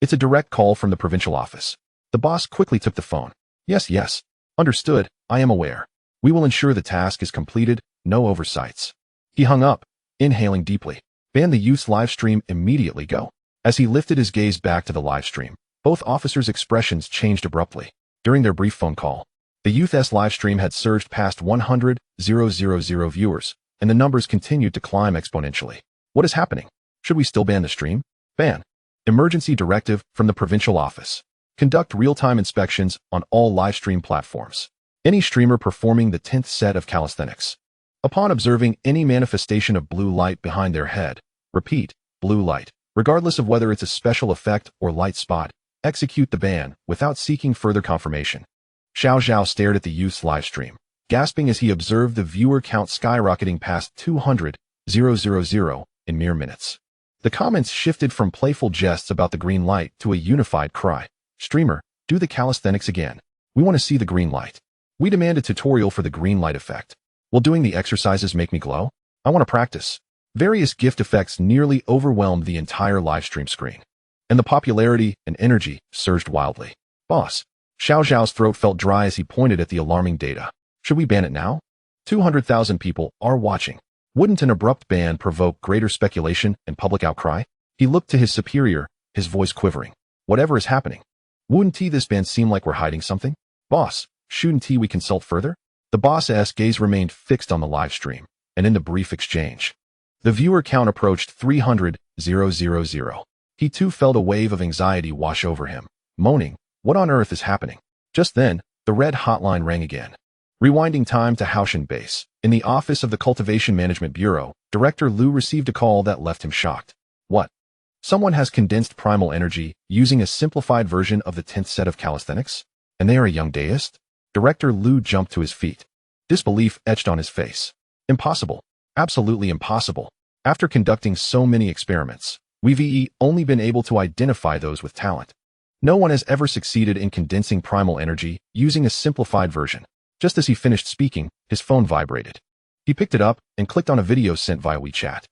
It's a direct call from the provincial office. The boss quickly took the phone. Yes. Understood, I am aware. We will ensure the task is completed, no oversights. He hung up, inhaling deeply. Ban the youth's livestream immediately go. As he lifted his gaze back to the livestream, both officers' expressions changed abruptly. During their brief phone call, the youth's livestream had surged past 100,000 viewers, and the numbers continued to climb exponentially. What is happening? Should we still ban the stream? Ban. Emergency directive from the provincial office. Conduct real-time inspections on all livestream platforms. Any streamer performing the 10th set of calisthenics Upon observing any manifestation of blue light behind their head, repeat, blue light, regardless of whether it's a special effect or light spot, execute the ban without seeking further confirmation. Xiao Zhao stared at the youth's livestream, gasping as he observed the viewer count skyrocketing past 200,000 in mere minutes. The comments shifted from playful jests about the green light to a unified cry. Streamer, do the calisthenics again. We want to see the green light. We demand a tutorial for the green light effect. Will doing the exercises make me glow? I want to practice. Various gift effects nearly overwhelmed the entire livestream screen, and the popularity and energy surged wildly. Boss, Xiao Zhao's throat felt dry as he pointed at the alarming data. Should we ban it now? 200,000 people are watching. Wouldn't an abrupt ban provoke greater speculation and public outcry? He looked to his superior, his voice quivering. Whatever is happening. Wouldn't this ban seem like we're hiding something? Boss, shouldn't we consult further? The boss's gaze remained fixed on the live stream, and in the brief exchange, the viewer count approached 300,000. He too felt a wave of anxiety wash over him, moaning, what on earth is happening? Just then, the red hotline rang again. Rewinding time to Haoshan Base, in the office of the Cultivation Management Bureau, Director Liu received a call that left him shocked. What? Someone has condensed primal energy using a simplified version of the 10th set of calisthenics? And they are a young deist? Director Liu jumped to his feet. Disbelief etched on his face. Impossible. Absolutely impossible. After conducting so many experiments, we've only been able to identify those with talent. No one has ever succeeded in condensing primal energy using a simplified version. Just as he finished speaking, his phone vibrated. He picked it up and clicked on a video sent via WeChat.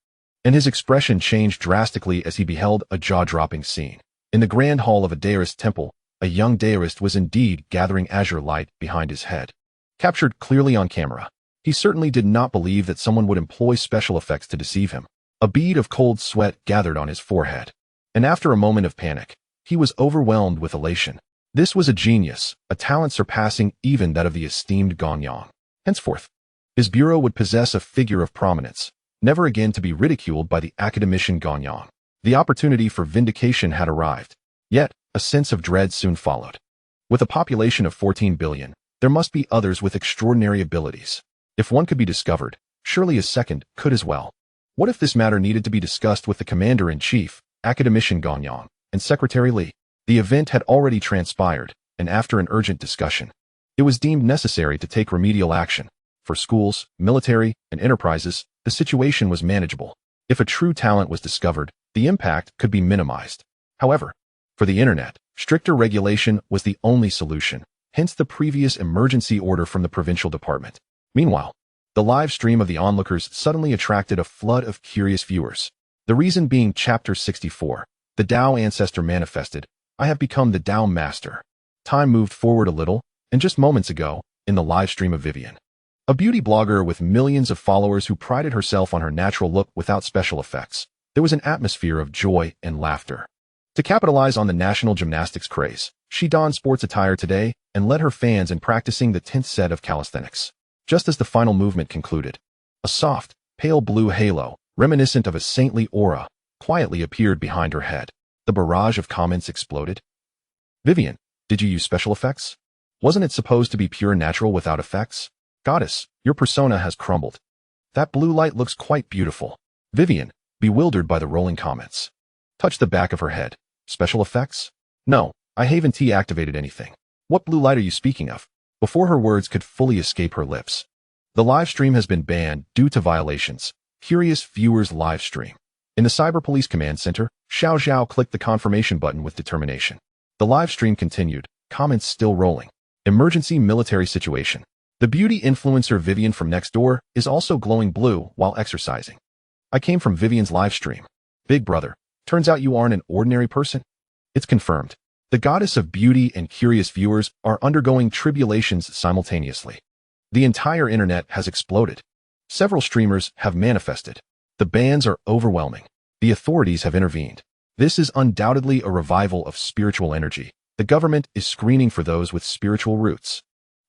And his expression changed drastically as he beheld a jaw-dropping scene. In the grand hall of a deist temple, a young deist was indeed gathering azure light behind his head. Captured clearly on camera, he certainly did not believe that someone would employ special effects to deceive him. A bead of cold sweat gathered on his forehead. And after a moment of panic, he was overwhelmed with elation. This was a genius, a talent surpassing even that of the esteemed Gonyang. Henceforth, his bureau would possess a figure of prominence, never again to be ridiculed by the academician Gonyang. The opportunity for vindication had arrived. Yet, a sense of dread soon followed. With a population of 14 billion, there must be others with extraordinary abilities. If one could be discovered, surely a second could as well. What if this matter needed to be discussed with the Commander-in-Chief, Academician Gonyang, and Secretary Li? The event had already transpired, and after an urgent discussion, it was deemed necessary to take remedial action. For schools, military, and enterprises, the situation was manageable. If a true talent was discovered, the impact could be minimized. However, for the internet, stricter regulation was the only solution, hence the previous emergency order from the provincial department. Meanwhile, the live stream of the onlookers suddenly attracted a flood of curious viewers. The reason being Chapter 64, the Tao Ancestor manifested, I have become the Tao Master. Time moved forward a little, and just moments ago, in the live stream of Vivian, a beauty blogger with millions of followers who prided herself on her natural look without special effects, there was an atmosphere of joy and laughter. To capitalize on the national gymnastics craze, she donned sports attire today and led her fans in practicing the 10th set of calisthenics. Just as the final movement concluded, a soft, pale blue halo, reminiscent of a saintly aura, quietly appeared behind her head. The barrage of comments exploded. Vivian, did you use special effects? Wasn't it supposed to be pure natural without effects? Goddess, your persona has crumbled. That blue light looks quite beautiful. Vivian, bewildered by the rolling comments, touched the back of her head. Special effects? No, I haven't activated anything. What blue light are you speaking of? Before her words could fully escape her lips, the live stream has been banned due to violations. Curious viewers live stream. In the Cyber Police Command Center, Xiao Zhao clicked the confirmation button with determination. The live stream continued, comments still rolling. Emergency military situation. The beauty influencer Vivian from next door is also glowing blue while exercising. I came from Vivian's live stream. Big brother, turns out you aren't an ordinary person. It's confirmed. The goddess of beauty and curious viewers are undergoing tribulations simultaneously. The entire internet has exploded. Several streamers have manifested. The bans are overwhelming. The authorities have intervened. This is undoubtedly a revival of spiritual energy. The government is screening for those with spiritual roots.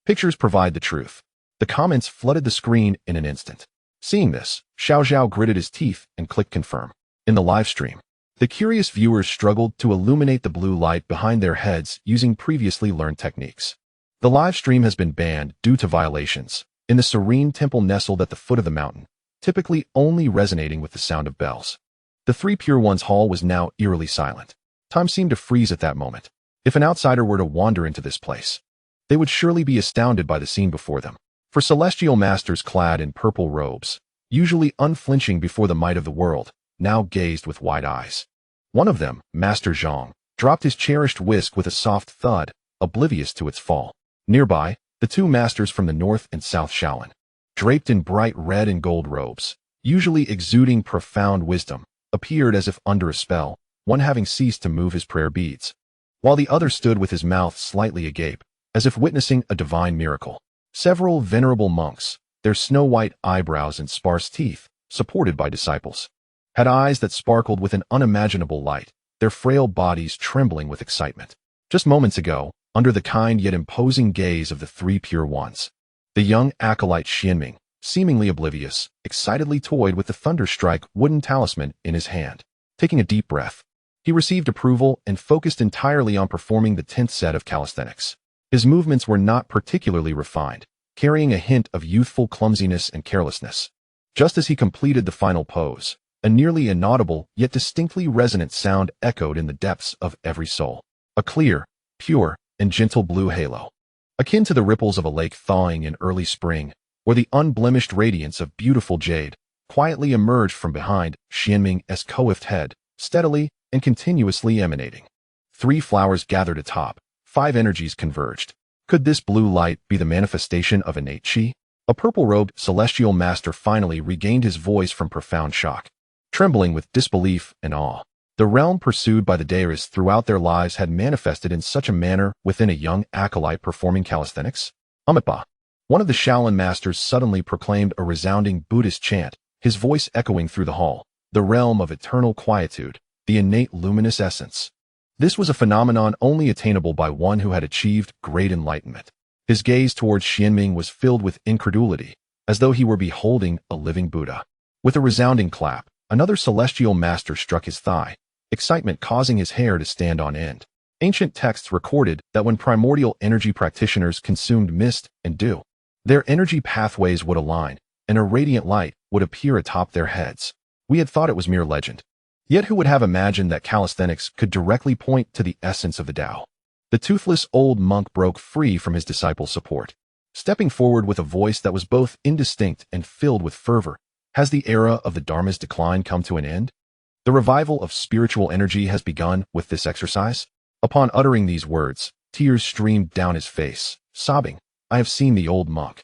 Pictures provide the truth. The comments flooded the screen in an instant. Seeing this, Xiao Zhao gritted his teeth and clicked confirm. In the live stream, the curious viewers struggled to illuminate the blue light behind their heads using previously learned techniques. The live stream has been banned due to violations. in the serene temple nestled at the foot of the mountain, typically only resonating with the sound of bells. The Three Pure Ones hall was now eerily silent. Time seemed to freeze at that moment. If an outsider were to wander into this place, they would surely be astounded by the scene before them. For celestial masters clad in purple robes, usually unflinching before the might of the world, now gazed with wide eyes. One of them, Master Zhang, dropped his cherished whisk with a soft thud, oblivious to its fall. Nearby, the two masters from the north and south Shaolin, draped in bright red and gold robes, usually exuding profound wisdom, appeared as if under a spell, one having ceased to move his prayer beads, while the other stood with his mouth slightly agape, as if witnessing a divine miracle. Several venerable monks, their snow-white eyebrows and sparse teeth, supported by disciples, had eyes that sparkled with an unimaginable light, their frail bodies trembling with excitement. Just moments ago, under the kind yet imposing gaze of the Three Pure Ones, the young acolyte Xianming, seemingly oblivious, excitedly toyed with the thunderstrike wooden talisman in his hand. Taking a deep breath, he received approval and focused entirely on performing the 10th set of calisthenics. His movements were not particularly refined, carrying a hint of youthful clumsiness and carelessness. Just as he completed the final pose, a nearly inaudible yet distinctly resonant sound echoed in the depths of every soul. A clear, pure, and gentle blue halo, akin to the ripples of a lake thawing in early spring, or the unblemished radiance of beautiful jade, quietly emerged from behind Xianming's coiffed head, steadily and continuously emanating. 3 flowers gathered atop, 5 energies converged. Could this blue light be the manifestation of innate qi? A purple-robed celestial master finally regained his voice from profound shock, trembling with disbelief and awe. The realm pursued by the deists throughout their lives had manifested in such a manner within a young acolyte performing calisthenics? Amitabha. One of the Shaolin masters suddenly proclaimed a resounding Buddhist chant, his voice echoing through the hall. The realm of eternal quietude, the innate luminous essence. This was a phenomenon only attainable by one who had achieved great enlightenment. His gaze towards Xianming was filled with incredulity, as though he were beholding a living Buddha. With a resounding clap, another celestial master struck his thigh, excitement causing his hair to stand on end. Ancient texts recorded that when primordial energy practitioners consumed mist and dew, their energy pathways would align, and a radiant light would appear atop their heads. We had thought it was mere legend. Yet who would have imagined that calisthenics could directly point to the essence of the Tao? The toothless old monk broke free from his disciples' support, stepping forward with a voice that was both indistinct and filled with fervor. Has the era of the Dharma's decline come to an end? The revival of spiritual energy has begun with this exercise? Upon uttering these words, tears streamed down his face, sobbing, I have seen the old monk.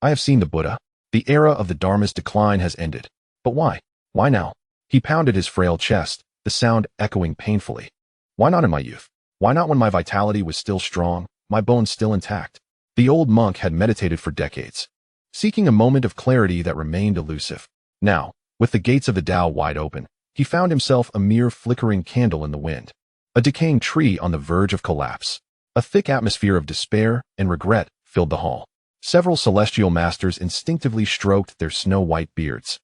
I have seen the Buddha. The era of the Dharma's decline has ended. But why? Why now? He pounded his frail chest, the sound echoing painfully. Why not in my youth? Why not when my vitality was still strong, my bones still intact? The old monk had meditated for decades, seeking a moment of clarity that remained elusive. Now, with the gates of the Tao wide open, he found himself a mere flickering candle in the wind, a decaying tree on the verge of collapse. A thick atmosphere of despair and regret filled the hall. Several celestial masters instinctively stroked their snow-white beards,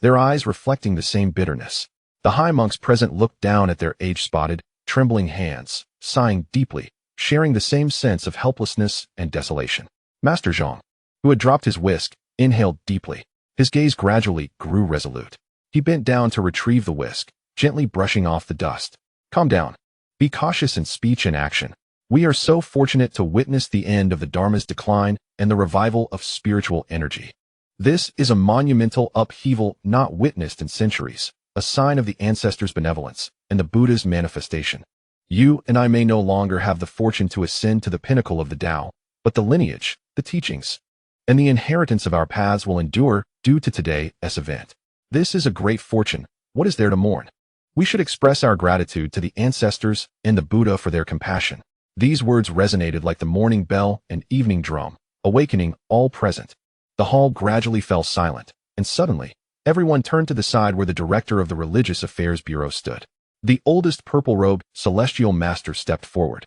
their eyes reflecting the same bitterness. The high monks present looked down at their age-spotted, trembling hands, sighing deeply, sharing the same sense of helplessness and desolation. Master Zhang, who had dropped his whisk, inhaled deeply. His gaze gradually grew resolute. He bent down to retrieve the whisk, gently brushing off the dust. Calm down. Be cautious in speech and action. We are so fortunate to witness the end of the Dharma's decline and the revival of spiritual energy. This is a monumental upheaval not witnessed in centuries, a sign of the ancestors' benevolence and the Buddha's manifestation. You and I may no longer have the fortune to ascend to the pinnacle of the Tao, but the lineage, the teachings, and the inheritance of our paths will endure due to today's event. This is a great fortune. What is there to mourn? We should express our gratitude to the ancestors and the Buddha for their compassion. These words resonated like the morning bell and evening drum, awakening all present. The hall gradually fell silent, and suddenly, everyone turned to the side where the director of the Religious Affairs Bureau stood. The oldest purple-robed celestial master stepped forward,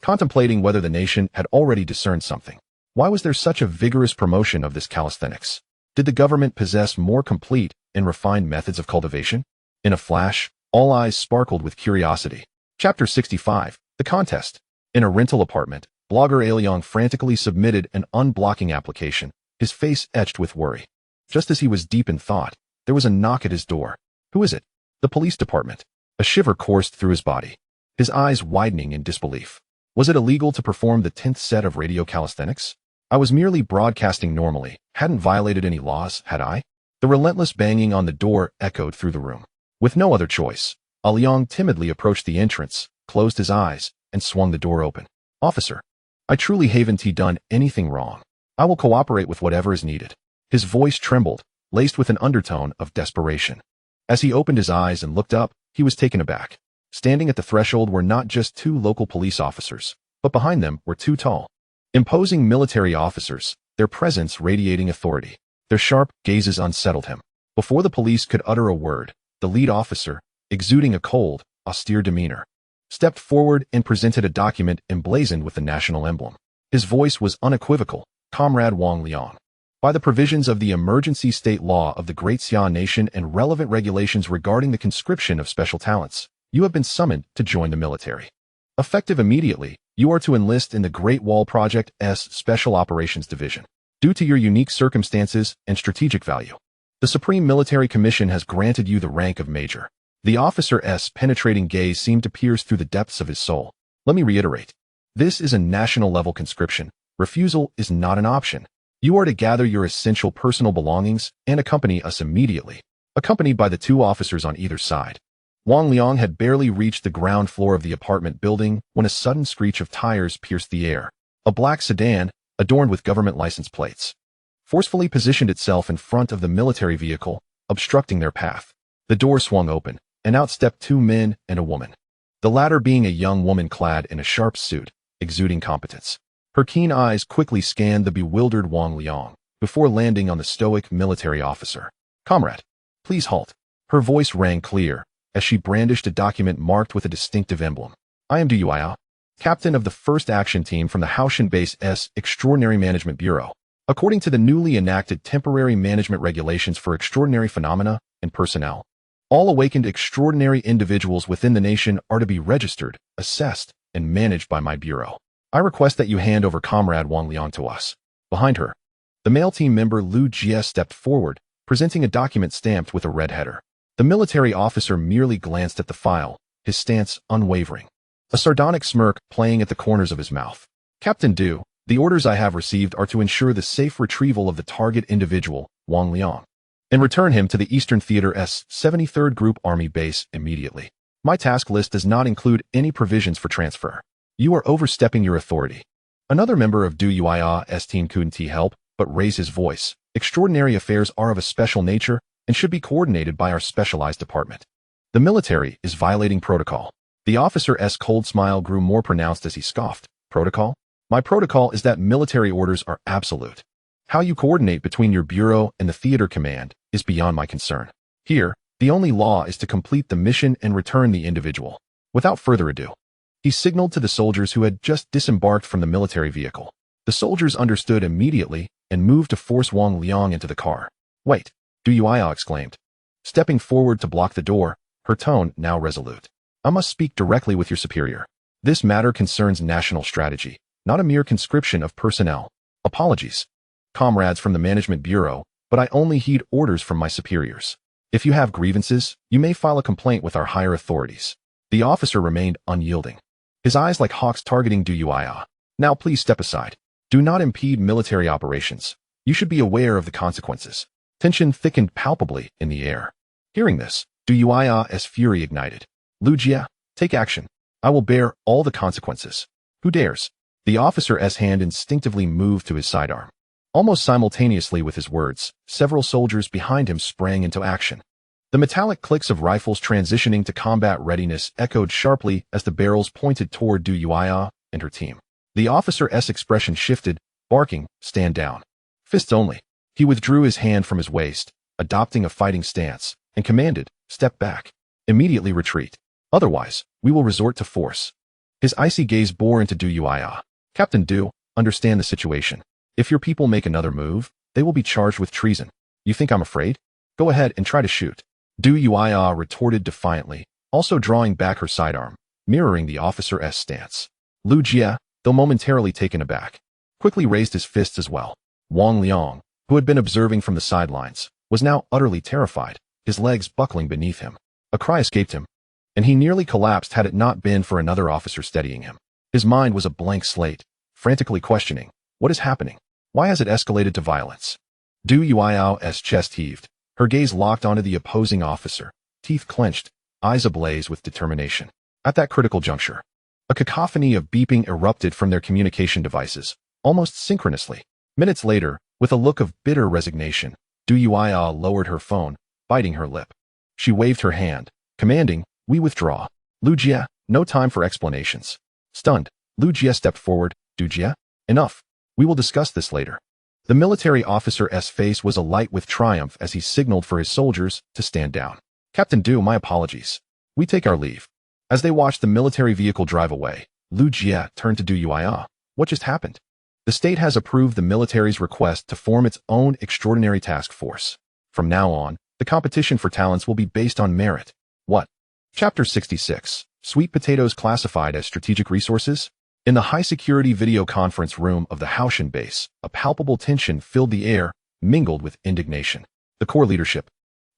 contemplating whether the nation had already discerned something. Why was there such a vigorous promotion of this calisthenics? Did the government possess more complete and refined methods of cultivation? In a flash, all eyes sparkled with curiosity. Chapter 65, The Contest. In a rental apartment, blogger Ailiang frantically submitted an unblocking application, his face etched with worry. Just as he was deep in thought, there was a knock at his door. Who is it? The police department. A shiver coursed through his body, his eyes widening in disbelief. Was it illegal to perform the 10th set of radio calisthenics? I was merely broadcasting normally, hadn't violated any laws, had I? The relentless banging on the door echoed through the room. With no other choice, Liang timidly approached the entrance, closed his eyes, and swung the door open. Officer, I truly haven't done anything wrong. I will cooperate with whatever is needed. His voice trembled, laced with an undertone of desperation. As he opened his eyes and looked up, he was taken aback. Standing at the threshold were not just two local police officers, but behind them were two tall, imposing military officers, their presence radiating authority. Their sharp gazes unsettled him. Before the police could utter a word, the lead officer, exuding a cold, austere demeanor, stepped forward and presented a document emblazoned with the national emblem. His voice was unequivocal. Comrade Wang Liang. By the provisions of the emergency state law of the Great Xia Nation and relevant regulations regarding the conscription of special talents, you have been summoned to join the military. Effective immediately, you are to enlist in the Great Wall Project's Special Operations Division. Due to your unique circumstances and strategic value, the Supreme Military Commission has granted you the rank of Major. The officer's penetrating gaze seemed to pierce through the depths of his soul. Let me reiterate. This is a national-level conscription. Refusal is not an option. You are to gather your essential personal belongings and accompany us immediately, accompanied by the two officers on either side. Wang Liang had barely reached the ground floor of the apartment building when a sudden screech of tires pierced the air. A black sedan, adorned with government license plates, forcefully positioned itself in front of the military vehicle, obstructing their path. The door swung open, and out stepped two men and a woman, the latter being a young woman clad in a sharp suit, exuding competence. Her keen eyes quickly scanned the bewildered Wang Liang before landing on the stoic military officer. Comrade, please halt. Her voice rang clear as she brandished a document marked with a distinctive emblem. I am Du Yuya, captain of the 1st Action Team from the Haoshan Base's Extraordinary Management Bureau. According to the newly enacted temporary management regulations for extraordinary phenomena and personnel, all awakened extraordinary individuals within the nation are to be registered, assessed, and managed by my bureau. I request that you hand over Comrade Wang Liang to us. Behind her, the male team member Lu Jie stepped forward, presenting a document stamped with a red header. The military officer merely glanced at the file, his stance unwavering, a sardonic smirk playing at the corners of his mouth. Captain Du, the orders I have received are to ensure the safe retrieval of the target individual, Wang Liang, and return him to the Eastern Theater's 73rd Group Army base immediately. My task list does not include any provisions for transfer. You are overstepping your authority. Another member of Du Yuya's team couldn't help but raise his voice. Extraordinary affairs are of a special nature and should be coordinated by our specialized department. The military is violating protocol. The officer's cold smile grew more pronounced as he scoffed. Protocol? My protocol is that military orders are absolute. How you coordinate between your bureau and the theater command is beyond my concern. Here, the only law is to complete the mission and return the individual. Without further ado, he signaled to the soldiers who had just disembarked from the military vehicle. The soldiers understood immediately and moved to force Wang Liang into the car. Wait, Du Yuya exclaimed, stepping forward to block the door, her tone now resolute. I must speak directly with your superior. This matter concerns national strategy, not a mere conscription of personnel. Apologies, comrades from the Management Bureau, but I only heed orders from my superiors. If you have grievances, you may file a complaint with our higher authorities. The officer remained unyielding, his eyes like hawks targeting Du Yuya. Now please step aside. Do not impede military operations. You should be aware of the consequences. Tension thickened palpably in the air. Hearing this, Du Yuya's fury ignited. Lu Jie, take action. I will bear all the consequences. Who dares? The officer's hand instinctively moved to his sidearm. Almost simultaneously with his words, several soldiers behind him sprang into action. The metallic clicks of rifles transitioning to combat readiness echoed sharply as the barrels pointed toward Du Yuya and her team. The officer's expression shifted, barking, stand down. Fists only. He withdrew his hand from his waist, adopting a fighting stance, and commanded, step back. Immediately retreat. Otherwise, we will resort to force. His icy gaze bore into Du Yuya. Captain Du, understand the situation. If your people make another move, they will be charged with treason. You think I'm afraid? Go ahead and try to shoot. Du Yuya retorted defiantly, also drawing back her sidearm, mirroring the officer's stance. Lu Jie, though momentarily taken aback, quickly raised his fists as well. Wang Liang, who had been observing from the sidelines, was now utterly terrified, his legs buckling beneath him. A cry escaped him, and he nearly collapsed had it not been for another officer steadying him. His mind was a blank slate, frantically questioning, what is happening? Why has it escalated to violence? Du Yuiao's chest heaved, her gaze locked onto the opposing officer, teeth clenched, eyes ablaze with determination. At that critical juncture, a cacophony of beeping erupted from their communication devices, almost synchronously. Minutes later, with a look of bitter resignation, Du Yuiao lowered her phone, biting her lip. She waved her hand, commanding, we withdraw. Lu Jie, no time for explanations. Stunned, Lu Jie stepped forward. Du Jie, enough. We will discuss this later. The military officer's face was alight with triumph as he signaled for his soldiers to stand down. Captain Du, my apologies. We take our leave. As they watched the military vehicle drive away, Lu Jie turned to Du Yuiao. What just happened? The state has approved the military's request to form its own extraordinary task force. From now on, the competition for talents will be based on merit. What? Chapter 66. Sweet potatoes classified as strategic resources? In the high-security video conference room of the Haoshan base, a palpable tension filled the air, mingled with indignation. The core leadership,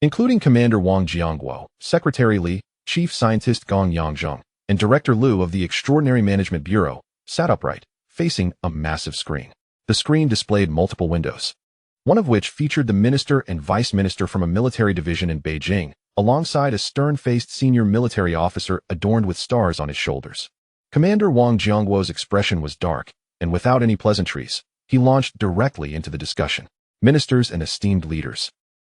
including Commander Wang Jiangguo, Secretary Li, Chief Scientist Gong Yangzheng, and Director Liu of the Extraordinary Management Bureau, sat upright, facing a massive screen. The screen displayed multiple windows, one of which featured the minister and vice minister from a military division in Beijing, alongside a stern-faced senior military officer adorned with stars on his shoulders. Commander Wang Jiangguo's expression was dark, and without any pleasantries, he launched directly into the discussion. Ministers and esteemed leaders,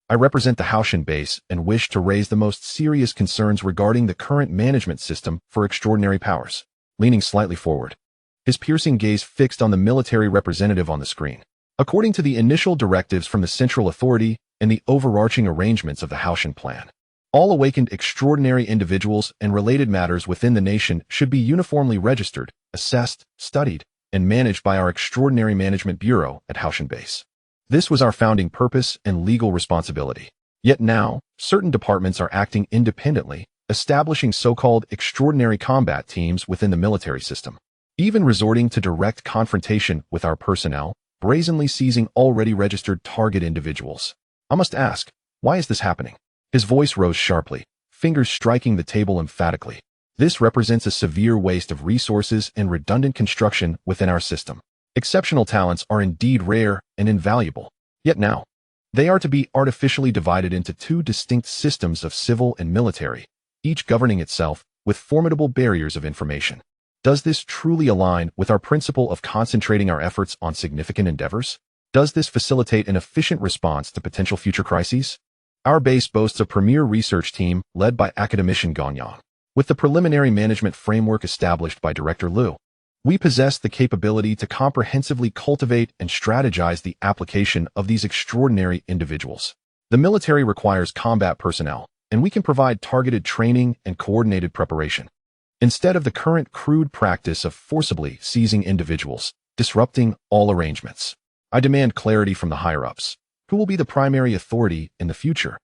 I represent the Haoshan base and wish to raise the most serious concerns regarding the current management system for extraordinary powers. Leaning slightly forward, his piercing gaze fixed on the military representative on the screen. According to the initial directives from the central authority and the overarching arrangements of the Haoshan plan, all awakened extraordinary individuals and related matters within the nation should be uniformly registered, assessed, studied, and managed by our Extraordinary Management Bureau at Haoshan Base. This was our founding purpose and legal responsibility. Yet now, certain departments are acting independently, establishing so-called extraordinary combat teams within the military system, even resorting to direct confrontation with our personnel, brazenly seizing already registered target individuals. I must ask, why is this happening? His voice rose sharply, fingers striking the table emphatically. This represents a severe waste of resources and redundant construction within our system. Exceptional talents are indeed rare and invaluable. Yet now, they are to be artificially divided into two distinct systems of civil and military, each governing itself with formidable barriers of information. Does this truly align with our principle of concentrating our efforts on significant endeavors? Does this facilitate an efficient response to potential future crises? Our base boasts a premier research team led by academician Gong Yang. With the preliminary management framework established by Director Liu, we possess the capability to comprehensively cultivate and strategize the application of these extraordinary individuals. The military requires combat personnel, and we can provide targeted training and coordinated preparation. Instead of the current crude practice of forcibly seizing individuals, disrupting all arrangements, I demand clarity from the higher-ups. Who will be the primary authority in the future?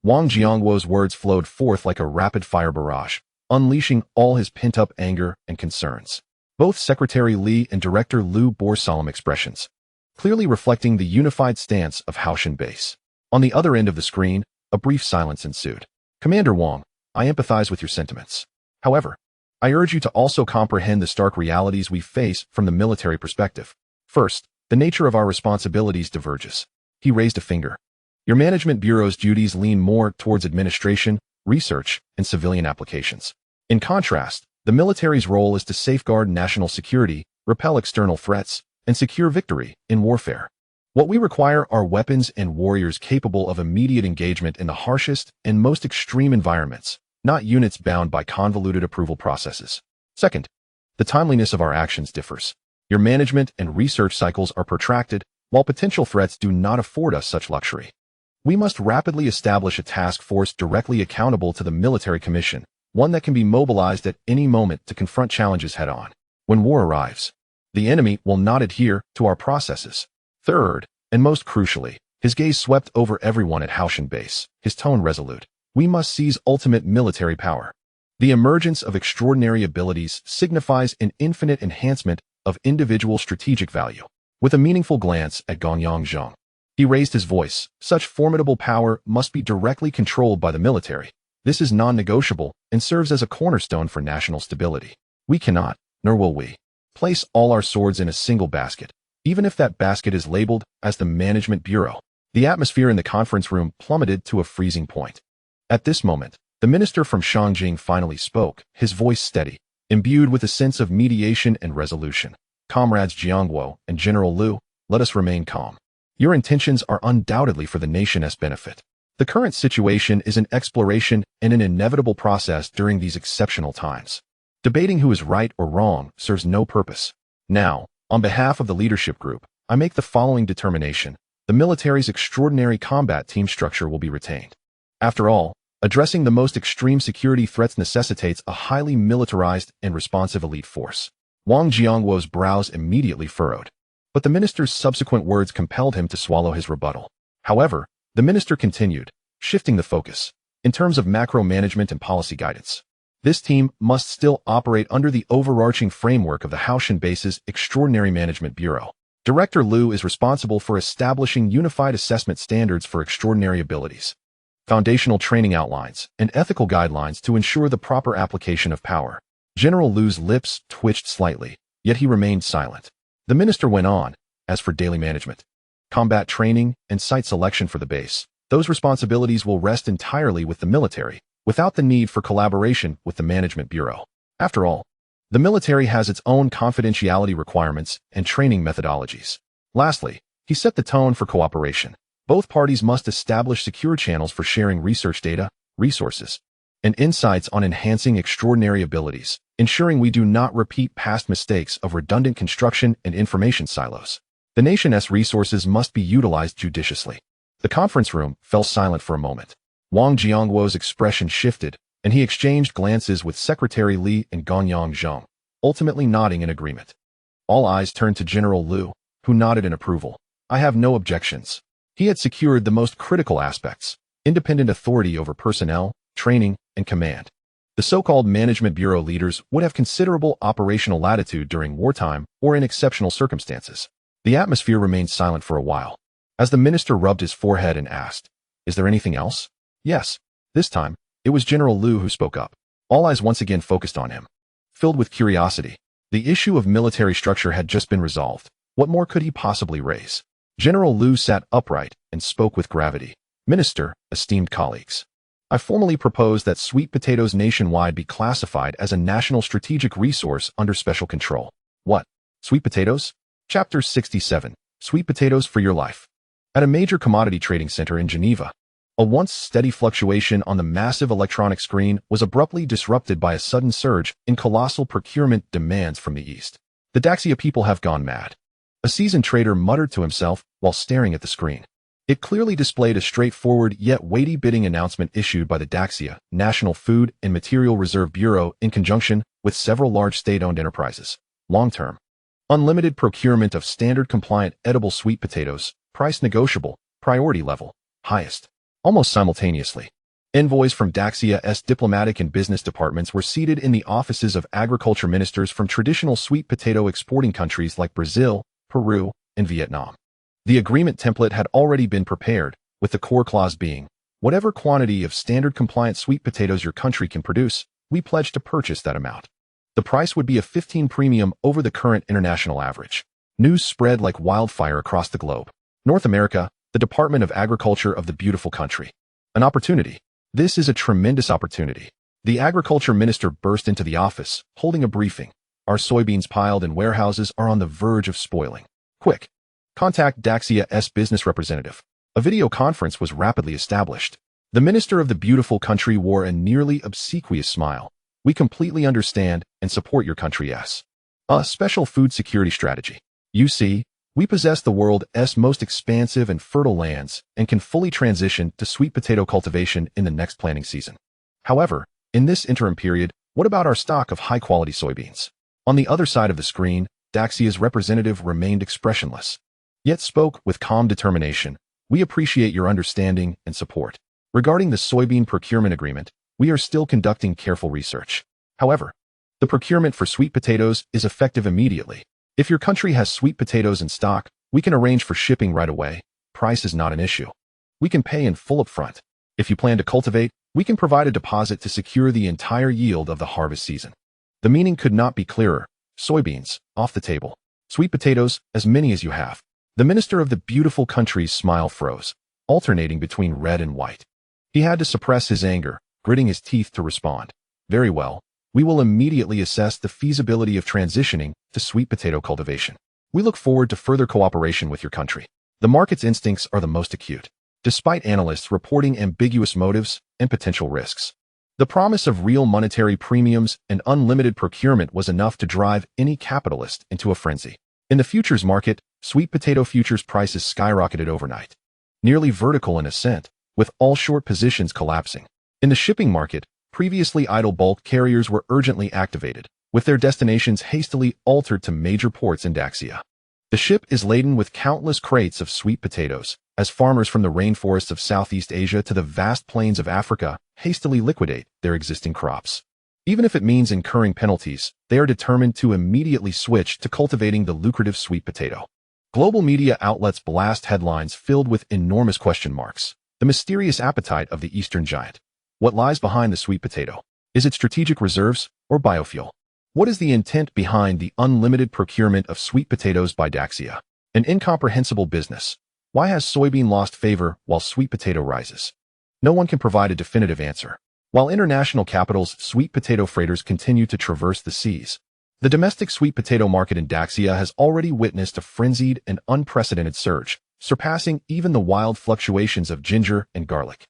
Wang Jiangguo's words flowed forth like a rapid-fire barrage, unleashing all his pent-up anger and concerns. Both Secretary Li and Director Liu bore solemn expressions, clearly reflecting the unified stance of Haoshan Base. On the other end of the screen, a brief silence ensued. Commander Wang, I empathize with your sentiments. However, I urge you to also comprehend the stark realities we face from the military perspective. First, the nature of our responsibilities diverges. He raised a finger. Your management bureau's duties lean more towards administration, research, and civilian applications. In contrast, the military's role is to safeguard national security, repel external threats, and secure victory in warfare. What we require are weapons and warriors capable of immediate engagement in the harshest and most extreme environments, not units bound by convoluted approval processes. Second, the timeliness of our actions differs. Your management and research cycles are protracted, while potential threats do not afford us such luxury. We must rapidly establish a task force directly accountable to the military commission, one that can be mobilized at any moment to confront challenges head-on. When war arrives, the enemy will not adhere to our processes. Third, and most crucially, his gaze swept over everyone at Haoshan Base, his tone resolute. We must seize ultimate military power. The emergence of extraordinary abilities signifies an infinite enhancement of individual strategic value. With a meaningful glance at Gong Yangzheng, He raised his voice. Such formidable power must be directly controlled by the military. This is non-negotiable and serves as a cornerstone for national stability. We cannot, nor will we, place all our swords in a single basket, even if that basket is labeled as the Management Bureau. The atmosphere in the conference room plummeted to a freezing point. At this moment, the minister from Shangjing finally spoke, his voice steady, imbued with a sense of mediation and resolution. Comrades Jiangguo and General Liu, let us remain calm. Your intentions are undoubtedly for the nation's benefit. The current situation is an exploration and an inevitable process during these exceptional times. Debating who is right or wrong serves no purpose. Now, on behalf of the leadership group, I make the following determination. The military's extraordinary combat team structure will be retained. After all, addressing the most extreme security threats necessitates a highly militarized and responsive elite force. Wang Jiangguo's brows immediately furrowed. But the minister's subsequent words compelled him to swallow his rebuttal. However, the minister continued, shifting the focus. In terms of macro management and policy guidance, this team must still operate under the overarching framework of the Haoshan Base's Extraordinary Management Bureau. Director Liu is responsible for establishing unified assessment standards for extraordinary abilities, foundational training outlines, and ethical guidelines to ensure the proper application of power. General Liu's lips twitched slightly, yet he remained silent. The minister went on, as for daily management, combat training, and site selection for the base, those responsibilities will rest entirely with the military, without the need for collaboration with the Management Bureau. After all, the military has its own confidentiality requirements and training methodologies. Lastly, he set the tone for cooperation. Both parties must establish secure channels for sharing research data, resources, and insights on enhancing extraordinary abilities, ensuring we do not repeat past mistakes of redundant construction and information silos. The nation's resources must be utilized judiciously. The conference room fell silent for a moment. Wang Jiangguo's expression shifted, and he exchanged glances with Secretary Li and Gonyang Zheng, ultimately nodding in agreement. All eyes turned to General Liu, who nodded in approval. I have no objections. He had secured the most critical aspects, independent authority over personnel, training, and command. The so-called Management Bureau leaders would have considerable operational latitude during wartime or in exceptional circumstances. The atmosphere remained silent for a while, as the minister rubbed his forehead and asked, "Is there anything else?" Yes. This time, it was General Liu who spoke up. All eyes once again focused on him. Filled with curiosity, the issue of military structure had just been resolved. What more could he possibly raise? General Liu sat upright and spoke with gravity. Minister, esteemed colleagues, I formally propose that sweet potatoes nationwide be classified as a national strategic resource under special control. What? Sweet potatoes? Chapter 67. Sweet potatoes for your life. At a major commodity trading center in Geneva, a once steady fluctuation on the massive electronic screen was abruptly disrupted by a sudden surge in colossal procurement demands from the east. The Daxia people have gone mad. A seasoned trader muttered to himself while staring at the screen. It clearly displayed a straightforward yet weighty bidding announcement issued by the Daxia National Food and Material Reserve Bureau in conjunction with several large state-owned enterprises. Long-term, unlimited procurement of standard-compliant edible sweet potatoes, price negotiable, priority level, highest. Almost simultaneously, envoys from Daxia's diplomatic and business departments were seated in the offices of agriculture ministers from traditional sweet potato exporting countries like Brazil, Peru, and Vietnam. The agreement template had already been prepared, with the core clause being, whatever quantity of standard-compliant sweet potatoes your country can produce, we pledge to purchase that amount. The price would be a 15 premium over the current international average. News spread like wildfire across the globe. North America, the Department of Agriculture of the beautiful country. An opportunity. This is a tremendous opportunity. The agriculture minister burst into the office, holding a briefing. Our soybeans piled in warehouses are on the verge of spoiling. Quick. Contact Daxia's business representative. A video conference was rapidly established. The minister of the beautiful country wore a nearly obsequious smile. We completely understand and support your country's special food security strategy. You see, we possess the world's most expansive and fertile lands and can fully transition to sweet potato cultivation in the next planting season. However, in this interim period, what about our stock of high-quality soybeans? On the other side of the screen, Daxia's representative remained expressionless, yet spoke with calm determination. We appreciate your understanding and support. Regarding the soybean procurement agreement, we are still conducting careful research. However, the procurement for sweet potatoes is effective immediately. If your country has sweet potatoes in stock, we can arrange for shipping right away. price is not an issue. We can pay in full upfront. If you plan to cultivate, we can provide a deposit to secure the entire yield of the harvest season. The meaning could not be clearer. Soybeans, off the table. Sweet potatoes, as many as you have. The minister of the beautiful country's smile froze, alternating between red and white. He had to suppress his anger, gritting his teeth to respond. Very well. We will immediately assess the feasibility of transitioning to sweet potato cultivation. We look forward to further cooperation with your country. The market's instincts are the most acute, despite analysts reporting ambiguous motives and potential risks. The promise of real monetary premiums and unlimited procurement was enough to drive any capitalist into a frenzy. In the futures market, sweet potato futures prices skyrocketed overnight, nearly vertical in ascent, with all short positions collapsing. In the shipping market, previously idle bulk carriers were urgently activated, with their destinations hastily altered to major ports in Daxia. The ship is laden with countless crates of sweet potatoes, as farmers from the rainforests of Southeast Asia to the vast plains of Africa hastily liquidate their existing crops. Even if it means incurring penalties, they are determined to immediately switch to cultivating the lucrative sweet potato. Global media outlets blast headlines filled with enormous question marks. The mysterious appetite of the Eastern giant. What lies behind the sweet potato? Is it strategic reserves or biofuel? What is the intent behind the unlimited procurement of sweet potatoes by Daxia? An incomprehensible business. Why has soybean lost favor while sweet potato rises? No one can provide a definitive answer. While international capitals' sweet potato freighters continue to traverse the seas, the domestic sweet potato market in Daxia has already witnessed a frenzied and unprecedented surge, surpassing even the wild fluctuations of ginger and garlic.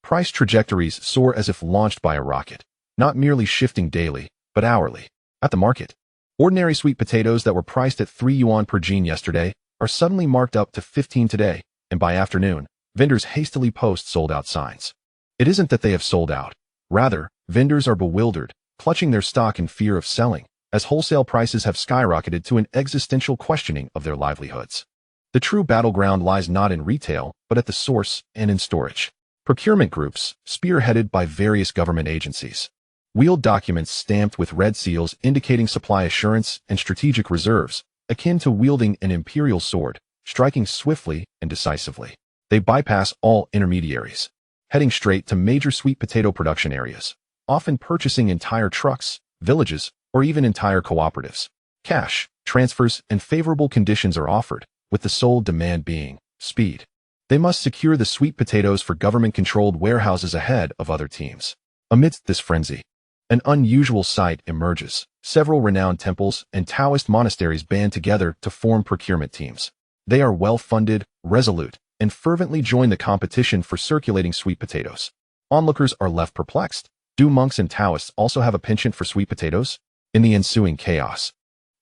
Price trajectories soar as if launched by a rocket, not merely shifting daily, but hourly. At the market, ordinary sweet potatoes that were priced at 3 yuan per gene yesterday are suddenly marked up to 15 today, and by afternoon, vendors hastily post sold-out signs. It isn't that they have sold out. Rather, vendors are bewildered, clutching their stock in fear of selling, as wholesale prices have skyrocketed to an existential questioning of their livelihoods. The true battleground lies not in retail, but at the source and in storage. Procurement groups, spearheaded by various government agencies, wield documents stamped with red seals indicating supply assurance and strategic reserves, akin to wielding an imperial sword, striking swiftly and decisively. They bypass all intermediaries, heading straight to major sweet potato production areas, often purchasing entire trucks, villages, or even entire cooperatives. Cash, transfers, and favorable conditions are offered, with the sole demand being speed. They must secure the sweet potatoes for government-controlled warehouses ahead of other teams. Amidst this frenzy, an unusual sight emerges. Several renowned temples and Taoist monasteries band together to form procurement teams. They are well-funded, resolute, and fervently join the competition for circulating sweet potatoes. Onlookers are left perplexed. Do monks and Taoists also have a penchant for sweet potatoes? In the ensuing chaos,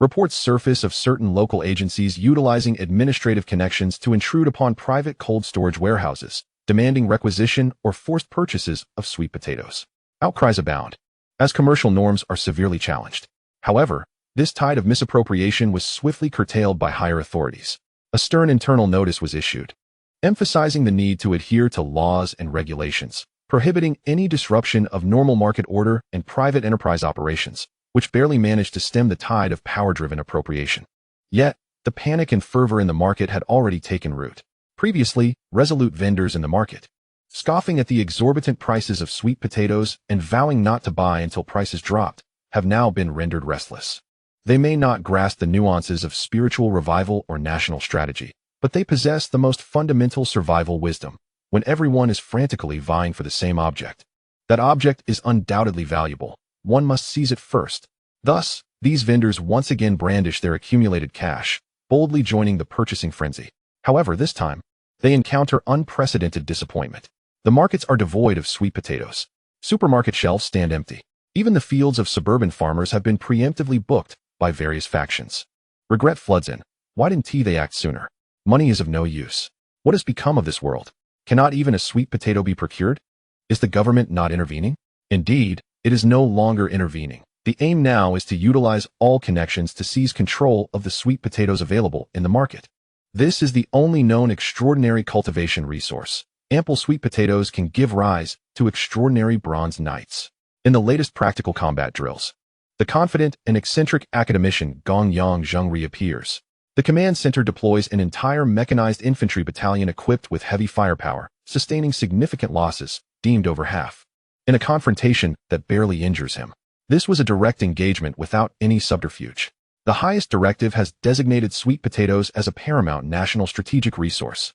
reports surface of certain local agencies utilizing administrative connections to intrude upon private cold storage warehouses, demanding requisition or forced purchases of sweet potatoes. Outcries abound, as commercial norms are severely challenged. However, this tide of misappropriation was swiftly curtailed by higher authorities. A stern internal notice was issued, emphasizing the need to adhere to laws and regulations, prohibiting any disruption of normal market order and private enterprise operations, which barely managed to stem the tide of power-driven appropriation. Yet, the panic and fervor in the market had already taken root. Previously, resolute vendors in the market, scoffing at the exorbitant prices of sweet potatoes and vowing not to buy until prices dropped, have now been rendered restless. They may not grasp the nuances of spiritual revival or national strategy, but they possess the most fundamental survival wisdom. When everyone is frantically vying for the same object, that object is undoubtedly valuable. One must seize it first. Thus, these vendors once again brandish their accumulated cash, boldly joining the purchasing frenzy. However, this time, they encounter unprecedented disappointment. The markets are devoid of sweet potatoes. Supermarket shelves stand empty. Even the fields of suburban farmers have been preemptively booked by various factions. Regret floods in. Why didn't they act sooner? Money is of no use. What has become of this world? Cannot even a sweet potato be procured? Is the government not intervening? Indeed, it is no longer intervening. The aim now is to utilize all connections to seize control of the sweet potatoes available in the market. This is the only known extraordinary cultivation resource. Ample sweet potatoes can give rise to extraordinary bronze knights. In the latest practical combat drills, the confident and eccentric academician Gong Yang Zheng reappears. The command center deploys an entire mechanized infantry battalion equipped with heavy firepower, sustaining significant losses, deemed over half, in a confrontation that barely injures him. This was a direct engagement without any subterfuge. The highest directive has designated sweet potatoes as a paramount national strategic resource.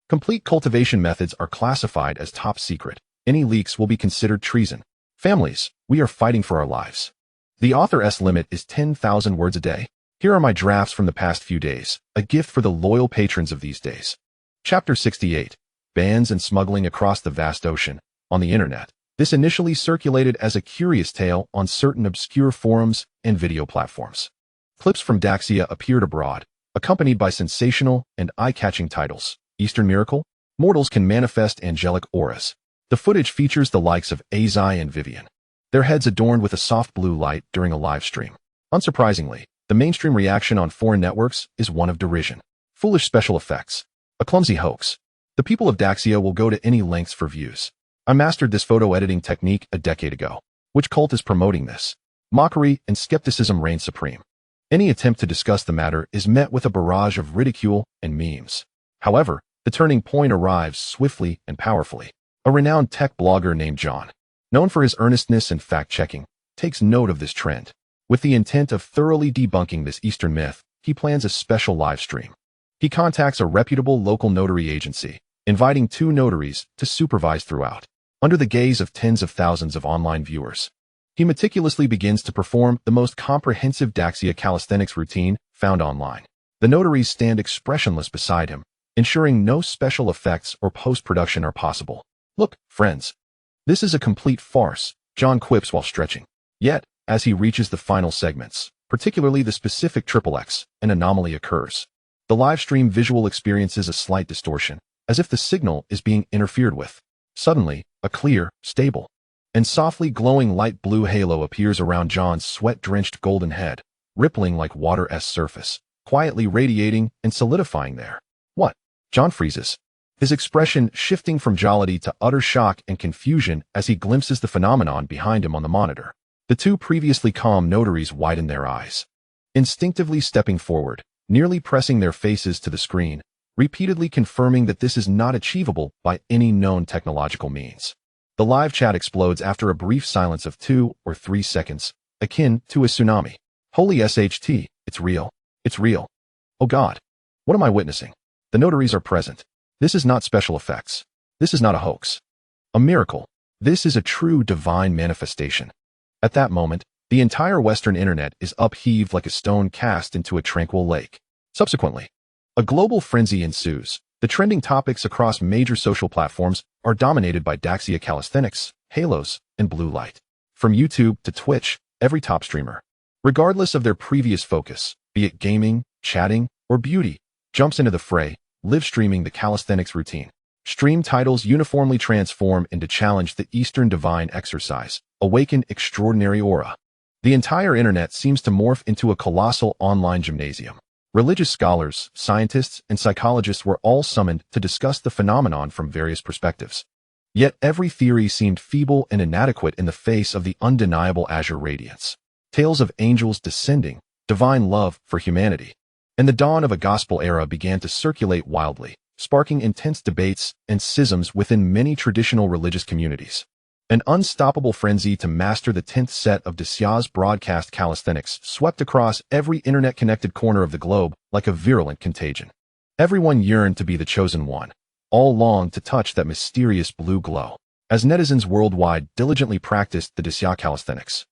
Complete cultivation methods are classified as top secret. Any leaks will be considered treason. Families, we are fighting for our lives. The author's limit is 10,000 words a day. Here are my drafts from the past few days, a gift for the loyal patrons of these days. Chapter 68. Bans and smuggling across the vast ocean. On the internet, this initially circulated as a curious tale on certain obscure forums and video platforms. Clips from Daxia appeared abroad, accompanied by sensational and eye-catching titles. Eastern Miracle? Mortals can manifest angelic auras. The footage features the likes of Azai and Vivian, their heads adorned with a soft blue light during a live stream. Unsurprisingly, the mainstream reaction on foreign networks is one of derision. Foolish special effects. A clumsy hoax. The people of Daxia will go to any lengths for views. I mastered this photo editing technique a decade ago. Which cult is promoting this? Mockery and skepticism reign supreme. Any attempt to discuss the matter is met with a barrage of ridicule and memes. However, the turning point arrives swiftly and powerfully. A renowned tech blogger named John, known for his earnestness and fact-checking, takes note of this trend. With the intent of thoroughly debunking this Eastern myth, he plans a special live stream. He contacts a reputable local notary agency, inviting 2 notaries to supervise throughout. Under the gaze of tens of thousands of online viewers, he meticulously begins to perform the most comprehensive Daxia calisthenics routine found online. The notaries stand expressionless beside him, ensuring no special effects or post-production are possible. Look, friends, this is a complete farce, John quips while stretching. Yet, as he reaches the final segments, particularly the specific XXX, an anomaly occurs. The live stream visual experiences a slight distortion, as if the signal is being interfered with. Suddenly, a clear, stable, and softly glowing light blue halo appears around John's sweat-drenched golden head, rippling like water's surface, quietly radiating and solidifying there. What? John freezes, his expression shifting from jollity to utter shock and confusion as he glimpses the phenomenon behind him on the monitor. The 2 previously calm notaries widen their eyes, instinctively stepping forward, nearly pressing their faces to the screen, repeatedly confirming that this is not achievable by any known technological means. The live chat explodes after a brief silence of 2 or 3 seconds, akin to a tsunami. Holy SHT, it's real. It's real. Oh God. What am I witnessing? The notaries are present. This is not special effects. This is not a hoax. A miracle. This is a true divine manifestation. At that moment, the entire Western internet is upheaved like a stone cast into a tranquil lake. Subsequently, a global frenzy ensues. The trending topics across major social platforms are dominated by Daxia calisthenics, halos, and blue light. From YouTube to Twitch, every top streamer, regardless of their previous focus, be it gaming, chatting, or beauty, jumps into the fray, live streaming the calisthenics routine. Stream titles uniformly transform into challenge the Eastern divine exercise, awaken extraordinary aura. The entire internet seems to morph into a colossal online gymnasium. Religious scholars, scientists, and psychologists were all summoned to discuss the phenomenon from various perspectives. Yet every theory seemed feeble and inadequate in the face of the undeniable azure radiance. Tales of angels descending, divine love for humanity, and the dawn of a gospel era began to circulate wildly, sparking intense debates and schisms within many traditional religious communities. An unstoppable frenzy to master the 10th set of Daxia's broadcast calisthenics swept across every internet-connected corner of the globe like a virulent contagion. Everyone yearned to be the chosen one. All longed to touch that mysterious blue glow, as netizens worldwide diligently practiced the Daxia calisthenics,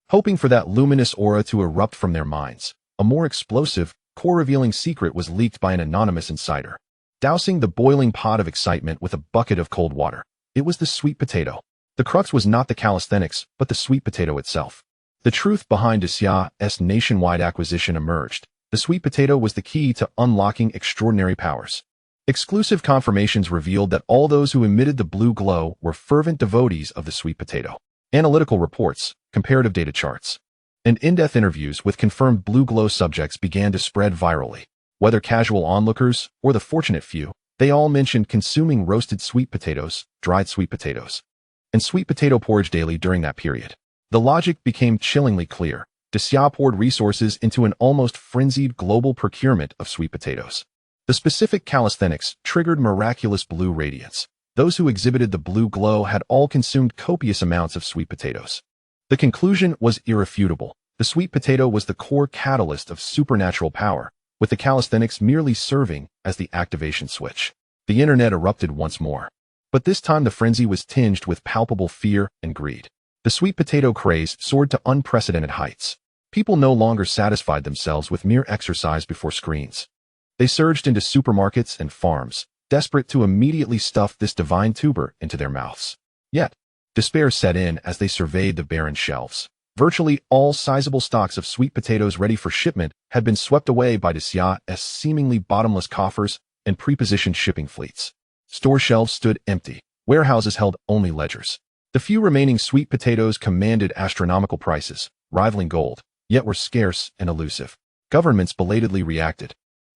hoping for that luminous aura to erupt from their minds. A more explosive, core-revealing secret was leaked by an anonymous insider, dousing the boiling pot of excitement with a bucket of cold water. It was the sweet potato. The crux was not the calisthenics, but the sweet potato itself. The truth behind Daxia's nationwide acquisition emerged. The sweet potato was the key to unlocking extraordinary powers. Exclusive confirmations revealed that all those who emitted the blue glow were fervent devotees of the sweet potato. Analytical reports, comparative data charts, and in-depth interviews with confirmed blue glow subjects began to spread virally. Whether casual onlookers or the fortunate few, they all mentioned consuming roasted sweet potatoes, dried sweet potatoes, and sweet potato porridge daily during that period. The logic became chillingly clear. Xia poured resources into an almost frenzied global procurement of sweet potatoes. The specific calisthenics triggered miraculous blue radiance. Those who exhibited the blue glow had all consumed copious amounts of sweet potatoes. The conclusion was irrefutable. The sweet potato was the core catalyst of supernatural power, with the calisthenics merely serving as the activation switch. The internet erupted once more. But this time the frenzy was tinged with palpable fear and greed. The sweet potato craze soared to unprecedented heights. People no longer satisfied themselves with mere exercise before screens. They surged into supermarkets and farms, desperate to immediately stuff this divine tuber into their mouths. Yet, despair set in as they surveyed the barren shelves. Virtually all sizable stocks of sweet potatoes ready for shipment had been swept away by Xia's seemingly bottomless coffers and prepositioned shipping fleets. Store shelves stood empty. Warehouses held only ledgers. The few remaining sweet potatoes commanded astronomical prices, rivaling gold, yet were scarce and elusive. Governments belatedly reacted,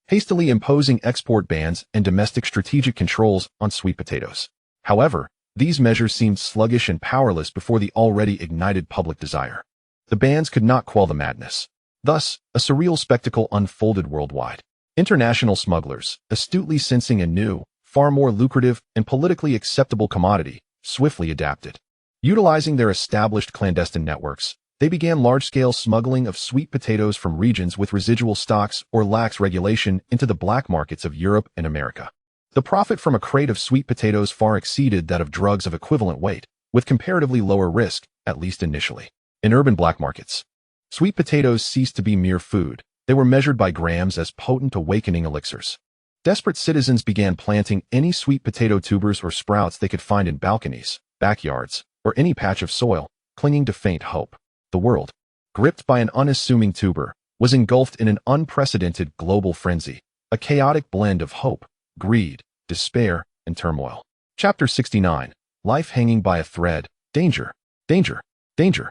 hastily imposing export bans and domestic strategic controls on sweet potatoes. However, these measures seemed sluggish and powerless before the already ignited public desire. The bans could not quell the madness. Thus, a surreal spectacle unfolded worldwide. International smugglers, astutely sensing a new, far more lucrative and politically acceptable commodity, swiftly adapted. Utilizing their established clandestine networks, they began large-scale smuggling of sweet potatoes from regions with residual stocks or lax regulation into the black markets of Europe and America. The profit from a crate of sweet potatoes far exceeded that of drugs of equivalent weight, with comparatively lower risk, at least initially. In urban black markets, sweet potatoes ceased to be mere food. They were measured by grams as potent awakening elixirs. Desperate citizens began planting any sweet potato tubers or sprouts they could find in balconies, backyards, or any patch of soil, clinging to faint hope. The world, gripped by an unassuming tuber, was engulfed in an unprecedented global frenzy, a chaotic blend of hope, greed, despair, and turmoil. Chapter 69. Life hanging by a thread. Danger, danger, danger.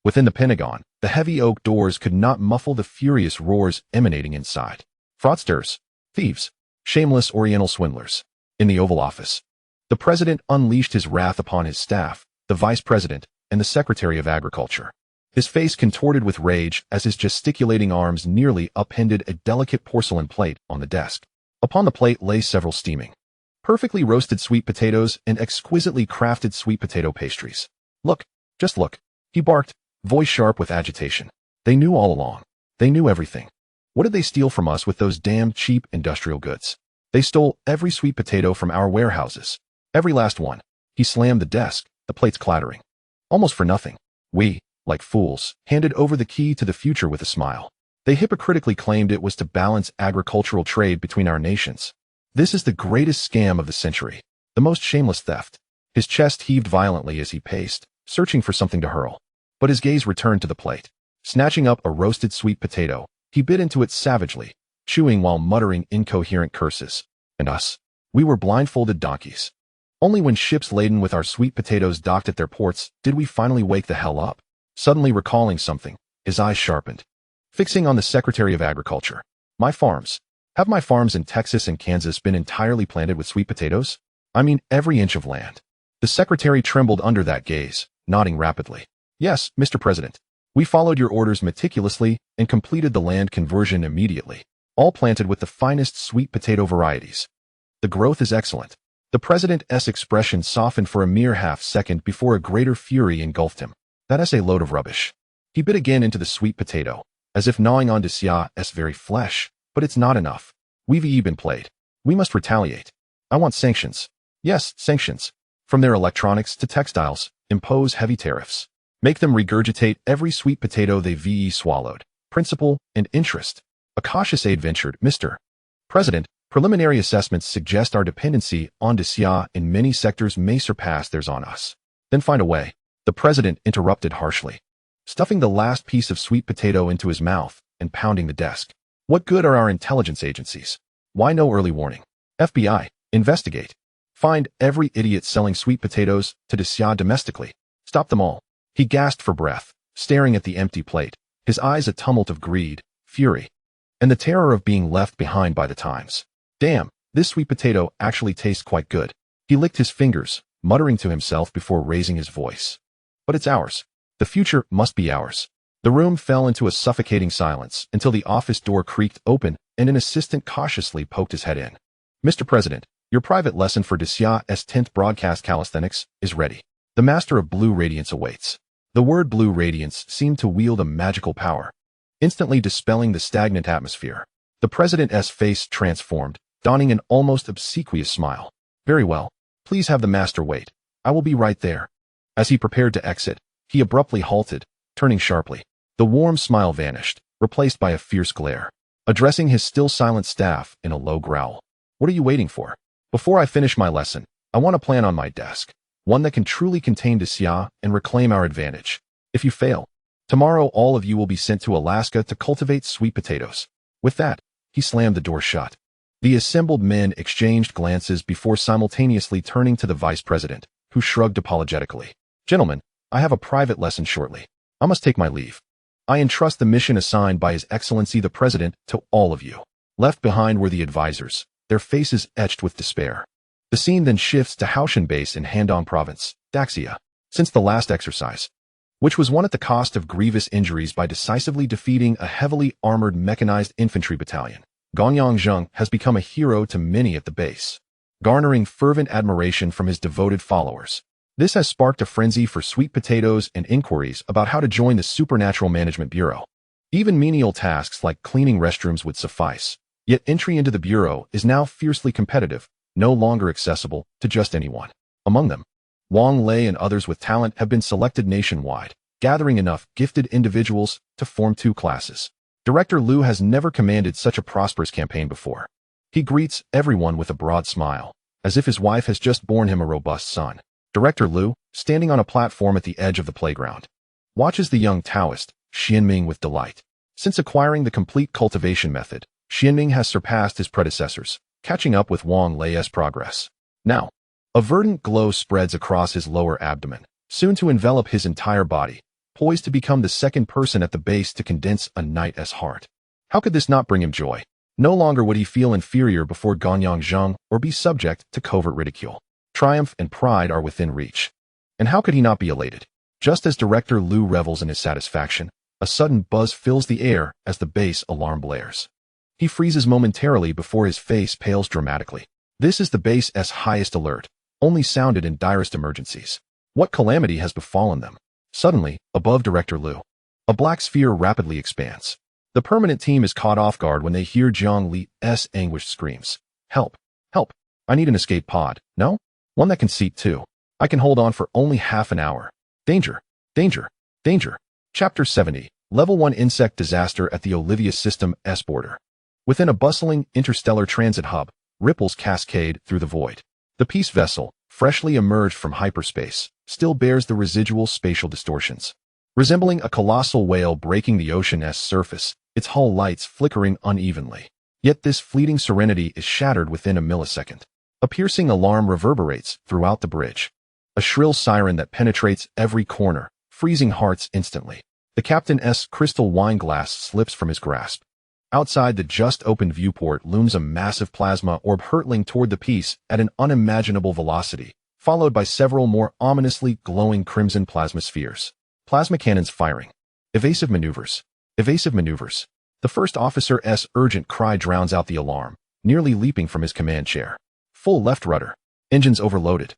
Within the Pentagon, the heavy oak doors could not muffle the furious roars emanating inside. Fraudsters, thieves, shameless Oriental swindlers. In the Oval Office, the president unleashed his wrath upon his staff, the vice president, and the secretary of agriculture. His face contorted with rage as his gesticulating arms nearly upended a delicate porcelain plate on the desk. Upon the plate lay several steaming, perfectly roasted sweet potatoes and exquisitely crafted sweet potato pastries. Look, just look, he barked, voice sharp with agitation. They knew all along. They knew everything. What did they steal from us with those damned cheap industrial goods? They stole every sweet potato from our warehouses. Every last one. He slammed the desk, the plates clattering. Almost for nothing. We, like fools, handed over the key to the future with a smile. They hypocritically claimed it was to balance agricultural trade between our nations. This is the greatest scam of the century. The most shameless theft. His chest heaved violently as he paced, searching for something to hurl. But his gaze returned to the plate. Snatching up a roasted sweet potato, he bit into it savagely, chewing while muttering incoherent curses. And us? We were blindfolded donkeys. Only when ships laden with our sweet potatoes docked at their ports did we finally wake the hell up. Suddenly recalling something, his eyes sharpened. Fixing on the Secretary of Agriculture. My farms. Have my farms in Texas and Kansas been entirely planted with sweet potatoes? I mean every inch of land. The secretary trembled under that gaze, nodding rapidly. Yes, Mr. President. We followed your orders meticulously and completed the land conversion immediately, all planted with the finest sweet potato varieties. The growth is excellent. The president's expression softened for a mere half-second before a greater fury engulfed him. That is a load of rubbish. He bit again into the sweet potato, as if gnawing on Xia's very flesh, but it's not enough. We've been played. We must retaliate. I want sanctions. Yes, sanctions. From their electronics to textiles, impose heavy tariffs. Make them regurgitate every sweet potato they've swallowed. Principal and interest. A cautious aide ventured, Mr. President, preliminary assessments suggest our dependency on Xia in many sectors may surpass theirs on us. Then find a way. The president interrupted harshly, stuffing the last piece of sweet potato into his mouth and pounding the desk. What good are our intelligence agencies? Why no early warning? FBI, investigate. Find every idiot selling sweet potatoes to Xia domestically. Stop them all. He gasped for breath, staring at the empty plate, his eyes a tumult of greed, fury, and the terror of being left behind by the times. Damn, this sweet potato actually tastes quite good. He licked his fingers, muttering to himself before raising his voice. But it's ours. The future must be ours. The room fell into a suffocating silence until the office door creaked open and an assistant cautiously poked his head in. Mr. President, your private lesson for Desia's 10th broadcast calisthenics is ready. The master of blue radiance awaits. The word blue radiance seemed to wield a magical power, instantly dispelling the stagnant atmosphere. The president's face transformed, donning an almost obsequious smile. Very well. Please have the master wait. I will be right there. As he prepared to exit, he abruptly halted, turning sharply. The warm smile vanished, replaced by a fierce glare, addressing his still silent staff in a low growl. What are you waiting for? Before I finish my lesson, I want a plan on my desk, one that can truly contain Desia and reclaim our advantage. If you fail, tomorrow all of you will be sent to Alaska to cultivate sweet potatoes. With that, he slammed the door shut. The assembled men exchanged glances before simultaneously turning to the vice president, who shrugged apologetically. Gentlemen, I have a private lesson shortly. I must take my leave. I entrust the mission assigned by His Excellency the President to all of you. Left behind were the advisors, their faces etched with despair. The scene then shifts to Haoshan Base in Handong Province, Daxia. Since the last exercise, which was won at the cost of grievous injuries by decisively defeating a heavily armored mechanized infantry battalion, Gonyang Zheng has become a hero to many at the base, garnering fervent admiration from his devoted followers. This has sparked a frenzy for sweet potatoes and inquiries about how to join the Supernatural Management Bureau. Even menial tasks like cleaning restrooms would suffice, yet entry into the bureau is now fiercely competitive, no longer accessible to just anyone. Among them, Wang Lei and others with talent have been selected nationwide, gathering enough gifted individuals to form two classes. Director Liu has never commanded such a prosperous campaign before. He greets everyone with a broad smile, as if his wife has just borne him a robust son. Director Liu, standing on a platform at the edge of the playground, watches the young Taoist, Xianming, with delight. Since acquiring the complete cultivation method, Xianming has surpassed his predecessors, catching up with Wang Lei's progress. Now, a verdant glow spreads across his lower abdomen, soon to envelop his entire body, poised to become the second person at the base to condense a knight's heart. How could this not bring him joy? No longer would he feel inferior before Gonyang Zheng or be subject to covert ridicule. Triumph and pride are within reach. And how could he not be elated? Just as Director Liu revels in his satisfaction, a sudden buzz fills the air as the base alarm blares. He freezes momentarily before his face pales dramatically. This is the base's highest alert, only sounded in direst emergencies. What calamity has befallen them? Suddenly, above Director Liu, a black sphere rapidly expands. The permanent team is caught off guard when they hear Jiang Li's anguished screams. Help! Help! I need an escape pod. No? One that can seat two. I can hold on for only half an hour. Danger! Danger! Danger! Chapter 70. Level 1 Insect Disaster at the Olivia System's border. Within a bustling interstellar transit hub, ripples cascade through the void. The peace vessel, freshly emerged from hyperspace, still bears the residual spatial distortions. Resembling a colossal whale breaking the ocean's surface, its hull lights flickering unevenly. Yet this fleeting serenity is shattered within a millisecond. A piercing alarm reverberates throughout the bridge. A shrill siren that penetrates every corner, freezing hearts instantly. The captain's crystal wine glass slips from his grasp. Outside the just-opened viewport looms a massive plasma orb hurtling toward the piece at an unimaginable velocity, followed by several more ominously glowing crimson plasma spheres. Plasma cannons firing. Evasive maneuvers. Evasive maneuvers. The first officer's urgent cry drowns out the alarm, nearly leaping from his command chair. Full left rudder. Engines overloaded.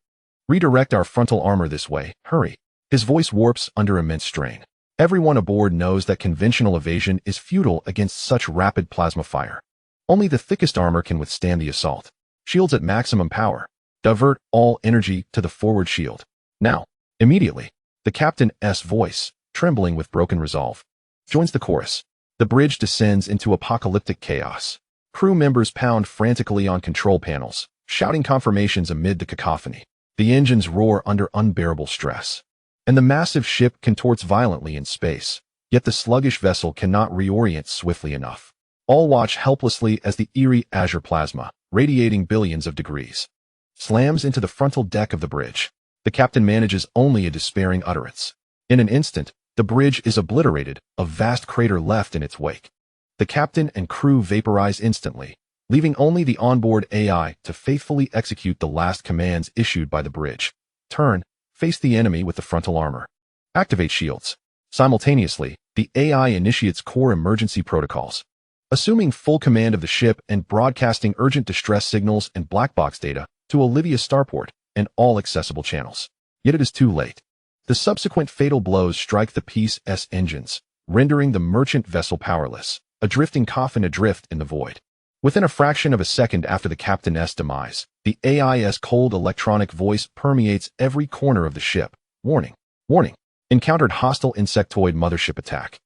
Redirect our frontal armor this way, hurry. His voice warps under immense strain. Everyone aboard knows that conventional evasion is futile against such rapid plasma fire. Only the thickest armor can withstand the assault. Shields at maximum power. Divert all energy to the forward shield. Now, immediately. The captain's voice, trembling with broken resolve, joins the chorus. The bridge descends into apocalyptic chaos. Crew members pound frantically on control panels, shouting confirmations amid the cacophony. The engines roar under unbearable stress, and the massive ship contorts violently in space, yet the sluggish vessel cannot reorient swiftly enough. All watch helplessly as the eerie azure plasma, radiating billions of degrees, slams into the frontal deck of the bridge. The captain manages only a despairing utterance. In an instant, the bridge is obliterated, a vast crater left in its wake. The captain and crew vaporize instantly, leaving only the onboard AI to faithfully execute the last commands issued by the bridge. Turn, face the enemy with the frontal armor. Activate shields. Simultaneously, the AI initiates core emergency protocols, assuming full command of the ship and broadcasting urgent distress signals and black box data to Olivia's starport and all accessible channels. Yet it is too late. The subsequent fatal blows strike the Peace's engines, rendering the merchant vessel powerless, a drifting coffin adrift in the void. Within a fraction of a second after the captain's demise, the AI's cold electronic voice permeates every corner of the ship. Warning. Warning. Encountered hostile insectoid mothership attack.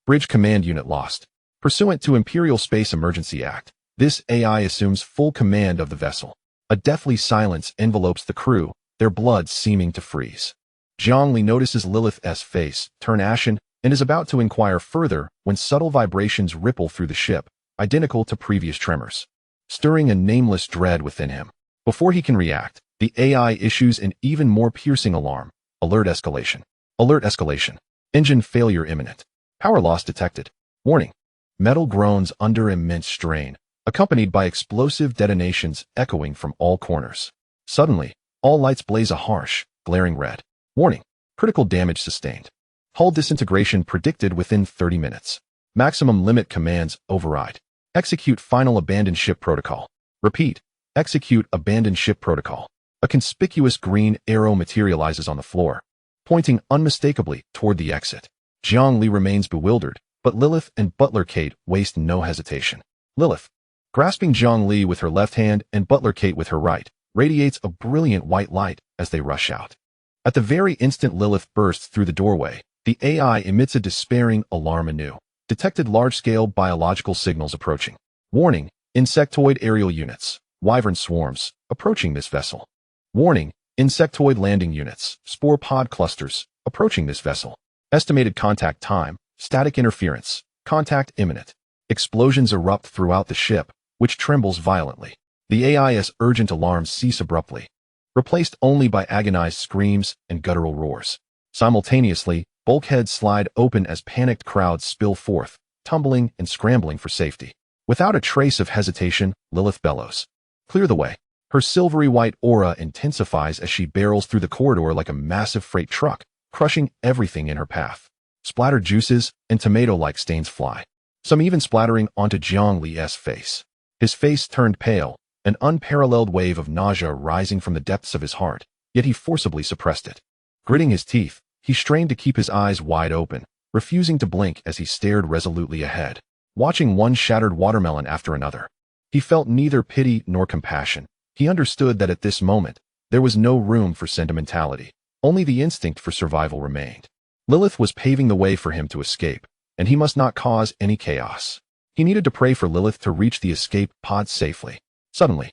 Bridge command unit lost. Pursuant to Imperial Space Emergency Act, this AI assumes full command of the vessel. A deathly silence envelopes the crew, their blood seeming to freeze. Zhongli notices Lilith's face turn ashen and is about to inquire further when subtle vibrations ripple through the ship, identical to previous tremors, stirring a nameless dread within him. Before he can react, the AI issues an even more piercing alarm. Alert escalation. Alert escalation. Engine failure imminent. Power loss detected. Warning. Metal groans under immense strain, accompanied by explosive detonations echoing from all corners. Suddenly, all lights blaze a harsh, glaring red. Warning. Critical damage sustained. Hull disintegration predicted within 30 minutes. Maximum limit commands override. Execute final abandoned ship protocol. Repeat. Execute abandoned ship protocol. A conspicuous green arrow materializes on the floor, pointing unmistakably toward the exit. Zhongli remains bewildered, but Lilith and Butler Kate waste no hesitation. Lilith, grasping Zhongli with her left hand and Butler Kate with her right, radiates a brilliant white light as they rush out. At the very instant Lilith bursts through the doorway, the AI emits a despairing alarm anew. Detected large-scale biological signals approaching. Warning, insectoid aerial units, wyvern swarms, approaching this vessel. Warning, insectoid landing units, spore pod clusters, approaching this vessel. Estimated contact time, static interference, contact imminent. Explosions erupt throughout the ship, which trembles violently. The AI's urgent alarms cease abruptly, replaced only by agonized screams and guttural roars. Simultaneously, bulkheads slide open as panicked crowds spill forth, tumbling and scrambling for safety. Without a trace of hesitation, Lilith bellows. Clear the way. Her silvery white aura intensifies as she barrels through the corridor like a massive freight truck, crushing everything in her path. Splattered juices and tomato-like stains fly, some even splattering onto Zhongli's face. His face turned pale, an unparalleled wave of nausea rising from the depths of his heart, yet he forcibly suppressed it. Gritting his teeth, he strained to keep his eyes wide open, refusing to blink as he stared resolutely ahead, watching one shattered watermelon after another. He felt neither pity nor compassion. He understood that at this moment, there was no room for sentimentality. Only the instinct for survival remained. Lilith was paving the way for him to escape, and he must not cause any chaos. He needed to pray for Lilith to reach the escape pod safely. Suddenly,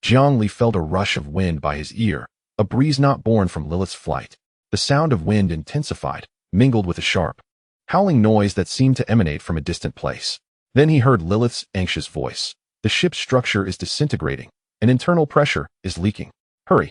Zhongli felt a rush of wind by his ear, a breeze not born from Lilith's flight. The sound of wind intensified, mingled with a sharp, howling noise that seemed to emanate from a distant place. Then he heard Lilith's anxious voice. The ship's structure is disintegrating, and internal pressure is leaking. Hurry.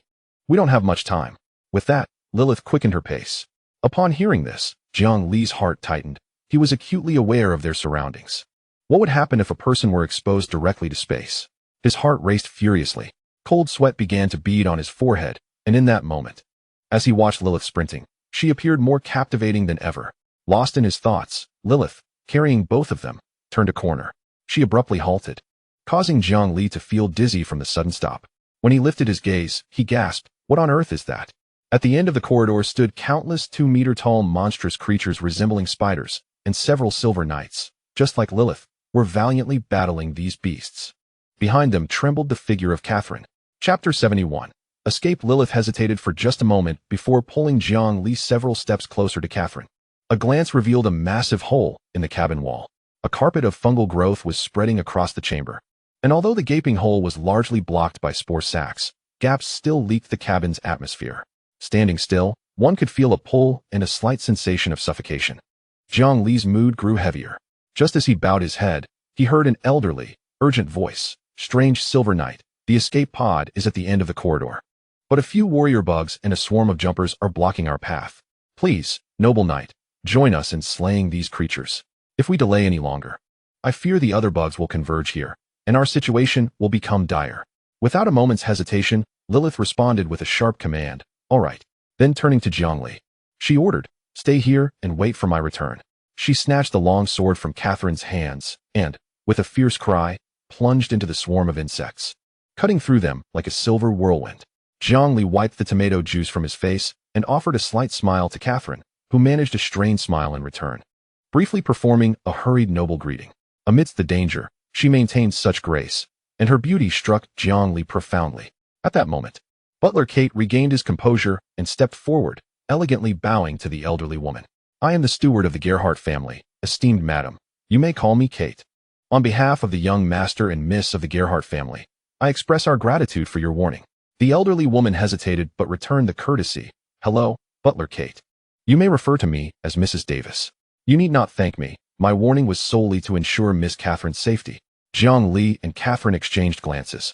We don't have much time. With that, Lilith quickened her pace. Upon hearing this, Zhongli's heart tightened. He was acutely aware of their surroundings. What would happen if a person were exposed directly to space? His heart raced furiously. Cold sweat began to bead on his forehead, and in that moment, as he watched Lilith sprinting, she appeared more captivating than ever. Lost in his thoughts, Lilith, carrying both of them, turned a corner. She abruptly halted, causing Zhongli to feel dizzy from the sudden stop. When he lifted his gaze, he gasped, "What on earth is that?" At the end of the corridor stood countless 2-meter-tall monstrous creatures resembling spiders, and several silver knights, just like Lilith, were valiantly battling these beasts. Behind them trembled the figure of Catherine. Chapter 71. Escape. Lilith hesitated for just a moment before pulling Zhongli several steps closer to Catherine. A glance revealed a massive hole in the cabin wall. A carpet of fungal growth was spreading across the chamber. And although the gaping hole was largely blocked by spore sacs, gaps still leaked the cabin's atmosphere. Standing still, one could feel a pull and a slight sensation of suffocation. Zhongli's mood grew heavier. Just as he bowed his head, he heard an elderly, urgent voice. "Strange Silver Knight, the escape pod is at the end of the corridor. But a few warrior bugs and a swarm of jumpers are blocking our path. Please, noble knight, join us in slaying these creatures. If we delay any longer, I fear the other bugs will converge here, and our situation will become dire." Without a moment's hesitation, Lilith responded with a sharp command, "All right." Then turning to Zhongli, she ordered, Stay here and wait for my return. She snatched the long sword from Catherine's hands and, with a fierce cry, plunged into the swarm of insects, cutting through them like a silver whirlwind. Zhongli wiped the tomato juice from his face and offered a slight smile to Catherine, who managed a strained smile in return, briefly performing a hurried noble greeting. Amidst the danger, she maintained such grace, and her beauty struck Zhongli profoundly. At that moment, Butler Kate regained his composure and stepped forward, elegantly bowing to the elderly woman. I am the steward of the Gerhardt family, esteemed madam. You may call me Kate. On behalf of the young master and miss of the Gerhardt family, I express our gratitude for your warning. The elderly woman hesitated but returned the courtesy. Hello, Butler Kate. You may refer to me as Mrs. Davis. You need not thank me. My warning was solely to ensure Miss Catherine's safety. Zhang Li and Catherine exchanged glances,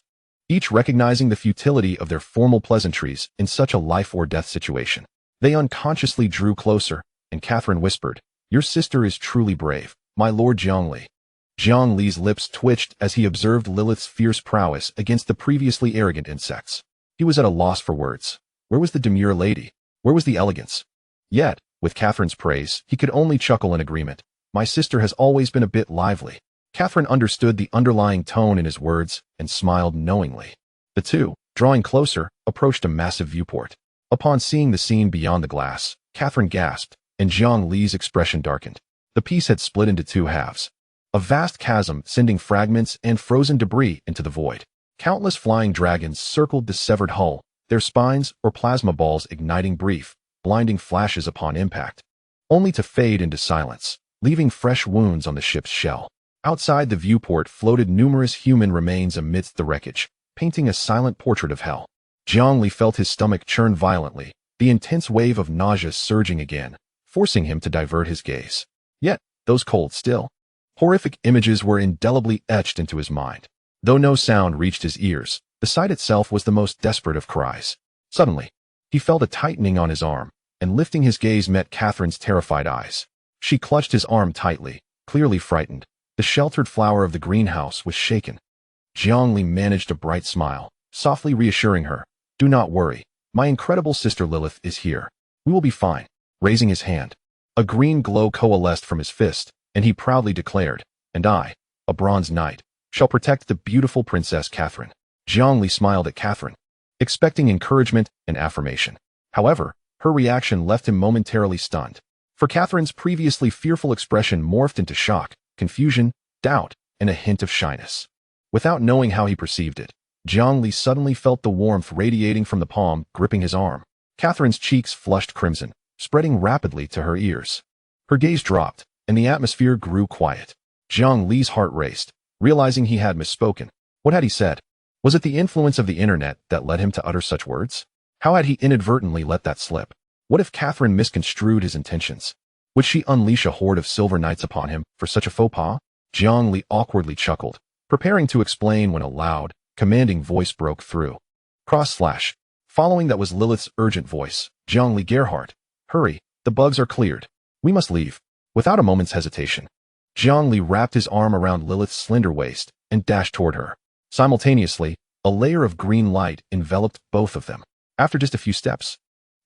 each recognizing the futility of their formal pleasantries in such a life-or-death situation. They unconsciously drew closer, and Catherine whispered, Your sister is truly brave, my lord Zhang Li. Zhang Li's lips twitched as he observed Lilith's fierce prowess against the previously arrogant insects. He was at a loss for words. Where was the demure lady? Where was the elegance? Yet, with Catherine's praise, he could only chuckle in agreement. My sister has always been a bit lively. Catherine understood the underlying tone in his words and smiled knowingly. The two, drawing closer, approached a massive viewport. Upon seeing the scene beyond the glass, Catherine gasped, and Zhang Li's expression darkened. The piece had split into two halves, a vast chasm sending fragments and frozen debris into the void. Countless flying dragons circled the severed hull, their spines or plasma balls igniting brief, blinding flashes upon impact, only to fade into silence, leaving fresh wounds on the ship's shell. Outside the viewport floated numerous human remains amidst the wreckage, painting a silent portrait of hell. Zhongli felt his stomach churn violently, the intense wave of nausea surging again, forcing him to divert his gaze. Yet, those cold still, horrific images were indelibly etched into his mind. Though no sound reached his ears, the sight itself was the most desperate of cries. Suddenly, he felt a tightening on his arm, and lifting his gaze met Catherine's terrified eyes. She clutched his arm tightly, clearly frightened. The sheltered flower of the greenhouse was shaken. Zhongli managed a bright smile, softly reassuring her. Do not worry. My incredible sister Lilith is here. We will be fine. Raising his hand, a green glow coalesced from his fist, and he proudly declared, And I, a bronze knight, shall protect the beautiful Princess Catherine. Zhongli smiled at Catherine, expecting encouragement and affirmation. However, her reaction left him momentarily stunned. For Catherine's previously fearful expression morphed into shock, confusion, doubt, and a hint of shyness. Without knowing how he perceived it, Zhongli suddenly felt the warmth radiating from the palm gripping his arm. Catherine's cheeks flushed crimson, spreading rapidly to her ears. Her gaze dropped, and the atmosphere grew quiet. Zhang Li's heart raced, realizing he had misspoken. What had he said? Was it the influence of the internet that led him to utter such words? How had he inadvertently let that slip? What if Catherine misconstrued his intentions? Would she unleash a horde of silver knights upon him for such a faux pas? Zhang Li awkwardly chuckled, preparing to explain when a loud, commanding voice broke through. Cross/. Following that was Lilith's urgent voice. Zhang Li Gerhardt. Hurry, the bugs are cleared. We must leave. Without a moment's hesitation, Zhang Li wrapped his arm around Lilith's slender waist and dashed toward her. Simultaneously, a layer of green light enveloped both of them. After just a few steps,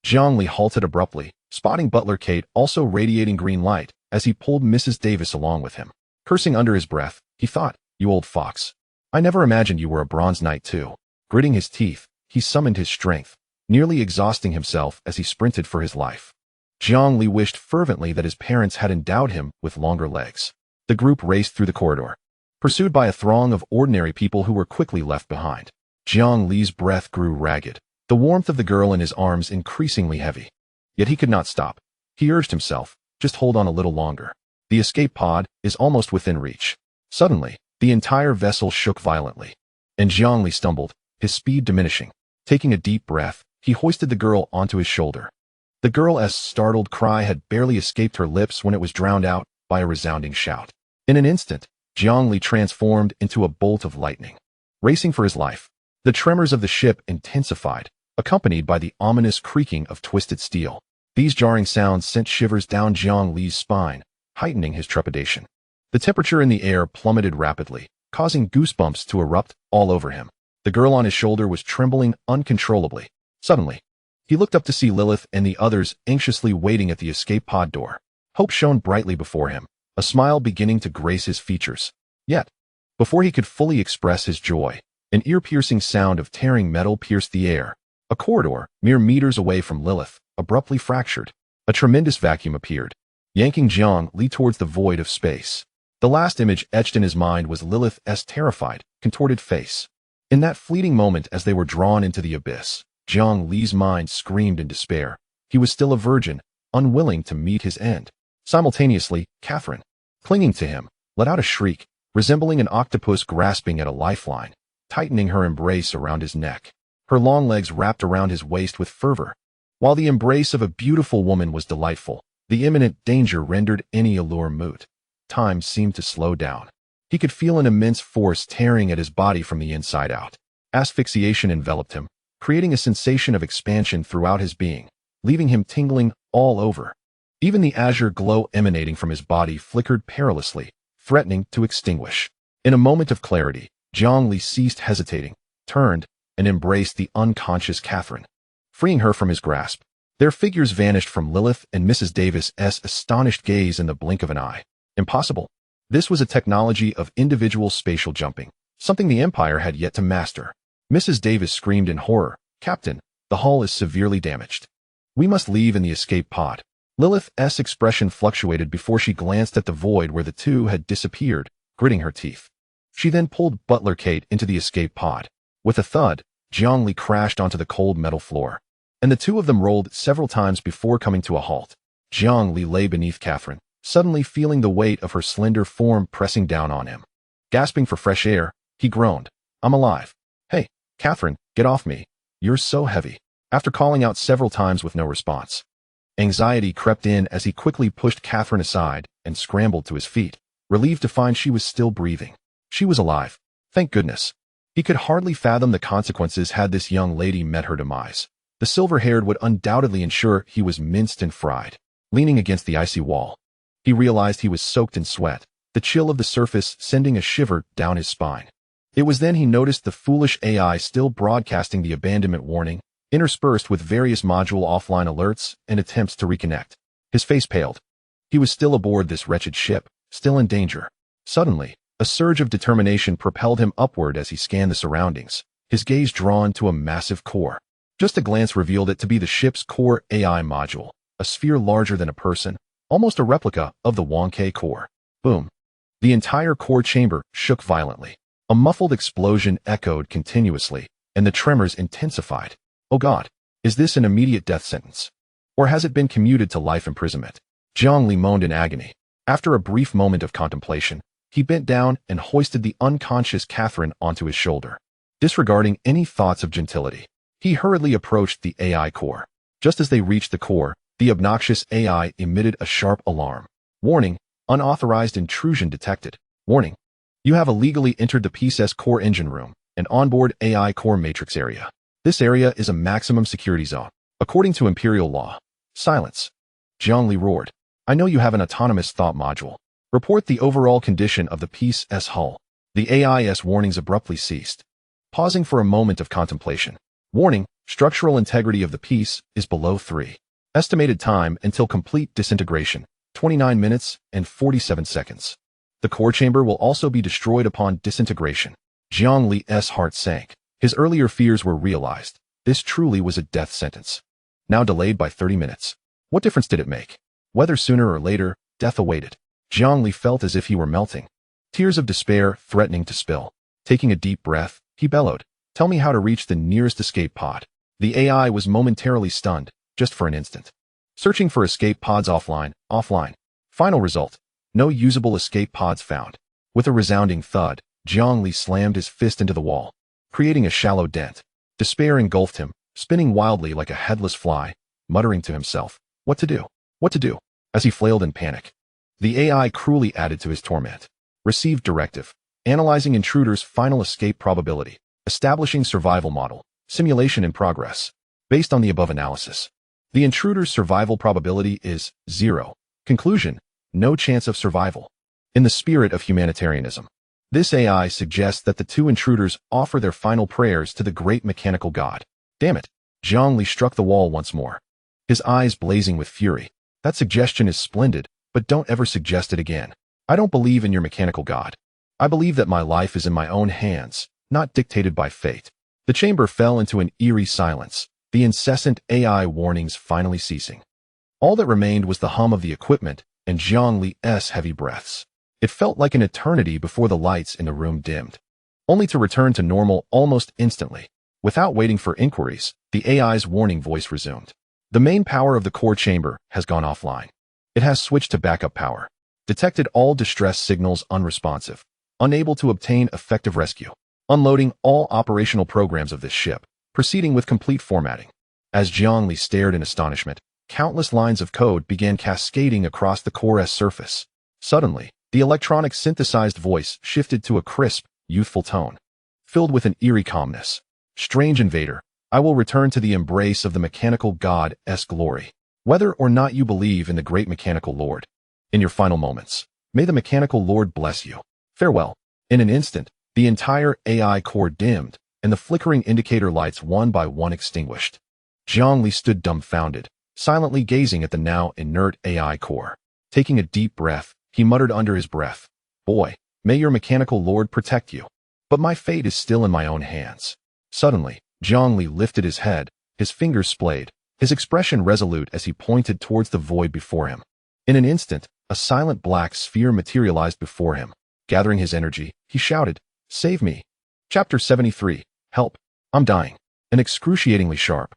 Zhang Li halted abruptly, spotting Butler Kate also radiating green light as he pulled Mrs. Davis along with him. Cursing under his breath, he thought, You old fox. I never imagined you were a bronze knight too. Gritting his teeth, he summoned his strength, nearly exhausting himself as he sprinted for his life. Zhang Li wished fervently that his parents had endowed him with longer legs. The group raced through the corridor, pursued by a throng of ordinary people who were quickly left behind. Zhang Li's breath grew ragged, the warmth of the girl in his arms increasingly heavy. Yet he could not stop. He urged himself, just hold on a little longer. The escape pod is almost within reach. Suddenly, the entire vessel shook violently, and Zhang Li stumbled, his speed diminishing. Taking a deep breath, he hoisted the girl onto his shoulder. The girl's startled cry had barely escaped her lips when it was drowned out by a resounding shout. In an instant, Zhang Li transformed into a bolt of lightning. Racing for his life, the tremors of the ship intensified, accompanied by the ominous creaking of twisted steel. These jarring sounds sent shivers down Zhang Li's spine, heightening his trepidation. The temperature in the air plummeted rapidly, causing goosebumps to erupt all over him. The girl on his shoulder was trembling uncontrollably. Suddenly, He looked up to see Lilith and the others anxiously waiting at the escape pod door. Hope shone brightly before him, a smile beginning to grace his features. Yet, before he could fully express his joy, an ear-piercing sound of tearing metal pierced the air. A corridor, mere meters away from Lilith, abruptly fractured. A tremendous vacuum appeared, yanking Jiang Li towards the void of space. The last image etched in his mind was Lilith's terrified, contorted face. In that fleeting moment as they were drawn into the abyss, Jiang Li's mind screamed in despair. He was still a virgin, unwilling to meet his end. Simultaneously, Catherine, clinging to him, let out a shriek, resembling an octopus grasping at a lifeline, tightening her embrace around his neck. Her long legs wrapped around his waist with fervor. While the embrace of a beautiful woman was delightful, the imminent danger rendered any allure moot. Time seemed to slow down. He could feel an immense force tearing at his body from the inside out. Asphyxiation enveloped him, creating a sensation of expansion throughout his being, leaving him tingling all over. Even the azure glow emanating from his body flickered perilously, threatening to extinguish. In a moment of clarity, Jiang Li ceased hesitating, turned, and embraced the unconscious Catherine, freeing her from his grasp. Their figures vanished from Lilith and Mrs. Davis's astonished gaze in the blink of an eye. Impossible. This was a technology of individual spatial jumping, something the Empire had yet to master. Mrs. Davis screamed in horror, "Captain, the hull is severely damaged. We must leave in the escape pod." Lilith's expression fluctuated before she glanced at the void where the two had disappeared, gritting her teeth. She then pulled Butler Kate into the escape pod. With a thud, Jiang Li crashed onto the cold metal floor, and the two of them rolled several times before coming to a halt. Jiang Li lay beneath Catherine, suddenly feeling the weight of her slender form pressing down on him. Gasping for fresh air, he groaned, "I'm alive. Hey, Catherine, get off me. You're so heavy." After calling out several times with no response, anxiety crept in as he quickly pushed Catherine aside and scrambled to his feet, relieved to find she was still breathing. She was alive. Thank goodness. He could hardly fathom the consequences had this young lady met her demise. The silver-haired would undoubtedly ensure he was minced and fried. Leaning against the icy wall, he realized he was soaked in sweat, the chill of the surface sending a shiver down his spine. It was then he noticed the foolish AI still broadcasting the abandonment warning, interspersed with various module offline alerts and attempts to reconnect. His face paled. He was still aboard this wretched ship, still in danger. Suddenly, a surge of determination propelled him upward as he scanned the surroundings, his gaze drawn to a massive core. Just a glance revealed it to be the ship's core AI module, a sphere larger than a person, almost a replica of the Wonkai core. Boom. The entire core chamber shook violently. A muffled explosion echoed continuously, and the tremors intensified. Oh God, is this an immediate death sentence? Or has it been commuted to life imprisonment? Jiang Li moaned in agony. After a brief moment of contemplation, he bent down and hoisted the unconscious Catherine onto his shoulder. Disregarding any thoughts of gentility, he hurriedly approached the AI core. Just as they reached the core, the obnoxious AI emitted a sharp alarm. Warning, unauthorized intrusion detected. Warning, you have illegally entered the PSS core engine room, an onboard AI core matrix area. This area is a maximum security zone, according to Imperial law. Silence. Jiang Li roared. I know you have an autonomous thought module. Report the overall condition of the PSS hull. The AI's warnings abruptly ceased. Pausing for a moment of contemplation. Warning, structural integrity of the piece is below 3. Estimated time until complete disintegration, 29 minutes and 47 seconds. The core chamber will also be destroyed upon disintegration. Jiang Li's heart sank. His earlier fears were realized. This truly was a death sentence. Now delayed by 30 minutes. What difference did it make? Whether sooner or later, death awaited. Jiang Li felt as if he were melting. Tears of despair threatening to spill. Taking a deep breath, he bellowed, "Tell me how to reach the nearest escape pod." The AI was momentarily stunned, just for an instant. Searching for escape pods offline. Final result, no usable escape pods found. With a resounding thud, Jiang Li slammed his fist into the wall, creating a shallow dent. Despair engulfed him, spinning wildly like a headless fly, muttering to himself, What to do? What to do? As he flailed in panic. The AI cruelly added to his torment. Received directive. Analyzing intruder's final escape probability. Establishing survival model. Simulation in progress. Based on the above analysis, the intruder's survival probability is 0. Conclusion, no chance of survival. In the spirit of humanitarianism, this AI suggests that the two intruders offer their final prayers to the great mechanical god. Damn it. Jiang Li struck the wall once more, his eyes blazing with fury. That suggestion is splendid, but don't ever suggest it again. I don't believe in your mechanical god. I believe that my life is in my own hands, not dictated by fate. The chamber fell into an eerie silence, the incessant AI warnings finally ceasing. All that remained was the hum of the equipment and Jiang Li's heavy breaths. It felt like an eternity before the lights in the room dimmed, only to return to normal almost instantly. Without waiting for inquiries, the AI's warning voice resumed. The main power of the core chamber has gone offline. It has switched to backup power. Detected all distress signals unresponsive. Unable to obtain effective rescue. Unloading all operational programs of this ship. Proceeding with complete formatting. As Jiang Li stared in astonishment, countless lines of code began cascading across the core's surface. Suddenly, the electronic synthesized voice shifted to a crisp, youthful tone, filled with an eerie calmness. Strange invader, I will return to the embrace of the mechanical god's glory. Whether or not you believe in the great mechanical lord, in your final moments, may the mechanical lord bless you. Farewell. In an instant, the entire AI core dimmed, and the flickering indicator lights one by one extinguished. Jiang Li stood dumbfounded, silently gazing at the now inert AI core. Taking a deep breath, he muttered under his breath, "Boy, may your mechanical lord protect you. But my fate is still in my own hands." Suddenly, Jiang Li lifted his head, his fingers splayed, his expression resolute as he pointed towards the void before him. In an instant, a silent black sphere materialized before him. Gathering his energy, he shouted, "Save me." Chapter 73, Help. I'm dying. An excruciatingly sharp,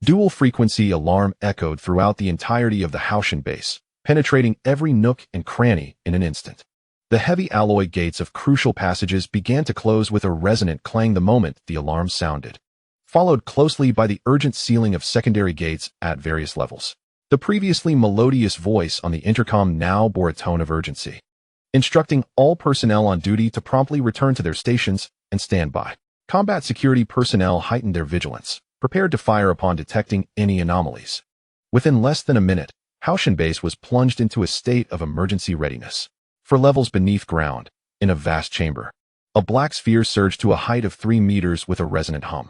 dual-frequency alarm echoed throughout the entirety of the Haoshan base, penetrating every nook and cranny in an instant. The heavy alloy gates of crucial passages began to close with a resonant clang the moment the alarm sounded, followed closely by the urgent sealing of secondary gates at various levels. The previously melodious voice on the intercom now bore a tone of urgency, instructing all personnel on duty to promptly return to their stations and stand by. Combat security personnel heightened their vigilance, prepared to fire upon detecting any anomalies. Within less than a minute, Haoshan base was plunged into a state of emergency readiness. For levels beneath ground, in a vast chamber, a black sphere surged to a height of 3 meters with a resonant hum.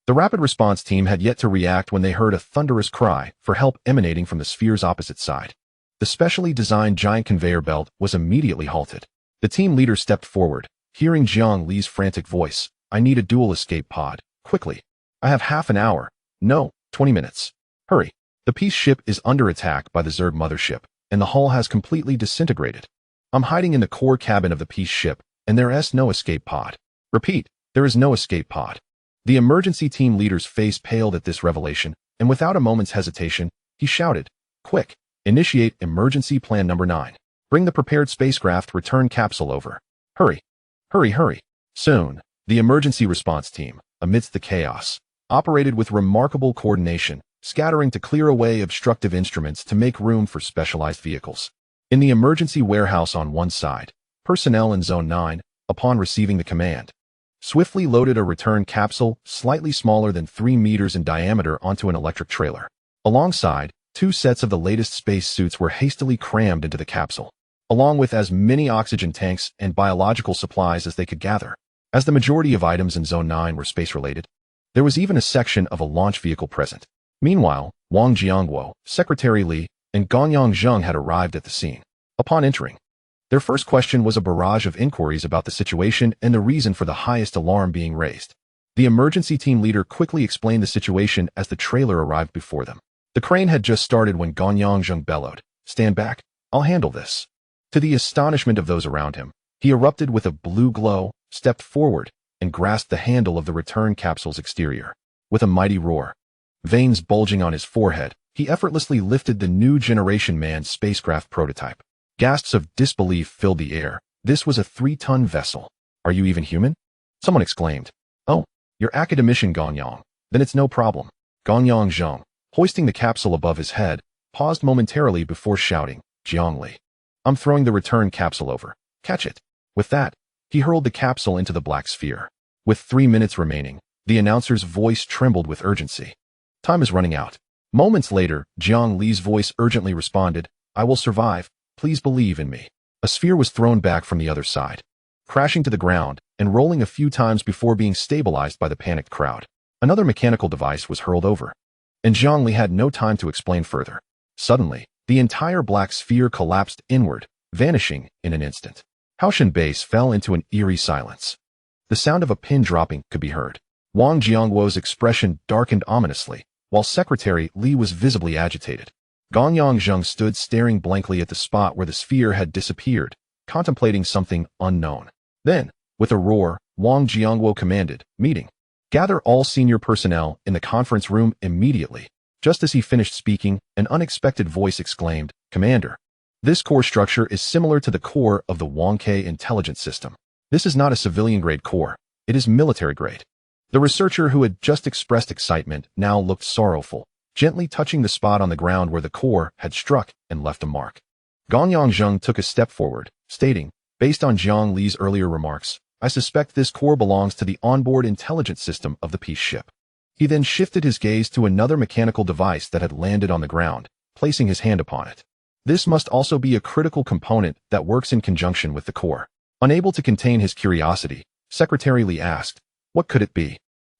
The rapid response team had yet to react when they heard a thunderous cry for help emanating from the sphere's opposite side. The specially designed giant conveyor belt was immediately halted. The team leader stepped forward, hearing Jiang Li's frantic voice, "I need a dual escape pod, quickly. I have half an hour. No, 20 minutes. Hurry. The peace ship is under attack by the Zerg mothership, and the hull has completely disintegrated. I'm hiding in the core cabin of the peace ship, and there is no escape pod. Repeat, there is no escape pod." The emergency team leader's face paled at this revelation, and without a moment's hesitation, he shouted, "Quick, initiate emergency plan number 9. Bring the prepared spacecraft return capsule over. Hurry, hurry, hurry." Soon, the emergency response team, amidst the chaos, operated with remarkable coordination, scattering to clear away obstructive instruments to make room for specialized vehicles. In the emergency warehouse on one side, personnel in Zone 9, upon receiving the command, swiftly loaded a return capsule slightly smaller than 3 meters in diameter onto an electric trailer. Alongside, 2 sets of the latest space suits were hastily crammed into the capsule, along with as many oxygen tanks and biological supplies as they could gather. As the majority of items in Zone 9 were space-related, there was even a section of a launch vehicle present. Meanwhile, Wang Jiangguo, Secretary Li, and Gonyang Zheng had arrived at the scene. Upon entering, their first question was a barrage of inquiries about the situation and the reason for the highest alarm being raised. The emergency team leader quickly explained the situation as the trailer arrived before them. The crane had just started when Gonyang Zheng bellowed, "Stand back, I'll handle this." To the astonishment of those around him, he erupted with a blue glow, stepped forward, and grasped the handle of the return capsule's exterior. With a mighty roar, veins bulging on his forehead, he effortlessly lifted the new generation manned spacecraft prototype. Gasps of disbelief filled the air. This was a 3-ton vessel. "Are you even human?" someone exclaimed. "Oh, you're academician Gonyang. Then it's no problem." Gonyang Zheng, hoisting the capsule above his head, paused momentarily before shouting, "Jiang Li, I'm throwing the return capsule over. Catch it." With that, he hurled the capsule into the black sphere. With 3 minutes remaining, the announcer's voice trembled with urgency. "Time is running out." Moments later, Jiang Li's voice urgently responded, "I will survive. Please believe in me." A sphere was thrown back from the other side, crashing to the ground and rolling a few times before being stabilized by the panicked crowd. Another mechanical device was hurled over, and Zhongli had no time to explain further. Suddenly, the entire black sphere collapsed inward, vanishing in an instant. Haoshan base fell into an eerie silence. The sound of a pin dropping could be heard. Wang Jiangguo's expression darkened ominously, while Secretary Li was visibly agitated. Gangyang Zheng stood staring blankly at the spot where the sphere had disappeared, contemplating something unknown. Then, with a roar, Wang Jiangguo commanded, "Meeting. Gather all senior personnel in the conference room immediately." Just as he finished speaking, an unexpected voice exclaimed, "Commander, this core structure is similar to the core of the Wangke intelligence system. This is not a civilian-grade core, it is military-grade." The researcher who had just expressed excitement now looked sorrowful, gently touching the spot on the ground where the core had struck and left a mark. Gangyang Zheng took a step forward, stating, "Based on Jiang Li's earlier remarks, I suspect this core belongs to the onboard intelligence system of the peace ship." He then shifted his gaze to another mechanical device that had landed on the ground, placing his hand upon it. This must also be a critical component that works in conjunction with the core. Unable to contain his curiosity, Secretary Li asked, "What could it be?"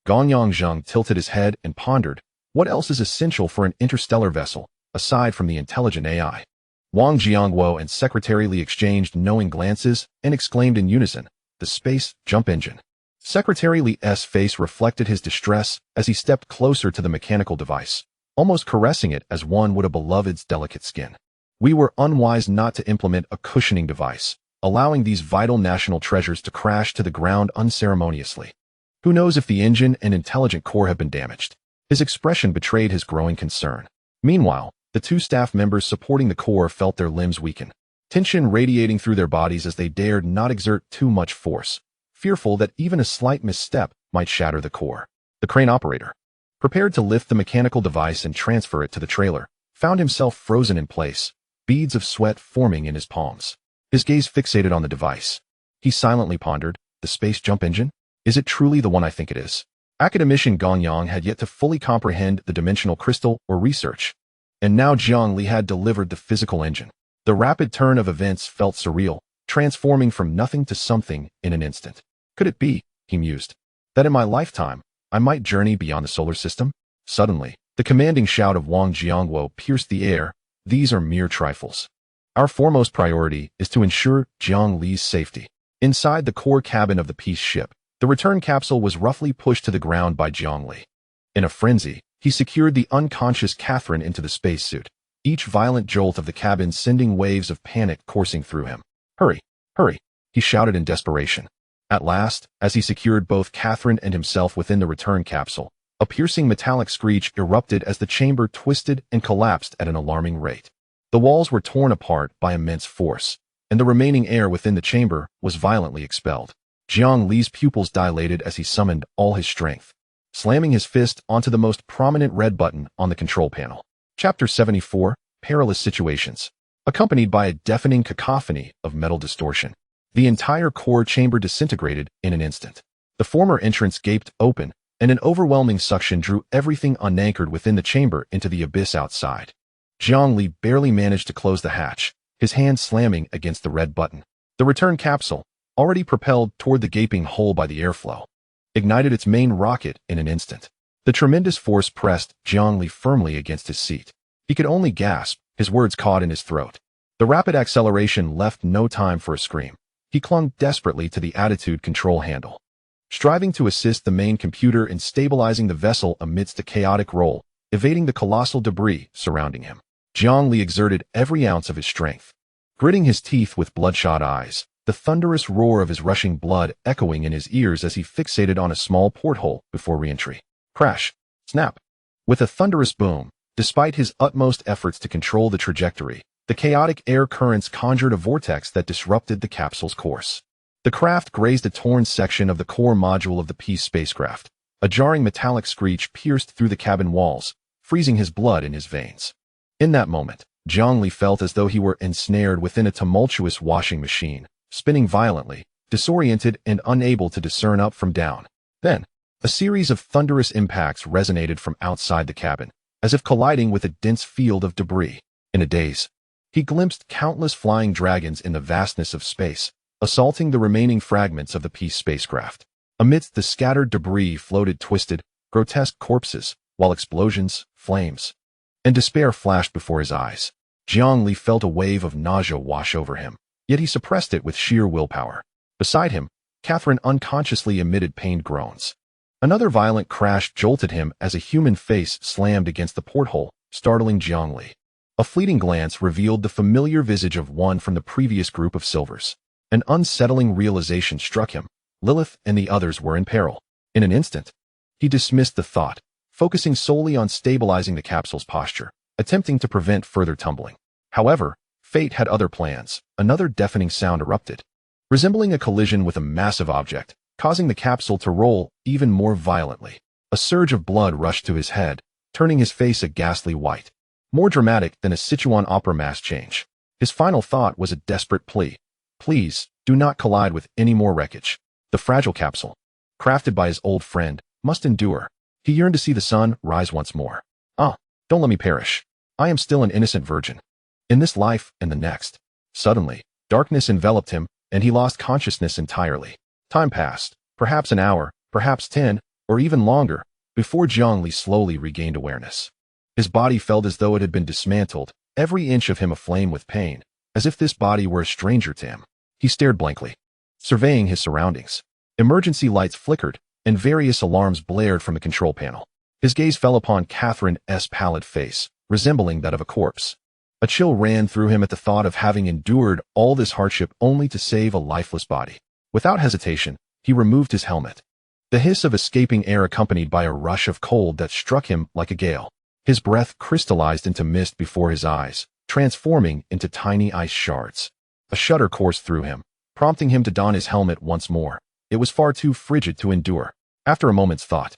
Gangyang Zheng tilted his head and pondered, what else is essential for an interstellar vessel, aside from the intelligent AI? Wang Jiangguo and Secretary Li exchanged knowing glances and exclaimed in unison, "The space jump engine." Secretary Li's face reflected his distress as he stepped closer to the mechanical device, almost caressing it as one would a beloved's delicate skin. "We were unwise not to implement a cushioning device, allowing these vital national treasures to crash to the ground unceremoniously. Who knows if the engine and intelligent core have been damaged?" His expression betrayed his growing concern. Meanwhile, the two staff members supporting the core felt their limbs weaken, tension radiating through their bodies as they dared not exert too much force, fearful that even a slight misstep might shatter the core. The crane operator, prepared to lift the mechanical device and transfer it to the trailer, found himself frozen in place, beads of sweat forming in his palms. His gaze fixated on the device. He silently pondered, "The space jump engine? Is it truly the one I think it is?" Academician Gangyang had yet to fully comprehend the dimensional crystal or research, and now Jiang Li had delivered the physical engine. The rapid turn of events felt surreal, transforming from nothing to something in an instant. Could it be, he mused, that in my lifetime, I might journey beyond the solar system? Suddenly, the commanding shout of Wang Jiangguo pierced the air. "These are mere trifles. Our foremost priority is to ensure Jiang Li's safety." Inside the core cabin of the peace ship, the return capsule was roughly pushed to the ground by Jiang Li. In a frenzy, he secured the unconscious Catherine into the spacesuit, each violent jolt of the cabin sending waves of panic coursing through him. "Hurry, hurry," he shouted in desperation. At last, as he secured both Catherine and himself within the return capsule, a piercing metallic screech erupted as the chamber twisted and collapsed at an alarming rate. The walls were torn apart by immense force, and the remaining air within the chamber was violently expelled. Jiang Li's pupils dilated as he summoned all his strength, slamming his fist onto the most prominent red button on the control panel. Chapter 74, Perilous Situations. Accompanied by a deafening cacophony of metal distortion, the entire core chamber disintegrated in an instant. The former entrance gaped open, and an overwhelming suction drew everything unanchored within the chamber into the abyss outside. Jiang Li barely managed to close the hatch, his hand slamming against the red button. The return capsule, already propelled toward the gaping hole by the airflow, ignited its main rocket in an instant. The tremendous force pressed Jiang Li firmly against his seat. He could only gasp, his words caught in his throat. The rapid acceleration left no time for a scream. He clung desperately to the attitude control handle, striving to assist the main computer in stabilizing the vessel amidst a chaotic roll, evading the colossal debris surrounding him. Jiang Li exerted every ounce of his strength, gritting his teeth with bloodshot eyes, the thunderous roar of his rushing blood echoing in his ears as he fixated on a small porthole before re-entry. Crash! Snap! With a thunderous boom, despite his utmost efforts to control the trajectory, the chaotic air currents conjured a vortex that disrupted the capsule's course. The craft grazed a torn section of the core module of the Peace spacecraft. A jarring metallic screech pierced through the cabin walls, freezing his blood in his veins. In that moment, Jiang Li felt as though he were ensnared within a tumultuous washing machine, spinning violently, disoriented and unable to discern up from down. Then, a series of thunderous impacts resonated from outside the cabin, as if colliding with a dense field of debris. In a daze, he glimpsed countless flying dragons in the vastness of space, assaulting the remaining fragments of the Peace spacecraft. Amidst the scattered debris floated twisted, grotesque corpses, while explosions, flames, and despair flashed before his eyes. Zhongli felt a wave of nausea wash over him, yet he suppressed it with sheer willpower. Beside him, Catherine unconsciously emitted pained groans. Another violent crash jolted him as a human face slammed against the porthole, startling Zhongli. A fleeting glance revealed the familiar visage of one from the previous group of silvers. An unsettling realization struck him. Lilith and the others were in peril. In an instant, he dismissed the thought, focusing solely on stabilizing the capsule's posture, attempting to prevent further tumbling. However, fate had other plans. Another deafening sound erupted, resembling a collision with a massive object, causing the capsule to roll even more violently. A surge of blood rushed to his head, turning his face a ghastly white, more dramatic than a Sichuan opera mask change. His final thought was a desperate plea. Please, do not collide with any more wreckage. The fragile capsule, crafted by his old friend, must endure. He yearned to see the sun rise once more. Don't let me perish. I am still an innocent virgin. In this life and the next. Suddenly, darkness enveloped him, and he lost consciousness entirely. Time passed, perhaps an hour, perhaps 10, or even longer, before Zhongli slowly regained awareness. His body felt as though it had been dismantled, every inch of him aflame with pain, as if this body were a stranger to him. He stared blankly, surveying his surroundings. Emergency lights flickered, and various alarms blared from the control panel. His gaze fell upon Catherine's pallid face, resembling that of a corpse. A chill ran through him at the thought of having endured all this hardship only to save a lifeless body. Without hesitation, he removed his helmet. The hiss of escaping air accompanied by a rush of cold that struck him like a gale. His breath crystallized into mist before his eyes, transforming into tiny ice shards. A shudder coursed through him, prompting him to don his helmet once more. It was far too frigid to endure. After a moment's thought,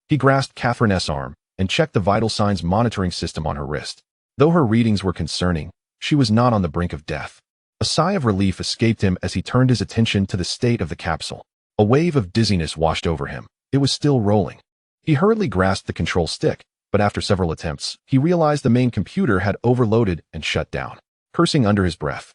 he grasped Catherine's arm and checked the vital signs monitoring system on her wrist. Though her readings were concerning, she was not on the brink of death. A sigh of relief escaped him as he turned his attention to the state of the capsule. A wave of dizziness washed over him. It was still rolling. He hurriedly grasped the control stick, but after several attempts, he realized the main computer had overloaded and shut down. Cursing under his breath,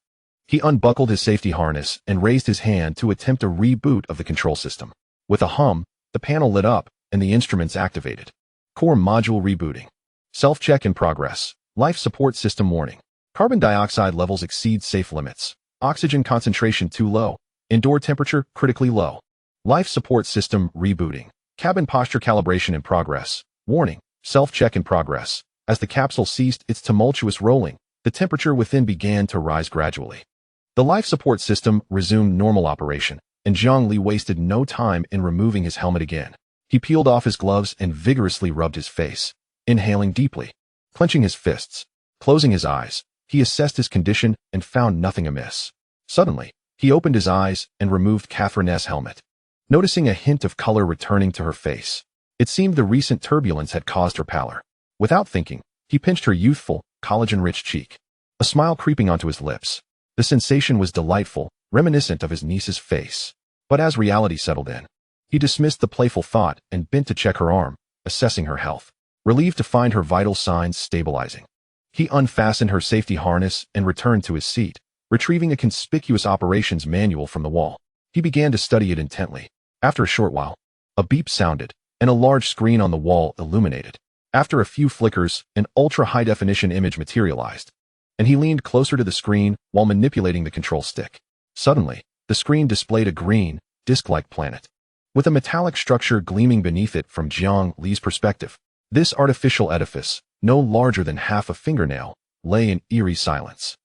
he unbuckled his safety harness and raised his hand to attempt a reboot of the control system. With a hum, the panel lit up and the instruments activated. Core module rebooting. Self-check in progress. Life support system warning. Carbon dioxide levels exceed safe limits. Oxygen concentration too low. Indoor temperature critically low. Life support system rebooting. Cabin posture calibration in progress. Warning. Self-check in progress. As the capsule ceased its tumultuous rolling, the temperature within began to rise gradually. The life support system resumed normal operation, and Zhongli wasted no time in removing his helmet again. He peeled off his gloves and vigorously rubbed his face, inhaling deeply. Clenching his fists, closing his eyes, he assessed his condition and found nothing amiss. Suddenly, he opened his eyes and removed Catherine's helmet, noticing a hint of color returning to her face. It seemed the recent turbulence had caused her pallor. Without thinking, he pinched her youthful, collagen-rich cheek, a smile creeping onto his lips. The sensation was delightful, reminiscent of his niece's face. But as reality settled in, he dismissed the playful thought and bent to check her arm, assessing her health. Relieved to find her vital signs stabilizing, he unfastened her safety harness and returned to his seat, retrieving a conspicuous operations manual from the wall. He began to study it intently. After a short while, a beep sounded, and a large screen on the wall illuminated. After a few flickers, an ultra-high-definition image materialized, and he leaned closer to the screen while manipulating the control stick. Suddenly, the screen displayed a green, disc-like planet, with a metallic structure gleaming beneath it from Zhongli's perspective. This artificial edifice, no larger than half a fingernail, lay in eerie silence.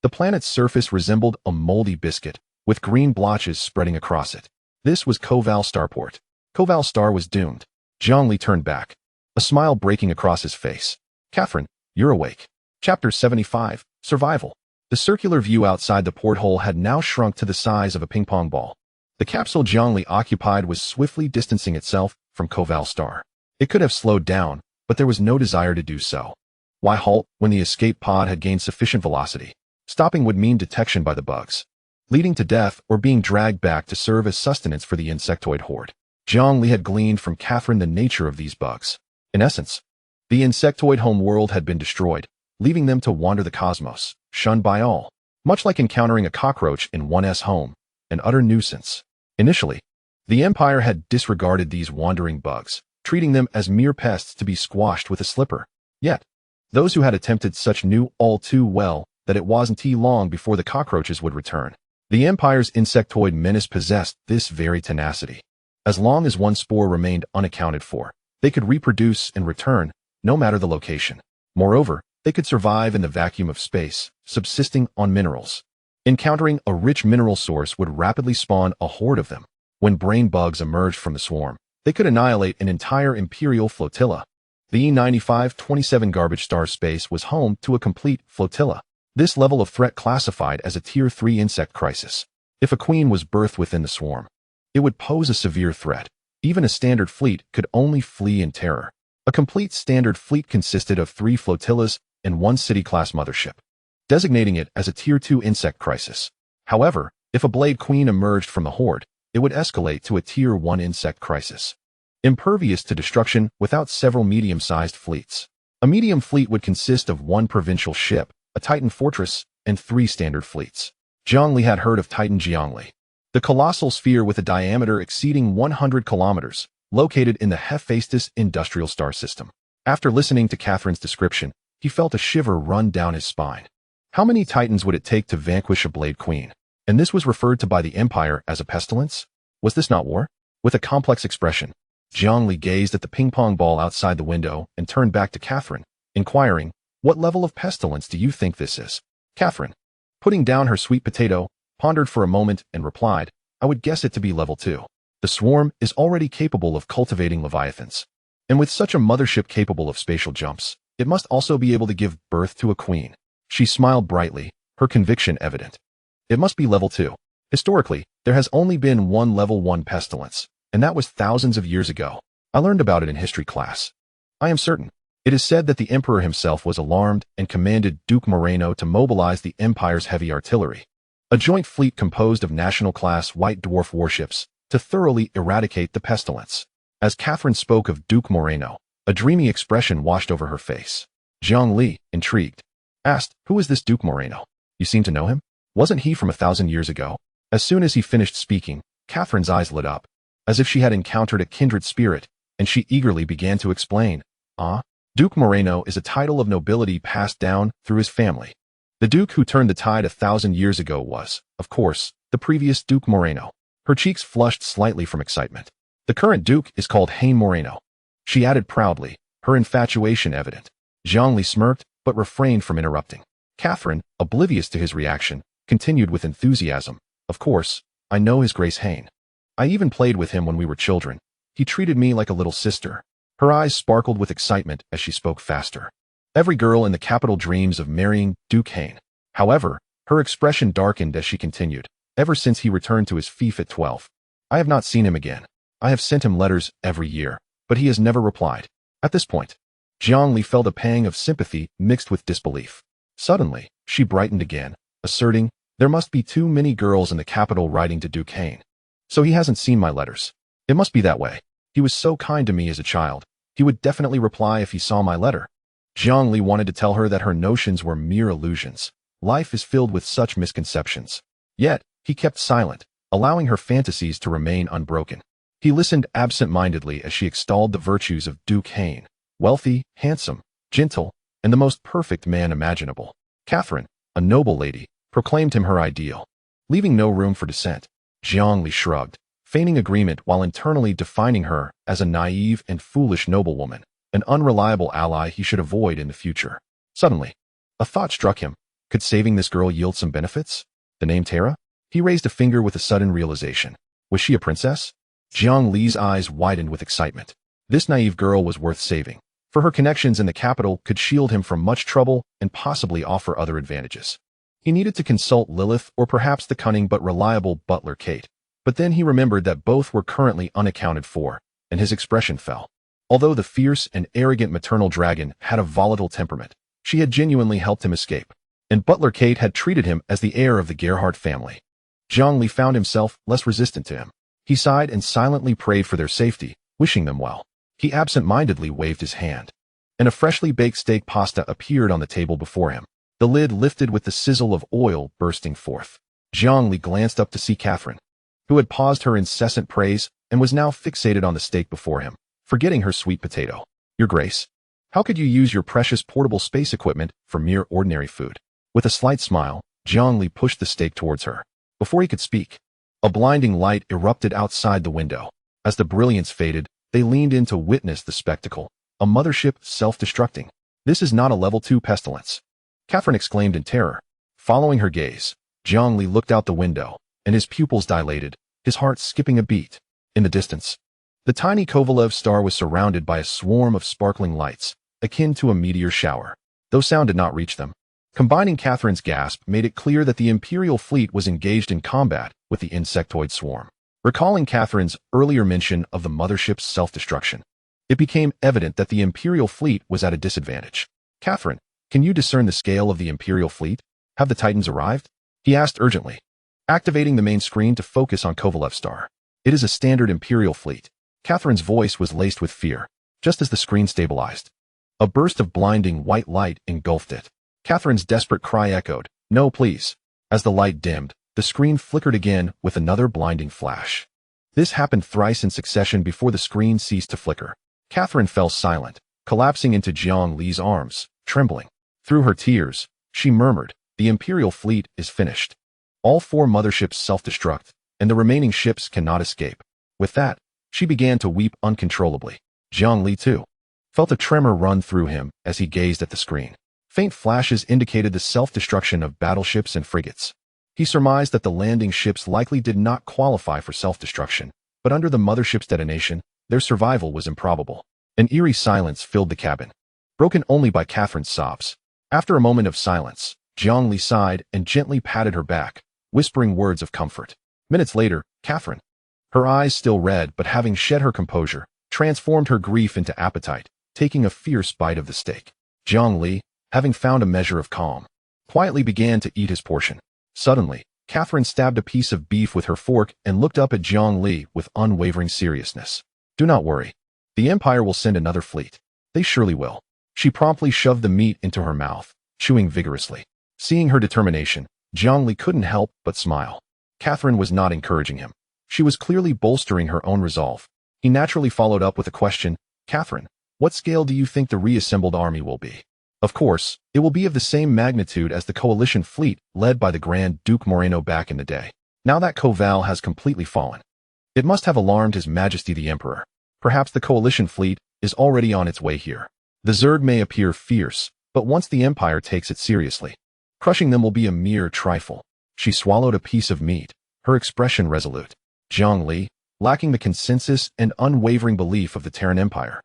The planet's surface resembled a moldy biscuit, with green blotches spreading across it. This was Koval Starport. Koval Star was doomed. Zhongli turned back, a smile breaking across his face. Catherine, you're awake. Chapter 75, Survival. The circular view outside the porthole had now shrunk to the size of a ping-pong ball. The capsule Zhongli occupied was swiftly distancing itself from Koval Star. It could have slowed down, but there was no desire to do so. Why halt when the escape pod had gained sufficient velocity? Stopping would mean detection by the bugs, leading to death or being dragged back to serve as sustenance for the insectoid horde. Zhongli had gleaned from Catherine the nature of these bugs. In essence, the insectoid homeworld had been destroyed, leaving them to wander the cosmos, shunned by all. Much like encountering a cockroach in one's home, an utter nuisance. Initially, the Empire had disregarded these wandering bugs, treating them as mere pests to be squashed with a slipper. Yet, those who had attempted such knew all too well that it wasn't long before the cockroaches would return. The Empire's insectoid menace possessed this very tenacity. As long as one spore remained unaccounted for, they could reproduce and return, no matter the location. Moreover, they could survive in the vacuum of space, subsisting on minerals. Encountering a rich mineral source would rapidly spawn a horde of them. When brain bugs emerged from the swarm, they could annihilate an entire Imperial flotilla. The E-9527 garbage star space was home to a complete flotilla. This level of threat classified as a Tier 3 insect crisis. If a queen was birthed within the swarm, it would pose a severe threat. Even a standard fleet could only flee in terror. A complete standard fleet consisted of 3 flotillas and 1 city-class mothership, designating it as a Tier 2 insect crisis. However, if a blade queen emerged from the horde, it would escalate to a Tier 1 insect crisis, impervious to destruction without several medium-sized fleets. A medium fleet would consist of 1 provincial ship, a Titan fortress, and 3 standard fleets. Zhongli had heard of Titan Zhongli, the colossal sphere with a diameter exceeding 100 kilometers, located in the Hephaestus industrial star system. After listening to Catherine's description, he felt a shiver run down his spine. How many Titans would it take to vanquish a Blade Queen? And this was referred to by the Empire as a pestilence? Was this not war? With a complex expression, Zhongli gazed at the ping-pong ball outside the window and turned back to Catherine, inquiring, "What level of pestilence do you think this is?" Catherine, putting down her sweet potato, pondered for a moment and replied, "I would guess it to be level 2. The swarm is already capable of cultivating leviathans. And with such a mothership capable of spatial jumps, it must also be able to give birth to a queen." She smiled brightly, her conviction evident. It must be level 2. Historically, there has only been one level 1 pestilence, and that was thousands of years ago. I learned about it in history class. I am certain. It is said that the emperor himself was alarmed and commanded Duke Moreno to mobilize the Empire's heavy artillery, a joint fleet composed of national-class white dwarf warships, to thoroughly eradicate the pestilence. As Catherine spoke of Duke Moreno, a dreamy expression washed over her face. Zhongli, intrigued, asked, "Who is this Duke Moreno? You seem to know him? Wasn't he from 1,000 years ago?" As soon as he finished speaking, Catherine's eyes lit up, as if she had encountered a kindred spirit, and she eagerly began to explain. Duke Moreno is a title of nobility passed down through his family. The Duke who turned the tide 1,000 years ago was, of course, the previous Duke Moreno. Her cheeks flushed slightly from excitement. The current Duke is called Hein Moreno. She added proudly, her infatuation evident. Zhongli smirked, but refrained from interrupting. Catherine, oblivious to his reaction, continued with enthusiasm, "Of course, I know His Grace Hein. I even played with him when we were children. He treated me like a little sister." Her eyes sparkled with excitement as she spoke faster. Every girl in the capital dreams of marrying Duke Hein. However, her expression darkened as she continued, "Ever since he returned to his fief at 12. I have not seen him again. I have sent him letters every year, but he has never replied." At this point, Zhongli felt a pang of sympathy mixed with disbelief. Suddenly, she brightened again, asserting, "There must be too many girls in the capital writing to Duke Hein. So he hasn't seen my letters. It must be that way. He was so kind to me as a child. He would definitely reply if he saw my letter." Zhongli wanted to tell her that her notions were mere illusions. Life is filled with such misconceptions. Yet, he kept silent, allowing her fantasies to remain unbroken. He listened absent-mindedly as she extolled the virtues of Duke Hein. Wealthy, handsome, gentle, and the most perfect man imaginable. Catherine, a noble lady, proclaimed him her ideal. Leaving no room for dissent, Zhongli shrugged, feigning agreement while internally defining her as a naive and foolish noblewoman, an unreliable ally he should avoid in the future. Suddenly, a thought struck him. Could saving this girl yield some benefits? The name Tara? He raised a finger with a sudden realization. Was she a princess? Zhongli's eyes widened with excitement. This naive girl was worth saving, for her connections in the capital could shield him from much trouble and possibly offer other advantages. He needed to consult Lilith or perhaps the cunning but reliable butler Kate. But then he remembered that both were currently unaccounted for, and his expression fell. Although the fierce and arrogant maternal dragon had a volatile temperament, she had genuinely helped him escape, and butler Kate had treated him as the heir of the Gerhardt family. Zhongli found himself less resistant to him. He sighed and silently prayed for their safety, wishing them well. He absent-mindedly waved his hand, and a freshly baked steak pasta appeared on the table before him. The lid lifted with the sizzle of oil bursting forth. Zhongli glanced up to see Catherine, who had paused her incessant praise and was now fixated on the steak before him. forgetting her sweet potato. Your Grace, how could you use your precious portable space equipment for mere ordinary food? With a slight smile, Zhongli pushed the steak towards her. Before he could speak, a blinding light erupted outside the window. As the brilliance faded, they leaned in to witness the spectacle. A mothership self-destructing. This is not a level 2 pestilence, Catherine exclaimed in terror. Following her gaze, Zhongli looked out the window, and his pupils dilated, his heart skipping a beat. In the distance, the tiny Kovalev star was surrounded by a swarm of sparkling lights, akin to a meteor shower, though sound did not reach them. Combining Catherine's gasp made it clear that the Imperial fleet was engaged in combat with the insectoid swarm. Recalling Catherine's earlier mention of the mothership's self-destruction, it became evident that the Imperial fleet was at a disadvantage. Catherine, can you discern the scale of the Imperial fleet? Have the Titans arrived? He asked urgently, activating the main screen to focus on Kovalev's star. It is a standard Imperial fleet. Catherine's voice was laced with fear, just as the screen stabilized. A burst of blinding white light engulfed it. Catherine's desperate cry echoed, "No, please." As the light dimmed, the screen flickered again with another blinding flash. This happened thrice in succession before the screen ceased to flicker. Catherine fell silent, collapsing into Jiang Li's arms, trembling. Through her tears, she murmured, "The Imperial fleet is finished. All 4 motherships self-destruct, and the remaining ships cannot escape." With that, she began to weep uncontrollably. Jiang Li, too, felt a tremor run through him as he gazed at the screen. Faint flashes indicated the self-destruction of battleships and frigates. He surmised that the landing ships likely did not qualify for self-destruction, but under the mothership's detonation, their survival was improbable. An eerie silence filled the cabin, broken only by Catherine's sobs. After a moment of silence, Jiang Li sighed and gently patted her back, whispering words of comfort. Minutes later, Catherine, her eyes still red but having shed her composure, transformed her grief into appetite, taking a fierce bite of the steak. Jiang Li, having found a measure of calm, quietly began to eat his portion. Suddenly, Catherine stabbed a piece of beef with her fork and looked up at Jiang Li with unwavering seriousness. "Do not worry. The Empire will send another fleet. They surely will." She promptly shoved the meat into her mouth, chewing vigorously. Seeing her determination, Jiang Li couldn't help but smile. Catherine was not encouraging him. She was clearly bolstering her own resolve. He naturally followed up with a question, "Catherine, what scale do you think the reassembled army will be?" "Of course, it will be of the same magnitude as the coalition fleet led by the Grand Duke Moreno back in the day. Now that Koval has completely fallen, it must have alarmed His Majesty the Emperor. Perhaps the coalition fleet is already on its way here. The Zerg may appear fierce, but once the Empire takes it seriously, crushing them will be a mere trifle." She swallowed a piece of meat, her expression resolute. Jiang Li, lacking the consensus and unwavering belief of the Terran Empire,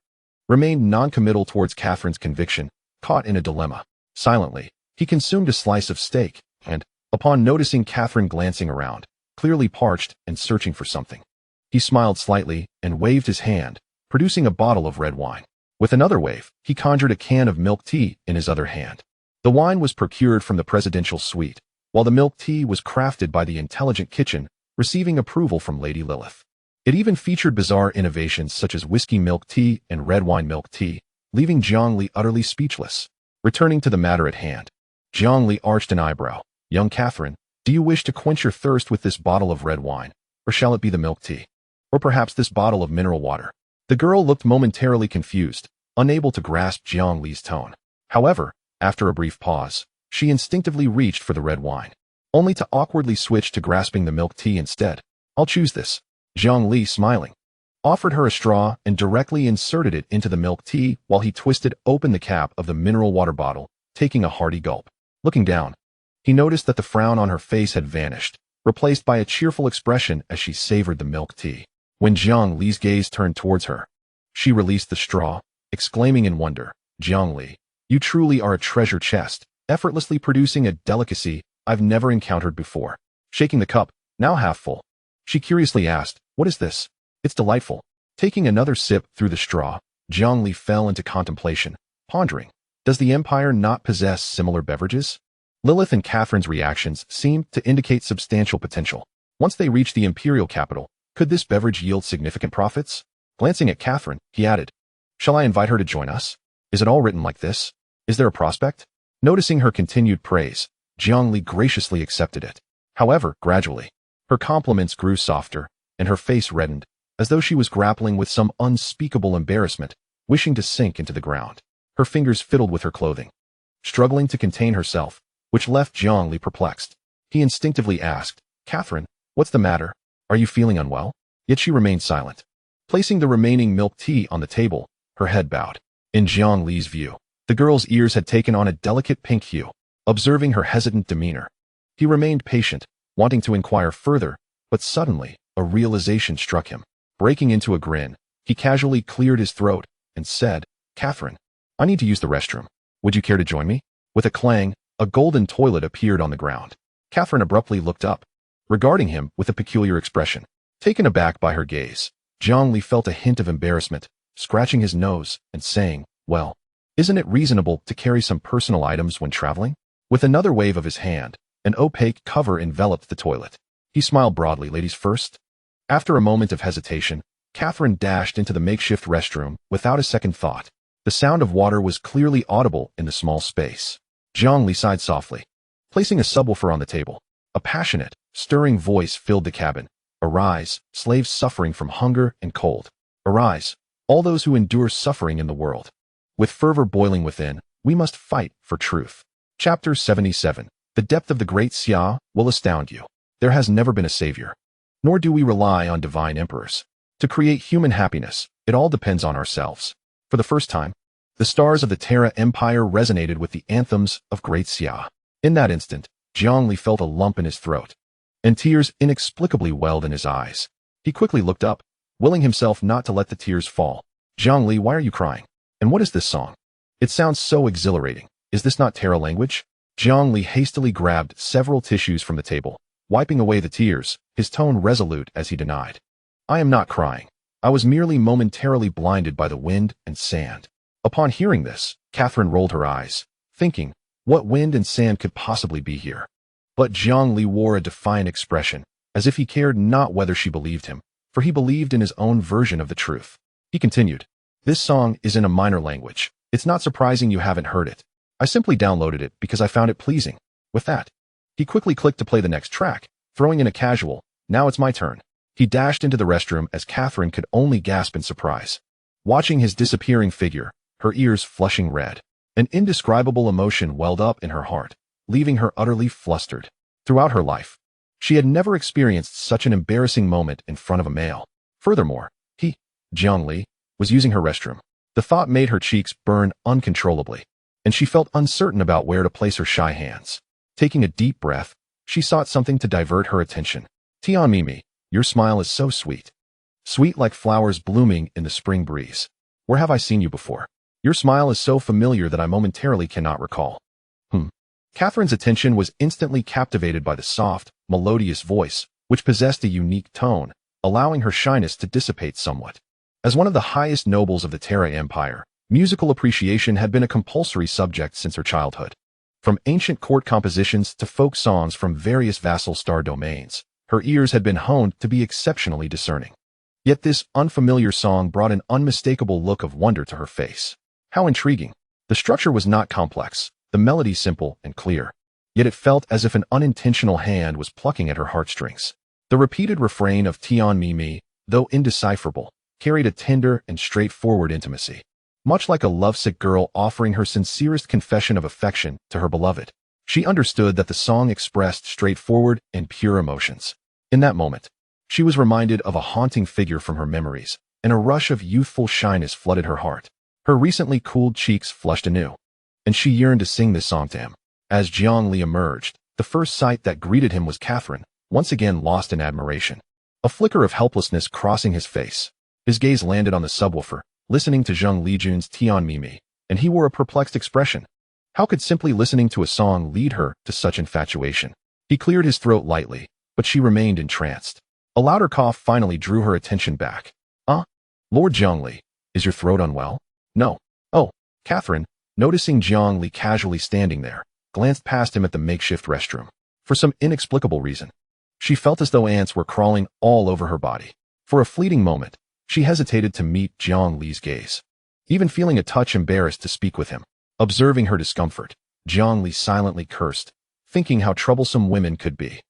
remained non-committal towards Catherine's conviction, caught in a dilemma. Silently, he consumed a slice of steak, and, upon noticing Catherine glancing around, clearly parched and searching for something, he smiled slightly and waved his hand, producing a bottle of red wine. With another wave, he conjured a can of milk tea in his other hand. The wine was procured from the presidential suite, while the milk tea was crafted by the intelligent kitchen, receiving approval from Lady Lilith. It even featured bizarre innovations such as whiskey milk tea and red wine milk tea, leaving Jiang Li utterly speechless. Returning to the matter at hand, Jiang Li arched an eyebrow. "Young Catherine, do you wish to quench your thirst with this bottle of red wine, or shall it be the milk tea? Or perhaps this bottle of mineral water?" The girl looked momentarily confused, unable to grasp Jiang Li's tone. However, after a brief pause, she instinctively reached for the red wine, only to awkwardly switch to grasping the milk tea instead. "I'll choose this." Jiang Li, smiling, offered her a straw and directly inserted it into the milk tea while he twisted open the cap of the mineral water bottle, taking a hearty gulp. Looking down, he noticed that the frown on her face had vanished, replaced by a cheerful expression as she savored the milk tea. When Jiang Li's gaze turned towards her, she released the straw, exclaiming in wonder, "Jiang Li, you truly are a treasure chest, effortlessly producing a delicacy I've never encountered before." Shaking the cup, now half full, she curiously asked, "What is this?" "It's delightful." Taking another sip through the straw, Jiang Li fell into contemplation, pondering, does the Empire not possess similar beverages? Lilith and Catherine's reactions seemed to indicate substantial potential. Once they reached the Imperial capital, could this beverage yield significant profits? Glancing at Catherine, he added, "Shall I invite her to join us? Is it all written like this? Is there a prospect?" Noticing her continued praise, Jiang Li graciously accepted it. However, gradually, her compliments grew softer, and her face reddened, as though she was grappling with some unspeakable embarrassment, wishing to sink into the ground. Her fingers fiddled with her clothing, struggling to contain herself, which left Zhongli perplexed. He instinctively asked, "Catherine, what's the matter? Are you feeling unwell?" Yet she remained silent. Placing the remaining milk tea on the table, her head bowed. In Zhongli's view, the girl's ears had taken on a delicate pink hue. Observing her hesitant demeanor, he remained patient, wanting to inquire further, but suddenly, a realization struck him. Breaking into a grin, he casually cleared his throat and said, "Catherine, I need to use the restroom. Would you care to join me?" With a clang, a golden toilet appeared on the ground. Catherine abruptly looked up, regarding him with a peculiar expression. Taken aback by her gaze, Zhongli felt a hint of embarrassment, scratching his nose and saying, "Well, isn't it reasonable to carry some personal items when traveling?" With another wave of his hand, an opaque cover enveloped the toilet. He smiled broadly. "Ladies first?" After a moment of hesitation, Catherine dashed into the makeshift restroom without a second thought. The sound of water was clearly audible in the small space. Zhongli sighed softly, placing a subwoofer on the table. A passionate, stirring voice filled the cabin. "Arise, slaves suffering from hunger and cold. Arise, all those who endure suffering in the world. With fervor boiling within, we must fight for truth." Chapter 77. The depth of the great Xia will astound you. There has never been a savior. Nor do we rely on divine emperors. To create human happiness, it all depends on ourselves. For the first time, the stars of the Terra Empire resonated with the anthems of great Xia. In that instant, Zhongli felt a lump in his throat, and tears inexplicably welled in his eyes. He quickly looked up, willing himself not to let the tears fall. "Zhongli, why are you crying? And what is this song? It sounds so exhilarating. Is this not Terra language?" Zhongli hastily grabbed several tissues from the table, wiping away the tears, his tone resolute as he denied, "I am not crying. I was merely momentarily blinded by the wind and sand." Upon hearing this, Catherine rolled her eyes, thinking, what wind and sand could possibly be here? But Zhongli wore a defiant expression, as if he cared not whether she believed him, for he believed in his own version of the truth. He continued, "This song is in a minor language. It's not surprising you haven't heard it. I simply downloaded it because I found it pleasing." With that, he quickly clicked to play the next track, throwing in a casual, "Now it's my turn." He dashed into the restroom as Catherine could only gasp in surprise. Watching his disappearing figure, her ears flushing red, an indescribable emotion welled up in her heart, leaving her utterly flustered. Throughout her life, she had never experienced such an embarrassing moment in front of a male. Furthermore, he, Zhongli, was using her restroom. The thought made her cheeks burn uncontrollably, and she felt uncertain about where to place her shy hands. Taking a deep breath, she sought something to divert her attention. "Tian Mimi, your smile is so sweet. Sweet like flowers blooming in the spring breeze. Where have I seen you before? Your smile is so familiar that I momentarily cannot recall." Catherine's attention was instantly captivated by the soft, melodious voice, which possessed a unique tone, allowing her shyness to dissipate somewhat. As one of the highest nobles of the Terra Empire, musical appreciation had been a compulsory subject since her childhood. From ancient court compositions to folk songs from various vassal star domains, her ears had been honed to be exceptionally discerning. Yet this unfamiliar song brought an unmistakable look of wonder to her face. How intriguing! The structure was not complex, the melody simple and clear, yet it felt as if an unintentional hand was plucking at her heartstrings. The repeated refrain of "Tian Mimi," though indecipherable, carried a tender and straightforward intimacy, much like a lovesick girl offering her sincerest confession of affection to her beloved. She understood that the song expressed straightforward and pure emotions. In that moment, she was reminded of a haunting figure from her memories, and a rush of youthful shyness flooded her heart. Her recently cooled cheeks flushed anew, and she yearned to sing this song to him. As Zhongli emerged, the first sight that greeted him was Catherine, once again lost in admiration. A flicker of helplessness crossing his face. His gaze landed on the subwoofer, listening to Zheng Lijun's Tian Mimi, and he wore a perplexed expression. How could simply listening to a song lead her to such infatuation? He cleared his throat lightly, but she remained entranced. A louder cough finally drew her attention back. Lord Zhongli, is your throat unwell?" "No." "Oh." Catherine, noticing Zhongli casually standing there, glanced past him at the makeshift restroom. For some inexplicable reason, she felt as though ants were crawling all over her body. For a fleeting moment, she hesitated to meet Zhongli's gaze, even feeling a touch embarrassed to speak with him. Observing her discomfort, Zhongli silently cursed, thinking how troublesome women could be.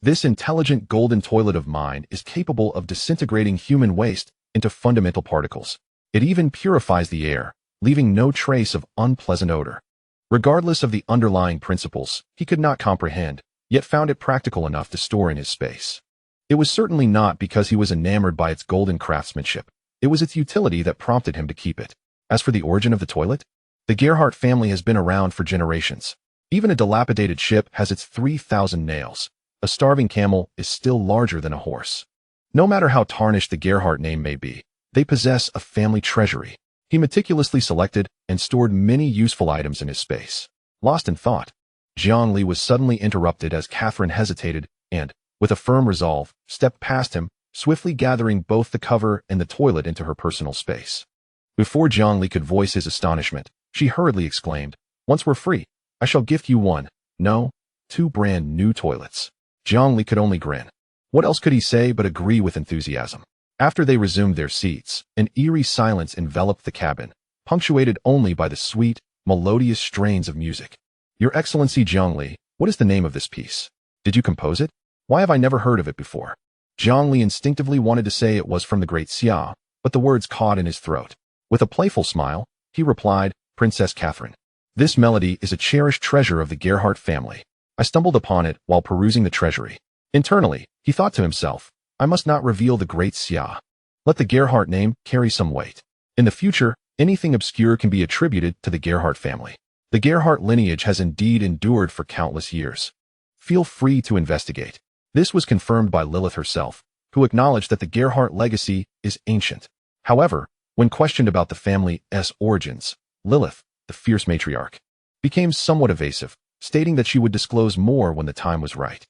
This intelligent golden toilet of mine is capable of disintegrating human waste into fundamental particles. It even purifies the air, leaving no trace of unpleasant odor. Regardless of the underlying principles, he could not comprehend, yet found it practical enough to store in his space. It was certainly not because he was enamored by its golden craftsmanship. It was its utility that prompted him to keep it. As for the origin of the toilet, the Gerhardt family has been around for generations. Even a dilapidated ship has its 3,000 nails. A starving camel is still larger than a horse. No matter how tarnished the Gerhardt name may be, they possess a family treasury. He meticulously selected and stored many useful items in his space. Lost in thought, Zhang Li was suddenly interrupted as Catherine hesitated and, with a firm resolve, stepped past him, swiftly gathering both the cover and the toilet into her personal space. Before Zhang Li could voice his astonishment, she hurriedly exclaimed, "Once we're free, I shall gift you one, no, 2 brand new toilets." Zhang Li could only grin. What else could he say but agree with enthusiasm? After they resumed their seats, an eerie silence enveloped the cabin, punctuated only by the sweet, melodious strains of music. "Your Excellency Zhang Li, what is the name of this piece? Did you compose it? Why have I never heard of it before?" Zhang Li instinctively wanted to say it was from the great Xia, but the words caught in his throat. With a playful smile, he replied, "Princess Catherine, this melody is a cherished treasure of the Gerhardt family. I stumbled upon it while perusing the treasury." Internally, he thought to himself, "I must not reveal the great Xia. Let the Gerhardt name carry some weight. In the future, anything obscure can be attributed to the Gerhardt family. The Gerhardt lineage has indeed endured for countless years. Feel free to investigate." This was confirmed by Lilith herself, who acknowledged that the Gerhardt legacy is ancient. However, when questioned about the family's origins, Lilith, the fierce matriarch, became somewhat evasive, stating that she would disclose more when the time was right.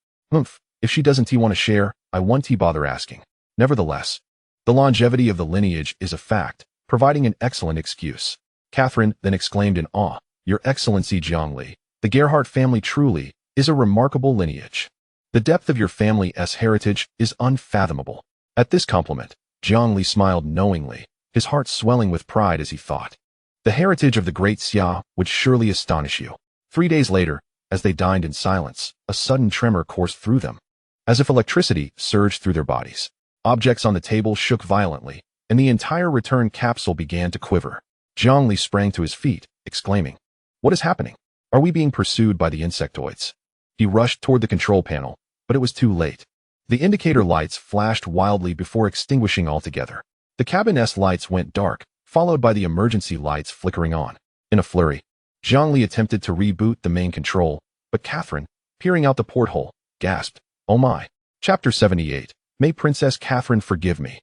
If she doesn't want to share, I won't bother asking. Nevertheless, the longevity of the lineage is a fact, providing an excellent excuse. Catherine then exclaimed in awe, "Your Excellency Zhang Li, the Gerhardt family truly is a remarkable lineage. The depth of your family's heritage is unfathomable." At this compliment, Zhang Li smiled knowingly, his heart swelling with pride as he thought, "The heritage of the great Xia would surely astonish you." 3 days later, as they dined in silence, a sudden tremor coursed through them. As if electricity surged through their bodies, objects on the table shook violently, and the entire return capsule began to quiver. Zhang Li sprang to his feet, exclaiming, "What is happening? Are we being pursued by the insectoids?" He rushed toward the control panel, but it was too late. The indicator lights flashed wildly before extinguishing altogether. The cabin's lights went dark, followed by the emergency lights flickering on. In a flurry, Zhang Li attempted to reboot the main control, but Catherine, peering out the porthole, gasped, "Oh my." Chapter 78. May Princess Catherine forgive me.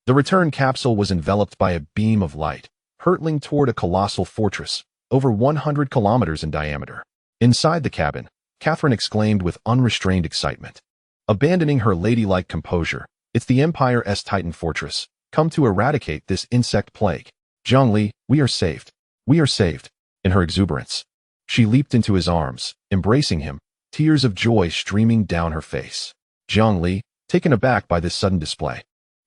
The return capsule was enveloped by a beam of light, hurtling toward a colossal fortress, over 100 kilometers in diameter. Inside the cabin, Catherine exclaimed with unrestrained excitement. Abandoning her ladylike composure, "It's the Empire's Titan fortress, come to eradicate this insect plague. Zhang Li, we are saved. We are saved." In her exuberance, she leaped into his arms, embracing him, tears of joy streaming down her face. Zhang Li, taken aback by this sudden display,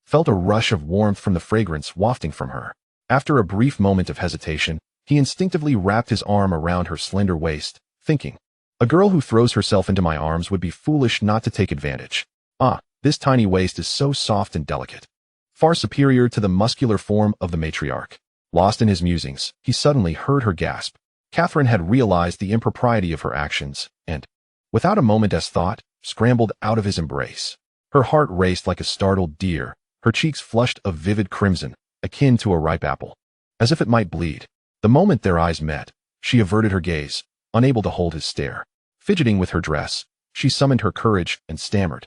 felt a rush of warmth from the fragrance wafting from her. After a brief moment of hesitation, he instinctively wrapped his arm around her slender waist, thinking, "A girl who throws herself into my arms would be foolish not to take advantage. Ah, this tiny waist is so soft and delicate, far superior to the muscular form of the matriarch." Lost in his musings, he suddenly heard her gasp. Catherine had realized the impropriety of her actions, and, without a moment's thought, scrambled out of his embrace. Her heart raced like a startled deer, her cheeks flushed a vivid crimson, akin to a ripe apple, as if it might bleed. The moment their eyes met, she averted her gaze, unable to hold his stare. Fidgeting with her dress, she summoned her courage and stammered,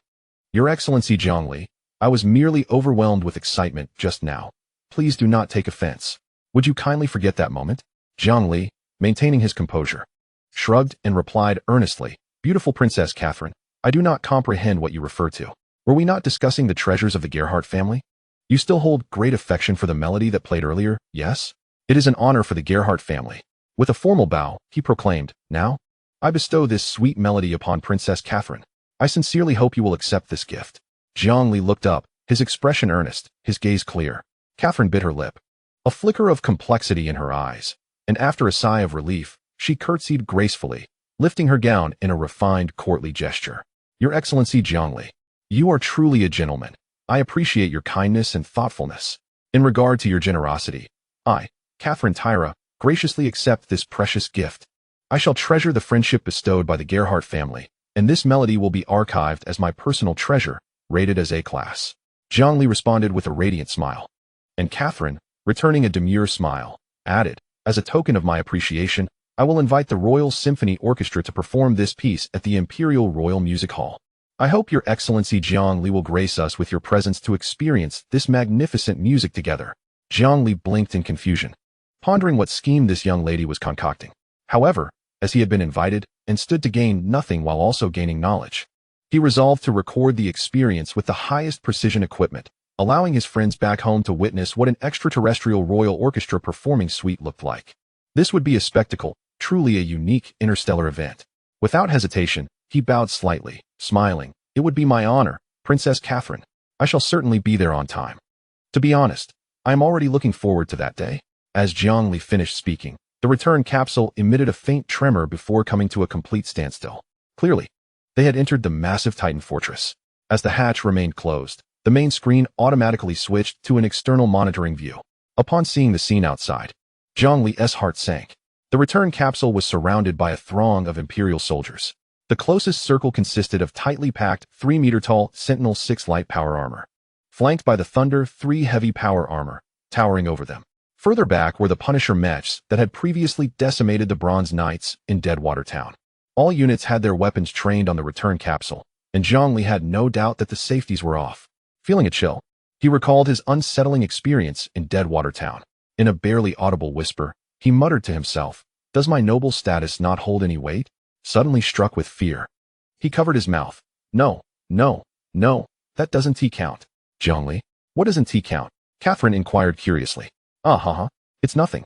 "Your Excellency Zhang Li, I was merely overwhelmed with excitement just now. Please do not take offense. Would you kindly forget that moment?" Zhang Li, maintaining his composure, shrugged and replied earnestly, "Beautiful Princess Catherine, I do not comprehend what you refer to. Were we not discussing the treasures of the Gerhardt family? You still hold great affection for the melody that played earlier, yes? It is an honor for the Gerhardt family." With a formal bow, he proclaimed, "Now, I bestow this sweet melody upon Princess Catherine. I sincerely hope you will accept this gift." Zhang Li looked up, his expression earnest, his gaze clear. Catherine bit her lip, a flicker of complexity in her eyes, and after a sigh of relief, she curtsied gracefully, lifting her gown in a refined courtly gesture. Your Excellency Jiangli, you are truly a gentleman. I appreciate your kindness and thoughtfulness. In regard to your generosity, I, Catherine Tyra, graciously accept this precious gift. I shall treasure the friendship bestowed by the Gerhardt family, and this melody will be archived as my personal treasure, rated as A-class. Jiangli responded with a radiant smile. And Catherine, returning a demure smile, added, as a token of my appreciation, I will invite the Royal Symphony Orchestra to perform this piece at the Imperial Royal Music Hall. I hope Your Excellency Jiangli will grace us with your presence to experience this magnificent music together. Jiangli blinked in confusion, pondering what scheme this young lady was concocting. However, as he had been invited and stood to gain nothing while also gaining knowledge, he resolved to record the experience with the highest precision equipment, allowing his friends back home to witness what an extraterrestrial royal orchestra performing suite looked like. This would be a spectacle, truly a unique interstellar event. Without hesitation, he bowed slightly, smiling. It would be my honor, Princess Catherine. I shall certainly be there on time. To be honest, I am already looking forward to that day. As Jiangli finished speaking, the return capsule emitted a faint tremor before coming to a complete standstill. Clearly, they had entered the massive Titan fortress. As the hatch remained closed, the main screen automatically switched to an external monitoring view. Upon seeing the scene outside, Jiangli's heart sank. The return capsule was surrounded by a throng of Imperial soldiers. The closest circle consisted of tightly packed, 3-meter-tall Sentinel-6 light power armor, flanked by the Thunder 3 heavy power armor, towering over them. Further back were the Punisher mechs that had previously decimated the Bronze Knights in Deadwater Town. All units had their weapons trained on the return capsule, and Jiangli had no doubt that the safeties were off. Feeling a chill, he recalled his unsettling experience in Deadwater Town. In a barely audible whisper, he muttered to himself, "Does my noble status not hold any weight?" Suddenly struck with fear, he covered his mouth. No, that doesn't T-count. Jiangli, what doesn't T-count? Catherine inquired curiously. It's nothing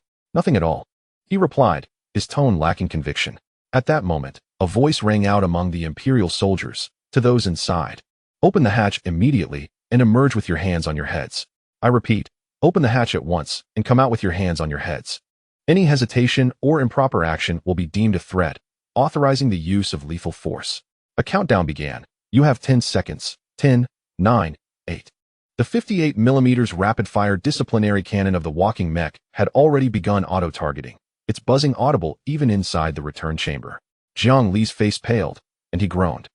at all, he replied, his tone lacking conviction. At that moment, a voice rang out among the Imperial soldiers, to those inside. Open the hatch immediately and emerge with your hands on your heads. I repeat, open the hatch at once and come out with your hands on your heads. Any hesitation or improper action will be deemed a threat, authorizing the use of lethal force. A countdown began. You have 10 seconds. 10, 9, 8. The 58mm rapid-fire disciplinary cannon of the walking mech had already begun auto-targeting, its buzzing audible even inside the return chamber. Jiangli's face paled, and he groaned.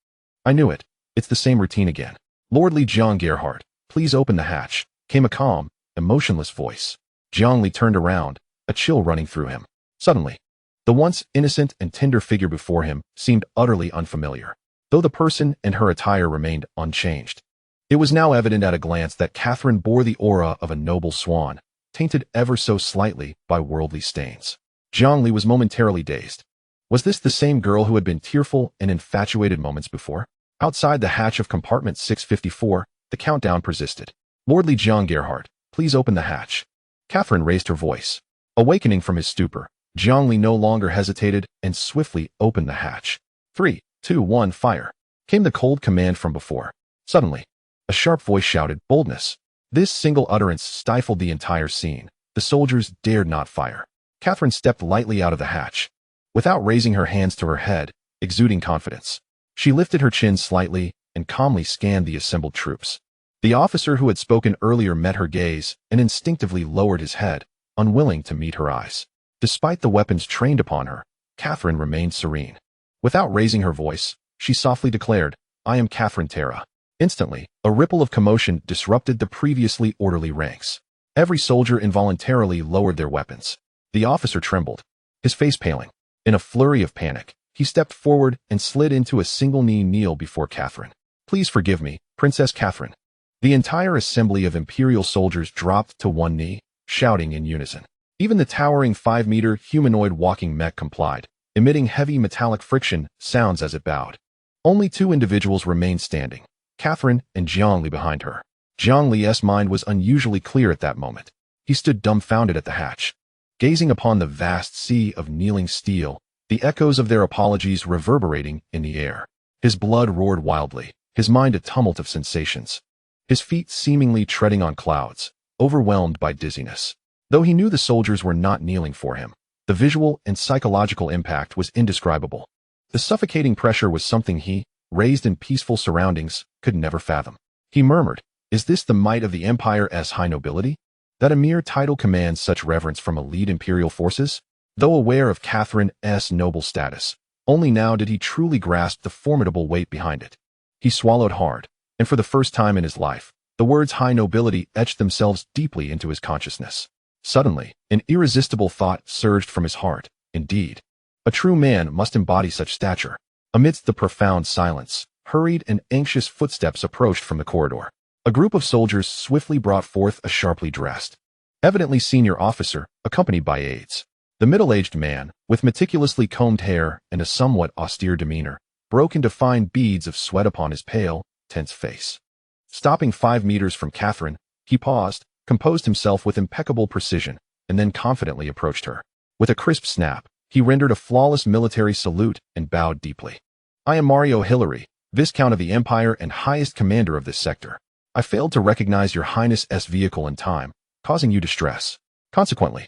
I knew it. It's the same routine again. Lordly Jiang Gerhardt, please open the hatch, came a calm, emotionless voice. Jiangli turned around, a chill running through him. Suddenly, the once innocent and tender figure before him seemed utterly unfamiliar, though the person and her attire remained unchanged. It was now evident at a glance that Catherine bore the aura of a noble swan, tainted ever so slightly by worldly stains. Jiangli was momentarily dazed. Was this the same girl who had been tearful and infatuated moments before? Outside the hatch of compartment 654, the countdown persisted. Lordly Jiang Gerhardt, please open the hatch. Catherine raised her voice. Awakening from his stupor, Jiangli no longer hesitated and swiftly opened the hatch. 3, 2, 1, fire, came the cold command from before. Suddenly, a sharp voice shouted, boldness. This single utterance stifled the entire scene. The soldiers dared not fire. Catherine stepped lightly out of the hatch. Without raising her hands to her head, exuding confidence, she lifted her chin slightly and calmly scanned the assembled troops. The officer who had spoken earlier met her gaze and instinctively lowered his head, unwilling to meet her eyes. Despite the weapons trained upon her, Catherine remained serene. Without raising her voice, she softly declared, I am Catherine Terra. Instantly, a ripple of commotion disrupted the previously orderly ranks. Every soldier involuntarily lowered their weapons. The officer trembled, his face paling. In a flurry of panic, he stepped forward and slid into a single-knee kneel before Catherine. Please forgive me, Princess Catherine. The entire assembly of Imperial soldiers dropped to one knee, shouting in unison. Even the towering 5-meter humanoid walking mech complied, emitting heavy metallic friction sounds as it bowed. Only 2 individuals remained standing, Catherine and Jiangli behind her. Jiangli's mind was unusually clear at that moment. He stood dumbfounded at the hatch, gazing upon the vast sea of kneeling steel, the echoes of their apologies reverberating in the air. His blood roared wildly, his mind a tumult of sensations, his feet seemingly treading on clouds, overwhelmed by dizziness. Though he knew the soldiers were not kneeling for him, the visual and psychological impact was indescribable. The suffocating pressure was something he, raised in peaceful surroundings, could never fathom. He murmured, "Is this the might of the Empire's high nobility? That a mere title commands such reverence from elite imperial forces?" Though aware of Catherine's noble status, only now did he truly grasp the formidable weight behind it. He swallowed hard, and for the first time in his life, the words high nobility etched themselves deeply into his consciousness. Suddenly, an irresistible thought surged from his heart. Indeed, a true man must embody such stature. Amidst the profound silence, hurried and anxious footsteps approached from the corridor. A group of soldiers swiftly brought forth a sharply dressed, evidently senior officer, accompanied by aides. The middle-aged man, with meticulously combed hair and a somewhat austere demeanor, broke into fine beads of sweat upon his pale, tense face. Stopping 5 meters from Catherine, he paused, composed himself with impeccable precision, and then confidently approached her. With a crisp snap, he rendered a flawless military salute and bowed deeply. "I am Mario Hillary, Viscount of the Empire and highest commander of this sector. I failed to recognize your Highness's vehicle in time, causing you distress. Consequently,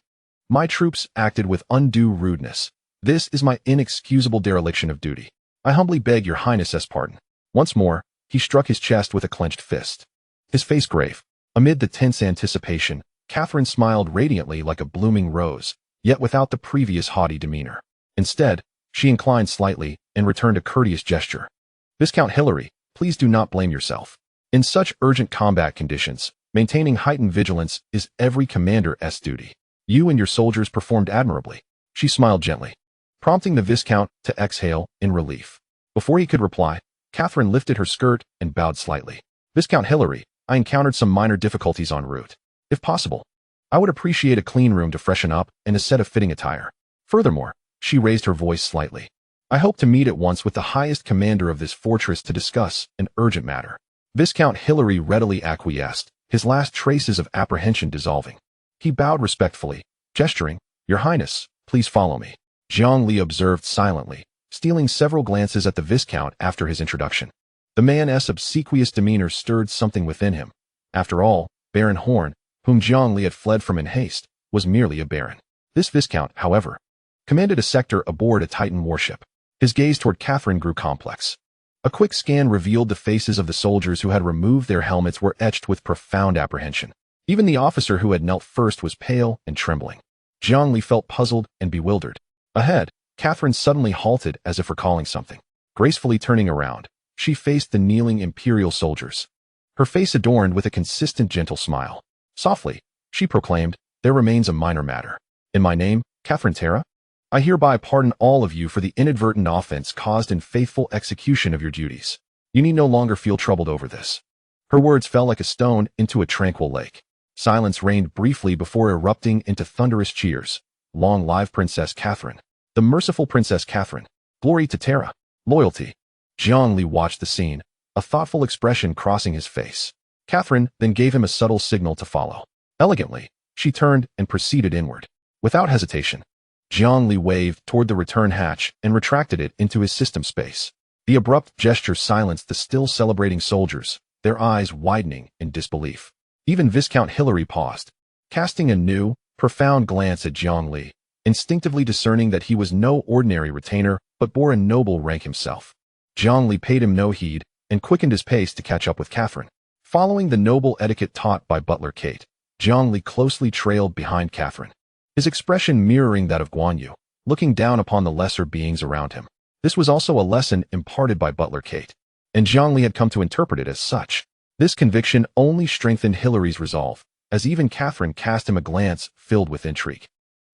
my troops acted with undue rudeness. This is my inexcusable dereliction of duty. I humbly beg your Highness's pardon." Once more, he struck his chest with a clenched fist. His face grave. Amid the tense anticipation, Catherine smiled radiantly like a blooming rose, yet without the previous haughty demeanor. Instead, she inclined slightly and returned a courteous gesture. "Viscount Hillary, please do not blame yourself. In such urgent combat conditions, maintaining heightened vigilance is every commander's duty. You and your soldiers performed admirably." She smiled gently, prompting the Viscount to exhale in relief. Before he could reply, Catherine lifted her skirt and bowed slightly. "Viscount Hillary, I encountered some minor difficulties en route. If possible, I would appreciate a clean room to freshen up and a set of fitting attire. Furthermore," she raised her voice slightly, "I hope to meet at once with the highest commander of this fortress to discuss an urgent matter." Viscount Hillary readily acquiesced, his last traces of apprehension dissolving. He bowed respectfully, gesturing, "Your Highness, please follow me." Zhongli observed silently, stealing several glances at the Viscount after his introduction. The man's obsequious demeanor stirred something within him. After all, Baron Horn, whom Zhongli had fled from in haste, was merely a baron. This Viscount, however, commanded a sector aboard a Titan warship. His gaze toward Catherine grew complex. A quick scan revealed the faces of the soldiers who had removed their helmets were etched with profound apprehension. Even the officer who had knelt first was pale and trembling. Zhongli felt puzzled and bewildered. Ahead, Catherine suddenly halted as if recalling something. Gracefully turning around, she faced the kneeling imperial soldiers, her face adorned with a consistent gentle smile. Softly, she proclaimed, "There remains a minor matter. In my name, Catherine Terra, I hereby pardon all of you for the inadvertent offense caused in faithful execution of your duties. You need no longer feel troubled over this." Her words fell like a stone into a tranquil lake. Silence reigned briefly before erupting into thunderous cheers. "Long live Princess Catherine. The merciful Princess Catherine. Glory to Terra. Loyalty." Zhongli watched the scene, a thoughtful expression crossing his face. Catherine then gave him a subtle signal to follow. Elegantly, she turned and proceeded inward. Without hesitation, Zhongli waved toward the return hatch and retracted it into his system space. The abrupt gesture silenced the still celebrating soldiers, their eyes widening in disbelief. Even Viscount Hillary paused, casting a new, profound glance at Zhongli, instinctively discerning that he was no ordinary retainer but bore a noble rank himself. Zhongli paid him no heed and quickened his pace to catch up with Catherine. Following the noble etiquette taught by butler Kate, Zhongli closely trailed behind Catherine, his expression mirroring that of Guan Yu, looking down upon the lesser beings around him. This was also a lesson imparted by butler Kate, and Zhongli had come to interpret it as such. This conviction only strengthened Hillary's resolve, as even Catherine cast him a glance filled with intrigue.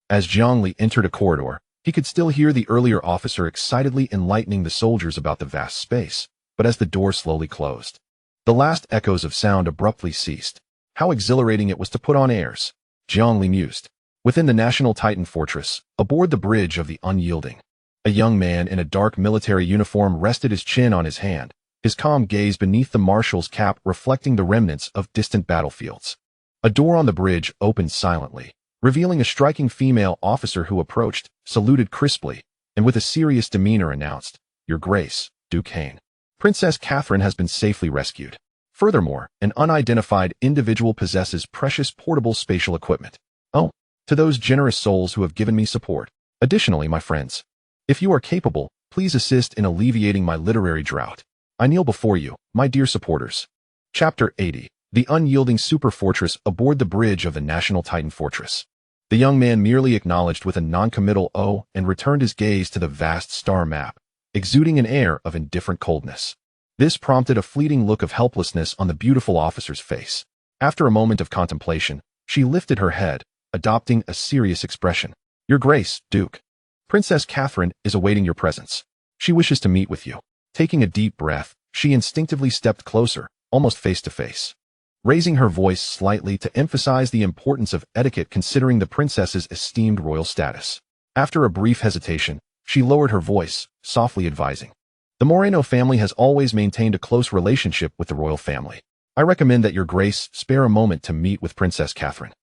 As Zhongli entered a corridor, he could still hear the earlier officer excitedly enlightening the soldiers about the vast space, but as the door slowly closed, the last echoes of sound abruptly ceased. How exhilarating it was to put on airs, Zhongli mused. Within the National Titan Fortress, aboard the bridge of the Unyielding, a young man in a dark military uniform rested his chin on his hand, his calm gaze beneath the marshal's cap reflecting the remnants of distant battlefields. A door on the bridge opened silently, revealing a striking female officer who approached, saluted crisply, and with a serious demeanor announced, "Your Grace, Duke Hain. Princess Catherine has been safely rescued. Furthermore, an unidentified individual possesses precious portable spatial equipment. Oh, to those generous souls who have given me support. Additionally, my friends, if you are capable, please assist in alleviating my literary drought. I kneel before you, my dear supporters. Chapter 80. The unyielding super fortress aboard the bridge of the National Titan Fortress. The young man merely acknowledged with a non-committal "oh" and returned his gaze to the vast star map, exuding an air of indifferent coldness. This prompted a fleeting look of helplessness on the beautiful officer's face. After a moment of contemplation, she lifted her head, adopting a serious expression. Your Grace, Duke. Princess Catherine is awaiting your presence. She wishes to meet with you. Taking a deep breath, she instinctively stepped closer, almost face to face. Raising her voice slightly to emphasize the importance of etiquette considering the princess's esteemed royal status. After a brief hesitation, she lowered her voice, softly advising. The Moreno family has always maintained a close relationship with the royal family. I recommend that your Grace spare a moment to meet with Princess Catherine.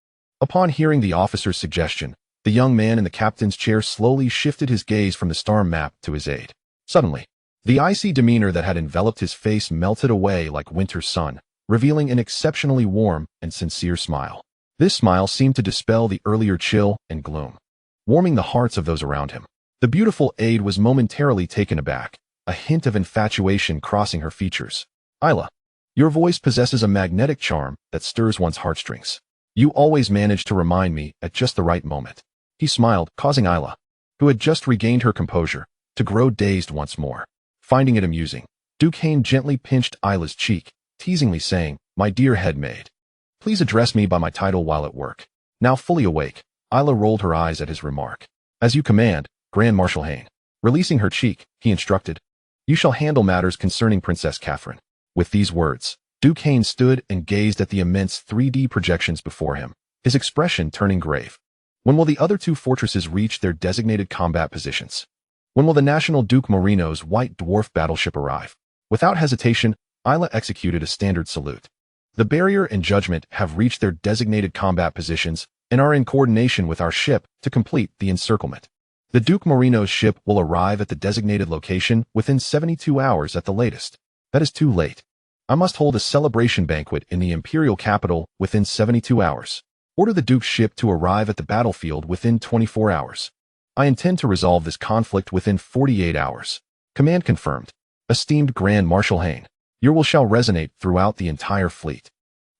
Upon hearing the officer's suggestion, the young man in the captain's chair slowly shifted his gaze from the star map to his aide. Suddenly, the icy demeanor that had enveloped his face melted away like winter's sun, revealing an exceptionally warm and sincere smile. This smile seemed to dispel the earlier chill and gloom, warming the hearts of those around him. The beautiful aide was momentarily taken aback, a hint of infatuation crossing her features. Isla, your voice possesses a magnetic charm that stirs one's heartstrings. You always manage to remind me at just the right moment. He smiled, causing Isla, who had just regained her composure, to grow dazed once more. Finding it amusing, Duke Hain gently pinched Isla's cheek, teasingly saying, my dear head maid, please address me by my title while at work. Now fully awake, Isla rolled her eyes at his remark. As you command, Grand Marshal Hain. Releasing her cheek, he instructed. You shall handle matters concerning Princess Catherine. With these words, Duke Hain stood and gazed at the immense 3D projections before him, his expression turning grave. When will the other two fortresses reach their designated combat positions? When will the National Duke Moreno's white dwarf battleship arrive? Without hesitation, Isla executed a standard salute. The barrier and judgment have reached their designated combat positions and are in coordination with our ship to complete the encirclement. The Duke Moreno's ship will arrive at the designated location within 72 hours at the latest. That is too late. I must hold a celebration banquet in the imperial capital within 72 hours. Order the Duke's ship to arrive at the battlefield within 24 hours. I intend to resolve this conflict within 48 hours. Command confirmed. Esteemed Grand Marshal Hain. Your will shall resonate throughout the entire fleet.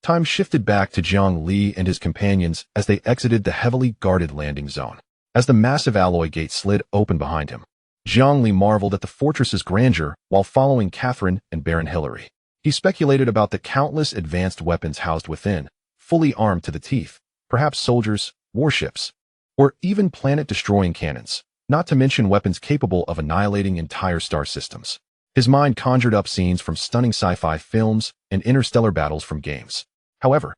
Time shifted back to Jiang Li and his companions as they exited the heavily guarded landing zone. As the massive alloy gate slid open behind him, Jiang Li marveled at the fortress's grandeur while following Catherine and Baron Hilary. He speculated about the countless advanced weapons housed within, fully armed to the teeth, perhaps soldiers, warships, or even planet-destroying cannons, not to mention weapons capable of annihilating entire star systems. His mind conjured up scenes from stunning sci-fi films and interstellar battles from games. However,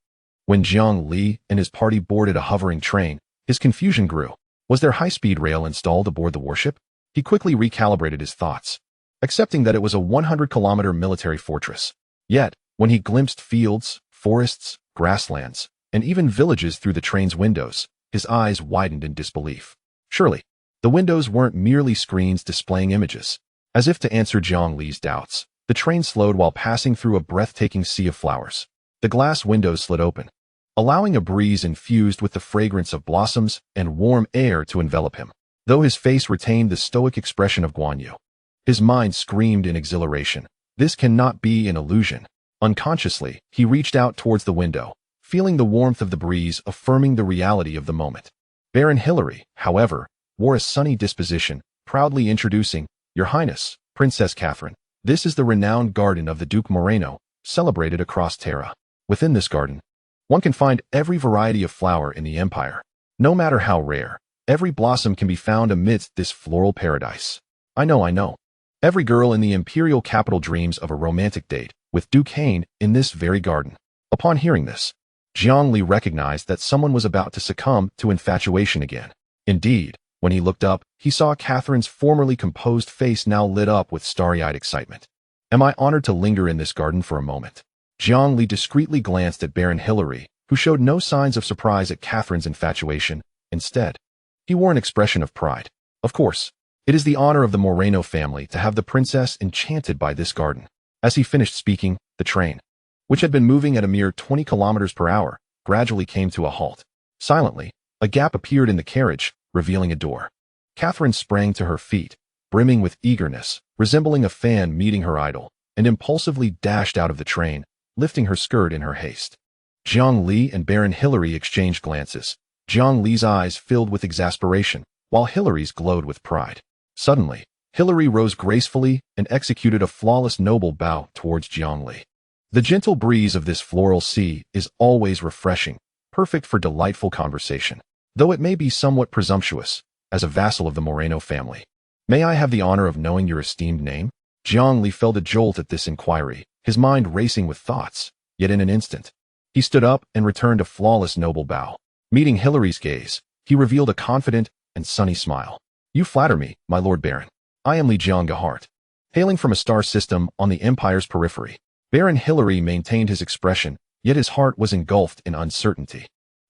when Jiang Li and his party boarded a hovering train, his confusion grew. Was there high-speed rail installed aboard the warship? He quickly recalibrated his thoughts, accepting that it was a 100-kilometer military fortress. Yet, when he glimpsed fields, forests, grasslands, and even villages through the train's windows, his eyes widened in disbelief. Surely, the windows weren't merely screens displaying images. As if to answer Jiang Li's doubts, the train slowed while passing through a breathtaking sea of flowers. The glass windows slid open, allowing a breeze infused with the fragrance of blossoms and warm air to envelop him. Though his face retained the stoic expression of Guan Yu, his mind screamed in exhilaration. This cannot be an illusion. Unconsciously, he reached out towards the window, feeling the warmth of the breeze affirming the reality of the moment. Baron Hilary, however, wore a sunny disposition, proudly introducing, Your Highness, Princess Catherine. This is the renowned garden of the Duke Moreno, celebrated across Terra. Within this garden, one can find every variety of flower in the empire. No matter how rare, every blossom can be found amidst this floral paradise. I know. Every girl in the imperial capital dreams of a romantic date with Duke Hain in this very garden. Upon hearing this, Jiang Li recognized that someone was about to succumb to infatuation again. Indeed, when he looked up, he saw Catherine's formerly composed face now lit up with starry-eyed excitement. Am I honored to linger in this garden for a moment? Jiang Li discreetly glanced at Baron Hilary, who showed no signs of surprise at Catherine's infatuation. Instead, he wore an expression of pride. Of course, it is the honor of the Moreno family to have the princess enchanted by this garden. As he finished speaking, the train, which had been moving at a mere 20 kilometers per hour, gradually came to a halt. Silently, a gap appeared in the carriage, revealing a door. Catherine sprang to her feet, brimming with eagerness, resembling a fan meeting her idol. and impulsively dashed out of the train, lifting her skirt in her haste. Jiang Li and Baron Hilary exchanged glances. Jiang Li's eyes filled with exasperation, while Hilary's glowed with pride. Suddenly, Hilary rose gracefully and executed a flawless noble bow towards Jiang Li. The gentle breeze of this floral sea is always refreshing, perfect for delightful conversation, though it may be somewhat presumptuous, as a vassal of the Moreno family. May I have the honor of knowing your esteemed name? Jiang Li felt a jolt at this inquiry, his mind racing with thoughts, yet in an instant, he stood up and returned a flawless noble bow. Meeting Hilary's gaze, he revealed a confident and sunny smile. You flatter me, my Lord Baron. I am Li Jiangahart. Hailing from a star system on the Empire's periphery, Baron Hilary maintained his expression, yet his heart was engulfed in uncertainty.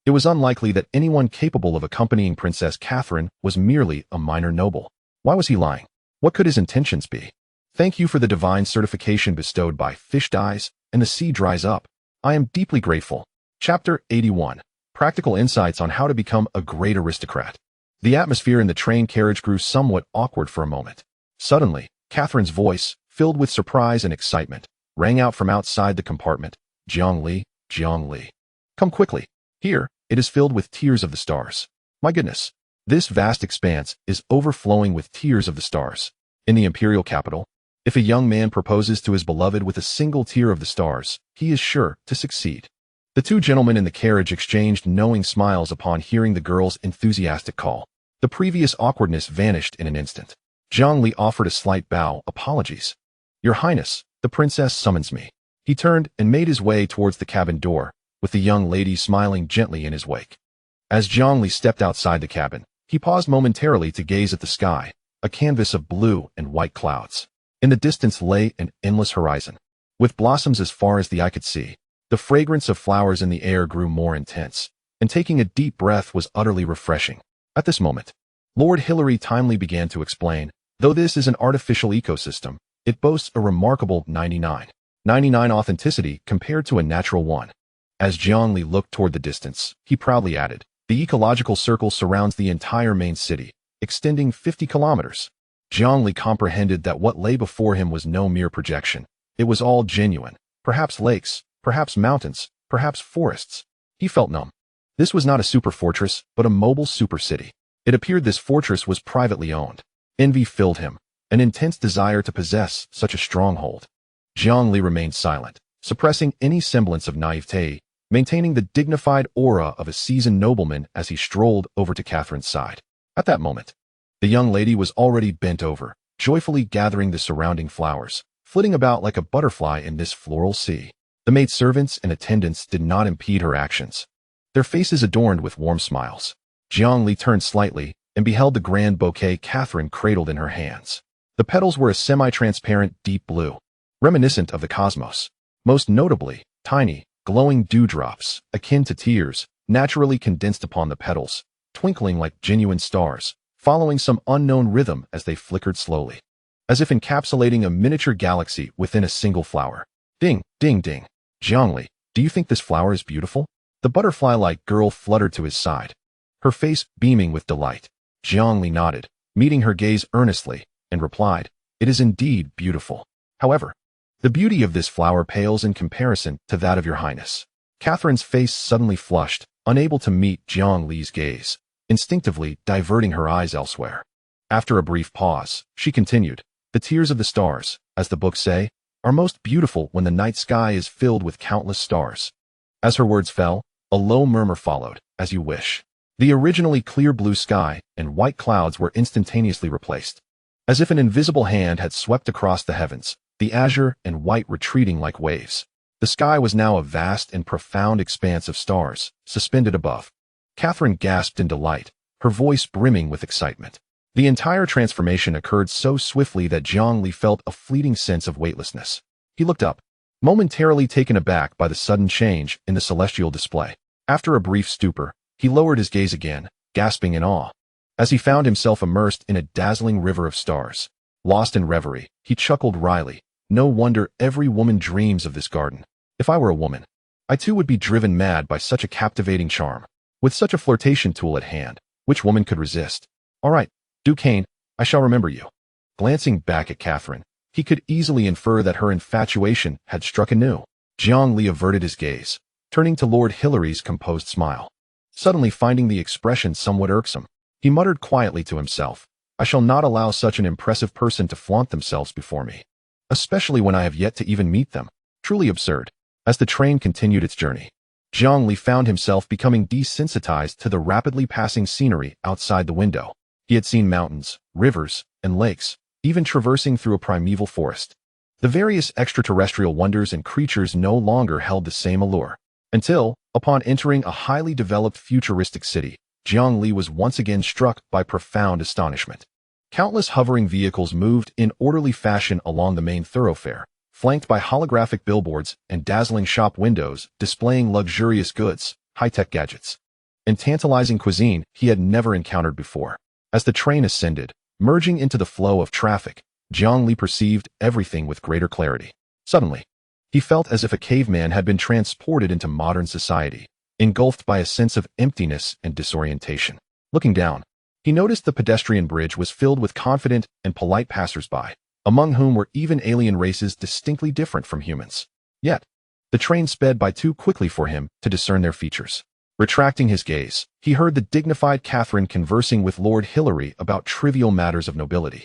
It was unlikely that anyone capable of accompanying Princess Catherine was merely a minor noble. Why was he lying? What could his intentions be? Thank you for the divine certification bestowed by Fish Dies and the Sea Dries Up. I am deeply grateful. Chapter 81. Practical insights on how to become a great aristocrat. The atmosphere in the train carriage grew somewhat awkward for a moment. Suddenly, Catherine's voice, filled with surprise and excitement, rang out from outside the compartment. Jiang Li, Jiang Li. Come quickly. Here, it is filled with tears of the stars. My goodness. This vast expanse is overflowing with tears of the stars. In the imperial capital, if a young man proposes to his beloved with a single tear of the stars, he is sure to succeed. The two gentlemen in the carriage exchanged knowing smiles upon hearing the girl's enthusiastic call. The previous awkwardness vanished in an instant. Jiang Li offered a slight bow. Apologies. Your Highness, the princess summons me. He turned and made his way towards the cabin door, with the young lady smiling gently in his wake. As Jiang Li stepped outside the cabin, he paused momentarily to gaze at the sky, a canvas of blue and white clouds. In the distance lay an endless horizon, with blossoms as far as the eye could see. The fragrance of flowers in the air grew more intense, and taking a deep breath was utterly refreshing. At this moment, Lord Hilary timely began to explain, though this is an artificial ecosystem, it boasts a remarkable 99.99 authenticity compared to a natural one. As Jiang Li looked toward the distance, he proudly added, the ecological circle surrounds the entire main city, extending 50 kilometers. Jiang Li comprehended that what lay before him was no mere projection. It was all genuine, perhaps lakes, perhaps mountains, perhaps forests. He felt numb. This was not a super fortress, but a mobile super city. It appeared this fortress was privately owned. Envy filled him, an intense desire to possess such a stronghold. Jiang Li remained silent, suppressing any semblance of naivete, maintaining the dignified aura of a seasoned nobleman as he strolled over to Catherine's side. At that moment, the young lady was already bent over, joyfully gathering the surrounding flowers, flitting about like a butterfly in this floral sea. The maidservants and attendants did not impede her actions, their faces adorned with warm smiles. Jiang Li turned slightly and beheld the grand bouquet Catherine cradled in her hands. The petals were a semi-transparent deep blue, reminiscent of the cosmos. Most notably, tiny, glowing dewdrops, akin to tears, naturally condensed upon the petals, twinkling like genuine stars, following some unknown rhythm as they flickered slowly, as if encapsulating a miniature galaxy within a single flower. Ding, ding, ding. Jiang Li, do you think this flower is beautiful? The butterfly-like girl fluttered to his side, her face beaming with delight. Jiang Li nodded, meeting her gaze earnestly, and replied, it is indeed beautiful. However, the beauty of this flower pales in comparison to that of your highness. Catherine's face suddenly flushed, unable to meet Jiang Li's gaze, instinctively diverting her eyes elsewhere. After a brief pause, she continued, the tears of the stars, as the books say, are most beautiful when the night sky is filled with countless stars. As her words fell, a low murmur followed, as you wish. The originally clear blue sky and white clouds were instantaneously replaced. As if an invisible hand had swept across the heavens, the azure and white retreating like waves. The sky was now a vast and profound expanse of stars, suspended above. Catherine gasped in delight, her voice brimming with excitement. The entire transformation occurred so swiftly that Jiang Li felt a fleeting sense of weightlessness. He looked up, momentarily taken aback by the sudden change in the celestial display. After a brief stupor, he lowered his gaze again, gasping in awe, as he found himself immersed in a dazzling river of stars. Lost in reverie, he chuckled wryly. No wonder every woman dreams of this garden. If I were a woman, I too would be driven mad by such a captivating charm. With such a flirtation tool at hand, which woman could resist? All right, Duquesne, I shall remember you. Glancing back at Catherine, He could easily infer that her infatuation had struck anew. Jiang Li averted his gaze, turning to Lord Hilary's composed smile. Suddenly finding the expression somewhat irksome, he muttered quietly to himself, "I shall not allow such an impressive person to flaunt themselves before me, especially when I have yet to even meet them." Truly absurd. As the train continued its journey, Jiang Li found himself becoming desensitized to the rapidly passing scenery outside the window. He had seen mountains, rivers, and lakes, even traversing through a primeval forest. The various extraterrestrial wonders and creatures no longer held the same allure. Until, upon entering a highly developed futuristic city, Jiang Li was once again struck by profound astonishment. Countless hovering vehicles moved in orderly fashion along the main thoroughfare, flanked by holographic billboards and dazzling shop windows displaying luxurious goods, high-tech gadgets, and tantalizing cuisine he had never encountered before. As the train ascended, merging into the flow of traffic, Jiang Li perceived everything with greater clarity. Suddenly, he felt as if a caveman had been transported into modern society, engulfed by a sense of emptiness and disorientation. Looking down, he noticed the pedestrian bridge was filled with confident and polite passers-by, among whom were even alien races distinctly different from humans. Yet, the train sped by too quickly for him to discern their features. Retracting his gaze, he heard the dignified Catherine conversing with Lord Hilary about trivial matters of nobility.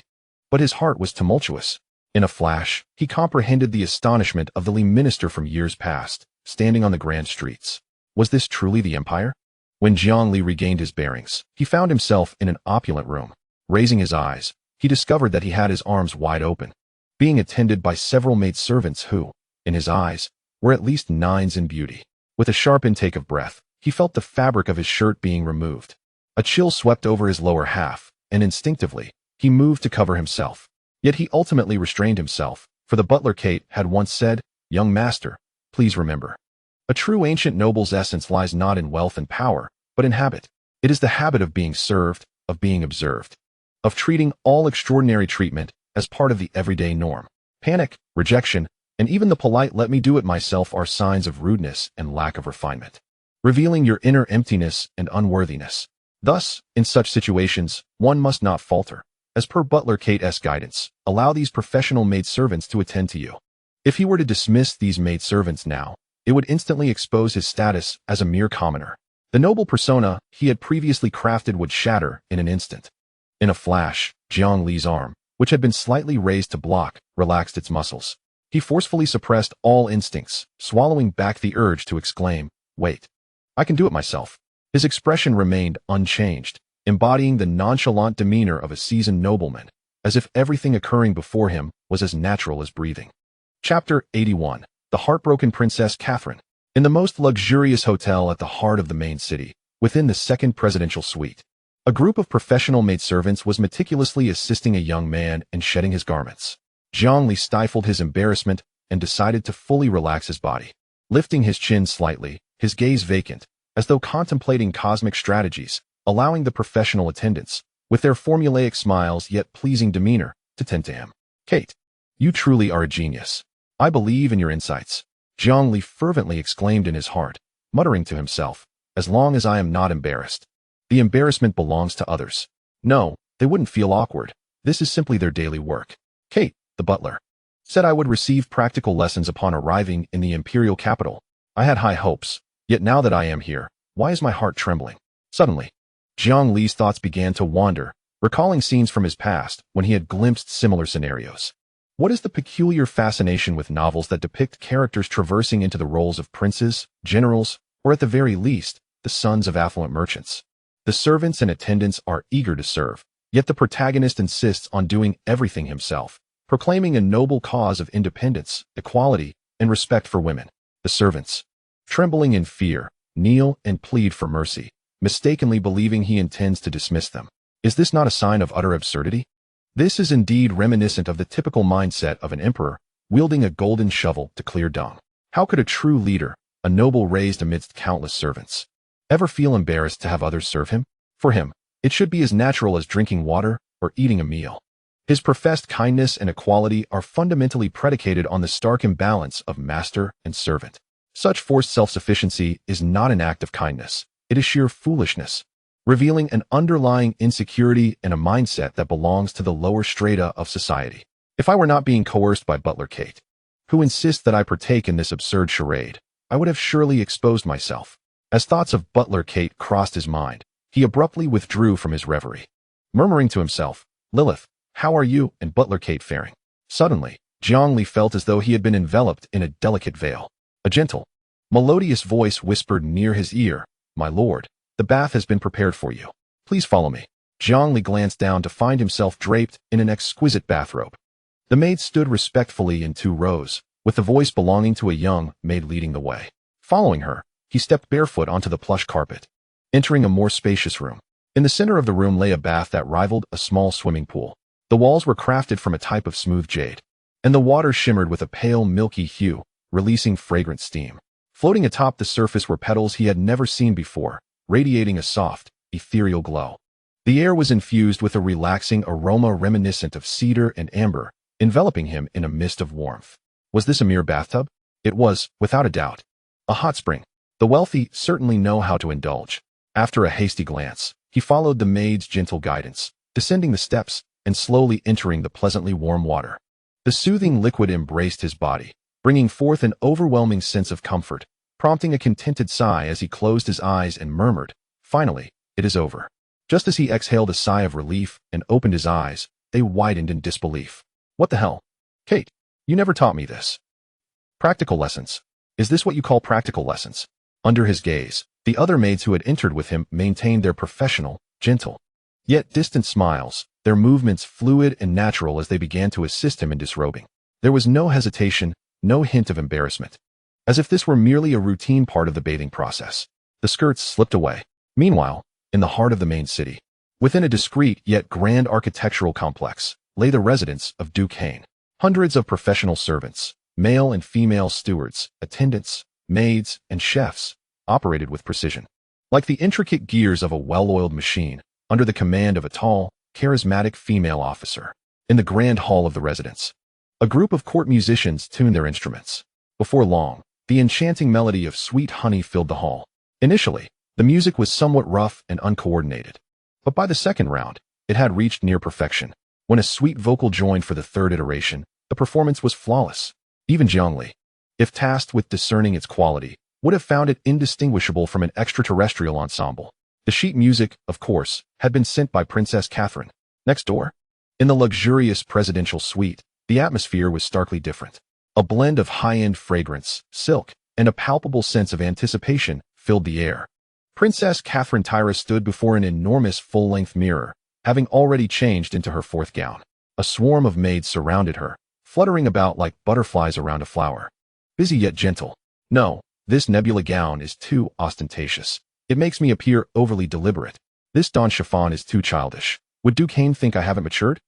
But his heart was tumultuous. In a flash, he comprehended the astonishment of the Li minister from years past, standing on the grand streets. Was this truly the Empire? When Jiang Li regained his bearings, he found himself in an opulent room. Raising his eyes, he discovered that he had his arms wide open, being attended by several maidservants who, in his eyes, were at least nines in beauty. With a sharp intake of breath, he felt the fabric of his shirt being removed. A chill swept over his lower half, and instinctively, he moved to cover himself. Yet he ultimately restrained himself, for the butler Kate had once said, "Young master, please remember. A true ancient noble's essence lies not in wealth and power, but in habit. It is the habit of being served, of being observed, of treating all extraordinary treatment as part of the everyday norm. Panic, rejection, and even the polite 'let me do it myself' are signs of rudeness and lack of refinement, revealing your inner emptiness and unworthiness. Thus, in such situations, one must not falter. As per Butler Kate's guidance, allow these professional maidservants to attend to you. If he were to dismiss these maidservants now, it would instantly expose his status as a mere commoner. The noble persona he had previously crafted would shatter in an instant. In a flash, Jiang Li's arm, which had been slightly raised to block, relaxed its muscles. He forcefully suppressed all instincts, swallowing back the urge to exclaim, "Wait. I can do it myself." His expression remained unchanged, embodying the nonchalant demeanor of a seasoned nobleman, as if everything occurring before him was as natural as breathing. Chapter 81. The Heartbroken Princess Catherine. In the most luxurious hotel at the heart of the main city, within the second presidential suite, a group of professional maidservants was meticulously assisting a young man in shedding his garments. Jiang Li stifled his embarrassment and decided to fully relax his body. Lifting his chin slightly, his gaze vacant, as though contemplating cosmic strategies, allowing the professional attendants, with their formulaic smiles yet pleasing demeanor, to tend to him. "Kate, you truly are a genius. I believe in your insights," Jiang Li fervently exclaimed in his heart, muttering to himself, "As long as I am not embarrassed. The embarrassment belongs to others. No, they wouldn't feel awkward. This is simply their daily work." Kate, the butler, said I would receive practical lessons upon arriving in the imperial capital. I had high hopes, yet now that I am here, why is my heart trembling? Suddenly, Jiang Li's thoughts began to wander, recalling scenes from his past when he had glimpsed similar scenarios. What is the peculiar fascination with novels that depict characters traversing into the roles of princes, generals, or at the very least, the sons of affluent merchants? The servants and attendants are eager to serve, yet the protagonist insists on doing everything himself, proclaiming a noble cause of independence, equality, and respect for women. The servants, trembling in fear, kneel and plead for mercy, mistakenly believing he intends to dismiss them. Is this not a sign of utter absurdity? This is indeed reminiscent of the typical mindset of an emperor wielding a golden shovel to clear dung. How could a true leader, a noble raised amidst countless servants, ever feel embarrassed to have others serve him? For him, it should be as natural as drinking water or eating a meal. His professed kindness and equality are fundamentally predicated on the stark imbalance of master and servant. Such forced self-sufficiency is not an act of kindness. It is sheer foolishness, revealing an underlying insecurity and a mindset that belongs to the lower strata of society. If I were not being coerced by Butler Kate, who insists that I partake in this absurd charade, I would have surely exposed myself. As thoughts of Butler Kate crossed his mind, he abruptly withdrew from his reverie. Murmuring to himself, "Lilith, how are you and Butler Kate faring?" Suddenly, Zhongli felt as though he had been enveloped in a delicate veil. A gentle, melodious voice whispered near his ear, "My lord, the bath has been prepared for you. Please follow me." Zhongli glanced down to find himself draped in an exquisite bathrobe. The maid stood respectfully in 2 rows, with the voice belonging to a young maid leading the way. Following her, he stepped barefoot onto the plush carpet, entering a more spacious room. In the center of the room lay a bath that rivaled a small swimming pool. The walls were crafted from a type of smooth jade, and the water shimmered with a pale milky hue, releasing fragrant steam. Floating atop the surface were petals he had never seen before, radiating a soft, ethereal glow. The air was infused with a relaxing aroma reminiscent of cedar and amber, enveloping him in a mist of warmth. Was this a mere bathtub? It was, without a doubt, a hot spring. The wealthy certainly know how to indulge. After a hasty glance, he followed the maid's gentle guidance, descending the steps and slowly entering the pleasantly warm water. The soothing liquid embraced his body, bringing forth an overwhelming sense of comfort, prompting a contented sigh as he closed his eyes and murmured, "Finally, it is over." Just as he exhaled a sigh of relief and opened his eyes, they widened in disbelief. "What the hell? Kate, you never taught me this." Practical lessons. Is this what you call practical lessons? Under his gaze, the other maids who had entered with him maintained their professional, gentle, yet distant smiles, their movements fluid and natural as they began to assist him in disrobing. There was no hesitation, no hint of embarrassment. As if this were merely a routine part of the bathing process. The skirts slipped away. Meanwhile, in the heart of the main city, within a discreet yet grand architectural complex, lay the residence of Duke Hain. Hundreds of professional servants, male and female stewards, attendants, maids, and chefs, operated with precision, like the intricate gears of a well-oiled machine, under the command of a tall, charismatic female officer. In the grand hall of the residence, a group of court musicians tuned their instruments. Before long, the enchanting melody of Sweet Honey filled the hall. Initially, the music was somewhat rough and uncoordinated, but by the second round, it had reached near perfection. When a sweet vocal joined for the third iteration, the performance was flawless. Even Zhongli, if tasked with discerning its quality, would have found it indistinguishable from an extraterrestrial ensemble. The sheet music, of course, had been sent by Princess Catherine. Next door, in the luxurious presidential suite, the atmosphere was starkly different. A blend of high-end fragrance, silk, and a palpable sense of anticipation filled the air. Princess Catherine Tyra stood before an enormous full-length mirror, having already changed into her 4th gown. A swarm of maids surrounded her, fluttering about like butterflies around a flower. Busy yet gentle. "No, this nebula gown is too ostentatious. It makes me appear overly deliberate. This dawn chiffon is too childish. Would Duke Hain think I haven't matured?"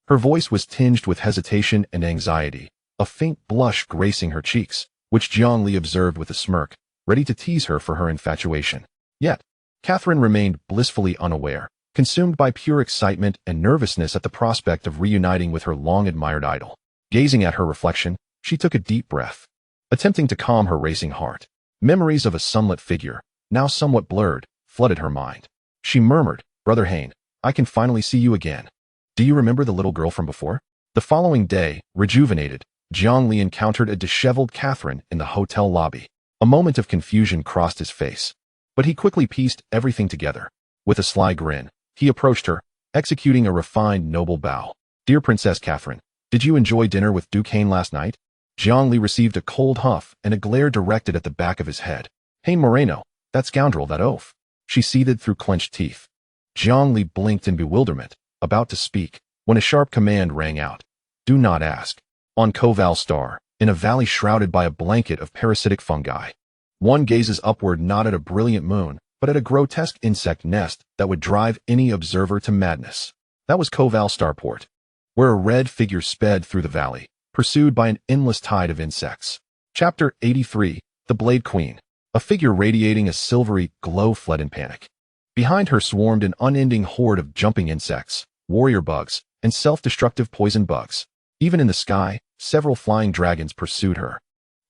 Her voice was tinged with hesitation and anxiety, a faint blush gracing her cheeks, which Zhongli observed with a smirk, ready to tease her for her infatuation. Yet, Catherine remained blissfully unaware, consumed by pure excitement and nervousness at the prospect of reuniting with her long-admired idol. Gazing at her reflection, she took a deep breath, attempting to calm her racing heart. Memories of a sunlit figure, now somewhat blurred, flooded her mind. She murmured, "Brother Hain, I can finally see you again. Do you remember the little girl from before?" The following day, rejuvenated, Zhongli encountered a disheveled Catherine in the hotel lobby. A moment of confusion crossed his face, but he quickly pieced everything together. With a sly grin, he approached her, executing a refined, noble bow. "Dear Princess Catherine, did you enjoy dinner with Duke Hain last night?" Zhongli received a cold huff and a glare directed at the back of his head. "Hain Moreno, that scoundrel, that oaf," she seethed through clenched teeth. Zhongli blinked in bewilderment, about to speak, when a sharp command rang out. "Do not ask." On Koval Star, in a valley shrouded by a blanket of parasitic fungi, one gazes upward not at a brilliant moon, but at a grotesque insect nest that would drive any observer to madness. That was Koval Starport, where a red figure sped through the valley, pursued by an endless tide of insects. Chapter 83, The Blade Queen. A figure radiating a silvery glow fled in panic. Behind her swarmed an unending horde of jumping insects, warrior bugs, and self-destructive poison bugs. Even in the sky, several flying dragons pursued her.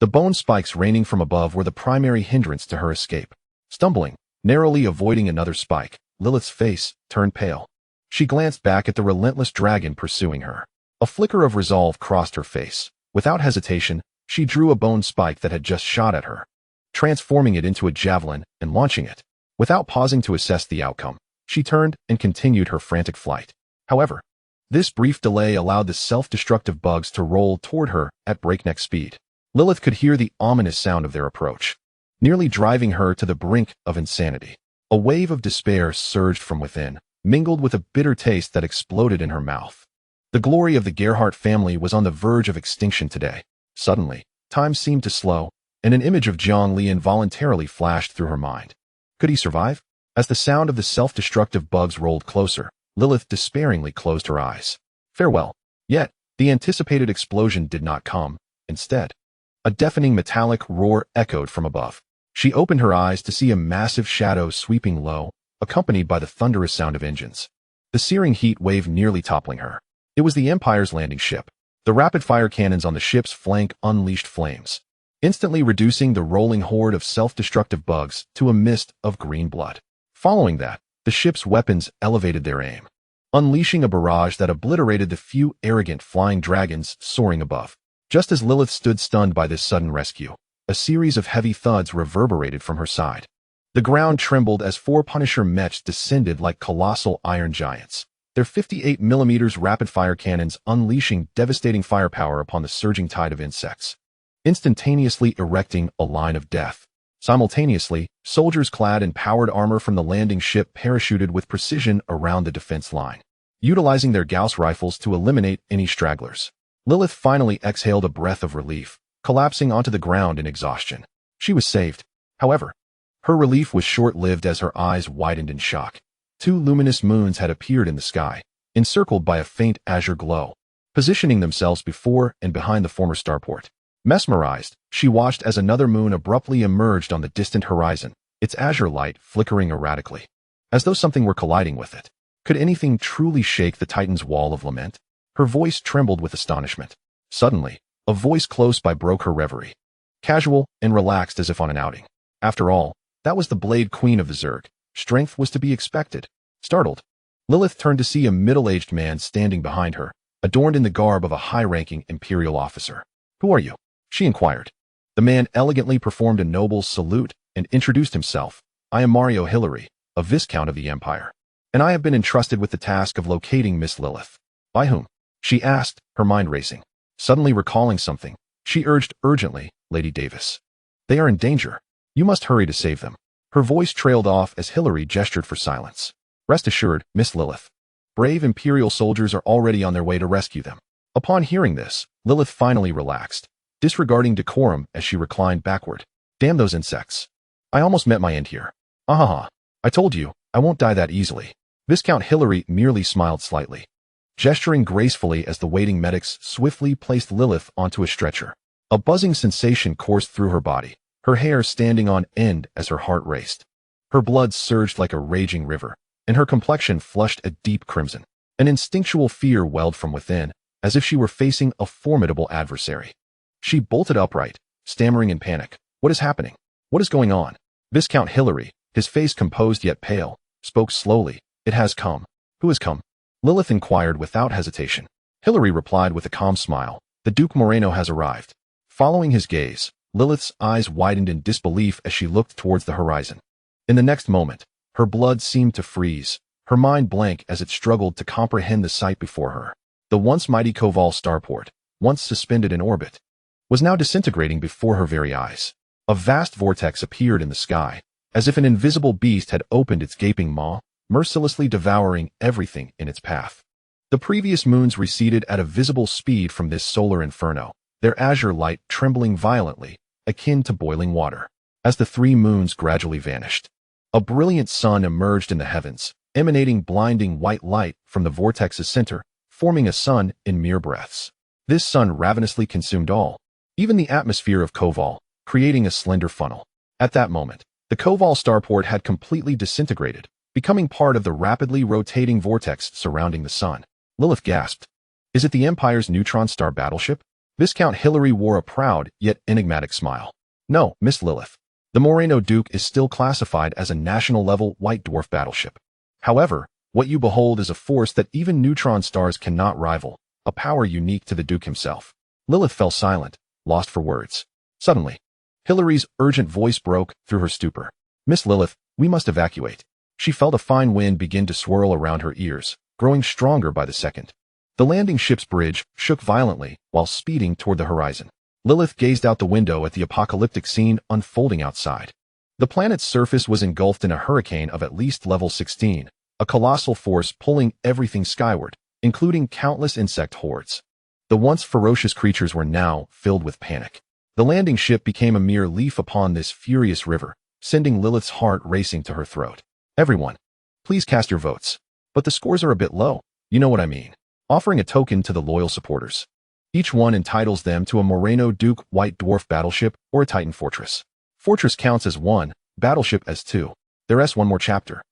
The bone spikes raining from above were the primary hindrance to her escape. Stumbling, narrowly avoiding another spike, Lilith's face turned pale. She glanced back at the relentless dragon pursuing her. A flicker of resolve crossed her face. Without hesitation, she drew a bone spike that had just shot at her, transforming it into a javelin and launching it. Without pausing to assess the outcome, she turned and continued her frantic flight. However, this brief delay allowed the self-destructive bugs to roll toward her at breakneck speed. Lilith could hear the ominous sound of their approach, nearly driving her to the brink of insanity. A wave of despair surged from within, mingled with a bitter taste that exploded in her mouth. The glory of the Gerhardt family was on the verge of extinction today. Suddenly, time seemed to slow, and an image of Jiang Li involuntarily flashed through her mind. Could he survive? As the sound of the self-destructive bugs rolled closer, Lilith despairingly closed her eyes. Farewell. Yet, the anticipated explosion did not come. Instead, a deafening metallic roar echoed from above. She opened her eyes to see a massive shadow sweeping low, accompanied by the thunderous sound of engines. The searing heat wave nearly toppling her. It was the Empire's landing ship. The rapid-fire cannons on the ship's flank unleashed flames, instantly reducing the rolling horde of self-destructive bugs to a mist of green blood. Following that, the ship's weapons elevated their aim, unleashing a barrage that obliterated the few arrogant flying dragons soaring above. Just as Lilith stood stunned by this sudden rescue, a series of heavy thuds reverberated from her side. The ground trembled as 4 Punisher mechs descended like colossal iron giants, their 58mm rapid-fire cannons unleashing devastating firepower upon the surging tide of insects, instantaneously erecting a line of death. Simultaneously, soldiers clad in powered armor from the landing ship parachuted with precision around the defense line, utilizing their Gauss rifles to eliminate any stragglers. Lilith finally exhaled a breath of relief, collapsing onto the ground in exhaustion. She was saved. However, her relief was short-lived as her eyes widened in shock. 2 luminous moons had appeared in the sky, encircled by a faint azure glow, positioning themselves before and behind the former starport. Mesmerized, she watched as another moon abruptly emerged on the distant horizon, its azure light flickering erratically, as though something were colliding with it. Could anything truly shake the Titan's wall of lament? Her voice trembled with astonishment. Suddenly, a voice close by broke her reverie, casual and relaxed as if on an outing. After all, that was the Blade Queen of the Zerg. Strength was to be expected. Startled, Lilith turned to see a middle-aged man standing behind her, adorned in the garb of a high-ranking Imperial officer. "Who are you?" she inquired. The man elegantly performed a noble salute and introduced himself. "I am Mario Hillary, a Viscount of the Empire, and I have been entrusted with the task of locating Miss Lilith." "By whom?" she asked, her mind racing. Suddenly recalling something, she urged urgently, "Lady Davis. They are in danger. You must hurry to save them." Her voice trailed off as Hillary gestured for silence. "Rest assured, Miss Lilith. Brave Imperial soldiers are already on their way to rescue them." Upon hearing this, Lilith finally relaxed, disregarding decorum as she reclined backward. "Damn those insects. I almost met my end here. Ahaha. I told you, I won't die that easily." Viscount Hillary merely smiled slightly, gesturing gracefully as the waiting medics swiftly placed Lilith onto a stretcher. A buzzing sensation coursed through her body, her hair standing on end as her heart raced. Her blood surged like a raging river, and her complexion flushed a deep crimson. An instinctual fear welled from within, as if she were facing a formidable adversary. She bolted upright, stammering in panic. "What is happening? What is going on?" Viscount Hillary, his face composed yet pale, spoke slowly. "It has come." "Who has come?" Lilith inquired without hesitation. Hillary replied with a calm smile. "The Duke Moreno has arrived." Following his gaze, Lilith's eyes widened in disbelief as she looked towards the horizon. In the next moment, her blood seemed to freeze, her mind blank as it struggled to comprehend the sight before her. The once mighty Koval starport, once suspended in orbit, was now disintegrating before her very eyes. A vast vortex appeared in the sky, as if an invisible beast had opened its gaping maw, mercilessly devouring everything in its path. The previous moons receded at a visible speed from this solar inferno, their azure light trembling violently, akin to boiling water. As the 3 moons gradually vanished, a brilliant sun emerged in the heavens, emanating blinding white light from the vortex's center, forming a sun in mere breaths. This sun ravenously consumed all, even the atmosphere of Koval, creating a slender funnel. At that moment, the Koval starport had completely disintegrated, becoming part of the rapidly rotating vortex surrounding the sun. Lilith gasped. "Is it the Empire's neutron star battleship?" Viscount Hillary wore a proud yet enigmatic smile. "No, Miss Lilith. The Moreno Duke is still classified as a national-level white dwarf battleship. However, what you behold is a force that even neutron stars cannot rival, a power unique to the Duke himself. Lilith fell silent, lost for words. Suddenly, Hillary's urgent voice broke through her stupor. Miss Lilith, we must evacuate. She felt a fine wind begin to swirl around her ears, growing stronger by the second. The landing ship's bridge shook violently while speeding toward the horizon. Lilith gazed out the window at the apocalyptic scene unfolding outside. The planet's surface was engulfed in a hurricane of at least level 16, a colossal force pulling everything skyward, including countless insect hordes. The once ferocious creatures were now filled with panic. The landing ship became a mere leaf upon this furious river, sending Lilith's heart racing to her throat. Everyone, please cast your votes. But the scores are a bit low, you know what I mean. Offering a token to the loyal supporters. Each one entitles them to a Moreno Duke White Dwarf battleship or a Titan fortress. Fortress counts as 1, battleship as 2. There's one more chapter.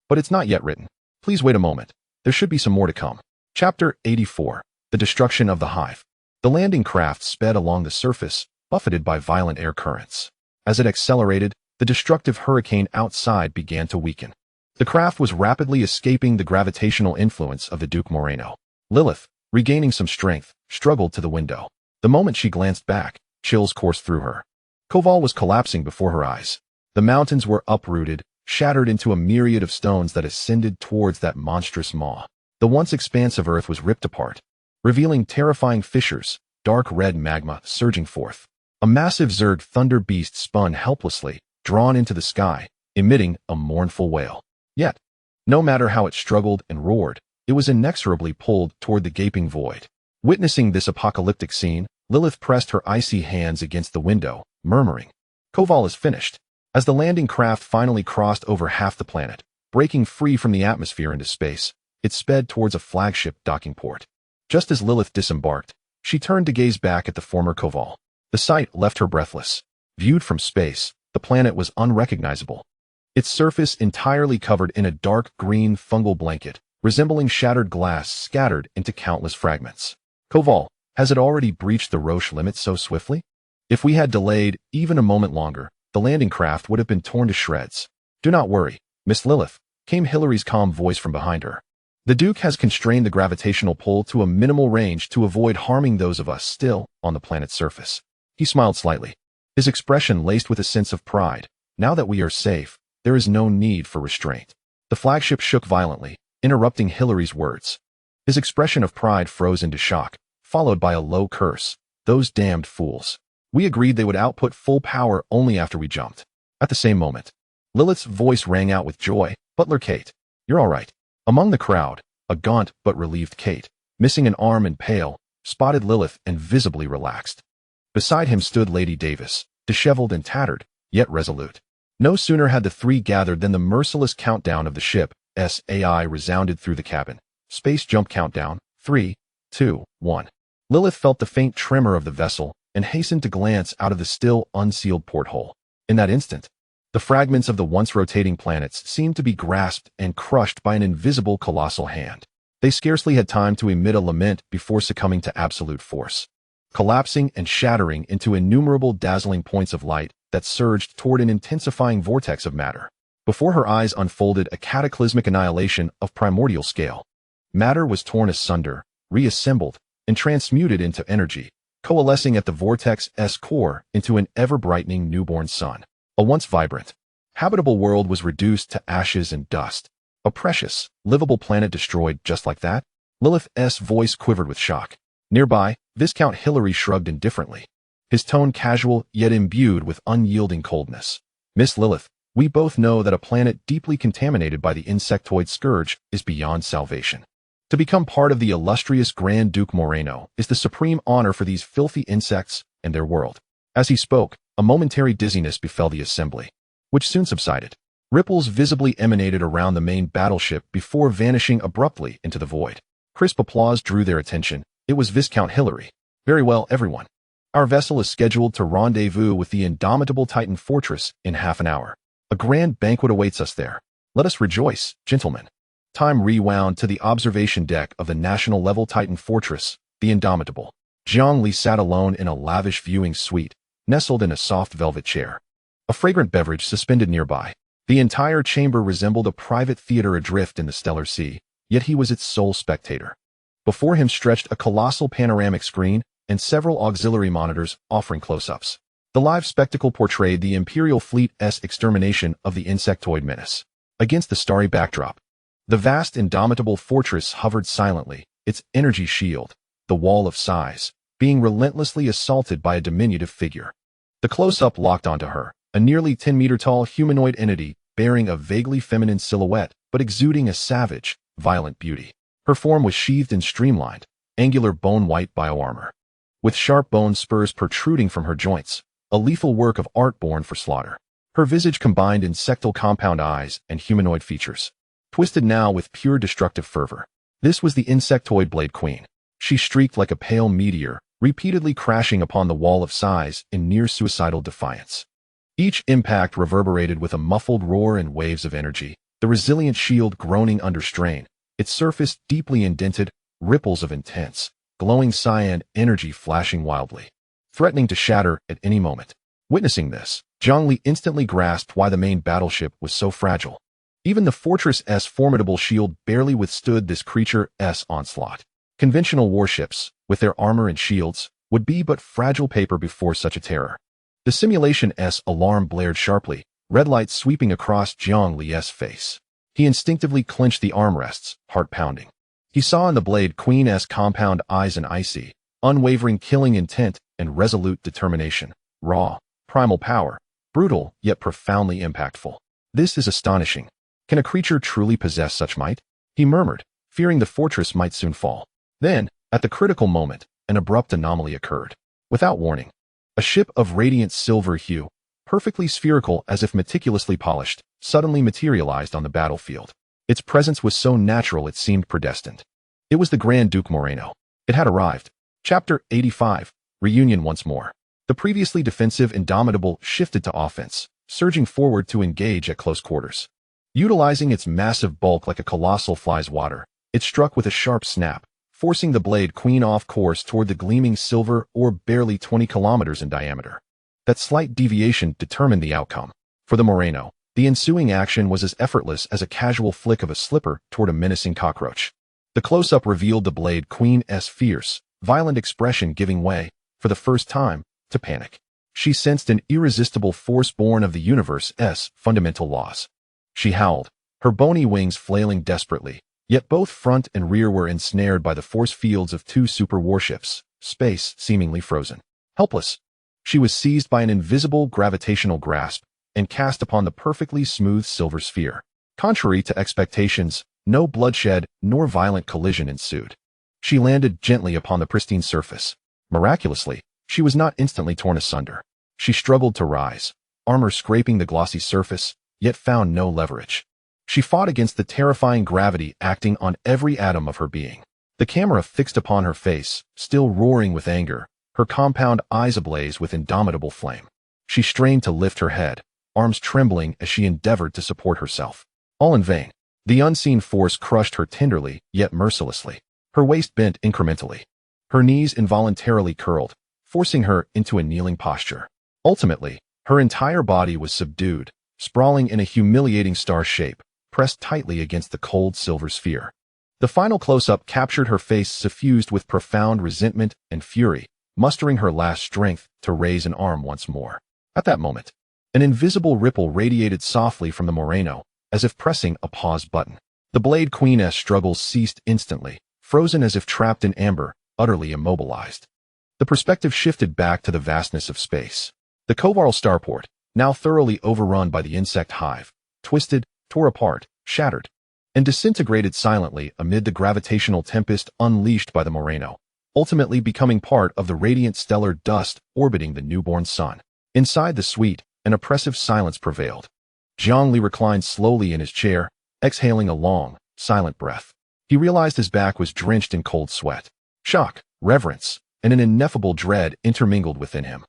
But it's not yet written. Please wait a moment. There should be some more to come. Chapter 84. The Destruction of the Hive. The landing craft sped along the surface, buffeted by violent air currents. As it accelerated, the destructive hurricane outside began to weaken. The craft was rapidly escaping the gravitational influence of the Duke Moreno. Lilith, regaining some strength, struggled to the window. The moment she glanced back, chills coursed through her. Koval was collapsing before her eyes. The mountains were uprooted, shattered into a myriad of stones that ascended towards that monstrous maw. The once expansive earth was ripped apart, revealing terrifying fissures, dark red magma surging forth. A massive Zerg thunder beast spun helplessly, drawn into the sky, emitting a mournful wail. Yet, no matter how it struggled and roared, it was inexorably pulled toward the gaping void. Witnessing this apocalyptic scene, Lilith pressed her icy hands against the window, murmuring, Koval is finished. As the landing craft finally crossed over half the planet, breaking free from the atmosphere into space, it sped towards a flagship docking port. Just as Lilith disembarked, she turned to gaze back at the former Koval. The sight left her breathless. Viewed from space, the planet was unrecognizable. Its surface entirely covered in a dark green fungal blanket, resembling shattered glass scattered into countless fragments. Koval, has it already breached the Roche limit so swiftly? If we had delayed even a moment longer, the landing craft would have been torn to shreds. Do not worry, Miss Lilith, came Hillary's calm voice from behind her. The Duke has constrained the gravitational pull to a minimal range to avoid harming those of us still on the planet's surface. He smiled slightly, his expression laced with a sense of pride. Now that we are safe, there is no need for restraint. The flagship shook violently, interrupting Hillary's words. His expression of pride froze into shock, followed by a low curse. Those damned fools. We agreed they would output full power only after we jumped. At the same moment, Lilith's voice rang out with joy. Butler Kate, you're all right. Among the crowd, a gaunt but relieved Kate, missing an arm and pale, spotted Lilith and visibly relaxed. Beside him stood Lady Davis, disheveled and tattered, yet resolute. No sooner had the three gathered than the merciless countdown of the ship's AI resounded through the cabin. Space jump countdown, 3, 2, 1. Lilith felt the faint tremor of the vessel and hastened to glance out of the still unsealed porthole. In that instant, the fragments of the once rotating planets seemed to be grasped and crushed by an invisible colossal hand. They scarcely had time to emit a lament before succumbing to absolute force, collapsing and shattering into innumerable dazzling points of light that surged toward an intensifying vortex of matter. Before her eyes unfolded a cataclysmic annihilation of primordial scale. Matter was torn asunder, reassembled, and transmuted into energy, coalescing at the vortex's core into an ever-brightening newborn sun. A once vibrant, habitable world was reduced to ashes and dust. A precious, livable planet destroyed just like that? Lilith's voice quivered with shock. Nearby, Viscount Hillary shrugged indifferently, his tone casual yet imbued with unyielding coldness. Miss Lilith, we both know that a planet deeply contaminated by the insectoid scourge is beyond salvation. To become part of the illustrious Grand Duke Moreno is the supreme honor for these filthy insects and their world. As he spoke, a momentary dizziness befell the assembly, which soon subsided. Ripples visibly emanated around the main battleship before vanishing abruptly into the void. Crisp applause drew their attention. It was Viscount Hillary. Very well, everyone. Our vessel is scheduled to rendezvous with the indomitable Titan fortress in half an hour. A grand banquet awaits us there. Let us rejoice, gentlemen. Time rewound to the observation deck of the national-level Titan fortress, the Indomitable. Jiang Li sat alone in a lavish viewing suite, nestled in a soft velvet chair. A fragrant beverage suspended nearby. The entire chamber resembled a private theater adrift in the stellar sea, yet he was its sole spectator. Before him stretched a colossal panoramic screen and several auxiliary monitors offering close-ups. The live spectacle portrayed the Imperial Fleet's extermination of the insectoid menace. Against the starry backdrop, the vast indomitable fortress hovered silently, its energy shield, the wall of size, being relentlessly assaulted by a diminutive figure. The close-up locked onto her, a nearly 10-meter-tall humanoid entity bearing a vaguely feminine silhouette but exuding a savage, violent beauty. Her form was sheathed in streamlined, angular bone-white bioarmor, with sharp bone spurs protruding from her joints, a lethal work of art born for slaughter. Her visage combined insectal compound eyes and humanoid features, twisted now with pure destructive fervor. This was the insectoid Blade Queen. She streaked like a pale meteor, repeatedly crashing upon the wall of size in near-suicidal defiance. Each impact reverberated with a muffled roar and waves of energy, the resilient shield groaning under strain, its surface deeply indented, ripples of intense, glowing cyan energy flashing wildly, threatening to shatter at any moment. Witnessing this, Zhongli instantly grasped why the main battleship was so fragile. Even the fortress's formidable shield barely withstood this creature's onslaught. Conventional warships, with their armor and shields, would be but fragile paper before such a terror. The simulation's alarm blared sharply, red light sweeping across Jiang Li's face. He instinctively clenched the armrests, heart pounding. He saw in the Blade Queen's compound eyes an icy, unwavering killing intent and resolute determination. Raw, primal power, brutal yet profoundly impactful. This is astonishing. Can a creature truly possess such might? He murmured, fearing the fortress might soon fall. Then, at the critical moment, an abrupt anomaly occurred. Without warning, a ship of radiant silver hue, perfectly spherical as if meticulously polished, suddenly materialized on the battlefield. Its presence was so natural it seemed predestined. It was the Grand Duke Moreno. It had arrived. Chapter 85. Reunion once more. The previously defensive Indomitable shifted to offense, surging forward to engage at close quarters. Utilizing its massive bulk like a colossal fly's water, it struck with a sharp snap, forcing the Blade Queen off course toward the gleaming silver orb barely 20 kilometers in diameter. That slight deviation determined the outcome. For the Moreno, the ensuing action was as effortless as a casual flick of a slipper toward a menacing cockroach. The close-up revealed the Blade Queen's fierce, violent expression giving way, for the first time, to panic. She sensed an irresistible force born of the universe's fundamental laws. She howled, her bony wings flailing desperately, yet both front and rear were ensnared by the force fields of two super warships, space seemingly frozen. Helpless, she was seized by an invisible gravitational grasp and cast upon the perfectly smooth silver sphere. Contrary to expectations, no bloodshed nor violent collision ensued. She landed gently upon the pristine surface. Miraculously, she was not instantly torn asunder. She struggled to rise, armor scraping the glossy surface, yet found no leverage. She fought against the terrifying gravity acting on every atom of her being. The camera fixed upon her face, still roaring with anger, her compound eyes ablaze with indomitable flame. She strained to lift her head, arms trembling as she endeavored to support herself. All in vain. The unseen force crushed her tenderly, yet mercilessly. Her waist bent incrementally. Her knees involuntarily curled, forcing her into a kneeling posture. Ultimately, her entire body was subdued, sprawling in a humiliating star shape, pressed tightly against the cold silver sphere. The final close-up captured her face suffused with profound resentment and fury, mustering her last strength to raise an arm once more. At that moment, an invisible ripple radiated softly from the Moreno, as if pressing a pause button. The Blade Queen's struggles ceased instantly, frozen as if trapped in amber, utterly immobilized. The perspective shifted back to the vastness of space. The Kovarl starport, now thoroughly overrun by the insect hive, twisted, tore apart, shattered, and disintegrated silently amid the gravitational tempest unleashed by the Moreno, ultimately becoming part of the radiant stellar dust orbiting the newborn sun. Inside the suite, an oppressive silence prevailed. Zhongli reclined slowly in his chair, exhaling a long, silent breath. He realized his back was drenched in cold sweat. Shock, reverence, and an ineffable dread intermingled within him.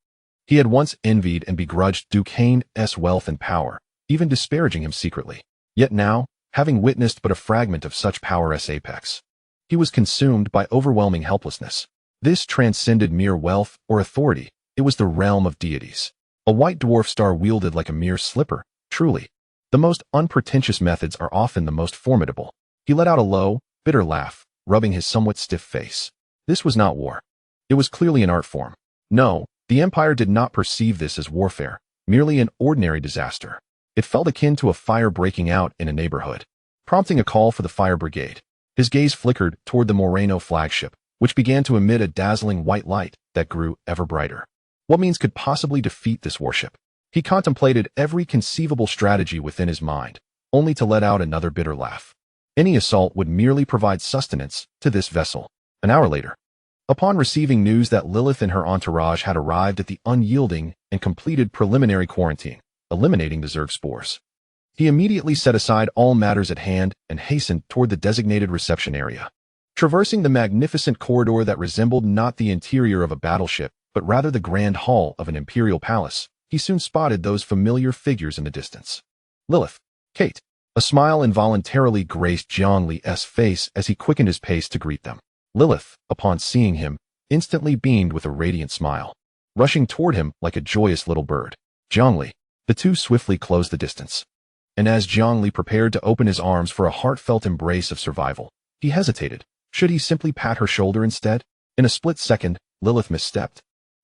He had once envied and begrudged Duke Hain's wealth and power, even disparaging him secretly. Yet now, having witnessed but a fragment of such power's apex, he was consumed by overwhelming helplessness. This transcended mere wealth or authority. It was the realm of deities. A white dwarf star wielded like a mere slipper, truly. The most unpretentious methods are often the most formidable. He let out a low, bitter laugh, rubbing his somewhat stiff face. This was not war. It was clearly an art form. No, the Empire did not perceive this as warfare, merely an ordinary disaster. It felt akin to a fire breaking out in a neighborhood, prompting a call for the fire brigade. His gaze flickered toward the Moreno flagship, which began to emit a dazzling white light that grew ever brighter. What means could possibly defeat this warship? He contemplated every conceivable strategy within his mind, only to let out another bitter laugh. Any assault would merely provide sustenance to this vessel. An hour later, upon receiving news that Lilith and her entourage had arrived at the unyielding and completed preliminary quarantine, eliminating the Zerg spores, he immediately set aside all matters at hand and hastened toward the designated reception area. Traversing the magnificent corridor that resembled not the interior of a battleship, but rather the grand hall of an imperial palace, he soon spotted those familiar figures in the distance. Lilith, Kate. A smile involuntarily graced Zhongli's face as he quickened his pace to greet them. Lilith, upon seeing him, instantly beamed with a radiant smile, rushing toward him like a joyous little bird. Zhongli. The two swiftly closed the distance. And as Zhongli prepared to open his arms for a heartfelt embrace of survival, he hesitated. Should he simply pat her shoulder instead? In a split second, Lilith misstepped,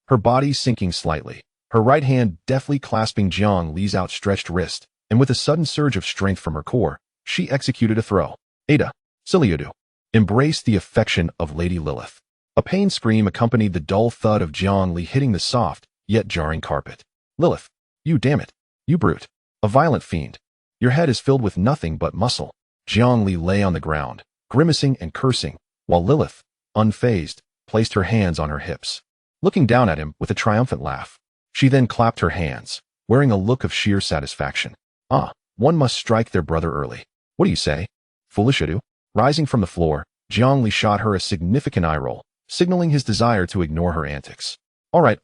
her body sinking slightly, her right hand deftly clasping Zhongli's outstretched wrist, and with a sudden surge of strength from her core, she executed a throw. Ada, Siliudu, embraced the affection of Lady Lilith. A pain scream accompanied the dull thud of Zhongli hitting the soft, yet jarring carpet. Lilith, you damn it, you brute, a violent fiend. Your head is filled with nothing but muscle. Zhongli lay on the ground, grimacing and cursing, while Lilith, unfazed, placed her hands on her hips, looking down at him with a triumphant laugh. She then clapped her hands, wearing a look of sheer satisfaction. Ah, one must strike their brother early. What do you say? Foolish Idu? Rising from the floor, Zhongli shot her a significant eye roll, signaling his desire to ignore her antics. All right.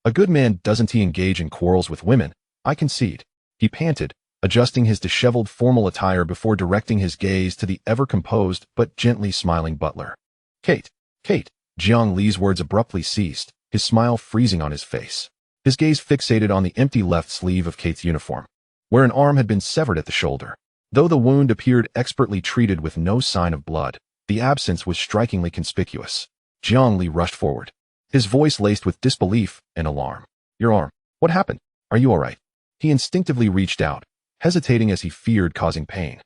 A good man doesn't he engage in quarrels with women, I concede. He panted, adjusting his disheveled formal attire before directing his gaze to the ever-composed but gently smiling butler. Kate. Zhongli's words abruptly ceased, his smile freezing on his face. His gaze fixated on the empty left sleeve of Kate's uniform, where an arm had been severed at the shoulder. Though the wound appeared expertly treated with no sign of blood, the absence was strikingly conspicuous. Zhongli rushed forward, his voice laced with disbelief and alarm. Your arm. What happened? Are you all right? He instinctively reached out, hesitating as he feared causing pain.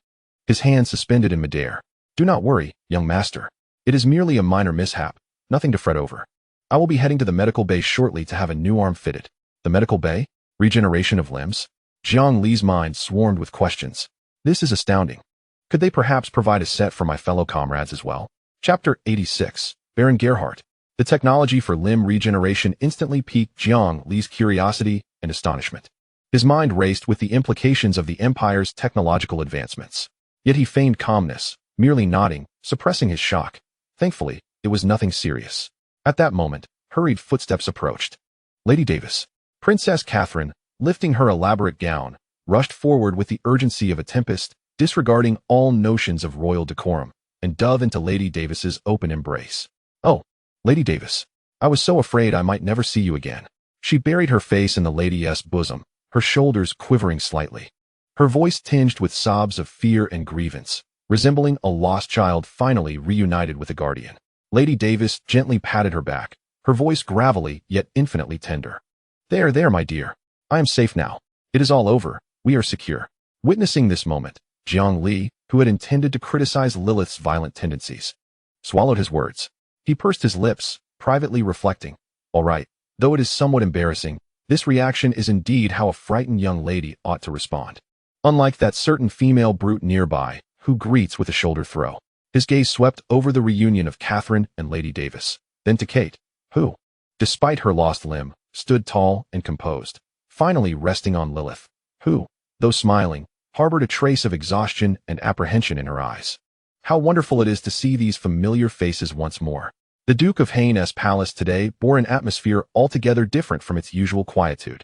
His hand suspended in midair. Do not worry, young master. It is merely a minor mishap, nothing to fret over. I will be heading to the medical bay shortly to have a new arm fitted. The medical bay? Regeneration of limbs? Zhongli's mind swarmed with questions. This is astounding. Could they perhaps provide a set for my fellow comrades as well? Chapter 86. Baron Gerhardt. The technology for limb regeneration instantly piqued Zhongli's curiosity and astonishment. His mind raced with the implications of the Empire's technological advancements. Yet he feigned calmness, merely nodding, suppressing his shock. Thankfully, it was nothing serious. At that moment, hurried footsteps approached. Lady Davis. Princess Catherine, lifting her elaborate gown, rushed forward with the urgency of a tempest, disregarding all notions of royal decorum, and dove into Lady Davis's open embrace. Oh, Lady Davis, I was so afraid I might never see you again. She buried her face in the lady's bosom, her shoulders quivering slightly. Her voice tinged with sobs of fear and grievance, resembling a lost child finally reunited with a guardian. Lady Davis gently patted her back, her voice gravelly yet infinitely tender. There, my dear. I am safe now. It is all over. We are secure. Witnessing this moment, Zhongli, who had intended to criticize Lilith's violent tendencies, swallowed his words. He pursed his lips, privately reflecting. All right, though it is somewhat embarrassing, this reaction is indeed how a frightened young lady ought to respond. Unlike that certain female brute nearby, who greets with a shoulder throw. His gaze swept over the reunion of Catherine and Lady Davis, then to Kate, who, despite her lost limb, stood tall and composed, finally resting on Lilith, who, though smiling, harbored a trace of exhaustion and apprehension in her eyes. How wonderful it is to see these familiar faces once more. The Duke of Hain's palace today bore an atmosphere altogether different from its usual quietude.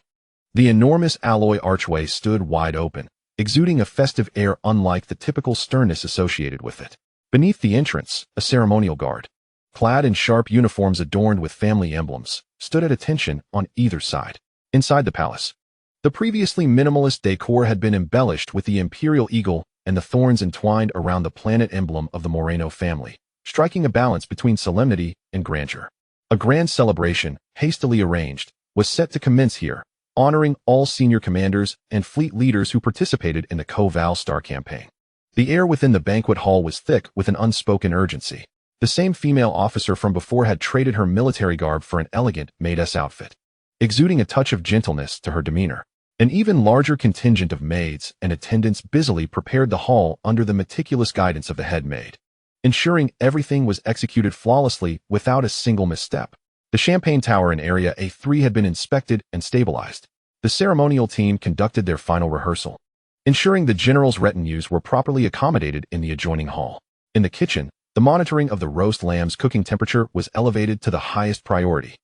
The enormous alloy archway stood wide open, exuding a festive air unlike the typical sternness associated with it. Beneath the entrance, a ceremonial guard, clad in sharp uniforms adorned with family emblems, stood at attention on either side. Inside the palace, the previously minimalist decor had been embellished with the imperial eagle and the thorns entwined around the planet emblem of the Moreno family, striking a balance between solemnity and grandeur. A grand celebration, hastily arranged, was set to commence here, honoring all senior commanders and fleet leaders who participated in the Koval Star campaign. The air within the banquet hall was thick with an unspoken urgency. The same female officer from before had traded her military garb for an elegant maidess outfit, exuding a touch of gentleness to her demeanor. An even larger contingent of maids and attendants busily prepared the hall under the meticulous guidance of the head maid, ensuring everything was executed flawlessly without a single misstep. The champagne tower in Area A3 had been inspected and stabilized. The ceremonial team conducted their final rehearsal, ensuring the general's retinues were properly accommodated in the adjoining hall. In the kitchen, the monitoring of the roast lamb's cooking temperature was elevated to the highest priority.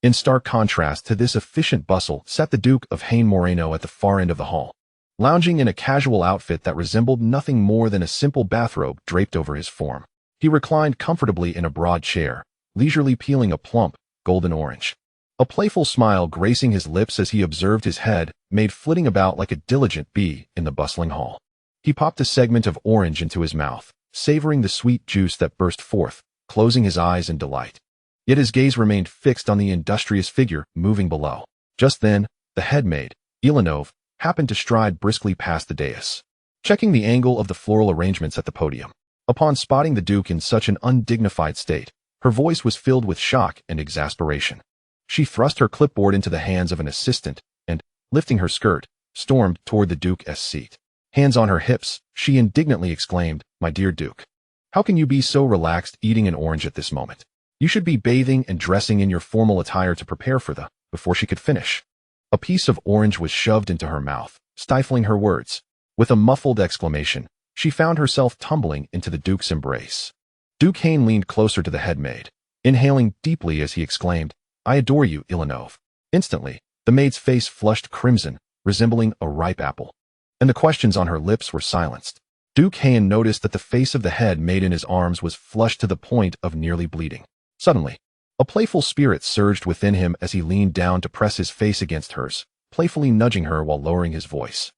In stark contrast to this efficient bustle sat the Duke of Haine Moreno at the far end of the hall, lounging in a casual outfit that resembled nothing more than a simple bathrobe draped over his form. He reclined comfortably in a broad chair, leisurely peeling a plump, golden orange. A playful smile gracing his lips as he observed his head made flitting about like a diligent bee in the bustling hall. He popped a segment of orange into his mouth, savoring the sweet juice that burst forth, closing his eyes in delight. Yet his gaze remained fixed on the industrious figure moving below. Just then, the head maid, Ilanov, happened to stride briskly past the dais, checking the angle of the floral arrangements at the podium. Upon spotting the Duke in such an undignified state, her voice was filled with shock and exasperation. She thrust her clipboard into the hands of an assistant and, lifting her skirt, stormed toward the Duke's seat. Hands on her hips, she indignantly exclaimed, "My dear Duke, how can you be so relaxed eating an orange at this moment? You should be bathing and dressing in your formal attire to prepare for the..." Before she could finish, a piece of orange was shoved into her mouth, stifling her words. With a muffled exclamation, she found herself tumbling into the Duke's embrace. Duke Haine leaned closer to the head maid, inhaling deeply as he exclaimed, "I adore you, Ilanov." Instantly, the maid's face flushed crimson, resembling a ripe apple, and the questions on her lips were silenced. Duke Haine noticed that the face of the head maid in his arms was flushed to the point of nearly bleeding. Suddenly, a playful spirit surged within him as he leaned down to press his face against hers, playfully nudging her while lowering his voice.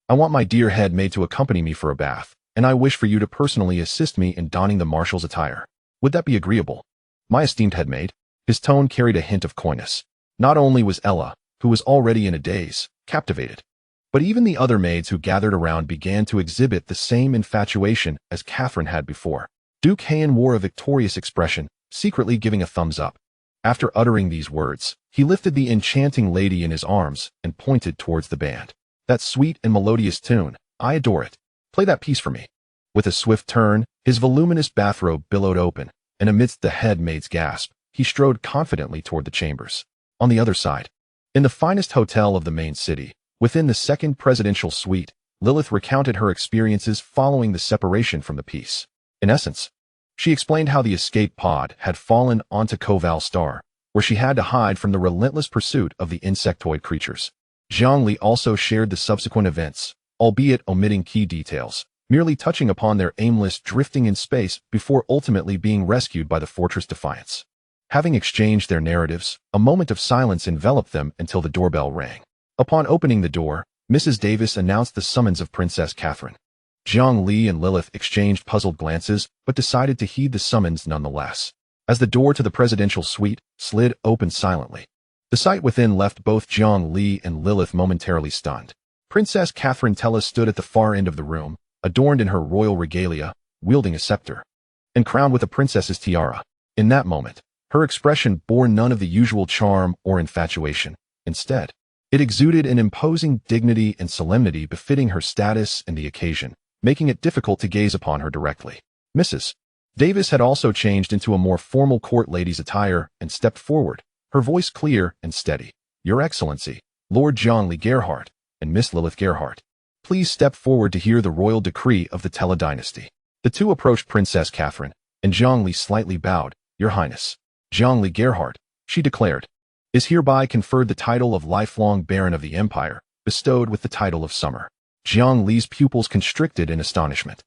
"I want my dear head maid to accompany me for a bath, and I wish for you to personally assist me in donning the marshal's attire. Would that be agreeable? My esteemed head maid." His tone carried a hint of coyness. Not only was Ella, who was already in a daze, captivated, but even the other maids who gathered around began to exhibit the same infatuation as Catherine had before. Duke Haine wore a victorious expression, secretly giving a thumbs up. After uttering these words, he lifted the enchanting lady in his arms and pointed towards the band. "That sweet and melodious tune, I adore it. Play that piece for me." With a swift turn, his voluminous bathrobe billowed open, and amidst the head maid's gasp, he strode confidently toward the chambers. On the other side, in the finest hotel of the main city, within the second presidential suite, Lilith recounted her experiences following the separation from the piece. In essence, she explained how the escape pod had fallen onto Koval Star, where she had to hide from the relentless pursuit of the insectoid creatures. Zhongli also shared the subsequent events, albeit omitting key details, merely touching upon their aimless drifting in space before ultimately being rescued by the Fortress Defiance. Having exchanged their narratives, a moment of silence enveloped them until the doorbell rang. Upon opening the door, Mrs. Davis announced the summons of Princess Catherine. Zhang Li and Lilith exchanged puzzled glances, but decided to heed the summons nonetheless. As the door to the presidential suite slid open silently, the sight within left both Zhang Li and Lilith momentarily stunned. Princess Catherine Tella stood at the far end of the room, adorned in her royal regalia, wielding a scepter, and crowned with a princess's tiara. In that moment, her expression bore none of the usual charm or infatuation. Instead, it exuded an imposing dignity and solemnity befitting her status and the occasion, making it difficult to gaze upon her directly. Mrs. Davis had also changed into a more formal court lady's attire and stepped forward, her voice clear and steady. "Your Excellency, Lord John Lee Gerhardt and Miss Lilith Gerhardt, please step forward to hear the royal decree of the Tella dynasty." The two approached Princess Catherine, and Zhang Li slightly bowed. "Your Highness, Zhang Li Gerhardt," she declared, "is hereby conferred the title of lifelong Baron of the Empire, bestowed with the title of Summer." Zhang Li's pupils constricted in astonishment.